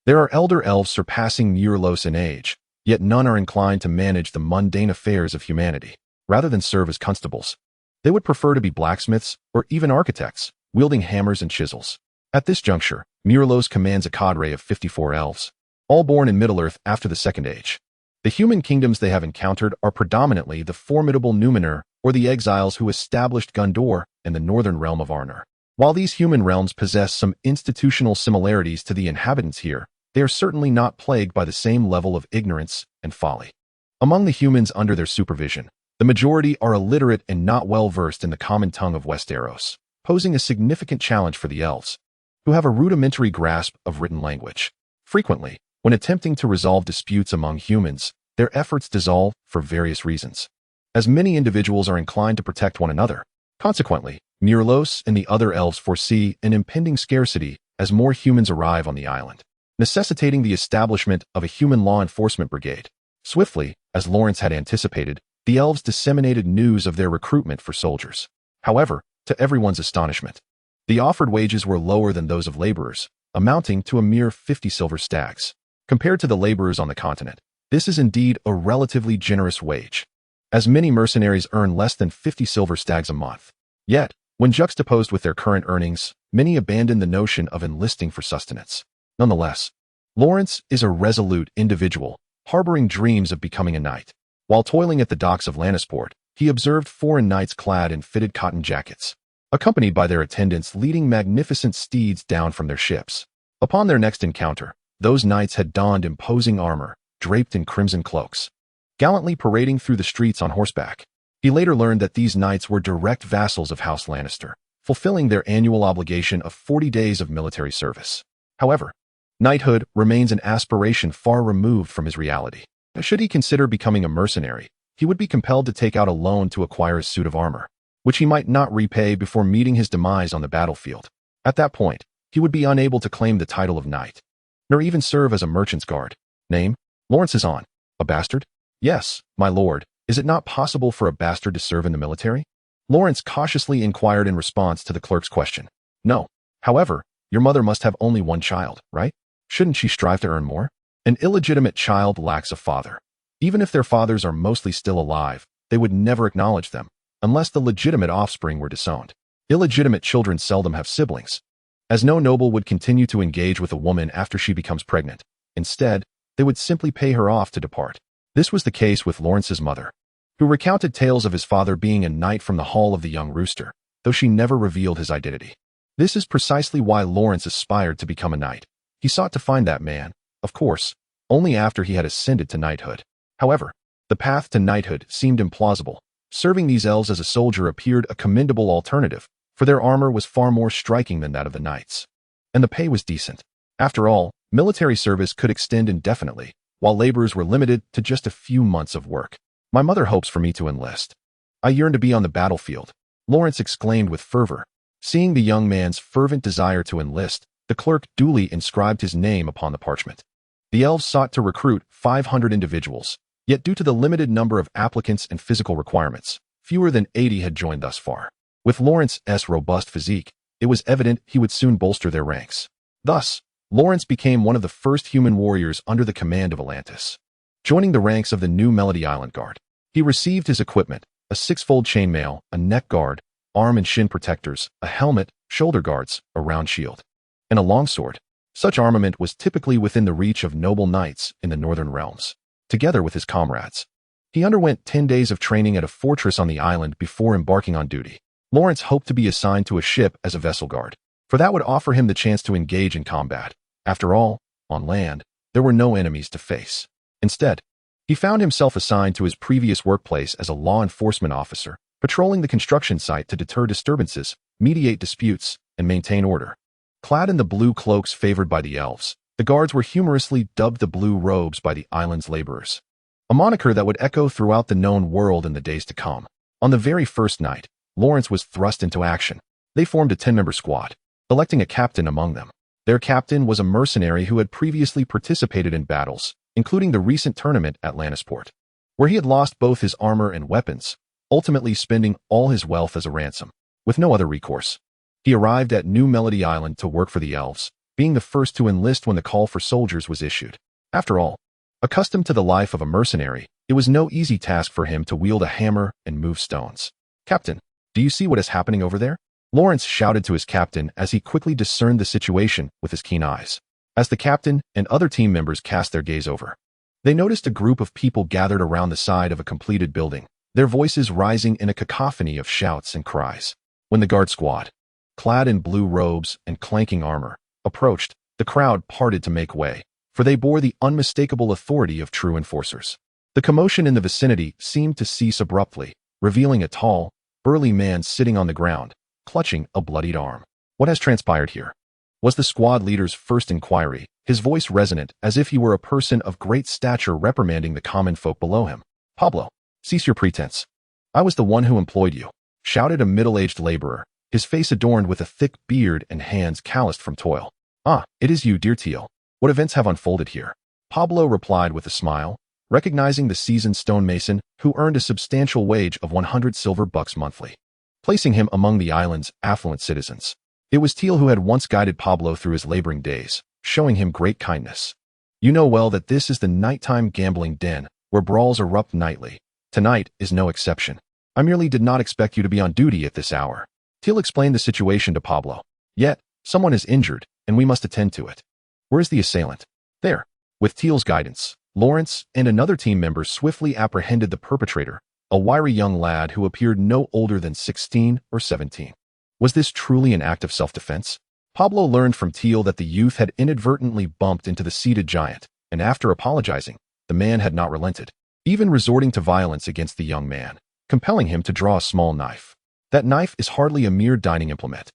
there are elder elves surpassing Murlos in age, yet none are inclined to manage the mundane affairs of humanity. Rather than serve as constables, they would prefer to be blacksmiths or even architects, wielding hammers and chisels. At this juncture, Murlos commands a cadre of 54 elves, all born in Middle-earth after the Second Age. The human kingdoms they have encountered are predominantly the formidable Numenor or the exiles who established Gondor and the northern realm of Arnor. While these human realms possess some institutional similarities to the inhabitants here, they are certainly not plagued by the same level of ignorance and folly. Among the humans under their supervision, the majority are illiterate and not well versed in the common tongue of Westeros, posing a significant challenge for the elves, who have a rudimentary grasp of written language. Frequently, when attempting to resolve disputes among humans, their efforts dissolve for various reasons, as many individuals are inclined to protect one another. Consequently, Murlos and the other elves foresee an impending scarcity as more humans arrive on the island, necessitating the establishment of a human law enforcement brigade. Swiftly, as Lawrence had anticipated, the elves disseminated news of their recruitment for soldiers. However, to everyone's astonishment, the offered wages were lower than those of laborers, amounting to a mere 50 silver stags. Compared to the laborers on the continent, this is indeed a relatively generous wage, as many mercenaries earn less than 50 silver stags a month. Yet, when juxtaposed with their current earnings, many abandon the notion of enlisting for sustenance. Nonetheless, Lawrence is a resolute individual, harboring dreams of becoming a knight. While toiling at the docks of Lannisport, he observed foreign knights clad in fitted cotton jackets, accompanied by their attendants leading magnificent steeds down from their ships. Upon their next encounter, those knights had donned imposing armor, draped in crimson cloaks, gallantly parading through the streets on horseback. He later learned that these knights were direct vassals of House Lannister, fulfilling their annual obligation of 40 days of military service. However, knighthood remains an aspiration far removed from his reality. Should he consider becoming a mercenary, he would be compelled to take out a loan to acquire a suit of armor, which he might not repay before meeting his demise on the battlefield. At that point, he would be unable to claim the title of knight, nor even serve as a merchant's guard. Name? Lawrence is on. A bastard? Yes, my lord. Is it not possible for a bastard to serve in the military? Lawrence cautiously inquired in response to the clerk's question. No. However, your mother must have only one child, right? Shouldn't she strive to earn more? An illegitimate child lacks a father. Even if their fathers are mostly still alive, they would never acknowledge them, unless the legitimate offspring were disowned. Illegitimate children seldom have siblings, as no noble would continue to engage with a woman after she becomes pregnant. Instead, they would simply pay her off to depart. This was the case with Lawrence's mother, who recounted tales of his father being a knight from the Hall of the Young Rooster, though she never revealed his identity. This is precisely why Lawrence aspired to become a knight. He sought to find that man, of course, only after he had ascended to knighthood. However, the path to knighthood seemed implausible. Serving these elves as a soldier appeared a commendable alternative, for their armor was far more striking than that of the knights, and the pay was decent. After all, military service could extend indefinitely, while laborers were limited to just a few months of work. My mother hopes for me to enlist. I yearn to be on the battlefield, Lawrence exclaimed with fervor. Seeing the young man's fervent desire to enlist, the clerk duly inscribed his name upon the parchment. The elves sought to recruit 500 individuals, yet due to the limited number of applicants and physical requirements, fewer than 80 had joined thus far. With Lawrence's robust physique, it was evident he would soon bolster their ranks. Thus, Lawrence became one of the first human warriors under the command of Atlantis. Joining the ranks of the new Melody Island Guard, he received his equipment, a six-fold chainmail, a neck guard, arm and shin protectors, a helmet, shoulder guards, a round shield, and a longsword. Such armament was typically within the reach of noble knights in the northern realms. Together with his comrades, he underwent 10 days of training at a fortress on the island before embarking on duty. Lawrence hoped to be assigned to a ship as a vessel guard, for that would offer him the chance to engage in combat. After all, on land, there were no enemies to face. Instead, he found himself assigned to his previous workplace as a law enforcement officer, patrolling the construction site to deter disturbances, mediate disputes, and maintain order. Clad in the blue cloaks favored by the elves, the guards were humorously dubbed the Blue Robes by the island's laborers, a moniker that would echo throughout the known world in the days to come. On the very first night, Lawrence was thrust into action. They formed a 10-member squad, electing a captain among them. Their captain was a mercenary who had previously participated in battles, including the recent tournament at Lannisport, where he had lost both his armor and weapons, ultimately spending all his wealth as a ransom. With no other recourse, he arrived at New Melody Island to work for the elves, being the first to enlist when the call for soldiers was issued. After all, accustomed to the life of a mercenary, it was no easy task for him to wield a hammer and move stones. "Captain, do you see what is happening over there?" Lawrence shouted to his captain as he quickly discerned the situation with his keen eyes. As the captain and other team members cast their gaze over, they noticed a group of people gathered around the side of a completed building, their voices rising in a cacophony of shouts and cries. When the guard squad, clad in blue robes and clanking armor, approached, the crowd parted to make way, for they bore the unmistakable authority of true enforcers. The commotion in the vicinity seemed to cease abruptly, revealing a tall, burly man sitting on the ground, clutching a bloodied arm. "What has transpired here?" was the squad leader's first inquiry, his voice resonant as if he were a person of great stature reprimanding the common folk below him. "Pablo, cease your pretense. I was the one who employed you," shouted a middle-aged laborer, his face adorned with a thick beard and hands calloused from toil. "Ah, it is you, dear Teal. What events have unfolded here?" Pablo replied with a smile, recognizing the seasoned stonemason who earned a substantial wage of 100 silver bucks monthly, placing him among the island's affluent citizens. It was Teal who had once guided Pablo through his laboring days, showing him great kindness. "You know well that this is the nighttime gambling den, where brawls erupt nightly. Tonight is no exception. I merely did not expect you to be on duty at this hour." Teal explained the situation to Pablo. "Yet, someone is injured, and we must attend to it. Where is the assailant?" "There." With Teal's guidance, Lawrence and another team member swiftly apprehended the perpetrator, a wiry young lad who appeared no older than 16 or 17. Was this truly an act of self-defense? Pablo learned from Teal that the youth had inadvertently bumped into the seated giant, and after apologizing, the man had not relented, even resorting to violence against the young man, compelling him to draw a small knife. That knife is hardly a mere dining implement.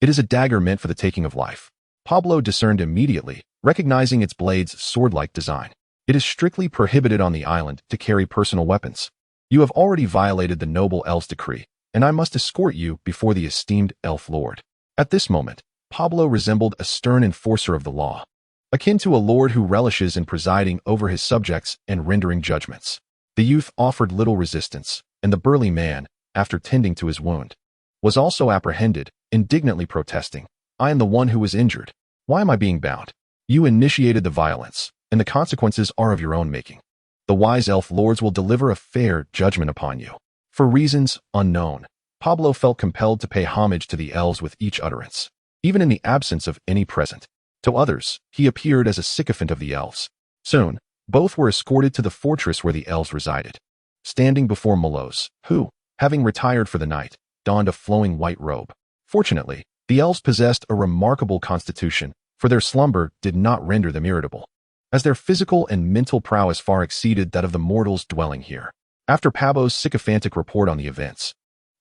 It is a dagger meant for the taking of life. Pablo discerned immediately, recognizing its blade's sword-like design. It is strictly prohibited on the island to carry personal weapons. You have already violated the noble elf's decree, and I must escort you before the esteemed elf lord. At this moment, Pablo resembled a stern enforcer of the law, akin to a lord who relishes in presiding over his subjects and rendering judgments. The youth offered little resistance, and the burly man, after tending to his wound, was also apprehended, indignantly protesting, "I am the one who was injured. Why am I being bound? You initiated the violence, and the consequences are of your own making. The wise elf lords will deliver a fair judgment upon you." For reasons unknown, Pablo felt compelled to pay homage to the elves with each utterance, even in the absence of any present. To others, he appeared as a sycophant of the elves. Soon, both were escorted to the fortress where the elves resided. Standing before Molos, who, having retired for the night, donned a flowing white robe. Fortunately, the elves possessed a remarkable constitution, for their slumber did not render them irritable, as their physical and mental prowess far exceeded that of the mortals dwelling here. After Pablo's sycophantic report on the events,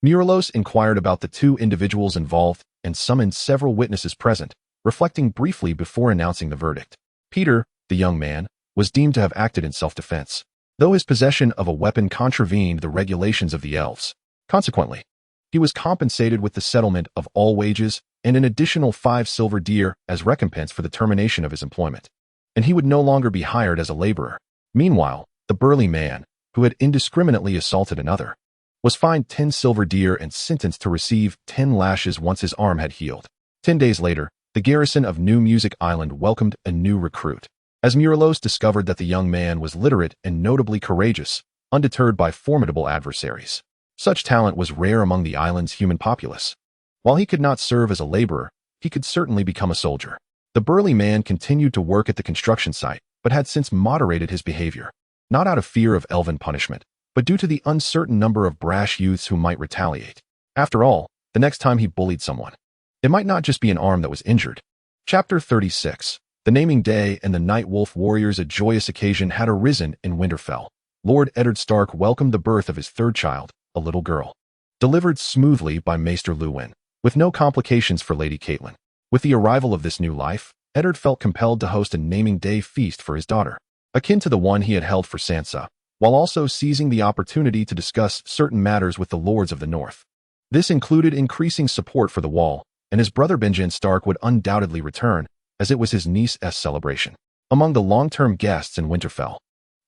Murillos inquired about the two individuals involved and summoned several witnesses present, reflecting briefly before announcing the verdict. Peter, the young man, was deemed to have acted in self-defense, though his possession of a weapon contravened the regulations of the elves. Consequently, he was compensated with the settlement of all wages and an additional 5 silver deer as recompense for the termination of his employment, and he would no longer be hired as a laborer. Meanwhile, the burly man, who had indiscriminately assaulted another, was fined 10 silver deer and sentenced to receive 10 lashes once his arm had healed. 10 days later, the garrison of New Music Island welcomed a new recruit. As Murillos discovered that the young man was literate and notably courageous, undeterred by formidable adversaries. Such talent was rare among the island's human populace. While he could not serve as a laborer, he could certainly become a soldier. The burly man continued to work at the construction site, but had since moderated his behavior, not out of fear of elven punishment, but due to the uncertain number of brash youths who might retaliate. After all, the next time he bullied someone, it might not just be an arm that was injured. Chapter 36. The naming day and the Nightwolf warriors. A joyous occasion had arisen in Winterfell. Lord Eddard Stark welcomed the birth of his third child, a little girl. Delivered smoothly by Maester Luwin, with no complications for Lady Catelyn. With the arrival of this new life, Eddard felt compelled to host a naming day feast for his daughter, akin to the one he had held for Sansa, while also seizing the opportunity to discuss certain matters with the Lords of the North. This included increasing support for the Wall, and his brother Benjen Stark would undoubtedly return, as it was his niece's celebration. Among the long-term guests in Winterfell,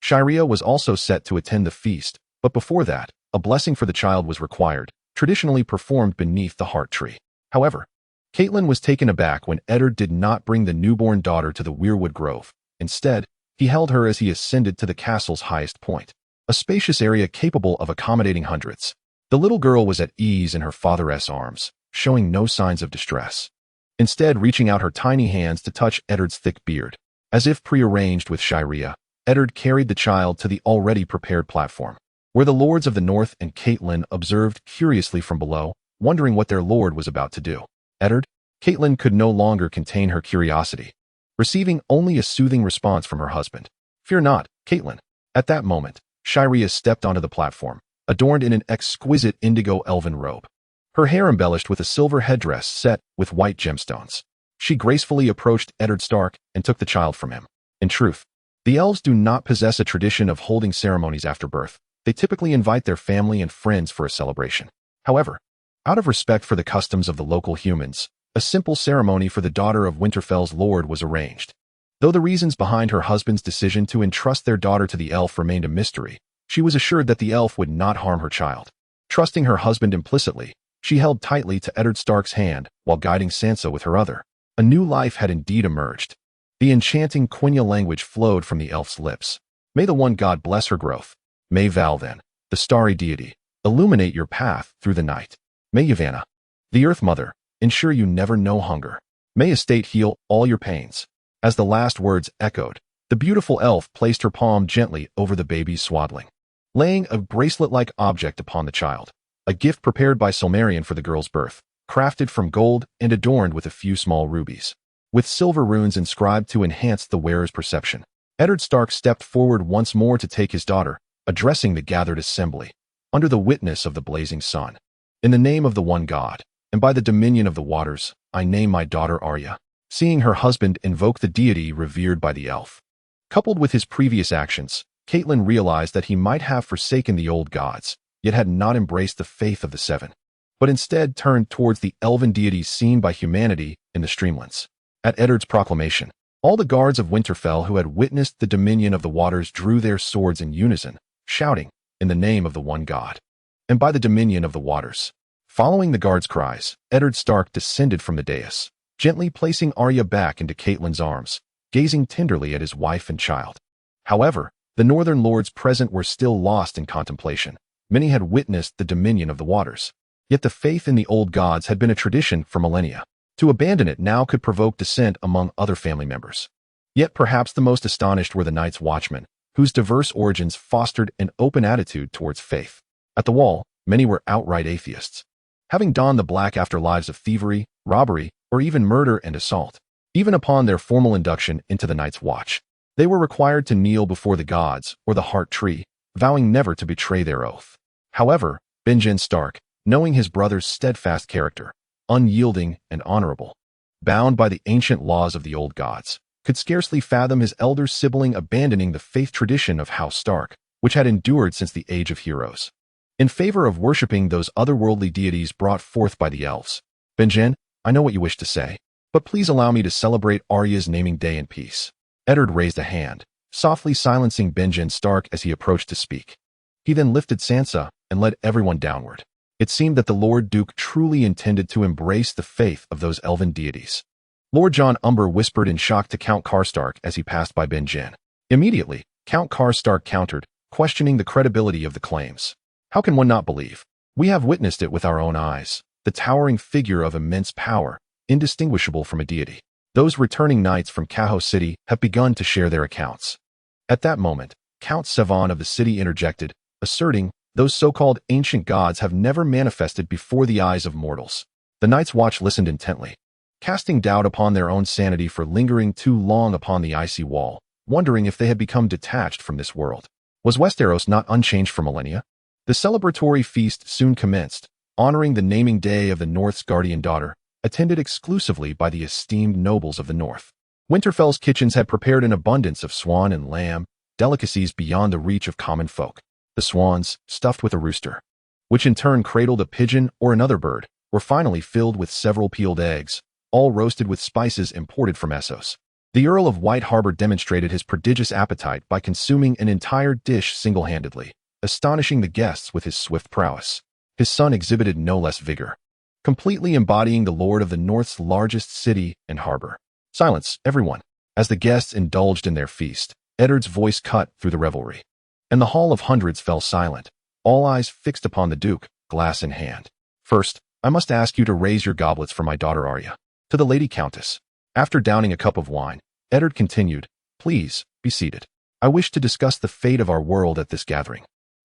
Shirea was also set to attend the feast, but before that, a blessing for the child was required, traditionally performed beneath the heart tree. However, Catelyn was taken aback when Eddard did not bring the newborn daughter to the Weirwood Grove. Instead, he held her as he ascended to the castle's highest point, a spacious area capable of accommodating hundreds. The little girl was at ease in her father's arms, showing no signs of distress, instead reaching out her tiny hands to touch Eddard's thick beard. As if prearranged with Shirea, Eddard carried the child to the already prepared platform, where the Lords of the North and Catelyn observed curiously from below, wondering what their lord was about to do. Eddard? Catelyn could no longer contain her curiosity, receiving only a soothing response from her husband. Fear not, Catelyn. At that moment, Shirea stepped onto the platform, adorned in an exquisite indigo elven robe, her hair embellished with a silver headdress set with white gemstones. She gracefully approached Eddard Stark and took the child from him. In truth, the elves do not possess a tradition of holding ceremonies after birth. They typically invite their family and friends for a celebration. However, out of respect for the customs of the local humans, a simple ceremony for the daughter of Winterfell's lord was arranged. Though the reasons behind her husband's decision to entrust their daughter to the elf remained a mystery, she was assured that the elf would not harm her child. Trusting her husband implicitly, she held tightly to Eddard Stark's hand while guiding Sansa with her other. A new life had indeed emerged. The enchanting Quenya language flowed from the elf's lips. May the one god bless her growth. May Val then, the starry deity, illuminate your path through the night. May Yavanna, the Earth Mother, ensure you never know hunger. May estate heal all your pains. As the last words echoed, the beautiful elf placed her palm gently over the baby's swaddling, laying a bracelet-like object upon the child, a gift prepared by Silmarion for the girl's birth, crafted from gold and adorned with a few small rubies, with silver runes inscribed to enhance the wearer's perception. Eddard Stark stepped forward once more to take his daughter, addressing the gathered assembly, under the witness of the blazing sun. In the name of the one God, and by the dominion of the waters, I name my daughter Arya. Seeing her husband invoke the deity revered by the elf, coupled with his previous actions, Catelyn realized that he might have forsaken the old gods, yet had not embraced the faith of the Seven, but instead turned towards the elven deities seen by humanity in the streamlands. At Eddard's proclamation, all the guards of Winterfell who had witnessed the dominion of the waters drew their swords in unison, shouting, in the name of the one God, and by the dominion of the waters. Following the guards' cries, Eddard Stark descended from the dais, gently placing Arya back into Catelyn's arms, gazing tenderly at his wife and child. However, the northern lords present were still lost in contemplation. Many had witnessed the dominion of the waters, yet the faith in the old gods had been a tradition for millennia. To abandon it now could provoke dissent among other family members. Yet perhaps the most astonished were the Night's Watchmen, whose diverse origins fostered an open attitude towards faith. At the Wall, many were outright atheists, having donned the black after lives of thievery, robbery, or even murder and assault. Even upon their formal induction into the Night's Watch, they were required to kneel before the gods or the heart tree, vowing never to betray their oath. However, Benjen Stark, knowing his brother's steadfast character, unyielding and honorable, bound by the ancient laws of the old gods, could scarcely fathom his elder sibling abandoning the faith tradition of House Stark, which had endured since the Age of Heroes, in favor of worshipping those otherworldly deities brought forth by the elves. Benjen, I know what you wish to say, but please allow me to celebrate Arya's naming day in peace. Eddard raised a hand, softly silencing Benjen Stark as he approached to speak. He then lifted Sansa and led everyone downward. It seemed that the Lord Duke truly intended to embrace the faith of those elven deities. Lord John Umber whispered in shock to Count Karstark as he passed by Benjen. Immediately, Count Karstark countered, questioning the credibility of the claims. How can one not believe? We have witnessed it with our own eyes, the towering figure of immense power, indistinguishable from a deity. Those returning knights from Kaho City have begun to share their accounts. At that moment, Count Sevan of the city interjected, asserting, those so-called ancient gods have never manifested before the eyes of mortals. The Night's Watch listened intently, casting doubt upon their own sanity for lingering too long upon the icy wall, wondering if they had become detached from this world. Was Westeros not unchanged for millennia? The celebratory feast soon commenced, honoring the naming day of the North's guardian daughter, attended exclusively by the esteemed nobles of the North. Winterfell's kitchens had prepared an abundance of swan and lamb, delicacies beyond the reach of common folk. The swans, stuffed with a rooster, which in turn cradled a pigeon or another bird, were finally filled with several peeled eggs, all roasted with spices imported from Essos. The Earl of White Harbor demonstrated his prodigious appetite by consuming an entire dish single-handedly, astonishing the guests with his swift prowess. His son exhibited no less vigor, completely embodying the Lord of the North's largest city and harbor. Silence, everyone. As the guests indulged in their feast, Eddard's voice cut through the revelry, and the Hall of Hundreds fell silent, all eyes fixed upon the Duke, glass in hand. First, I must ask you to raise your goblets for my daughter Arya. To the Lady Countess. After downing a cup of wine, Eddard continued, please, be seated. I wish to discuss the fate of our world at this gathering.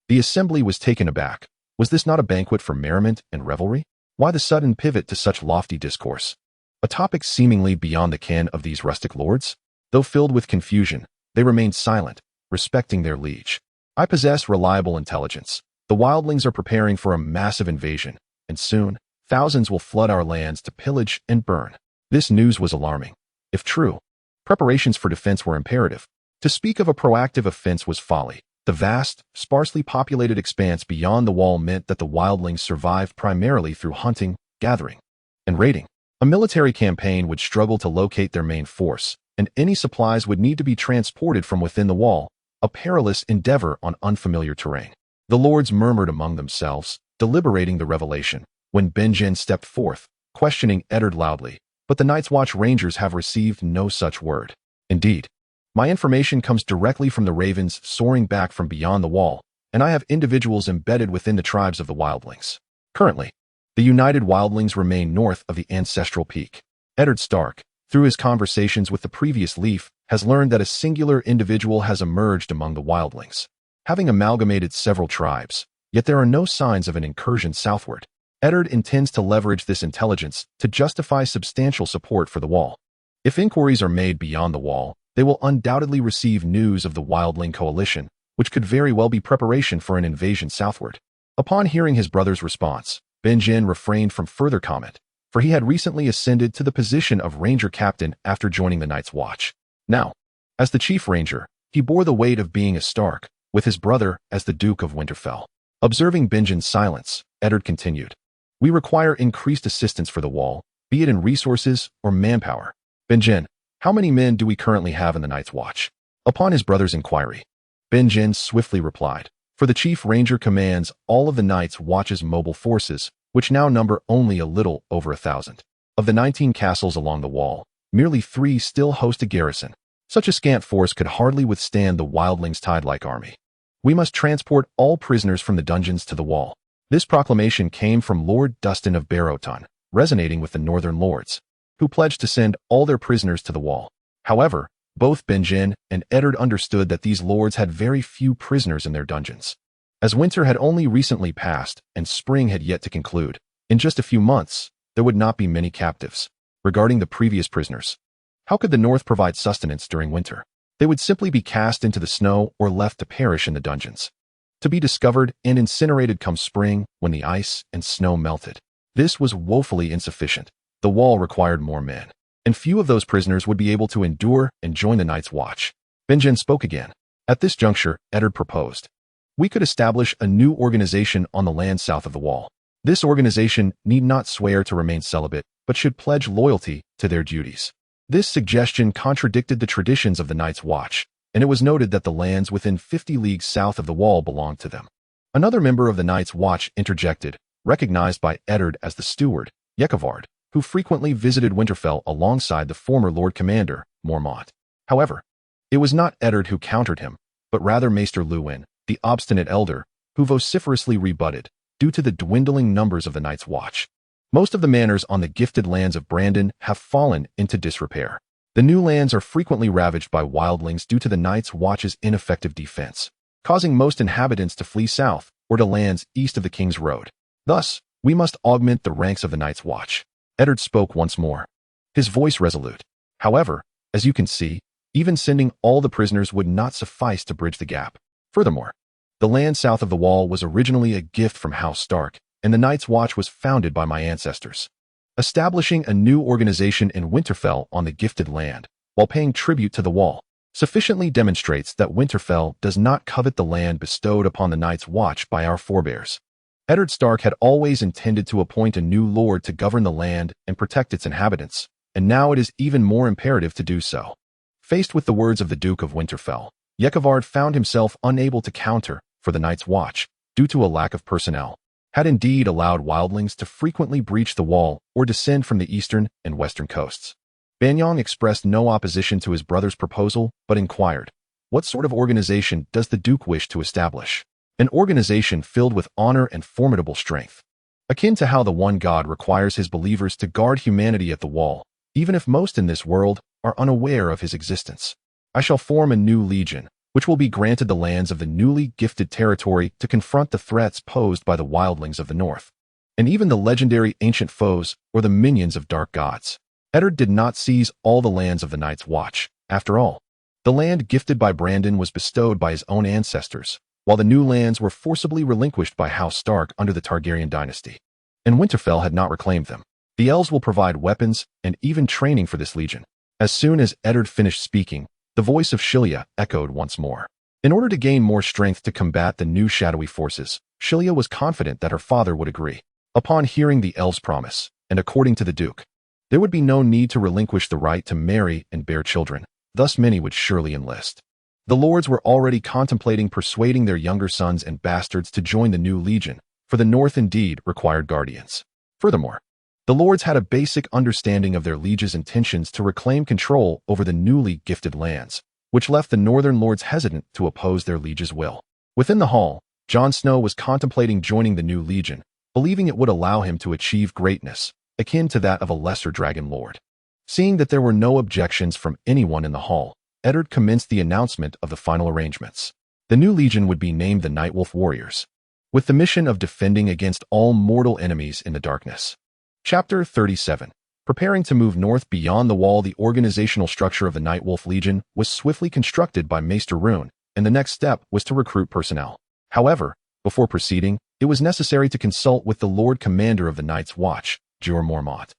The assembly was taken aback. Was this not a banquet for merriment and revelry? Why the sudden pivot to such lofty discourse? A topic seemingly beyond the ken of these rustic lords? Though filled with confusion, they remained silent, respecting their liege. I possess reliable intelligence. The wildlings are preparing for a massive invasion, and soon, thousands will flood our lands to pillage and burn. This news was alarming. If true, preparations for defense were imperative. To speak of a proactive offense was folly. The vast, sparsely populated expanse beyond the wall meant that the wildlings survived primarily through hunting, gathering, and raiding. A military campaign would struggle to locate their main force, and any supplies would need to be transported from within the wall, a perilous endeavor on unfamiliar terrain. The lords murmured among themselves, deliberating the revelation, when Benjen stepped forth, questioning Eddard loudly, but the Night's Watch Rangers have received no such word. Indeed, my information comes directly from the ravens soaring back from beyond the wall, and I have individuals embedded within the tribes of the wildlings. Currently, the united wildlings remain north of the ancestral peak. Eddard Stark, through his conversations with the previous Leaf, has learned that a singular individual has emerged among the wildlings, having amalgamated several tribes, yet there are no signs of an incursion southward. Eddard intends to leverage this intelligence to justify substantial support for the wall. If inquiries are made beyond the wall, they will undoubtedly receive news of the wildling coalition, which could very well be preparation for an invasion southward. Upon hearing his brother's response, Benjen refrained from further comment, for he had recently ascended to the position of Ranger Captain after joining the Night's Watch. Now, as the Chief Ranger, he bore the weight of being a Stark, with his brother as the Duke of Winterfell. Observing Benjen's silence, Eddard continued, we require increased assistance for the wall, be it in resources or manpower. Benjen, how many men do we currently have in the Night's Watch? Upon his brother's inquiry, Benjen swiftly replied, for the Chief Ranger commands all of the Night's Watch's mobile forces, which now number only a little over 1,000. Of the 19 castles along the wall, merely 3 still host a garrison. Such a scant force could hardly withstand the wildlings' tide-like army. We must transport all prisoners from the dungeons to the wall. This proclamation came from Lord Dustin of Barrowton, resonating with the northern lords, who pledged to send all their prisoners to the wall. However, both Benjen and Eddard understood that these lords had very few prisoners in their dungeons. As winter had only recently passed and spring had yet to conclude, in just a few months, there would not be many captives. Regarding the previous prisoners, how could the North provide sustenance during winter? They would simply be cast into the snow or left to perish in the dungeons, to be discovered and incinerated come spring when the ice and snow melted. This was woefully insufficient. The wall required more men, and few of those prisoners would be able to endure and join the Night's Watch. Benjen spoke again. At this juncture, Eddard proposed, we could establish a new organization on the land south of the wall. This organization need not swear to remain celibate, but should pledge loyalty to their duties. This suggestion contradicted the traditions of the Night's Watch, and it was noted that the lands within 50 leagues south of the wall belonged to them. Another member of the Night's Watch interjected, recognized by Eddard as the steward, Yekavard, who frequently visited Winterfell alongside the former Lord Commander, Mormont. However, it was not Eddard who countered him, but rather Maester Luwin, the obstinate elder, who vociferously rebutted, due to the dwindling numbers of the Night's Watch. Most of the manors on the gifted lands of Brandon have fallen into disrepair. The new lands are frequently ravaged by wildlings due to the Night's Watch's ineffective defense, causing most inhabitants to flee south or to lands east of the King's Road. Thus, we must augment the ranks of the Night's Watch. Eddard spoke once more, his voice resolute. However, as you can see, even sending all the prisoners would not suffice to bridge the gap. Furthermore, the land south of the wall was originally a gift from House Stark, and the Night's Watch was founded by my ancestors. Establishing a new organization in Winterfell on the gifted land, while paying tribute to the wall, sufficiently demonstrates that Winterfell does not covet the land bestowed upon the Night's Watch by our forebears. Eddard Stark had always intended to appoint a new lord to govern the land and protect its inhabitants, and now it is even more imperative to do so. Faced with the words of the Duke of Winterfell, Yekavard found himself unable to counter for the Night's Watch due to a lack of personnel, had indeed allowed wildlings to frequently breach the wall or descend from the eastern and western coasts. Banyong expressed no opposition to his brother's proposal, but inquired, what sort of organization does the Duke wish to establish? An organization filled with honor and formidable strength, akin to how the one God requires his believers to guard humanity at the wall, even if most in this world are unaware of his existence. I shall form a new legion, which will be granted the lands of the newly gifted territory to confront the threats posed by the wildlings of the north, and even the legendary ancient foes or the minions of dark gods. Eddard did not seize all the lands of the Night's Watch. After all, the land gifted by Brandon was bestowed by his own ancestors, while the new lands were forcibly relinquished by House Stark under the Targaryen dynasty, and Winterfell had not reclaimed them. The elves will provide weapons and even training for this legion. As soon as Eddard finished speaking, the voice of Shilya echoed once more. In order to gain more strength to combat the new shadowy forces, Shilya was confident that her father would agree. Upon hearing the elves' promise, and according to the Duke, there would be no need to relinquish the right to marry and bear children, thus many would surely enlist. The lords were already contemplating persuading their younger sons and bastards to join the new legion, for the North indeed required guardians. Furthermore, the lords had a basic understanding of their lieges' intentions to reclaim control over the newly gifted lands, which left the northern lords hesitant to oppose their lieges' will. Within the hall, Jon Snow was contemplating joining the new legion, believing it would allow him to achieve greatness, akin to that of a lesser dragon lord. Seeing that there were no objections from anyone in the hall, Eddard commenced the announcement of the final arrangements. The new legion would be named the Nightwolf Warriors, with the mission of defending against all mortal enemies in the darkness. Chapter 37. Preparing to move north beyond the wall. The organizational structure of the Nightwolf Legion was swiftly constructed by Maester Rune, and the next step was to recruit personnel. However, before proceeding, it was necessary to consult with the Lord Commander of the Night's Watch, Jorah Mormont,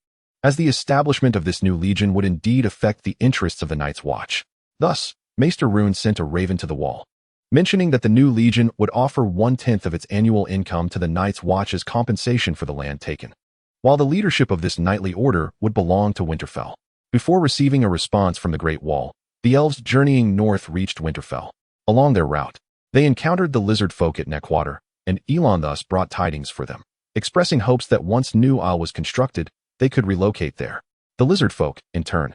as the establishment of this new legion would indeed affect the interests of the Night's Watch. Thus, Maester Rune sent a raven to the wall, mentioning that the new legion would offer 1/10 of its annual income to the Night's Watch as compensation for the land taken, while the leadership of this knightly order would belong to Winterfell. Before receiving a response from the Great Wall, the elves journeying north reached Winterfell. Along their route, they encountered the lizard folk at Neckwater, and Elon thus brought tidings for them, expressing hopes that once New Isle was constructed, they could relocate there. The lizard folk, in turn,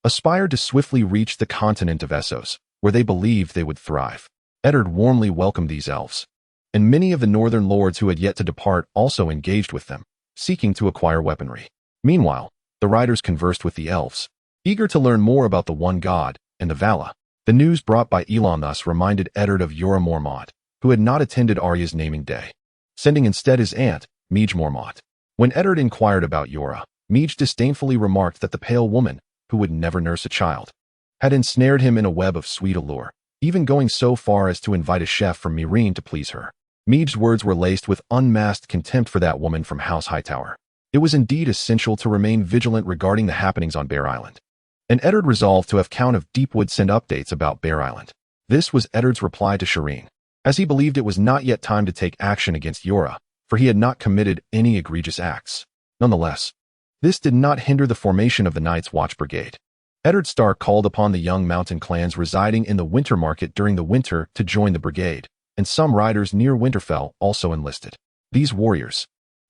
aspired to swiftly reach the continent of Essos, where they believed they would thrive. Eddard warmly welcomed these elves, and many of the northern lords who had yet to depart also engaged with them, seeking to acquire weaponry. Meanwhile, the riders conversed with the elves, eager to learn more about the one god and the Vala. The news brought by Elon thus reminded Eddard of Jorah Mormont, who had not attended Arya's naming day, sending instead his aunt, Midge Mormont. When Eddard inquired about Jorah, Midge disdainfully remarked that the pale woman, who would never nurse a child, had ensnared him in a web of sweet allure, even going so far as to invite a chef from Meereen to please her. Midge's words were laced with unmasked contempt for that woman from House Hightower. It was indeed essential to remain vigilant regarding the happenings on Bear Island, and Eddard resolved to have Count of Deepwood send updates about Bear Island. This was Eddard's reply to Shireen, as he believed it was not yet time to take action against Jorah, for he had not committed any egregious acts. Nonetheless, this did not hinder the formation of the Night's Watch Brigade. Eddard Stark called upon the young mountain clans residing in the Winter Market during the winter to join the brigade, and some riders near Winterfell also enlisted. These warriors,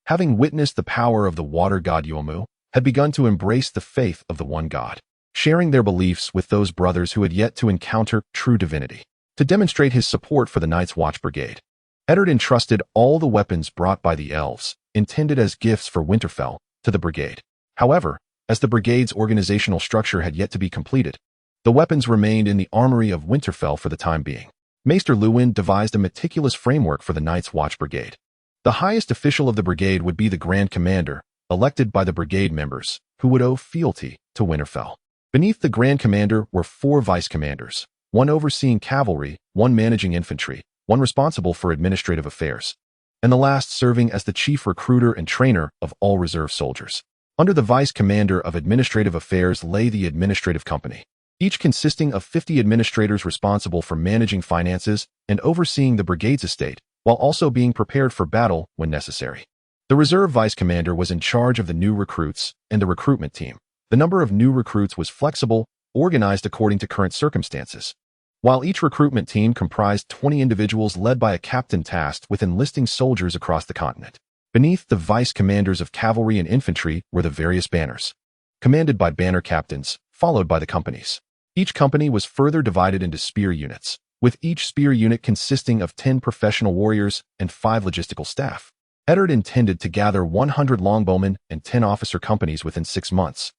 having witnessed the power of the water god Yomu, had begun to embrace the faith of the one god, sharing their beliefs with those brothers who had yet to encounter true divinity. To demonstrate his support for the Night's Watch Brigade, Eddard entrusted all the weapons brought by the elves, intended as gifts for Winterfell, to the brigade. However, as the brigade's organizational structure had yet to be completed, the weapons remained in the armory of Winterfell for the time being. Maester Luwin devised a meticulous framework for the Night's Watch Brigade. The highest official of the brigade would be the Grand Commander, elected by the brigade members, who would owe fealty to Winterfell. Beneath the Grand Commander were 4 vice commanders, one overseeing cavalry, one managing infantry, one responsible for administrative affairs, and the last serving as the chief recruiter and trainer of all reserve soldiers. Under the vice commander of administrative affairs lay the administrative company, each consisting of 50 administrators responsible for managing finances and overseeing the brigade's estate, while also being prepared for battle when necessary. The reserve vice commander was in charge of the new recruits and the recruitment team. The number of new recruits was flexible, organized according to current circumstances, while each recruitment team comprised 20 individuals led by a captain tasked with enlisting soldiers across the continent. Beneath the vice commanders of cavalry and infantry were the various banners, commanded by banner captains, followed by the companies. Each company was further divided into spear units, with each spear unit consisting of 10 professional warriors and 5 logistical staff. Eddard intended to gather 100 longbowmen and 10 officer companies within 6 months,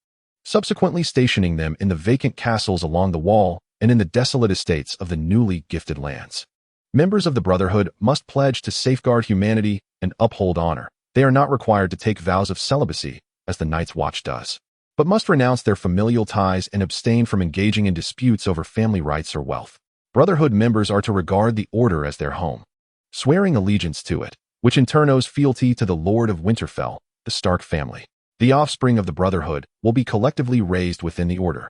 subsequently stationing them in the vacant castles along the wall and in the desolate estates of the newly gifted lands. Members of the Brotherhood must pledge to safeguard humanity and uphold honor. They are not required to take vows of celibacy, as the Night's Watch does, but must renounce their familial ties and abstain from engaging in disputes over family rights or wealth. Brotherhood members are to regard the order as their home, swearing allegiance to it, which in turn owes fealty to the Lord of Winterfell, the Stark family. The offspring of the Brotherhood will be collectively raised within the order.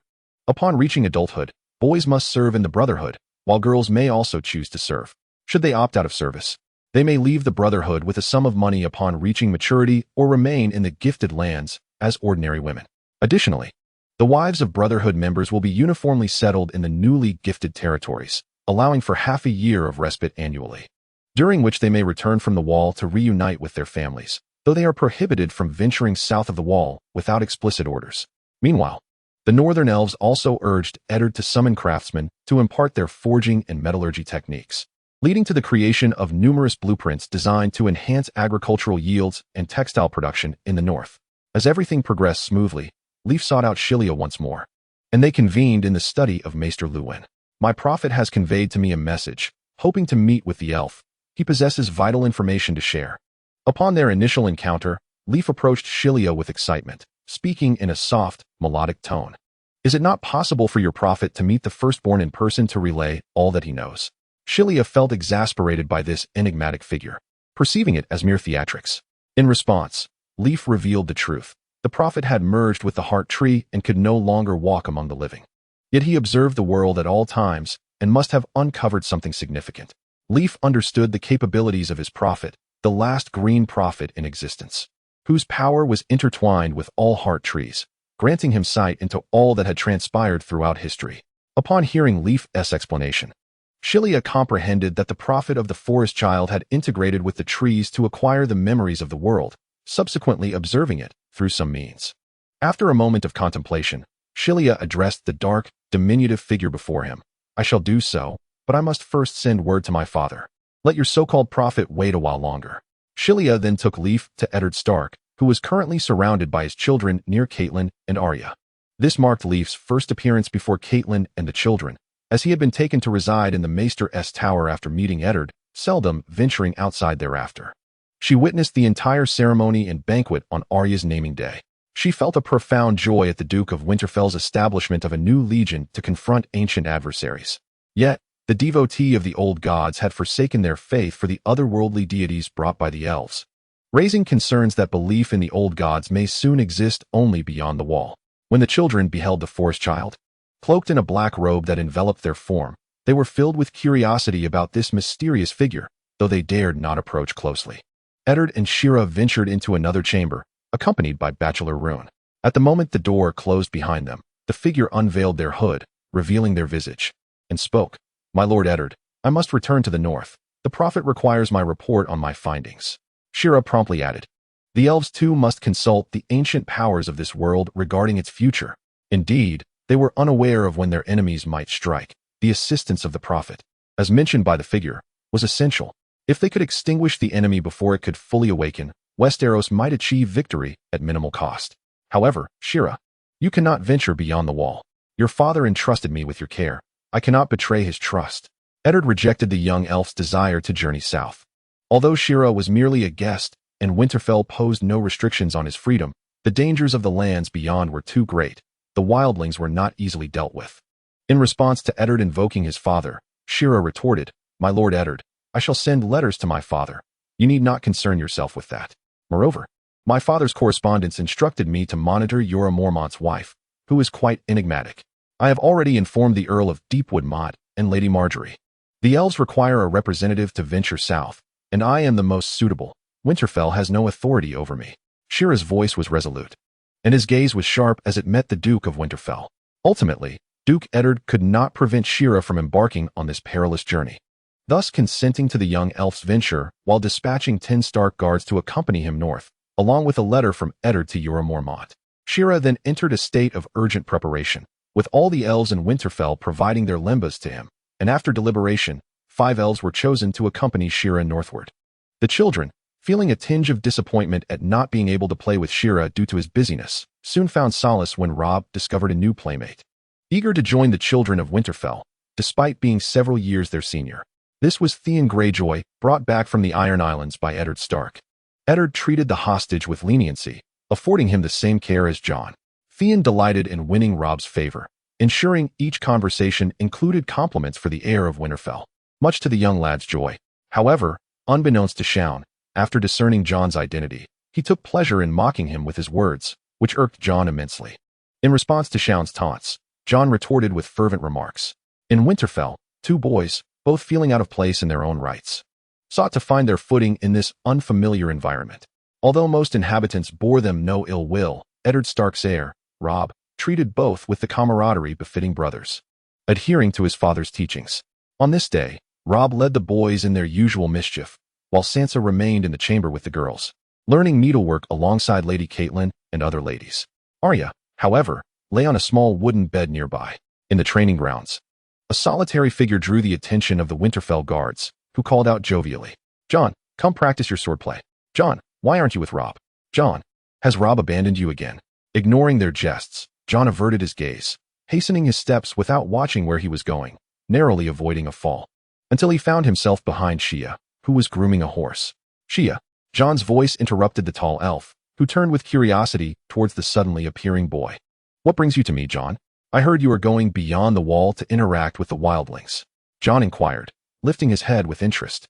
Upon reaching adulthood, boys must serve in the Brotherhood, while girls may also choose to serve. Should they opt out of service, they may leave the Brotherhood with a sum of money upon reaching maturity or remain in the gifted lands as ordinary women. Additionally, the wives of Brotherhood members will be uniformly settled in the newly gifted territories, allowing for half a year of respite annually, during which they may return from the Wall to reunite with their families, though they are prohibited from venturing south of the Wall without explicit orders. Meanwhile, the northern elves also urged Eddard to summon craftsmen to impart their forging and metallurgy techniques, leading to the creation of numerous blueprints designed to enhance agricultural yields and textile production in the north. As everything progressed smoothly, Leif sought out Shilia once more, and they convened in the study of Maester Luwin. My prophet has conveyed to me a message, hoping to meet with the elf. He possesses vital information to share. Upon their initial encounter, Leif approached Shilia with excitement, speaking in a soft, melodic tone. Is it not possible for your prophet to meet the Firstborn in person to relay all that he knows? Shilia felt exasperated by this enigmatic figure, perceiving it as mere theatrics. In response, Leif revealed the truth. The prophet had merged with the heart tree and could no longer walk among the living. Yet he observed the world at all times and must have uncovered something significant. Leif understood the capabilities of his prophet, the last green prophet in existence, whose power was intertwined with all heart trees, granting him sight into all that had transpired throughout history. Upon hearing Leif's explanation, Shilia comprehended that the prophet of the forest child had integrated with the trees to acquire the memories of the world, subsequently observing it through some means. After a moment of contemplation, Shilia addressed the dark, diminutive figure before him. I shall do so, but I must first send word to my father. Let your so-called prophet wait a while longer. Shilia then took Leif to Eddard Stark, who was currently surrounded by his children near Catelyn and Arya. This marked Leif's first appearance before Catelyn and the children, as he had been taken to reside in the Maester's tower after meeting Eddard, seldom venturing outside thereafter. She witnessed the entire ceremony and banquet on Arya's naming day. She felt a profound joy at the Duke of Winterfell's establishment of a new legion to confront ancient adversaries. Yet, the devotee of the old gods had forsaken their faith for the otherworldly deities brought by the elves, raising concerns that belief in the old gods may soon exist only beyond the wall. When the children beheld the forest child, cloaked in a black robe that enveloped their form, they were filled with curiosity about this mysterious figure, though they dared not approach closely. Eddard and Shira ventured into another chamber, accompanied by Bachelor Rune. At the moment the door closed behind them, the figure unveiled their hood, revealing their visage, and spoke. My lord Eddard, I must return to the north. The prophet requires my report on my findings. Shira promptly added. The elves too must consult the ancient powers of this world regarding its future. Indeed, they were unaware of when their enemies might strike. The assistance of the prophet, as mentioned by the figure, was essential. If they could extinguish the enemy before it could fully awaken, Westeros might achieve victory at minimal cost. However, Shira, you cannot venture beyond the wall. Your father entrusted me with your care. I cannot betray his trust. Eddard rejected the young elf's desire to journey south. Although Shira was merely a guest, and Winterfell posed no restrictions on his freedom, the dangers of the lands beyond were too great. The wildlings were not easily dealt with. In response to Eddard invoking his father, Shira retorted, My lord Eddard, I shall send letters to my father. You need not concern yourself with that. Moreover, my father's correspondence instructed me to monitor Jorah Mormont's wife, who is quite enigmatic. I have already informed the Earl of Deepwood Mott and Lady Marjorie. The elves require a representative to venture south, and I am the most suitable. Winterfell has no authority over me. Shira's voice was resolute, and his gaze was sharp as it met the Duke of Winterfell. Ultimately, Duke Eddard could not prevent Shira from embarking on this perilous journey, thus consenting to the young elf's venture while dispatching 10 Stark guards to accompany him north, along with a letter from Eddard to Jorah Mormont. Shira then entered a state of urgent preparation, with all the elves in Winterfell providing their lembas to him, and after deliberation, 5 elves were chosen to accompany Shira northward. The children, feeling a tinge of disappointment at not being able to play with Shira due to his busyness, soon found solace when Robb discovered a new playmate. Eager to join the children of Winterfell, despite being several years their senior. This was Theon Greyjoy, brought back from the Iron Islands by Eddard Stark. Eddard treated the hostage with leniency, affording him the same care as Jon. Theon delighted in winning Robb's favor, ensuring each conversation included compliments for the heir of Winterfell, much to the young lad's joy. However, unbeknownst to Shaun, after discerning Jon's identity, he took pleasure in mocking him with his words, which irked Jon immensely. In response to Shaun's taunts, Jon retorted with fervent remarks. In Winterfell, 2 boys, both feeling out of place in their own rights, sought to find their footing in this unfamiliar environment. Although most inhabitants bore them no ill will, Eddard Stark's heir, Robb, treated both with the camaraderie befitting brothers, adhering to his father's teachings. On this day, Robb led the boys in their usual mischief, while Sansa remained in the chamber with the girls, learning needlework alongside Lady Catelyn and other ladies. Arya, however, lay on a small wooden bed nearby. In the training grounds, a solitary figure drew the attention of the Winterfell guards, who called out jovially, Jon, come practice your swordplay. Jon, why aren't you with Robb? Jon, has Robb abandoned you again? Ignoring their jests, Jon averted his gaze, hastening his steps without watching where he was going, narrowly avoiding a fall, until he found himself behind Shia, who was grooming a horse. Shia, Jon's voice interrupted the tall elf, who turned with curiosity towards the suddenly appearing boy. What brings you to me, Jon? I heard you are going beyond the wall to interact with the wildlings. Jon inquired, lifting his head with interest.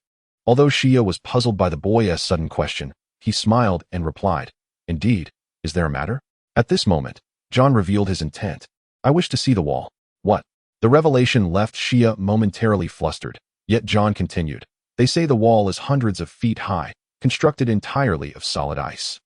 Although Shia was puzzled by the boy's sudden question, he smiled and replied, Indeed, is there a matter? At this moment, Jon revealed his intent. I wish to see the wall. What? The revelation left Shia momentarily flustered, yet Jon continued. They say the wall is hundreds of feet high, constructed entirely of solid ice.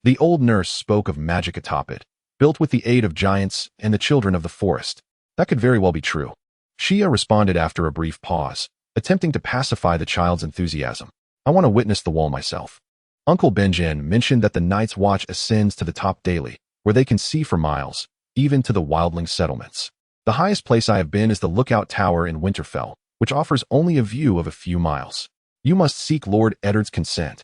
The old nurse spoke of magic atop it, built with the aid of giants and the children of the forest. That could very well be true. Shia responded after a brief pause, attempting to pacify the child's enthusiasm. I want to witness the wall myself. Uncle Benjen mentioned that the Night's Watch ascends to the top daily, where they can see for miles, even to the wildling settlements. The highest place I have been is the lookout tower in Winterfell, which offers only a view of a few miles. You must seek Lord Eddard's consent.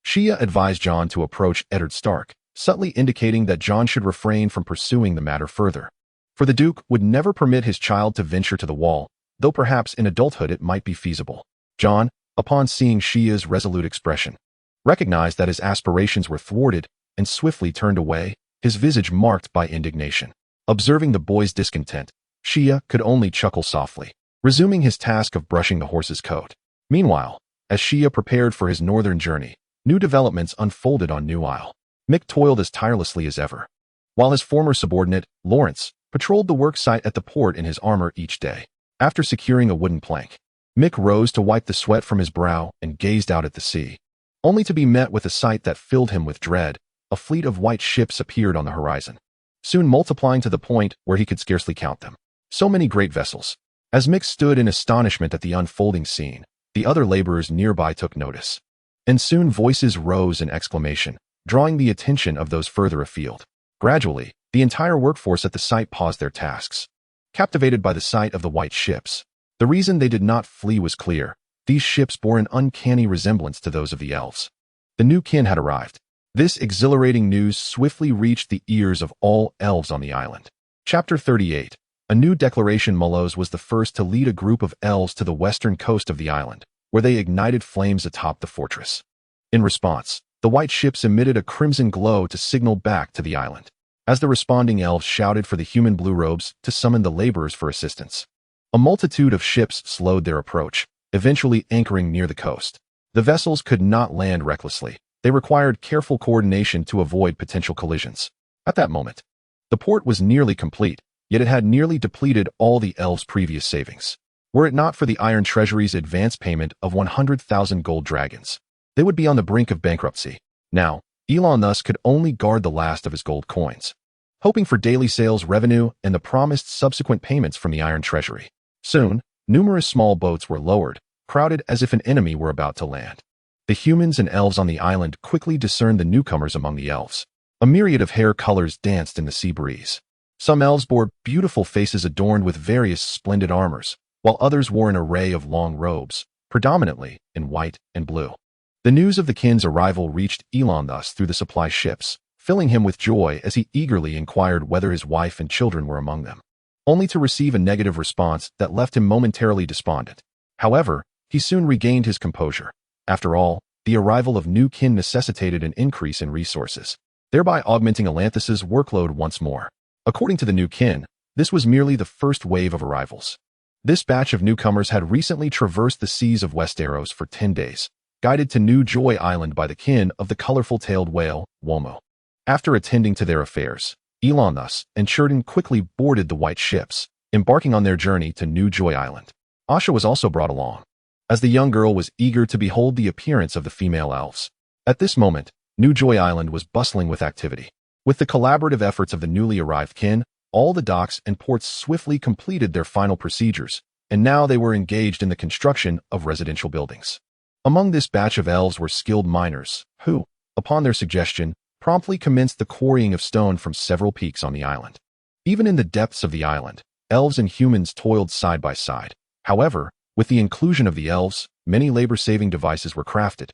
Shia advised Jon to approach Eddard Stark, subtly indicating that Jon should refrain from pursuing the matter further. For the Duke would never permit his child to venture to the wall, though perhaps in adulthood it might be feasible. Jon, upon seeing Shia's resolute expression, recognized that his aspirations were thwarted and swiftly turned away, his visage marked by indignation. Observing the boy's discontent, Shia could only chuckle softly, resuming his task of brushing the horse's coat. Meanwhile, as Shia prepared for his northern journey, new developments unfolded on New Isle. Mick toiled as tirelessly as ever, while his former subordinate, Lawrence, patrolled the work site at the port in his armor each day. After securing a wooden plank, Mick rose to wipe the sweat from his brow and gazed out at the sea, only to be met with a sight that filled him with dread. A fleet of white ships appeared on the horizon, soon multiplying to the point where he could scarcely count them. So many great vessels. As Mick stood in astonishment at the unfolding scene, The other laborers nearby took notice. And soon voices rose in exclamation, drawing the attention of those further afield. Gradually, the entire workforce at the site paused their tasks, captivated by the sight of the white ships. The reason they did not flee was clear. These ships bore an uncanny resemblance to those of the elves. The new kin had arrived. This exhilarating news swiftly reached the ears of all elves on the island. Chapter 38. A new declaration. Mulos was the first to lead a group of elves to the western coast of the island, where they ignited flames atop the fortress. In response, the white ships emitted a crimson glow to signal back to the island, as the responding elves shouted for the human blue robes to summon the laborers for assistance. A multitude of ships slowed their approach, eventually anchoring near the coast. The vessels could not land recklessly. They required careful coordination to avoid potential collisions. At that moment, the port was nearly complete, yet it had nearly depleted all the elves' previous savings. Were it not for the Iron Treasury's advance payment of 100,000 gold dragons, they would be on the brink of bankruptcy. Now, Elon thus could only guard the last of his gold coins, hoping for daily sales revenue and the promised subsequent payments from the Iron Treasury. Soon, numerous small boats were lowered, crowded as if an enemy were about to land. The humans and elves on the island quickly discerned the newcomers among the elves. A myriad of hair colors danced in the sea breeze. Some elves bore beautiful faces adorned with various splendid armors, while others wore an array of long robes, predominantly in white and blue. The news of the kin's arrival reached Elon thus through the supply ships, filling him with joy as he eagerly inquired whether his wife and children were among them, only to receive a negative response that left him momentarily despondent. However, he soon regained his composure. After all, the arrival of new kin necessitated an increase in resources, thereby augmenting Atlantis' workload once more. According to the new kin, this was merely the first wave of arrivals. This batch of newcomers had recently traversed the seas of Westeros for 10 days, guided to New Joy Island by the kin of the colorful-tailed whale, Womo. After attending to their affairs, Elon thus and Sheridan quickly boarded the white ships, embarking on their journey to New Joy Island. Asha was also brought along, as the young girl was eager to behold the appearance of the female elves. At this moment, New Joy Island was bustling with activity. With the collaborative efforts of the newly arrived kin, all the docks and ports swiftly completed their final procedures, and now they were engaged in the construction of residential buildings. Among this batch of elves were skilled miners, who, upon their suggestion, promptly commenced the quarrying of stone from several peaks on the island. Even in the depths of the island, elves and humans toiled side by side. However, with the inclusion of the elves, many labor-saving devices were crafted,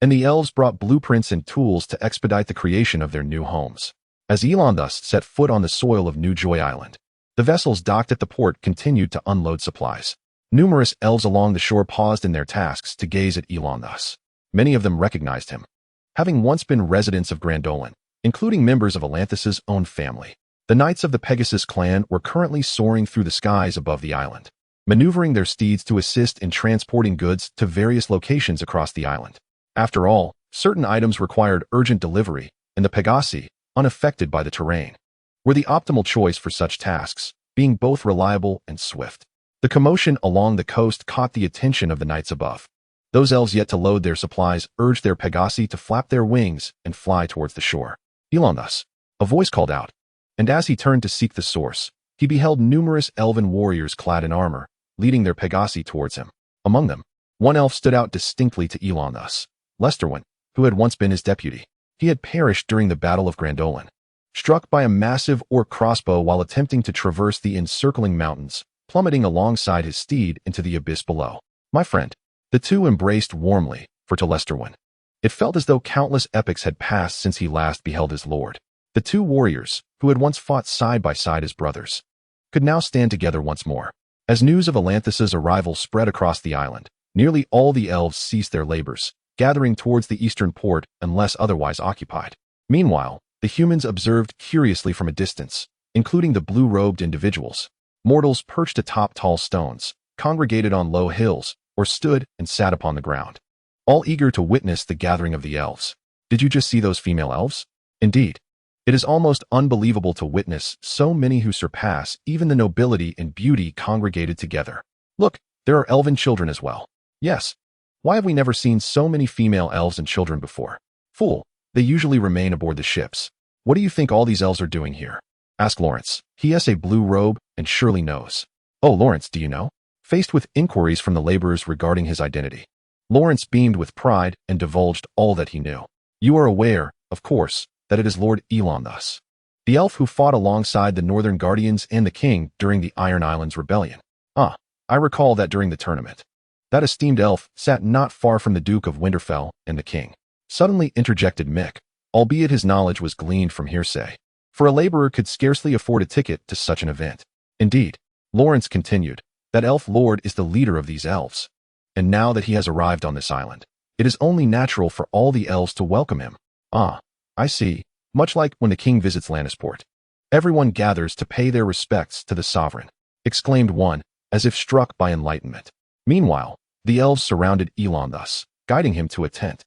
and the elves brought blueprints and tools to expedite the creation of their new homes. As Elon thus set foot on the soil of New Joy Island, the vessels docked at the port continued to unload supplies. Numerous elves along the shore paused in their tasks to gaze at Elon thus. Many of them recognized him, having once been residents of Gondolin, including members of Atlantis' own family. The Knights of the Pegasus clan were currently soaring through the skies above the island, maneuvering their steeds to assist in transporting goods to various locations across the island. After all, certain items required urgent delivery, and the Pegasi, unaffected by the terrain, were the optimal choice for such tasks, being both reliable and swift. The commotion along the coast caught the attention of the knights above. Those elves yet to load their supplies urged their Pegasi to flap their wings and fly towards the shore. Elon thus, a voice called out, and as he turned to seek the source, he beheld numerous elven warriors clad in armor, leading their Pegasi towards him. Among them, one elf stood out distinctly to Elon thus, Lesterwin, who had once been his deputy. He had perished during the Battle of Gondolin, struck by a massive orc crossbow while attempting to traverse the encircling mountains, plummeting alongside his steed into the abyss below. My friend. The two embraced warmly, for to Lesterwin, it felt as though countless epochs had passed since he last beheld his lord. The two warriors, who had once fought side by side as brothers, could now stand together once more. As news of Atlantis' arrival spread across the island, nearly all the elves ceased their labors, gathering towards the eastern port unless otherwise occupied. Meanwhile, the humans observed curiously from a distance, including the blue-robed individuals. Mortals perched atop tall stones, congregated on low hills, or stood and sat upon the ground, all eager to witness the gathering of the elves. Did you just see those female elves? Indeed. It is almost unbelievable to witness so many who surpass even the nobility and beauty congregated together. Look, there are elven children as well. Yes. Why have we never seen so many female elves and children before? Fool, they usually remain aboard the ships. What do you think all these elves are doing here? Ask Lawrence. He has a blue robe and surely knows. Oh, Lawrence, do you know? faced with inquiries from the laborers regarding his identity. Lawrence beamed with pride and divulged all that he knew. You are aware, of course, that it is Lord Elon, the elf who fought alongside the Northern Guardians and the king during the Iron Islands Rebellion. Ah, I recall that during the tournament. That esteemed elf sat not far from the Duke of Winterfell and the king. Suddenly interjected Mick, albeit his knowledge was gleaned from hearsay. For a laborer could scarcely afford a ticket to such an event. Indeed, Lawrence continued, that elf lord is the leader of these elves. And now that he has arrived on this island, it is only natural for all the elves to welcome him. Ah, I see, much like when the king visits Lannisport. Everyone gathers to pay their respects to the sovereign, exclaimed one, as if struck by enlightenment. Meanwhile, the elves surrounded Elon, guiding him to a tent,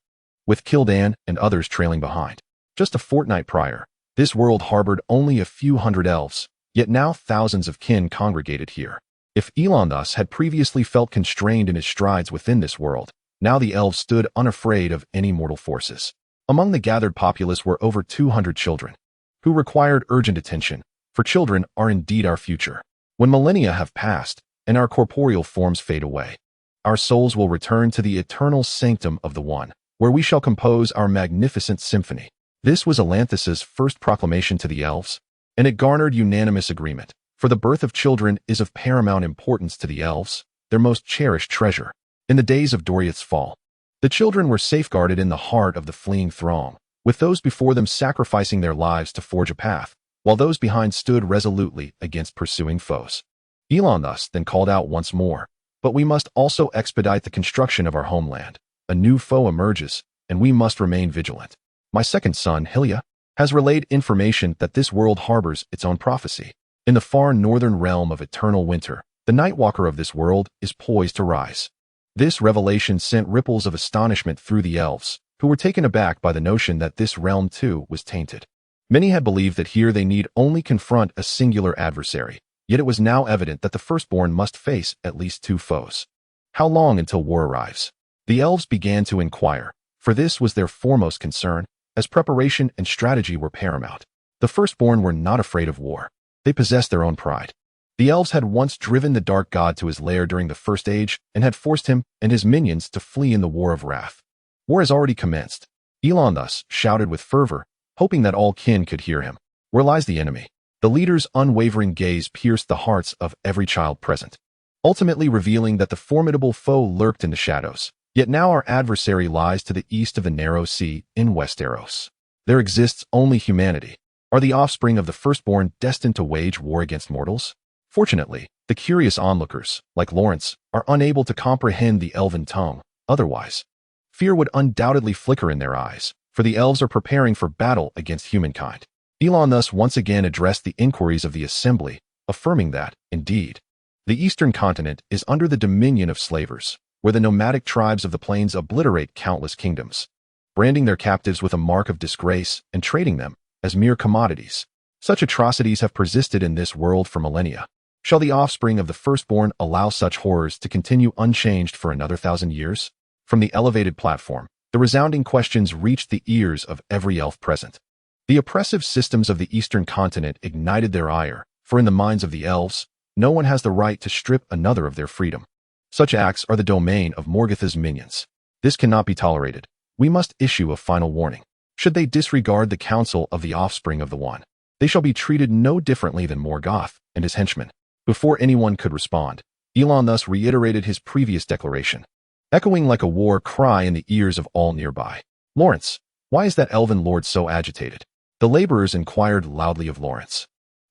with Kildan and others trailing behind. Just a fortnight prior, this world harbored only a few hundred elves, yet now thousands of kin congregated here. If Elon had previously felt constrained in his strides within this world, now the elves stood unafraid of any mortal forces. Among the gathered populace were over 200 children, who required urgent attention, for children are indeed our future. When millennia have passed, and our corporeal forms fade away, our souls will return to the eternal sanctum of the One, where we shall compose our magnificent symphony. This was Elanthis's first proclamation to the elves, and it garnered unanimous agreement, for the birth of children is of paramount importance to the elves, their most cherished treasure. In the days of Doriath's fall, the children were safeguarded in the heart of the fleeing throng, with those before them sacrificing their lives to forge a path, while those behind stood resolutely against pursuing foes. Elon then called out once more, but we must also expedite the construction of our homeland. A new foe emerges, and we must remain vigilant. My second son, Hylia, has relayed information that this world harbors its own prophecy. In the far northern realm of eternal winter, the Nightwalker of this world is poised to rise. This revelation sent ripples of astonishment through the elves, who were taken aback by the notion that this realm too was tainted. Many had believed that here they need only confront a singular adversary, yet it was now evident that the Firstborn must face at least two foes. How long until war arrives? The elves began to inquire, for this was their foremost concern, as preparation and strategy were paramount. The Firstborn were not afraid of war. They possessed their own pride. The elves had once driven the Dark God to his lair during the First Age and had forced him and his minions to flee in the War of Wrath. War has already commenced. Elon shouted with fervor, hoping that all kin could hear him. Where lies the enemy? The leader's unwavering gaze pierced the hearts of every child present, ultimately revealing that the formidable foe lurked in the shadows. Yet now our adversary lies to the east of the narrow sea in Westeros. There exists only humanity. Are the offspring of the Firstborn destined to wage war against mortals? Fortunately, the curious onlookers, like Lawrence, are unable to comprehend the elven tongue. Otherwise, fear would undoubtedly flicker in their eyes, for the elves are preparing for battle against humankind. Elon once again addressed the inquiries of the assembly, affirming that, indeed, the eastern continent is under the dominion of slavers, where the nomadic tribes of the plains obliterate countless kingdoms, branding their captives with a mark of disgrace and trading them as mere commodities. Such atrocities have persisted in this world for millennia. Shall the offspring of the Firstborn allow such horrors to continue unchanged for another 1,000 years? From the elevated platform, the resounding questions reached the ears of every elf present. The oppressive systems of the eastern continent ignited their ire, for in the minds of the elves, no one has the right to strip another of their freedom. Such acts are the domain of Morgoth's minions. This cannot be tolerated. We must issue a final warning. Should they disregard the counsel of the offspring of the One, they shall be treated no differently than Morgoth and his henchmen. Before anyone could respond, Elon reiterated his previous declaration, echoing like a war cry in the ears of all nearby. Lawrence, why is that elven lord so agitated? The laborers inquired loudly of Lawrence,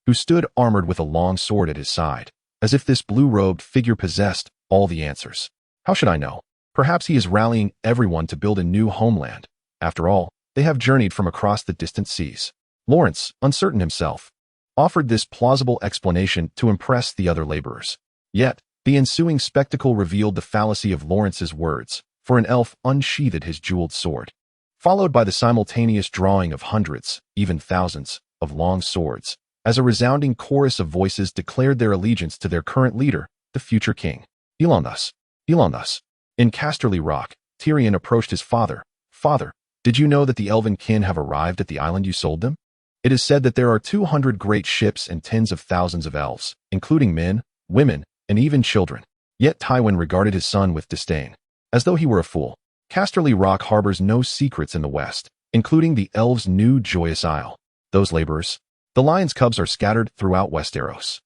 who stood armored with a long sword at his side, as if this blue-robed figure possessed all the answers. How should I know? Perhaps he is rallying everyone to build a new homeland. After all, they have journeyed from across the distant seas. Lawrence, uncertain himself, offered this plausible explanation to impress the other laborers. Yet, the ensuing spectacle revealed the fallacy of Lawrence's words, for an elf unsheathed his jeweled sword, followed by the simultaneous drawing of hundreds, even thousands, of long swords, as a resounding chorus of voices declared their allegiance to their current leader, the future king. Elon. In Casterly Rock, Tyrion approached his father. Father, did you know that the elven kin have arrived at the island you sold them? It is said that there are 200 great ships and tens of thousands of elves, including men, women, and even children. Yet Tywin regarded his son with disdain, as though he were a fool. Casterly Rock harbors no secrets in the west, including the elves' new joyous isle. Those laborers, the lion's cubs, are scattered throughout Westeros.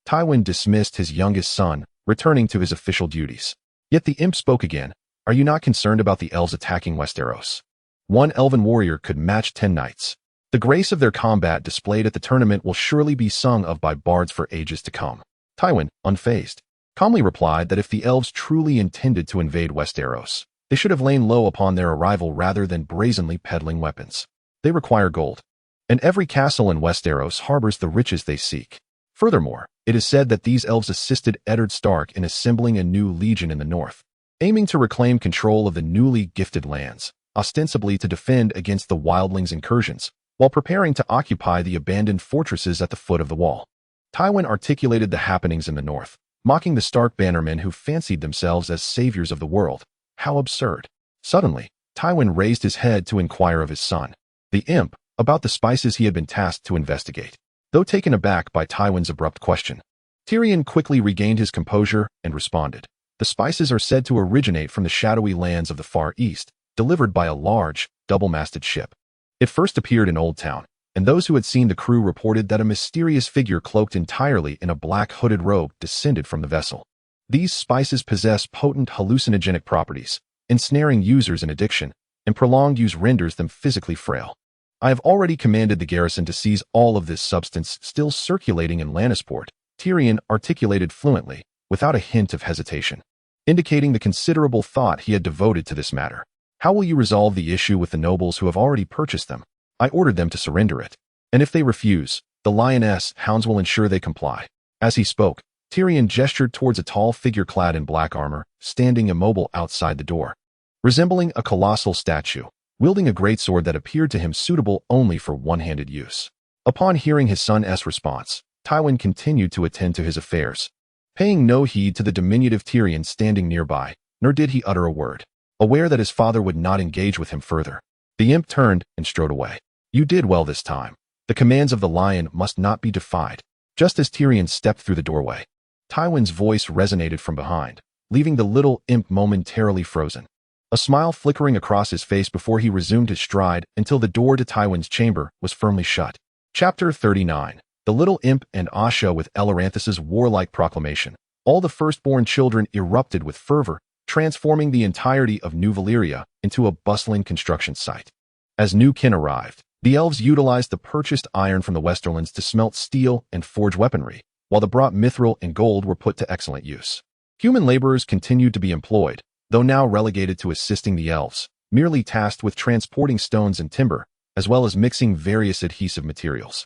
Tywin dismissed his youngest son, returning to his official duties. Yet the imp spoke again. Are you not concerned about the elves attacking Westeros? One elven warrior could match 10 knights. The grace of their combat displayed at the tournament will surely be sung of by bards for ages to come. Tywin, unfazed, calmly replied that if the elves truly intended to invade Westeros, they should have lain low upon their arrival rather than brazenly peddling weapons. They require gold, and every castle in Westeros harbors the riches they seek. Furthermore, it is said that these elves assisted Eddard Stark in assembling a new legion in the north, aiming to reclaim control of the newly gifted lands, ostensibly to defend against the wildlings' incursions, while preparing to occupy the abandoned fortresses at the foot of the wall. Tywin articulated the happenings in the north, mocking the Stark bannermen who fancied themselves as saviors of the world. How absurd. Suddenly, Tywin raised his head to inquire of his son, the imp, about the spices he had been tasked to investigate. Though taken aback by Tywin's abrupt question, Tyrion quickly regained his composure and responded. The spices are said to originate from the shadowy lands of the Far East, delivered by a large, double-masted ship. It first appeared in Old Town, and those who had seen the crew reported that a mysterious figure cloaked entirely in a black hooded robe descended from the vessel. These spices possess potent hallucinogenic properties, ensnaring users in addiction, and prolonged use renders them physically frail. I have already commanded the garrison to seize all of this substance still circulating in Lannisport, Tyrion articulated fluently, without a hint of hesitation, indicating the considerable thought he had devoted to this matter. How will you resolve the issue with the nobles who have already purchased them? I ordered them to surrender it. And if they refuse, the lioness hounds will ensure they comply. As he spoke, Tyrion gestured towards a tall figure clad in black armor, standing immobile outside the door. Resembling a colossal statue, wielding a greatsword that appeared to him suitable only for one-handed use. Upon hearing his son's response, Tywin continued to attend to his affairs, paying no heed to the diminutive Tyrion standing nearby, nor did he utter a word, aware that his father would not engage with him further. The imp turned and strode away. You did well this time. The commands of the lion must not be defied. Just as Tyrion stepped through the doorway, Tywin's voice resonated from behind, leaving the little imp momentarily frozen. A smile flickering across his face before he resumed his stride until the door to Tywin's chamber was firmly shut. Chapter 39. The Little Imp and Asha with Eloranthis's warlike proclamation. All the firstborn children erupted with fervor, transforming the entirety of New Valyria into a bustling construction site. As new kin arrived, the elves utilized the purchased iron from the Westerlands to smelt steel and forge weaponry, while the brought mithril and gold were put to excellent use. Human laborers continued to be employed, though now relegated to assisting the elves, merely tasked with transporting stones and timber, as well as mixing various adhesive materials.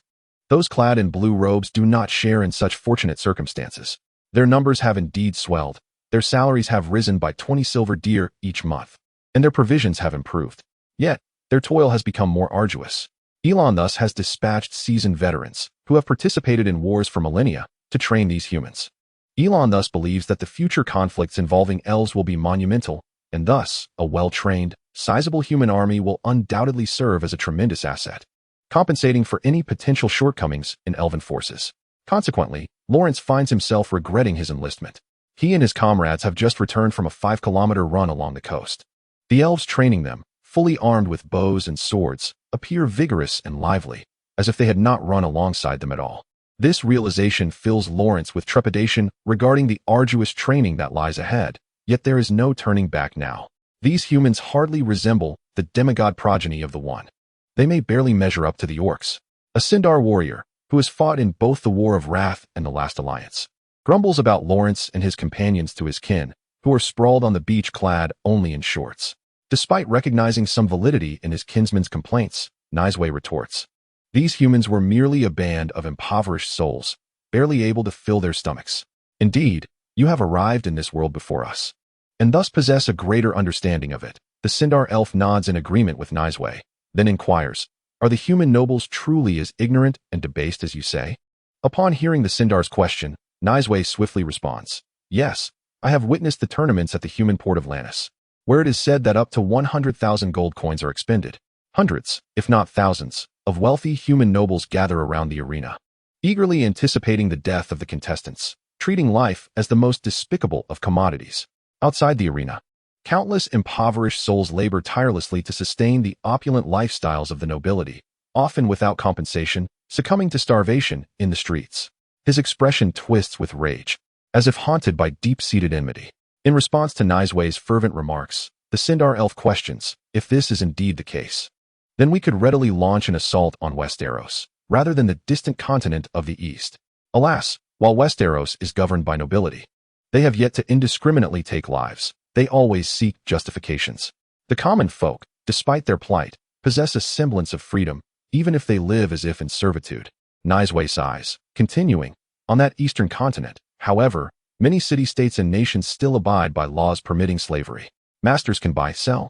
Those clad in blue robes do not share in such fortunate circumstances. Their numbers have indeed swelled, their salaries have risen by 20 silver deer each month, and their provisions have improved. Yet, their toil has become more arduous. Elon thus has dispatched seasoned veterans, who have participated in wars for millennia, to train these humans. Elon thus believes that the future conflicts involving elves will be monumental, and thus, a well-trained, sizable human army will undoubtedly serve as a tremendous asset, compensating for any potential shortcomings in elven forces. Consequently, Lawrence finds himself regretting his enlistment. He and his comrades have just returned from a 5-kilometer run along the coast. The elves training them, fully armed with bows and swords, appear vigorous and lively, as if they had not run alongside them at all. This realization fills Lawrence with trepidation regarding the arduous training that lies ahead, yet there is no turning back now. These humans hardly resemble the demigod progeny of the One. They may barely measure up to the orcs. A Sindar warrior, who has fought in both the War of Wrath and the Last Alliance, grumbles about Lawrence and his companions to his kin, who are sprawled on the beach clad only in shorts. Despite recognizing some validity in his kinsman's complaints, Nightwolf retorts, these humans were merely a band of impoverished souls, barely able to fill their stomachs. Indeed, you have arrived in this world before us, and thus possess a greater understanding of it. The Sindar elf nods in agreement with Nightwolf, then inquires, are the human nobles truly as ignorant and debased as you say? Upon hearing the Sindar's question, Nightwolf swiftly responds, yes, I have witnessed the tournaments at the human port of Lannis, where it is said that up to 100,000 gold coins are expended. Hundreds, if not thousands, of wealthy human nobles gather around the arena, eagerly anticipating the death of the contestants, treating life as the most despicable of commodities. Outside the arena, countless impoverished souls labor tirelessly to sustain the opulent lifestyles of the nobility, often without compensation, succumbing to starvation in the streets. His expression twists with rage, as if haunted by deep-seated enmity. In response to Nightwolf's fervent remarks, the Sindar elf questions, if this is indeed the case, then we could readily launch an assault on Westeros, rather than the distant continent of the East. Alas, while Westeros is governed by nobility, they have yet to indiscriminately take lives. They always seek justifications. The common folk, despite their plight, possess a semblance of freedom, even if they live as if in servitude. Nightwolf sighs, continuing, on that eastern continent, however, many city-states and nations still abide by laws permitting slavery. Masters can buy, sell,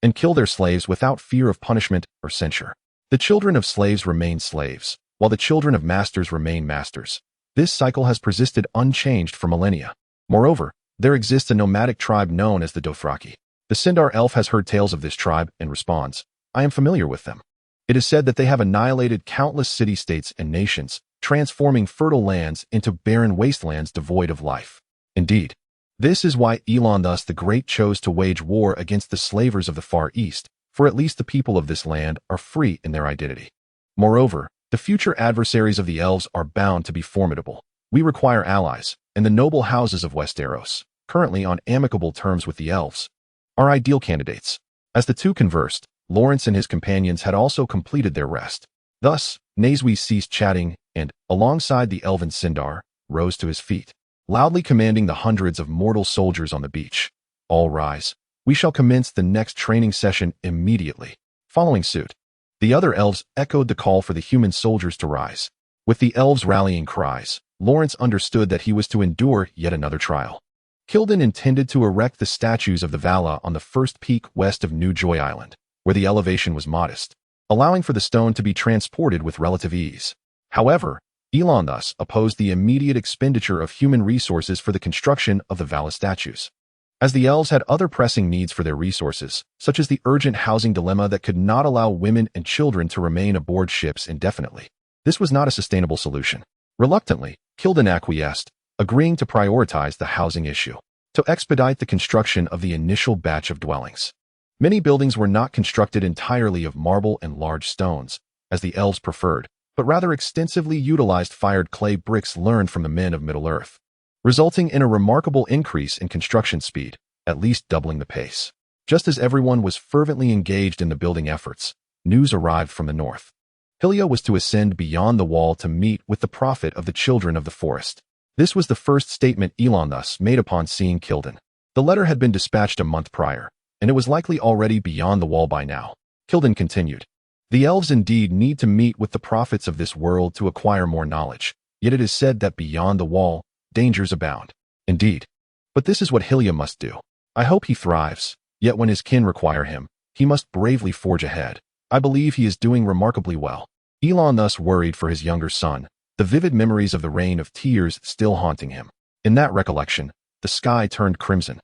and kill their slaves without fear of punishment or censure. The children of slaves remain slaves, while the children of masters remain masters. This cycle has persisted unchanged for millennia. Moreover, there exists a nomadic tribe known as the Dothraki. The Sindar elf has heard tales of this tribe and responds, I am familiar with them. It is said that they have annihilated countless city-states and nations, transforming fertile lands into barren wastelands devoid of life. Indeed, this is why Elon the Great chose to wage war against the slavers of the Far East, for at least the people of this land are free in their identity. Moreover, the future adversaries of the elves are bound to be formidable. We require allies, and the noble houses of Westeros, currently on amicable terms with the elves, are ideal candidates. As the two conversed, Lawrence and his companions had also completed their rest. Thus, Nightwolf ceased chatting and, alongside the elven Sindar, rose to his feet, loudly commanding the hundreds of mortal soldiers on the beach. All rise. We shall commence the next training session immediately. Following suit, the other elves echoed the call for the human soldiers to rise. With the elves' rallying cries, Lawrence understood that he was to endure yet another trial. Kilden intended to erect the statues of the Vala on the first peak west of New Joy Island, where the elevation was modest, allowing for the stone to be transported with relative ease. However, Elon opposed the immediate expenditure of human resources for the construction of the Vala statues. As the elves had other pressing needs for their resources, such as the urgent housing dilemma that could not allow women and children to remain aboard ships indefinitely. This was not a sustainable solution. Reluctantly, Kilden acquiesced, agreeing to prioritize the housing issue, to expedite the construction of the initial batch of dwellings. Many buildings were not constructed entirely of marble and large stones, as the elves preferred, but rather extensively utilized fired clay bricks learned from the men of Middle-earth, resulting in a remarkable increase in construction speed, at least doubling the pace. Just as everyone was fervently engaged in the building efforts, news arrived from the north. Hylia was to ascend beyond the wall to meet with the prophet of the children of the forest. This was the first statement Elon made upon seeing Kilden. The letter had been dispatched a month prior, and it was likely already beyond the wall by now. Kilden continued, the elves indeed need to meet with the prophets of this world to acquire more knowledge, yet it is said that beyond the wall, dangers abound. Indeed. But this is what Hylia must do. I hope he thrives, yet when his kin require him, he must bravely forge ahead. I believe he is doing remarkably well. Elon worried for his younger son, the vivid memories of the rain of tears still haunting him. In that recollection, the sky turned crimson.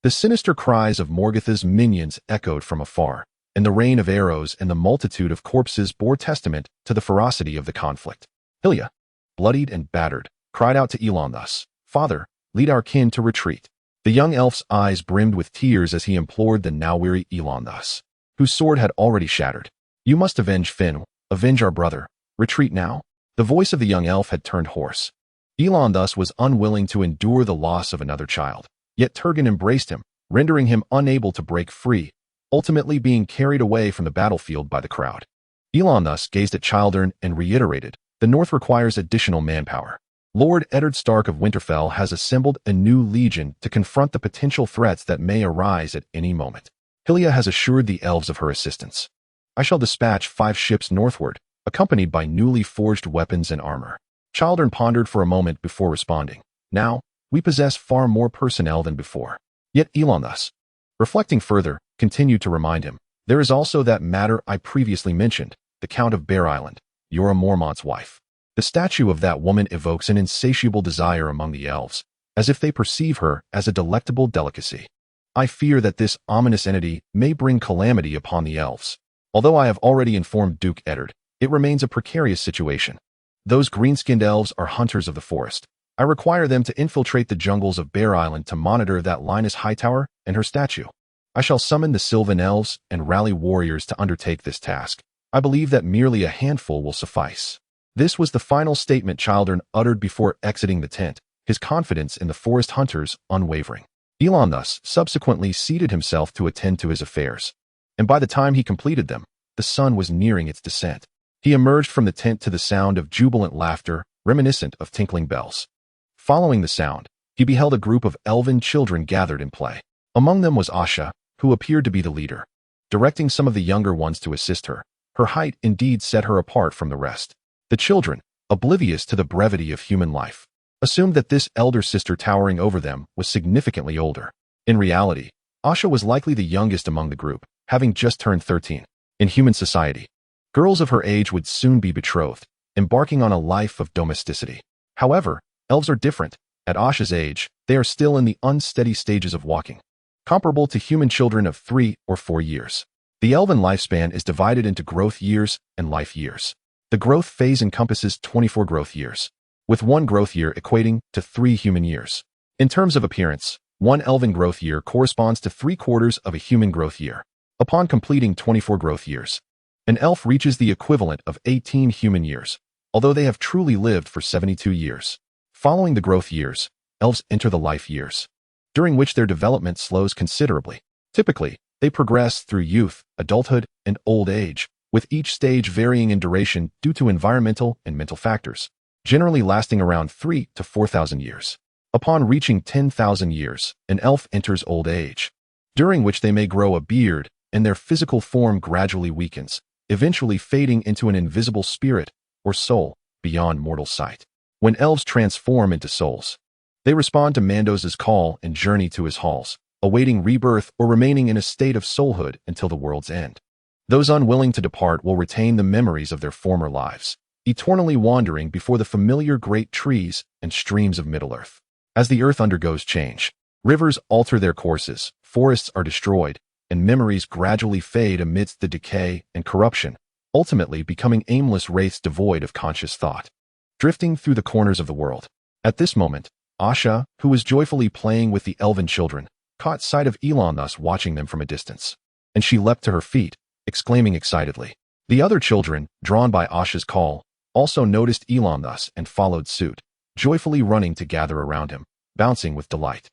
The sinister cries of Morgoth's minions echoed from afar, and the rain of arrows and the multitude of corpses bore testament to the ferocity of the conflict. Hylia, bloodied and battered, cried out to Elon Father, lead our kin to retreat. The young elf's eyes brimmed with tears as he implored the now weary Elon whose sword had already shattered. You must avenge Finn, avenge our brother. Retreat now. The voice of the young elf had turned hoarse. Elon was unwilling to endure the loss of another child, yet Turgon embraced him, rendering him unable to break free, ultimately being carried away from the battlefield by the crowd. Elon gazed at Childern and reiterated, the North requires additional manpower. Lord Eddard Stark of Winterfell has assembled a new legion to confront the potential threats that may arise at any moment. Hylia has assured the elves of her assistance. I shall dispatch 5 ships northward, accompanied by newly forged weapons and armor. Childern pondered for a moment before responding. Now, we possess far more personnel than before. Yet Elon reflecting further, continued to remind him, there is also that matter I previously mentioned, the Count of Bear Island, Jorah Mormont's wife. The statue of that woman evokes an insatiable desire among the elves, as if they perceive her as a delectable delicacy. I fear that this ominous entity may bring calamity upon the elves. Although I have already informed Duke Eddard, it remains a precarious situation. Those green-skinned elves are hunters of the forest. I require them to infiltrate the jungles of Bear Island to monitor that Linus Hightower and her statue. I shall summon the Sylvan elves and rally warriors to undertake this task. I believe that merely a handful will suffice." This was the final statement Childern uttered before exiting the tent, his confidence in the forest hunters unwavering. Elon thus subsequently seated himself to attend to his affairs, and by the time he completed them, the sun was nearing its descent. He emerged from the tent to the sound of jubilant laughter, reminiscent of tinkling bells. Following the sound, he beheld a group of elven children gathered in play. Among them was Asha, who appeared to be the leader, directing some of the younger ones to assist her. Her height indeed set her apart from the rest. The children, oblivious to the brevity of human life, assumed that this elder sister towering over them was significantly older. In reality, Asha was likely the youngest among the group, having just turned 13. In human society, girls of her age would soon be betrothed, embarking on a life of domesticity. However, elves are different. At Asha's age, they are still in the unsteady stages of walking, comparable to human children of 3 or 4 years. The elven lifespan is divided into growth years and life years. The growth phase encompasses 24 growth years, with 1 growth year equating to 3 human years. In terms of appearance, 1 elven growth year corresponds to 3/4 of a human growth year. Upon completing 24 growth years, an elf reaches the equivalent of 18 human years, although they have truly lived for 72 years. Following the growth years, elves enter the life years, during which their development slows considerably. Typically, they progress through youth, adulthood, and old age, with each stage varying in duration due to environmental and mental factors, generally lasting around 3,000 to 4,000 years. Upon reaching 10,000 years, an elf enters old age, during which they may grow a beard and their physical form gradually weakens, eventually fading into an invisible spirit or soul beyond mortal sight. When elves transform into souls, they respond to Mandos's call and journey to his halls, awaiting rebirth or remaining in a state of soulhood until the world's end. Those unwilling to depart will retain the memories of their former lives, eternally wandering before the familiar great trees and streams of Middle-earth. As the earth undergoes change, rivers alter their courses, forests are destroyed, and memories gradually fade amidst the decay and corruption, ultimately becoming aimless wraiths devoid of conscious thought, drifting through the corners of the world. At this moment, Asha, who was joyfully playing with the elven children, caught sight of Elon thus watching them from a distance, and she leapt to her feet, exclaiming excitedly. The other children, drawn by Asha's call, also noticed Elon thus and followed suit, joyfully running to gather around him, bouncing with delight.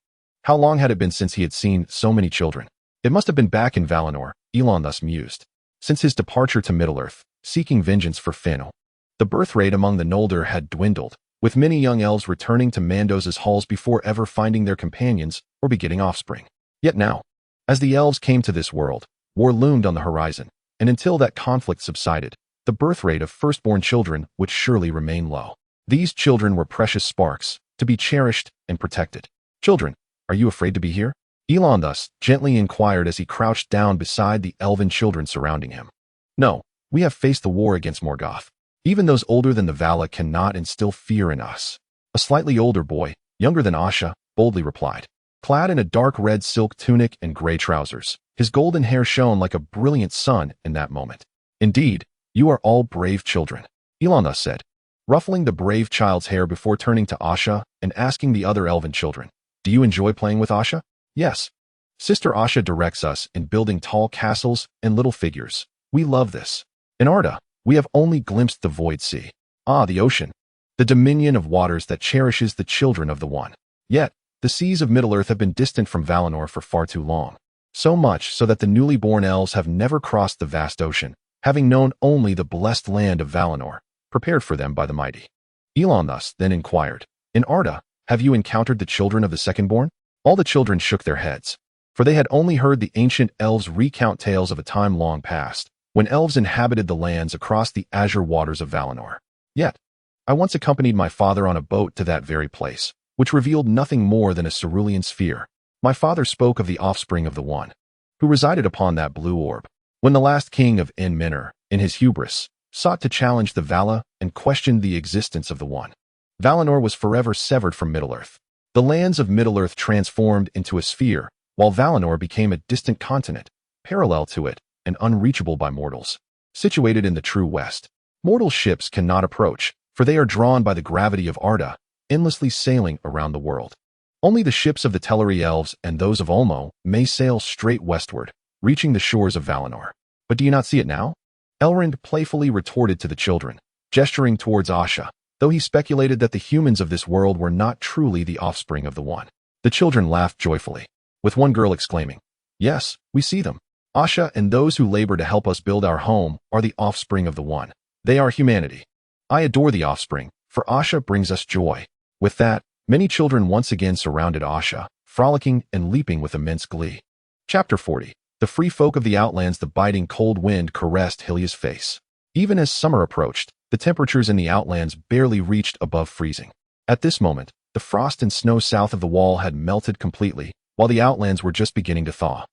How long had it been since he had seen so many children? It must have been back in Valinor, Elon thus mused, since his departure to Middle-earth, seeking vengeance for Fëanor. The birth rate among the Noldor had dwindled, with many young elves returning to Mandos's halls before ever finding their companions or begetting offspring. Yet now, as the elves came to this world, war loomed on the horizon, and until that conflict subsided, the birth rate of firstborn children would surely remain low. These children were precious sparks, to be cherished and protected. "Children, are you afraid to be here?" Elon thus gently inquired as he crouched down beside the elven children surrounding him. "No, we have faced the war against Morgoth. Even those older than the Vala cannot instill fear in us." A slightly older boy, younger than Asha, boldly replied. Clad in a dark red silk tunic and gray trousers, his golden hair shone like a brilliant sun in that moment. "Indeed, you are all brave children," Elon thus said, ruffling the brave child's hair before turning to Asha and asking the other elven children, "Do you enjoy playing with Asha?" "Yes. Sister Asha directs us in building tall castles and little figures. We love this. In Arda, we have only glimpsed the void sea. Ah, the ocean, the dominion of waters that cherishes the children of the One. Yet, the seas of Middle-earth have been distant from Valinor for far too long. So much so that the newly born elves have never crossed the vast ocean, having known only the blessed land of Valinor, prepared for them by the mighty." Elon thus then inquired, "In Arda, have you encountered the children of the Secondborn?" All the children shook their heads, for they had only heard the ancient elves recount tales of a time long past, when elves inhabited the lands across the azure waters of Valinor. "Yet, I once accompanied my father on a boat to that very place, which revealed nothing more than a cerulean sphere. My father spoke of the offspring of the One, who resided upon that blue orb. When the last king of En-Menor, in his hubris, sought to challenge the Vala and questioned the existence of the One, Valinor was forever severed from Middle-earth. The lands of Middle-earth transformed into a sphere, while Valinor became a distant continent, parallel to it and unreachable by mortals. Situated in the true west, mortal ships cannot approach, for they are drawn by the gravity of Arda, endlessly sailing around the world. Only the ships of the Teleri elves and those of Ulmo may sail straight westward, reaching the shores of Valinor. But do you not see it now? Elrond playfully retorted to the children, gesturing towards Asha, though he speculated that the humans of this world were not truly the offspring of the One. The children laughed joyfully, with one girl exclaiming, "Yes, we see them. Asha and those who labor to help us build our home are the offspring of the One. They are humanity. I adore the offspring, for Asha brings us joy." With that, many children once again surrounded Asha, frolicking and leaping with immense glee. Chapter 40. The free folk of the Outlands. The biting cold wind caressed Hylya's face. Even as summer approached, the temperatures in the Outlands barely reached above freezing. At this moment, the frost and snow south of the wall had melted completely, while the Outlands were just beginning to thaw.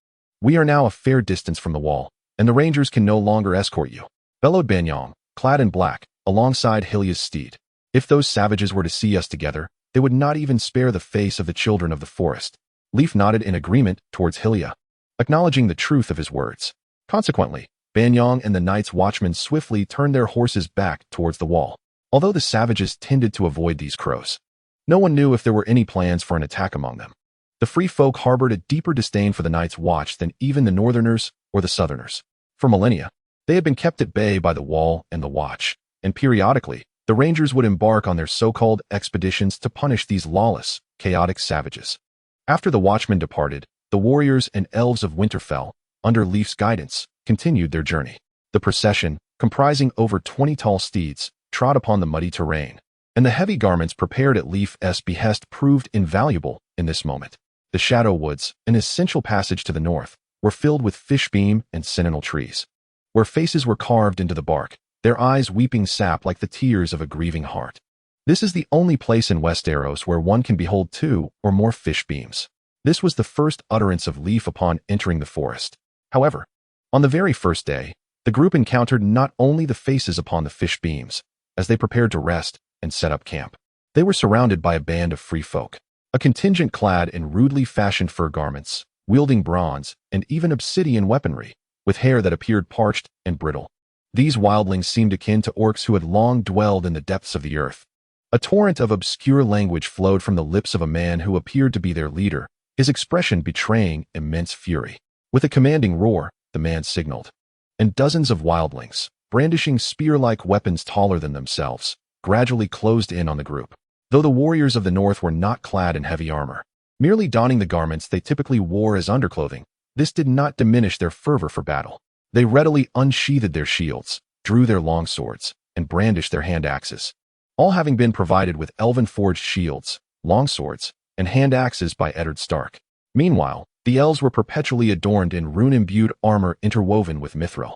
"We are now a fair distance from the wall, and the rangers can no longer escort you," bellowed Banyong, clad in black, alongside Hylya's steed. "If those savages were to see us together, they would not even spare the face of the children of the forest." Leaf nodded in agreement towards Hylya, acknowledging the truth of his words. Consequently, Banyong and the Night's Watchmen swiftly turned their horses back towards the wall, although the savages tended to avoid these crows. No one knew if there were any plans for an attack among them. The free folk harbored a deeper disdain for the Night's Watch than even the Northerners or the Southerners. For millennia, they had been kept at bay by the Wall and the Watch, and periodically, the Rangers would embark on their so-called expeditions to punish these lawless, chaotic savages. After the Watchmen departed, the warriors and elves of Winterfell, under Leaf's guidance, continued their journey. The procession, comprising over 20 tall steeds, trod upon the muddy terrain, and the heavy garments prepared at Leaf's behest proved invaluable in this moment. The Shadow Woods, an essential passage to the north, were filled with fishbeam and sentinel trees, where faces were carved into the bark, their eyes weeping sap like the tears of a grieving heart. This is the only place in Westeros where one can behold 2 or more fishbeams. This was the first utterance of Leaf upon entering the forest. However, on the very first day, the group encountered not only the faces upon the fish beams, as they prepared to rest and set up camp. They were surrounded by a band of free folk, a contingent clad in rudely fashioned fur garments, wielding bronze and even obsidian weaponry, with hair that appeared parched and brittle. These wildlings seemed akin to orcs who had long dwelled in the depths of the earth. A torrent of obscure language flowed from the lips of a man who appeared to be their leader, his expression betraying immense fury. With a commanding roar, the man signaled, and dozens of wildlings, brandishing spear-like weapons taller than themselves, gradually closed in on the group. Though the warriors of the north were not clad in heavy armor, merely donning the garments they typically wore as underclothing, this did not diminish their fervor for battle. They readily unsheathed their shields, drew their longswords, and brandished their hand axes, all having been provided with elven-forged shields, longswords, and hand axes by Eddard Stark. Meanwhile, the elves were perpetually adorned in rune-imbued armor interwoven with mithril,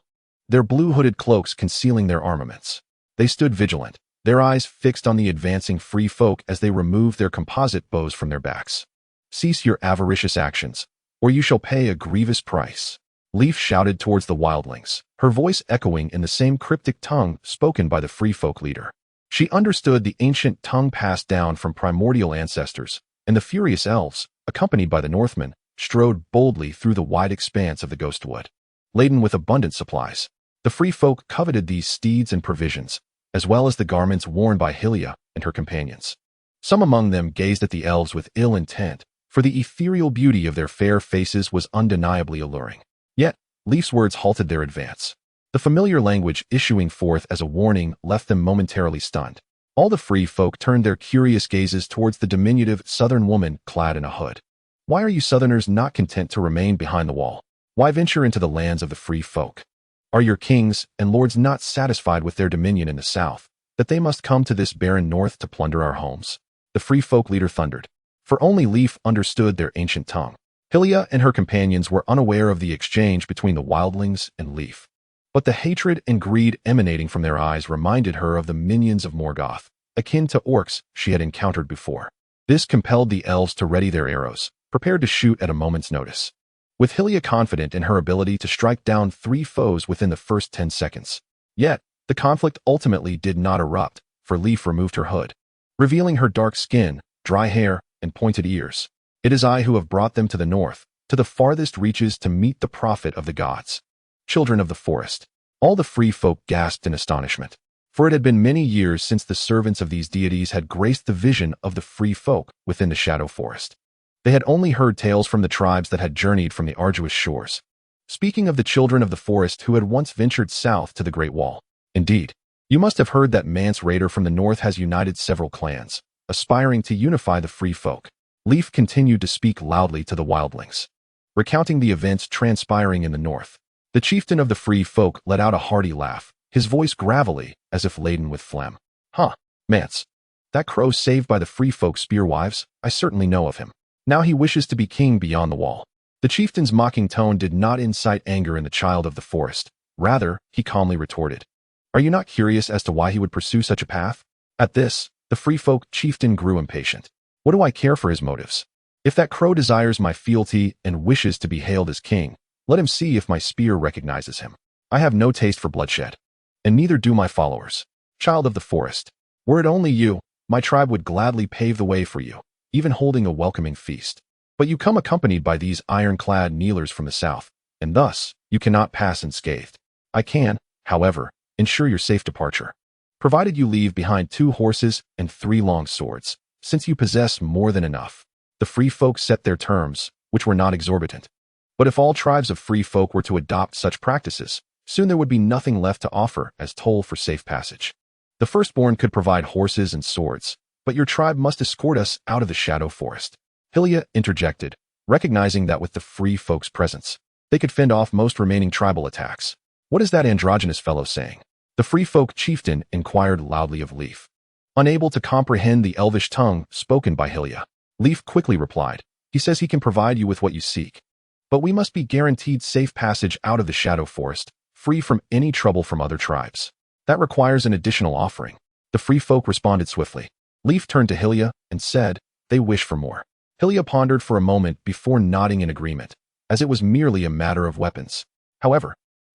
their blue-hooded cloaks concealing their armaments. They stood vigilant, their eyes fixed on the advancing free folk as they removed their composite bows from their backs. "Cease your avaricious actions, or you shall pay a grievous price," Leaf shouted towards the wildlings, her voice echoing in the same cryptic tongue spoken by the free folk leader. She understood the ancient tongue passed down from primordial ancestors, and the furious elves, accompanied by the Northmen, strode boldly through the wide expanse of the Ghostwood. Laden with abundant supplies, the free folk coveted these steeds and provisions, as well as the garments worn by Hylya and her companions. Some among them gazed at the elves with ill intent, for the ethereal beauty of their fair faces was undeniably alluring. Yet, Leaf's words halted their advance. The familiar language issuing forth as a warning left them momentarily stunned. All the free folk turned their curious gazes towards the diminutive southern woman clad in a hood. "Why are you southerners not content to remain behind the wall? Why venture into the lands of the free folk? Are your kings and lords not satisfied with their dominion in the south, that they must come to this barren north to plunder our homes?" The free folk leader thundered, for only Leaf understood their ancient tongue. Hylya and her companions were unaware of the exchange between the wildlings and Leaf, but the hatred and greed emanating from their eyes reminded her of the minions of Morgoth, akin to orcs she had encountered before. This compelled the elves to ready their arrows, prepared to shoot at a moment's notice. With Hylya confident in her ability to strike down 3 foes within the first 10 seconds. Yet, the conflict ultimately did not erupt, for Leaf removed her hood, revealing her dark skin, dry hair, and pointed ears. "It is I who have brought them to the north, to the farthest reaches to meet the prophet of the gods." Children of the forest. All the free folk gasped in astonishment. For it had been many years since the servants of these deities had graced the vision of the free folk within the Shadow Forest. They had only heard tales from the tribes that had journeyed from the arduous shores, speaking of the children of the forest who had once ventured south to the Great Wall. Indeed, you must have heard that Mance Raider from the north has united several clans, aspiring to unify the free folk. Leaf continued to speak loudly to the wildlings, recounting the events transpiring in the north. The chieftain of the free folk let out a hearty laugh, his voice gravelly, as if laden with phlegm. Huh, Mance. That crow saved by the free folk spearwives, I certainly know of him. Now he wishes to be king beyond the wall. The chieftain's mocking tone did not incite anger in the child of the forest. Rather, he calmly retorted, Are you not curious as to why he would pursue such a path? At this, the free folk chieftain grew impatient. What do I care for his motives? If that crow desires my fealty and wishes to be hailed as king, let him see if my spear recognizes him. I have no taste for bloodshed, and neither do my followers. Child of the forest, were it only you, my tribe would gladly pave the way for you, even holding a welcoming feast. But you come accompanied by these ironclad kneelers from the south, and thus you cannot pass unscathed. I can, however, ensure your safe departure, provided you leave behind 2 horses and 3 long swords, since you possess more than enough. The free folk set their terms, which were not exorbitant. But if all tribes of free folk were to adopt such practices, soon there would be nothing left to offer as toll for safe passage. The Firstborn could provide horses and swords, but your tribe must escort us out of the Shadow Forest. Hylia interjected, recognizing that with the free folk's presence, they could fend off most remaining tribal attacks. What is that androgynous fellow saying? The free folk chieftain inquired loudly of Leaf, unable to comprehend the elvish tongue spoken by Hylia. Leaf quickly replied, He says he can provide you with what you seek, but we must be guaranteed safe passage out of the Shadow Forest, free from any trouble from other tribes. That requires an additional offering. The free folk responded swiftly. Leaf turned to Hylia and said, They wish for more. Hylia pondered for a moment before nodding in agreement, as it was merely a matter of weapons. However,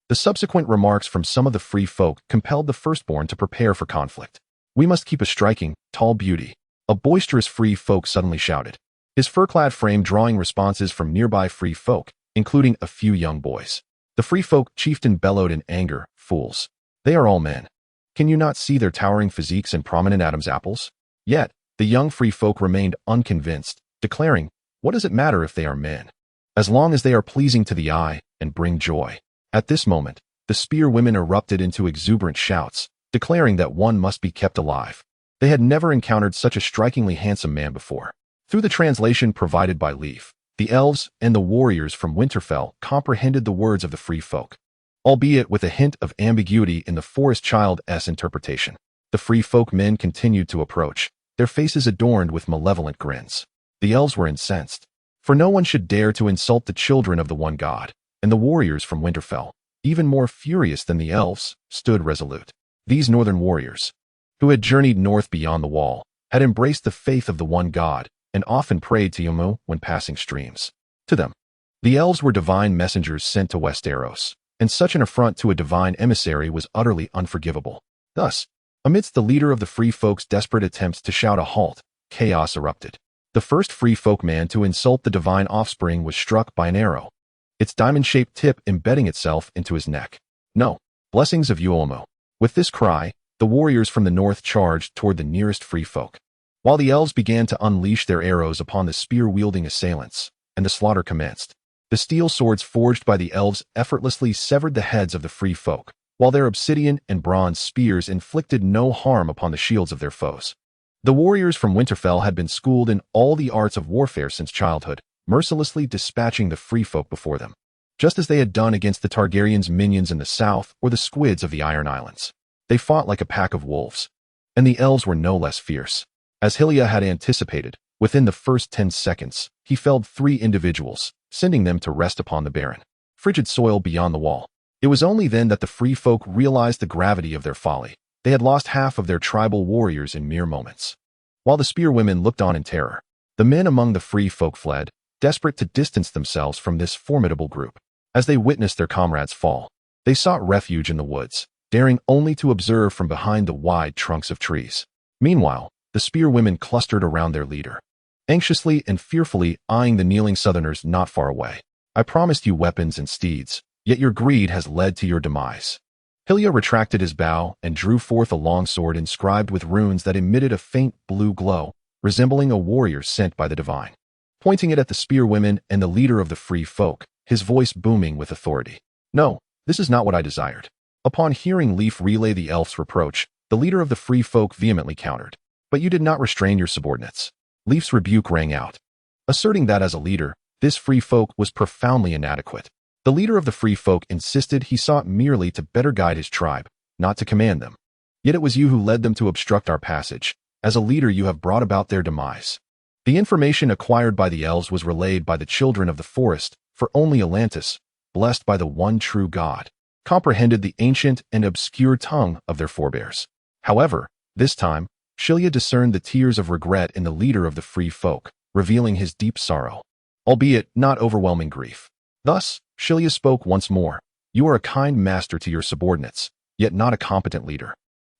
the subsequent remarks from some of the free folk compelled the Firstborn to prepare for conflict. We must keep a striking, tall beauty, a boisterous free folk suddenly shouted, his fur-clad frame drawing responses from nearby free folk, including a few young boys. The free folk chieftain bellowed in anger, Fools. They are all men. Can you not see their towering physiques and prominent Adam's apples? Yet, the young free folk remained unconvinced, declaring, What does it matter if they are men? As long as they are pleasing to the eye and bring joy. At this moment, the spear women erupted into exuberant shouts, declaring that one must be kept alive. They had never encountered such a strikingly handsome man before. Through the translation provided by Leaf, the elves and the warriors from Winterfell comprehended the words of the free folk, albeit with a hint of ambiguity in the forest child's interpretation. The free folk men continued to approach, their faces adorned with malevolent grins. The elves were incensed, for no one should dare to insult the children of the one god, and the warriors from Winterfell, even more furious than the elves, stood resolute. These northern warriors, who had journeyed north beyond the wall, had embraced the faith of the one god, and often prayed to Yomu when passing streams. To them, the elves were divine messengers sent to Westeros, and such an affront to a divine emissary was utterly unforgivable. Thus, amidst the leader of the free folk's desperate attempts to shout a halt, chaos erupted. The first free folk man to insult the divine offspring was struck by an arrow, its diamond-shaped tip embedding itself into his neck. No, blessings of Uomo. With this cry, the warriors from the north charged toward the nearest free folk, while the elves began to unleash their arrows upon the spear-wielding assailants, and the slaughter commenced. The steel swords forged by the elves effortlessly severed the heads of the free folk, while their obsidian and bronze spears inflicted no harm upon the shields of their foes. The warriors from Winterfell had been schooled in all the arts of warfare since childhood, mercilessly dispatching the free folk before them, just as they had done against the Targaryens' minions in the south or the squids of the Iron Islands. They fought like a pack of wolves, and the elves were no less fierce. As Hylia had anticipated, within the first 10 seconds, he felled 3 individuals, sending them to rest upon the barren, frigid soil beyond the wall. It was only then that the free folk realized the gravity of their folly. They had lost half of their tribal warriors in mere moments. While the spear women looked on in terror, the men among the free folk fled, desperate to distance themselves from this formidable group. As they witnessed their comrades fall, they sought refuge in the woods, daring only to observe from behind the wide trunks of trees. Meanwhile, the spear women clustered around their leader, anxiously and fearfully eyeing the kneeling southerners not far away. I promised you weapons and steeds, yet your greed has led to your demise. Hylia retracted his bow and drew forth a long sword inscribed with runes that emitted a faint blue glow, resembling a warrior sent by the divine. Pointing it at the spearwomen and the leader of the free folk, his voice booming with authority. "No, this is not what I desired." Upon hearing Leif relay the elf's reproach, the leader of the free folk vehemently countered. "But you did not restrain your subordinates." Leif's rebuke rang out, asserting that as a leader, this free folk was profoundly inadequate. The leader of the free folk insisted he sought merely to better guide his tribe, not to command them. "Yet it was you who led them to obstruct our passage. As a leader, you have brought about their demise." The information acquired by the elves was relayed by the children of the forest, for only Atlantis, blessed by the one true God, comprehended the ancient and obscure tongue of their forebears. However, this time, Hylia discerned the tears of regret in the leader of the free folk, revealing his deep sorrow, albeit not overwhelming grief. Thus, Hylia spoke once more. "You are a kind master to your subordinates, yet not a competent leader.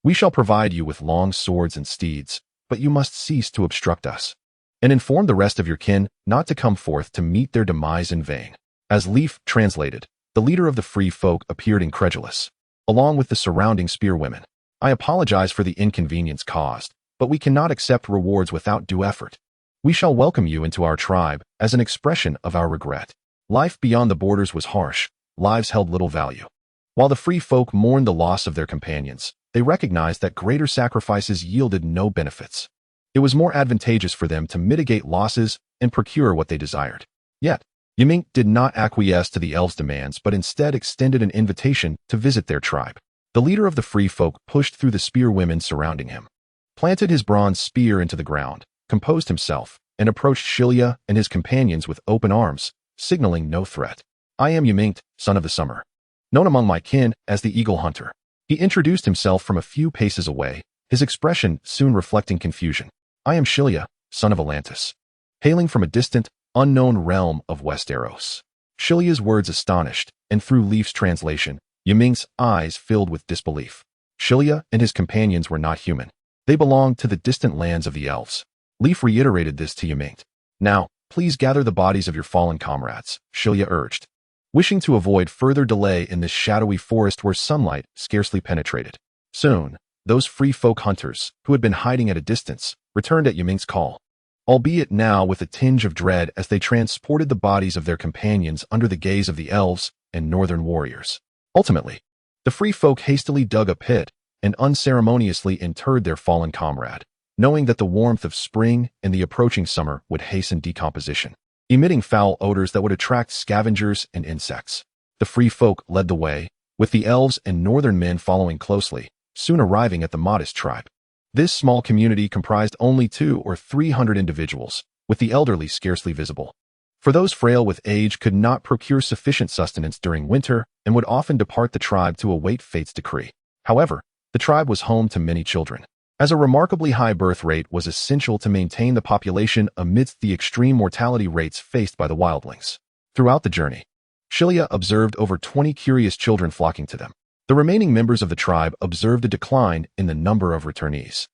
We shall provide you with long swords and steeds, but you must cease to obstruct us. And inform the rest of your kin not to come forth to meet their demise in vain." As Leif translated, the leader of the free folk appeared incredulous, along with the surrounding spearwomen. "I apologize for the inconvenience caused, but we cannot accept rewards without due effort. We shall welcome you into our tribe as an expression of our regret." Life beyond the borders was harsh, lives held little value. While the free folk mourned the loss of their companions, they recognized that greater sacrifices yielded no benefits. It was more advantageous for them to mitigate losses and procure what they desired. Yet, Ymink did not acquiesce to the elves' demands but instead extended an invitation to visit their tribe. The leader of the free folk pushed through the spearwomen surrounding him, planted his bronze spear into the ground, composed himself, and approached Hylia and his companions with open arms, signaling no threat. "I am Ymink, son of the summer, known among my kin as the Eagle Hunter." He introduced himself from a few paces away, his expression soon reflecting confusion. "I am Hylia, son of Atlantis, hailing from a distant, unknown realm of Westeros." Hylia's words astonished, and through Leif's translation, Ymik's eyes filled with disbelief. Hylia and his companions were not human. They belonged to the distant lands of the elves. Leif reiterated this to Ymink. "Now, please gather the bodies of your fallen comrades," Hylia urged, wishing to avoid further delay in this shadowy forest where sunlight scarcely penetrated. Soon, those free folk hunters, who had been hiding at a distance, returned at Ymik's call, albeit now with a tinge of dread as they transported the bodies of their companions under the gaze of the elves and northern warriors. Ultimately, the free folk hastily dug a pit and unceremoniously interred their fallen comrade, knowing that the warmth of spring and the approaching summer would hasten decomposition, emitting foul odors that would attract scavengers and insects. The free folk led the way, with the elves and northern men following closely, soon arriving at the modest tribe. This small community comprised only 200 or 300 individuals, with the elderly scarcely visible. For those frail with age could not procure sufficient sustenance during winter and would often depart the tribe to await fate's decree. However, the tribe was home to many children, as a remarkably high birth rate was essential to maintain the population amidst the extreme mortality rates faced by the wildlings. Throughout the journey, Hylia observed over 20 curious children flocking to them. The remaining members of the tribe observed a decline in the number of returnees.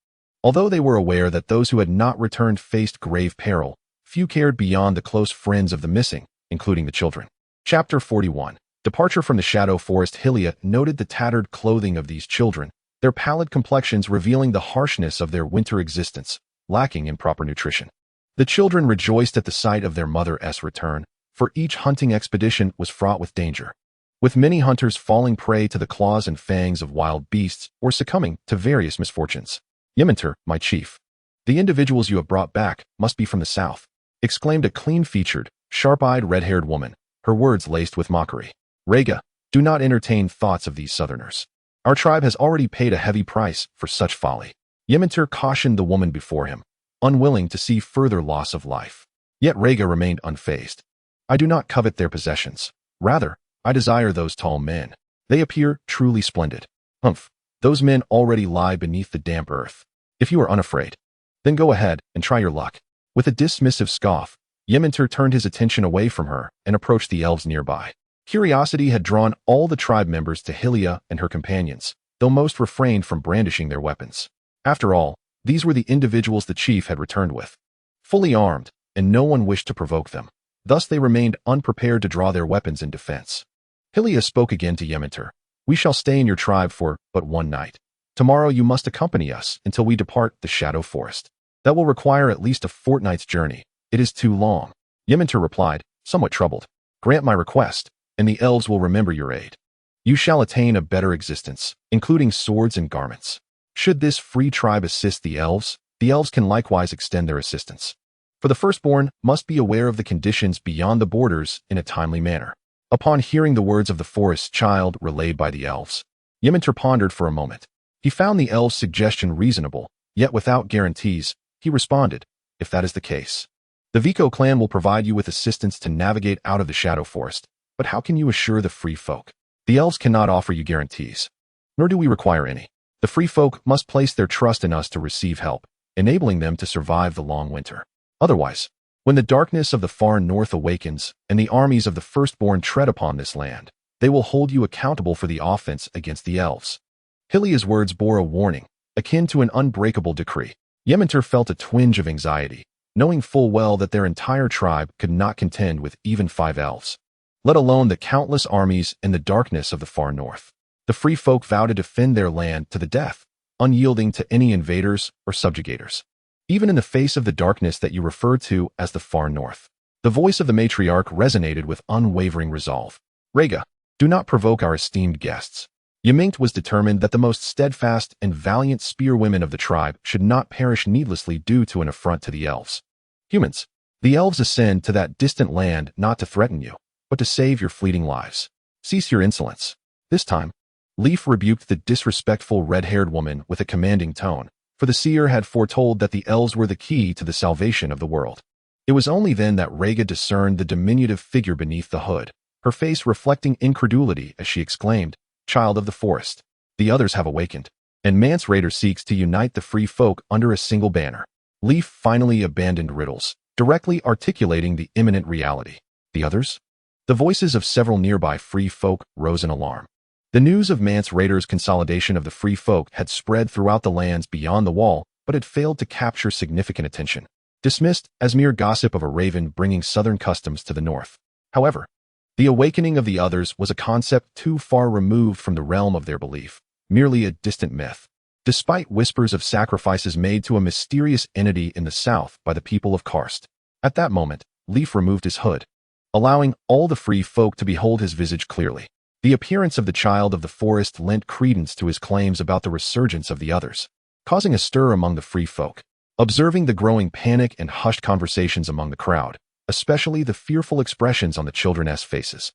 Although they were aware that those who had not returned faced grave peril, few cared beyond the close friends of the missing, including the children. Chapter 41. Departure from the Shadow Forest. Hylia noted the tattered clothing of these children, their pallid complexions revealing the harshness of their winter existence, lacking in proper nutrition. The children rejoiced at the sight of their mother's return, for each hunting expedition was fraught with danger, with many hunters falling prey to the claws and fangs of wild beasts or succumbing to various misfortunes. "Ymenter, my chief, the individuals you have brought back must be from the south," exclaimed a clean-featured, sharp-eyed red-haired woman, her words laced with mockery. "Rhaega, do not entertain thoughts of these southerners. Our tribe has already paid a heavy price for such folly." Ymenter cautioned the woman before him, unwilling to see further loss of life. Yet Rhaega remained unfazed. "I do not covet their possessions. Rather, I desire those tall men. They appear truly splendid." "Humph, those men already lie beneath the damp earth. If you are unafraid, then go ahead and try your luck." With a dismissive scoff, Ymenter turned his attention away from her and approached the elves nearby. Curiosity had drawn all the tribe members to Hylia and her companions, though most refrained from brandishing their weapons. After all, these were the individuals the chief had returned with, fully armed, and no one wished to provoke them. Thus they remained unprepared to draw their weapons in defense. Hylia spoke again to Ymenter, We shall stay in your tribe for but one night. Tomorrow you must accompany us until we depart the Shadow Forest. That will require at least a fortnight's journey. It is too long. Ymynter replied, somewhat troubled. Grant my request, and the elves will remember your aid. You shall attain a better existence, including swords and garments. Should this free tribe assist the elves can likewise extend their assistance. For the Firstborn must be aware of the conditions beyond the borders in a timely manner. Upon hearing the words of the forest child relayed by the elves, Ymynter pondered for a moment. He found the elves' suggestion reasonable, yet without guarantees. He responded, if that is the case, the Vico clan will provide you with assistance to navigate out of the Shadow Forest, but how can you assure the free folk? The elves cannot offer you guarantees, nor do we require any. The free folk must place their trust in us to receive help, enabling them to survive the long winter. Otherwise, when the darkness of the far north awakens and the armies of the Firstborn tread upon this land, they will hold you accountable for the offense against the elves. Hilia's words bore a warning, akin to an unbreakable decree. Ymynter felt a twinge of anxiety, knowing full well that their entire tribe could not contend with even 5 elves, let alone the countless armies in the darkness of the far north. The free folk vow to defend their land to the death, unyielding to any invaders or subjugators. Even in the face of the darkness that you refer to as the far north, the voice of the matriarch resonated with unwavering resolve. Rhaega, do not provoke our esteemed guests. Ymynct was determined that the most steadfast and valiant spearwomen of the tribe should not perish needlessly due to an affront to the elves. Humans, the elves ascend to that distant land not to threaten you, but to save your fleeting lives. Cease your insolence. This time, Leaf rebuked the disrespectful red-haired woman with a commanding tone, for the seer had foretold that the elves were the key to the salvation of the world. It was only then that Rhaega discerned the diminutive figure beneath the hood, her face reflecting incredulity as she exclaimed, Child of the forest, the others have awakened, and Mance Raider seeks to unite the free folk under a single banner. Leaf finally abandoned riddles, directly articulating the imminent reality. The others? The voices of several nearby free folk rose in alarm. The news of Mance Raider's consolidation of the free folk had spread throughout the lands beyond the wall, but had failed to capture significant attention, dismissed as mere gossip of a raven bringing southern customs to the north. However, the awakening of the others was a concept too far removed from the realm of their belief, merely a distant myth. Despite whispers of sacrifices made to a mysterious entity in the south by the people of Karst, at that moment, Leaf removed his hood, allowing all the free folk to behold his visage clearly. The appearance of the child of the forest lent credence to his claims about the resurgence of the others, causing a stir among the free folk. Observing the growing panic and hushed conversations among the crowd, especially the fearful expressions on the children's faces,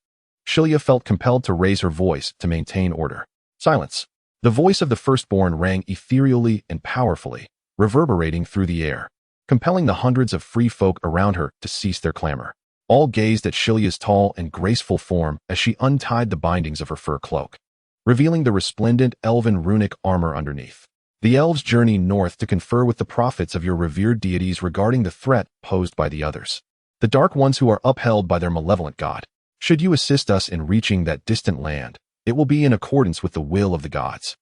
Shilia felt compelled to raise her voice to maintain order. Silence. The voice of the Firstborn rang ethereally and powerfully, reverberating through the air, compelling the hundreds of free folk around her to cease their clamor. All gazed at Shilia's tall and graceful form as she untied the bindings of her fur cloak, revealing the resplendent elven runic armor underneath. The elves journey north to confer with the prophets of your revered deities regarding the threat posed by the others, the dark ones who are upheld by their malevolent god. Should you assist us in reaching that distant land, it will be in accordance with the will of the gods,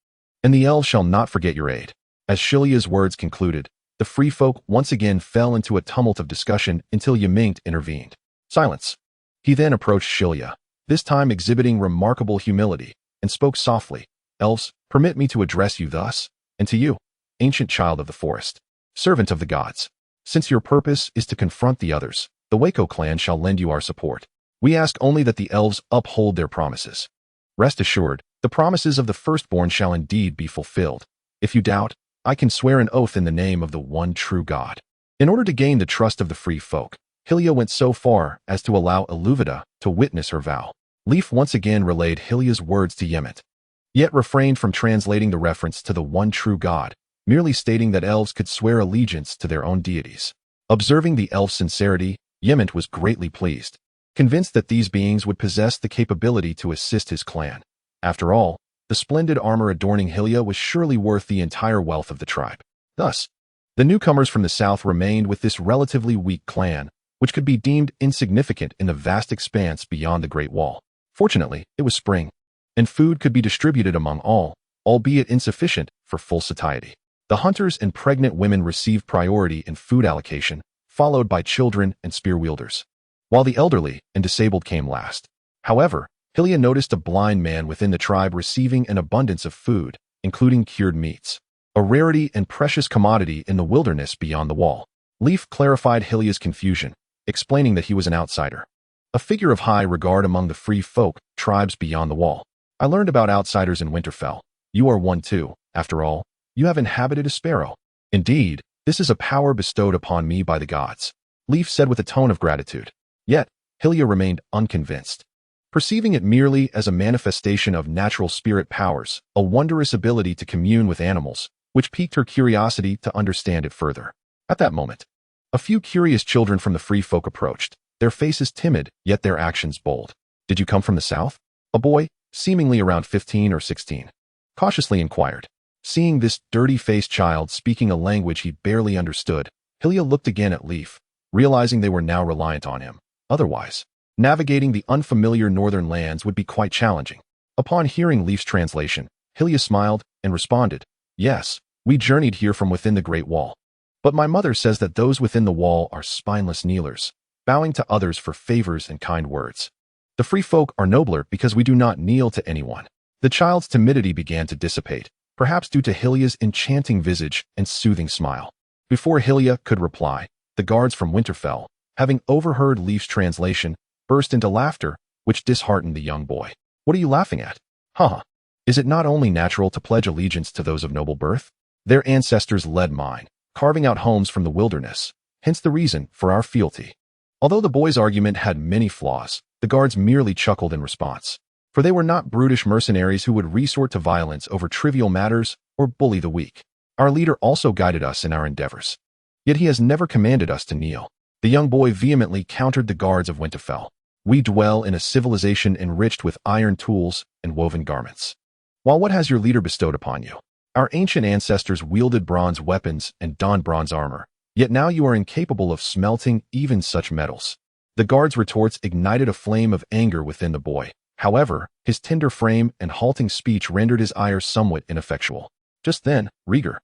and the elves shall not forget your aid. As Shilia's words concluded, the free folk once again fell into a tumult of discussion until Ymynct intervened. Silence. He then approached Shilia, this time exhibiting remarkable humility, and spoke softly. Elves, permit me to address you thus, and to you, ancient child of the forest, servant of the gods. Since your purpose is to confront the others, the Waco clan shall lend you our support. We ask only that the elves uphold their promises. Rest assured, the promises of the Firstborn shall indeed be fulfilled. If you doubt, I can swear an oath in the name of the one true God. In order to gain the trust of the free folk, Hylia went so far as to allow Ilúvatar to witness her vow. Leaf once again relayed Hylia's words to Ymynct, yet refrained from translating the reference to the one true God, merely stating that elves could swear allegiance to their own deities. Observing the elf's sincerity, Ymynct was greatly pleased, convinced that these beings would possess the capability to assist his clan. After all, the splendid armor adorning Hylia was surely worth the entire wealth of the tribe. Thus, the newcomers from the south remained with this relatively weak clan, which could be deemed insignificant in the vast expanse beyond the Great Wall. Fortunately, it was spring, and food could be distributed among all, albeit insufficient for full satiety. The hunters and pregnant women received priority in food allocation, followed by children and spear wielders, while the elderly and disabled came last. However, Hylia noticed a blind man within the tribe receiving an abundance of food, including cured meats, a rarity and precious commodity in the wilderness beyond the wall. Leaf clarified Hylia's confusion, explaining that he was an outsider, a figure of high regard among the free folk tribes beyond the wall. I learned about outsiders in Winterfell. You are one too. After all, you have inhabited a sparrow. Indeed, this is a power bestowed upon me by the gods, Leaf said with a tone of gratitude. Yet, Hylia remained unconvinced, perceiving it merely as a manifestation of natural spirit powers, a wondrous ability to commune with animals, which piqued her curiosity to understand it further. At that moment, a few curious children from the free folk approached, their faces timid, yet their actions bold. Did you come from the south? A boy, seemingly around 15 or 16, cautiously inquired. Seeing this dirty-faced child speaking a language he barely understood, Hylia looked again at Leaf, realizing they were now reliant on him. Otherwise, navigating the unfamiliar northern lands would be quite challenging. Upon hearing Leaf's translation, Hylia smiled and responded, "Yes, we journeyed here from within the Great Wall. But my mother says that those within the wall are spineless kneelers, bowing to others for favors and kind words. The free folk are nobler because we do not kneel to anyone." The child's timidity began to dissipate, perhaps due to Hylia's enchanting visage and soothing smile. Before Hylia could reply, the guards from Winterfell, having overheard Leaf's translation, burst into laughter, which disheartened the young boy. "What are you laughing at? Huh? Is it not only natural to pledge allegiance to those of noble birth? Their ancestors led mine, carving out homes from the wilderness, hence the reason for our fealty." Although the boy's argument had many flaws, the guards merely chuckled in response, for they were not brutish mercenaries who would resort to violence over trivial matters or bully the weak. "Our leader also guided us in our endeavors, yet he has never commanded us to kneel." The young boy vehemently countered the guards of Winterfell. "We dwell in a civilization enriched with iron tools and woven garments. While what has your leader bestowed upon you? Our ancient ancestors wielded bronze weapons and donned bronze armor, yet now you are incapable of smelting even such metals." The guard's retorts ignited a flame of anger within the boy. However, his tender frame and halting speech rendered his ire somewhat ineffectual. Just then, Rhaegar,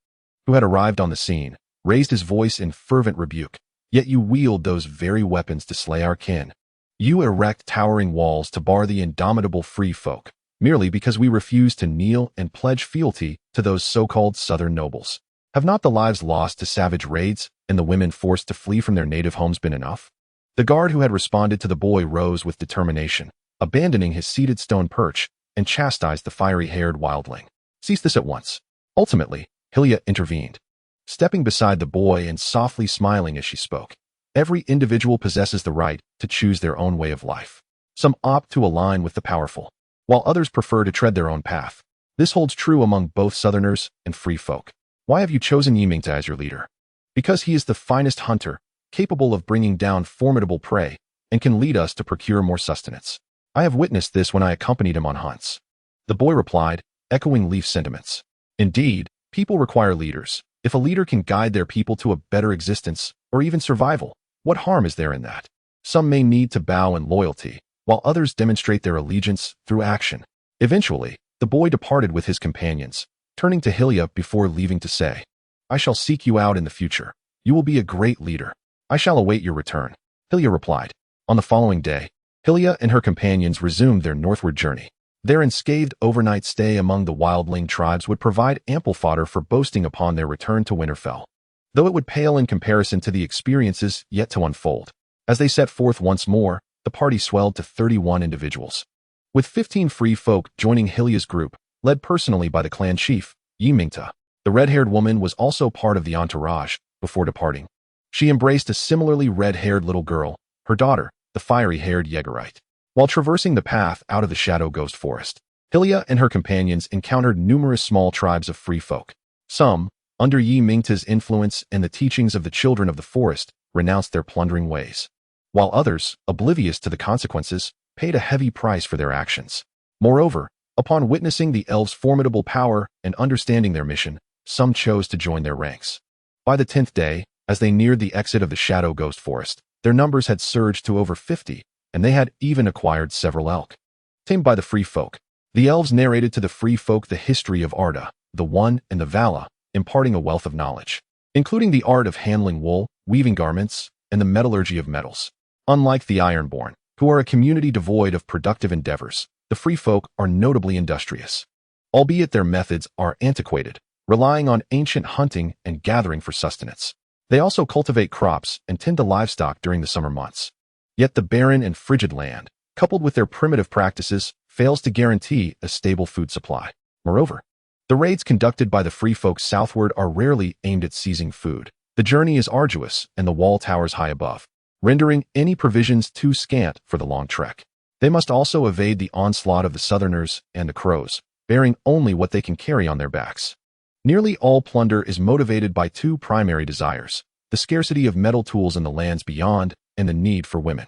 who had arrived on the scene, raised his voice in fervent rebuke. "Yet you wield those very weapons to slay our kin. You erect towering walls to bar the indomitable free folk, merely because we refuse to kneel and pledge fealty to those so-called southern nobles. Have not the lives lost to savage raids and the women forced to flee from their native homes been enough?" The guard who had responded to the boy rose with determination, abandoning his seated stone perch, and chastised the fiery-haired wildling. "Cease this at once." Ultimately, Hylia intervened, stepping beside the boy and softly smiling as she spoke. "Every individual possesses the right to choose their own way of life. Some opt to align with the powerful, while others prefer to tread their own path. This holds true among both Southerners and free folk. Why have you chosen Ymingta as your leader? Because he is the finest hunter, capable of bringing down formidable prey, and can lead us to procure more sustenance. I have witnessed this when I accompanied him on hunts." The boy replied, echoing Leaf's sentiments. "Indeed, people require leaders. If a leader can guide their people to a better existence, or even survival, what harm is there in that? Some may need to bow in loyalty, while others demonstrate their allegiance through action." Eventually, the boy departed with his companions, turning to Hylia before leaving to say, "I shall seek you out in the future. You will be a great leader. I shall await your return." Hylia replied. On the following day, Hylia and her companions resumed their northward journey. Their unscathed overnight stay among the wildling tribes would provide ample fodder for boasting upon their return to Winterfell, though it would pale in comparison to the experiences yet to unfold. As they set forth once more, the party swelled to 31 individuals, with 15 free folk joining Hylia's group, led personally by the clan chief, Ymingta. The red-haired woman was also part of the entourage. Before departing, she embraced a similarly red-haired little girl, her daughter, the fiery-haired Yeagerite. While traversing the path out of the Shadow Ghost Forest, Hylia and her companions encountered numerous small tribes of free folk. Some, under Ymingta's influence and the teachings of the children of the forest, renounced their plundering ways, while others, oblivious to the consequences, paid a heavy price for their actions. Moreover, upon witnessing the elves' formidable power and understanding their mission, some chose to join their ranks. By the 10th day, as they neared the exit of the Shadow Ghost Forest, their numbers had surged to over 50, and they had even acquired several elk, tamed by the free folk. The elves narrated to the free folk the history of Arda, the One, and the Vala, imparting a wealth of knowledge, including the art of handling wool, weaving garments, and the metallurgy of metals. Unlike the Ironborn, who are a community devoid of productive endeavors, the free folk are notably industrious. Albeit their methods are antiquated, relying on ancient hunting and gathering for sustenance. They also cultivate crops and tend to livestock during the summer months. Yet the barren and frigid land, coupled with their primitive practices, fails to guarantee a stable food supply. Moreover, the raids conducted by the free folk southward are rarely aimed at seizing food. The journey is arduous and the wall towers high above, rendering any provisions too scant for the long trek. They must also evade the onslaught of the southerners and the crows, bearing only what they can carry on their backs. Nearly all plunder is motivated by two primary desires: the scarcity of metal tools in the lands beyond and the need for women.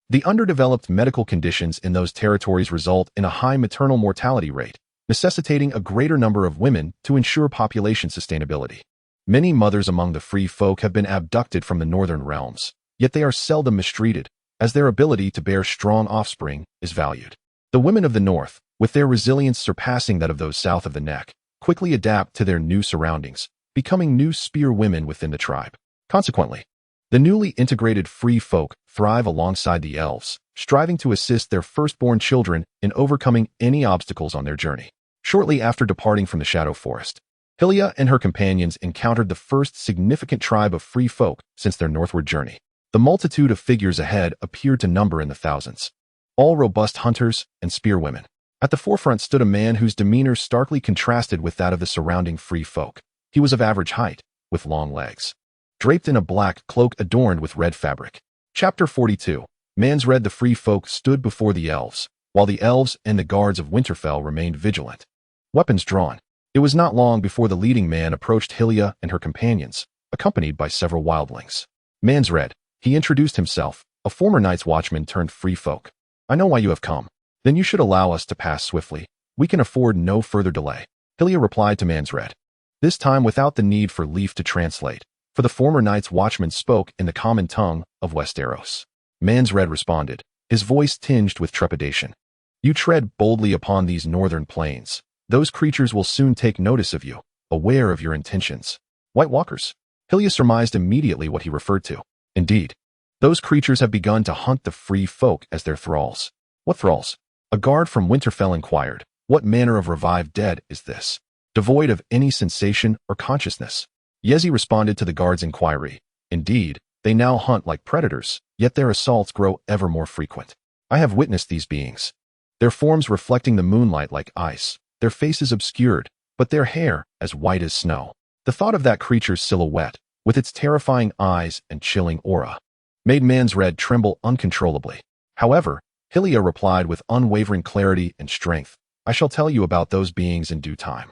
The underdeveloped medical conditions in those territories result in a high maternal mortality rate, necessitating a greater number of women to ensure population sustainability. Many mothers among the free folk have been abducted from the northern realms, yet they are seldom mistreated, as their ability to bear strong offspring is valued. The women of the north, with their resilience surpassing that of those south of the neck, quickly adapt to their new surroundings, becoming new spear women within the tribe. Consequently, the newly integrated free folk thrive alongside the elves, striving to assist their firstborn children in overcoming any obstacles on their journey. Shortly after departing from the Shadow Forest, Hylia and her companions encountered the first significant tribe of free folk since their northward journey. The multitude of figures ahead appeared to number in the thousands, all robust hunters and spearwomen. At the forefront stood a man whose demeanor starkly contrasted with that of the surrounding free folk. He was of average height, with long legs, draped in a black cloak adorned with red fabric. Chapter 42. Mansred the free folk stood before the elves, while the elves and the guards of Winterfell remained vigilant, weapons drawn. It was not long before the leading man approached Hylia and her companions, accompanied by several wildlings. Mansred, he introduced himself, a former night's watchman turned free folk. I know why you have come. Then you should allow us to pass swiftly. We can afford no further delay. Hylia replied to Mansred, this time without the need for Leaf to translate, for the former night's watchman spoke in the common tongue of Westeros. Mansred responded, his voice tinged with trepidation. You tread boldly upon these northern plains. Those creatures will soon take notice of you, aware of your intentions. White Walkers. Hylia surmised immediately what he referred to. Indeed, those creatures have begun to hunt the free folk as their thralls. What thralls? A guard from Winterfell inquired. What manner of revived dead is this? Devoid of any sensation or consciousness. Yezi responded to the guard's inquiry. Indeed, they now hunt like predators, yet their assaults grow ever more frequent. I have witnessed these beings. Their forms reflecting the moonlight like ice, their faces obscured, but their hair as white as snow. The thought of that creature's silhouette, with its terrifying eyes and chilling aura, made Mansred tremble uncontrollably. However, Hylia replied with unwavering clarity and strength, I shall tell you about those beings in due time.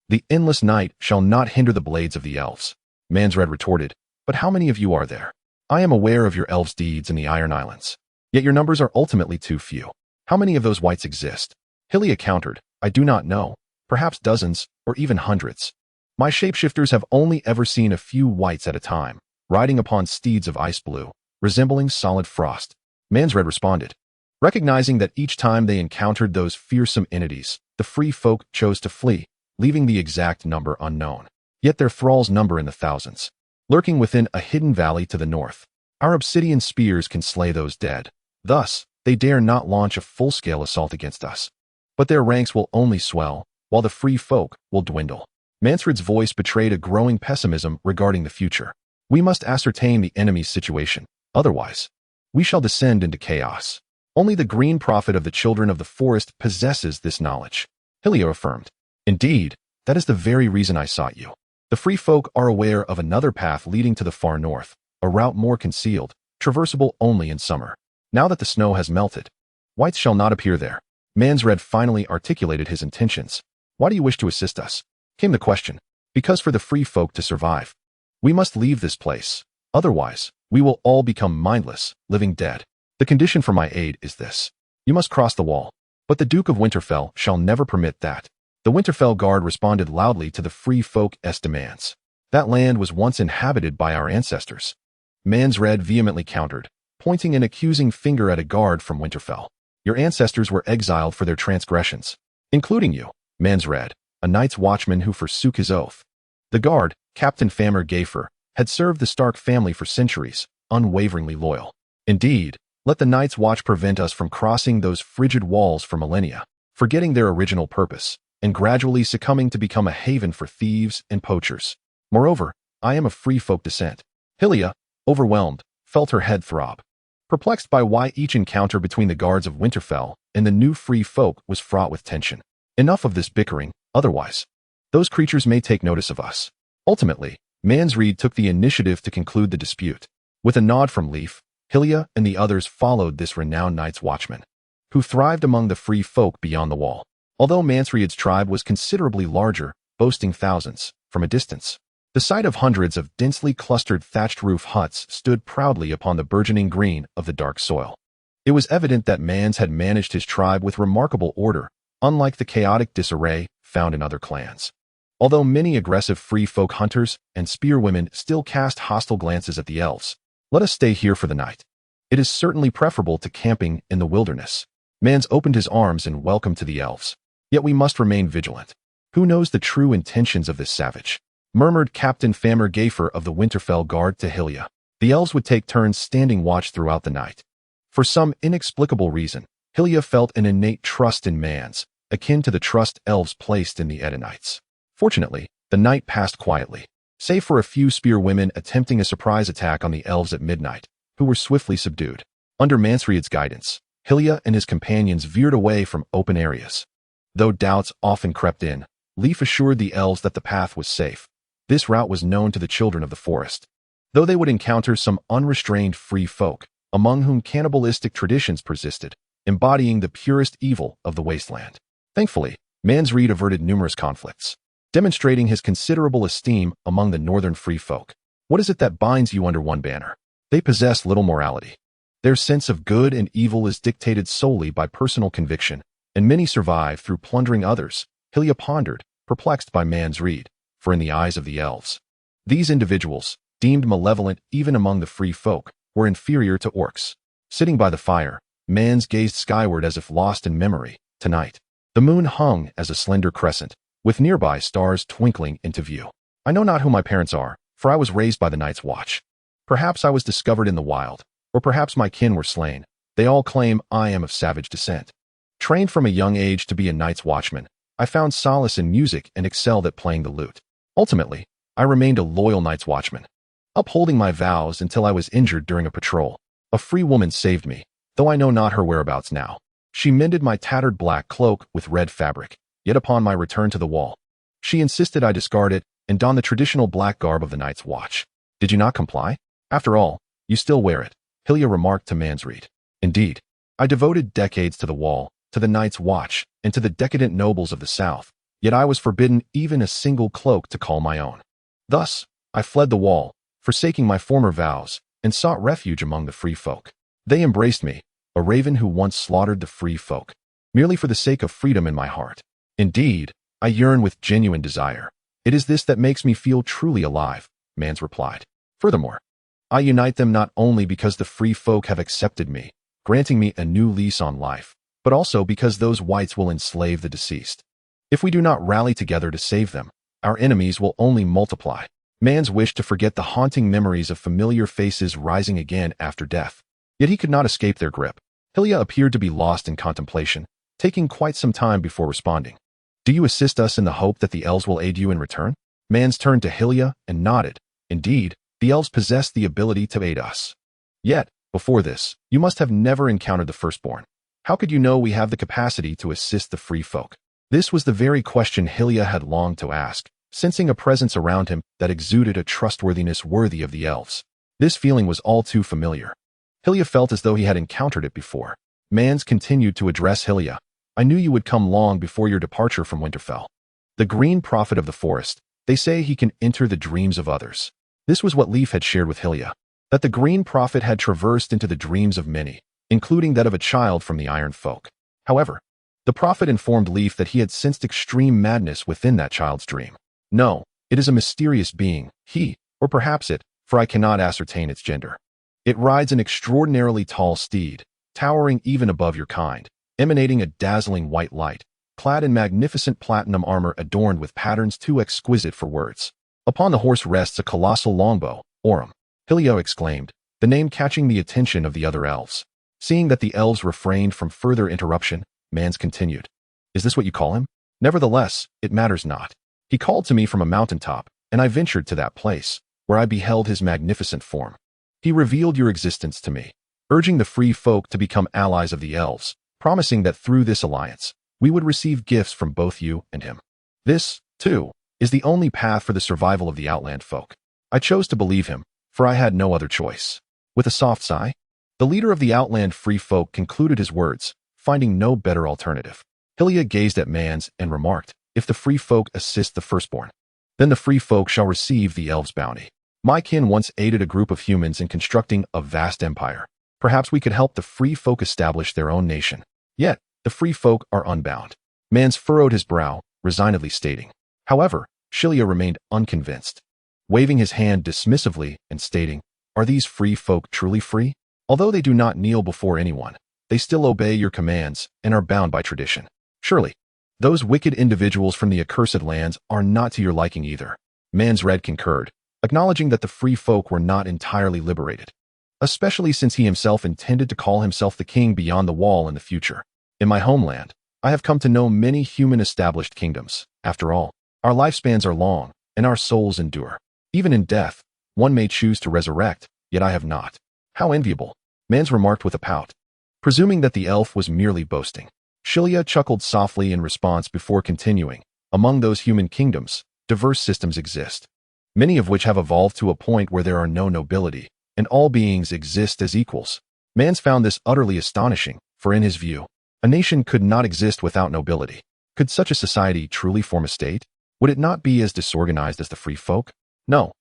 The endless night shall not hinder the blades of the elves. Mansred retorted, but how many of you are there? I am aware of your elves' deeds in the Iron Islands, yet your numbers are ultimately too few. How many of those whites exist? Hylia countered, I do not know, perhaps dozens or even hundreds. My shapeshifters have only ever seen a few whites at a time, riding upon steeds of ice blue, resembling solid frost. Mansred responded, recognizing that each time they encountered those fearsome entities, the free folk chose to flee, leaving the exact number unknown. Yet their thralls number in the thousands, lurking within a hidden valley to the north. Our obsidian spears can slay those dead. Thus, they dare not launch a full-scale assault against us. But their ranks will only swell, while the free folk will dwindle. Mansred's voice betrayed a growing pessimism regarding the future. We must ascertain the enemy's situation. Otherwise, we shall descend into chaos. Only the green prophet of the children of the forest possesses this knowledge. Hylia affirmed. Indeed, that is the very reason I sought you. The free folk are aware of another path leading to the far north, a route more concealed, traversable only in summer. Now that the snow has melted, whites shall not appear there. Mansred finally articulated his intentions. Why do you wish to assist us? Came the question. Because for the free folk to survive, we must leave this place. Otherwise, we will all become mindless, living dead. The condition for my aid is this. You must cross the wall. But the Duke of Winterfell shall never permit that. The Winterfell guard responded loudly to the free folk's demands. That land was once inhabited by our ancestors. Mansred vehemently countered, pointing an accusing finger at a guard from Winterfell. Your ancestors were exiled for their transgressions, including you, Mansred, a night's watchman who forsook his oath. The guard, Captain Famer Gafer, had served the Stark family for centuries, unwaveringly loyal. Indeed, let the Night's Watch prevent us from crossing those frigid walls for millennia. forgetting their original purpose, and gradually succumbing to become a haven for thieves and poachers. Moreover, I am of free folk descent. Hylia, overwhelmed, felt her head throb, perplexed by why each encounter between the guards of Winterfell and the new free folk was fraught with tension. Enough of this bickering, otherwise those creatures may take notice of us. Ultimately, Mansreed took the initiative to conclude the dispute. With a nod from Leaf, Hylia and the others followed this renowned Night's Watchman, who thrived among the free folk beyond the wall. Although Mansreed's tribe was considerably larger, boasting thousands, from a distance, the sight of hundreds of densely clustered thatched roof huts stood proudly upon the burgeoning green of the dark soil. It was evident that Mans had managed his tribe with remarkable order, unlike the chaotic disarray found in other clans. Although many aggressive free folk hunters and spearwomen still cast hostile glances at the elves, let us stay here for the night. It is certainly preferable to camping in the wilderness. Mans opened his arms in welcome to the elves. Yet we must remain vigilant. Who knows the true intentions of this savage? Murmured Captain Famer Gafer of the Winterfell Guard to Hylia. The elves would take turns standing watch throughout the night. For some inexplicable reason, Hylia felt an innate trust in Mans, akin to the trust elves placed in the Edenites. Fortunately, the night passed quietly, save for a few spearwomen attempting a surprise attack on the elves at midnight, who were swiftly subdued. Under Mansreed's guidance, Hylia and his companions veered away from open areas. Though doubts often crept in, Leaf assured the elves that the path was safe. This route was known to the children of the forest, though they would encounter some unrestrained free folk, among whom cannibalistic traditions persisted, embodying the purest evil of the wasteland. Thankfully, Mansreed averted numerous conflicts, demonstrating his considerable esteem among the northern free folk. What is it that binds you under one banner? They possess little morality. Their sense of good and evil is dictated solely by personal conviction, and many survive through plundering others. Hylia pondered, perplexed by Mansreed, for in the eyes of the elves, these individuals, deemed malevolent even among the free folk, were inferior to orcs. Sitting by the fire, Mans gazed skyward as if lost in memory. Tonight, the moon hung as a slender crescent, with nearby stars twinkling into view. I know not who my parents are, for I was raised by the Night's Watch. Perhaps I was discovered in the wild, or perhaps my kin were slain. They all claim I am of savage descent. Trained from a young age to be a Night's Watchman, I found solace in music and excelled at playing the lute. Ultimately, I remained a loyal Night's Watchman, upholding my vows until I was injured during a patrol. A free woman saved me, though I know not her whereabouts now. She mended my tattered black cloak with red fabric, yet upon my return to the wall, she insisted I discard it and don the traditional black garb of the Night's Watch. Did you not comply? After all, you still wear it, Hylia remarked to Mansreed. Indeed, I devoted decades to the wall, to the Night's Watch, and to the decadent nobles of the South, yet I was forbidden even a single cloak to call my own. Thus, I fled the wall, forsaking my former vows, and sought refuge among the free folk. They embraced me, a raven who once slaughtered the free folk, merely for the sake of freedom in my heart. Indeed, I yearn with genuine desire. It is this that makes me feel truly alive, Mans replied. Furthermore, I unite them not only because the free folk have accepted me, granting me a new lease on life, but also because those whites will enslave the deceased. If we do not rally together to save them, our enemies will only multiply. Mans wished to forget the haunting memories of familiar faces rising again after death, yet he could not escape their grip. Hylia appeared to be lost in contemplation, taking quite some time before responding. Do you assist us in the hope that the elves will aid you in return? Mans turned to Hylia and nodded. Indeed, the elves possess the ability to aid us. Yet, before this, you must have never encountered the Firstborn. How could you know we have the capacity to assist the free folk? This was the very question Hylia had longed to ask, sensing a presence around him that exuded a trustworthiness worthy of the elves. This feeling was all too familiar. Hylia felt as though he had encountered it before. Mans continued to address Hylia. I knew you would come long before your departure from Winterfell. The green prophet of the forest, they say he can enter the dreams of others. This was what Leaf had shared with Hylia, that the green prophet had traversed into the dreams of many, including that of a child from the Iron Folk. However, the prophet informed Leaf that he had sensed extreme madness within that child's dream. No, it is a mysterious being, he, or perhaps it, for I cannot ascertain its gender. It rides an extraordinarily tall steed, towering even above your kind, emanating a dazzling white light, clad in magnificent platinum armor adorned with patterns too exquisite for words. Upon the horse rests a colossal longbow, Orem. Hylia exclaimed, the name catching the attention of the other elves. Seeing that the elves refrained from further interruption, Mans continued. Is this what you call him? Nevertheless, it matters not. He called to me from a mountaintop, and I ventured to that place, where I beheld his magnificent form. He revealed your existence to me, urging the free folk to become allies of the elves, promising that through this alliance, we would receive gifts from both you and him. This, too, is the only path for the survival of the outland folk. I chose to believe him, for I had no other choice. With a soft sigh, the leader of the outland free folk concluded his words, finding no better alternative. Hylia gazed at Mans and remarked, if the free folk assist the Firstborn, then the free folk shall receive the elves' bounty. My kin once aided a group of humans in constructing a vast empire. Perhaps we could help the free folk establish their own nation. Yet, the free folk are unbound. Mans furrowed his brow, resignedly stating. However, Hylia remained unconvinced, waving his hand dismissively and stating, are these free folk truly free? Although they do not kneel before anyone, they still obey your commands and are bound by tradition. Surely, those wicked individuals from the accursed lands are not to your liking either. Mans Red concurred, acknowledging that the free folk were not entirely liberated, especially since he himself intended to call himself the king beyond the wall in the future. In my homeland, I have come to know many human-established kingdoms. After all, our lifespans are long, and our souls endure. Even in death, one may choose to resurrect, yet I have not. How enviable, Mans remarked with a pout, presuming that the elf was merely boasting. Hylia chuckled softly in response before continuing, among those human kingdoms, diverse systems exist, many of which have evolved to a point where there are no nobility, and all beings exist as equals. Mans found this utterly astonishing, for in his view, a nation could not exist without nobility. Could such a society truly form a state? Would it not be as disorganized as the free folk? No,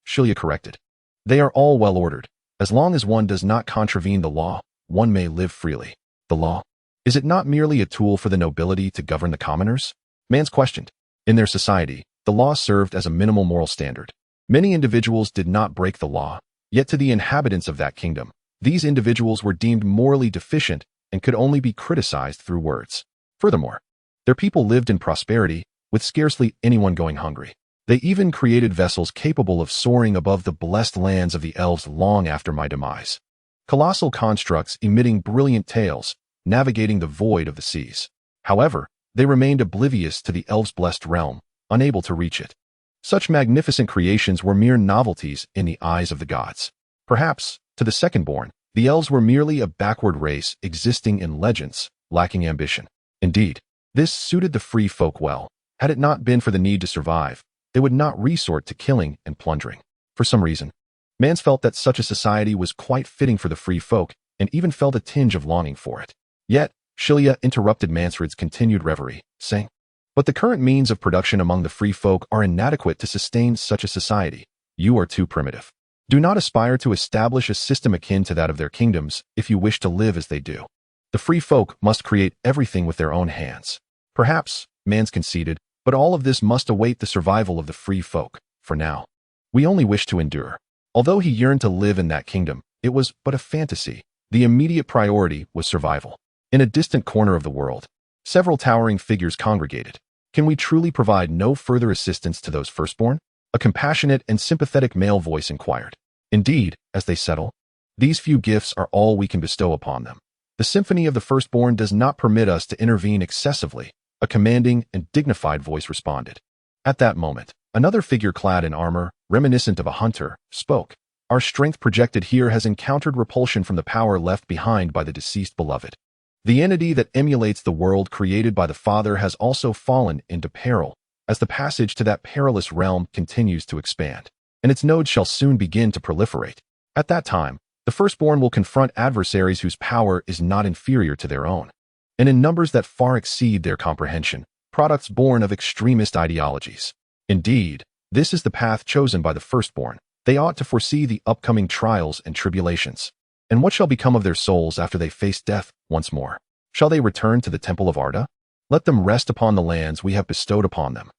Hylia corrected. They are all well ordered. As long as one does not contravene the law, one may live freely. The law? Is it not merely a tool for the nobility to govern the commoners? Mans questioned. In their society, the law served as a minimal moral standard. Many individuals did not break the law, yet to the inhabitants of that kingdom, these individuals were deemed morally deficient and could only be criticized through words. Furthermore, their people lived in prosperity, with scarcely anyone going hungry. They even created vessels capable of soaring above the blessed lands of the elves long after my demise. Colossal constructs emitting brilliant tails, navigating the void of the seas. However, they remained oblivious to the elves' blessed realm, unable to reach it. Such magnificent creations were mere novelties in the eyes of the gods. Perhaps, to the Secondborn, the elves were merely a backward race existing in legends, lacking ambition. Indeed, this suited the free folk well. Had it not been for the need to survive, they would not resort to killing and plundering. For some reason, Mans felt that such a society was quite fitting for the free folk, and even felt a tinge of longing for it. Yet, Hylia interrupted Mansred's continued reverie, saying, but the current means of production among the free folk are inadequate to sustain such a society. You are too primitive. Do not aspire to establish a system akin to that of their kingdoms if you wish to live as they do. The free folk must create everything with their own hands. Perhaps, Mans conceded, but all of this must await the survival of the free folk. For now, we only wish to endure. Although he yearned to live in that kingdom, it was but a fantasy. The immediate priority was survival. In a distant corner of the world, several towering figures congregated. Can we truly provide no further assistance to those firstborn? A compassionate and sympathetic male voice inquired. Indeed, as they settle, these few gifts are all we can bestow upon them. The symphony of the firstborn does not permit us to intervene excessively, a commanding and dignified voice responded. At that moment, another figure clad in armor, reminiscent of a hunter, spoke. Our strength projected here has encountered repulsion from the power left behind by the deceased beloved. The entity that emulates the world created by the Father has also fallen into peril, as the passage to that perilous realm continues to expand, and its nodes shall soon begin to proliferate. At that time, the firstborn will confront adversaries whose power is not inferior to their own, and in numbers that far exceed their comprehension, products born of extremist ideologies. Indeed, this is the path chosen by the firstborn. They ought to foresee the upcoming trials and tribulations. And what shall become of their souls after they face death once more? Shall they return to the temple of Arda? Let them rest upon the lands we have bestowed upon them.